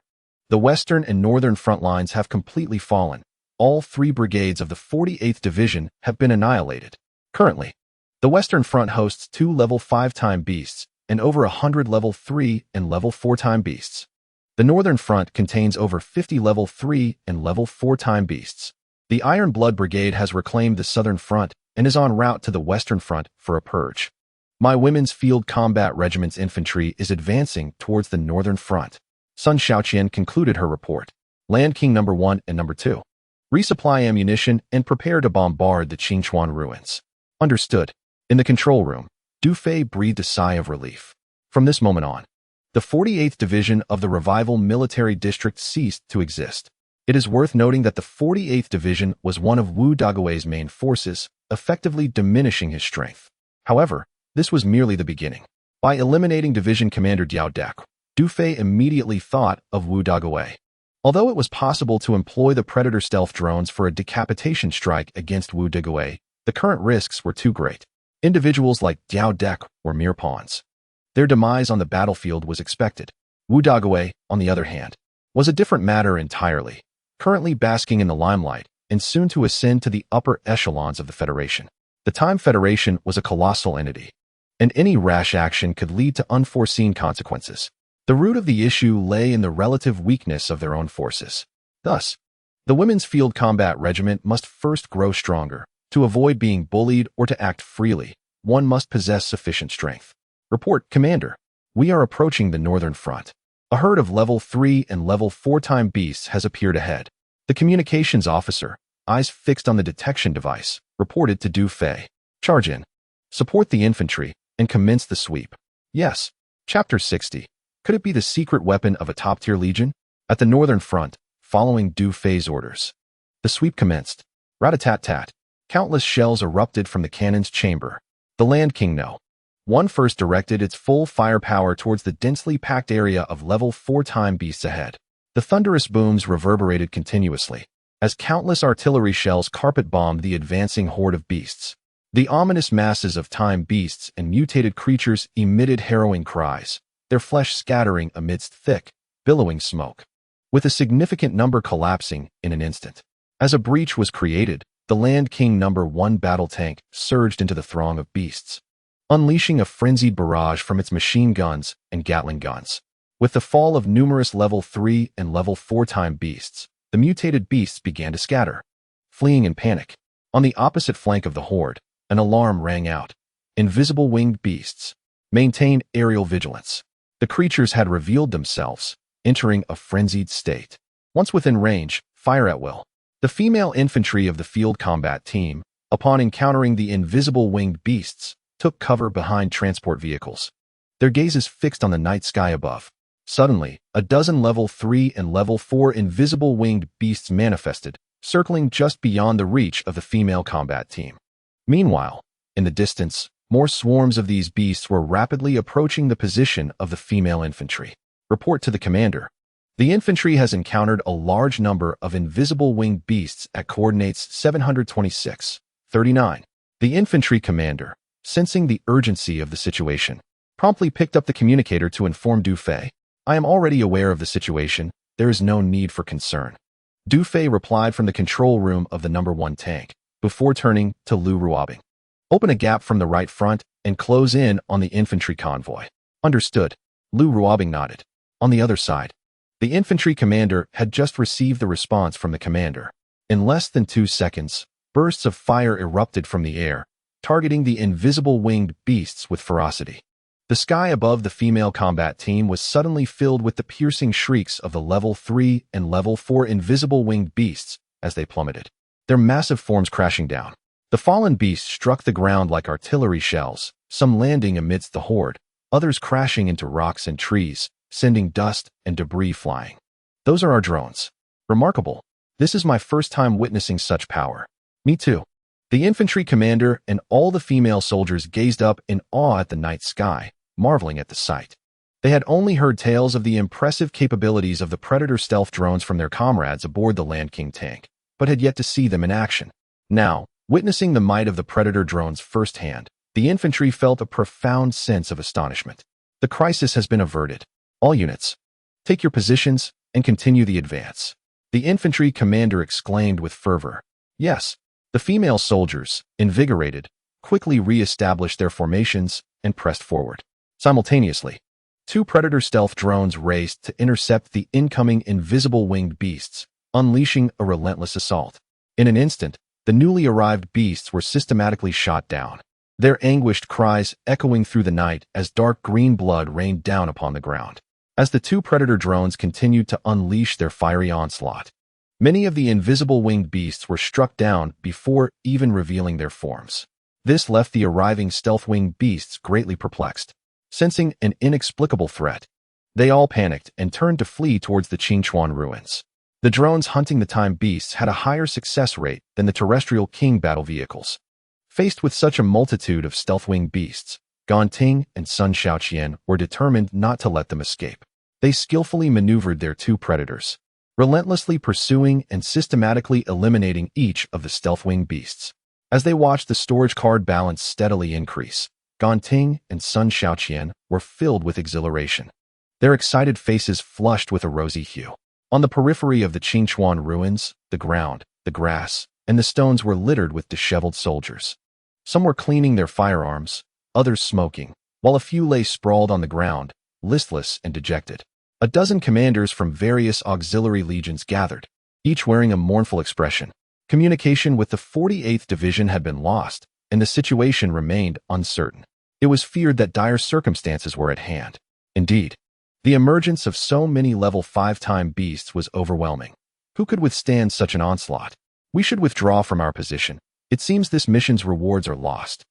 The western and northern front lines have completely fallen. All 3 brigades of the 48th Division have been annihilated. Currently, the western front hosts 2 Level 5 time beasts and over 100 Level 3 and Level 4 time beasts. The northern front contains over 50 Level 3 and Level 4 time beasts. The Iron Blood Brigade has reclaimed the southern front and is en route to the western front for a purge. My Women's Field Combat Regiment's infantry is advancing towards the northern front. Sun Xiaoqian concluded her report. Land King No. 1 and No. 2. Resupply ammunition and prepare to bombard the Qingchuan ruins. Understood. In the control room, Du Fei breathed a sigh of relief. From this moment on, the 48th Division of the Revival Military District ceased to exist. It is worth noting that the 48th Division was one of Wu Dague's main forces, effectively diminishing his strength. However, this was merely the beginning. By eliminating Division Commander Jiao Dek, Du Fei immediately thought of Wu Dague. Although it was possible to employ the Predator stealth drones for a decapitation strike against Wu Dague, the current risks were too great. Individuals like Jiao Dek were mere pawns. Their demise on the battlefield was expected. Wu Dague, on the other hand, was a different matter entirely, currently basking in the limelight and soon to ascend to the upper echelons of the Federation. The Time Federation was a colossal entity, and any rash action could lead to unforeseen consequences. The root of the issue lay in the relative weakness of their own forces. Thus, the Women's Field Combat Regiment must first grow stronger. To avoid being bullied or to act freely, one must possess sufficient strength. Report, Commander. We are approaching the northern front. A herd of Level 3 and Level 4 time beasts has appeared ahead. The communications officer, eyes fixed on the detection device, reported to Du Fei. Charge in. Support the infantry and commence the sweep. Yes. Chapter 60. Could it be the secret weapon of a top-tier legion? At the northern front, following Du Fei's orders, the sweep commenced. Rat-a-tat-tat. Countless shells erupted from the cannon's chamber. The Land King No. 1 first directed its full firepower towards the densely packed area of Level 4 time beasts ahead. The thunderous booms reverberated continuously, as countless artillery shells carpet-bombed the advancing horde of beasts. The ominous masses of time beasts and mutated creatures emitted harrowing cries, their flesh scattering amidst thick, billowing smoke, with a significant number collapsing in an instant. As a breach was created, the Land King #1 battle tank surged into the throng of beasts, unleashing a frenzied barrage from its machine guns and Gatling guns. With the fall of numerous level 3 and level 4 time beasts, the mutated beasts began to scatter, fleeing in panic. On the opposite flank of the horde, an alarm rang out. Invisible winged beasts. Maintain aerial vigilance. The creatures had revealed themselves, entering a frenzied state. Once within range, fire at will. The female infantry of the field combat team, upon encountering the invisible winged beasts, took cover behind transport vehicles, their gazes fixed on the night sky above. Suddenly, a dozen level 3 and level 4 invisible winged beasts manifested, circling just beyond the reach of the female combat team. Meanwhile, in the distance, more swarms of these beasts were rapidly approaching the position of the female infantry. Report to the commander. The infantry has encountered a large number of invisible winged beasts at coordinates 726-39. The infantry commander, sensing the urgency of the situation, promptly picked up the communicator to inform Du Fei. I am already aware of the situation. There is no need for concern. Du Fei replied from the control room of the #1 tank, before turning to Lu Ruobing. Open a gap from the right front and close in on the infantry convoy. Understood. Lu Ruobing nodded. On the other side, the infantry commander had just received the response from the commander. In less than 2 seconds, bursts of fire erupted from the air, targeting the invisible winged beasts with ferocity. The sky above the female combat team was suddenly filled with the piercing shrieks of the level 3 and level 4 invisible winged beasts as they plummeted, their massive forms crashing down. The fallen beasts struck the ground like artillery shells, some landing amidst the horde, others crashing into rocks and trees, sending dust and debris flying. Those are our drones. Remarkable. This is my first time witnessing such power. Me too. The infantry commander and all the female soldiers gazed up in awe at the night sky, marveling at the sight. They had only heard tales of the impressive capabilities of the Predator stealth drones from their comrades aboard the Land King tank, but had yet to see them in action. Now, witnessing the might of the Predator drones firsthand, the infantry felt a profound sense of astonishment. The crisis has been averted. All units, take your positions and continue the advance. The infantry commander exclaimed with fervor. Yes, the female soldiers, invigorated, quickly re-established their formations and pressed forward. Simultaneously, 2 Predator stealth drones raced to intercept the incoming invisible winged beasts, unleashing a relentless assault. In an instant, the newly arrived beasts were systematically shot down, their anguished cries echoing through the night as dark green blood rained down upon the ground. As the 2 Predator drones continued to unleash their fiery onslaught, many of the invisible winged beasts were struck down before even revealing their forms. This left the arriving stealth-winged beasts greatly perplexed. Sensing an inexplicable threat, they all panicked and turned to flee towards the Qingchuan ruins. The drones hunting the time beasts had a higher success rate than the terrestrial king battle vehicles. Faced with such a multitude of stealth-winged beasts, Ganting and Sun Shaoqian were determined not to let them escape. They skillfully maneuvered their 2 predators, relentlessly pursuing and systematically eliminating each of the stealth-winged beasts. As they watched the storage card balance steadily increase, Ganting and Sun Shaoqian were filled with exhilaration, their excited faces flushed with a rosy hue. On the periphery of the Qingchuan ruins, the ground, the grass, and the stones were littered with disheveled soldiers. Some were cleaning their firearms, others smoking, while a few lay sprawled on the ground, listless and dejected. A dozen commanders from various auxiliary legions gathered, each wearing a mournful expression. Communication with the 48th Division had been lost, and the situation remained uncertain. It was feared that dire circumstances were at hand. Indeed, the emergence of so many level 5 time beasts was overwhelming. Who could withstand such an onslaught? We should withdraw from our position. It seems this mission's rewards are lost.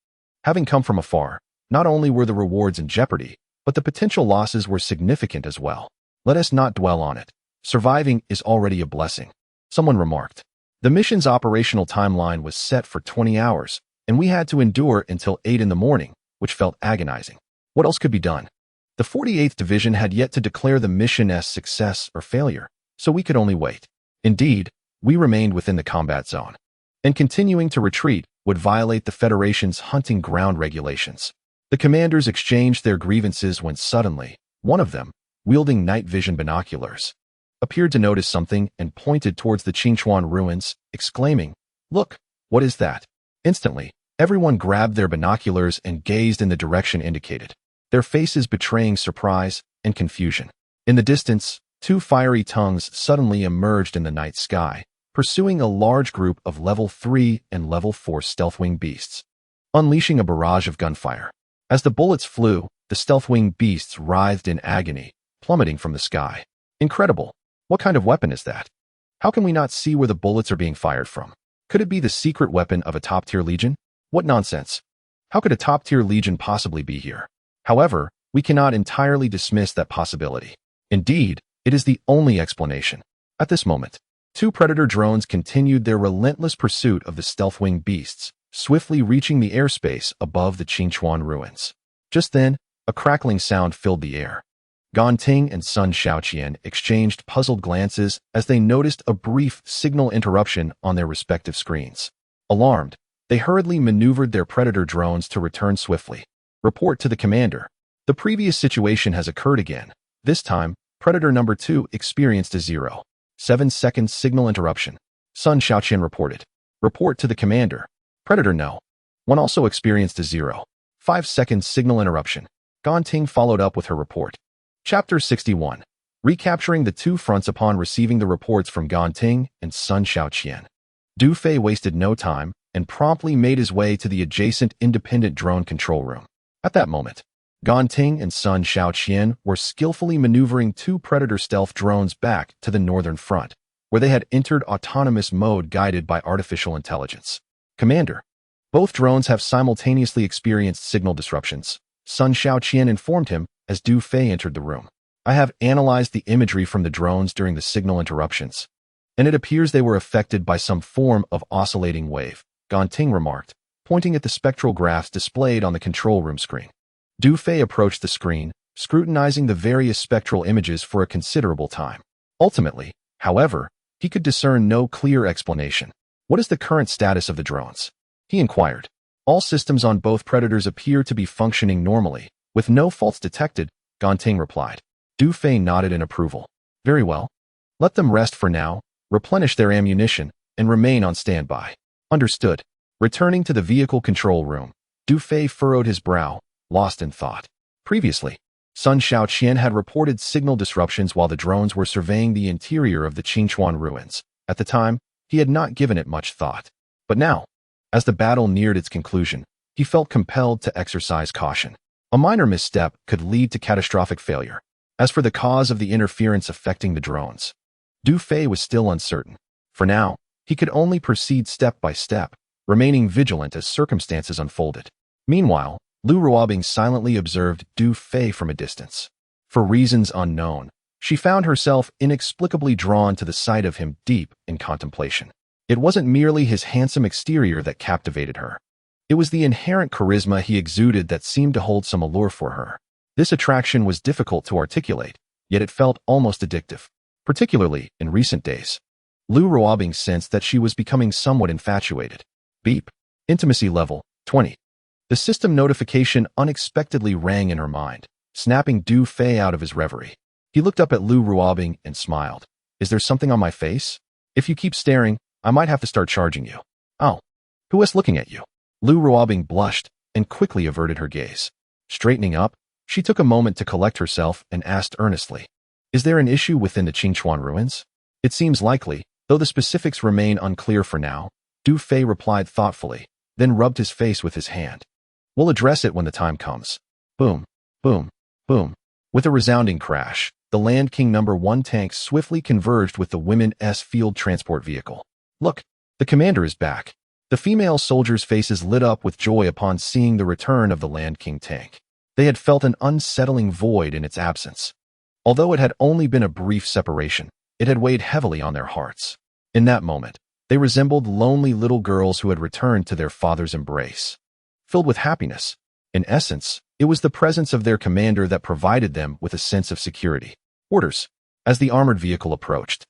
Having come from afar, not only were the rewards in jeopardy, but the potential losses were significant as well. Let us not dwell on it. Surviving is already a blessing. Someone remarked. The mission's operational timeline was set for 20 hours, and we had to endure until 8 in the morning, which felt agonizing. What else could be done? The 48th Division had yet to declare the mission's success or failure, so we could only wait. Indeed, we remained within the combat zone, and continuing to retreat would violate the Federation's hunting ground regulations. The commanders exchanged their grievances when suddenly, one of them, wielding night vision binoculars, appeared to notice something and pointed towards the Qingchuan ruins, exclaiming, "Look, what is that?" Instantly, everyone grabbed their binoculars and gazed in the direction indicated, their faces betraying surprise and confusion. In the distance, two fiery tongues suddenly emerged in the night sky, pursuing a large group of level 3 and level 4 stealth-winged beasts, unleashing a barrage of gunfire. As the bullets flew, the stealth-winged beasts writhed in agony, plummeting from the sky. Incredible! What kind of weapon is that? How can we not see where the bullets are being fired from? Could it be the secret weapon of a top-tier legion? What nonsense! How could a top-tier legion possibly be here? However, we cannot entirely dismiss that possibility. Indeed, it is the only explanation. At this moment, two predator drones continued their relentless pursuit of the stealth-winged beasts, swiftly reaching the airspace above the Qingchuan ruins. Just then, a crackling sound filled the air. Gan Ting and Sun Shaoqian exchanged puzzled glances as they noticed a brief signal interruption on their respective screens. Alarmed, they hurriedly maneuvered their predator drones to return swiftly. Report to the commander. The previous situation has occurred again. This time, predator number 2 experienced a 0.7 signal interruption. Sun Shaoqian reported. Report to the commander. Predator No. 1 also experienced a 0.5 signal interruption. Gan Ting followed up with her report. Chapter 61. Recapturing the two fronts. Upon receiving the reports from Gan Ting and Sun Shaoqian, Du Fei wasted no time and promptly made his way to the adjacent independent drone control room. At that moment, Gan Ting and Sun Shaoqian were skillfully maneuvering two predator stealth drones back to the northern front, where they had entered autonomous mode guided by artificial intelligence. Commander, both drones have simultaneously experienced signal disruptions, Sun Shaoqian informed him as Du Fei entered the room. I have analyzed the imagery from the drones during the signal interruptions, and it appears they were affected by some form of oscillating wave, Gan Ting remarked, pointing at the spectral graphs displayed on the control room screen. Du Fei approached the screen, scrutinizing the various spectral images for a considerable time. Ultimately, however, he could discern no clear explanation. What is the current status of the drones? He inquired. All systems on both predators appear to be functioning normally, with no faults detected, Gan Ting replied. Du Fei nodded in approval. Very well. Let them rest for now, replenish their ammunition, and remain on standby. Understood. Returning to the vehicle control room, Du Fei furrowed his brow, lost in thought. Previously, Sun Shaoqian had reported signal disruptions while the drones were surveying the interior of the Qingchuan ruins. At the time, he had not given it much thought. But now, as the battle neared its conclusion, he felt compelled to exercise caution. A minor misstep could lead to catastrophic failure. As for the cause of the interference affecting the drones, Du Fei was still uncertain. For now, he could only proceed step by step, remaining vigilant as circumstances unfolded. Meanwhile, Lu Ruobing silently observed Du Fei from a distance. For reasons unknown, she found herself inexplicably drawn to the sight of him deep in contemplation. It wasn't merely his handsome exterior that captivated her. It was the inherent charisma he exuded that seemed to hold some allure for her. This attraction was difficult to articulate, yet it felt almost addictive. Particularly in recent days, Lu Ruobing sensed that she was becoming somewhat infatuated. Beep. Intimacy level 20. The system notification unexpectedly rang in her mind, snapping Du Fei out of his reverie. He looked up at Lu Ruobing and smiled. Is there something on my face? If you keep staring, I might have to start charging you. Oh. Who is looking at you? Lu Ruobing blushed and quickly averted her gaze. Straightening up, she took a moment to collect herself and asked earnestly, is there an issue within the Qingchuan ruins? It seems likely, though the specifics remain unclear for now, Du Fei replied thoughtfully, then rubbed his face with his hand. We'll address it when the time comes. Boom, boom, boom. With a resounding crash, the Land King No. 1 tank swiftly converged with the Women's field transport vehicle. Look, the commander is back. The female soldiers' faces lit up with joy upon seeing the return of the Land King tank. They had felt an unsettling void in its absence. Although it had only been a brief separation, it had weighed heavily on their hearts. In that moment, they resembled lonely little girls who had returned to their father's embrace. Filled with happiness, in essence, it was the presence of their commander that provided them with a sense of security. Orders. As the armored vehicle approached,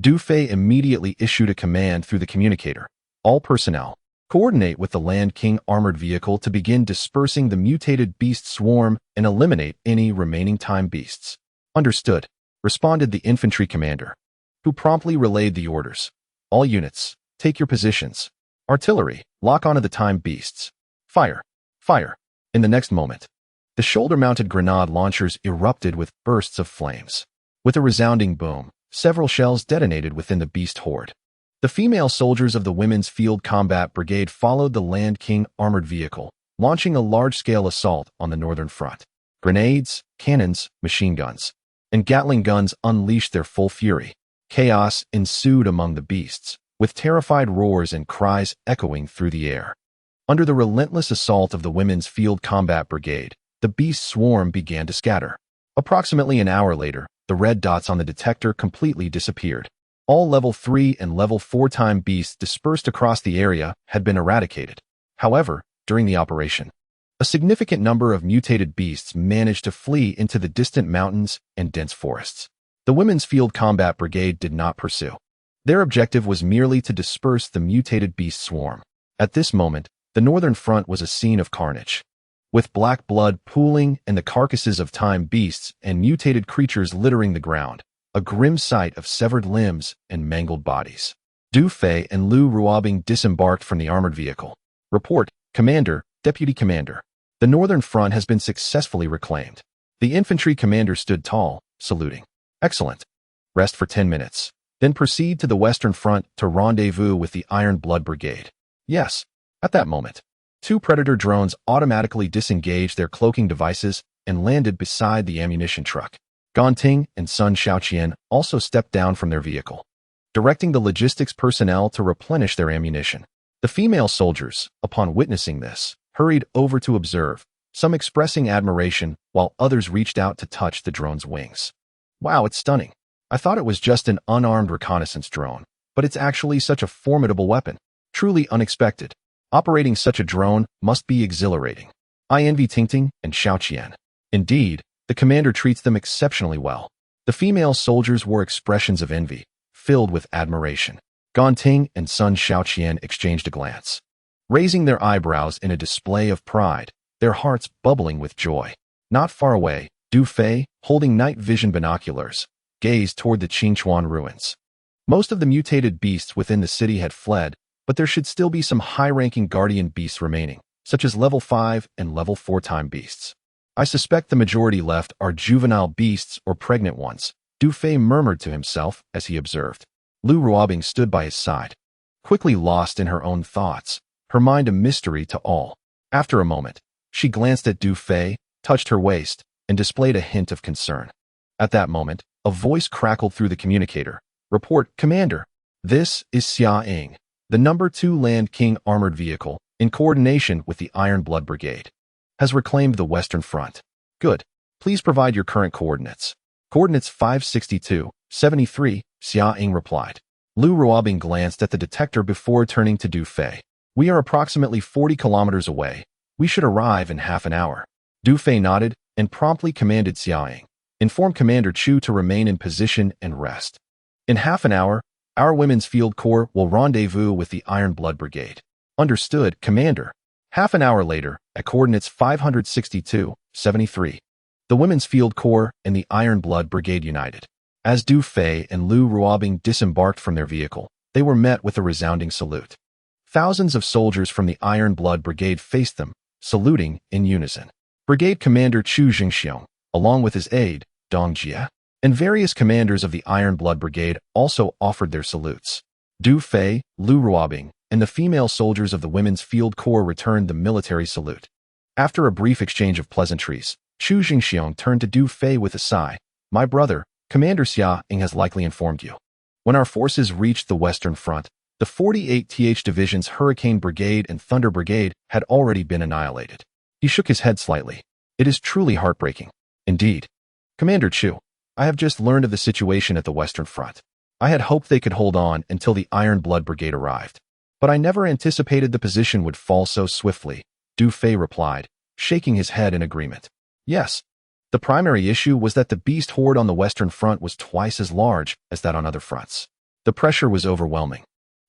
Du Fei immediately issued a command through the communicator. All personnel, coordinate with the Land King armored vehicle to begin dispersing the mutated beast swarm and eliminate any remaining time beasts. Understood, responded the infantry commander, who promptly relayed the orders. All units, take your positions. Artillery, lock onto the time beasts. Fire! Fire! In the next moment, the shoulder-mounted grenade launchers erupted with bursts of flames. With a resounding boom, several shells detonated within the beast horde. The female soldiers of the Women's Field Combat Brigade followed the Land King armored vehicle, launching a large-scale assault on the northern front. Grenades, cannons, machine guns, and Gatling guns unleashed their full fury. Chaos ensued among the beasts, with terrified roars and cries echoing through the air. Under the relentless assault of the Women's Field Combat Brigade, the beast swarm began to scatter. Approximately an hour later, the red dots on the detector completely disappeared. All level 3 and level 4 time beasts dispersed across the area had been eradicated. However, during the operation, a significant number of mutated beasts managed to flee into the distant mountains and dense forests. The Women's Field Combat Brigade did not pursue. Their objective was merely to disperse the mutated beast swarm. At this moment, the northern front was a scene of carnage, with black blood pooling and the carcasses of time beasts and mutated creatures littering the ground, a grim sight of severed limbs and mangled bodies. Du Fei and Lu Ruobing disembarked from the armored vehicle. Report, Commander, Deputy Commander. The northern front has been successfully reclaimed. The infantry commander stood tall, saluting. Excellent. Rest for 10 minutes. Then proceed to the western front to rendezvous with the Iron Blood Brigade. Yes. At that moment, 2 Predator drones automatically disengaged their cloaking devices and landed beside the ammunition truck. Ganting and Sun Xiaoqian also stepped down from their vehicle, directing the logistics personnel to replenish their ammunition. The female soldiers, upon witnessing this, hurried over to observe, some expressing admiration while others reached out to touch the drone's wings. Wow, it's stunning. I thought it was just an unarmed reconnaissance drone, but it's actually such a formidable weapon. Truly unexpected. Operating such a drone must be exhilarating. I envy Tingting and Xiaoqian. Indeed, the commander treats them exceptionally well. The female soldiers wore expressions of envy, filled with admiration. Ganting and Sun Xiaoqian exchanged a glance, raising their eyebrows in a display of pride, their hearts bubbling with joy. Not far away, Du Fei, holding night vision binoculars, gazed toward the Qingchuan ruins. Most of the mutated beasts within the city had fled, but there should still be some high-ranking guardian beasts remaining, such as level 5 and level 4 time beasts. I suspect the majority left are juvenile beasts or pregnant ones, Du Fei murmured to himself as he observed. Lu Ruobing stood by his side, quickly lost in her own thoughts, her mind a mystery to all. After a moment, she glanced at Du Fei, touched her waist, and displayed a hint of concern. At that moment, a voice crackled through the communicator. Report, Commander. This is Xia Ying, the number 2 Land King armored vehicle, in coordination with the Iron Blood Brigade, has reclaimed the western front. Good. Please provide your current coordinates. Coordinates 562, 73, Xia Ying replied. Lu Ruobing glanced at the detector before turning to Du Fei. We are approximately 40 kilometers away. We should arrive in half an hour. Du Fei nodded and promptly commanded Xia Ying. Inform Commander Chu to remain in position and rest. In half an hour, our Women's Field Corps will rendezvous with the Iron Blood Brigade. Understood, Commander. Half an hour later, at coordinates 562, 73, the Women's Field Corps and the Iron Blood Brigade united. As Du Fei and Lu Ruobing disembarked from their vehicle, they were met with a resounding salute. Thousands of soldiers from the Iron Blood Brigade faced them, saluting in unison. Brigade Commander Chu Jingxiong, along with his aide, Dong Jie, and various commanders of the Iron Blood Brigade also offered their salutes. Du Fei, Lu Ruobing, and the female soldiers of the Women's Field Corps returned the military salute. After a brief exchange of pleasantries, Chu Jingxiong turned to Du Fei with a sigh. My brother, Commander Xia Ying has likely informed you. When our forces reached the Western Front, the 48th Division's Hurricane Brigade and Thunder Brigade had already been annihilated. He shook his head slightly. It is truly heartbreaking. Indeed. Commander Chu, I have just learned of the situation at the Western Front. I had hoped they could hold on until the Iron Blood Brigade arrived. But I never anticipated the position would fall so swiftly, Du Fei replied, shaking his head in agreement. Yes. The primary issue was that the beast horde on the Western Front was twice as large as that on other fronts. The pressure was overwhelming,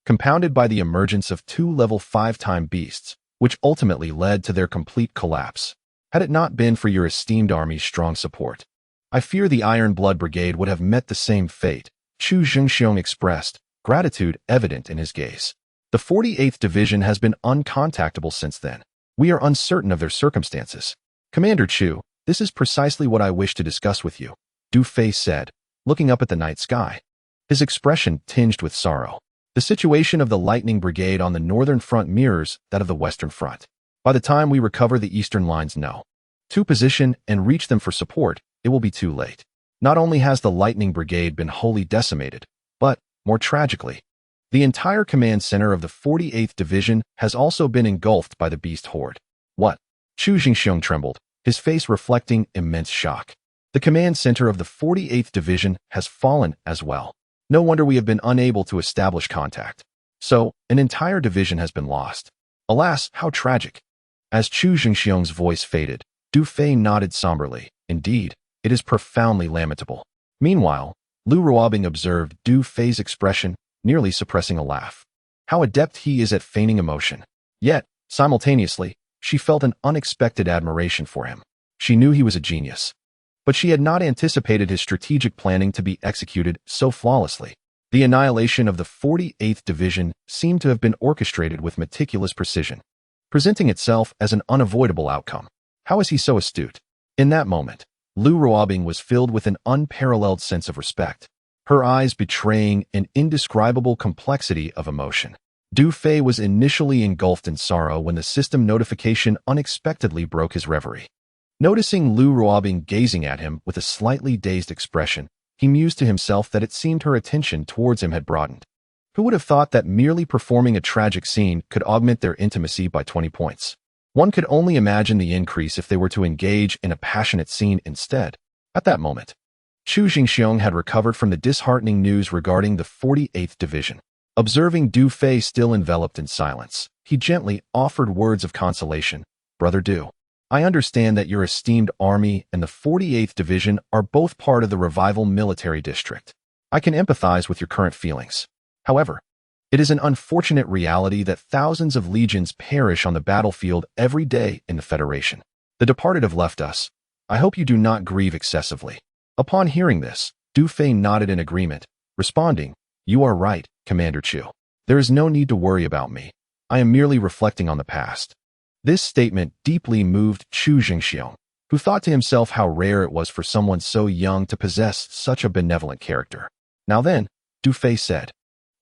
compounded by the emergence of two level 5-time beasts, which ultimately led to their complete collapse. Had it not been for your esteemed army's strong support, I fear the Iron Blood Brigade would have met the same fate, Chu Jingxiong expressed, gratitude evident in his gaze. The 48th Division has been uncontactable since then. We are uncertain of their circumstances. Commander Chu, this is precisely what I wish to discuss with you, Du Fei said, looking up at the night sky. His expression tinged with sorrow. The situation of the Lightning Brigade on the northern front mirrors that of the western front. By the time we recover the eastern lines to position and reach them for support, it will be too late. Not only has the Lightning Brigade been wholly decimated, but, more tragically, the entire command center of the 48th Division has also been engulfed by the beast horde. What? Chu Jingxiong trembled, his face reflecting immense shock. The command center of the 48th Division has fallen as well. No wonder we have been unable to establish contact. So, an entire division has been lost. Alas, how tragic. As Chu Jingxiong's voice faded, Du Fei nodded somberly. Indeed, it is profoundly lamentable. Meanwhile, Lu Ruobing observed Du Fei's expression, nearly suppressing a laugh. How adept he is at feigning emotion. Yet, simultaneously, she felt an unexpected admiration for him. She knew he was a genius. But she had not anticipated his strategic planning to be executed so flawlessly. The annihilation of the 48th Division seemed to have been orchestrated with meticulous precision, presenting itself as an unavoidable outcome. How is he so astute? In that moment, Lu Ruobing was filled with an unparalleled sense of respect, her eyes betraying an indescribable complexity of emotion. Du Fei was initially engulfed in sorrow when the system notification unexpectedly broke his reverie. Noticing Lu Ruobing gazing at him with a slightly dazed expression, he mused to himself that it seemed her attention towards him had broadened. Who would have thought that merely performing a tragic scene could augment their intimacy by 20 points? One could only imagine the increase if they were to engage in a passionate scene instead. At that moment, Chu Jingxiong had recovered from the disheartening news regarding the 48th Division. Observing Du Fei still enveloped in silence, he gently offered words of consolation. Brother Du, I understand that your esteemed army and the 48th Division are both part of the Revival Military District. I can empathize with your current feelings. However, it is an unfortunate reality that thousands of legions perish on the battlefield every day in the Federation. The departed have left us. I hope you do not grieve excessively. Upon hearing this, Du Fei nodded in agreement, responding, You are right, Commander Chu. There is no need to worry about me. I am merely reflecting on the past. This statement deeply moved Chu Jingxiong, who thought to himself how rare it was for someone so young to possess such a benevolent character. Now then, Du Fei said,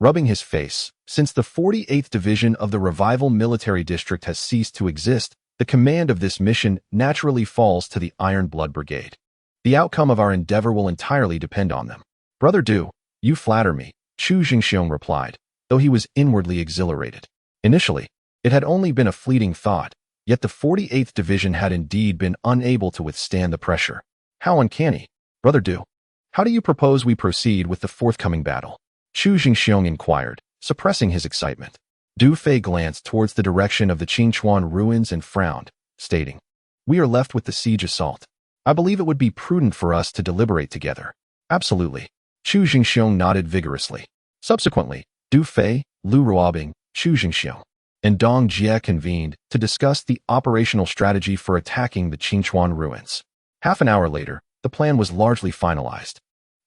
rubbing his face, since the 48th Division of the Revival Military District has ceased to exist, the command of this mission naturally falls to the Iron Blood Brigade. The outcome of our endeavor will entirely depend on them. Brother Du, you flatter me, Chu Jingxiong replied, though he was inwardly exhilarated. Initially, it had only been a fleeting thought, yet the 48th Division had indeed been unable to withstand the pressure. How uncanny. Brother Du, how do you propose we proceed with the forthcoming battle? Chu Jingxiong inquired, suppressing his excitement. Du Fei glanced towards the direction of the Qingchuan ruins and frowned, stating, We are left with the siege assault. I believe it would be prudent for us to deliberate together. Absolutely. Chu Jingxiong nodded vigorously. Subsequently, Du Fei, Lu Ruobing, Chu Jingxiong, and Dong Jie convened to discuss the operational strategy for attacking the Qingchuan ruins. Half an hour later, the plan was largely finalized.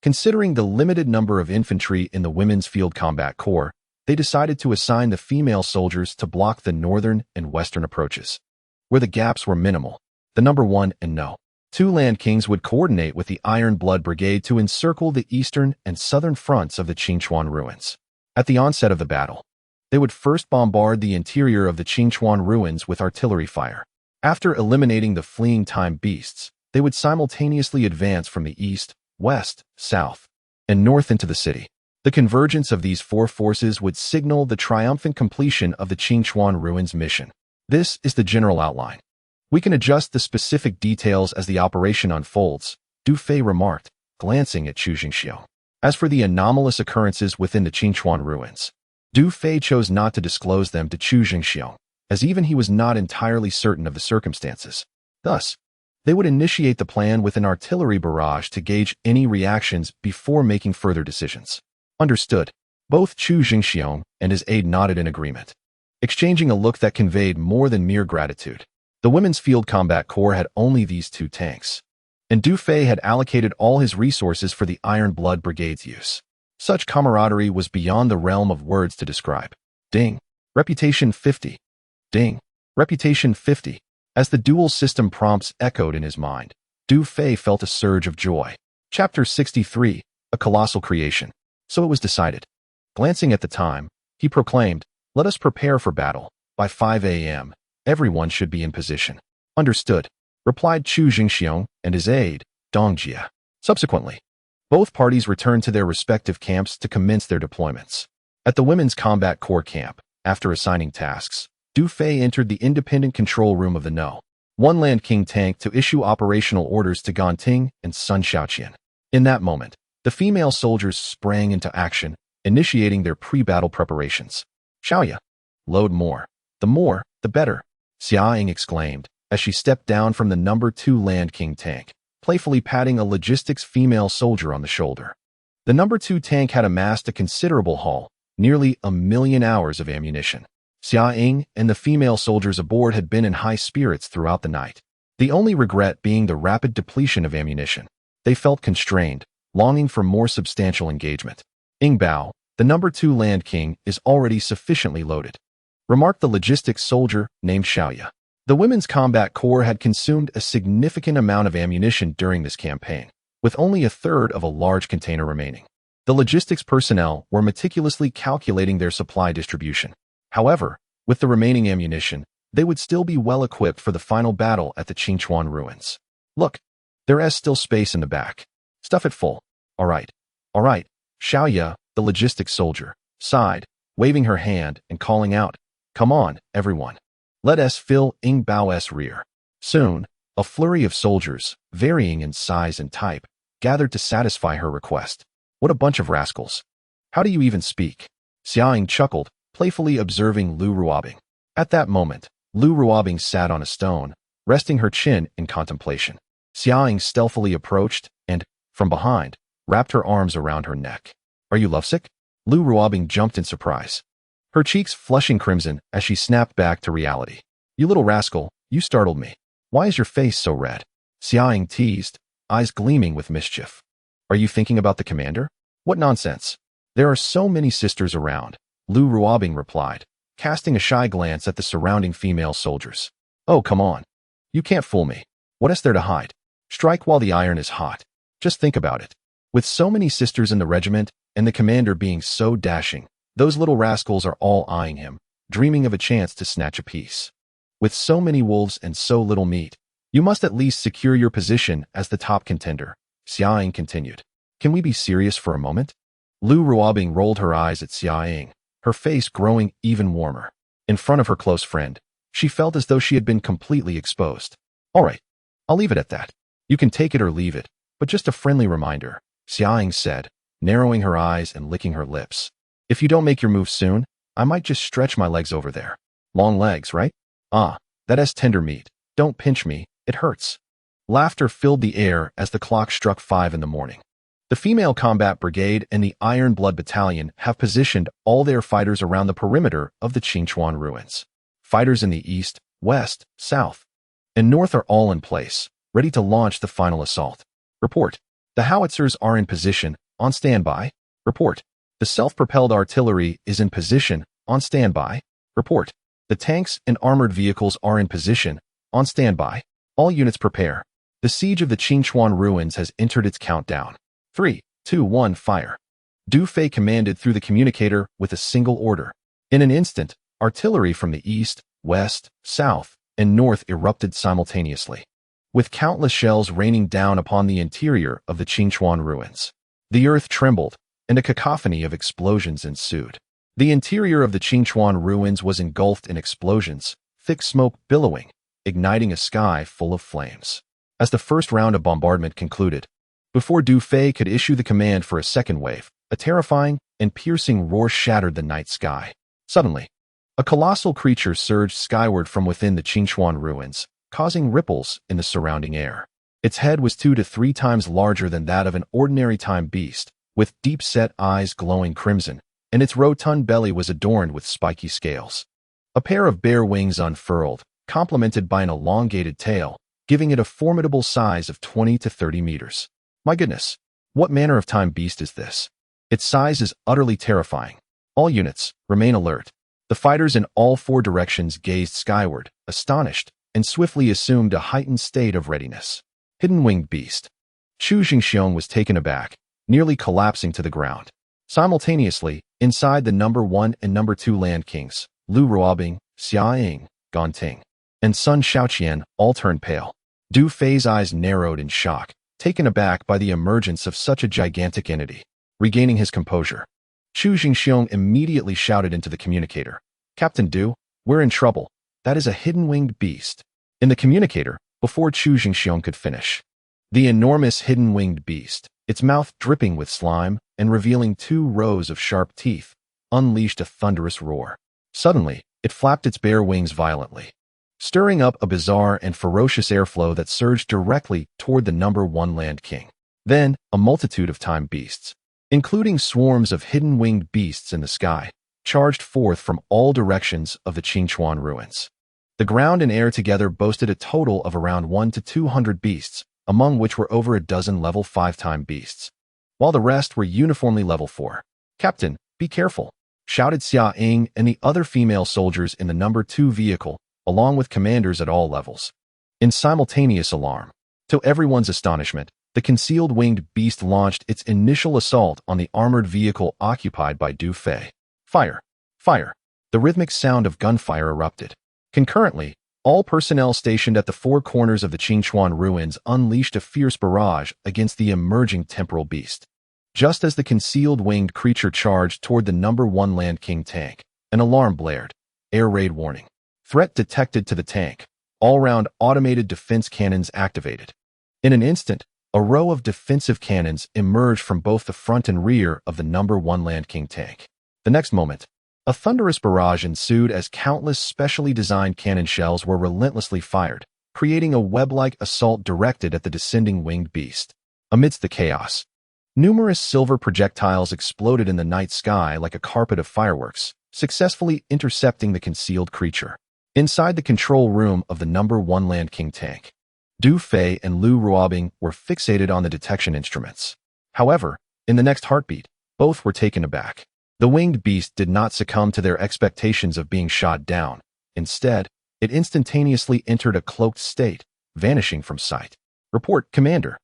Considering the limited number of infantry in the Women's Field Combat Corps, they decided to assign the female soldiers to block the northern and western approaches. Where the gaps were minimal, the number 1 and No. 2 Land Kings would coordinate with the Iron Blood Brigade to encircle the eastern and southern fronts of the Qingchuan ruins. At the onset of the battle, they would first bombard the interior of the Qingchuan ruins with artillery fire. After eliminating the fleeing time beasts, they would simultaneously advance from the east, west, south, and north into the city. The convergence of these four forces would signal the triumphant completion of the Qingchuan ruins mission. This is the general outline. We can adjust the specific details as the operation unfolds, Du Fei remarked, glancing at Chu Jingxiong. As for the anomalous occurrences within the Qingchuan ruins, Du Fei chose not to disclose them to Chu Jingxiong, as even he was not entirely certain of the circumstances. Thus, they would initiate the plan with an artillery barrage to gauge any reactions before making further decisions. Understood. Both Chu Jingxiong and his aide nodded in agreement, exchanging a look that conveyed more than mere gratitude. The Women's Field Combat Corps had only these 2 tanks, and Du Fei had allocated all his resources for the Iron Blood Brigade's use. Such camaraderie was beyond the realm of words to describe. Ding. Reputation 50. Ding. Reputation 50. As the dual system prompts echoed in his mind, Du Fei felt a surge of joy. Chapter 63, A Colossal Creation. So it was decided. Glancing at the time, he proclaimed, "Let us prepare for battle. By 5 a.m., everyone should be in position." "Understood," replied Chu Jingxiong and his aide, Dong Jia. Subsequently, both parties returned to their respective camps to commence their deployments. At the Women's Combat Corps camp, after assigning tasks, Du Fei entered the independent control room of the No. 1 Land King tank to issue operational orders to Ganting and Sun Xiaoqian. In that moment, the female soldiers sprang into action, initiating their pre-battle preparations. "Xiaoya, load more. The better," Xia Ying exclaimed as she stepped down from the No. 2 Land King tank, playfully patting a logistics female soldier on the shoulder. The No. 2 tank had amassed a considerable haul, nearly 1,000,000 hours of ammunition. Xia Ying and the female soldiers aboard had been in high spirits throughout the night, the only regret being the rapid depletion of ammunition. They felt constrained, longing for more substantial engagement. "Ying Bao, the No. 2 Land King is already sufficiently loaded," remarked the logistics soldier named Xiaoya. The Women's Combat Corps had consumed a significant amount of ammunition during this campaign, with only a third of a large container remaining. The logistics personnel were meticulously calculating their supply distribution. However, with the remaining ammunition, they would still be well equipped for the final battle at the Qingchuan ruins. "Look, there is still space in the back. Stuff it full." All right. Xiaoya, the logistics soldier, sighed, waving her hand and calling out, "Come on, everyone. Let us fill Ying Bao's rear." Soon, a flurry of soldiers, varying in size and type, gathered to satisfy her request. "What a bunch of rascals. How do you even speak?" Xia Ying chuckled, playfully observing Lu Ruobing. At that moment, Lu Ruobing sat on a stone, resting her chin in contemplation. Xia Ying stealthily approached and, from behind, wrapped her arms around her neck. "Are you lovesick?" Lu Ruobing jumped in surprise, her cheeks flushing crimson as she snapped back to reality. "You little rascal, you startled me. Why is your face so red?" Xia Ying teased, eyes gleaming with mischief. "Are you thinking about the commander? What nonsense. There are so many sisters around," Lu Ruobing replied, casting a shy glance at the surrounding female soldiers. "Oh, come on. You can't fool me. What is there to hide? Strike while the iron is hot. Just think about it. With so many sisters in the regiment, and the commander being so dashing, those little rascals are all eyeing him, dreaming of a chance to snatch a piece. With so many wolves and so little meat, you must at least secure your position as the top contender," Xia Ying continued. "Can we be serious for a moment?" Lu Ruobing rolled her eyes at Xia Ying, her face growing even warmer. In front of her close friend, she felt as though she had been completely exposed. "All right, I'll leave it at that. You can take it or leave it, but just a friendly reminder," Xia Ying said, narrowing her eyes and licking her lips. "If you don't make your move soon, I might just stretch my legs over there. Long legs, right? Ah, that is tender meat. Don't pinch me, it hurts." Laughter filled the air as the clock struck 5 in the morning. The Female Combat Brigade and the Iron Blood Battalion have positioned all their fighters around the perimeter of the Qingchuan ruins. Fighters in the east, west, south, and north are all in place, ready to launch the final assault. Report. The howitzers are in position, on standby. Report. The self-propelled artillery is in position, on standby. Report. The tanks and armored vehicles are in position, on standby. All units prepare. The siege of the Qingchuan ruins has entered its countdown. 3, 2, 1, fire. Du Fei commanded through the communicator with a single order. In an instant, artillery from the east, west, south, and north erupted simultaneously, with countless shells raining down upon the interior of the Qingchuan ruins. The earth trembled, and a cacophony of explosions ensued. The interior of the Qingchuan ruins was engulfed in explosions, thick smoke billowing, igniting a sky full of flames. As the first round of bombardment concluded, before Du Fei could issue the command for a second wave, a terrifying and piercing roar shattered the night sky. Suddenly, a colossal creature surged skyward from within the Qingchuan ruins, causing ripples in the surrounding air. Its head was 2 to 3 times larger than that of an ordinary time beast, with deep-set eyes glowing crimson, and its rotund belly was adorned with spiky scales. A pair of bare wings unfurled, complemented by an elongated tail, giving it a formidable size of 20 to 30 meters. My goodness, what manner of time beast is this? Its size is utterly terrifying. All units, remain alert. The fighters in all four directions gazed skyward, astonished, and swiftly assumed a heightened state of readiness. Hidden winged beast. Chu Jingxiong was taken aback, nearly collapsing to the ground. Simultaneously, inside the number 1 and number 2 Land Kings, Lu Ruobing, Xia Ying, Gan Ting, and Sun Xiaoqian all turned pale. Du Fei's eyes narrowed in shock, taken aback by the emergence of such a gigantic entity. Regaining his composure, Chu Jingxiong immediately shouted into the communicator, "Captain Du, we're in trouble. That is a hidden winged beast." In the communicator, before Chu Jingxiong could finish, the enormous hidden winged beast, its mouth dripping with slime and revealing 2 rows of sharp teeth, unleashed a thunderous roar. Suddenly, it flapped its bare wings violently, stirring up a bizarre and ferocious airflow that surged directly toward the number 1 Land King. Then, a multitude of time beasts, including swarms of hidden winged beasts in the sky, charged forth from all directions of the Qingchuan ruins. The ground and air together boasted a total of around 1 to 200 beasts, among which were over a dozen level 5 time beasts, while the rest were uniformly level 4. "Captain, be careful," shouted Xia Ying and the other female soldiers in the number 2 vehicle, along with commanders at all levels. In simultaneous alarm, to everyone's astonishment, the concealed winged beast launched its initial assault on the armored vehicle occupied by Du Fei. Fire! Fire! The rhythmic sound of gunfire erupted. Concurrently, all personnel stationed at the 4 corners of the Qingchuan ruins unleashed a fierce barrage against the emerging temporal beast. Just as the concealed winged creature charged toward the number 1 Land King tank, an alarm blared. Air raid warning. Threat detected to the tank. All-round automated defense cannons activated. In an instant, a row of defensive cannons emerged from both the front and rear of the number 1 Land King tank. The next moment, a thunderous barrage ensued as countless specially designed cannon shells were relentlessly fired, creating a web-like assault directed at the descending winged beast. Amidst the chaos, numerous silver projectiles exploded in the night sky like a carpet of fireworks, successfully intercepting the concealed creature. Inside the control room of the number 1 Land King tank, Du Fei and Lu Ruobing were fixated on the detection instruments. However, in the next heartbeat, both were taken aback. The winged beast did not succumb to their expectations of being shot down. Instead, it instantaneously entered a cloaked state, vanishing from sight. Report, Commander.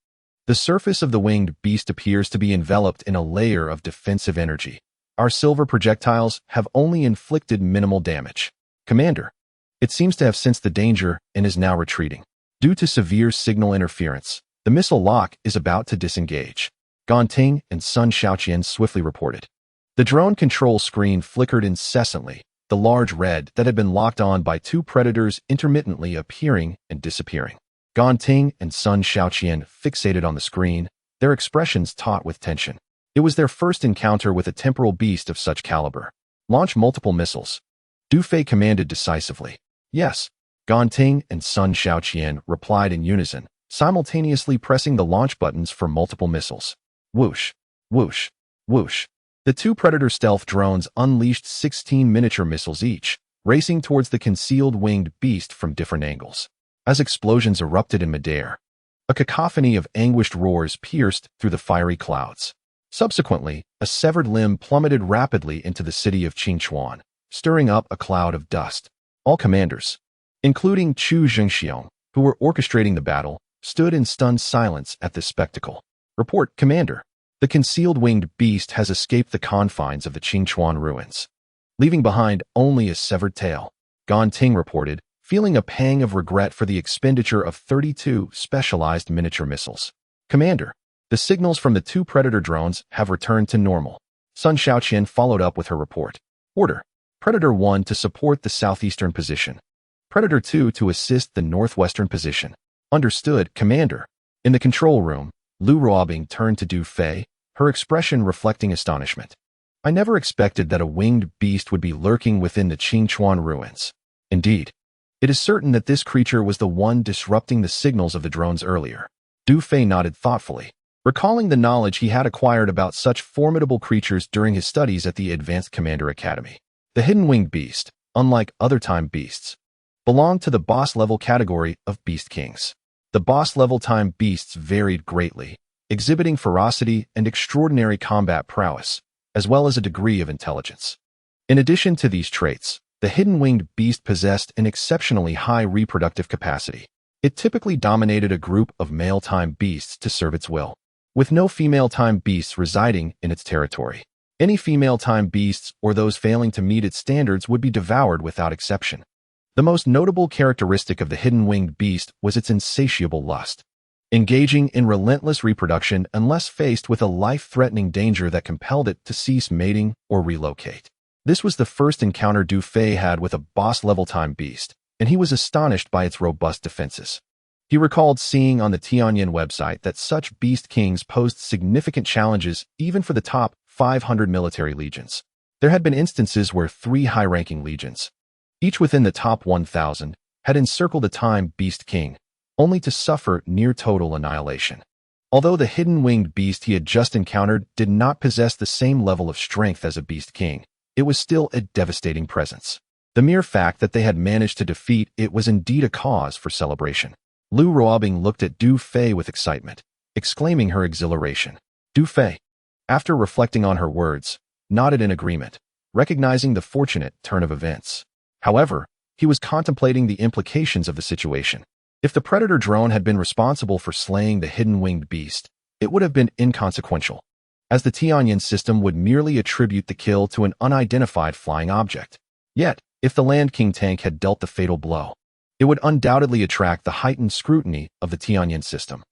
The surface of the winged beast appears to be enveloped in a layer of defensive energy. Our silver projectiles have only inflicted minimal damage. Commander, it seems to have sensed the danger and is now retreating. Due to severe signal interference, the missile lock is about to disengage. Gan Ting and Sun Xiaoqian swiftly reported. The drone control screen flickered incessantly, the large red that had been locked on by 2 predators intermittently appearing and disappearing. Gan Ting and Sun Xiaoqian fixated on the screen, their expressions taut with tension. It was their first encounter with a temporal beast of such caliber. Launch multiple missiles. Du Fei commanded decisively. Yes. Gan Ting and Sun Xiaoqian replied in unison, simultaneously pressing the launch buttons for multiple missiles. Whoosh, whoosh, whoosh. The 2 Predator stealth drones unleashed 16 miniature missiles each, racing towards the concealed winged beast from different angles. As explosions erupted in midair, a cacophony of anguished roars pierced through the fiery clouds. Subsequently, a severed limb plummeted rapidly into the city of Qingchuan, stirring up a cloud of dust. All commanders, including Chu Jingxiong, who were orchestrating the battle, stood in stunned silence at this spectacle. Report, Commander. The concealed winged beast has escaped the confines of the Qingchuan ruins, leaving behind only a severed tail. Gan Ting reported, feeling a pang of regret for the expenditure of 32 specialized miniature missiles. Commander, the signals from the 2 Predator drones have returned to normal. Sun Xiaoqian followed up with her report. Order. Predator 1 to support the southeastern position. Predator 2 to assist the northwestern position. Understood, Commander. In the control room, Lu Ruobing turned to Du Fei, her expression reflecting astonishment. I never expected that a winged beast would be lurking within the Qingchuan ruins. Indeed, it is certain that this creature was the one disrupting the signals of the drones earlier. Du Fei nodded thoughtfully. recalling the knowledge he had acquired about such formidable creatures during his studies at the Advanced Commander Academy. The hidden winged beast, unlike other time beasts, belonged to the boss-level category of beast kings. The boss-level time beasts varied greatly, exhibiting ferocity and extraordinary combat prowess, as well as a degree of intelligence. In addition to these traits, the hidden winged beast possessed an exceptionally high reproductive capacity. It typically dominated a group of male time beasts to serve its will, with no female time beasts residing in its territory. Any female time beasts or those failing to meet its standards would be devoured without exception. The most notable characteristic of the hidden winged beast was its insatiable lust, engaging in relentless reproduction unless faced with a life-threatening danger that compelled it to cease mating or relocate. This was the first encounter Du Fei had with a boss-level time beast, and he was astonished by its robust defenses. He recalled seeing on the Tianyan website that such beast kings posed significant challenges even for the top 500 military legions. There had been instances where 3 high-ranking legions, each within the top 1,000, had encircled a time beast king, only to suffer near total annihilation. Although the hidden winged beast he had just encountered did not possess the same level of strength as a beast king, it was still a devastating presence. The mere fact that they had managed to defeat it was indeed a cause for celebration. Lu Ruobing looked at Du Fei with excitement, exclaiming her exhilaration. Du Fei, after reflecting on her words, nodded in agreement, recognizing the fortunate turn of events. However, he was contemplating the implications of the situation. If the predator drone had been responsible for slaying the hidden winged beast, it would have been inconsequential, as the Tianyan system would merely attribute the kill to an unidentified flying object. Yet, if the Land King tank had dealt the fatal blow, it would undoubtedly attract the heightened scrutiny of the Tianyan system.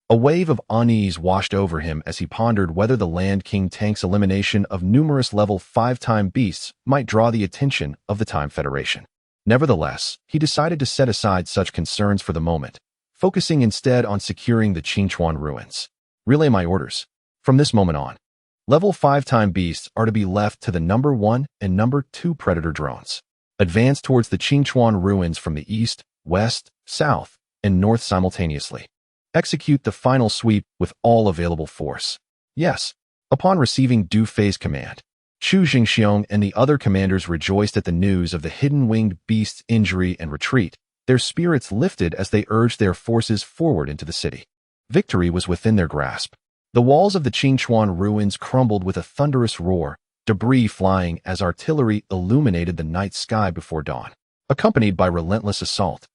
A wave of unease washed over him as he pondered whether the Land King tank's elimination of numerous level 5 time beasts might draw the attention of the Time Federation. Nevertheless, he decided to set aside such concerns for the moment, focusing instead on securing the Qingchuan ruins. Relay my orders. From this moment on, level 5 time beasts are to be left to the number 1 and number 2 predator drones. Advance towards the Qingchuan ruins from the east, west, south, and north simultaneously. Execute the final sweep with all available force. Yes. Upon receiving Du Fei's command, Chu Jingxiong and the other commanders rejoiced at the news of the hidden winged beast's injury and retreat. Their spirits lifted as they urged their forces forward into the city. Victory was within their grasp. The walls of the Qingchuan ruins crumbled with a thunderous roar, debris flying as artillery illuminated the night sky before dawn, accompanied by relentless assault.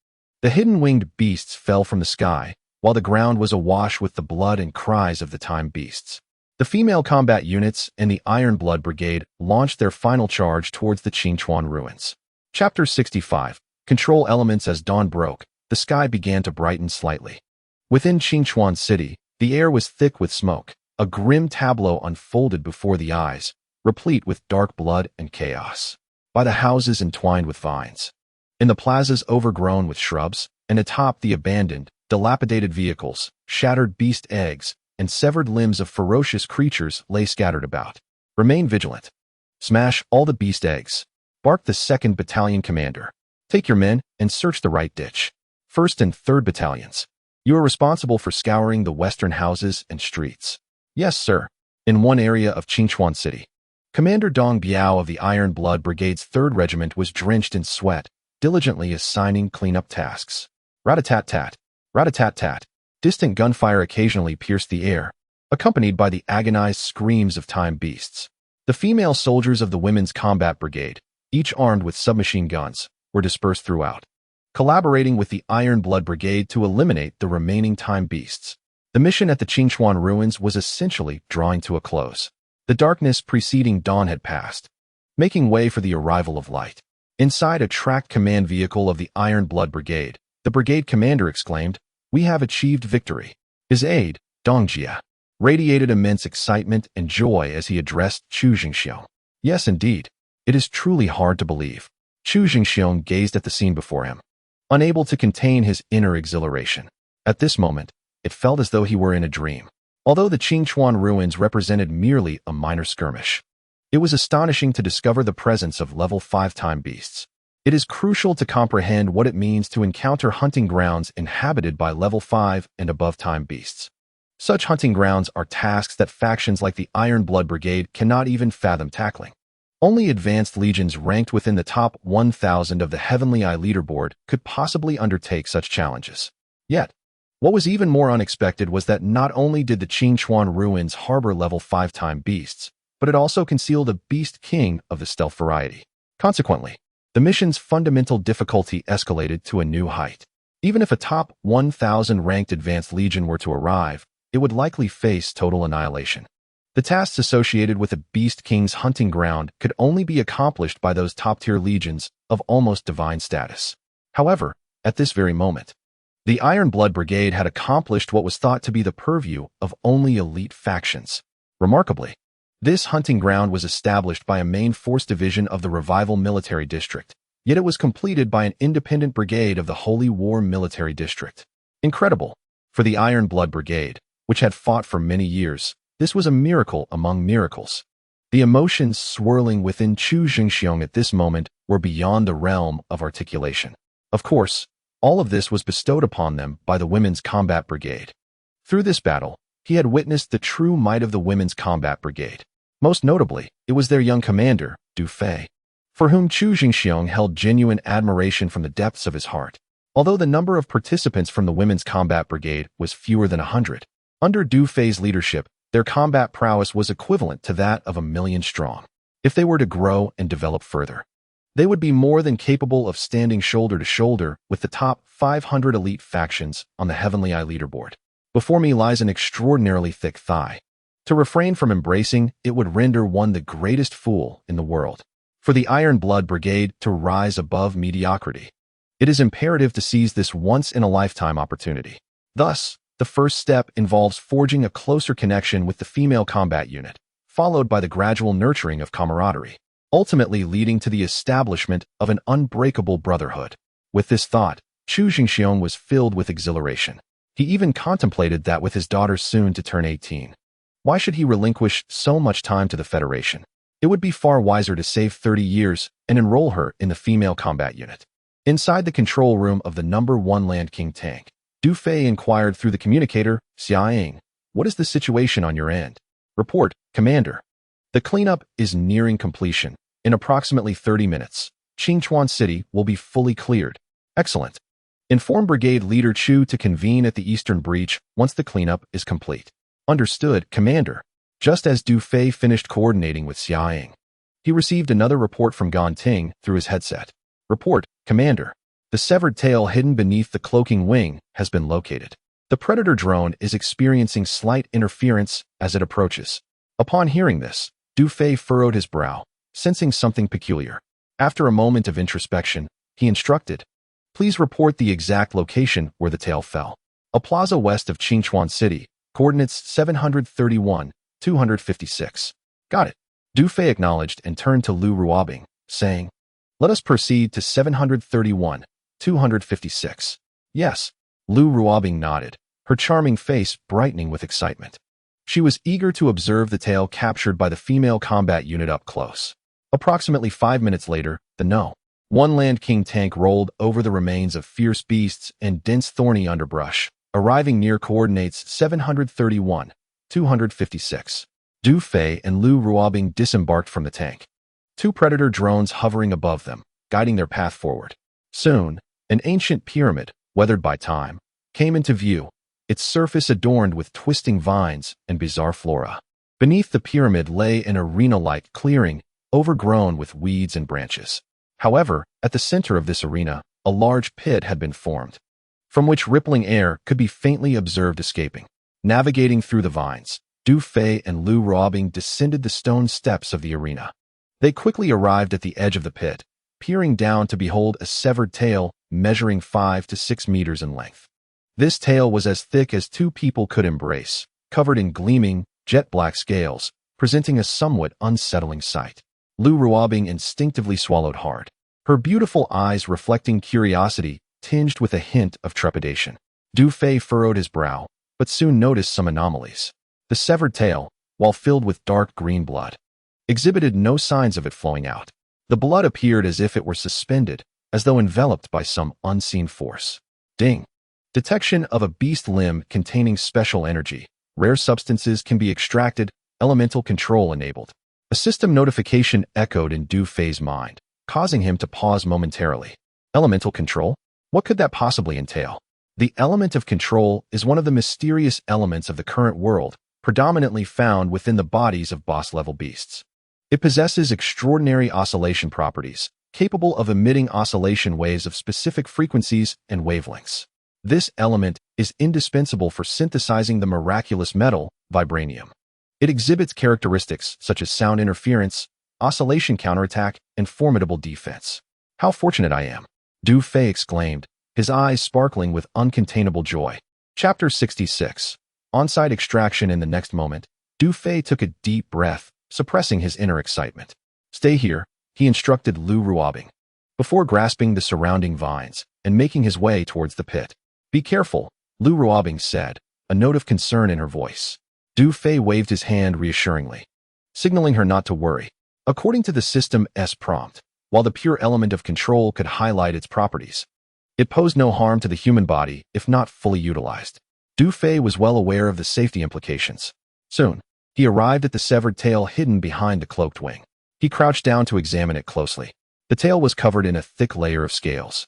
The hidden winged beasts fell from the sky, while the ground was awash with the blood and cries of the time beasts. The female combat units and the Iron Blood Brigade launched their final charge towards the Qingchuan ruins. Chapter 65. Control elements. As dawn broke, the sky began to brighten slightly. Within Qingchuan City, the air was thick with smoke. A grim tableau unfolded before the eyes, replete with dark blood and chaos. By the houses entwined with vines, in the plazas overgrown with shrubs, and atop the abandoned, dilapidated vehicles, shattered beast eggs, and severed limbs of ferocious creatures lay scattered about. Remain vigilant. Smash all the beast eggs, barked the 2nd Battalion commander. Take your men and search the right ditch. 1st and 3rd Battalions. You are responsible for scouring the western houses and streets. Yes, sir. In one area of Qingchuan City, Commander Dong Biao of the Iron Blood Brigade's 3rd Regiment was drenched in sweat, diligently assigning cleanup tasks. Rat-a-tat-tat. Rat-a-tat-tat. Distant gunfire occasionally pierced the air, accompanied by the agonized screams of time beasts. The female soldiers of the Women's Combat Brigade, each armed with submachine guns, were dispersed throughout, collaborating with the Iron Blood Brigade to eliminate the remaining time beasts. The mission at the Qingchuan ruins was essentially drawing to a close. The darkness preceding dawn had passed, making way for the arrival of light. Inside a tracked command vehicle of the Iron Blood Brigade, the brigade commander exclaimed, "We have achieved victory." His aide, Dong Jia, radiated immense excitement and joy as he addressed Chu Jingxiong. Yes, indeed. It is truly hard to believe. Chu Jingxiong gazed at the scene before him, unable to contain his inner exhilaration. At this moment, it felt as though he were in a dream. Although the Qingchuan ruins represented merely a minor skirmish, it was astonishing to discover the presence of level 5 time beasts. It is crucial to comprehend what it means to encounter hunting grounds inhabited by level 5 and above time beasts. Such hunting grounds are tasks that factions like the Iron Blood Brigade cannot even fathom tackling. Only advanced legions ranked within the top 1,000 of the Heavenly Eye leaderboard could possibly undertake such challenges. Yet, what was even more unexpected was that not only did the Qingchuan ruins harbor level 5-time beasts, but it also concealed a beast king of the stealth variety. Consequently, the mission's fundamental difficulty escalated to a new height. Even if a top 1,000 ranked advanced legion were to arrive, it would likely face total annihilation. The tasks associated with a Beast King's hunting ground could only be accomplished by those top-tier legions of almost divine status. However, at this very moment, the Iron Blood Brigade had accomplished what was thought to be the purview of only elite factions. Remarkably, this hunting ground was established by a main force division of the Revival Military District, yet it was completed by an independent brigade of the Holy War Military District. Incredible. For the Iron Blood Brigade, which had fought for many years, this was a miracle among miracles. The emotions swirling within Chu Jingxiong at this moment were beyond the realm of articulation. Of course, all of this was bestowed upon them by the Women's Combat Brigade. Through this battle, he had witnessed the true might of the Women's Combat Brigade. Most notably, it was their young commander, Du Fei, for whom Chu Jingxiong held genuine admiration from the depths of his heart. Although the number of participants from the Women's Combat Brigade was fewer than 100, under Du Fei's leadership, their combat prowess was equivalent to that of 1,000,000 strong. If they were to grow and develop further, they would be more than capable of standing shoulder to shoulder with the top 500 elite factions on the Heavenly Eye leaderboard. Before me lies an extraordinarily thick thigh. To refrain from embracing, it would render one the greatest fool in the world. For the Iron Blood Brigade to rise above mediocrity, it is imperative to seize this once-in-a-lifetime opportunity. Thus, the first step involves forging a closer connection with the female combat unit, followed by the gradual nurturing of camaraderie, ultimately leading to the establishment of an unbreakable brotherhood. With this thought, Chu Jingxiong was filled with exhilaration. He even contemplated that with his daughter soon to turn 18. Why should he relinquish so much time to the Federation? It would be far wiser to save 30 years and enroll her in the female combat unit. Inside the control room of the No. 1 Land King tank, Du Fei inquired through the communicator, Xiaoying, "What is the situation on your end?" "Report, Commander. The cleanup is nearing completion. In approximately 30 minutes, Qingchuan City will be fully cleared." "Excellent. Inform Brigade Leader Chu to convene at the Eastern Breach once the cleanup is complete." "Understood, Commander." Just as Du Fei finished coordinating with Xiaoying, he received another report from Gan Ting through his headset. "Report, Commander. The severed tail hidden beneath the cloaking wing has been located. The Predator drone is experiencing slight interference as it approaches." Upon hearing this, Du Fei furrowed his brow, sensing something peculiar. After a moment of introspection, he instructed, "Please report the exact location where the tail fell. A plaza west of Qingchuan City, coordinates 731-256. "Got it." Du Fei acknowledged and turned to Lu Ruobing, saying, "Let us proceed to 731-256. "Yes." Lu Ruobing nodded, her charming face brightening with excitement. She was eager to observe the tail captured by the female combat unit up close. Approximately 5 minutes later, the No. 1 Land King tank rolled over the remains of fierce beasts and dense thorny underbrush, arriving near coordinates 731-256. Du Fei and Lu Ruobing disembarked from the tank, 2 Predator drones hovering above them, guiding their path forward. Soon, an ancient pyramid, weathered by time, came into view, its surface adorned with twisting vines and bizarre flora. Beneath the pyramid lay an arena-like clearing, overgrown with weeds and branches. However, at the center of this arena, a large pit had been formed, from which rippling air could be faintly observed escaping. Navigating through the vines, Du Fei and Lu Ruobing descended the stone steps of the arena. They quickly arrived at the edge of the pit, peering down to behold a severed tail measuring 5 to 6 meters in length. This tail was as thick as 2 people could embrace, covered in gleaming, jet-black scales, presenting a somewhat unsettling sight. Lu Ruobing instinctively swallowed hard, her beautiful eyes reflecting curiosity tinged with a hint of trepidation. Du Fei furrowed his brow, but soon noticed some anomalies. The severed tail, while filled with dark green blood, exhibited no signs of it flowing out. The blood appeared as if it were suspended, as though enveloped by some unseen force. Ding! Detection of a beast limb containing special energy. Rare substances can be extracted, elemental control enabled. A system notification echoed in Du Fei's mind, causing him to pause momentarily. Elemental control? What could that possibly entail? The element of control is one of the mysterious elements of the current world, predominantly found within the bodies of boss-level beasts. It possesses extraordinary oscillation properties, capable of emitting oscillation waves of specific frequencies and wavelengths. This element is indispensable for synthesizing the miraculous metal, vibranium. It exhibits characteristics such as sound interference, oscillation counterattack, and formidable defense. How fortunate I am! Du Fei exclaimed, his eyes sparkling with uncontainable joy. Chapter 66. On-site extraction. In the next moment, Du Fei took a deep breath, suppressing his inner excitement. Stay here, he instructed Lu Ruobing, before grasping the surrounding vines and making his way towards the pit. Be careful, Lu Ruobing said, a note of concern in her voice. Du Fei waved his hand reassuringly, signaling her not to worry. According to the system's prompt, while the pure element of control could highlight its properties, it posed no harm to the human body if not fully utilized. Du Fei was well aware of the safety implications. Soon, he arrived at the severed tail hidden behind the cloaked wing. He crouched down to examine it closely. The tail was covered in a thick layer of scales,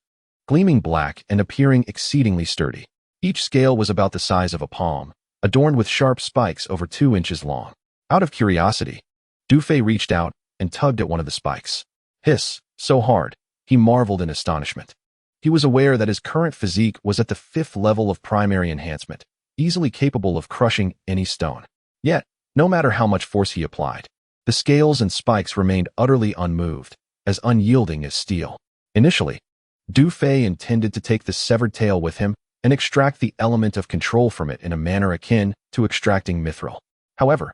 gleaming black and appearing exceedingly sturdy. Each scale was about the size of a palm, adorned with sharp spikes over 2 inches long. Out of curiosity, Du Fei reached out and tugged at one of the spikes. Hiss, so hard, he marveled in astonishment. He was aware that his current physique was at the 5th level of primary enhancement, easily capable of crushing any stone. Yet, no matter how much force he applied, the scales and spikes remained utterly unmoved, as unyielding as steel. Initially, Du Fei intended to take the severed tail with him and extract the element of control from it in a manner akin to extracting mithril. However,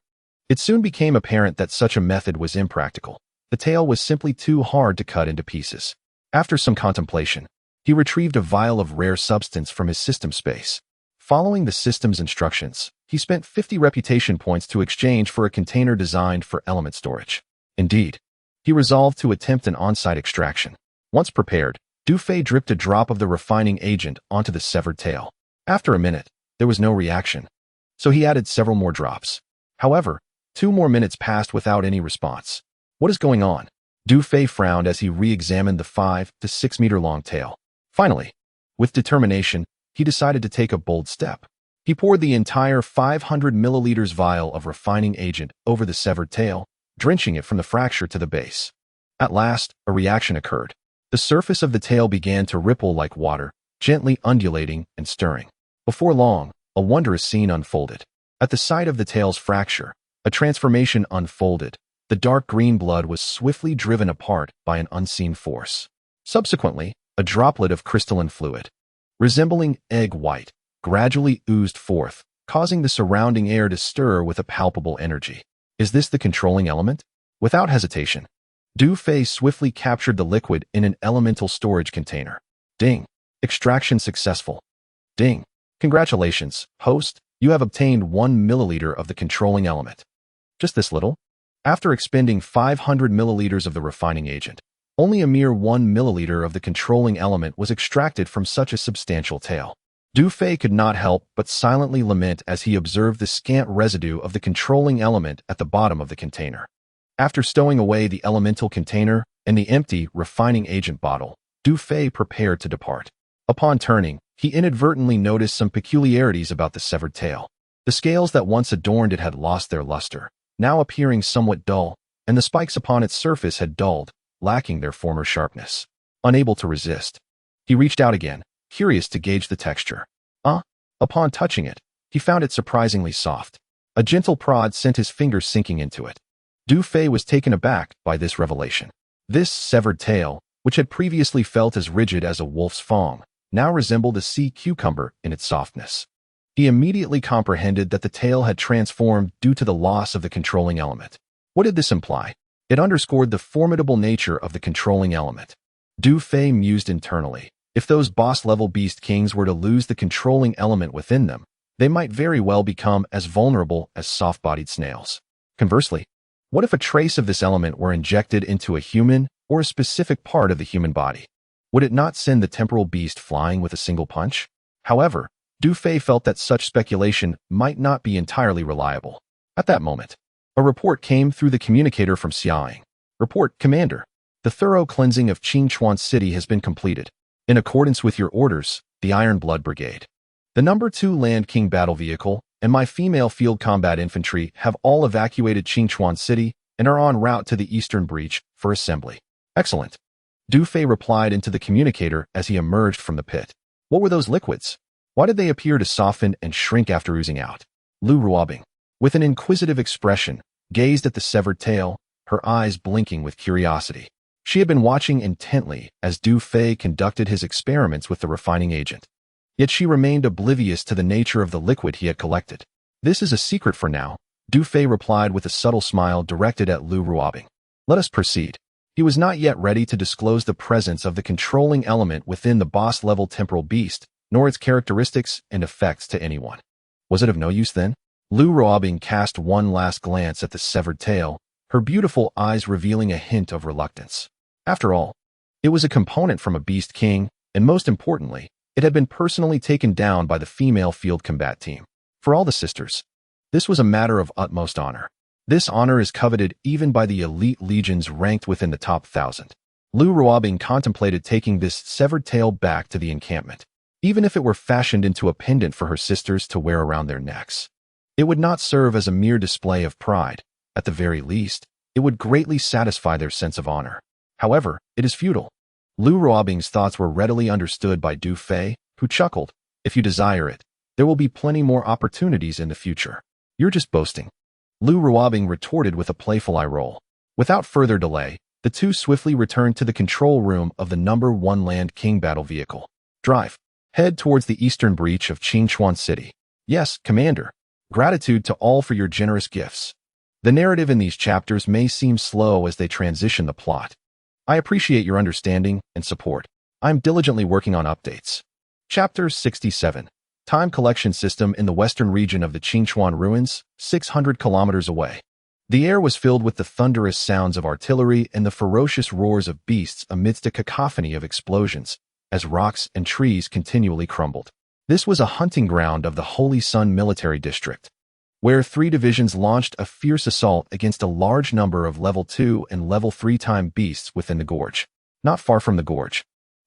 it soon became apparent that such a method was impractical. The tail was simply too hard to cut into pieces. After some contemplation, he retrieved a vial of rare substance from his system space. Following the system's instructions, he spent 50 reputation points to exchange for a container designed for element storage. Indeed, he resolved to attempt an on-site extraction. Once prepared, Du Fei dripped a drop of the refining agent onto the severed tail. After a minute, there was no reaction, so he added several more drops. However, 2 more minutes passed without any response. What is going on? Du Fei frowned as he re-examined the 5 to 6 meter long tail. Finally, with determination, he decided to take a bold step. He poured the entire 500 milliliters vial of refining agent over the severed tail, drenching it from the fracture to the base. At last, a reaction occurred. The surface of the tail began to ripple like water, gently undulating and stirring. Before long, a wondrous scene unfolded. At the site of the tail's fracture, a transformation unfolded. The dark green blood was swiftly driven apart by an unseen force. Subsequently, a droplet of crystalline fluid, resembling egg white, gradually oozed forth, causing the surrounding air to stir with a palpable energy. Is this the controlling element? Without hesitation, Du Fei swiftly captured the liquid in an elemental storage container. Ding. Extraction successful. Ding. Congratulations, host, you have obtained 1 milliliter of the controlling element. Just this little? After expending 500 milliliters of the refining agent, only a mere 1 milliliter of the controlling element was extracted from such a substantial tail. Du Fei could not help but silently lament as he observed the scant residue of the controlling element at the bottom of the container. After stowing away the elemental container and the empty refining agent bottle, Du Fei prepared to depart. Upon turning, he inadvertently noticed some peculiarities about the severed tail. The scales that once adorned it had lost their luster, now appearing somewhat dull, and the spikes upon its surface had dulled, lacking their former sharpness. Unable to resist, he reached out again, curious to gauge the texture. Upon touching it, he found it surprisingly soft. A gentle prod sent his fingers sinking into it. Du Fei was taken aback by this revelation. This severed tail, which had previously felt as rigid as a wolf's fang, now resembled a sea cucumber in its softness. He immediately comprehended that the tail had transformed due to the loss of the controlling element. What did this imply? It underscored the formidable nature of the controlling element. Du Fei mused internally. If those boss-level beast kings were to lose the controlling element within them, they might very well become as vulnerable as soft-bodied snails. Conversely, what if a trace of this element were injected into a human or a specific part of the human body? Would it not send the temporal beast flying with a single punch? However, Du Fei felt that such speculation might not be entirely reliable. At that moment, a report came through the communicator from Xiaoying. Report, Commander. The thorough cleansing of Qingchuan City has been completed. In accordance with your orders, the Iron Blood Brigade, the No. 2 Land King battle vehicle, and my female field combat infantry have all evacuated Qingchuan City and are en route to the Eastern Breach for assembly. Excellent. Du Fei replied into the communicator as he emerged from the pit. What were those liquids? Why did they appear to soften and shrink after oozing out? Lu Ruobing, with an inquisitive expression, gazed at the severed tail, her eyes blinking with curiosity. She had been watching intently as Du Fei conducted his experiments with the refining agent. Yet she remained oblivious to the nature of the liquid he had collected. This is a secret for now, Du Fei replied with a subtle smile directed at Lu Ruobing. Let us proceed. He was not yet ready to disclose the presence of the controlling element within the boss-level temporal beast, nor its characteristics and effects to anyone. Was it of no use then? Lu Ruobing cast one last glance at the severed tail, her beautiful eyes revealing a hint of reluctance. After all, it was a component from a beast king, and most importantly, it had been personally taken down by the female field combat team. For all the sisters, this was a matter of utmost honor. This honor is coveted even by the elite legions ranked within the top 1,000. Lu Ruobing contemplated taking this severed tail back to the encampment, even if it were fashioned into a pendant for her sisters to wear around their necks. It would not serve as a mere display of pride. At the very least, it would greatly satisfy their sense of honor. However, it is futile. Lu Ruobing's thoughts were readily understood by Du Fei, who chuckled. If you desire it, there will be plenty more opportunities in the future. You're just boasting. Lu Ruobing retorted with a playful eye roll. Without further delay, the two swiftly returned to the control room of the No. 1 Land King battle vehicle. Drive. Head towards the eastern breach of Qingchuan City. Yes, Commander. Gratitude to all for your generous gifts. The narrative in these chapters may seem slow as they transition the plot. I appreciate your understanding and support. I'm diligently working on updates. Chapter 67. Time Collection System in the western region of the Qingchuan Ruins, 600 kilometers away. The air was filled with the thunderous sounds of artillery and the ferocious roars of beasts amidst a cacophony of explosions, as rocks and trees continually crumbled. This was a hunting ground of the Holy Sun Military District, where 3 divisions launched a fierce assault against a large number of Level 2 and Level 3 time beasts within the gorge. Not far from the gorge,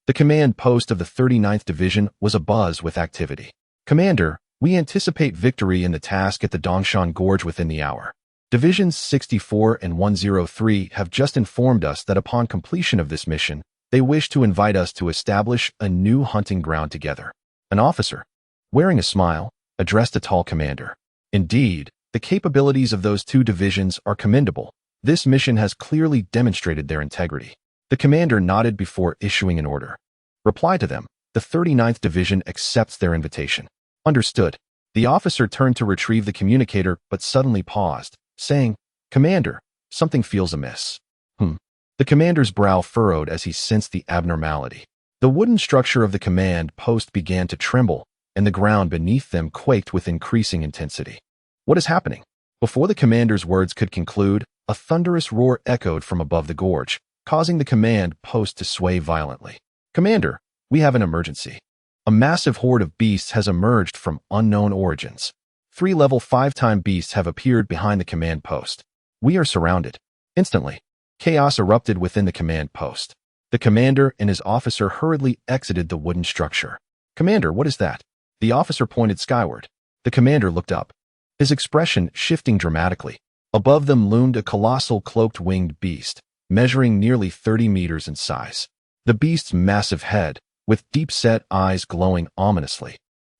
the command post of the 39th Division was abuzz with activity. Commander, we anticipate victory in the task at the Dongshan Gorge within the hour. Divisions 64 and 103 have just informed us that upon completion of this mission, they wish to invite us to establish a new hunting ground together. An officer, wearing a smile, addressed a tall commander. Indeed, the capabilities of those 2 divisions are commendable. This mission has clearly demonstrated their integrity. The commander nodded before issuing an order. Reply to them. The 39th Division accepts their invitation. Understood. The officer turned to retrieve the communicator but suddenly paused, saying, Commander, something feels amiss. The commander's brow furrowed as he sensed the abnormality. The wooden structure of the command post began to tremble, and the ground beneath them quaked with increasing intensity. What is happening? Before the commander's words could conclude, a thunderous roar echoed from above the gorge, causing the command post to sway violently. Commander, we have an emergency. A massive horde of beasts has emerged from unknown origins. 3 level 5-time beasts have appeared behind the command post. We are surrounded. Instantly, chaos erupted within the command post. The commander and his officer hurriedly exited the wooden structure. Commander, what is that? The officer pointed skyward. The commander looked up, his expression shifting dramatically. Above them loomed a colossal cloaked winged beast, measuring nearly 30 meters in size. The beast's massive head, with deep-set eyes glowing ominously,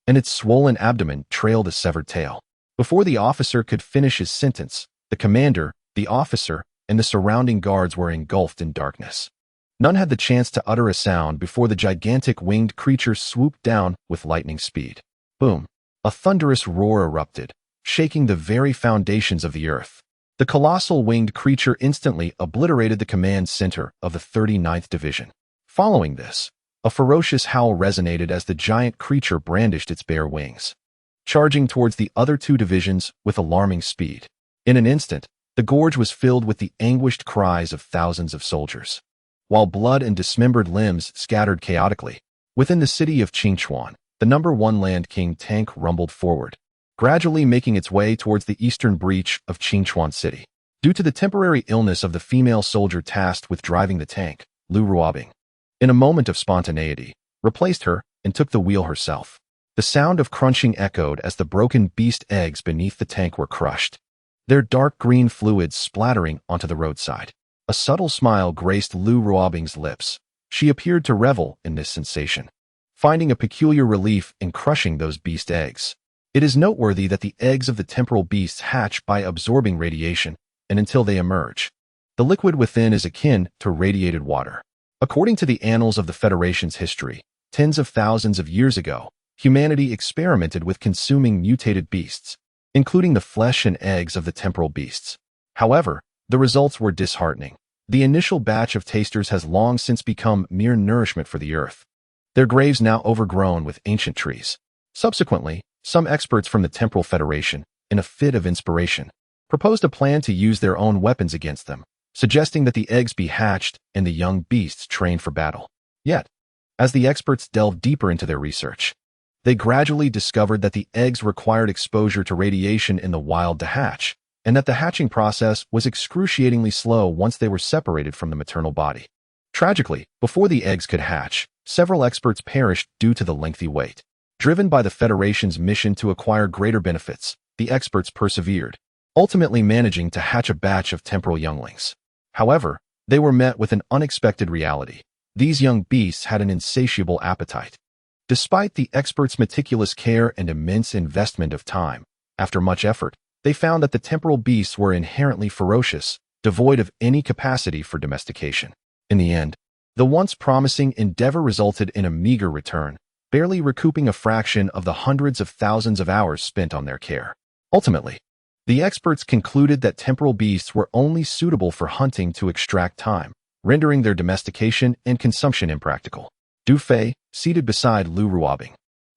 and its swollen abdomen trailed a severed tail. Before the officer could finish his sentence, the commander, the officer, and the surrounding guards were engulfed in darkness. None had the chance to utter a sound before the gigantic winged creature swooped down with lightning speed. Boom! A thunderous roar erupted, shaking the very foundations of the earth. The colossal winged creature instantly obliterated the command center of the 39th Division. Following this, a ferocious howl resonated as the giant creature brandished its bare wings, charging towards the other 2 divisions with alarming speed. In an instant, the gorge was filled with the anguished cries of thousands of soldiers, while blood and dismembered limbs scattered chaotically. Within the city of Qingchuan, the #1 Land King tank rumbled forward, gradually making its way towards the eastern breach of Qingchuan City. Due to the temporary illness of the female soldier tasked with driving the tank, Lu Ruobing, in a moment of spontaneity, replaced her and took the wheel herself. The sound of crunching echoed as the broken beast eggs beneath the tank were crushed, their dark green fluids splattering onto the roadside. A subtle smile graced Lu Ruobing's lips. She appeared to revel in this sensation, finding a peculiar relief in crushing those beast eggs. It is noteworthy that the eggs of the temporal beasts hatch by absorbing radiation, and until they emerge, the liquid within is akin to radiated water. According to the annals of the Federation's history, tens of thousands of years ago, humanity experimented with consuming mutated beasts, including the flesh and eggs of the temporal beasts. However, the results were disheartening. The initial batch of tasters has long since become mere nourishment for the earth, their graves now overgrown with ancient trees. Subsequently, some experts from the Temporal Federation, in a fit of inspiration, proposed a plan to use their own weapons against them, suggesting that the eggs be hatched and the young beasts trained for battle. Yet, as the experts delved deeper into their research, they gradually discovered that the eggs required exposure to radiation in the wild to hatch, and that the hatching process was excruciatingly slow once they were separated from the maternal body. Tragically, before the eggs could hatch, several experts perished due to the lengthy wait. Driven by the Federation's mission to acquire greater benefits, the experts persevered, ultimately managing to hatch a batch of temporal younglings. However, they were met with an unexpected reality. These young beasts had an insatiable appetite. Despite the experts' meticulous care and immense investment of time, after much effort, they found that the temporal beasts were inherently ferocious, devoid of any capacity for domestication. In the end, the once promising endeavor resulted in a meager return, barely recouping a fraction of the hundreds of thousands of hours spent on their care. Ultimately, the experts concluded that temporal beasts were only suitable for hunting to extract time, rendering their domestication and consumption impractical. Du Fei, seated beside Lu Ruobing,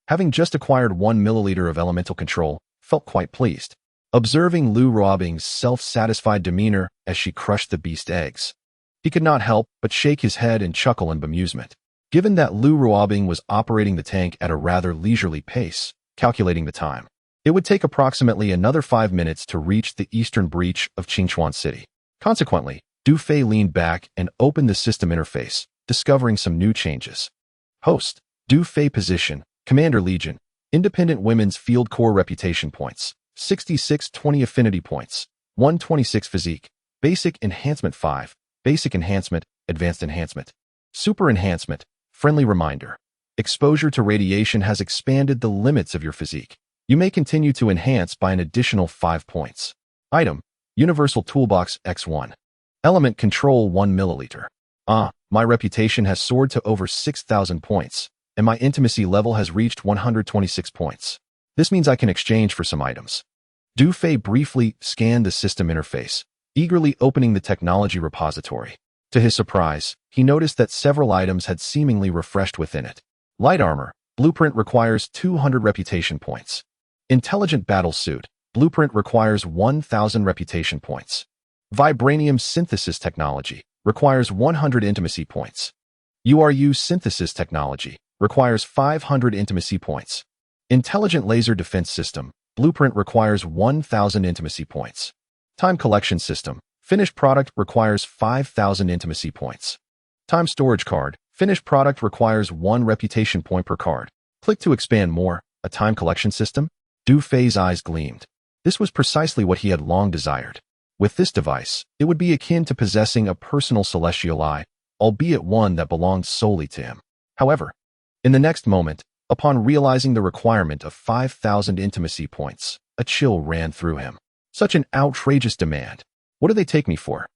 having just acquired 1 milliliter of elemental control, felt quite pleased, observing Lu Ruobing's self-satisfied demeanor as she crushed the beast eggs. He could not help but shake his head and chuckle in bemusement. Given that Lu Ruobing was operating the tank at a rather leisurely pace, calculating the time, it would take approximately another 5 minutes to reach the eastern breach of Qingchuan City. Consequently, Du Fei leaned back and opened the system interface, discovering some new changes. Host, Du Fei position, Commander Legion, Independent Women's Field Corps Reputation Points, 6620 Affinity Points, 126 Physique, Basic Enhancement 5, Basic Enhancement, Advanced Enhancement, Super Enhancement, Friendly Reminder. Exposure to radiation has expanded the limits of your physique. You may continue to enhance by an additional 5 points. Item, Universal Toolbox X1. Element Control 1 milliliter. My reputation has soared to over 6,000 points, and my intimacy level has reached 126 points. This means I can exchange for some items. Du Fei briefly scanned the system interface, eagerly opening the technology repository. To his surprise, he noticed that several items had seemingly refreshed within it. Light armor, blueprint requires 200 reputation points. Intelligent battle suit, blueprint requires 1,000 reputation points. Vibranium synthesis technology requires 100 intimacy points. URU synthesis technology requires 500 intimacy points. Intelligent laser defense system, blueprint requires 1,000 intimacy points. Time collection system, finished product requires 5,000 intimacy points. Time storage card, finished product requires 1 reputation point per card. Click to expand more. A time collection system? Du Fei's eyes gleamed. This was precisely what he had long desired. With this device, it would be akin to possessing a personal celestial eye, albeit one that belonged solely to him. However, in the next moment, upon realizing the requirement of 5,000 intimacy points, a chill ran through him. Such an outrageous demand. What do they take me for?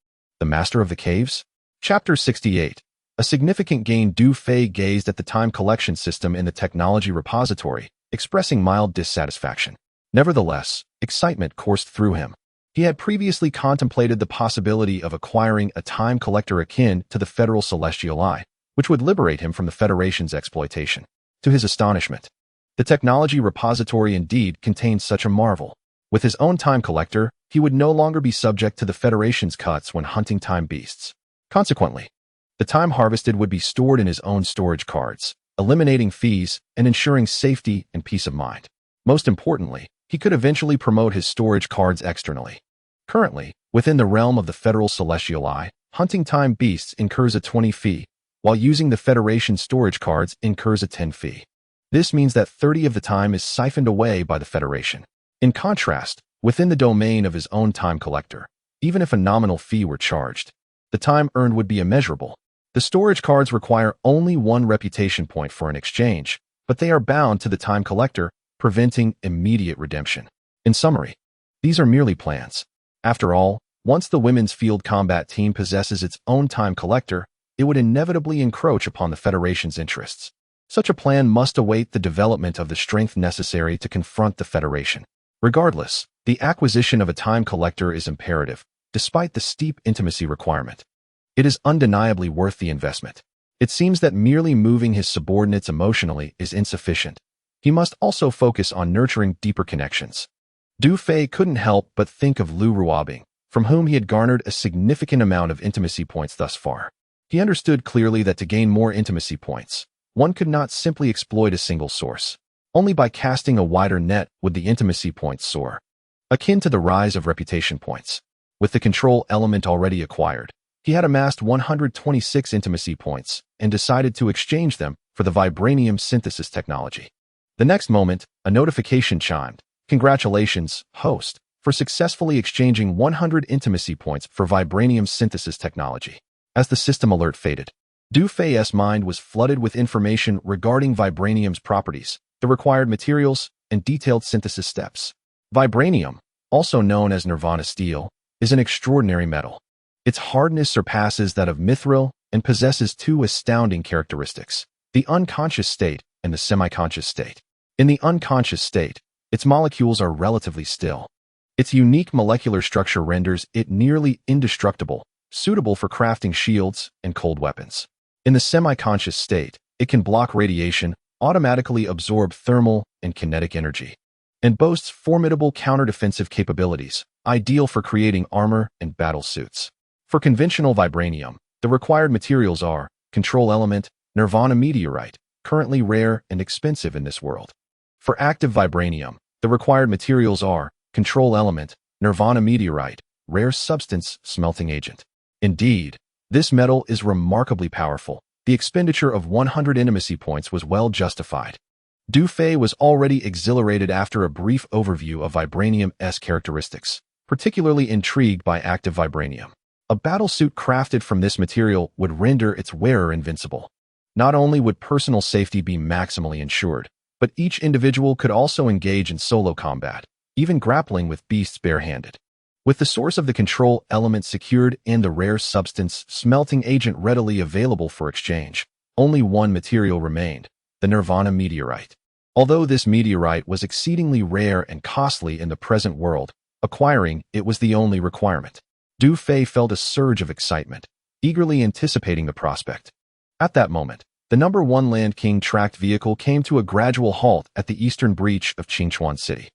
The Master of the Caves? Chapter 68. A significant gain. Du Fei gazed at the time collection system in the technology repository, expressing mild dissatisfaction. Nevertheless, excitement coursed through him. He had previously contemplated the possibility of acquiring a time collector akin to the Federal Celestial Eye, which would liberate him from the Federation's exploitation. To his astonishment, the technology repository indeed contained such a marvel. With his own time collector, he would no longer be subject to the Federation's cuts when hunting time beasts. Consequently, the time harvested would be stored in his own storage cards, eliminating fees and ensuring safety and peace of mind. Most importantly, he could eventually promote his storage cards externally. Currently, within the realm of the Federal Celestial Eye, hunting time beasts incurs a 20 fee, while using the Federation storage cards incurs a 10 fee. This means that 30 of the time is siphoned away by the Federation. In contrast, within the domain of his own time collector, even if a nominal fee were charged, the time earned would be immeasurable. The storage cards require only 1 reputation point for an exchange, but they are bound to the time collector, preventing immediate redemption. In summary, these are merely plans. After all, once the women's field combat team possesses its own time collector, it would inevitably encroach upon the Federation's interests. Such a plan must await the development of the strength necessary to confront the Federation. Regardless, the acquisition of a time collector is imperative, despite the steep intimacy requirement. It is undeniably worth the investment. It seems that merely moving his subordinates emotionally is insufficient. He must also focus on nurturing deeper connections. Du Fei couldn't help but think of Lu Ruobing, from whom he had garnered a significant amount of intimacy points thus far. He understood clearly that to gain more intimacy points, one could not simply exploit a single source. Only by casting a wider net would the intimacy points soar. Akin to the rise of reputation points. With the control element already acquired, he had amassed 126 intimacy points and decided to exchange them for the vibranium synthesis technology. The next moment, a notification chimed. Congratulations, host, for successfully exchanging 100 intimacy points for vibranium synthesis technology. As the system alert faded, Du Fei's mind was flooded with information regarding vibranium's properties, the required materials, and detailed synthesis steps. Vibranium, also known as Nirvana steel, is an extraordinary metal. Its hardness surpasses that of mithril and possesses 2 astounding characteristics: the unconscious state and the semi-conscious state. In the unconscious state, its molecules are relatively still. Its unique molecular structure renders it nearly indestructible, suitable for crafting shields and cold weapons. In the semi-conscious state, it can block radiation, automatically absorb thermal and kinetic energy, and boasts formidable counter-defensive capabilities, ideal for creating armor and battle suits. For conventional vibranium, the required materials are control element, Nirvana meteorite, currently rare and expensive in this world. For active vibranium, the required materials are control element, Nirvana meteorite, rare substance smelting agent. Indeed, this metal is remarkably powerful. The expenditure of 100 intimacy points was well justified. Du Fei was already exhilarated after a brief overview of vibranium's characteristics, particularly intrigued by active vibranium. A battlesuit crafted from this material would render its wearer invincible. Not only would personal safety be maximally ensured, but each individual could also engage in solo combat, even grappling with beasts barehanded. With the source of the control element secured and the rare substance smelting agent readily available for exchange, only one material remained, the Nirvana meteorite. Although this meteorite was exceedingly rare and costly in the present world, acquiring it was the only requirement. Du Fei felt a surge of excitement, eagerly anticipating the prospect. At that moment, the No. 1 Land King tracked vehicle came to a gradual halt at the eastern breach of Qingchuan City.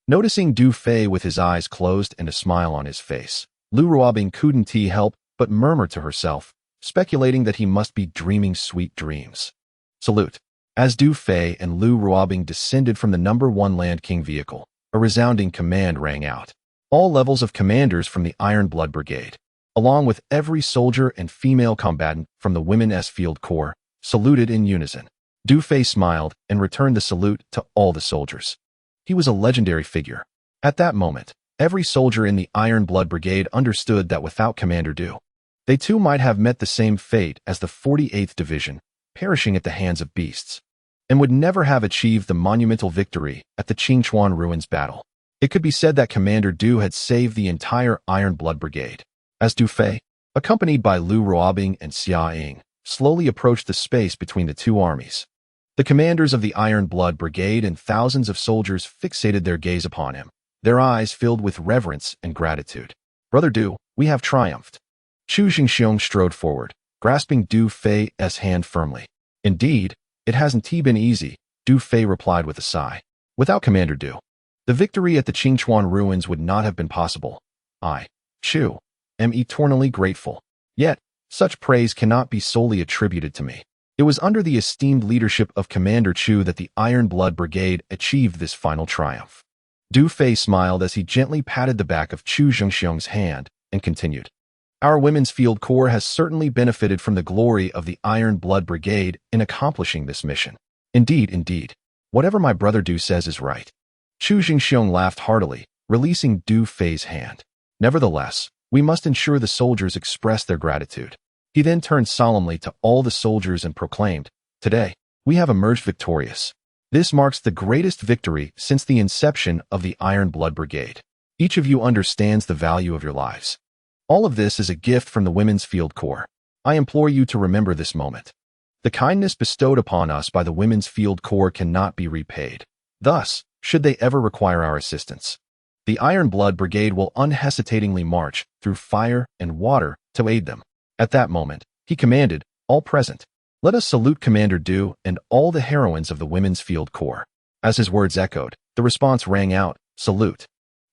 Noticing Du Fei with his eyes closed and a smile on his face, Lu Ruobing couldn't help but murmur to herself, speculating that he must be dreaming sweet dreams. Salute. As Du Fei and Lu Ruobing descended from the No. 1 Land King vehicle, a resounding command rang out. All levels of commanders from the Iron Blood Brigade, along with every soldier and female combatant from the Women's Field Corps, saluted in unison. Du Fei smiled and returned the salute to all the soldiers. He was a legendary figure. At that moment, every soldier in the Iron Blood Brigade understood that without Commander Du, they too might have met the same fate as the 48th Division, perishing at the hands of beasts, and would never have achieved the monumental victory at the Qingchuan Ruins battle. It could be said that Commander Du had saved the entire Iron Blood Brigade. As Du Fei, accompanied by Lu Ruobing and Xia Ying, slowly approached the space between the two armies, the commanders of the Iron Blood Brigade and thousands of soldiers fixated their gaze upon him, their eyes filled with reverence and gratitude. Brother Du, we have triumphed. Chu Jingxiong strode forward, grasping Du Fei's hand firmly. Indeed, it hasn't been easy, Du Fei replied with a sigh. Without Commander Du, the victory at the Qingchuan Ruins would not have been possible. I, Chu, am eternally grateful. Yet, such praise cannot be solely attributed to me. It was under the esteemed leadership of Commander Chu that the Iron Blood Brigade achieved this final triumph. Du Fei smiled as he gently patted the back of Chu Zhengxiong's hand and continued. Our Women's Field Corps has certainly benefited from the glory of the Iron Blood Brigade in accomplishing this mission. Indeed, indeed. Whatever my brother Du says is right. Chu Zhengxiong laughed heartily, releasing Du Fei's hand. Nevertheless, we must ensure the soldiers express their gratitude. He then turned solemnly to all the soldiers and proclaimed, Today, we have emerged victorious. This marks the greatest victory since the inception of the Iron Blood Brigade. Each of you understands the value of your lives. All of this is a gift from the Women's Field Corps. I implore you to remember this moment. The kindness bestowed upon us by the Women's Field Corps cannot be repaid. Thus, should they ever require our assistance, the Iron Blood Brigade will unhesitatingly march through fire and water to aid them. At that moment, he commanded, all present, let us salute Commander Du and all the heroines of the Women's Field Corps. As his words echoed, the response rang out, salute.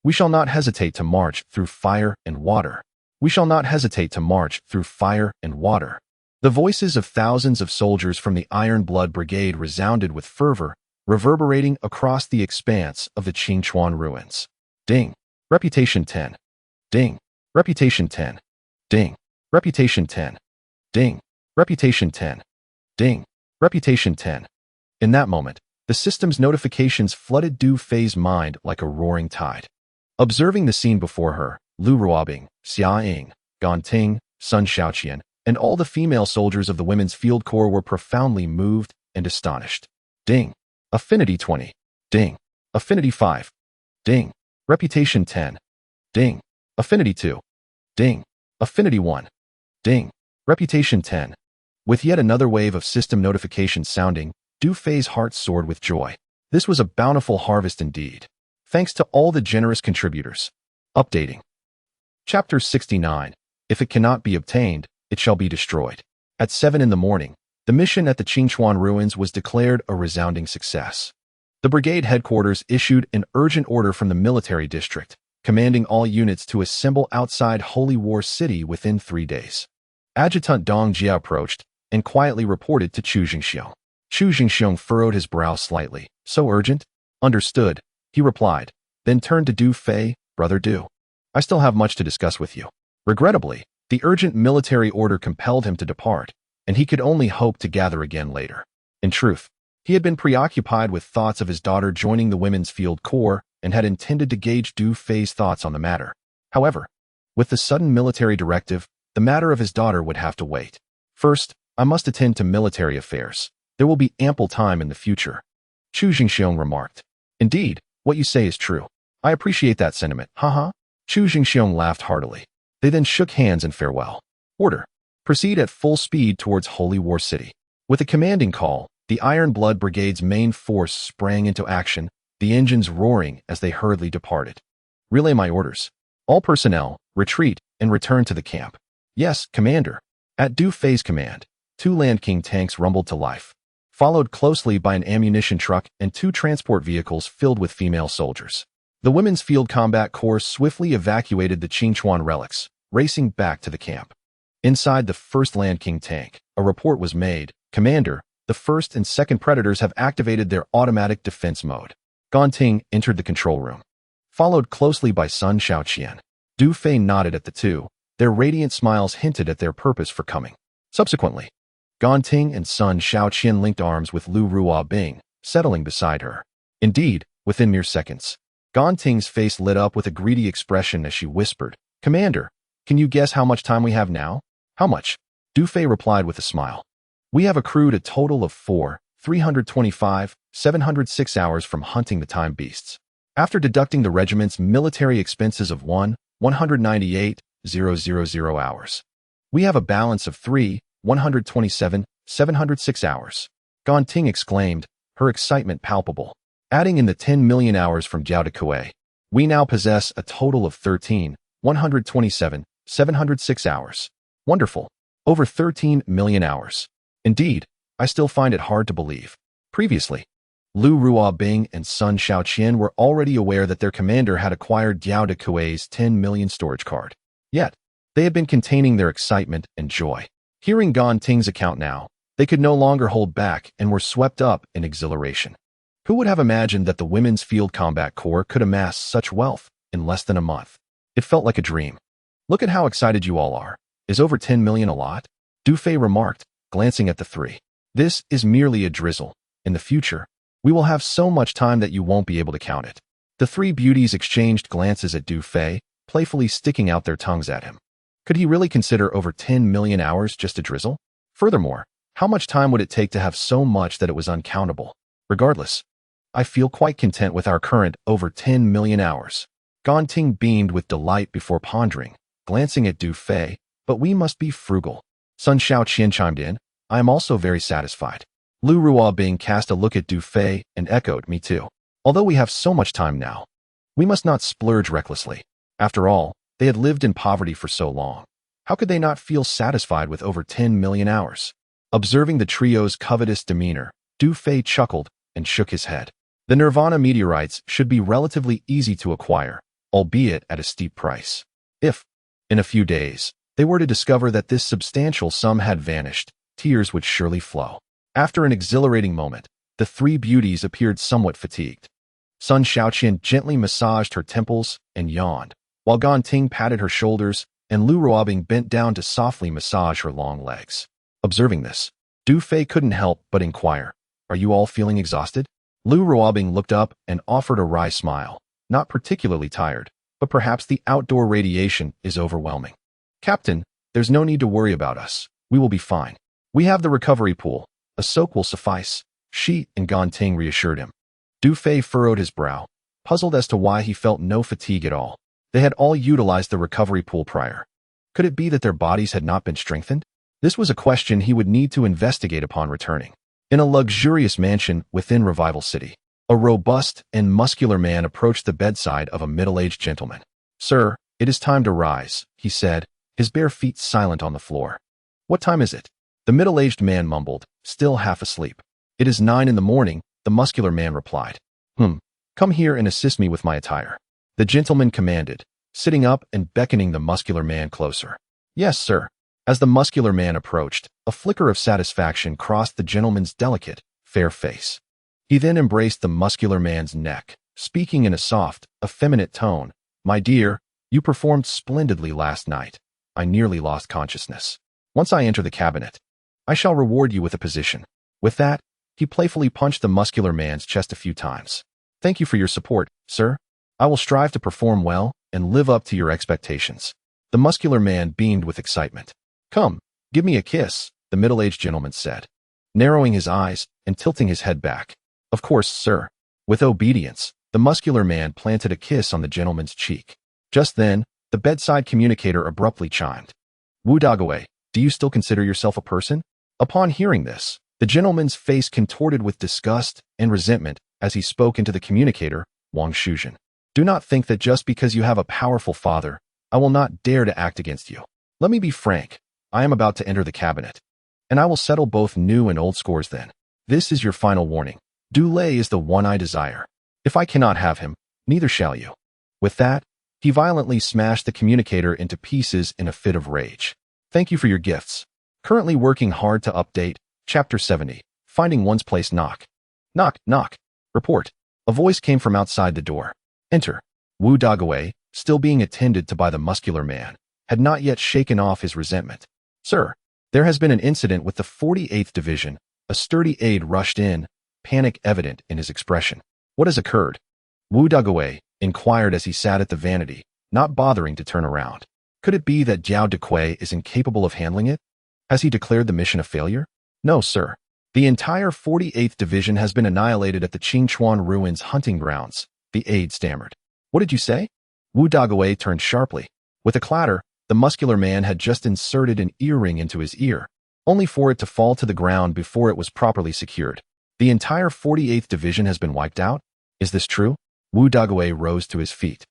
We shall not hesitate to march through fire and water. We shall not hesitate to march through fire and water. The voices of thousands of soldiers from the Iron Blood Brigade resounded with fervor, reverberating across the expanse of the Qingchuan ruins. Ding. Reputation 10. Ding. Reputation 10. Ding. Reputation 10. Ding. Reputation 10. Ding. Reputation 10. In that moment, the system's notifications flooded Du Fei's mind like a roaring tide. Observing the scene before her, Lu Ruobing, Xia Ying, Gan Ting, Sun Shaoqian, and all the female soldiers of the Women's Field Corps were profoundly moved and astonished. Ding. Affinity 20. Ding. Affinity 5. Ding. Reputation 10. Ding. Affinity 2. Ding. Affinity 1. Ding. Reputation 10. With yet another wave of system notifications sounding, Du Fei's heart soared with joy. This was a bountiful harvest indeed. Thanks to all the generous contributors. Updating. Chapter 69. If it cannot be obtained, it shall be destroyed. At 7 in the morning, the mission at the Qingchuan ruins was declared a resounding success. The brigade headquarters issued an urgent order from the military district, commanding all units to assemble outside Holy War City within 3 days. Adjutant Dong Jia approached and quietly reported to Chu Zhengxiong. Chu Zhengxiong furrowed his brow slightly. So urgent? Understood, he replied, then turned to Du Fei, Brother Du. I still have much to discuss with you. Regrettably, the urgent military order compelled him to depart, and he could only hope to gather again later. In truth, he had been preoccupied with thoughts of his daughter joining the Women's Field Corps and had intended to gauge Du Fei's thoughts on the matter. However, with the sudden military directive, the matter of his daughter would have to wait. First, I must attend to military affairs. There will be ample time in the future. Chu Zhengxiong remarked. Indeed, what you say is true. I appreciate that sentiment, haha. Chu Zhengxiong laughed heartily. They then shook hands in farewell. Order. Proceed at full speed towards Holy War City. With a commanding call, the Iron Blood Brigade's main force sprang into action, the engines roaring as they hurriedly departed. Relay my orders. All personnel, retreat and return to the camp. Yes, Commander. At Du Fei's command, 2 Land King tanks rumbled to life, followed closely by an ammunition truck and 2 transport vehicles filled with female soldiers. The Women's Field Combat Corps swiftly evacuated the Qingchuan relics, racing back to the camp. Inside the first Land King tank, a report was made. Commander, the first and second Predators have activated their automatic defense mode. Gan Ting entered the control room, followed closely by Sun Shaoqian. Du Fei nodded at the two. Their radiant smiles hinted at their purpose for coming. Subsequently, Gan Ting and Sun Shaoqian linked arms with Lu Ruobing, settling beside her. Indeed, within mere seconds, Gan Ting's face lit up with a greedy expression as she whispered, Commander, can you guess how much time we have now? How much? Du Fei replied with a smile. We have accrued a total of 706 hours from hunting the time beasts. After deducting the regiment's military expenses of 198,000 hours, we have a balance of 706 hours. Gan Ting exclaimed, her excitement palpable. Adding in the 10 million hours from Jiao de Kuei, we now possess a total of 706 hours. Wonderful. Over 13 million hours. Indeed, I still find it hard to believe. Previously, Lu Ruobing and Sun Shaoqian were already aware that their commander had acquired Jiao de Kuei's 10 million storage card. Yet, they had been containing their excitement and joy. Hearing Gan Ting's account now, They could no longer hold back and were swept up in exhilaration. Who would have imagined that the Women's Field Combat Corps could amass such wealth in less than a month? It felt like a dream. Look at how excited you all are. Is over 10 million a lot? Dufay remarked, glancing at the three. This is merely a drizzle. In the future, we will have so much time that you won't be able to count it. The three beauties exchanged glances at Dufay, playfully sticking out their tongues at him. Could he really consider over 10 million hours just a drizzle? Furthermore, how much time would it take to have so much that it was uncountable? Regardless, I feel quite content with our current over 10 million hours. Ganting beamed with delight before pondering, glancing at Dufay, but we must be frugal. Sun Shaoqian chimed in, I am also very satisfied. Lu Ruobing cast a look at Dufay and echoed, me too. Although we have so much time now, we must not splurge recklessly. After all, they had lived in poverty for so long. How could they not feel satisfied with over 10 million hours? Observing the trio's covetous demeanor, Dufay chuckled and shook his head. The Nirvana meteorites should be relatively easy to acquire, albeit at a steep price. If, in a few days, they were to discover that this substantial sum had vanished, tears would surely flow. After an exhilarating moment, the three beauties appeared somewhat fatigued. Sun Shaoqian gently massaged her temples and yawned, while Ganting patted her shoulders and Lu Ruobing bent down to softly massage her long legs. Observing this, Dufay couldn't help but inquire, are you all feeling exhausted? Lu Ruobing looked up and offered a wry smile, not particularly tired, but perhaps the outdoor radiation is overwhelming. Captain, there's no need to worry about us. We will be fine. We have the recovery pool. A soak will suffice, she and Ganting reassured him. Dufay furrowed his brow, puzzled as to why he felt no fatigue at all. They had all utilized the recovery pool prior. Could it be that their bodies had not been strengthened? This was a question he would need to investigate upon returning. In a luxurious mansion within Revival City, a robust and muscular man approached the bedside of a middle-aged gentleman. Sir, it is time to rise, he said, his bare feet silent on the floor. What time is it? The middle-aged man mumbled, still half asleep. It is 9 in the morning, the muscular man replied. Come here and assist me with my attire. The gentleman commanded, sitting up and beckoning the muscular man closer. Yes, sir. As the muscular man approached, a flicker of satisfaction crossed the gentleman's delicate, fair face. He then embraced the muscular man's neck, speaking in a soft, effeminate tone. My dear, you performed splendidly last night. I nearly lost consciousness. Once I enter the cabinet, I shall reward you with a position. With that, he playfully punched the muscular man's chest a few times. Thank you for your support, sir. I will strive to perform well and live up to your expectations. The muscular man beamed with excitement. Come, give me a kiss, the middle-aged gentleman said, narrowing his eyes and tilting his head back. Of course, sir. With obedience, the muscular man planted a kiss on the gentleman's cheek. Just then, the bedside communicator abruptly chimed. Wu Dagawei, do you still consider yourself a person? Upon hearing this, the gentleman's face contorted with disgust and resentment as he spoke into the communicator, Wang Shuzhen. Do not think that just because you have a powerful father, I will not dare to act against you. Let me be frank. I am about to enter the cabinet, and I will settle both new and old scores then. This is your final warning. Du Lei is the one I desire. If I cannot have him, neither shall you. With that, he violently smashed the communicator into pieces in a fit of rage. Thank you for your gifts. Currently working hard to update, Chapter 70, Finding One's Place. Knock. Knock, knock. Report. A voice came from outside the door. Enter. Wu Dagawei, still being attended to by the muscular man, had not yet shaken off his resentment. Sir, there has been an incident with the 48th Division. A sturdy aide rushed in, panic evident in his expression. What has occurred? Wu Dagawei inquired as he sat at the vanity, not bothering to turn around. Could it be that Jiao Dequei is incapable of handling it? Has he declared the mission a failure? No, sir. The entire 48th Division has been annihilated at the Qingchuan Ruins hunting grounds, the aide stammered. What did you say? Wu Dagawei turned sharply. With a clatter, the muscular man had just inserted an earring into his ear, only for it to fall to the ground before it was properly secured. The entire 48th Division has been wiped out? Is this true? Wu Dagawei rose to his feet,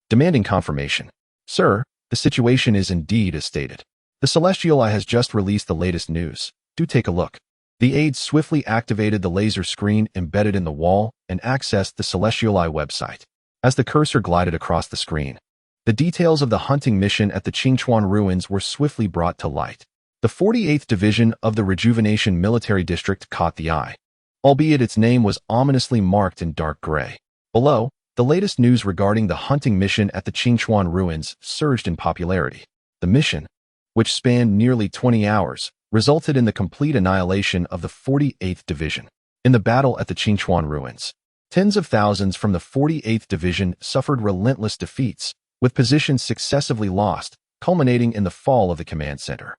demanding confirmation. Sir, the situation is indeed as stated. The Celestial Eye has just released the latest news. Do take a look. The aide swiftly activated the laser screen embedded in the wall and accessed the Celestial Eye website. As the cursor glided across the screen, the details of the hunting mission at the Qingchuan Ruins were swiftly brought to light. The 48th Division of the Rejuvenation Military District caught the eye, albeit its name was ominously marked in dark gray. Below, the latest news regarding the hunting mission at the Qingchuan ruins surged in popularity. The mission, which spanned nearly 20 hours, resulted in the complete annihilation of the 48th Division. In the battle at the Qingchuan ruins, tens of thousands from the 48th Division suffered relentless defeats, with positions successively lost, culminating in the fall of the command center.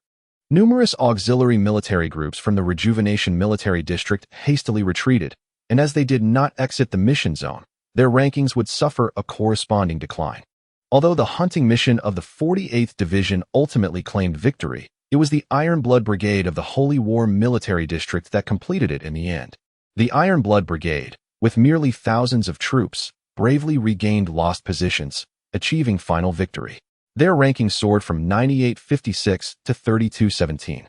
Numerous auxiliary military groups from the Rejuvenation Military District hastily retreated, and as they did not exit the mission zone, their rankings would suffer a corresponding decline. Although the hunting mission of the 48th Division ultimately claimed victory, it was the Iron Blood Brigade of the Holy War Military District that completed it in the end. The Iron Blood Brigade, with merely thousands of troops, bravely regained lost positions, achieving final victory. Their ranking soared from 9856 to 3217,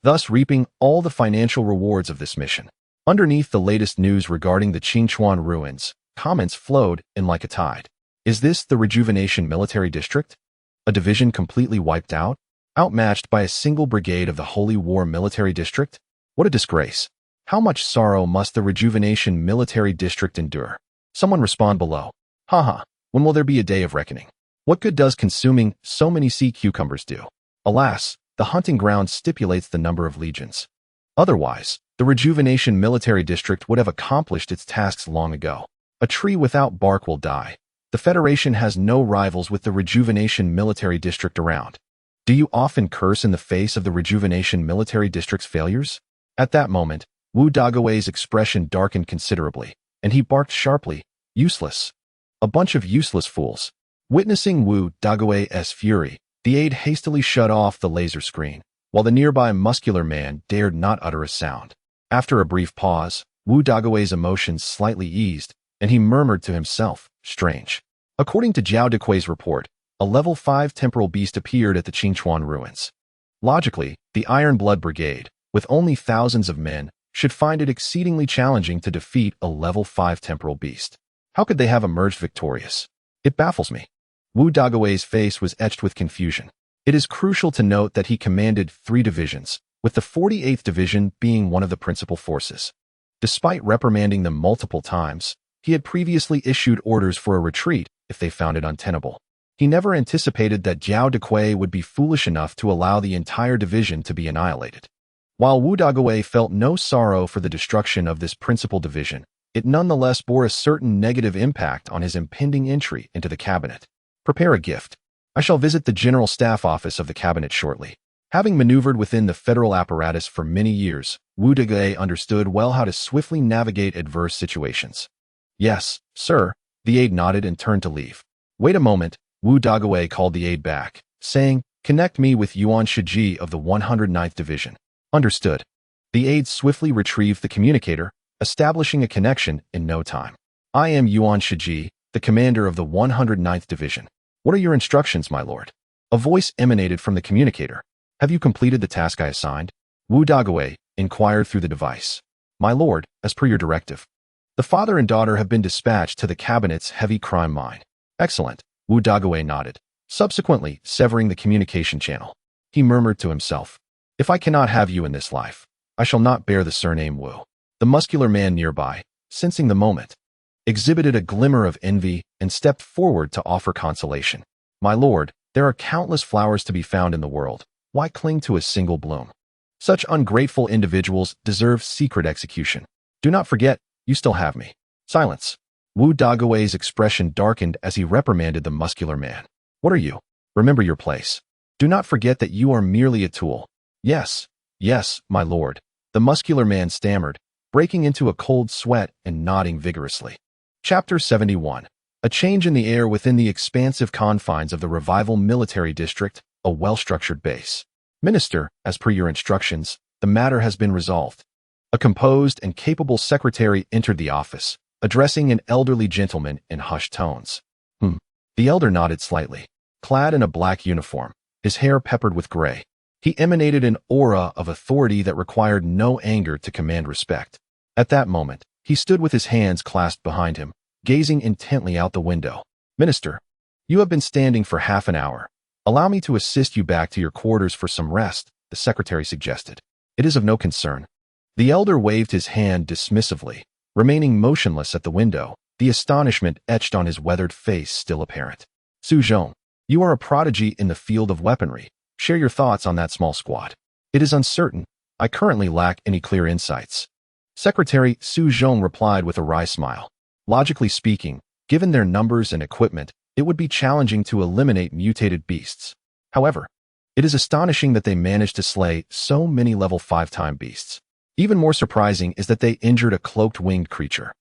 thus reaping all the financial rewards of this mission. Underneath the latest news regarding the Qingchuan ruins, comments flowed in like a tide. Is this the Rejuvenation Military District? A division completely wiped out? Outmatched by a single brigade of the Holy War Military District? What a disgrace. How much sorrow must the Rejuvenation Military District endure? Someone respond below. Haha, when will there be a day of reckoning? What good does consuming so many sea cucumbers do? Alas, the hunting ground stipulates the number of legions. Otherwise, the Rejuvenation Military District would have accomplished its tasks long ago. A tree without bark will die. The Federation has no rivals with the Rejuvenation Military District around. Do you often curse in the face of the Rejuvenation Military District's failures? At that moment, Wu Dague's expression darkened considerably, and he barked sharply, "Useless. A bunch of useless fools." Witnessing Wu Dague's fury, the aide hastily shut off the laser screen, while the nearby muscular man dared not utter a sound. After a brief pause, Wu Dague's emotions slightly eased, and he murmured to himself, "Strange." According to Zhao Deque's report, a level 5 temporal beast appeared at the Qingchuan ruins. Logically, the Iron Blood Brigade, with only thousands of men, should find it exceedingly challenging to defeat a level 5 temporal beast. How could they have emerged victorious? It baffles me. Wu Dague's face was etched with confusion. It is crucial to note that he commanded 3 divisions, with the 48th Division being one of the principal forces. Despite reprimanding them multiple times, he had previously issued orders for a retreat if they found it untenable. He never anticipated that Zhao Deque would be foolish enough to allow the entire division to be annihilated. While Wu Dague felt no sorrow for the destruction of this principal division, it nonetheless bore a certain negative impact on his impending entry into the cabinet. Prepare a gift. I shall visit the General Staff Office of the cabinet shortly. Having maneuvered within the federal apparatus for many years, Wu Dague understood well how to swiftly navigate adverse situations. Yes, sir, the aide nodded and turned to leave. Wait a moment, Wu Dague called the aide back, saying, "Connect me with Yuan Shiji of the 109th Division." Understood. The aide swiftly retrieved the communicator, establishing a connection in no time. "I am Yuan Shiji, the commander of the 109th Division. What are your instructions, my lord?" A voice emanated from the communicator. "Have you completed the task I assigned?" Wu Dague inquired through the device. "My lord, as per your directive. The father and daughter have been dispatched to the cabinet's heavy crime mine." "Excellent," Wu Dague nodded, subsequently severing the communication channel. He murmured to himself, "If I cannot have you in this life, I shall not bear the surname Wu." The muscular man nearby, sensing the moment, exhibited a glimmer of envy and stepped forward to offer consolation. "My lord, there are countless flowers to be found in the world. Why cling to a single bloom? Such ungrateful individuals deserve secret execution. Do not forget, you still have me." Silence. Wu Dague's expression darkened as he reprimanded the muscular man. "What are you? Remember your place. Do not forget that you are merely a tool." Yes, my lord," the muscular man stammered, breaking into a cold sweat and nodding vigorously. Chapter 71. A change in the air within the expansive confines of the Revival Military District, a well-structured base. "Minister, as per your instructions, the matter has been resolved." A composed and capable secretary entered the office, addressing an elderly gentleman in hushed tones. The elder nodded slightly. Clad in a black uniform, his hair peppered with gray, he emanated an aura of authority that required no anger to command respect. At that moment, he stood with his hands clasped behind him, gazing intently out the window. "Minister, you have been standing for half an hour. Allow me to assist you back to your quarters for some rest," the secretary suggested. It is of no concern. The elder waved his hand dismissively, remaining motionless at the window, the astonishment etched on his weathered face still apparent. Su Zhong, you are a prodigy in the field of weaponry. Share your thoughts on that small squad. It is uncertain. I currently lack any clear insights. Secretary Su Zhong replied with a wry smile. Logically speaking, given their numbers and equipment, it would be challenging to eliminate mutated beasts. However, it is astonishing that they managed to slay so many level 5 time beasts. Even more surprising is that they injured a cloaked winged creature.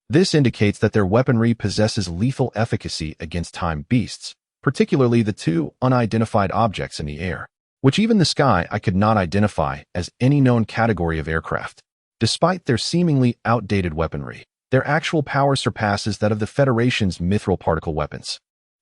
This indicates that their weaponry possesses lethal efficacy against time beasts, particularly the 2 unidentified objects in the air, which even the sky I could not identify as any known category of aircraft. Despite their seemingly outdated weaponry, their actual power surpasses that of the Federation's mithril particle weapons.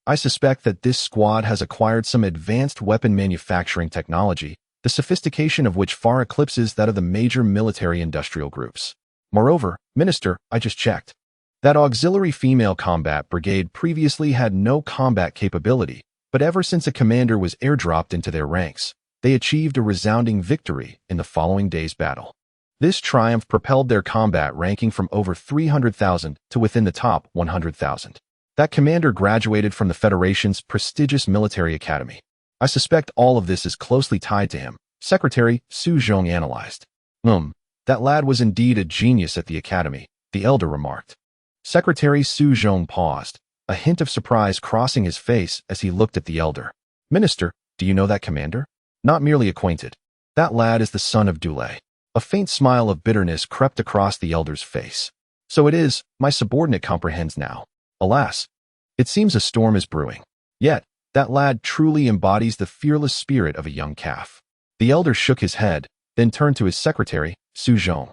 I suspect that this squad has acquired some advanced weapon manufacturing technology, the sophistication of which far eclipses that of the major military-industrial groups. Moreover, Minister, I just checked. That auxiliary female combat brigade previously had no combat capability, but ever since a commander was airdropped into their ranks, they achieved a resounding victory in the following day's battle. This triumph propelled their combat ranking from over 300,000 to within the top 100,000. That commander graduated from the Federation's prestigious military academy. I suspect all of this is closely tied to him, Secretary Su Zhong analyzed. That lad was indeed a genius at the academy, the elder remarked. Secretary Su Zhong paused, a hint of surprise crossing his face as he looked at the elder. Minister, do you know that commander? Not merely acquainted. That lad is the son of Dulé. A faint smile of bitterness crept across the elder's face. So it is, my subordinate comprehends now. Alas, it seems a storm is brewing. Yet, that lad truly embodies the fearless spirit of a young calf. The elder shook his head, then turned to his secretary, Su Zhong,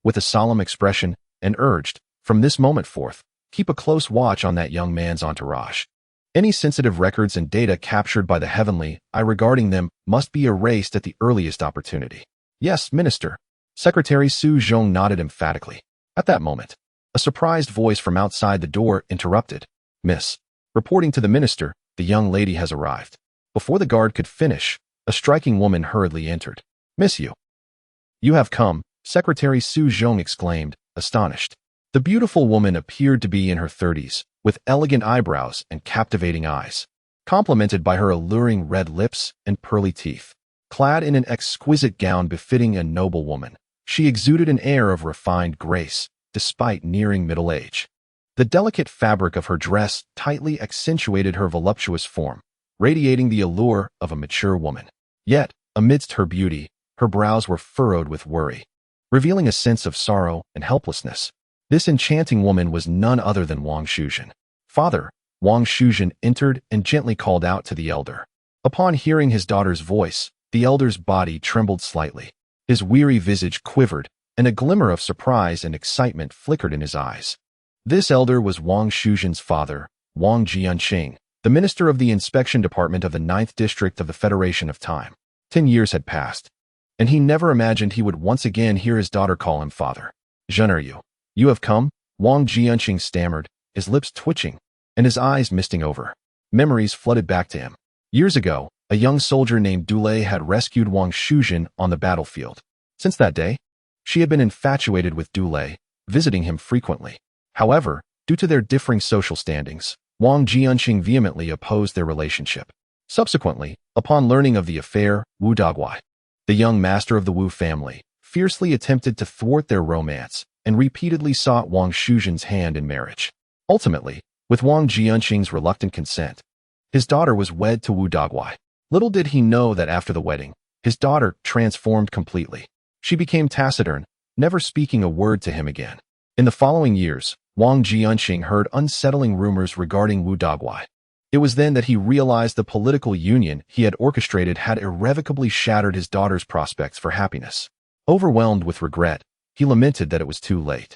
with a solemn expression, and urged, from this moment forth, keep a close watch on that young man's entourage. Any sensitive records and data captured by the Heavenly Eye regarding them must be erased at the earliest opportunity. Yes, Minister. Secretary Su Zhong nodded emphatically. At that moment, a surprised voice from outside the door interrupted. Miss. Reporting to the minister, the young lady has arrived. Before the guard could finish, a striking woman hurriedly entered. Miss you. You have come, Secretary Su Zhong exclaimed, astonished. The beautiful woman appeared to be in her 30s, with elegant eyebrows and captivating eyes, complemented by her alluring red lips and pearly teeth. Clad in an exquisite gown befitting a noble woman, she exuded an air of refined grace, despite nearing middle age. The delicate fabric of her dress tightly accentuated her voluptuous form, radiating the allure of a mature woman. Yet, amidst her beauty, her brows were furrowed with worry, revealing a sense of sorrow and helplessness. This enchanting woman was none other than Wang Shuzhen. Father, Wang Shuzhen entered and gently called out to the elder. Upon hearing his daughter's voice, the elder's body trembled slightly. His weary visage quivered, and a glimmer of surprise and excitement flickered in his eyes. This elder was Wang Shuzhen's father, Wang Jianqing, the minister of the inspection department of the 9th district of the Federation of Time. 10 years had passed, and he never imagined he would once again hear his daughter call him father. Zhen, you have come? Wang Jianqing stammered, his lips twitching, and his eyes misting over. Memories flooded back to him. Years ago, a young soldier named Dulé had rescued Wang Shuzhen on the battlefield. Since that day, she had been infatuated with Dulé, visiting him frequently. However, due to their differing social standings, Wang Jianqing vehemently opposed their relationship. Subsequently, upon learning of the affair, Wu Daguai, the young master of the Wu family, fiercely attempted to thwart their romance and repeatedly sought Wang Shuzhen's hand in marriage. Ultimately, with Wang Jianqing's reluctant consent, his daughter was wed to Wu Daguai. Little did he know that after the wedding, his daughter transformed completely. She became taciturn, never speaking a word to him again. In the following years, Wang Jianqing heard unsettling rumors regarding Wu Daguai. It was then that he realized the political union he had orchestrated had irrevocably shattered his daughter's prospects for happiness. Overwhelmed with regret, he lamented that it was too late.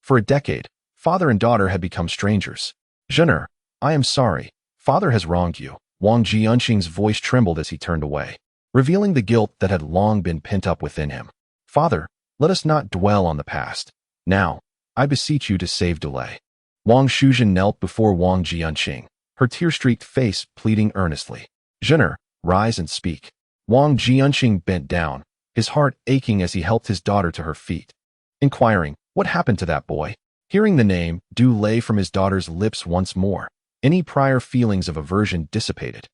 For a decade, father and daughter had become strangers. Zhen, I am sorry. Father has wronged you. Wang Jianqing's voice trembled as he turned away, revealing the guilt that had long been pent up within him. Father, let us not dwell on the past. Now, I beseech you to save Dulé. Wang Shuzhen knelt before Wang Jianqing, her tear-streaked face pleading earnestly. Zhen, rise and speak. Wang Jianxing bent down, his heart aching as he helped his daughter to her feet. Inquiring, what happened to that boy? Hearing the name, Du lay from his daughter's lips once more. Any prior feelings of aversion dissipated,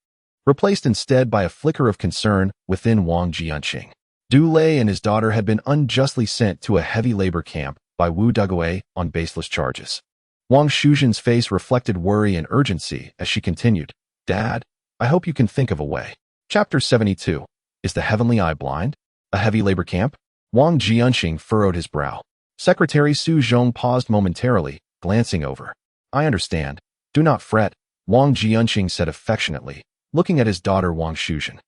replaced instead by a flicker of concern within Wang Jianxing. Du Lei and his daughter had been unjustly sent to a heavy labor camp by Wu Dagui on baseless charges. Wang Shuzhen's face reflected worry and urgency as she continued, Dad, I hope you can think of a way. Chapter 72. Is the Heavenly Eye blind? A heavy labor camp? Wang Jianxing furrowed his brow. Secretary Su Zhong paused momentarily, glancing over. I understand. Do not fret, Wang Jianxing said affectionately, looking at his daughter Wang Shuzhen.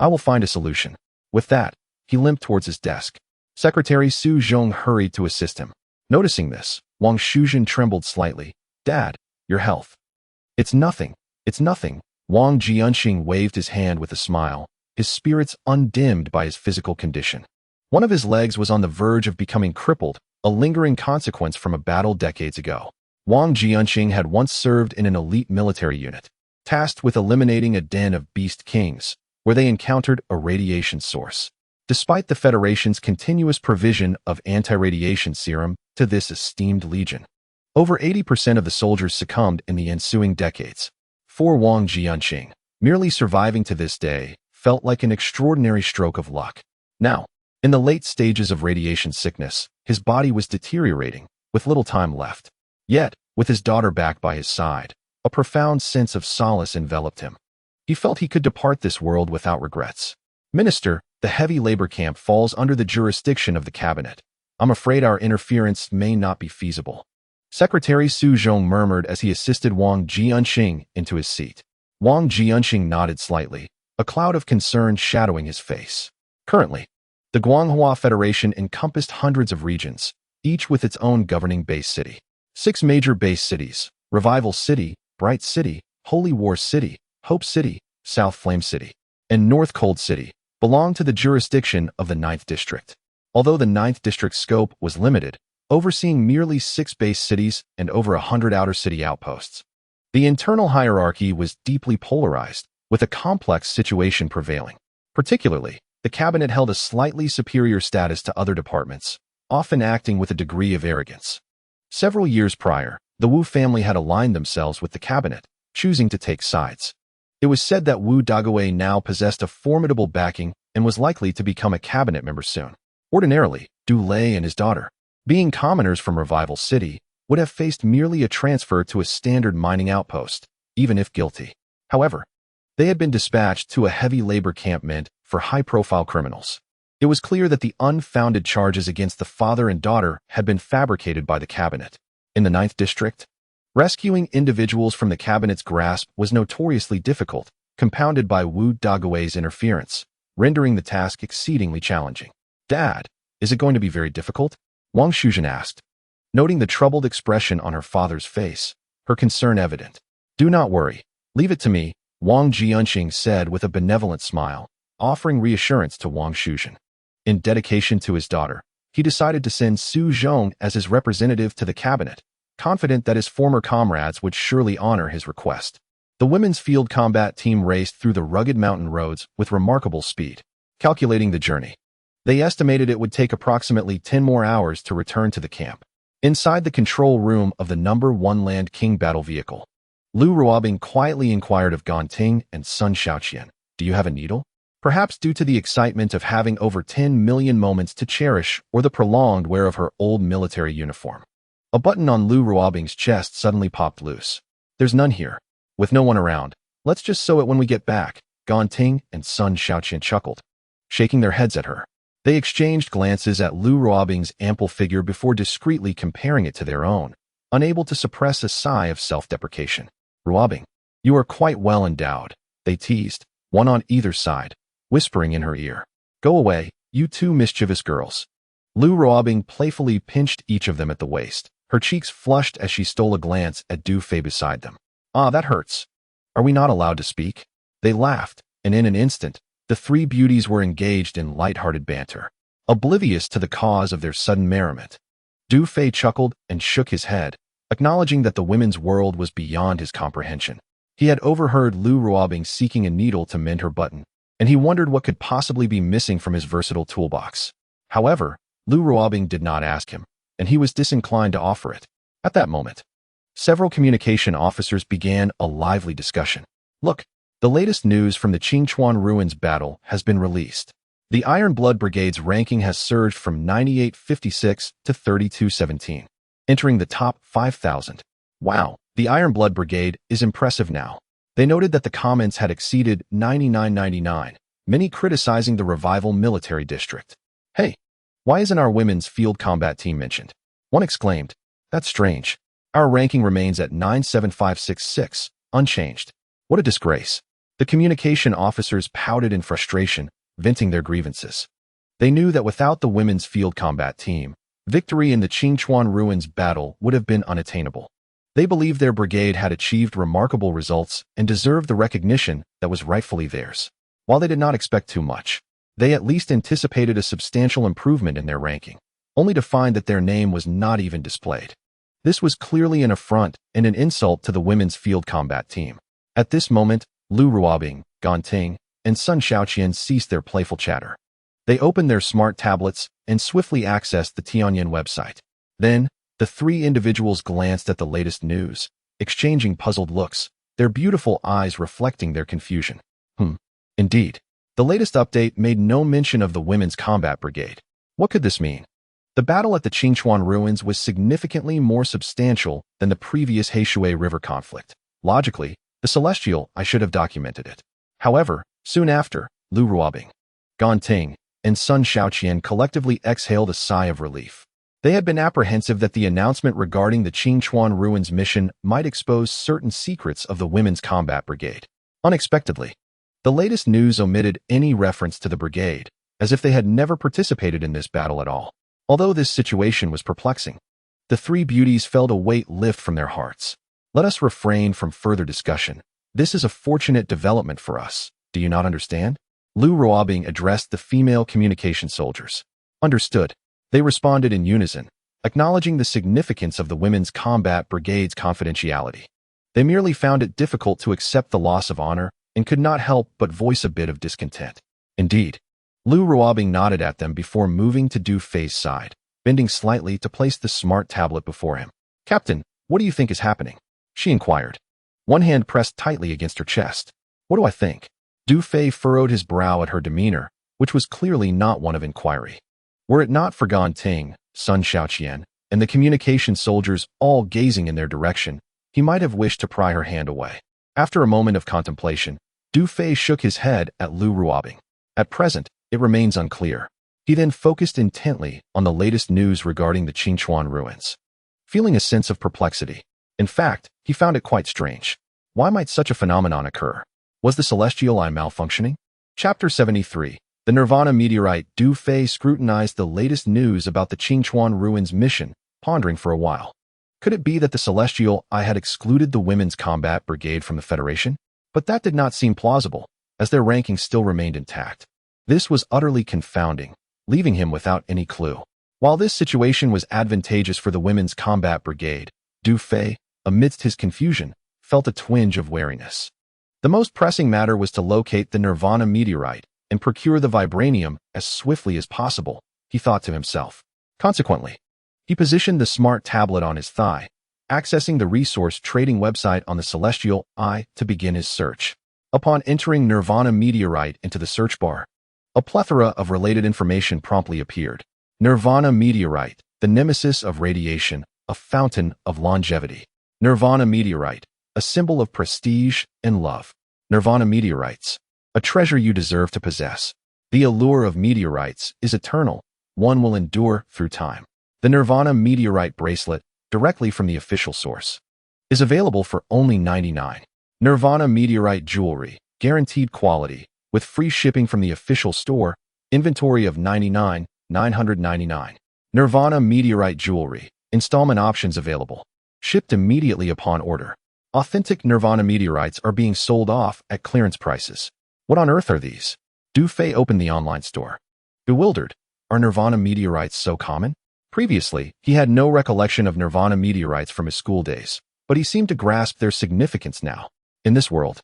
I will find a solution. With that, he limped towards his desk. Secretary Su Zhong hurried to assist him. Noticing this, Wang Shuzhen trembled slightly. Dad, your health. It's nothing. It's nothing. Wang Jianxing waved his hand with a smile, his spirits undimmed by his physical condition. One of his legs was on the verge of becoming crippled, a lingering consequence from a battle decades ago. Wang Jianxing had once served in an elite military unit, tasked with eliminating a den of beast kings, where they encountered a radiation source. Despite the Federation's continuous provision of anti-radiation serum to this esteemed legion, over 80% of the soldiers succumbed in the ensuing decades. For Wang Jianxing, merely surviving to this day felt like an extraordinary stroke of luck. Now, in the late stages of radiation sickness, his body was deteriorating, with little time left. Yet, with his daughter back by his side, a profound sense of solace enveloped him. He felt he could depart this world without regrets. Minister, the heavy labor camp falls under the jurisdiction of the cabinet. I'm afraid our interference may not be feasible. Secretary Su Zhong murmured as he assisted Wang Jianxing into his seat. Wang Jianxing nodded slightly, a cloud of concern shadowing his face. Currently, the Guanghua Federation encompassed hundreds of regions, each with its own governing base city. 6 major base cities, Revival City, Bright City, Holy War City, Hope City, South Flame City, and North Cold City, belonged to the jurisdiction of the 9th District. Although the 9th District's scope was limited, overseeing merely 6 base cities and over 100 outer city outposts. The internal hierarchy was deeply polarized, with a complex situation prevailing. Particularly, the cabinet held a slightly superior status to other departments, often acting with a degree of arrogance. Several years prior, the Wu family had aligned themselves with the cabinet, choosing to take sides. It was said that Wu Dagui now possessed a formidable backing and was likely to become a cabinet member soon. Ordinarily, Du Lei and his daughter, being commoners from Revival City, would have faced merely a transfer to a standard mining outpost, even if guilty. However, they had been dispatched to a heavy labor camp meant for high-profile criminals. It was clear that the unfounded charges against the father and daughter had been fabricated by the cabinet. In the 9th District, rescuing individuals from the cabinet's grasp was notoriously difficult, compounded by Wu Dagui's interference, rendering the task exceedingly challenging. Dad, is it going to be very difficult? Wang Shuzhen asked. Noting the troubled expression on her father's face, her concern evident. Do not worry. Leave it to me, Wang Jianxing said with a benevolent smile, offering reassurance to Wang Shuzhen. In dedication to his daughter, he decided to send Su Zhong as his representative to the cabinet, confident that his former comrades would surely honor his request. The women's field combat team raced through the rugged mountain roads with remarkable speed. Calculating the journey, they estimated it would take approximately 10 more hours to return to the camp. Inside the control room of the No. 1 Land King battle vehicle, Lu Ruobing quietly inquired of Ganting and Sun Shaoqian, do you have a needle? Perhaps due to the excitement of having over 10 million moments to cherish or the prolonged wear of her old military uniform. A button on Lu Ruobing's chest suddenly popped loose. There's none here. With no one around, let's just sew it when we get back, Ganting and Sun Shaoqian chuckled, shaking their heads at her. They exchanged glances at Lu Ruobing's ample figure before discreetly comparing it to their own, unable to suppress a sigh of self-deprecation. Ruobing, you are quite well endowed, they teased, one on either side, whispering in her ear. Go away, you two mischievous girls. Lu Ruobing playfully pinched each of them at the waist, her cheeks flushed as she stole a glance at Du Fei beside them. Ah, that hurts. Are we not allowed to speak? They laughed, and in an instant, the 3 beauties were engaged in light-hearted banter, oblivious to the cause of their sudden merriment. Du Fei chuckled and shook his head, acknowledging that the women's world was beyond his comprehension. He had overheard Lu Ruobing seeking a needle to mend her button, and he wondered what could possibly be missing from his versatile toolbox. However, Lu Ruobing did not ask him, and he was disinclined to offer it. At that moment, several communication officers began a lively discussion. Look, the latest news from the Qingchuan Ruins battle has been released. The Iron Blood Brigade's ranking has surged from 9856 to 3217, entering the top 5,000. Wow, the Iron Blood Brigade is impressive now. They noted that the comments had exceeded 9999, many criticizing the Revival Military District. Hey, why isn't our women's field combat team mentioned? One exclaimed. That's strange. Our ranking remains at 97566, unchanged. What a disgrace. The communication officers pouted in frustration, venting their grievances. They knew that without the women's field combat team, victory in the Qingchuan Ruins battle would have been unattainable. They believed their brigade had achieved remarkable results and deserved the recognition that was rightfully theirs. While they did not expect too much, they at least anticipated a substantial improvement in their ranking, only to find that their name was not even displayed. This was clearly an affront and an insult to the women's field combat team. At this moment, Lu Ruobing, Gan Ting, and Sun Xiaoqian ceased their playful chatter. They opened their smart tablets and swiftly accessed the Tianyan website. Then, the three individuals glanced at the latest news, exchanging puzzled looks, their beautiful eyes reflecting their confusion. Indeed. The latest update made no mention of the Women's Combat Brigade. What could this mean? The battle at the Qingchuan Ruins was significantly more substantial than the previous Heishui River conflict. Logically, the Celestial, I should have documented it. However, soon after, Lu Ruobing, Gan Ting, and Sun Xiaoqian collectively exhaled a sigh of relief. They had been apprehensive that the announcement regarding the Qingchuan Ruins mission might expose certain secrets of the Women's Combat Brigade. Unexpectedly, the latest news omitted any reference to the brigade, as if they had never participated in this battle at all. Although this situation was perplexing, the three beauties felt a weight lift from their hearts. Let us refrain from further discussion. This is a fortunate development for us. Do you not understand? Lu Ruobing addressed the female communication soldiers. Understood. They responded in unison, acknowledging the significance of the Women's Combat Brigade's confidentiality. They merely found it difficult to accept the loss of honor and could not help but voice a bit of discontent. Indeed, Lu Ruobing nodded at them before moving to Du Fei's side, bending slightly to place the smart tablet before him. Captain, what do you think is happening? She inquired. One hand pressed tightly against her chest. What do I think? Du Fei furrowed his brow at her demeanor, which was clearly not one of inquiry. Were it not for Gan Ting, Sun Xiaoqian, and the communication soldiers all gazing in their direction, he might have wished to pry her hand away. After a moment of contemplation, Du Fei shook his head at Lu Ruobing. At present, it remains unclear. He then focused intently on the latest news regarding the Qingchuan Ruins. Feeling a sense of perplexity, in fact, he found it quite strange. Why might such a phenomenon occur? Was the Celestial Eye malfunctioning? Chapter 73. The Nirvana Meteorite. Du Fei scrutinized the latest news about the Qingchuan Ruins mission, pondering for a while. Could it be that the Celestial Eye had excluded the Women's Combat Brigade from the Federation? But that did not seem plausible, as their ranking still remained intact. This was utterly confounding, leaving him without any clue. While this situation was advantageous for the Women's Combat Brigade, Du Fei, amidst his confusion, felt a twinge of wariness. The most pressing matter was to locate the Nirvana Meteorite and procure the vibranium as swiftly as possible, he thought to himself. Consequently, he positioned the smart tablet on his thigh, accessing the resource trading website on the Celestial Eye to begin his search. Upon entering Nirvana Meteorite into the search bar, a plethora of related information promptly appeared. Nirvana Meteorite, the nemesis of radiation, a fountain of longevity. Nirvana Meteorite, a symbol of prestige and love. Nirvana Meteorites, a treasure you deserve to possess. The allure of meteorites is eternal, one will endure through time. The Nirvana Meteorite bracelet, directly from the official source, is available for only $99. Nirvana Meteorite jewelry, guaranteed quality, with free shipping from the official store, inventory of $99,999. Nirvana Meteorite jewelry, installment options available, shipped immediately upon order. Authentic Nirvana meteorites are being sold off at clearance prices. What on earth are these? Du Fei opened the online store. Bewildered, are Nirvana meteorites so common? Previously, he had no recollection of Nirvana meteorites from his school days, but he seemed to grasp their significance now. In this world,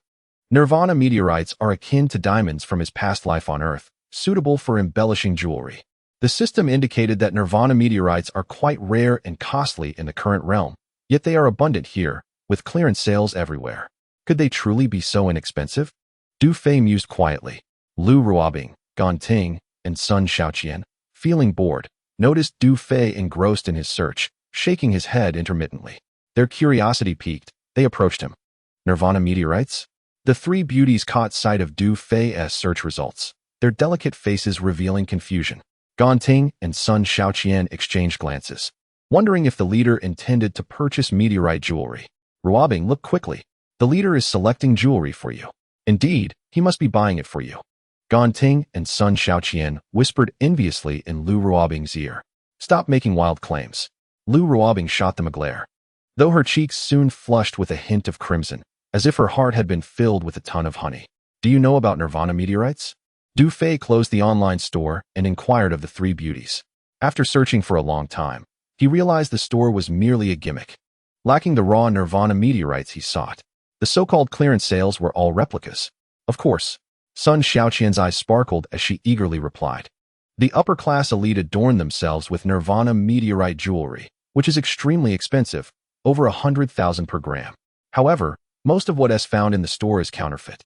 Nirvana meteorites are akin to diamonds from his past life on Earth, suitable for embellishing jewelry. The system indicated that Nirvana meteorites are quite rare and costly in the current realm, yet they are abundant here, with clearance sales everywhere. Could they truly be so inexpensive? Du Fei mused quietly. Lu Ruobing, Gan Ting, and Sun Xiaoqian, feeling bored, noticed Du Fei engrossed in his search, shaking his head intermittently. Their curiosity piqued. They approached him. Nirvana meteorites? The three beauties caught sight of Du Fei's search results, their delicate faces revealing confusion. Gan Ting and Sun Xiaoqian exchanged glances, wondering if the leader intended to purchase meteorite jewelry. Ruobing looked quickly. The leader is selecting jewelry for you. Indeed, he must be buying it for you. Gan Ting and Sun Xiaoqian whispered enviously in Lu Ruobing's ear. Stop making wild claims. Lu Ruobing shot them a glare, though her cheeks soon flushed with a hint of crimson, as if her heart had been filled with a ton of honey. Do you know about Nirvana meteorites? Du Fei closed the online store and inquired of the three beauties. After searching for a long time, he realized the store was merely a gimmick, lacking the raw Nirvana meteorites he sought. The so-called clearance sales were all replicas. Of course. Sun Xiaoqian's eyes sparkled as she eagerly replied. The upper-class elite adorn themselves with Nirvana meteorite jewelry, which is extremely expensive, over 100,000 per gram. However, most of what is found in the store is counterfeit.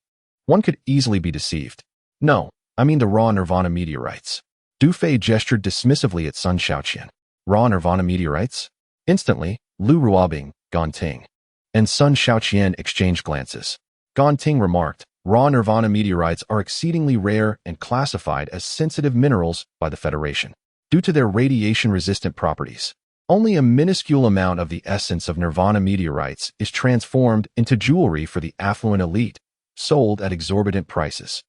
One could easily be deceived. No, I mean the raw Nirvana meteorites. Du Fei gestured dismissively at Sun Xiaoqian. Raw Nirvana meteorites? Instantly, Lu Ruobing, Gan Ting, and Sun Xiaoqian exchanged glances. Gan Ting remarked, raw Nirvana meteorites are exceedingly rare and classified as sensitive minerals by the Federation, due to their radiation-resistant properties. Only a minuscule amount of the essence of Nirvana meteorites is transformed into jewelry for the affluent elite, sold at exorbitant prices.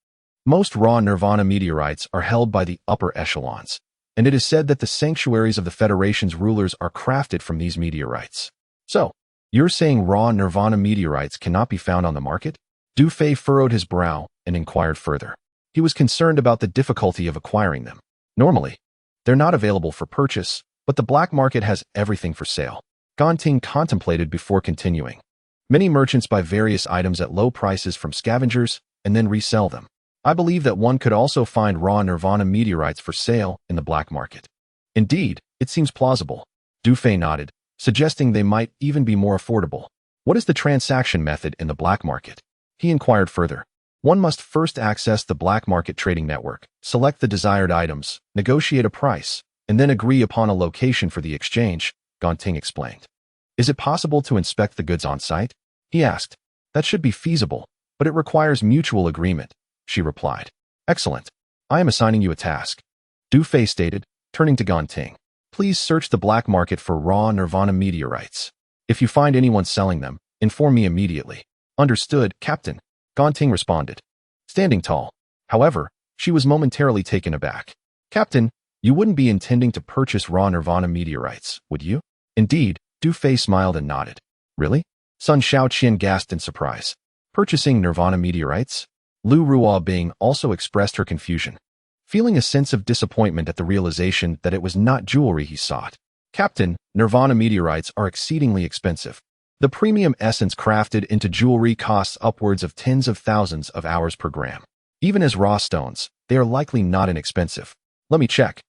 Most raw Nirvana meteorites are held by the upper echelons, and it is said that the sanctuaries of the Federation's rulers are crafted from these meteorites. So, you're saying raw Nirvana meteorites cannot be found on the market? Du Fei furrowed his brow and inquired further. He was concerned about the difficulty of acquiring them. Normally, they're not available for purchase, but the black market has everything for sale. Gan Ting contemplated before continuing. Many merchants buy various items at low prices from scavengers and then resell them. I believe that one could also find raw Nirvana meteorites for sale in the black market. Indeed, it seems plausible. Du Fei nodded, suggesting they might even be more affordable. What is the transaction method in the black market? He inquired further. One must first access the black market trading network, select the desired items, negotiate a price, and then agree upon a location for the exchange, Gan Ting explained. Is it possible to inspect the goods on site? He asked. That should be feasible, but it requires mutual agreement, she replied. Excellent. I am assigning you a task. Du Fei stated, turning to Gan Ting. Please search the black market for raw Nirvana meteorites. If you find anyone selling them, inform me immediately. Understood, Captain, Gan Ting responded, standing tall. However, she was momentarily taken aback. Captain, you wouldn't be intending to purchase raw Nirvana meteorites, would you? Indeed, Du Fei smiled and nodded. Really? Sun Xiaoqian gasped in surprise. Purchasing Nirvana meteorites? Lu Ruobing also expressed her confusion, feeling a sense of disappointment at the realization that it was not jewelry he sought. Captain, Nirvana meteorites are exceedingly expensive. The premium essence crafted into jewelry costs upwards of tens of thousands of hours per gram. Even as raw stones, they are likely not inexpensive. Let me check,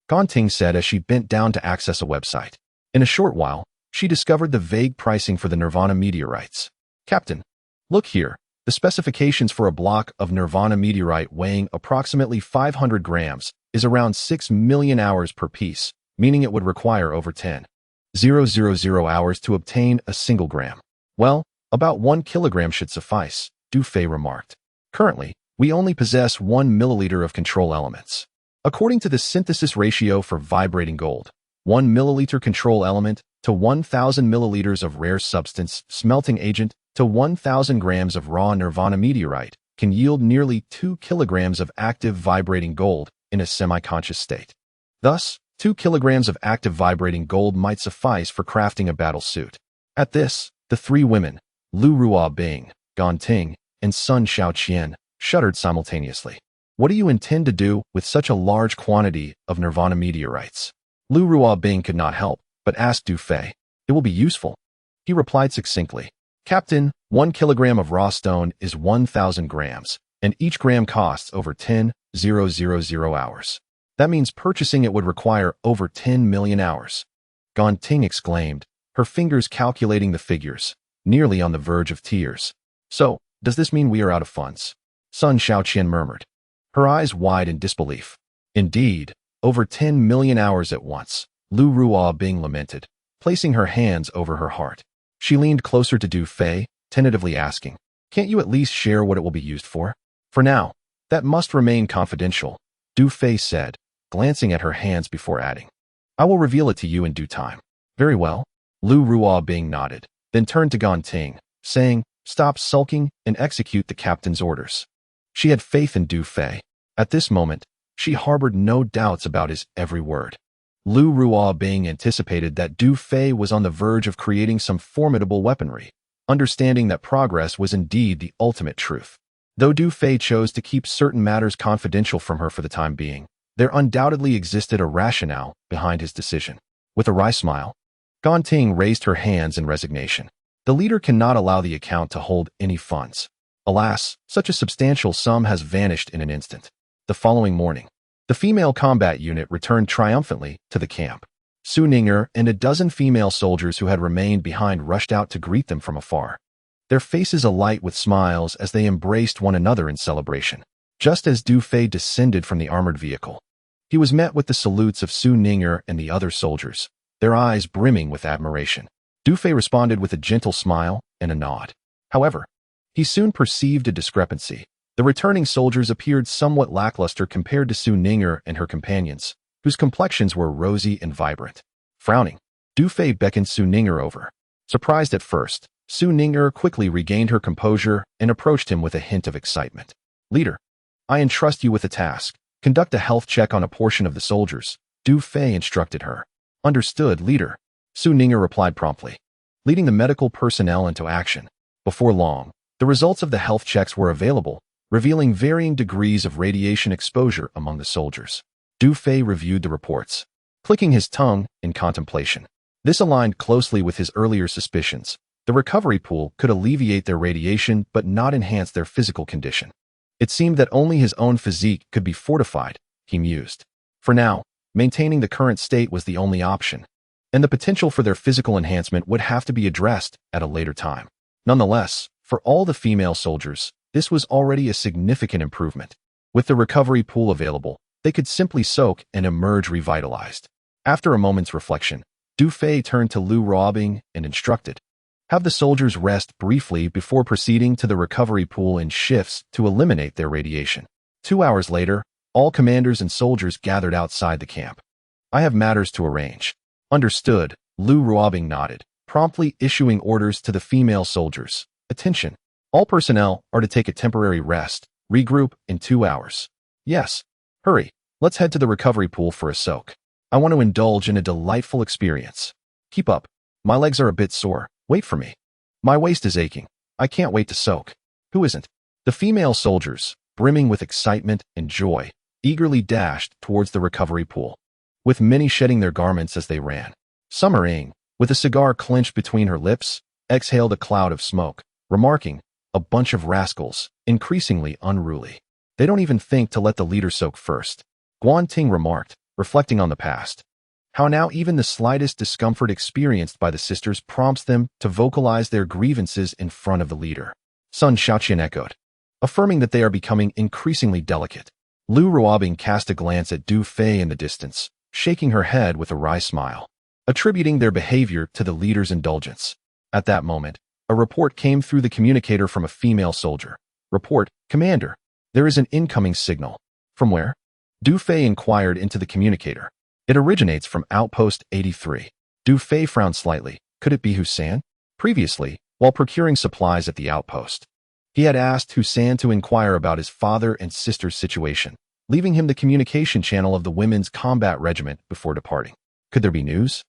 Gan Ting said as she bent down to access a website. In a short while, she discovered the vague pricing for the Nirvana meteorites. Captain, look here. The specifications for a block of Nirvana meteorite weighing approximately 500 grams is around 6 million hours per piece, meaning it would require over 10,000 hours to obtain a single gram. Well, about 1 kilogram should suffice, Du Fei remarked. Currently, we only possess 1 milliliter of control elements. According to the synthesis ratio for vibrating gold, 1 milliliter control element to 1,000 milliliters of rare substance smelting agent to 1,000 grams of raw Nirvana meteorite can yield nearly 2 kilograms of active vibrating gold in a semi-conscious state. Thus, 2 kilograms of active vibrating gold might suffice for crafting a battle suit. At this, the three women, Lu Ruobing, Gan Ting, and Sun Xiaoqian, shuddered simultaneously. What do you intend to do with such a large quantity of Nirvana meteorites? Lu Ruobing could not help, but asked Du Fei. It will be useful. He replied succinctly. Captain, 1 kilogram of raw stone is 1,000 grams, and each gram costs over 10,000 hours. That means purchasing it would require over 10 million hours. Gan Ting exclaimed, her fingers calculating the figures, nearly on the verge of tears. So, does this mean we are out of funds? Sun Xiaoqian murmured, her eyes wide in disbelief. Indeed, over 10 million hours at once, Lu Ruo Bing lamented, placing her hands over her heart. She leaned closer to Du Fei, tentatively asking, can't you at least share what it will be used for? For now, that must remain confidential, Du Fei said, glancing at her hands before adding, I will reveal it to you in due time. Very well. Lu Ruo Bing nodded, then turned to Gan Ting, saying, stop sulking and execute the captain's orders. She had faith in Du Fei. At this moment, she harbored no doubts about his every word. Lu Ruo Bing anticipated that Du Fei was on the verge of creating some formidable weaponry, understanding that progress was indeed the ultimate truth. Though Du Fei chose to keep certain matters confidential from her for the time being, there undoubtedly existed a rationale behind his decision. With a wry smile, Gan Ting raised her hands in resignation. The leader cannot allow the account to hold any funds. Alas, such a substantial sum has vanished in an instant. The following morning, the female combat unit returned triumphantly to the camp. Su Ninger and a dozen female soldiers who had remained behind rushed out to greet them from afar, their faces alight with smiles as they embraced one another in celebration. Just as Du Fei descended from the armored vehicle, he was met with the salutes of Su Ninger and the other soldiers, their eyes brimming with admiration. Du Fei responded with a gentle smile and a nod. However, he soon perceived a discrepancy. The returning soldiers appeared somewhat lackluster compared to Su Ninger and her companions, whose complexions were rosy and vibrant. Frowning, Du Fei beckoned Su Ninger over. Surprised at first, Su Ninger quickly regained her composure and approached him with a hint of excitement. Leader, I entrust you with a task. Conduct a health check on a portion of the soldiers, Du Fei instructed her. Understood, leader, Su Ninger replied promptly, leading the medical personnel into action. Before long, the results of the health checks were available, revealing varying degrees of radiation exposure among the soldiers. Du Fei reviewed the reports, clicking his tongue in contemplation. This aligned closely with his earlier suspicions. The recovery pool could alleviate their radiation but not enhance their physical condition. It seemed that only his own physique could be fortified, he mused. For now, maintaining the current state was the only option, and the potential for their physical enhancement would have to be addressed at a later time. Nonetheless, for all the female soldiers, this was already a significant improvement. With the recovery pool available, they could simply soak and emerge revitalized. After a moment's reflection, Du Fei turned to Lu Ruobing and instructed, have the soldiers rest briefly before proceeding to the recovery pool in shifts to eliminate their radiation. 2 hours later, all commanders and soldiers gathered outside the camp. I have matters to arrange. Understood, Lu Ruobing nodded, promptly issuing orders to the female soldiers. Attention! All personnel are to take a temporary rest, regroup in 2 hours. Yes, hurry, let's head to the recovery pool for a soak. I want to indulge in a delightful experience. Keep up. My legs are a bit sore. Wait for me. My waist is aching. I can't wait to soak. Who isn't? The female soldiers, brimming with excitement and joy, eagerly dashed towards the recovery pool, with many shedding their garments as they ran. Summer Ing, with a cigar clenched between her lips, exhaled a cloud of smoke, remarking, a bunch of rascals, increasingly unruly. They don't even think to let the leader soak first. Guan Ting remarked, reflecting on the past. How now even the slightest discomfort experienced by the sisters prompts them to vocalize their grievances in front of the leader. Sun Xiaoqian echoed, affirming that they are becoming increasingly delicate. Lu Ruobing cast a glance at Du Fei in the distance, shaking her head with a wry smile, attributing their behavior to the leader's indulgence. At that moment, a report came through the communicator from a female soldier. Report, Commander. There is an incoming signal. From where? Du Fei inquired into the communicator. It originates from Outpost 83. Du Fei frowned slightly. Could it be Hussan? Previously, while procuring supplies at the outpost, he had asked Hussan to inquire about his father and sister's situation, leaving him the communication channel of the women's combat regiment before departing. Could there be news?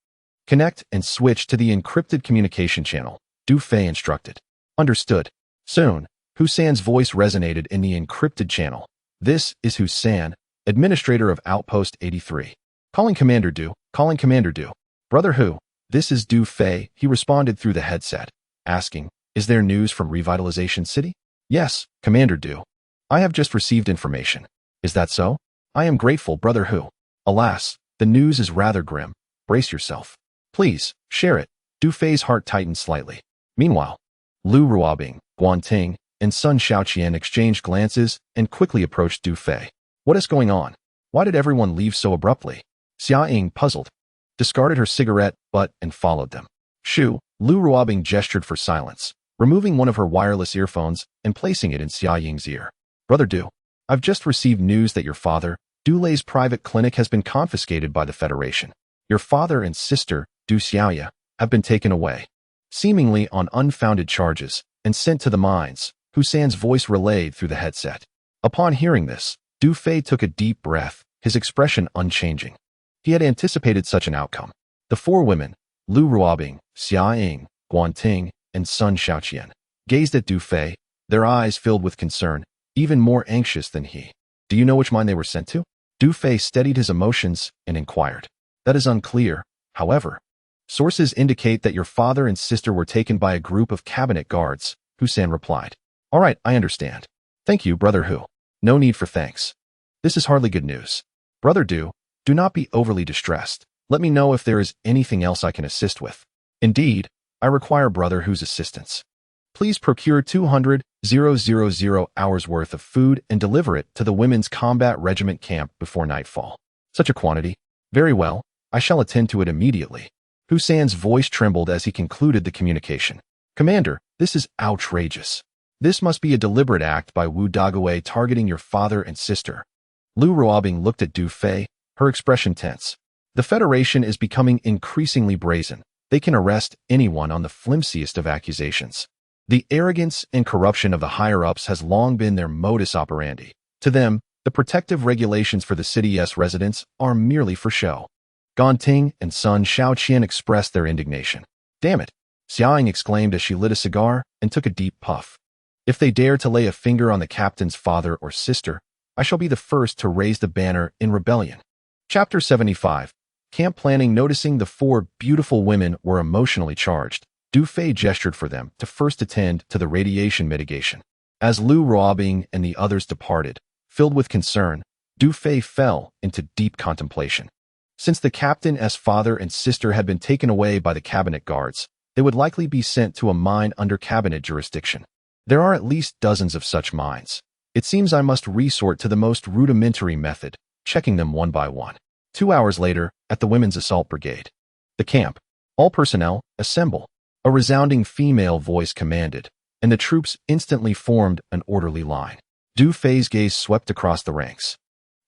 Connect and switch to the encrypted communication channel, Du Fei instructed. Understood. Soon, Hussan's voice resonated in the encrypted channel. This is Hussan, administrator of Outpost 83. Calling Commander Du. Calling Commander Du. Brother Hu, this is Du Fei, he responded through the headset, asking, Is there news from Revitalization City? Yes, Commander Du. I have just received information. Is that so? I am grateful, Brother Hu. Alas, the news is rather grim. Brace yourself. Please, share it. Du Fei's heart tightened slightly. Meanwhile, Lu Ruobing, Guan Ting, and Sun Xiaoqian exchanged glances and quickly approached Du Fei. What is going on? Why did everyone leave so abruptly? Xia Ying, puzzled, discarded her cigarette butt and followed them. Shoo, Lu Ruobing gestured for silence, removing one of her wireless earphones and placing it in Xia Ying's ear. Brother Du, I've just received news that your father, Du Lei's private clinic has been confiscated by the Federation. Your father and sister, Du Xiaoya, have been taken away, seemingly on unfounded charges, and sent to the mines, Husan's voice relayed through the headset. Upon hearing this, Du Fei took a deep breath, his expression unchanging. He had anticipated such an outcome. The four women, Lu Ruobing, Xia Ying, Guan Ting, and Sun Xiaoqian, gazed at Du Fei, their eyes filled with concern, even more anxious than he. Do you know which mine they were sent to? Du Fei steadied his emotions and inquired. That is unclear, however. Sources indicate that your father and sister were taken by a group of cabinet guards, Husan replied. All right, I understand. Thank you, Brother Hu. No need for thanks. This is hardly good news. Brother Du, do not be overly distressed. Let me know if there is anything else I can assist with. Indeed, I require Brother Hu's assistance. Please procure 200,000 hours worth of food and deliver it to the Women's Combat Regiment camp before nightfall. Such a quantity? Very well, I shall attend to it immediately. Husan's voice trembled as he concluded the communication. Commander, this is outrageous. This must be a deliberate act by Wu Dagawei targeting your father and sister. Lu Ruobing looked at Du Fei, her expression tense. The Federation is becoming increasingly brazen. They can arrest anyone on the flimsiest of accusations. The arrogance and corruption of the higher-ups has long been their modus operandi. To them, the protective regulations for the city's residents are merely for show. Guan Ting and Sun Xiaoqian expressed their indignation. Damn it, Xia Ying exclaimed as she lit a cigar and took a deep puff. If they dare to lay a finger on the captain's father or sister, I shall be the first to raise the banner in rebellion. Chapter 75. Camp planning. Noticing the four beautiful women were emotionally charged, Du Fei gestured for them to first attend to the radiation mitigation. As Lu Ruobing and the others departed, filled with concern, Du Fei fell into deep contemplation. Since the captain's father and sister had been taken away by the cabinet guards, they would likely be sent to a mine under cabinet jurisdiction. There are at least dozens of such mines. It seems I must resort to the most rudimentary method, checking them one by one. 2 hours later, at the Women's Assault Brigade. The camp. All personnel, assemble. A resounding female voice commanded, and the troops instantly formed an orderly line. Du Fei's gaze swept across the ranks.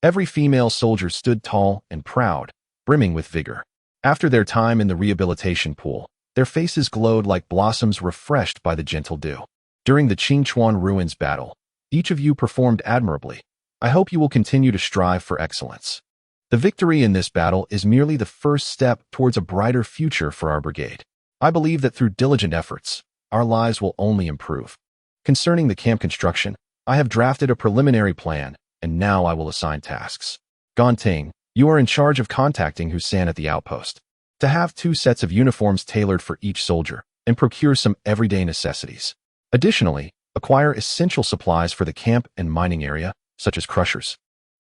Every female soldier stood tall and proud, brimming with vigor. After their time in the rehabilitation pool, their faces glowed like blossoms refreshed by the gentle dew. During the Qingchuan Ruins battle, each of you performed admirably. I hope you will continue to strive for excellence. The victory in this battle is merely the first step towards a brighter future for our brigade. I believe that through diligent efforts, our lives will only improve. Concerning the camp construction, I have drafted a preliminary plan, and now I will assign tasks. Guan Ting, you are in charge of contacting Husan at the outpost, to have 2 sets of uniforms tailored for each soldier, and procure some everyday necessities. Additionally, acquire essential supplies for the camp and mining area, such as crushers,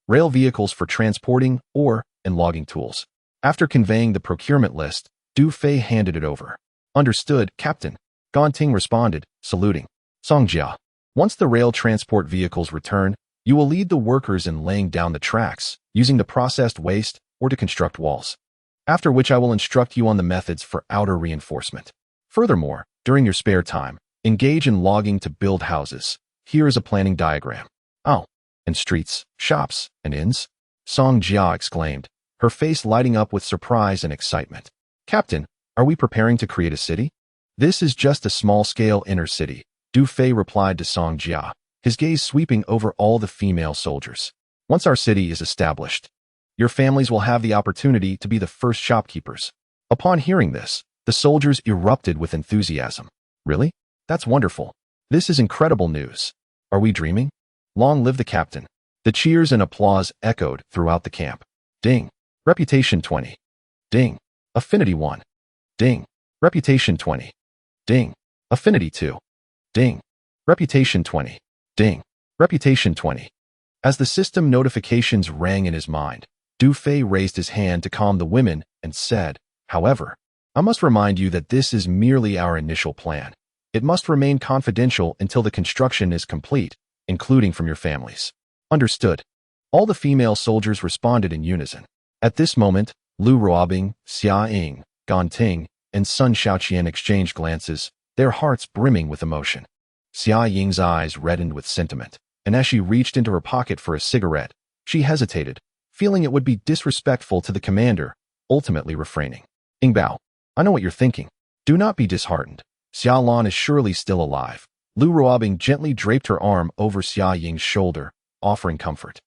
rail vehicles for transporting ore, and logging tools. After conveying the procurement list, Du Fei handed it over. Understood, Captain. Guan Ting responded, saluting. Songjia. Once the rail transport vehicles return, you will lead the workers in laying down the tracks, using the processed waste, or to construct walls. After which I will instruct you on the methods for outer reinforcement. Furthermore, during your spare time, engage in logging to build houses. Here is a planning diagram. Oh, and streets, shops, and inns? Song Jia exclaimed, her face lighting up with surprise and excitement. Captain, are we preparing to create a city? This is just a small-scale inner city, Du Fei replied to Song Jia, his gaze sweeping over all the female soldiers. Once our city is established, your families will have the opportunity to be the first shopkeepers. Upon hearing this, the soldiers erupted with enthusiasm. Really? That's wonderful. This is incredible news. Are we dreaming? Long live the captain. The cheers and applause echoed throughout the camp. Ding. Reputation 20. Ding. Affinity 1. Ding. Reputation 20. Ding. Affinity 2. Ding. Reputation 20. Ding. Reputation 20. As the system notifications rang in his mind, Du Fei raised his hand to calm the women and said, "However, I must remind you that this is merely our initial plan. It must remain confidential until the construction is complete, including from your families." Understood. All the female soldiers responded in unison. At this moment, Lu Ruobing, Xia Ying, Gan Ting, and Sun Xiaoqian exchanged glances, their hearts brimming with emotion. Xia Ying's eyes reddened with sentiment, and as she reached into her pocket for a cigarette, she hesitated, feeling it would be disrespectful to the commander, ultimately refraining. "Yingbao, I know what you're thinking. Do not be disheartened. Xia Lan is surely still alive." Lu Ruobing gently draped her arm over Xia Ying's shoulder, offering comfort.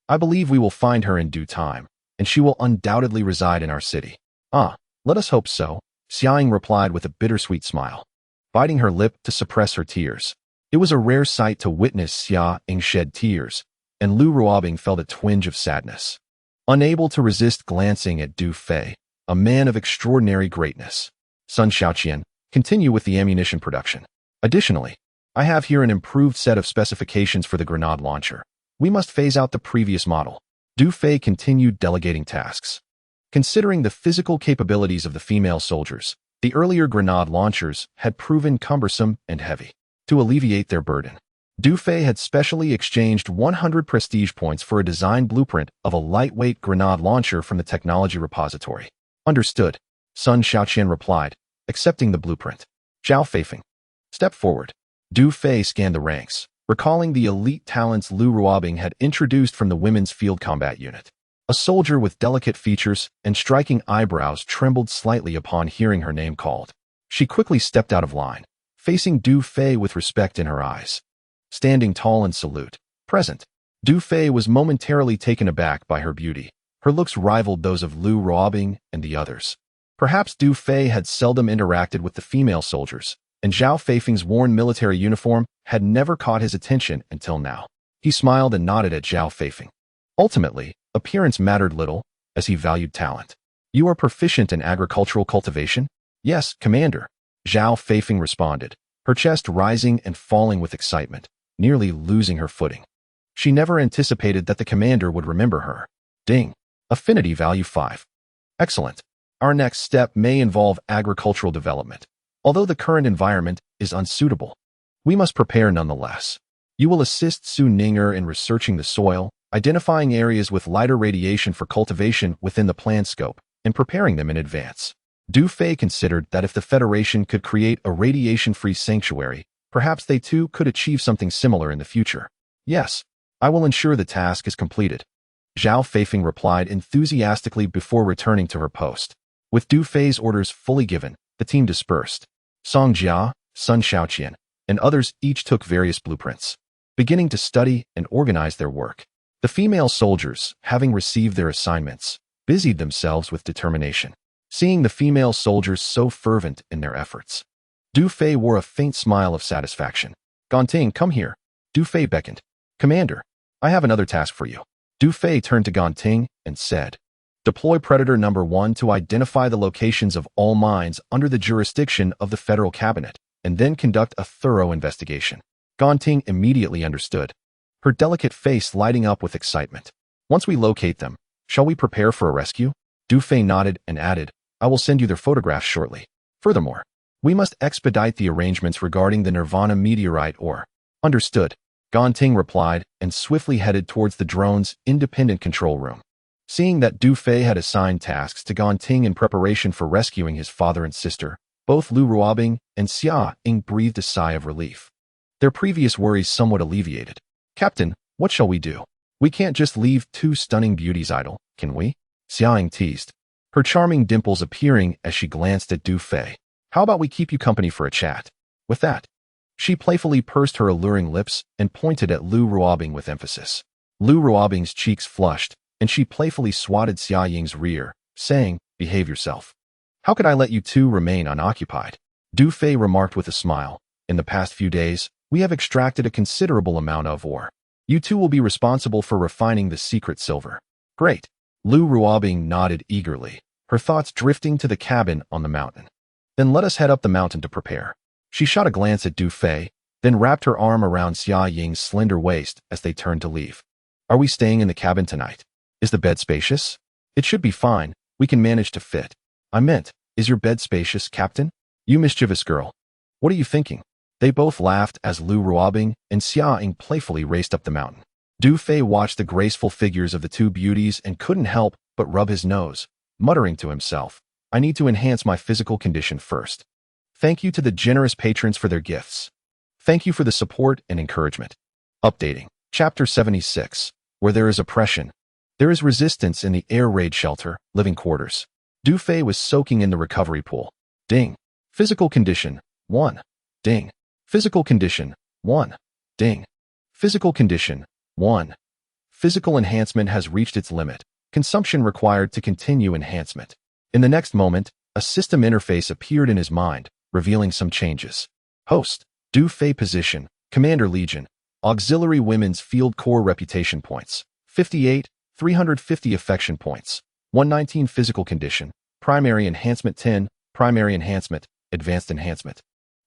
"I believe we will find her in due time, and she will undoubtedly reside in our city." "Ah, let us hope so," Xia Ying replied with a bittersweet smile, biting her lip to suppress her tears. It was a rare sight to witness Xia Ying shed tears, and Lu Ruobing felt a twinge of sadness. Unable to resist glancing at Du Fei, a man of extraordinary greatness. "Sun Xiaoqian, continue with the ammunition production. Additionally, I have here an improved set of specifications for the grenade launcher. We must phase out the previous model." Du Fei continued delegating tasks. Considering the physical capabilities of the female soldiers, the earlier grenade launchers had proven cumbersome and heavy. To alleviate their burden, Du Fei had specially exchanged 100 prestige points for a design blueprint of a lightweight grenade launcher from the technology repository. "Understood," Sun Xiaoqian replied, accepting the blueprint. "Zhao Feifeng, step forward." Du Fei scanned the ranks, recalling the elite talents Lu Ruobing had introduced from the Women's Field Combat Unit. A soldier with delicate features and striking eyebrows trembled slightly upon hearing her name called. She quickly stepped out of line, facing Du Fei with respect in her eyes. Standing tall in salute, present, Du Fei was momentarily taken aback by her beauty. Her looks rivaled those of Lu Ruobing and the others. Perhaps Du Fei had seldom interacted with the female soldiers, and Zhao Feifeng's worn military uniform had never caught his attention until now. He smiled and nodded at Zhao Feifeng. Ultimately, appearance mattered little, as he valued talent. "You are proficient in agricultural cultivation?" "Yes, Commander," Zhao Feifeng responded, her chest rising and falling with excitement, nearly losing her footing. She never anticipated that the commander would remember her. Ding. Affinity value 5. Excellent. Our next step may involve agricultural development. Although the current environment is unsuitable, we must prepare nonetheless. You will assist Su Ninger in researching the soil, identifying areas with lighter radiation for cultivation within the plan scope, and preparing them in advance. Du Fei considered that if the Federation could create a radiation-free sanctuary, perhaps they too could achieve something similar in the future. "Yes, I will ensure the task is completed," Zhao Feifeng replied enthusiastically before returning to her post. With Du Fei's orders fully given, the team dispersed. Song Jia, Sun Xiaoqian, and others each took various blueprints, beginning to study and organize their work. The female soldiers, having received their assignments, busied themselves with determination. Seeing the female soldiers so fervent in their efforts, Du Fei wore a faint smile of satisfaction. "Gan Ting, come here." Du Fei beckoned. "Commander, I have another task for you." Du Fei turned to Gan Ting and said, "Deploy Predator Number 1 to identify the locations of all mines under the jurisdiction of the Federal Cabinet, and then conduct a thorough investigation." Gan Ting immediately understood, her delicate face lighting up with excitement. "Once we locate them, shall we prepare for a rescue?" Du Fei nodded and added, "I will send you their photographs shortly. Furthermore, we must expedite the arrangements regarding the Nirvana meteorite ore." "Understood," Gan Ting replied and swiftly headed towards the drone's independent control room. Seeing that Du Fei had assigned tasks to Gan Ting in preparation for rescuing his father and sister, both Lu Ruobing and Xia Ying breathed a sigh of relief. Their previous worries somewhat alleviated. "Captain, what shall we do? We can't just leave two stunning beauties idle, can we?" Xia Ying teased, her charming dimples appearing as she glanced at Du Fei. "How about we keep you company for a chat?" With that, she playfully pursed her alluring lips and pointed at Lu Ruobing with emphasis. Lu Ruobing's cheeks flushed, and she playfully swatted Xia Ying's rear, saying, "Behave yourself." "How could I let you two remain unoccupied?" Du Fei remarked with a smile. "In the past few days, we have extracted a considerable amount of ore. You two will be responsible for refining the secret silver." "Great." Lu Ruobing nodded eagerly, her thoughts drifting to the cabin on the mountain. "Then let us head up the mountain to prepare." She shot a glance at Du Fei, then wrapped her arm around Xia Ying's slender waist as they turned to leave. Are we staying in the cabin tonight? Is the bed spacious? It should be fine. We can manage to fit. I meant, is your bed spacious, Captain? You mischievous girl. What are you thinking? They both laughed as Lu Ruobing and Xia Ying playfully raced up the mountain. Du Fei watched the graceful figures of the two beauties and couldn't help but rub his nose, muttering to himself, I need to enhance my physical condition first. Thank you to the generous patrons for their gifts. Thank you for the support and encouragement. Updating. Chapter 76. Where there is oppression, there is resistance in the air raid shelter, living quarters. Du Fei was soaking in the recovery pool. Ding. Physical condition. 1. Ding. Physical condition. 1. Ding. Physical condition. 1. Physical enhancement has reached its limit. Consumption required to continue enhancement. In the next moment, a system interface appeared in his mind, revealing some changes. Host. Du Fei position. Commander Legion. Auxiliary Women's Field Corps Reputation Points. 58, 350 Affection Points. 119 Physical Condition. Primary Enhancement 10, Primary Enhancement, Advanced Enhancement.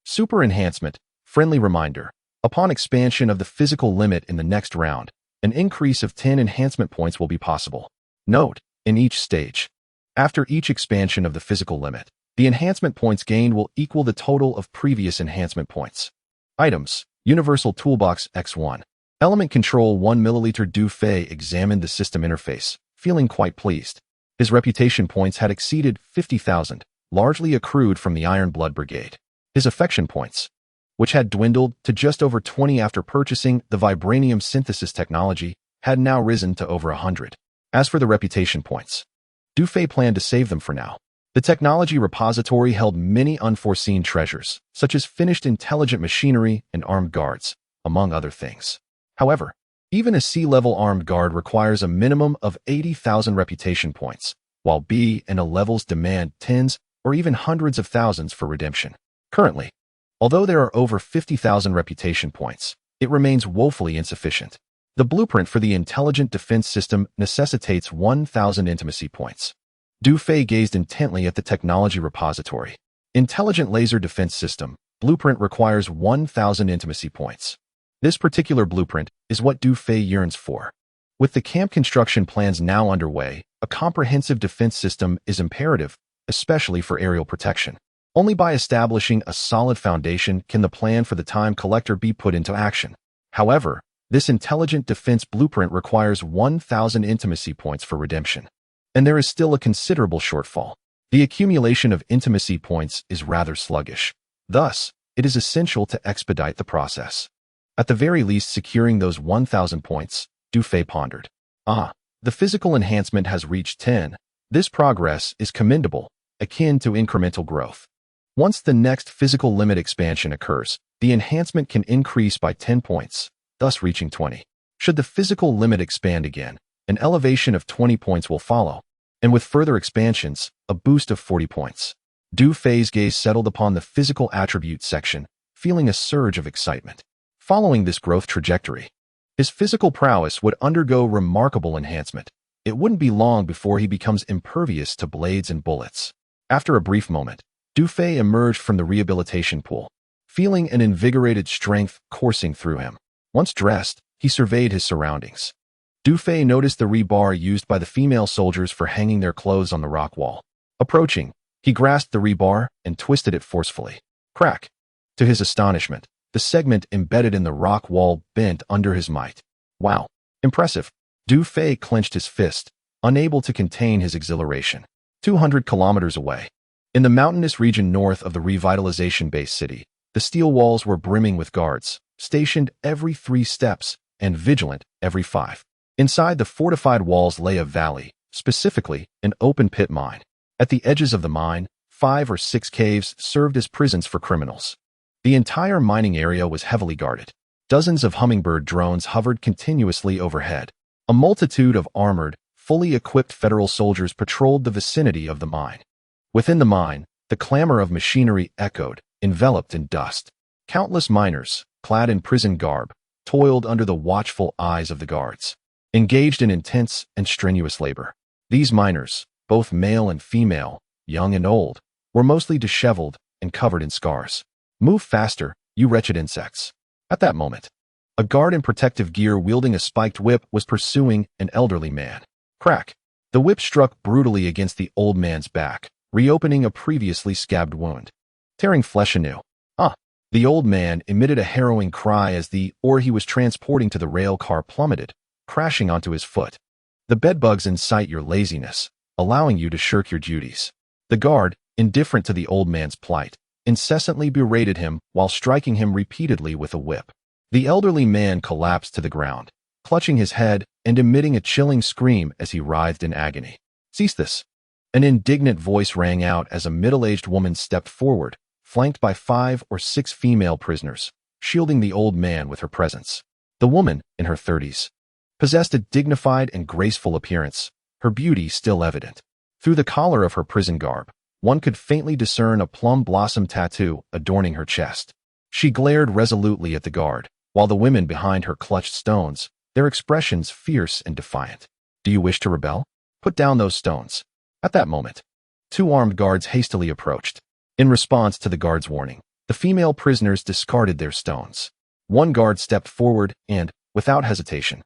Super Enhancement, Friendly Reminder. Upon expansion of the physical limit in the next round, an increase of 10 enhancement points will be possible. Note, in each stage. After each expansion of the physical limit, the enhancement points gained will equal the total of previous enhancement points. Items. Universal Toolbox X1. Element Control 1 ml. Du Fei examined the system interface, feeling quite pleased. His reputation points had exceeded 50,000, largely accrued from the Iron Blood Brigade. His affection points, which had dwindled to just over 20 after purchasing the vibranium synthesis technology, had now risen to over 100. As for the reputation points, Du Fei planned to save them for now. The technology repository held many unforeseen treasures, such as finished intelligent machinery and armed guards, among other things. However, even a C-level armed guard requires a minimum of 80,000 reputation points, while B and A levels demand tens or even hundreds of thousands for redemption. Currently, although there are over 50,000 reputation points, it remains woefully insufficient. The blueprint for the intelligent defense system necessitates 1,000 intimacy points. Du Fei gazed intently at the technology repository. Intelligent Laser Defense System. Blueprint requires 1,000 intimacy points. This particular blueprint is what Du Fei yearns for. With the camp construction plans now underway, a comprehensive defense system is imperative, especially for aerial protection. Only by establishing a solid foundation can the plan for the Time Collector be put into action. However, this intelligent defense blueprint requires 1,000 intimacy points for redemption. And there is still a considerable shortfall. The accumulation of intimacy points is rather sluggish. Thus, it is essential to expedite the process. At the very least, securing those 1,000 points, Du Fei pondered. The physical enhancement has reached 10. This progress is commendable, akin to incremental growth. Once the next physical limit expansion occurs, the enhancement can increase by 10 points, thus reaching 20. Should the physical limit expand again, an elevation of 20 points will follow, and with further expansions, a boost of 40 points. Du Fei's gaze settled upon the physical attributes section, feeling a surge of excitement. Following this growth trajectory, his physical prowess would undergo remarkable enhancement. It wouldn't be long before he becomes impervious to blades and bullets. After a brief moment, Du Fei emerged from the rehabilitation pool, feeling an invigorated strength coursing through him. Once dressed, he surveyed his surroundings. Du Fei noticed the rebar used by the female soldiers for hanging their clothes on the rock wall. Approaching, he grasped the rebar and twisted it forcefully. Crack! To his astonishment, the segment embedded in the rock wall bent under his might. Wow! Impressive! Du Fei clenched his fist, unable to contain his exhilaration. 200 kilometers away, in the mountainous region north of the revitalization base city, the steel walls were brimming with guards, stationed every 3 steps and vigilant every 5. Inside the fortified walls lay a valley, specifically an open pit mine. At the edges of the mine, 5 or 6 caves served as prisons for criminals. The entire mining area was heavily guarded. Dozens of hummingbird drones hovered continuously overhead. A multitude of armored, fully equipped federal soldiers patrolled the vicinity of the mine. Within the mine, the clamor of machinery echoed, enveloped in dust. Countless miners, clad in prison garb, toiled under the watchful eyes of the guards, engaged in intense and strenuous labor. These miners, both male and female, young and old, were mostly disheveled and covered in scars. Move faster, you wretched insects. At that moment, a guard in protective gear wielding a spiked whip was pursuing an elderly man. Crack! The whip struck brutally against the old man's back, reopening a previously scabbed wound, tearing flesh anew. The old man emitted a harrowing cry as the ore he was transporting to the rail car plummeted, crashing onto his foot. The bedbugs incite your laziness, allowing you to shirk your duties. The guard, indifferent to the old man's plight, incessantly berated him while striking him repeatedly with a whip. The elderly man collapsed to the ground, clutching his head and emitting a chilling scream as he writhed in agony. "Cease this!" An indignant voice rang out as a middle-aged woman stepped forward, flanked by 5 or 6 female prisoners, shielding the old man with her presence. The woman, in her 30s, possessed a dignified and graceful appearance, her beauty still evident. Through the collar of her prison garb, one could faintly discern a plum blossom tattoo adorning her chest. She glared resolutely at the guard, while the women behind her clutched stones, their expressions fierce and defiant. "Do you wish to rebel? Put down those stones." At that moment, 2 armed guards hastily approached. In response to the guard's warning, the female prisoners discarded their stones. One guard stepped forward and, without hesitation,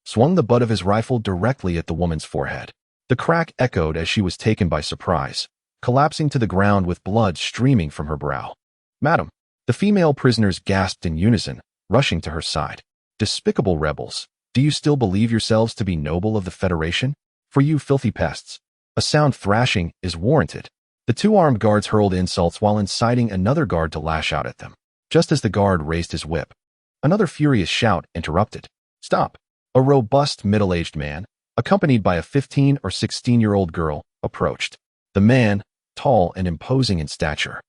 swung the butt of his rifle directly at the woman's forehead. The crack echoed as she was taken by surprise, collapsing to the ground with blood streaming from her brow. "Madam!" The female prisoners gasped in unison, rushing to her side. "Despicable rebels! Do you still believe yourselves to be noble of the Federation? For you filthy pests, a sound thrashing is warranted." The 2 armed guards hurled insults while inciting another guard to lash out at them. Just as the guard raised his whip, another furious shout interrupted. "Stop!" A robust middle-aged man, accompanied by a 15 or 16-year-old girl, approached. The man, tall and imposing in stature,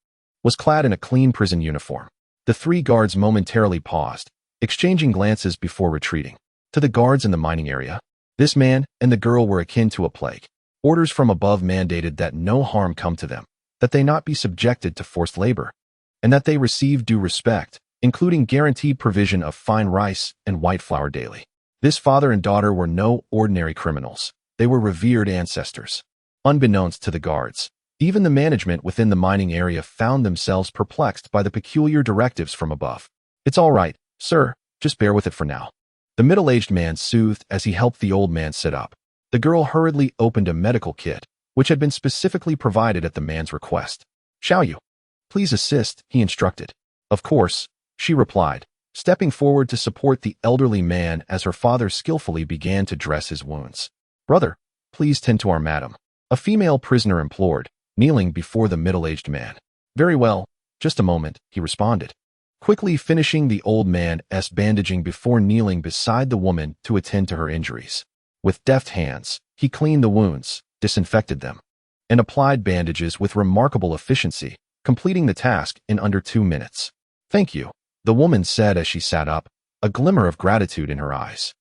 was clad in a clean prison uniform. The 3 guards momentarily paused, exchanging glances before retreating. To the guards in the mining area, this man and the girl were akin to a plague. Orders from above mandated that no harm come to them, that they not be subjected to forced labor, and that they receive due respect, including guaranteed provision of fine rice and white flour daily. This father and daughter were no ordinary criminals. They were revered ancestors. Unbeknownst to the guards, even the management within the mining area found themselves perplexed by the peculiar directives from above. "It's all right, sir, just bear with it for now." The middle-aged man soothed as he helped the old man sit up. The girl hurriedly opened a medical kit, which had been specifically provided at the man's request. "Shall you please assist?" he instructed. "Of course," she replied, stepping forward to support the elderly man as her father skillfully began to dress his wounds. "Brother, please tend to our madam," a female prisoner implored, kneeling before the middle-aged man. "Very well, just a moment," he responded, quickly finishing the old man's bandaging before kneeling beside the woman to attend to her injuries. With deft hands, he cleaned the wounds, disinfected them, and applied bandages with remarkable efficiency, completing the task in under 2 minutes. "Thank you," the woman said as she sat up, a glimmer of gratitude in her eyes.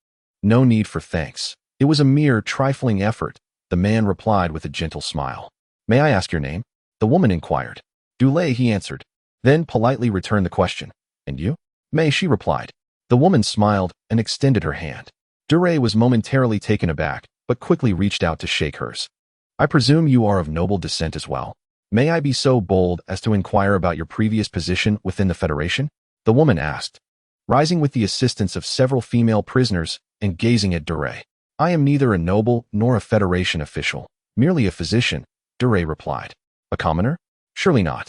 "No need for thanks. It was a mere trifling effort," the man replied with a gentle smile. "May I ask your name?" the woman inquired. "Dulé," he answered, then politely returned the question. "And you?" "May," she replied. The woman smiled and extended her hand. Dulé was momentarily taken aback, but quickly reached out to shake hers. "I presume you are of noble descent as well. May I be so bold as to inquire about your previous position within the Federation?" the woman asked, rising with the assistance of several female prisoners and gazing at Dulé. "I am neither a noble nor a Federation official, merely a physician," Dulé replied. "A commoner? Surely not.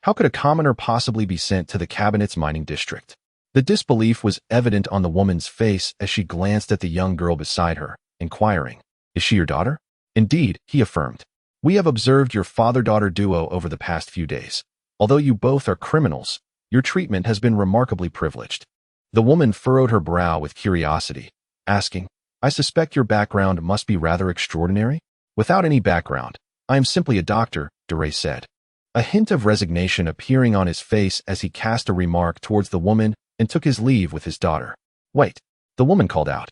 How could a commoner possibly be sent to the Cabinet's mining district?" The disbelief was evident on the woman's face as she glanced at the young girl beside her, inquiring, "Is she your daughter?" "Indeed," he affirmed. "We have observed your father-daughter duo over the past few days. Although you both are criminals, your treatment has been remarkably privileged." The woman furrowed her brow with curiosity, asking, "I suspect your background must be rather extraordinary?" "Without any background, I am simply a doctor," Dulé said, a hint of resignation appearing on his face as he cast a remark towards the woman and took his leave with his daughter. "Wait," the woman called out.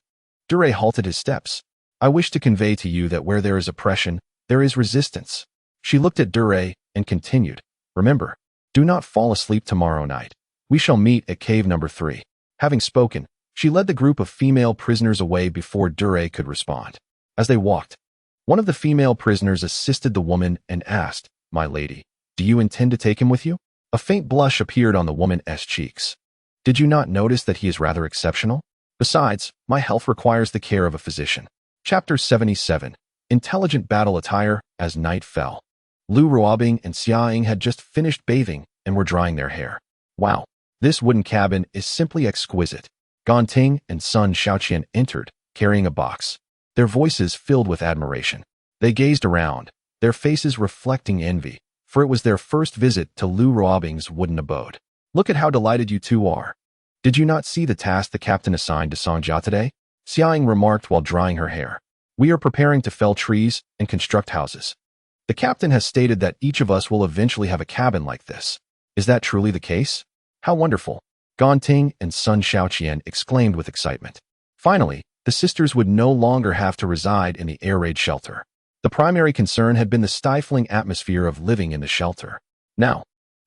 Dulé halted his steps. "I wish to convey to you that where there is oppression, there is resistance." She looked at Dulé and continued, "Remember, do not fall asleep tomorrow night. We shall meet at cave number 3. Having spoken, she led the group of female prisoners away before Dulé could respond. As they walked, one of the female prisoners assisted the woman and asked, "My lady, do you intend to take him with you?" A faint blush appeared on the woman's cheeks. Did you not notice that he is rather exceptional? Besides, my health requires the care of a physician. Chapter 77. Intelligent Battle Attire. As night fell, Lu Ruobing and Xiaoying had just finished bathing and were drying their hair. Wow, this wooden cabin is simply exquisite. Ganting and Sun Xiaoqian entered, carrying a box, their voices filled with admiration. They gazed around, their faces reflecting envy, for it was their first visit to Lu Ruobing's wooden abode. Look at how delighted you two are. Did you not see the task the captain assigned to Songjia today? Xiaoying remarked while drying her hair. We are preparing to fell trees and construct houses. The captain has stated that each of us will eventually have a cabin like this. Is that truly the case? How wonderful! Ganting and Sun Xiaoqian exclaimed with excitement. Finally, the sisters would no longer have to reside in the air raid shelter. The primary concern had been the stifling atmosphere of living in the shelter. Now,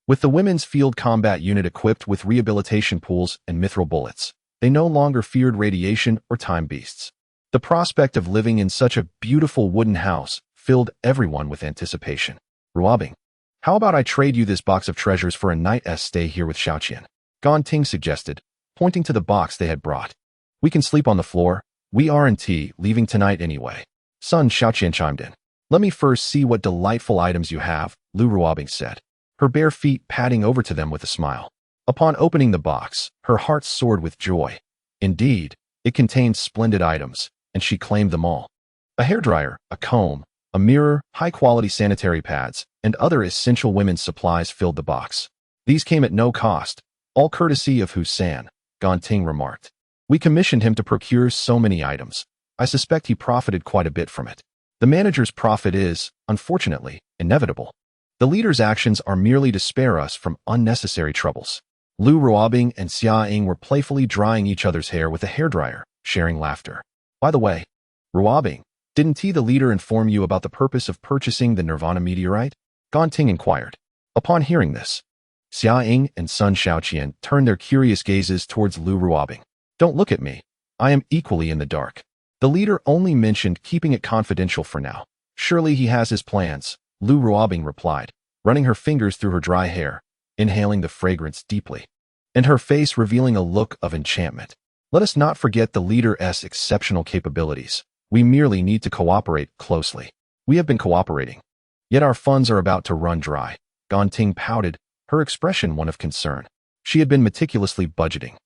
with the women's field combat unit equipped with rehabilitation pools and mithril bullets, they no longer feared radiation or time beasts. The prospect of living in such a beautiful wooden house filled everyone with anticipation. Ruobing, how about I trade you this box of treasures for a night's stay here with Xiaoqian? Ganting suggested, pointing to the box they had brought. We can sleep on the floor. We aren't leaving tonight anyway. Sun Xiaoqian chimed in. Let me first see what delightful items you have, Lu Ruobing said, her bare feet padding over to them with a smile. Upon opening the box, her heart soared with joy. Indeed, it contained splendid items, and she claimed them all. A hairdryer, a comb, a mirror, high-quality sanitary pads, and other essential women's supplies filled the box. These came at no cost, all courtesy of Hu-san, Ganting remarked. We commissioned him to procure so many items. I suspect he profited quite a bit from it. The manager's profit is, unfortunately, inevitable. The leader's actions are merely to spare us from unnecessary troubles. Lu Ruobing and Xiaoying were playfully drying each other's hair with a hairdryer, sharing laughter. By the way, Ruobing, didn't the leader inform you about the purpose of purchasing the Nirvana meteorite? Ganting inquired. Upon hearing this, Xiaoying and Sun Xiaoqian turned their curious gazes towards Lu Ruobing. Don't look at me. I am equally in the dark. The leader only mentioned keeping it confidential for now. Surely he has his plans, Lu Ruobing replied, running her fingers through her dry hair, inhaling the fragrance deeply, and her face revealing a look of enchantment. Let us not forget the leader's exceptional capabilities. We merely need to cooperate closely. We have been cooperating. Yet our funds are about to run dry. Ganting pouted, her expression one of concern. She had been meticulously budgeting,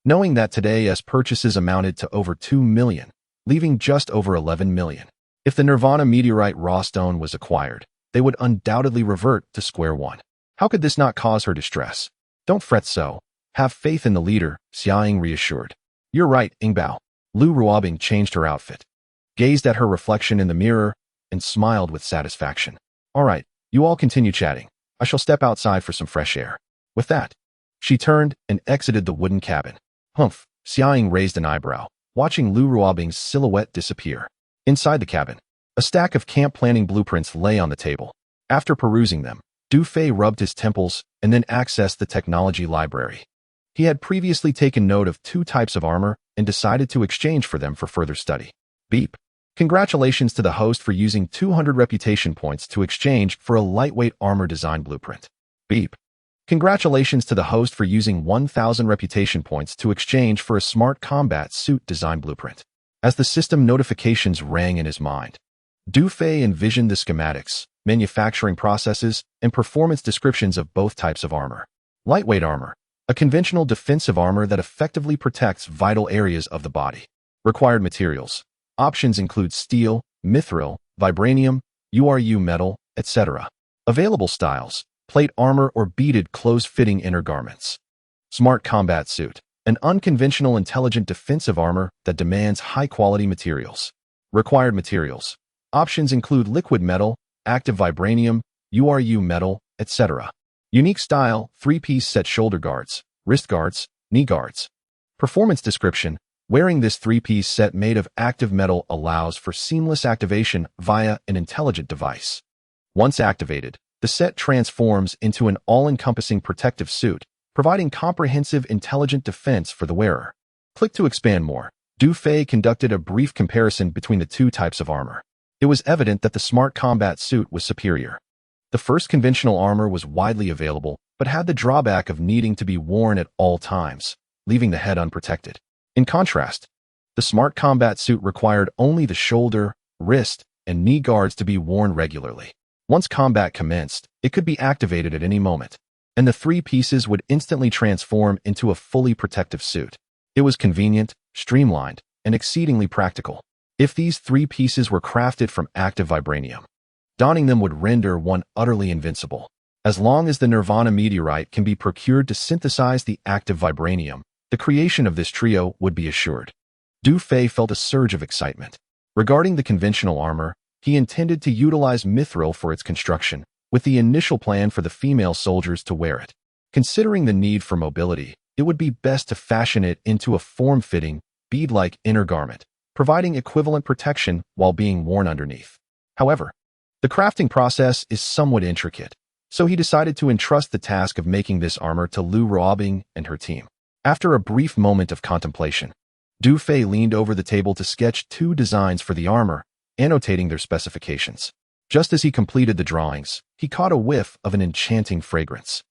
knowing that today's purchases amounted to over 2 million, leaving just over 11 million. If the Nirvana meteorite raw stone was acquired, they would undoubtedly revert to square one. How could this not cause her distress? Don't fret so. Have faith in the leader, Xiaoying reassured. You're right, Ingbao. Lu Ruobing changed her outfit, gazed at her reflection in the mirror, and smiled with satisfaction. All right, you all continue chatting. I shall step outside for some fresh air. With that, she turned and exited the wooden cabin. Humph, Xiaoying raised an eyebrow, watching Lu Ruobing's silhouette disappear. Inside the cabin, a stack of camp planning blueprints lay on the table. After perusing them, Du Fei rubbed his temples and then accessed the technology library. He had previously taken note of 2 types of armor and decided to exchange for them for further study. Beep. Congratulations to the host for using 200 reputation points to exchange for a lightweight armor design blueprint. Beep. Congratulations to the host for using 1,000 reputation points to exchange for a smart combat suit design blueprint. As the system notifications rang in his mind, Du Fei envisioned the schematics, manufacturing processes, and performance descriptions of both types of armor. Lightweight armor, a conventional defensive armor that effectively protects vital areas of the body. Required materials. Options include steel, mithril, vibranium, uru metal, etc. Available styles: plate armor or beaded close-fitting inner garments. Smart combat suit, an unconventional intelligent defensive armor that demands high-quality materials. Required materials. Options include liquid metal, active vibranium, uru metal, etc. Unique style: 3-piece set shoulder guards, wrist guards, knee guards. Performance description: wearing this 3-piece set made of active metal allows for seamless activation via an intelligent device. Once activated, the set transforms into an all-encompassing protective suit, providing comprehensive intelligent defense for the wearer. Click to expand more. Du Fei conducted a brief comparison between the 2 types of armor. It was evident that the smart combat suit was superior. The first conventional armor was widely available, but had the drawback of needing to be worn at all times. leaving the head unprotected. In contrast, the smart combat suit required only the shoulder, wrist, and knee guards to be worn regularly. Once combat commenced, it could be activated at any moment, and the three pieces would instantly transform into a fully protective suit. It was convenient, streamlined, and exceedingly practical. If these three pieces were crafted from active vibranium, donning them would render one utterly invincible. As long as the Nirvana meteorite can be procured to synthesize the active vibranium, the creation of this trio would be assured. Du Fei felt a surge of excitement. Regarding the conventional armor, he intended to utilize mithril for its construction, with the initial plan for the female soldiers to wear it. Considering the need for mobility, it would be best to fashion it into a form-fitting, bead-like inner garment, providing equivalent protection while being worn underneath. However, the crafting process is somewhat intricate, so he decided to entrust the task of making this armor to Lu Ruobing and her team. After a brief moment of contemplation, Du Fei leaned over the table to sketch two designs for the armor, annotating their specifications. Just as he completed the drawings, he caught a whiff of an enchanting fragrance.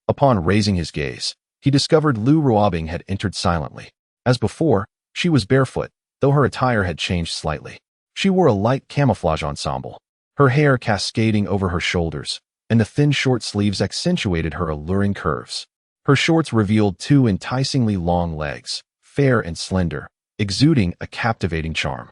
Upon raising his gaze, he discovered Lu Ruobing had entered silently. As before, she was barefoot, though her attire had changed slightly. She wore a light camouflage ensemble, her hair cascading over her shoulders, and the thin short sleeves accentuated her alluring curves. Her shorts revealed two enticingly long legs, fair and slender, exuding a captivating charm.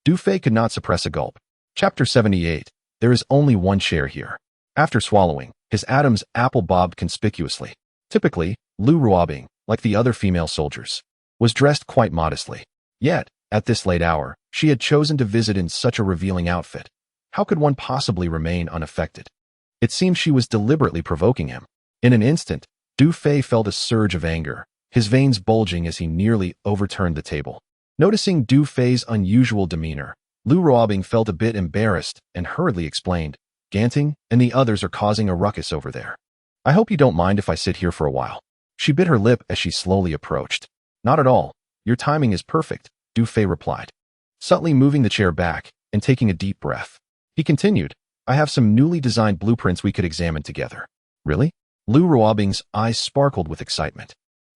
Du Fei could not suppress a gulp. Chapter 78. There is only one chair here. After swallowing, his Adam's apple bobbed conspicuously. Typically, Lu Ruobing, like the other female soldiers, was dressed quite modestly. Yet, at this late hour, she had chosen to visit in such a revealing outfit. How could one possibly remain unaffected? It seemed she was deliberately provoking him. In an instant, Du Fei felt a surge of anger, his veins bulging as he nearly overturned the table. Noticing Du Fei's unusual demeanor, Lu Ruobing felt a bit embarrassed and hurriedly explained, "Ganting and the others are causing a ruckus over there. I hope you don't mind if I sit here for a while." She bit her lip as she slowly approached. "Not at all. Your timing is perfect," Du Fei replied, subtly moving the chair back and taking a deep breath. He continued, "I have some newly designed blueprints we could examine together." "Really?" Lu Ruobing's eyes sparkled with excitement.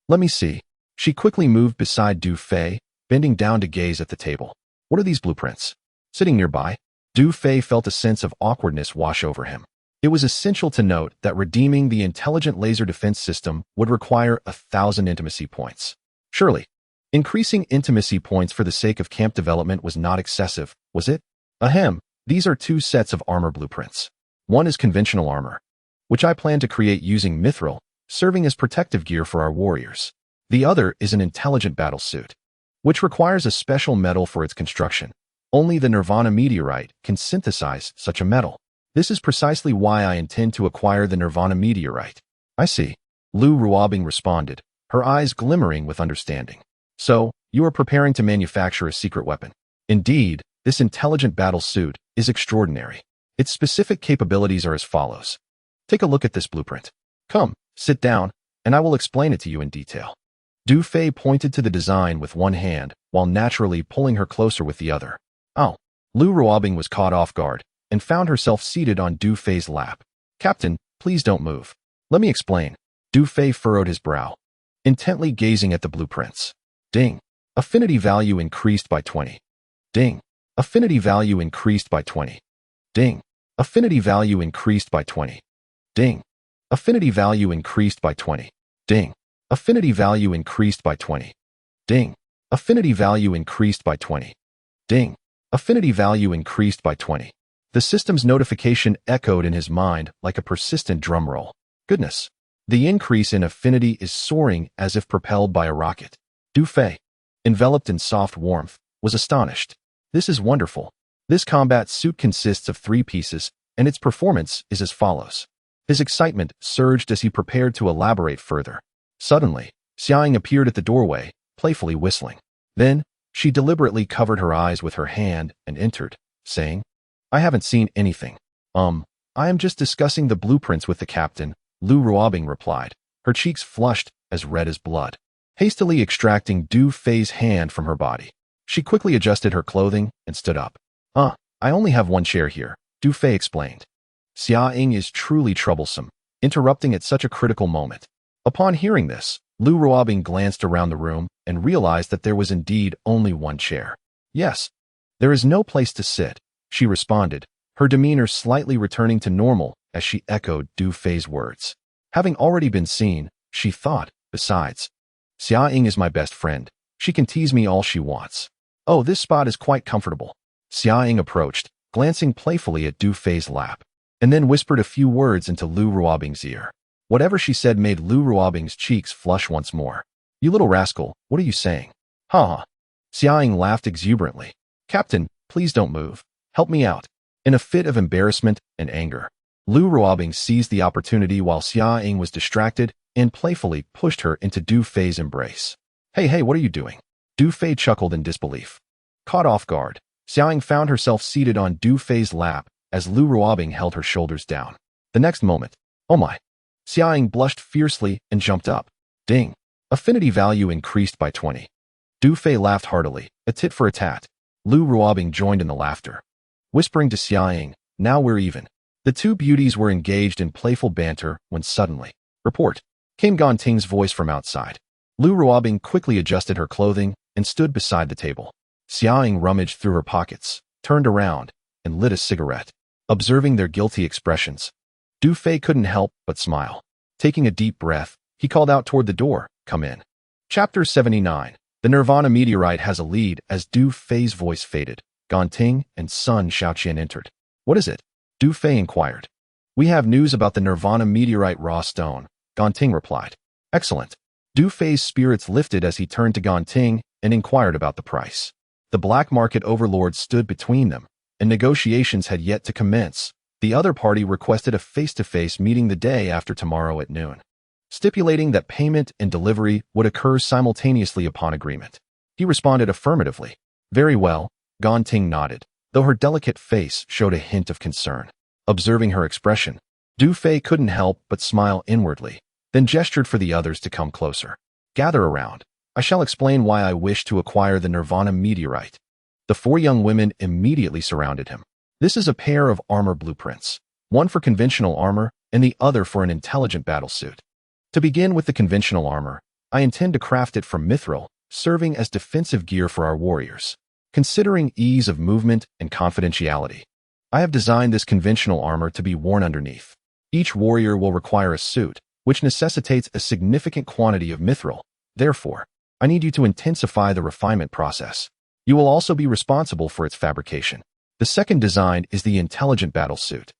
"Let me see." She quickly moved beside Du Fei, bending down to gaze at the table. "What are these blueprints?" Sitting nearby, Du Fei felt a sense of awkwardness wash over him. It was essential to note that redeeming the intelligent laser defense system would require 1,000 intimacy points. Surely, increasing intimacy points for the sake of camp development was not excessive, was it? Ahem, these are two sets of armor blueprints. One is conventional armor, which I plan to create using mithril, serving as protective gear for our warriors. The other is an intelligent battle suit, which requires a special metal for its construction. Only the Nirvana meteorite can synthesize such a metal. This is precisely why I intend to acquire the Nirvana meteorite. "I see," Lu Ruobing responded, her eyes glimmering with understanding. "So, you are preparing to manufacture a secret weapon." "Indeed, this intelligent battle suit is extraordinary. Its specific capabilities are as follows. Take a look at this blueprint. Come, sit down, and I will explain it to you in detail." Du Fei pointed to the design with one hand, while naturally pulling her closer with the other. "Oh." Lu Ruobing was caught off guard, and found herself seated on Du Fei's lap. "Captain, please don't move. Let me explain." Du Fei furrowed his brow, intently gazing at the blueprints. Ding. Affinity value increased by 20. Ding. Affinity value increased by 20. Ding. Affinity value increased by 20. Ding. Affinity value increased by 20. Ding. Affinity value increased by 20. Ding. Affinity value increased by 20. Ding. Affinity value increased by 20. The system's notification echoed in his mind like a persistent drum roll. Goodness. The increase in affinity is soaring as if propelled by a rocket. Du Fei, enveloped in soft warmth, was astonished. "This is wonderful. This combat suit consists of 3 pieces, and its performance is as follows." His excitement surged as he prepared to elaborate further. Suddenly, Xiaoying appeared at the doorway, playfully whistling. Then, she deliberately covered her eyes with her hand and entered, saying, "I haven't seen anything. I am just discussing the blueprints with the captain," Lu Ruobing replied, her cheeks flushed as red as blood. Hastily extracting Du Fei's hand from her body, she quickly adjusted her clothing and stood up. I only have one chair here," Du Fei explained. Xiaoying is truly troublesome, interrupting at such a critical moment. Upon hearing this, Lu Ruobing glanced around the room and realized that there was indeed only one chair. Yes, there is no place to sit, she responded, her demeanor slightly returning to normal as she echoed Du Fei's words. Having already been seen, she thought, besides, Xia Ying is my best friend. She can tease me all she wants. Oh, this spot is quite comfortable. Xia Ying approached, glancing playfully at Du Fei's lap, and then whispered a few words into Lu Ruobing's ear. Whatever she said made Lu Ruobing's cheeks flush once more. You little rascal, what are you saying? Ha! Xia Ying laughed exuberantly. Captain, please don't move. Help me out. In a fit of embarrassment and anger, Lu Ruobing seized the opportunity while Xia Ying was distracted and playfully pushed her into Du Fei's embrace. Hey, what are you doing? Du Fei chuckled in disbelief. Caught off guard, Xia Ying found herself seated on Du Fei's lap as Lu Ruobing held her shoulders down. The next moment, oh my! Xia Ying blushed fiercely and jumped up. Ding! Affinity value increased by 20. Du Fei laughed heartily, a tit for a tat. Lu Ruobing joined in the laughter. Whispering to Xia Ying, now we're even. The two beauties were engaged in playful banter when suddenly, report, came Ting's voice from outside. Lu Ruobing quickly adjusted her clothing and stood beside the table. Xia Ying rummaged through her pockets, turned around, and lit a cigarette. Observing their guilty expressions, Du Fei couldn't help but smile. Taking a deep breath, he called out toward the door, come in. Chapter 79. The Nirvana meteorite has a lead as Du Fei's voice faded. Ting and Sun Shaoqian entered. What is it? Du Fei inquired. We have news about the Nirvana meteorite raw stone, Ting replied. Excellent. Du Fei's spirits lifted as he turned to Ting and inquired about the price. The black market overlord stood between them, and negotiations had yet to commence. The other party requested a face-to-face meeting the day after tomorrow at noon, stipulating that payment and delivery would occur simultaneously upon agreement. He responded affirmatively. Very well, Ting nodded, though her delicate face showed a hint of concern. Observing her expression, Du Fei couldn't help but smile inwardly, then gestured for the others to come closer. Gather around. I shall explain why I wish to acquire the Nirvana meteorite. The four young women immediately surrounded him. This is a pair of armor blueprints, one for conventional armor and the other for an intelligent battlesuit. To begin with the conventional armor, I intend to craft it from mithril, serving as defensive gear for our warriors. Considering ease of movement and confidentiality, I have designed this conventional armor to be worn underneath. Each warrior will require a suit, which necessitates a significant quantity of mithril. Therefore, I need you to intensify the refinement process. You will also be responsible for its fabrication. The second design is the intelligent battlesuit,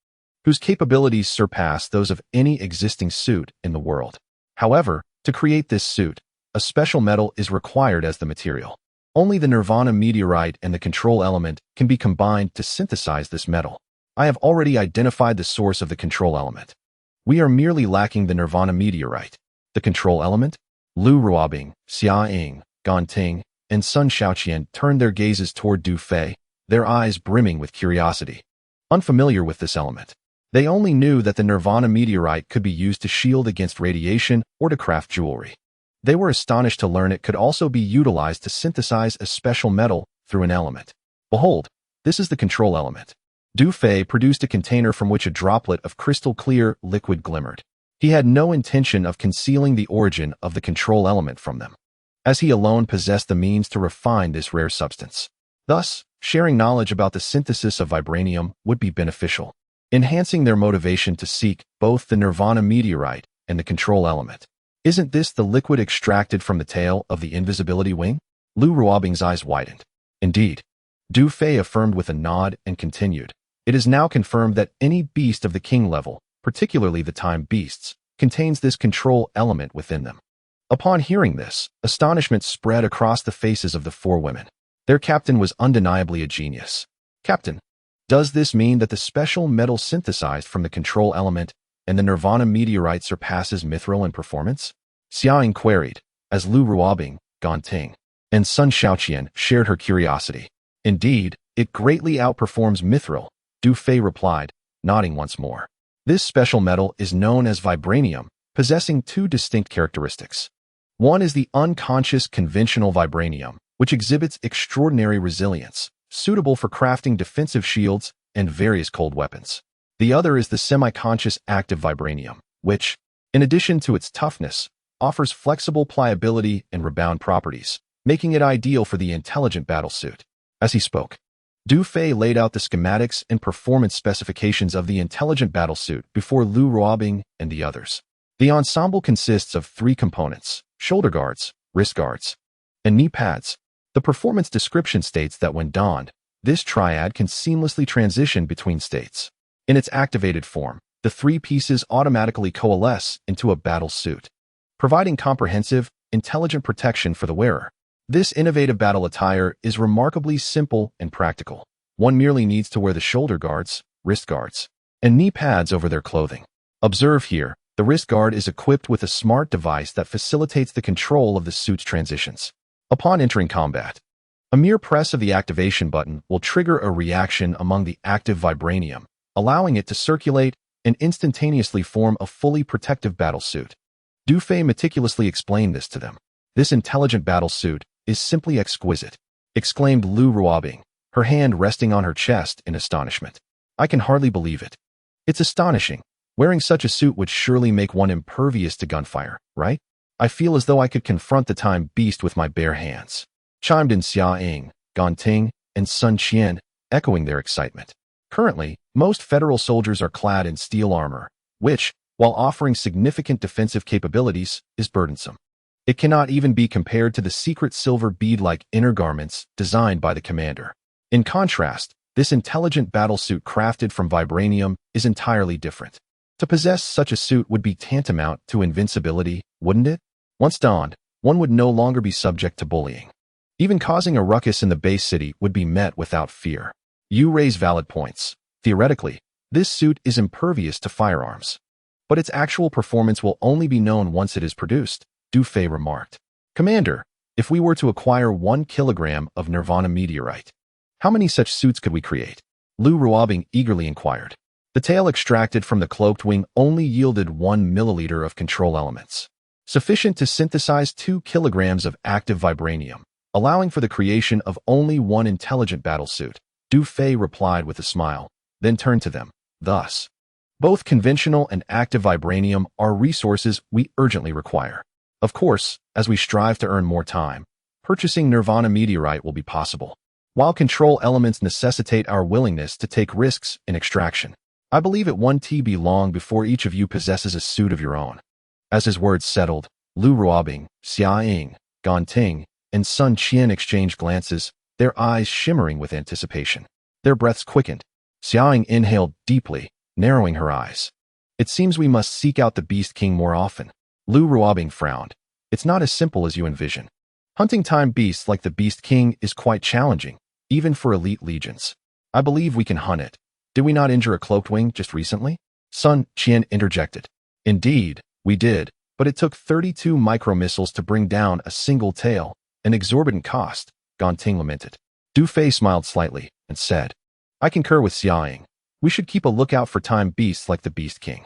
whose capabilities surpass those of any existing suit in the world. However, to create this suit, a special metal is required as the material. Only the Nirvana meteorite and the control element can be combined to synthesize this metal. I have already identified the source of the control element. We are merely lacking the Nirvana meteorite. The control element? Lu Ruobing, Xia Ying, Ting, and Sun Shaoqian turned their gazes toward Du Fei, their eyes brimming with curiosity. Unfamiliar with this element, they only knew that the Nirvana meteorite could be used to shield against radiation or to craft jewelry. They were astonished to learn it could also be utilized to synthesize a special metal through an element. Behold, this is the control element. Du Fei produced a container from which a droplet of crystal-clear liquid glimmered. He had no intention of concealing the origin of the control element from them, as he alone possessed the means to refine this rare substance. Thus, sharing knowledge about the synthesis of vibranium would be beneficial, enhancing their motivation to seek both the Nirvana meteorite and the control element. Isn't this the liquid extracted from the tail of the invisibility wing? Lu Ruobing's eyes widened. Indeed. Du Fei affirmed with a nod and continued. It is now confirmed that any beast of the king level, particularly the time beasts, contains this control element within them. Upon hearing this, astonishment spread across the faces of the four women. Their captain was undeniably a genius. Captain, does this mean that the special metal synthesized from the control element and the Nirvana meteorite surpasses mithril in performance? Xia Ying queried, as Lu Ruobing, Ting, and Sun Shaoqian shared her curiosity. Indeed, it greatly outperforms mithril, Du Fei replied, nodding once more. This special metal is known as vibranium, possessing two distinct characteristics. One is the unconscious conventional vibranium, which exhibits extraordinary resilience, suitable for crafting defensive shields and various cold weapons. The other is the semi-conscious active vibranium, which, in addition to its toughness, offers flexible pliability and rebound properties, making it ideal for the intelligent battlesuit. As he spoke, Du Fei laid out the schematics and performance specifications of the intelligent battlesuit before Lu Ruobing and the others. The ensemble consists of 3 components: shoulder guards, wrist guards, and knee pads. The performance description states that when donned, this triad can seamlessly transition between states. In its activated form, the 3 pieces automatically coalesce into a battle suit, providing comprehensive, intelligent protection for the wearer. This innovative battle attire is remarkably simple and practical. One merely needs to wear the shoulder guards, wrist guards, and knee pads over their clothing. Observe here, the wrist guard is equipped with a smart device that facilitates the control of the suit's transitions. Upon entering combat, a mere press of the activation button will trigger a reaction among the active vibranium, allowing it to circulate and instantaneously form a fully protective battlesuit. Du Fei meticulously explained this to them. This intelligent battlesuit is simply exquisite, exclaimed Lu Ruobing, her hand resting on her chest in astonishment. I can hardly believe it. It's astonishing. Wearing such a suit would surely make one impervious to gunfire, right? I feel as though I could confront the time beast with my bare hands, chimed in Xia Ying, Gan Ting, and Sun Qian, echoing their excitement. Currently, most federal soldiers are clad in steel armor, which, while offering significant defensive capabilities, is burdensome. It cannot even be compared to the secret silver bead-like inner garments designed by the commander. In contrast, this intelligent battlesuit crafted from vibranium is entirely different. To possess such a suit would be tantamount to invincibility, wouldn't it? Once donned, one would no longer be subject to bullying. Even causing a ruckus in the base city would be met without fear. You raise valid points. Theoretically, this suit is impervious to firearms. But its actual performance will only be known once it is produced, Du Fei remarked. Commander, if we were to acquire 1 kilogram of Nirvana meteorite, how many such suits could we create? Lu Ruobing eagerly inquired. The tail extracted from the cloaked wing only yielded 1 milliliter of control elements, sufficient to synthesize 2 kilograms of active vibranium, allowing for the creation of only 1 intelligent battlesuit. Du Fei replied with a smile, then turned to them. Thus, both conventional and active vibranium are resources we urgently require. Of course, as we strive to earn more time, purchasing Nirvana meteorite will be possible, while control elements necessitate our willingness to take risks in extraction. I believe it won't be long before each of you possesses a suit of your own. As his words settled, Lu Ruobing, Xia Ying, Gan Ting, and Sun Qian exchanged glances, their eyes shimmering with anticipation. Their breaths quickened. Xia Ying inhaled deeply, narrowing her eyes. It seems we must seek out the Beast King more often. Lu Ruobing frowned. It's not as simple as you envision. Hunting time beasts like the Beast King is quite challenging, even for elite legions. I believe we can hunt it. Did we not injure a cloaked wing just recently? Sun Qian interjected. Indeed, we did, but it took 32 micromissiles to bring down a single tail, an exorbitant cost, Gan Ting lamented. Du Fei smiled slightly and said, I concur with Xia Ying. We should keep a lookout for time beasts like the Beast King.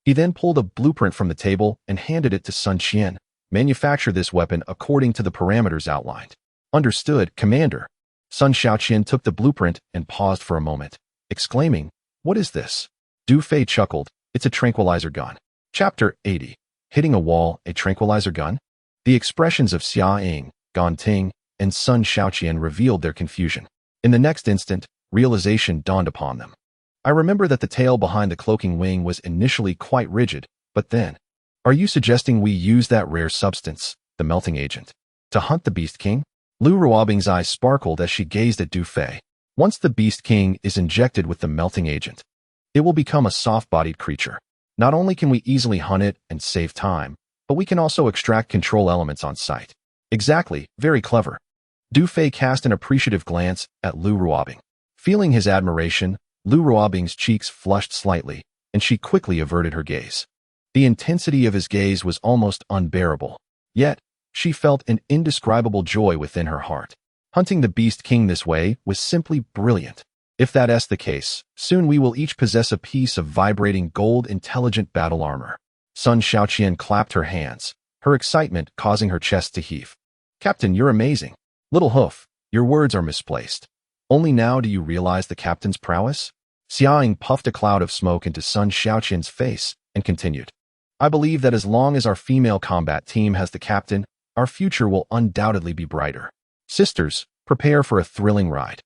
He then pulled a blueprint from the table and handed it to Sun Qian. Manufacture this weapon according to the parameters outlined. Understood, Commander. Sun Xiaoqian took the blueprint and paused for a moment, exclaiming, What is this? Du Fei chuckled. It's a tranquilizer gun. Chapter 80. Hitting a wall, a tranquilizer gun? The expressions of Xia Ying, Gan Ting, and Sun Xiaoqian revealed their confusion. In the next instant, realization dawned upon them. I remember that the tail behind the cloaking wing was initially quite rigid, but then, are you suggesting we use that rare substance, the melting agent, to hunt the Beast King? Lu Ruobing's eyes sparkled as she gazed at Du Fei. Once the Beast King is injected with the melting agent, it will become a soft-bodied creature. Not only can we easily hunt it and save time, but we can also extract control elements on site. Exactly, very clever. Du Fei cast an appreciative glance at Lu Ruobing. Feeling his admiration, Lu Ruobing's cheeks flushed slightly, and she quickly averted her gaze. The intensity of his gaze was almost unbearable. Yet, she felt an indescribable joy within her heart. Hunting the Beast King this way was simply brilliant. If that is the case, soon we will each possess a piece of vibrating gold intelligent battle armor. Sun Xiaoqian clapped her hands, her excitement causing her chest to heave. Captain, you're amazing. Little Hoof, your words are misplaced. Only now do you realize the captain's prowess? Xia Ying puffed a cloud of smoke into Sun Xiaoqian's face and continued. I believe that as long as our female combat team has the captain, our future will undoubtedly be brighter. Sisters, prepare for a thrilling ride.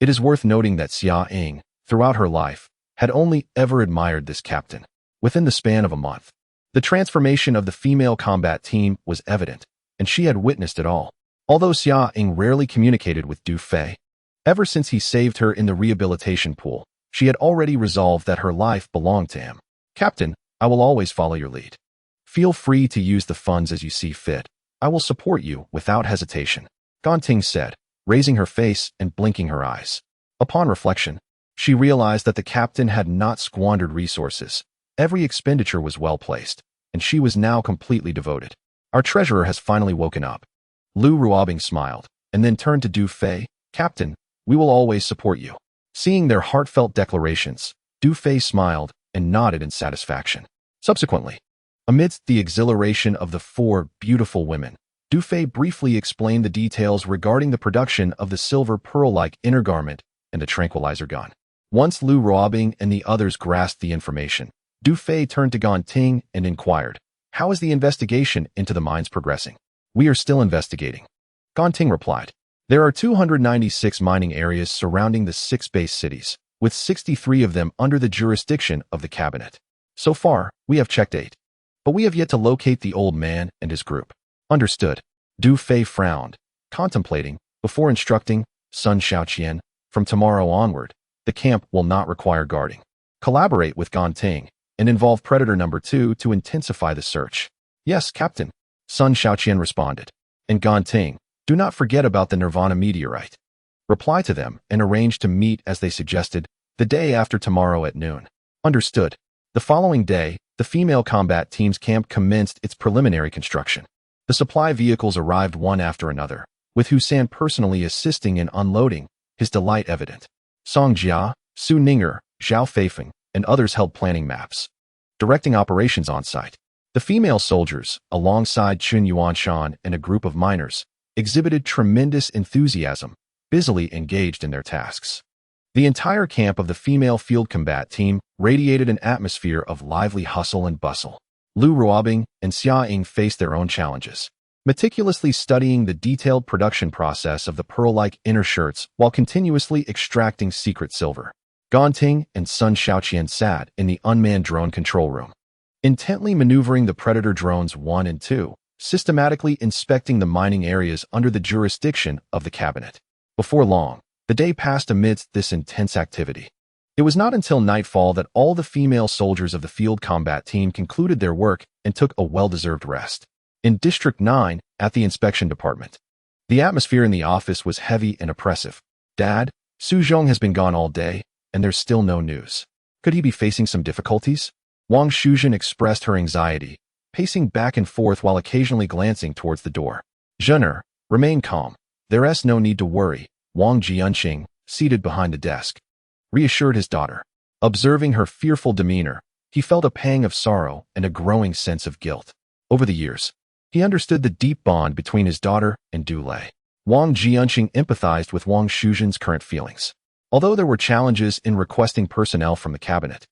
It is worth noting that Xia Ying, throughout her life, had only ever admired this captain. Within the span of a month, the transformation of the female combat team was evident, and she had witnessed it all. Although Xia Ying rarely communicated with Du Fei, ever since he saved her in the rehabilitation pool, she had already resolved that her life belonged to him. Captain, I will always follow your lead. Feel free to use the funds as you see fit. I will support you without hesitation, Ganting said, raising her face and blinking her eyes. Upon reflection, she realized that the captain had not squandered resources. Every expenditure was well placed, and she was now completely devoted. Our treasurer has finally woken up. Lu Ruobing smiled, and then turned to Du Fei. Captain, we will always support you. Seeing their heartfelt declarations, Du Fei smiled and nodded in satisfaction. Subsequently, amidst the exhilaration of the four beautiful women, Du Fei briefly explained the details regarding the production of the silver pearl-like inner garment and the tranquilizer gun. Once Lu Ruobing and the others grasped the information, Du Fei turned to Ganting and inquired, "How is the investigation into the mines progressing?" "We are still investigating," Ganting replied. "There are 296 mining areas surrounding the 6 base cities, with 63 of them under the jurisdiction of the cabinet. So far, we have checked 8. But we have yet to locate the old man and his group." "Understood." Du Fei frowned, contemplating, before instructing Sun Xiaoqian, "From tomorrow onward, the camp will not require guarding. Collaborate with Ganting and involve Predator Number 2 to intensify the search." "Yes, Captain," Sun Xiaoqian responded. "And Ganting, do not forget about the Nirvana meteorite. Reply to them and arrange to meet as they suggested, the day after tomorrow at noon." "Understood." The following day, the female combat team's camp commenced its preliminary construction. The supply vehicles arrived one after another, with Husan personally assisting in unloading, his delight evident. Song Jia, Su Ninger, Zhao Feifeng, and others held planning maps, directing operations on site. The female soldiers, alongside Chun Yuanshan and a group of miners, exhibited tremendous enthusiasm, busily engaged in their tasks. The entire camp of the female field combat team radiated an atmosphere of lively hustle and bustle. Lu Ruobing and Xia Ying faced their own challenges, meticulously studying the detailed production process of the pearl-like inner shirts while continuously extracting secret silver. Ganting and Sun Xiaoqian sat in the unmanned drone control room, intently maneuvering the Predator drones 1 and 2, systematically inspecting the mining areas under the jurisdiction of the cabinet. Before long, the day passed amidst this intense activity. It was not until nightfall that all the female soldiers of the field combat team concluded their work and took a well-deserved rest. In District 9, at the inspection department, the atmosphere in the office was heavy and oppressive. "Dad, Su Zhong has been gone all day, and there's still no news. Could he be facing some difficulties?" Wang Shuzhen expressed her anxiety, pacing back and forth while occasionally glancing towards the door. "Zhener, remain calm. There's no need to worry," Wang Jianqing, seated behind the desk, reassured his daughter. Observing her fearful demeanor, he felt a pang of sorrow and a growing sense of guilt. Over the years, he understood the deep bond between his daughter and Du Lei. Wang Jianqing empathized with Wang Shuzhen's current feelings. Although there were challenges in requesting personnel from the cabinet,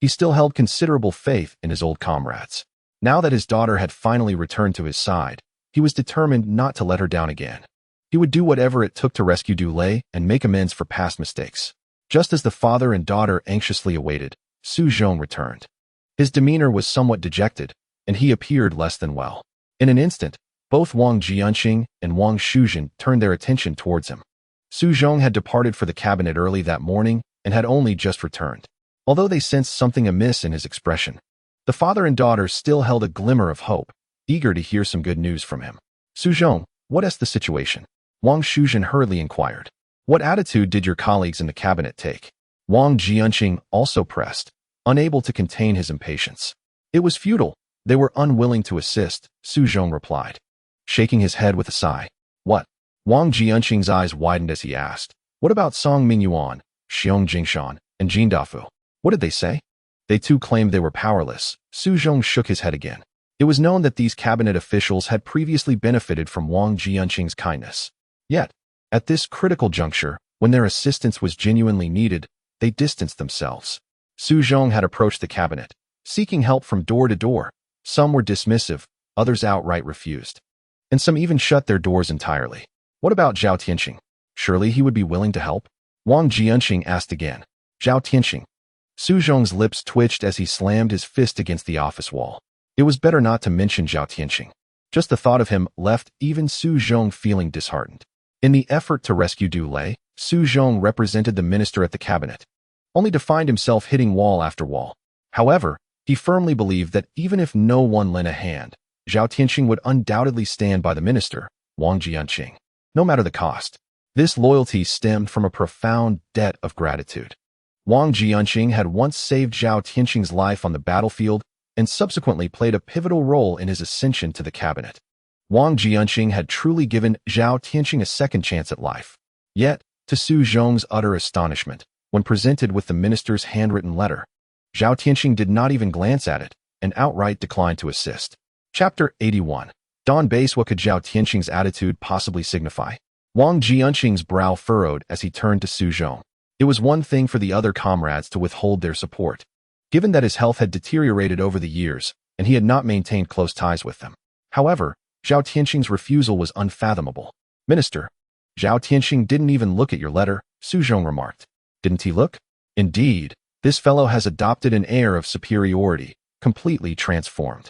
he still held considerable faith in his old comrades. Now that his daughter had finally returned to his side, he was determined not to let her down again. He would do whatever it took to rescue Du Lei and make amends for past mistakes. Just as the father and daughter anxiously awaited, Su Zhong returned. His demeanor was somewhat dejected, and he appeared less than well. In an instant, both Wang Jianqing and Wang Shuzhen turned their attention towards him. Su Zhong had departed for the cabinet early that morning and had only just returned. Although they sensed something amiss in his expression, the father and daughter still held a glimmer of hope, eager to hear some good news from him. "Su Zhong, what is the situation?" Wang Shuzhen hurriedly inquired. "What attitude did your colleagues in the cabinet take?" Wang Jianqing also pressed, unable to contain his impatience. "It was futile. They were unwilling to assist," Su Zhong replied, shaking his head with a sigh. "What?" Wang Jianqing's eyes widened as he asked. "What about Song Mingyuan, Xiong Jingshan, and Jin Dafu? What did they say?" "They too claimed they were powerless." Su Zhong shook his head again. It was known that these cabinet officials had previously benefited from Wang Jianqing's kindness. Yet, at this critical juncture, when their assistance was genuinely needed, they distanced themselves. Su Zhong had approached the cabinet, seeking help from door to door, Some were dismissive, others outright refused. And some even shut their doors entirely. What about Zhao Tianqing? Surely he would be willing to help? Wang Jianqing asked again. Zhao Tianqing. Su Zhong's lips twitched as he slammed his fist against the office wall. It was better not to mention Zhao Tianqing. Just the thought of him left even Su Zhong feeling disheartened. In the effort to rescue Du Lei, Su Zhong represented the minister at the cabinet, only to find himself hitting wall after wall. However, he firmly believed that even if no one lent a hand, Zhao Tianqing would undoubtedly stand by the minister, Wang Jianqing, no matter the cost. This loyalty stemmed from a profound debt of gratitude. Wang Jianqing had once saved Zhao Tianqing's life on the battlefield and subsequently played a pivotal role in his ascension to the cabinet. Wang Jianqing had truly given Zhao Tianqing a second chance at life. Yet, to Su Zhong's utter astonishment, when presented with the minister's handwritten letter, Zhao Tianqing did not even glance at it and outright declined to assist. Chapter 81. Dawn Base. What could Zhao Tianqing's attitude possibly signify? Wang Jianqing's brow furrowed as he turned to Su Zhong. It was one thing for the other comrades to withhold their support, given that his health had deteriorated over the years and he had not maintained close ties with them. However, Zhao Tianqing's refusal was unfathomable. Minister, Zhao Tianqing didn't even look at your letter, Su Zhong remarked. Didn't he look? Indeed, this fellow has adopted an air of superiority, completely transformed.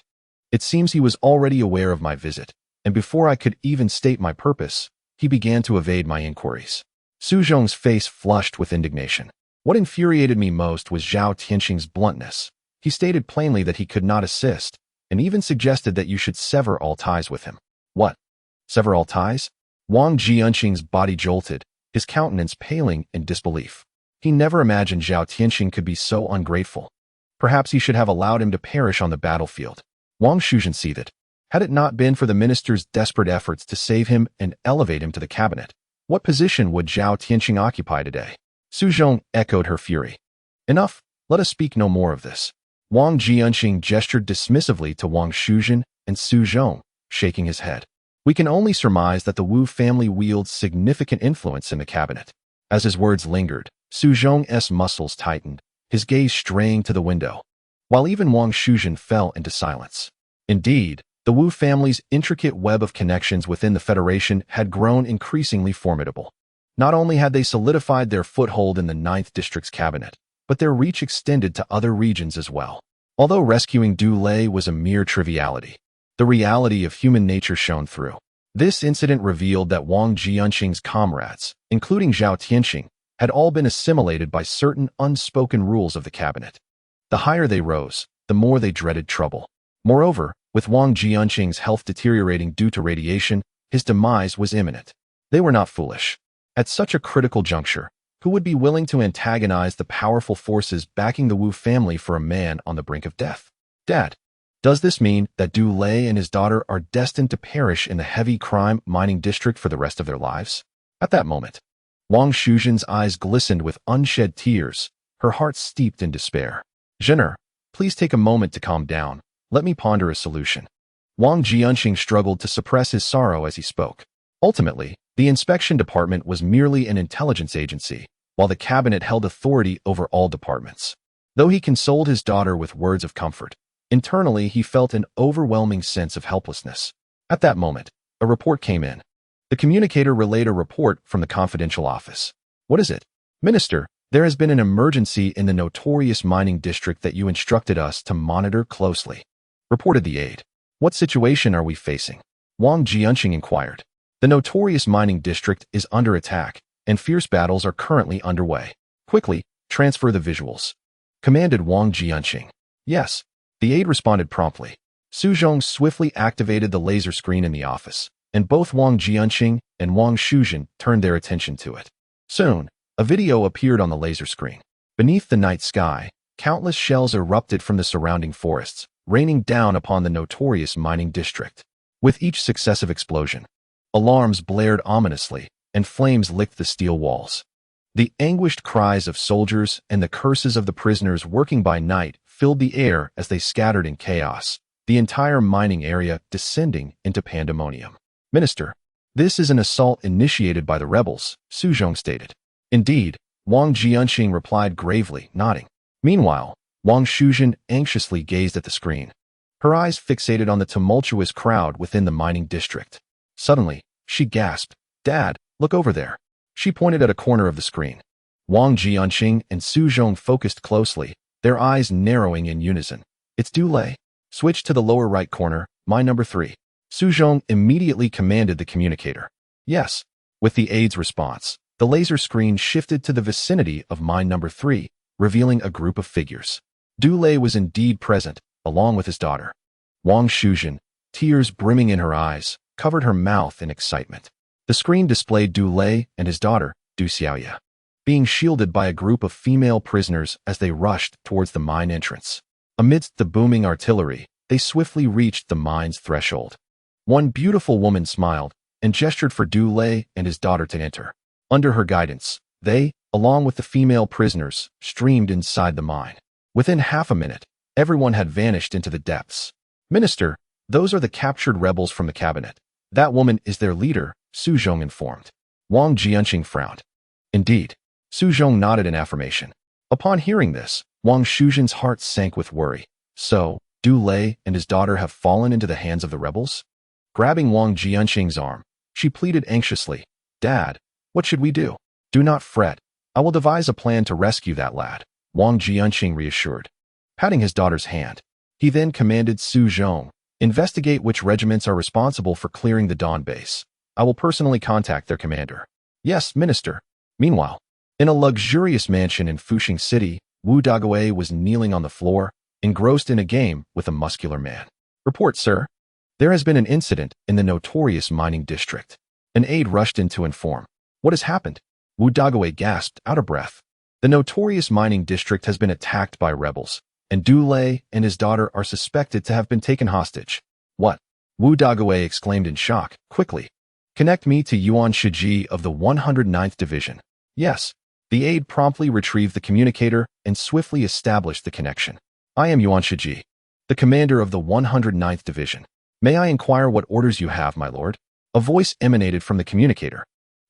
It seems he was already aware of my visit, and before I could even state my purpose, he began to evade my inquiries. Su Zhong's face flushed with indignation. What infuriated me most was Zhao Tianqing's bluntness. He stated plainly that he could not assist, and even suggested that you should sever all ties with him. What? Sever all ties? Wang Jianqing's body jolted, his countenance paling in disbelief. He never imagined Zhao Tianqing could be so ungrateful. Perhaps he should have allowed him to perish on the battlefield. Wang Shuzhen seethed. Had it not been for the minister's desperate efforts to save him and elevate him to the cabinet, what position would Zhao Tianqing occupy today? Su Zhong echoed her fury. Enough, let us speak no more of this. Wang Jianqing gestured dismissively to Wang Shuzhen and Su Zhong, shaking his head. We can only surmise that the Wu family wields significant influence in the cabinet. As his words lingered, Su Zhong's muscles tightened, his gaze straying to the window, while even Wang Shuzhen fell into silence. Indeed, the Wu family's intricate web of connections within the Federation had grown increasingly formidable. Not only had they solidified their foothold in the 9th District's cabinet, but their reach extended to other regions as well. Although rescuing Du Lei was a mere triviality, the reality of human nature shone through. This incident revealed that Wang Jianqing's comrades, including Zhao Tianqing, had all been assimilated by certain unspoken rules of the cabinet. The higher they rose, the more they dreaded trouble. Moreover, with Wang Jianqing's health deteriorating due to radiation, his demise was imminent. They were not foolish. At such a critical juncture, who would be willing to antagonize the powerful forces backing the Wu family for a man on the brink of death? Dad, does this mean that Du Lei and his daughter are destined to perish in the heavy crime mining district for the rest of their lives? At that moment, Wang Shuzhen's eyes glistened with unshed tears, her heart steeped in despair. Zhener, please take a moment to calm down. Let me ponder a solution. Wang Jianqing struggled to suppress his sorrow as he spoke. Ultimately, the inspection department was merely an intelligence agency, while the cabinet held authority over all departments. Though he consoled his daughter with words of comfort, internally he felt an overwhelming sense of helplessness. At that moment, a report came in. The communicator relayed a report from the confidential office. What is it? Minister, there has been an emergency in the notorious mining district that you instructed us to monitor closely, reported the aide. What situation are we facing? Wang Jianqing inquired. The notorious mining district is under attack, and fierce battles are currently underway. Quickly, transfer the visuals, commanded Wang Jianqing. Yes, the aide responded promptly. Su Zhong swiftly activated the laser screen in the office, and both Wang Jianqing and Wang Shuzhen turned their attention to it. Soon, a video appeared on the laser screen. Beneath the night sky, countless shells erupted from the surrounding forests, raining down upon the notorious mining district. With each successive explosion, alarms blared ominously, and flames licked the steel walls. The anguished cries of soldiers and the curses of the prisoners working by night filled the air as they scattered in chaos, the entire mining area descending into pandemonium. Minister, this is an assault initiated by the rebels, Su Zhong stated. Indeed, Wang Jianqing replied gravely, nodding. Meanwhile, Wang Shuzhen anxiously gazed at the screen. her eyes fixated on the tumultuous crowd within the mining district. Suddenly, she gasped, "Dad, look over there." She pointed at a corner of the screen. Wang Jianqing and Su Zhong focused closely, their eyes narrowing in unison. "It's Du Lei. Switch to the lower right corner, mine number 3. Su Zhong immediately commanded the communicator. Yes. With the aide's response, the laser screen shifted to the vicinity of mine number 3, revealing a group of figures. Du Lei was indeed present, along with his daughter. Wang Shuzhen, tears brimming in her eyes, covered her mouth in excitement. The screen displayed Du Lei and his daughter, Du Xiaoya, being shielded by a group of female prisoners as they rushed towards the mine entrance. Amidst the booming artillery, they swiftly reached the mine's threshold. One beautiful woman smiled and gestured for Du Lei and his daughter to enter. Under her guidance, they, along with the female prisoners, streamed inside the mine. Within half a minute, everyone had vanished into the depths. "Minister, those are the captured rebels from the cabinet. That woman is their leader," Su Zhong informed. Wang Jianqing frowned. Indeed, Su Zhong nodded in affirmation. Upon hearing this, Wang Shuzhen's heart sank with worry. So, Du Lei and his daughter have fallen into the hands of the rebels? Grabbing Wang Jianqing's arm, she pleaded anxiously, "Dad, what should we do?" "Do not fret. I will devise a plan to rescue that lad," Wang Jianqing reassured. Patting his daughter's hand, he then commanded Su Zhong, "Investigate which regiments are responsible for clearing the Dawn base. I will personally contact their commander." "Yes, Minister." Meanwhile, in a luxurious mansion in Fuxing City, Wu Dagui was kneeling on the floor, engrossed in a game with a muscular man. "Report, sir. There has been an incident in the notorious mining district." An aide rushed in to inform. "What has happened?" Wu Dagui gasped, out of breath. "The notorious mining district has been attacked by rebels, and Du Lei and his daughter are suspected to have been taken hostage." "What?" Wu Dagui exclaimed in shock. "Quickly, connect me to Yuan Shiji of the 109th Division." "Yes." The aide promptly retrieved the communicator and swiftly established the connection. "I am Yuan Shiji, the commander of the 109th Division. May I inquire what orders you have, my lord?" A voice emanated from the communicator.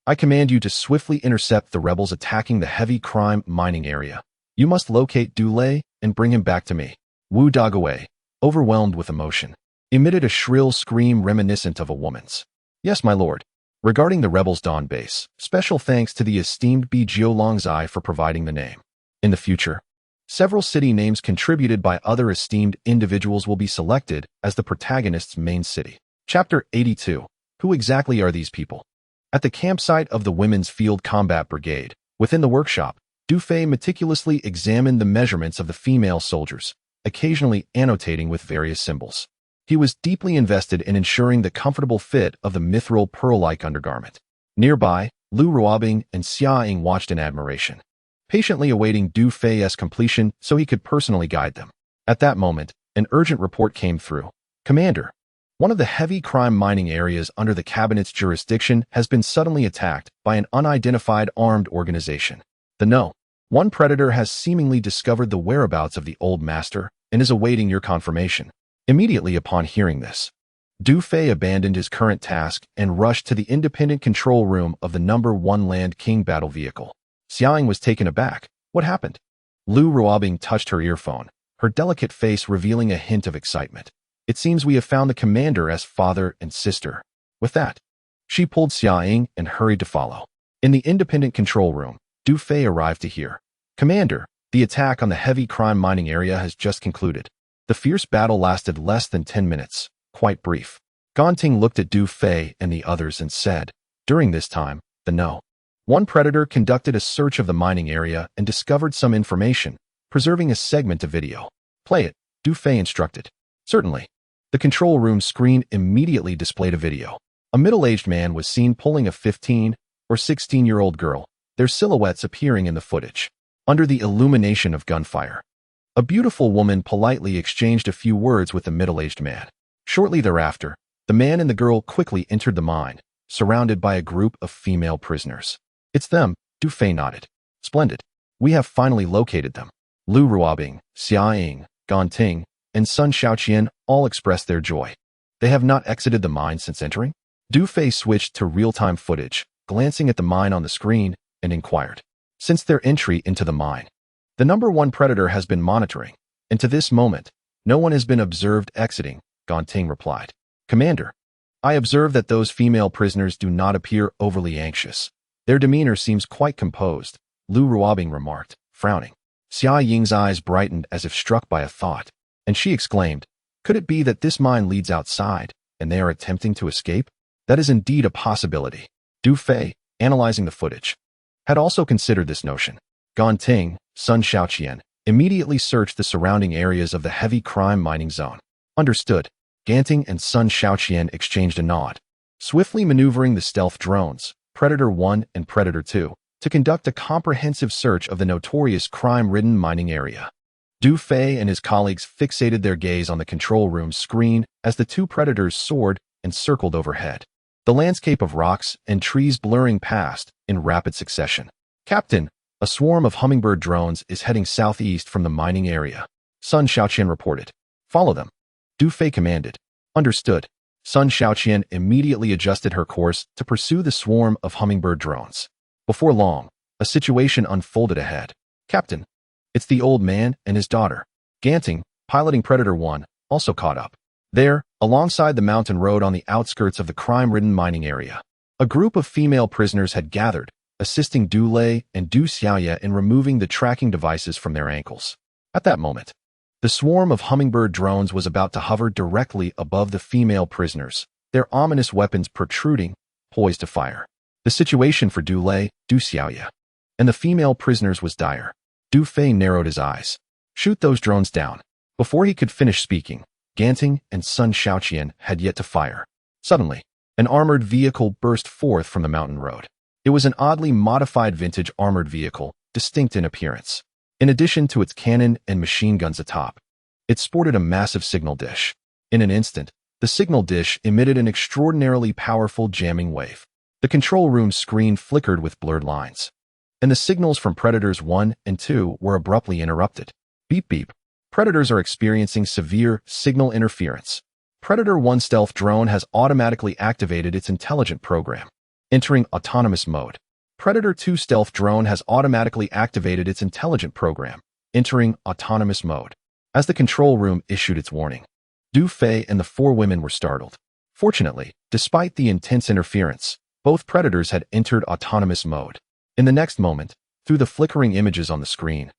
"I command you to swiftly intercept the rebels attacking the heavy crime mining area. You must locate Du Lei and bring him back to me." Wu Dagui, overwhelmed with emotion, emitted a shrill scream reminiscent of a woman's. "Yes, my lord. Regarding the rebels' Dawn base, special thanks to the esteemed Bi Jiolongzai for providing the name. In the future, several city names contributed by other esteemed individuals will be selected as the protagonist's main city." Chapter 82. Who exactly are these people? At the campsite of the Women's Field Combat Brigade, within the workshop, Du Fei meticulously examined the measurements of the female soldiers, occasionally annotating with various symbols. He was deeply invested in ensuring the comfortable fit of the mithril pearl-like undergarment. Nearby, Lu Ruobing and Xia Ying watched in admiration, patiently awaiting Du Fei's completion so he could personally guide them. At that moment, an urgent report came through. "Commander, one of the heavy crime mining areas under the cabinet's jurisdiction has been suddenly attacked by an unidentified armed organization. One predator has seemingly discovered the whereabouts of the old master and is awaiting your confirmation." Immediately upon hearing this, Du Fei abandoned his current task and rushed to the independent control room of the number 1 Land King battle vehicle. Xia Ying was taken aback. "What happened?" Lu Ruobing touched her earphone, her delicate face revealing a hint of excitement. "It seems we have found the commander as father and sister." With that, she pulled Xia Ying and hurried to follow. In the independent control room, Du Fei arrived to hear, "Commander, the attack on the heavy crime mining area has just concluded. The fierce battle lasted less than 10 minutes, quite brief." Ganting looked at Du Fei and the others and said, "During this time, one predator conducted a search of the mining area and discovered some information, preserving a segment of video." "Play it," Du Fei instructed. "Certainly." The control room screen immediately displayed a video. A middle-aged man was seen pulling a 15 or 16-year-old girl, their silhouettes appearing in the footage. Under the illumination of gunfire, a beautiful woman politely exchanged a few words with the middle-aged man. Shortly thereafter, the man and the girl quickly entered the mine, surrounded by a group of female prisoners. "It's them," Du Fei nodded. "Splendid. We have finally located them." Lu Ruobing, Xia Ying, Ganting, and Sun Shaoqian all expressed their joy. "They have not exited the mine since entering?" Du Fei switched to real-time footage, glancing at the mine on the screen, and inquired. "Since their entry into the mine, the number 1 predator has been monitoring, and to this moment, No one has been observed exiting, Ganting replied. Commander, I observe that those female prisoners do not appear overly anxious. Their demeanor seems quite composed, Lu Ruobing remarked, frowning. Xia Ying's eyes brightened as if struck by a thought, and she exclaimed, could it be that this mine leads outside, and they are attempting to escape? That is indeed a possibility. Du Fei, analyzing the footage, had also considered this notion. Ganting, Sun Xiaoqian, immediately searched the surrounding areas of the heavy crime mining zone. Understood. Ganting and Sun Xiaoqian exchanged a nod, swiftly maneuvering the stealth drones, Predator 1 and Predator 2, to conduct a comprehensive search of the notorious crime-ridden mining area. Du Fei and his colleagues fixated their gaze on the control room screen as the two predators soared and circled overhead, the landscape of rocks and trees blurring past in rapid succession. Captain, a swarm of hummingbird drones is heading southeast from the mining area, Sun Xiaoqian reported. Follow them. Du Fei commanded. Understood. Sun Xiaoqian immediately adjusted her course to pursue the swarm of hummingbird drones. Before long, a situation unfolded ahead. Captain, it's the old man and his daughter. Ganting, piloting Predator 1, also caught up. There, alongside the mountain road on the outskirts of the crime-ridden mining area, a group of female prisoners had gathered, assisting Du Lei and Du Xiaoye in removing the tracking devices from their ankles. At that moment, the swarm of hummingbird drones was about to hover directly above the female prisoners, their ominous weapons protruding, poised to fire. The situation for Du Lei, Du Xiaoye, and the female prisoners was dire. Du Fei narrowed his eyes. Shoot those drones down. Before he could finish speaking, Ganting and Sun Xiaoqian had yet to fire. Suddenly, an armored vehicle burst forth from the mountain road. It was an oddly modified vintage armored vehicle, distinct in appearance. In addition to its cannon and machine guns atop, it sported a massive signal dish. In an instant, the signal dish emitted an extraordinarily powerful jamming wave. The control room screen flickered with blurred lines, and the signals from Predators 1 and 2 were abruptly interrupted. Beep beep. Predators are experiencing severe signal interference. Predator 1 stealth drone has automatically activated its intelligent program, entering autonomous mode. Predator 2 stealth drone has automatically activated its intelligent program, entering autonomous mode. As the control room issued its warning, Du Fei and the four women were startled. Fortunately, despite the intense interference, both predators had entered autonomous mode. In the next moment, through the flickering images on the screen,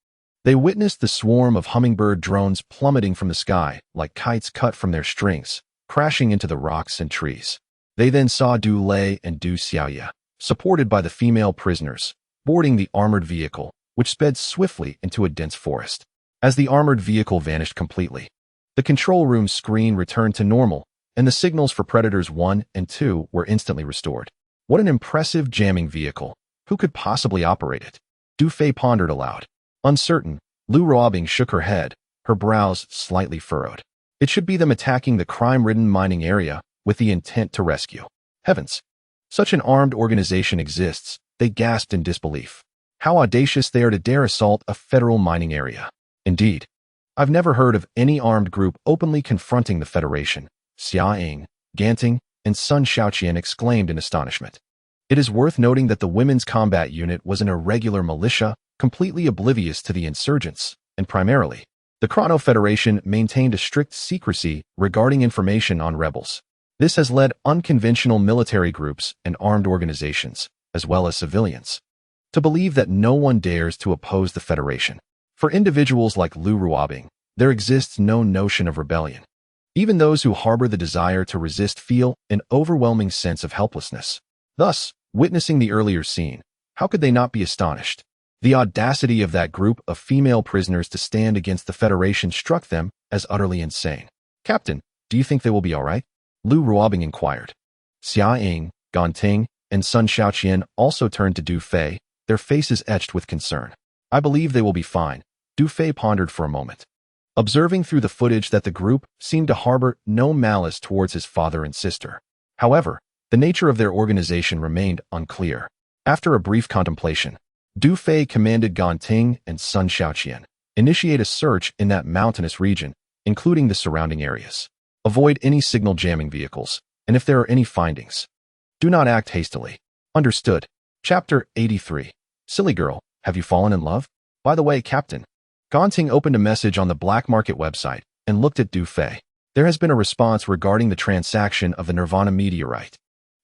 they witnessed the swarm of hummingbird drones plummeting from the sky like kites cut from their strings, crashing into the rocks and trees. They then saw Du Lei and Du Xiaoye, supported by the female prisoners, boarding the armored vehicle, which sped swiftly into a dense forest. As the armored vehicle vanished completely, the control room screen returned to normal, and the signals for Predators 1 and 2 were instantly restored. What an impressive jamming vehicle. Who could possibly operate it? Du Fei pondered aloud. Uncertain, Lu Ruobing shook her head, her brows slightly furrowed. It should be them attacking the crime-ridden mining area with the intent to rescue. Heavens! Such an armed organization exists, they gasped in disbelief. How audacious they are to dare assault a federal mining area. Indeed, I've never heard of any armed group openly confronting the Federation, Xia Ying, Ganting, and Sun Xiaoqian exclaimed in astonishment. It is worth noting that the women's combat unit was an irregular militia, completely oblivious to the insurgents, and primarily, the Chrono Federation maintained a strict secrecy regarding information on rebels. This has led unconventional military groups and armed organizations, as well as civilians, to believe that no one dares to oppose the Federation. For individuals like Lu Ruobing, there exists no notion of rebellion. Even those who harbor the desire to resist feel an overwhelming sense of helplessness. Thus, witnessing the earlier scene, how could they not be astonished? The audacity of that group of female prisoners to stand against the Federation struck them as utterly insane. Captain, do you think they will be all right? Lu Ruobing inquired. Xia Ying, Ganting, and Sun Xiaoqian also turned to Du Fei, their faces etched with concern. I believe they will be fine. Du Fei pondered for a moment, observing through the footage that the group seemed to harbor no malice towards his father and sister. However, the nature of their organization remained unclear. After a brief contemplation, Du Fei commanded Ganting and Sun Xiaoqian, initiate a search in that mountainous region, including the surrounding areas. Avoid any signal jamming vehicles, and if there are any findings, do not act hastily. Understood. Chapter 83. Silly girl, have you fallen in love? By the way, Captain, Ganting opened a message on the black market website and looked at Du Fei. There has been a response regarding the transaction of the Nirvana meteorite.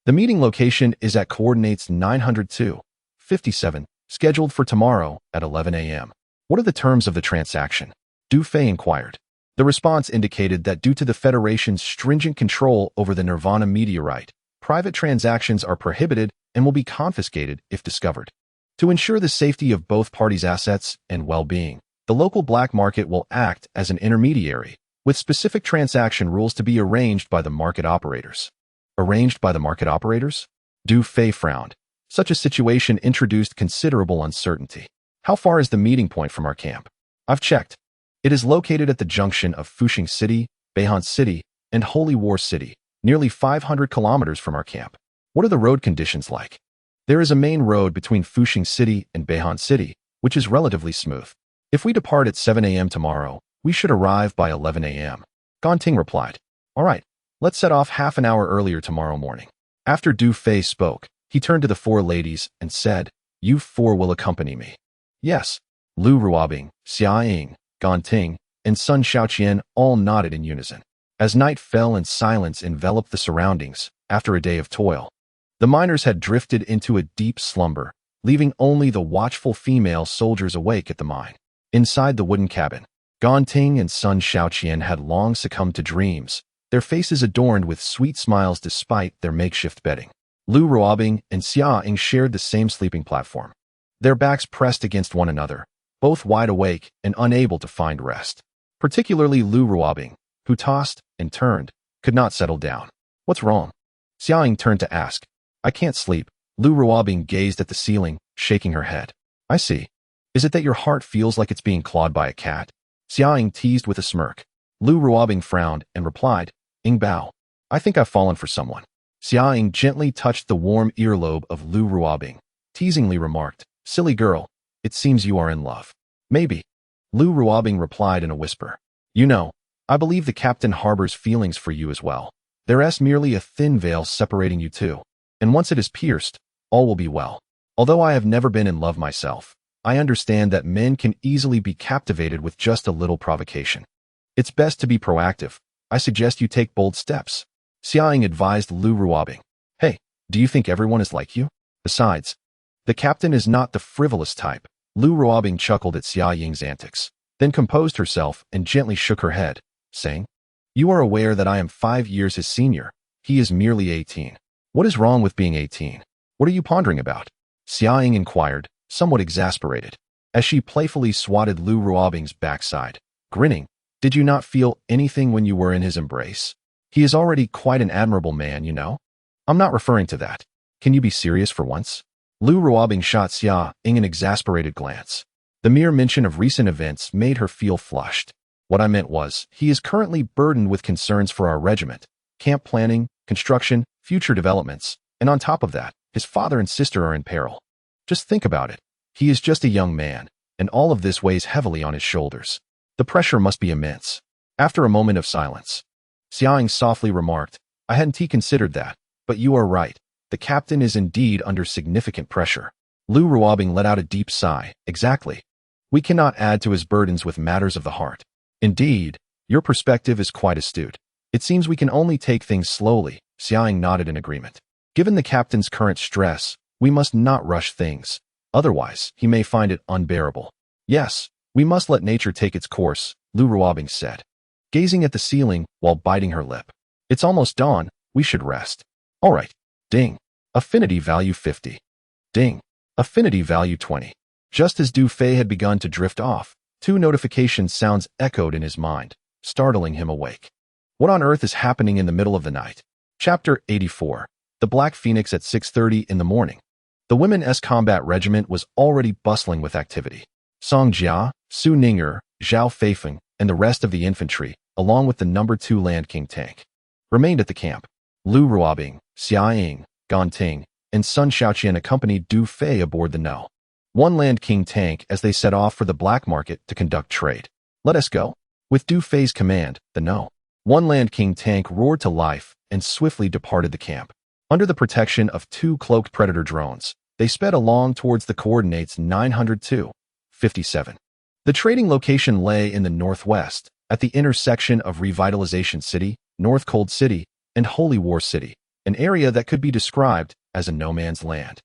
The meeting location is at coordinates 902.57, scheduled for tomorrow at 11 a.m. What are the terms of the transaction? Du Fei inquired. The response indicated that due to the Federation's stringent control over the Nirvana meteorite, private transactions are prohibited and will be confiscated if discovered. To ensure the safety of both parties' assets and well-being, the local black market will act as an intermediary, with specific transaction rules to be arranged by the market operators. Arranged by the market operators? Du Fei frowned. Such a situation introduced considerable uncertainty. How far is the meeting point from our camp? I've checked. It is located at the junction of Fuxing City, Beihan City, and Holy War City, nearly 500 kilometers from our camp. What are the road conditions like? There is a main road between Fuxing City and Beihan City, which is relatively smooth. If we depart at 7 a.m. tomorrow, we should arrive by 11 a.m. Ganting replied. All right, let's set off half an hour earlier tomorrow morning. After Du Fei spoke, he turned to the four ladies and said, You four will accompany me. Yes. Lu Ruobing, Xia Ying, Ganting, and Sun Shaoqian all nodded in unison. As night fell and silence enveloped the surroundings, after a day of toil, the miners had drifted into a deep slumber, leaving only the watchful female soldiers awake at the mine. Inside the wooden cabin, Ganting and Sun Shaoqian had long succumbed to dreams, their faces adorned with sweet smiles despite their makeshift bedding. Lu Ruobing and Xia Ying shared the same sleeping platform, their backs pressed against one another, both wide awake and unable to find rest. Particularly Lu Ruobing, who tossed and turned, could not settle down. What's wrong? Xia Ying turned to ask. I can't sleep. Lu Ruobing gazed at the ceiling, shaking her head. I see. Is it that your heart feels like it's being clawed by a cat? Xia Ying teased with a smirk. Lu Ruobing frowned and replied, Ying Bao, I think I've fallen for someone. Xia Ying gently touched the warm earlobe of Lu Ruobing, teasingly remarked, Silly girl, it seems you are in love. Maybe. Lu Ruobing replied in a whisper. You know, I believe the captain harbors feelings for you as well. There's merely a thin veil separating you two, and once it is pierced, all will be well. Although I have never been in love myself, I understand that men can easily be captivated with just a little provocation. It's best to be proactive. I suggest you take bold steps. Xia Ying advised Lu Ruobing. Hey, do you think everyone is like you? Besides, the captain is not the frivolous type. Lu Ruobing chuckled at Xia Ying's antics, then composed herself and gently shook her head, saying, You are aware that I am 5 years his senior. He is merely 18. What is wrong with being 18? What are you pondering about? Xia Ying inquired, somewhat exasperated, as she playfully swatted Lu Ruobing's backside, grinning. Did you not feel anything when you were in his embrace? He is already quite an admirable man, you know. I'm not referring to that. Can you be serious for once? Lu Ruobing shot Xia Ying an exasperated glance. The mere mention of recent events made her feel flushed. What I meant was, he is currently burdened with concerns for our regiment, camp planning, construction, future developments, and on top of that, his father and sister are in peril. Just think about it. He is just a young man, and all of this weighs heavily on his shoulders. The pressure must be immense. After a moment of silence, Xia Ying softly remarked, I hadn't considered that, but you are right. The captain is indeed under significant pressure. Lu Ruobing let out a deep sigh. Exactly. We cannot add to his burdens with matters of the heart. Indeed, your perspective is quite astute. It seems we can only take things slowly. Xia Ying nodded in agreement. Given the captain's current stress, we must not rush things. Otherwise, he may find it unbearable. Yes, we must let nature take its course, Lu Ruobing said, gazing at the ceiling while biting her lip. It's almost dawn. We should rest. All right. Ding. Affinity value 50. Ding. Affinity value 20. Just as Du Fei had begun to drift off, 2 notification sounds echoed in his mind, startling him awake. What on earth is happening in the middle of the night? Chapter 84. The Black Phoenix at 6:30 in the morning. The Women's Combat Regiment was already bustling with activity. Song Jia, Su Ninger, Zhao Feifeng, and the rest of the infantry, along with the No. 2 Land King tank, remained at the camp. Lu Ruobing, Xia Ying, Ganting, and Sun Shaoqian accompanied Du Fei aboard the No. 1 Land King tank as they set off for the black market to conduct trade. Let us go. With Du Fei's command, the No. 1 Land King tank roared to life and swiftly departed the camp. Under the protection of 2 cloaked predator drones, they sped along towards the coordinates 902.57. The trading location lay in the northwest, at the intersection of Revitalization City, North Cold City, and Holy War City, an area that could be described as a no-man's land.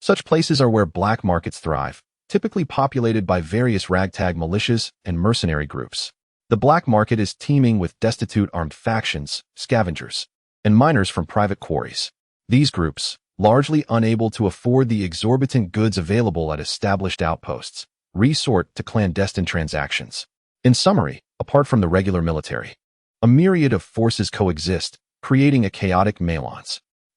Such places are where black markets thrive, typically populated by various ragtag militias and mercenary groups. The black market is teeming with destitute armed factions, scavengers, and miners from private quarries. These groups, largely unable to afford the exorbitant goods available at established outposts, resort to clandestine transactions. In summary, apart from the regular military, a myriad of forces coexist, creating a chaotic melee.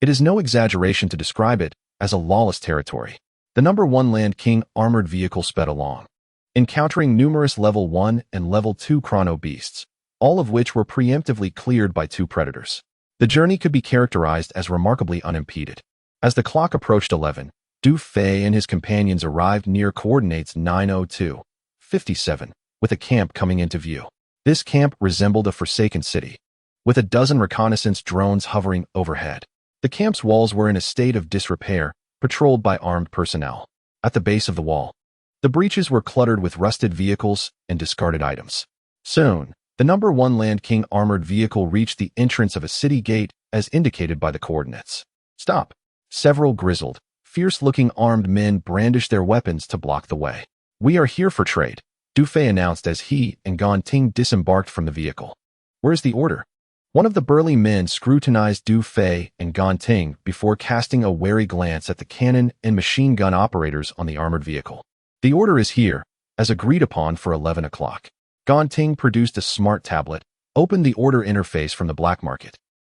It is no exaggeration to describe it as a lawless territory. The number 1 Land King armored vehicle sped along, encountering numerous level 1 and level 2 Chrono-Beasts, all of which were preemptively cleared by 2 predators. The journey could be characterized as remarkably unimpeded. As the clock approached 11, Du Fei and his companions arrived near coordinates 902:57, with a camp coming into view. This camp resembled a forsaken city, with a dozen reconnaissance drones hovering overhead. The camp's walls were in a state of disrepair, patrolled by armed personnel. At the base of the wall, the breaches were cluttered with rusted vehicles and discarded items. Soon, the number 1 Land King armored vehicle reached the entrance of a city gate as indicated by the coordinates. Stop! Several grizzled, fierce-looking armed men brandished their weapons to block the way. We are here for trade, Du Fei announced as he and Gan Ting disembarked from the vehicle. Where's the order? One of the burly men scrutinized Du Fei and Gan Ting before casting a wary glance at the cannon and machine gun operators on the armored vehicle. The order is here, as agreed upon for 11 o'clock. Gan Ting produced a smart tablet, opened the order interface from the black market,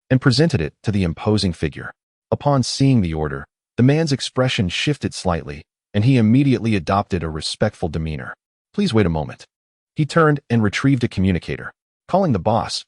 and presented it to the imposing figure. Upon seeing the order, the man's expression shifted slightly, and he immediately adopted a respectful demeanor. Please wait a moment. He turned and retrieved a communicator. Calling the boss.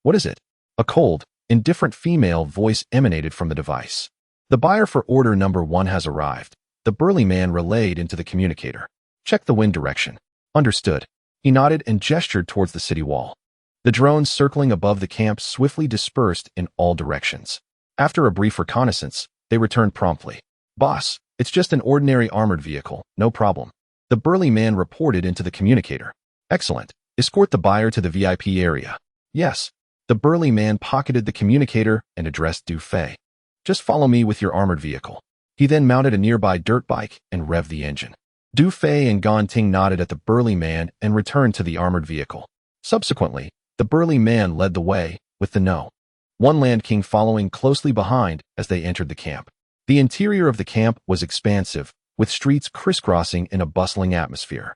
What is it? A cold, indifferent female voice emanated from the device. The buyer for order number 1 has arrived, the burly man relayed into the communicator. Check the wind direction. Understood. He nodded and gestured towards the city wall. The drones circling above the camp swiftly dispersed in all directions. After a brief reconnaissance, they returned promptly. Boss, it's just an ordinary armored vehicle, no problem. The burly man reported into the communicator. Excellent. Escort the buyer to the VIP area. Yes. The burly man pocketed the communicator and addressed Du Fei. Just follow me with your armored vehicle. He then mounted a nearby dirt bike and revved the engine. Du Fei and Gan Ting nodded at the burly man and returned to the armored vehicle. Subsequently, the burly man led the way, with the No. 1 Land King following closely behind as they entered the camp. The interior of the camp was expansive, with streets crisscrossing in a bustling atmosphere.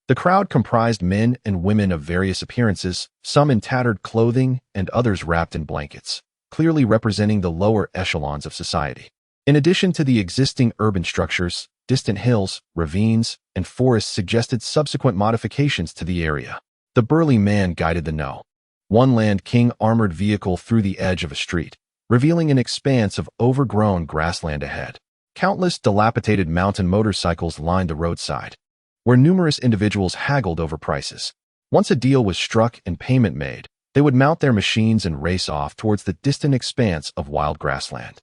The crowd comprised men and women of various appearances, some in tattered clothing and others wrapped in blankets, clearly representing the lower echelons of society. In addition to the existing urban structures, distant hills, ravines, and forests suggested subsequent modifications to the area. The burly man guided the No. 1 Land King armored vehicle through the edge of a street, revealing an expanse of overgrown grassland ahead. Countless dilapidated mountain motorcycles lined the roadside, where numerous individuals haggled over prices. Once a deal was struck and payment made, they would mount their machines and race off towards the distant expanse of wild grassland.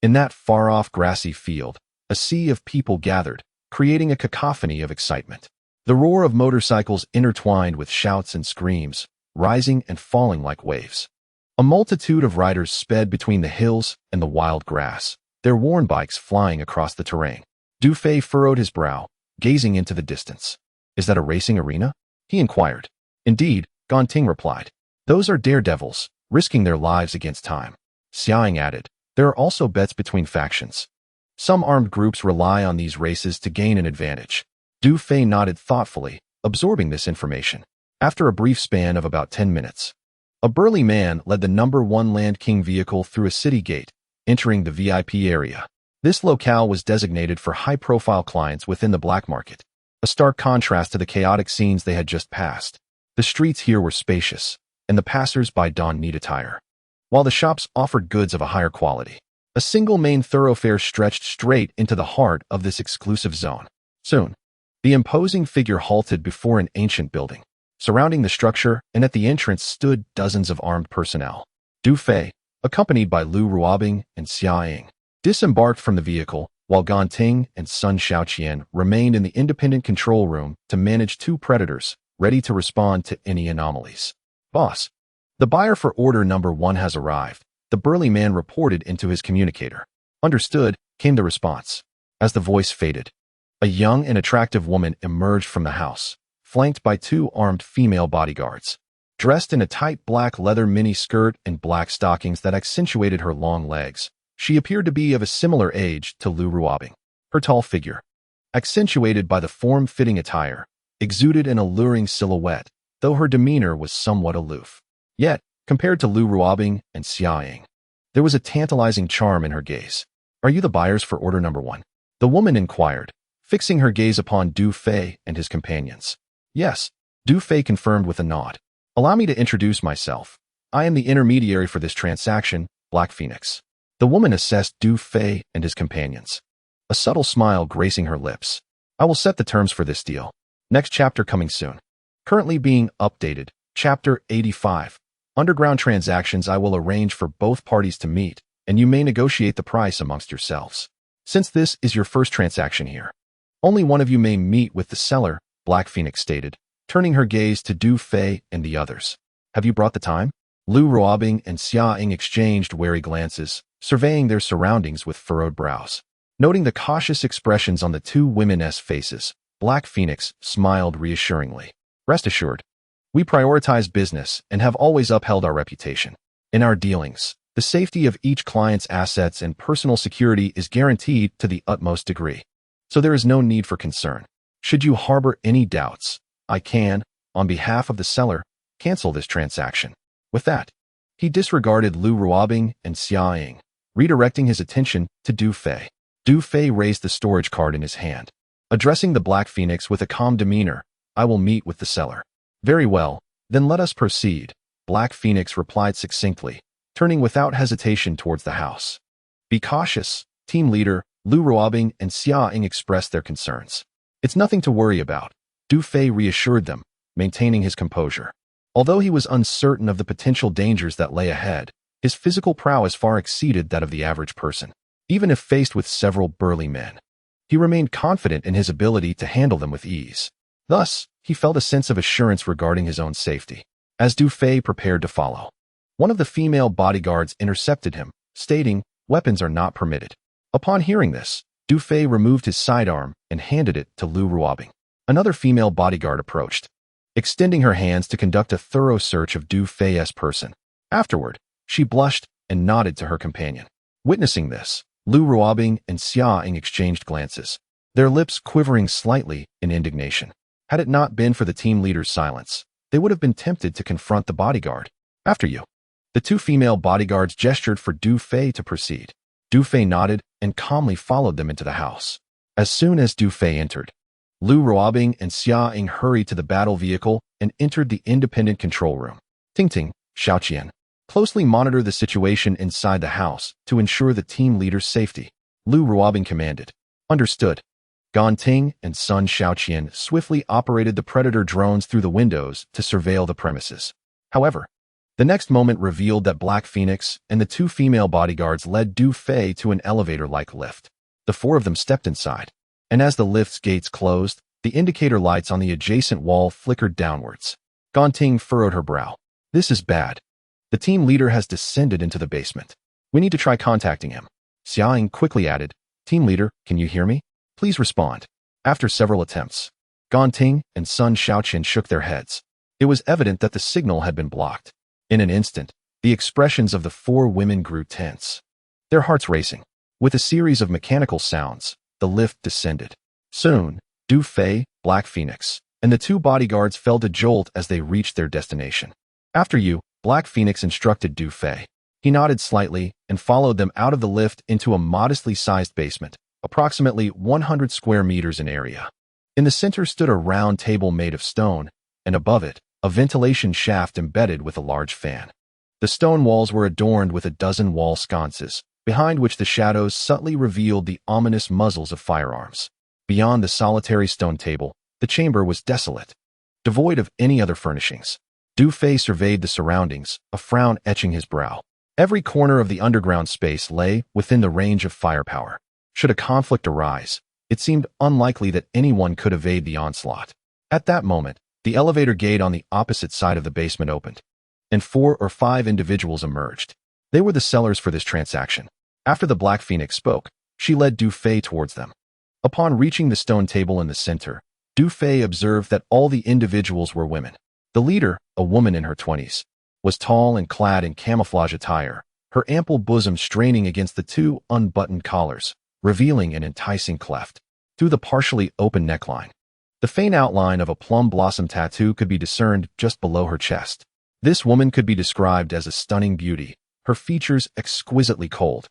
In that far-off grassy field, a sea of people gathered, creating a cacophony of excitement. The roar of motorcycles intertwined with shouts and screams, rising and falling like waves. A multitude of riders sped between the hills and the wild grass, their worn bikes flying across the terrain. Du Fei furrowed his brow, gazing into the distance. Is that a racing arena? He inquired. Indeed, Gan Ting replied. Those are daredevils, risking their lives against time. Xiaoying added, there are also bets between factions. Some armed groups rely on these races to gain an advantage. Du Fei nodded thoughtfully, absorbing this information. After a brief span of about 10 minutes, a burly man led the number 1 Land King vehicle through a city gate, entering the VIP area. This locale was designated for high-profile clients within the black market, a stark contrast to the chaotic scenes they had just passed. The streets here were spacious, and the passers-by donned neat attire, while the shops offered goods of a higher quality. A single main thoroughfare stretched straight into the heart of this exclusive zone. Soon, the imposing figure halted before an ancient building. Surrounding the structure and at the entrance stood dozens of armed personnel. Du Fei, accompanied by Lu Ruobing and Xia Ying, disembarked from the vehicle, while Gan Ting and Sun Xiaoqian remained in the independent control room to manage 2 predators, ready to respond to any anomalies. Boss, the buyer for order number 1 has arrived, the burly man reported into his communicator. Understood, came the response. As the voice faded, a young and attractive woman emerged from the house, flanked by 2 armed female bodyguards. Dressed in a tight black leather mini-skirt and black stockings that accentuated her long legs, she appeared to be of a similar age to Lu Ruobing. Her tall figure, accentuated by the form-fitting attire, exuded an alluring silhouette, though her demeanor was somewhat aloof. Yet, compared to Lu Ruobing and Xia Ying, there was a tantalizing charm in her gaze. "Are you the buyers for order number 1? The woman inquired, fixing her gaze upon Du Fei and his companions. "Yes," Du Fei confirmed with a nod. "Allow me to introduce myself. I am the intermediary for this transaction, Black Phoenix." The woman assessed Du Fei and his companions, a subtle smile gracing her lips. "I will set the terms for this deal. Next chapter coming soon." Currently being updated, Chapter 85. Underground transactions. I will arrange for both parties to meet, and you may negotiate the price amongst yourselves. Since this is your first transaction here, only one of you may meet with the seller, Black Phoenix stated, turning her gaze to Du Fei and the others. "Have you brought the time?" Lu Ruobing and Xia Ying exchanged wary glances, surveying their surroundings with furrowed brows. Noting the cautious expressions on the 2 women's faces, Black Phoenix smiled reassuringly. "Rest assured, we prioritize business and have always upheld our reputation. In our dealings, the safety of each client's assets and personal security is guaranteed to the utmost degree. So there is no need for concern. Should you harbor any doubts, I can, on behalf of the seller, cancel this transaction." With that, he disregarded Lu Ruobing and Xia Ying, redirecting his attention to Du Fei. Du Fei raised the storage card in his hand. Addressing the Black Phoenix with a calm demeanor, "I will meet with the seller." "Very well, then let us proceed," Black Phoenix replied succinctly, turning without hesitation towards the house. "Be cautious," team leader Lu Ruobing and Xia Ying expressed their concerns. "It's nothing to worry about," Du Fei reassured them, maintaining his composure. Although he was uncertain of the potential dangers that lay ahead, his physical prowess far exceeded that of the average person. Even if faced with several burly men, he remained confident in his ability to handle them with ease. Thus, he felt a sense of assurance regarding his own safety. As Du Fei prepared to follow, one of the female bodyguards intercepted him, stating, "Weapons are not permitted." Upon hearing this, Du Fei removed his sidearm and handed it to Lu Ruobing. Another female bodyguard approached, extending her hands to conduct a thorough search of Du Fei's person. Afterward, she blushed and nodded to her companion. Witnessing this, Lu Ruobing and Xia Ying exchanged glances, their lips quivering slightly in indignation. Had it not been for the team leader's silence, they would have been tempted to confront the bodyguard. "After you." The 2 female bodyguards gestured for Du Fei to proceed. Du Fei nodded and calmly followed them into the house. As soon as Du Fei entered, Lu Ruobing and Xia Ying hurried to the battle vehicle and entered the independent control room. Ting, Xiaoqian, closely monitor the situation inside the house to ensure the team leader's safety, Lu Ruobing commanded. Understood. Gan Ting and Sun Xiaoqian swiftly operated the Predator drones through the windows to surveil the premises. However, the next moment revealed that Black Phoenix and the 2 female bodyguards led Du Fei to an elevator-like lift. The 4 of them stepped inside, and as the lift's gates closed, the indicator lights on the adjacent wall flickered downwards. Gan Ting furrowed her brow. "This is bad. The team leader has descended into the basement. We need to try contacting him." Xia Ying quickly added, "Team leader, can you hear me? Please respond." After several attempts, Gan Ting and Sun Xiaoqian shook their heads. It was evident that the signal had been blocked. In an instant, the expressions of the 4 women grew tense, their hearts racing. With a series of mechanical sounds, the lift descended. Soon, Du Fei, Black Phoenix, and the 2 bodyguards felt a jolt as they reached their destination. "After you," Black Phoenix instructed Du Fei. He nodded slightly and followed them out of the lift into a modestly sized basement, approximately 100 square meters in area. In the center stood a round table made of stone, and above it, a ventilation shaft embedded with a large fan. The stone walls were adorned with a dozen wall sconces, behind which the shadows subtly revealed the ominous muzzles of firearms. Beyond the solitary stone table, the chamber was desolate, devoid of any other furnishings. Du Fei surveyed the surroundings, a frown etching his brow. Every corner of the underground space lay within the range of firepower. Should a conflict arise, it seemed unlikely that anyone could evade the onslaught. At that moment, The elevator gate on the opposite side of the basement opened, and 4 or 5 individuals emerged. They were the sellers for this transaction. After the Black Phoenix spoke, she led Du Fei towards them. Upon reaching the stone table in the center, Du Fei observed that all the individuals were women. The leader, a woman in her 20s, was tall and clad in camouflage attire, her ample bosom straining against the 2 unbuttoned collars, revealing an enticing cleft through the partially open neckline. The faint outline of a plum blossom tattoo could be discerned just below her chest. This woman could be described as a stunning beauty, her features exquisitely cold,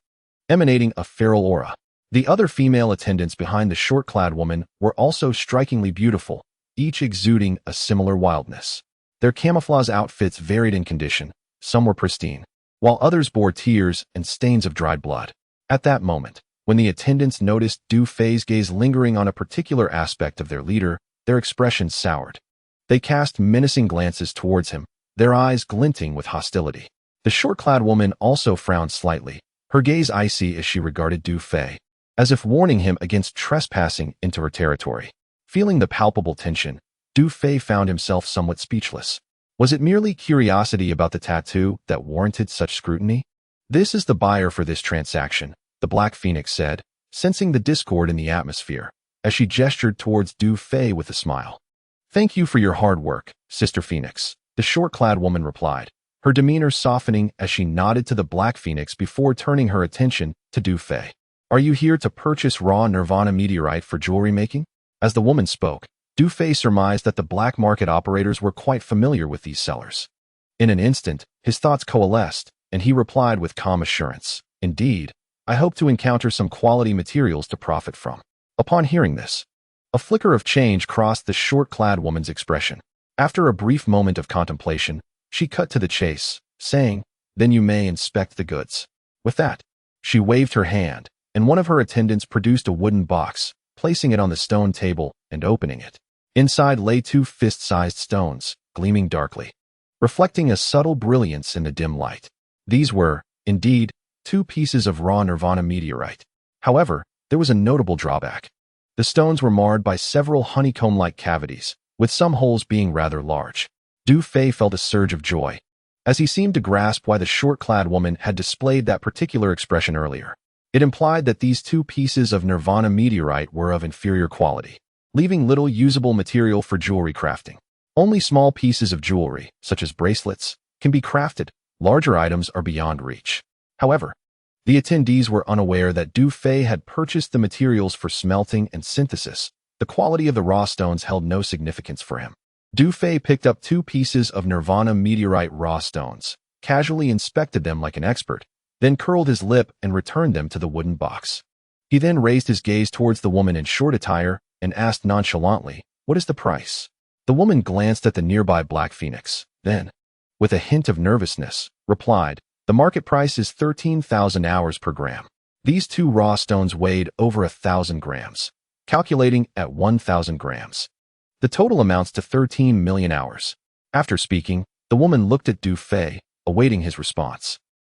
emanating a feral aura. The other female attendants behind the short-clad woman were also strikingly beautiful, each exuding a similar wildness. Their camouflage outfits varied in condition. Some were pristine, while others bore tears and stains of dried blood. At that moment, when the attendants noticed Du Fei's gaze lingering on a particular aspect of their leader, their expressions soured. They cast menacing glances towards him, their eyes glinting with hostility. The short-clad woman also frowned slightly, her gaze icy as she regarded Du Fei, as if warning him against trespassing into her territory. Feeling the palpable tension, Du Fei found himself somewhat speechless. Was it merely curiosity about the tattoo that warranted such scrutiny? "This is the buyer for this transaction," the Black Phoenix said, sensing the discord in the atmosphere, as she gestured towards Du Fei with a smile. "Thank you for your hard work, Sister Phoenix," the short-clad woman replied, her demeanor softening as she nodded to the Black Phoenix before turning her attention to Du Fei. "Are you here to purchase raw Nirvana meteorite for jewelry making?" As the woman spoke, Du Fei surmised that the black market operators were quite familiar with these sellers. In an instant, his thoughts coalesced, and he replied with calm assurance, "Indeed, I hope to encounter some quality materials to profit from." Upon hearing this, a flicker of change crossed the short-clad woman's expression. After a brief moment of contemplation, she cut to the chase, saying, "Then you may inspect the goods." With that, she waved her hand, and one of her attendants produced a wooden box, placing it on the stone table and opening it. Inside lay 2 fist-sized stones, gleaming darkly, reflecting a subtle brilliance in the dim light. These were, indeed, 2 pieces of raw Nirvana meteorite. However, there was a notable drawback. The stones were marred by several honeycomb-like cavities, with some holes being rather large. Du Fei felt a surge of joy, as he seemed to grasp why the short-clad woman had displayed that particular expression earlier. It implied that these 2 pieces of Nirvana meteorite were of inferior quality, leaving little usable material for jewelry crafting. Only small pieces of jewelry, such as bracelets, can be crafted. Larger items are beyond reach. However, the attendees were unaware that Du Fei had purchased the materials for smelting and synthesis. The quality of the raw stones held no significance for him. Du Fei picked up 2 pieces of Nirvana meteorite raw stones, casually inspected them like an expert, then curled his lip and returned them to the wooden box. He then raised his gaze towards the woman in short attire and asked nonchalantly, "What is the price?" The woman glanced at the nearby Black Phoenix, then, with a hint of nervousness, replied, "The market price is 13,000 hours per gram." These 2 raw stones weighed over 1,000 grams, calculating at 1,000 grams. The total amounts to 13 million hours. After speaking, the woman looked at Du Fei, awaiting his response.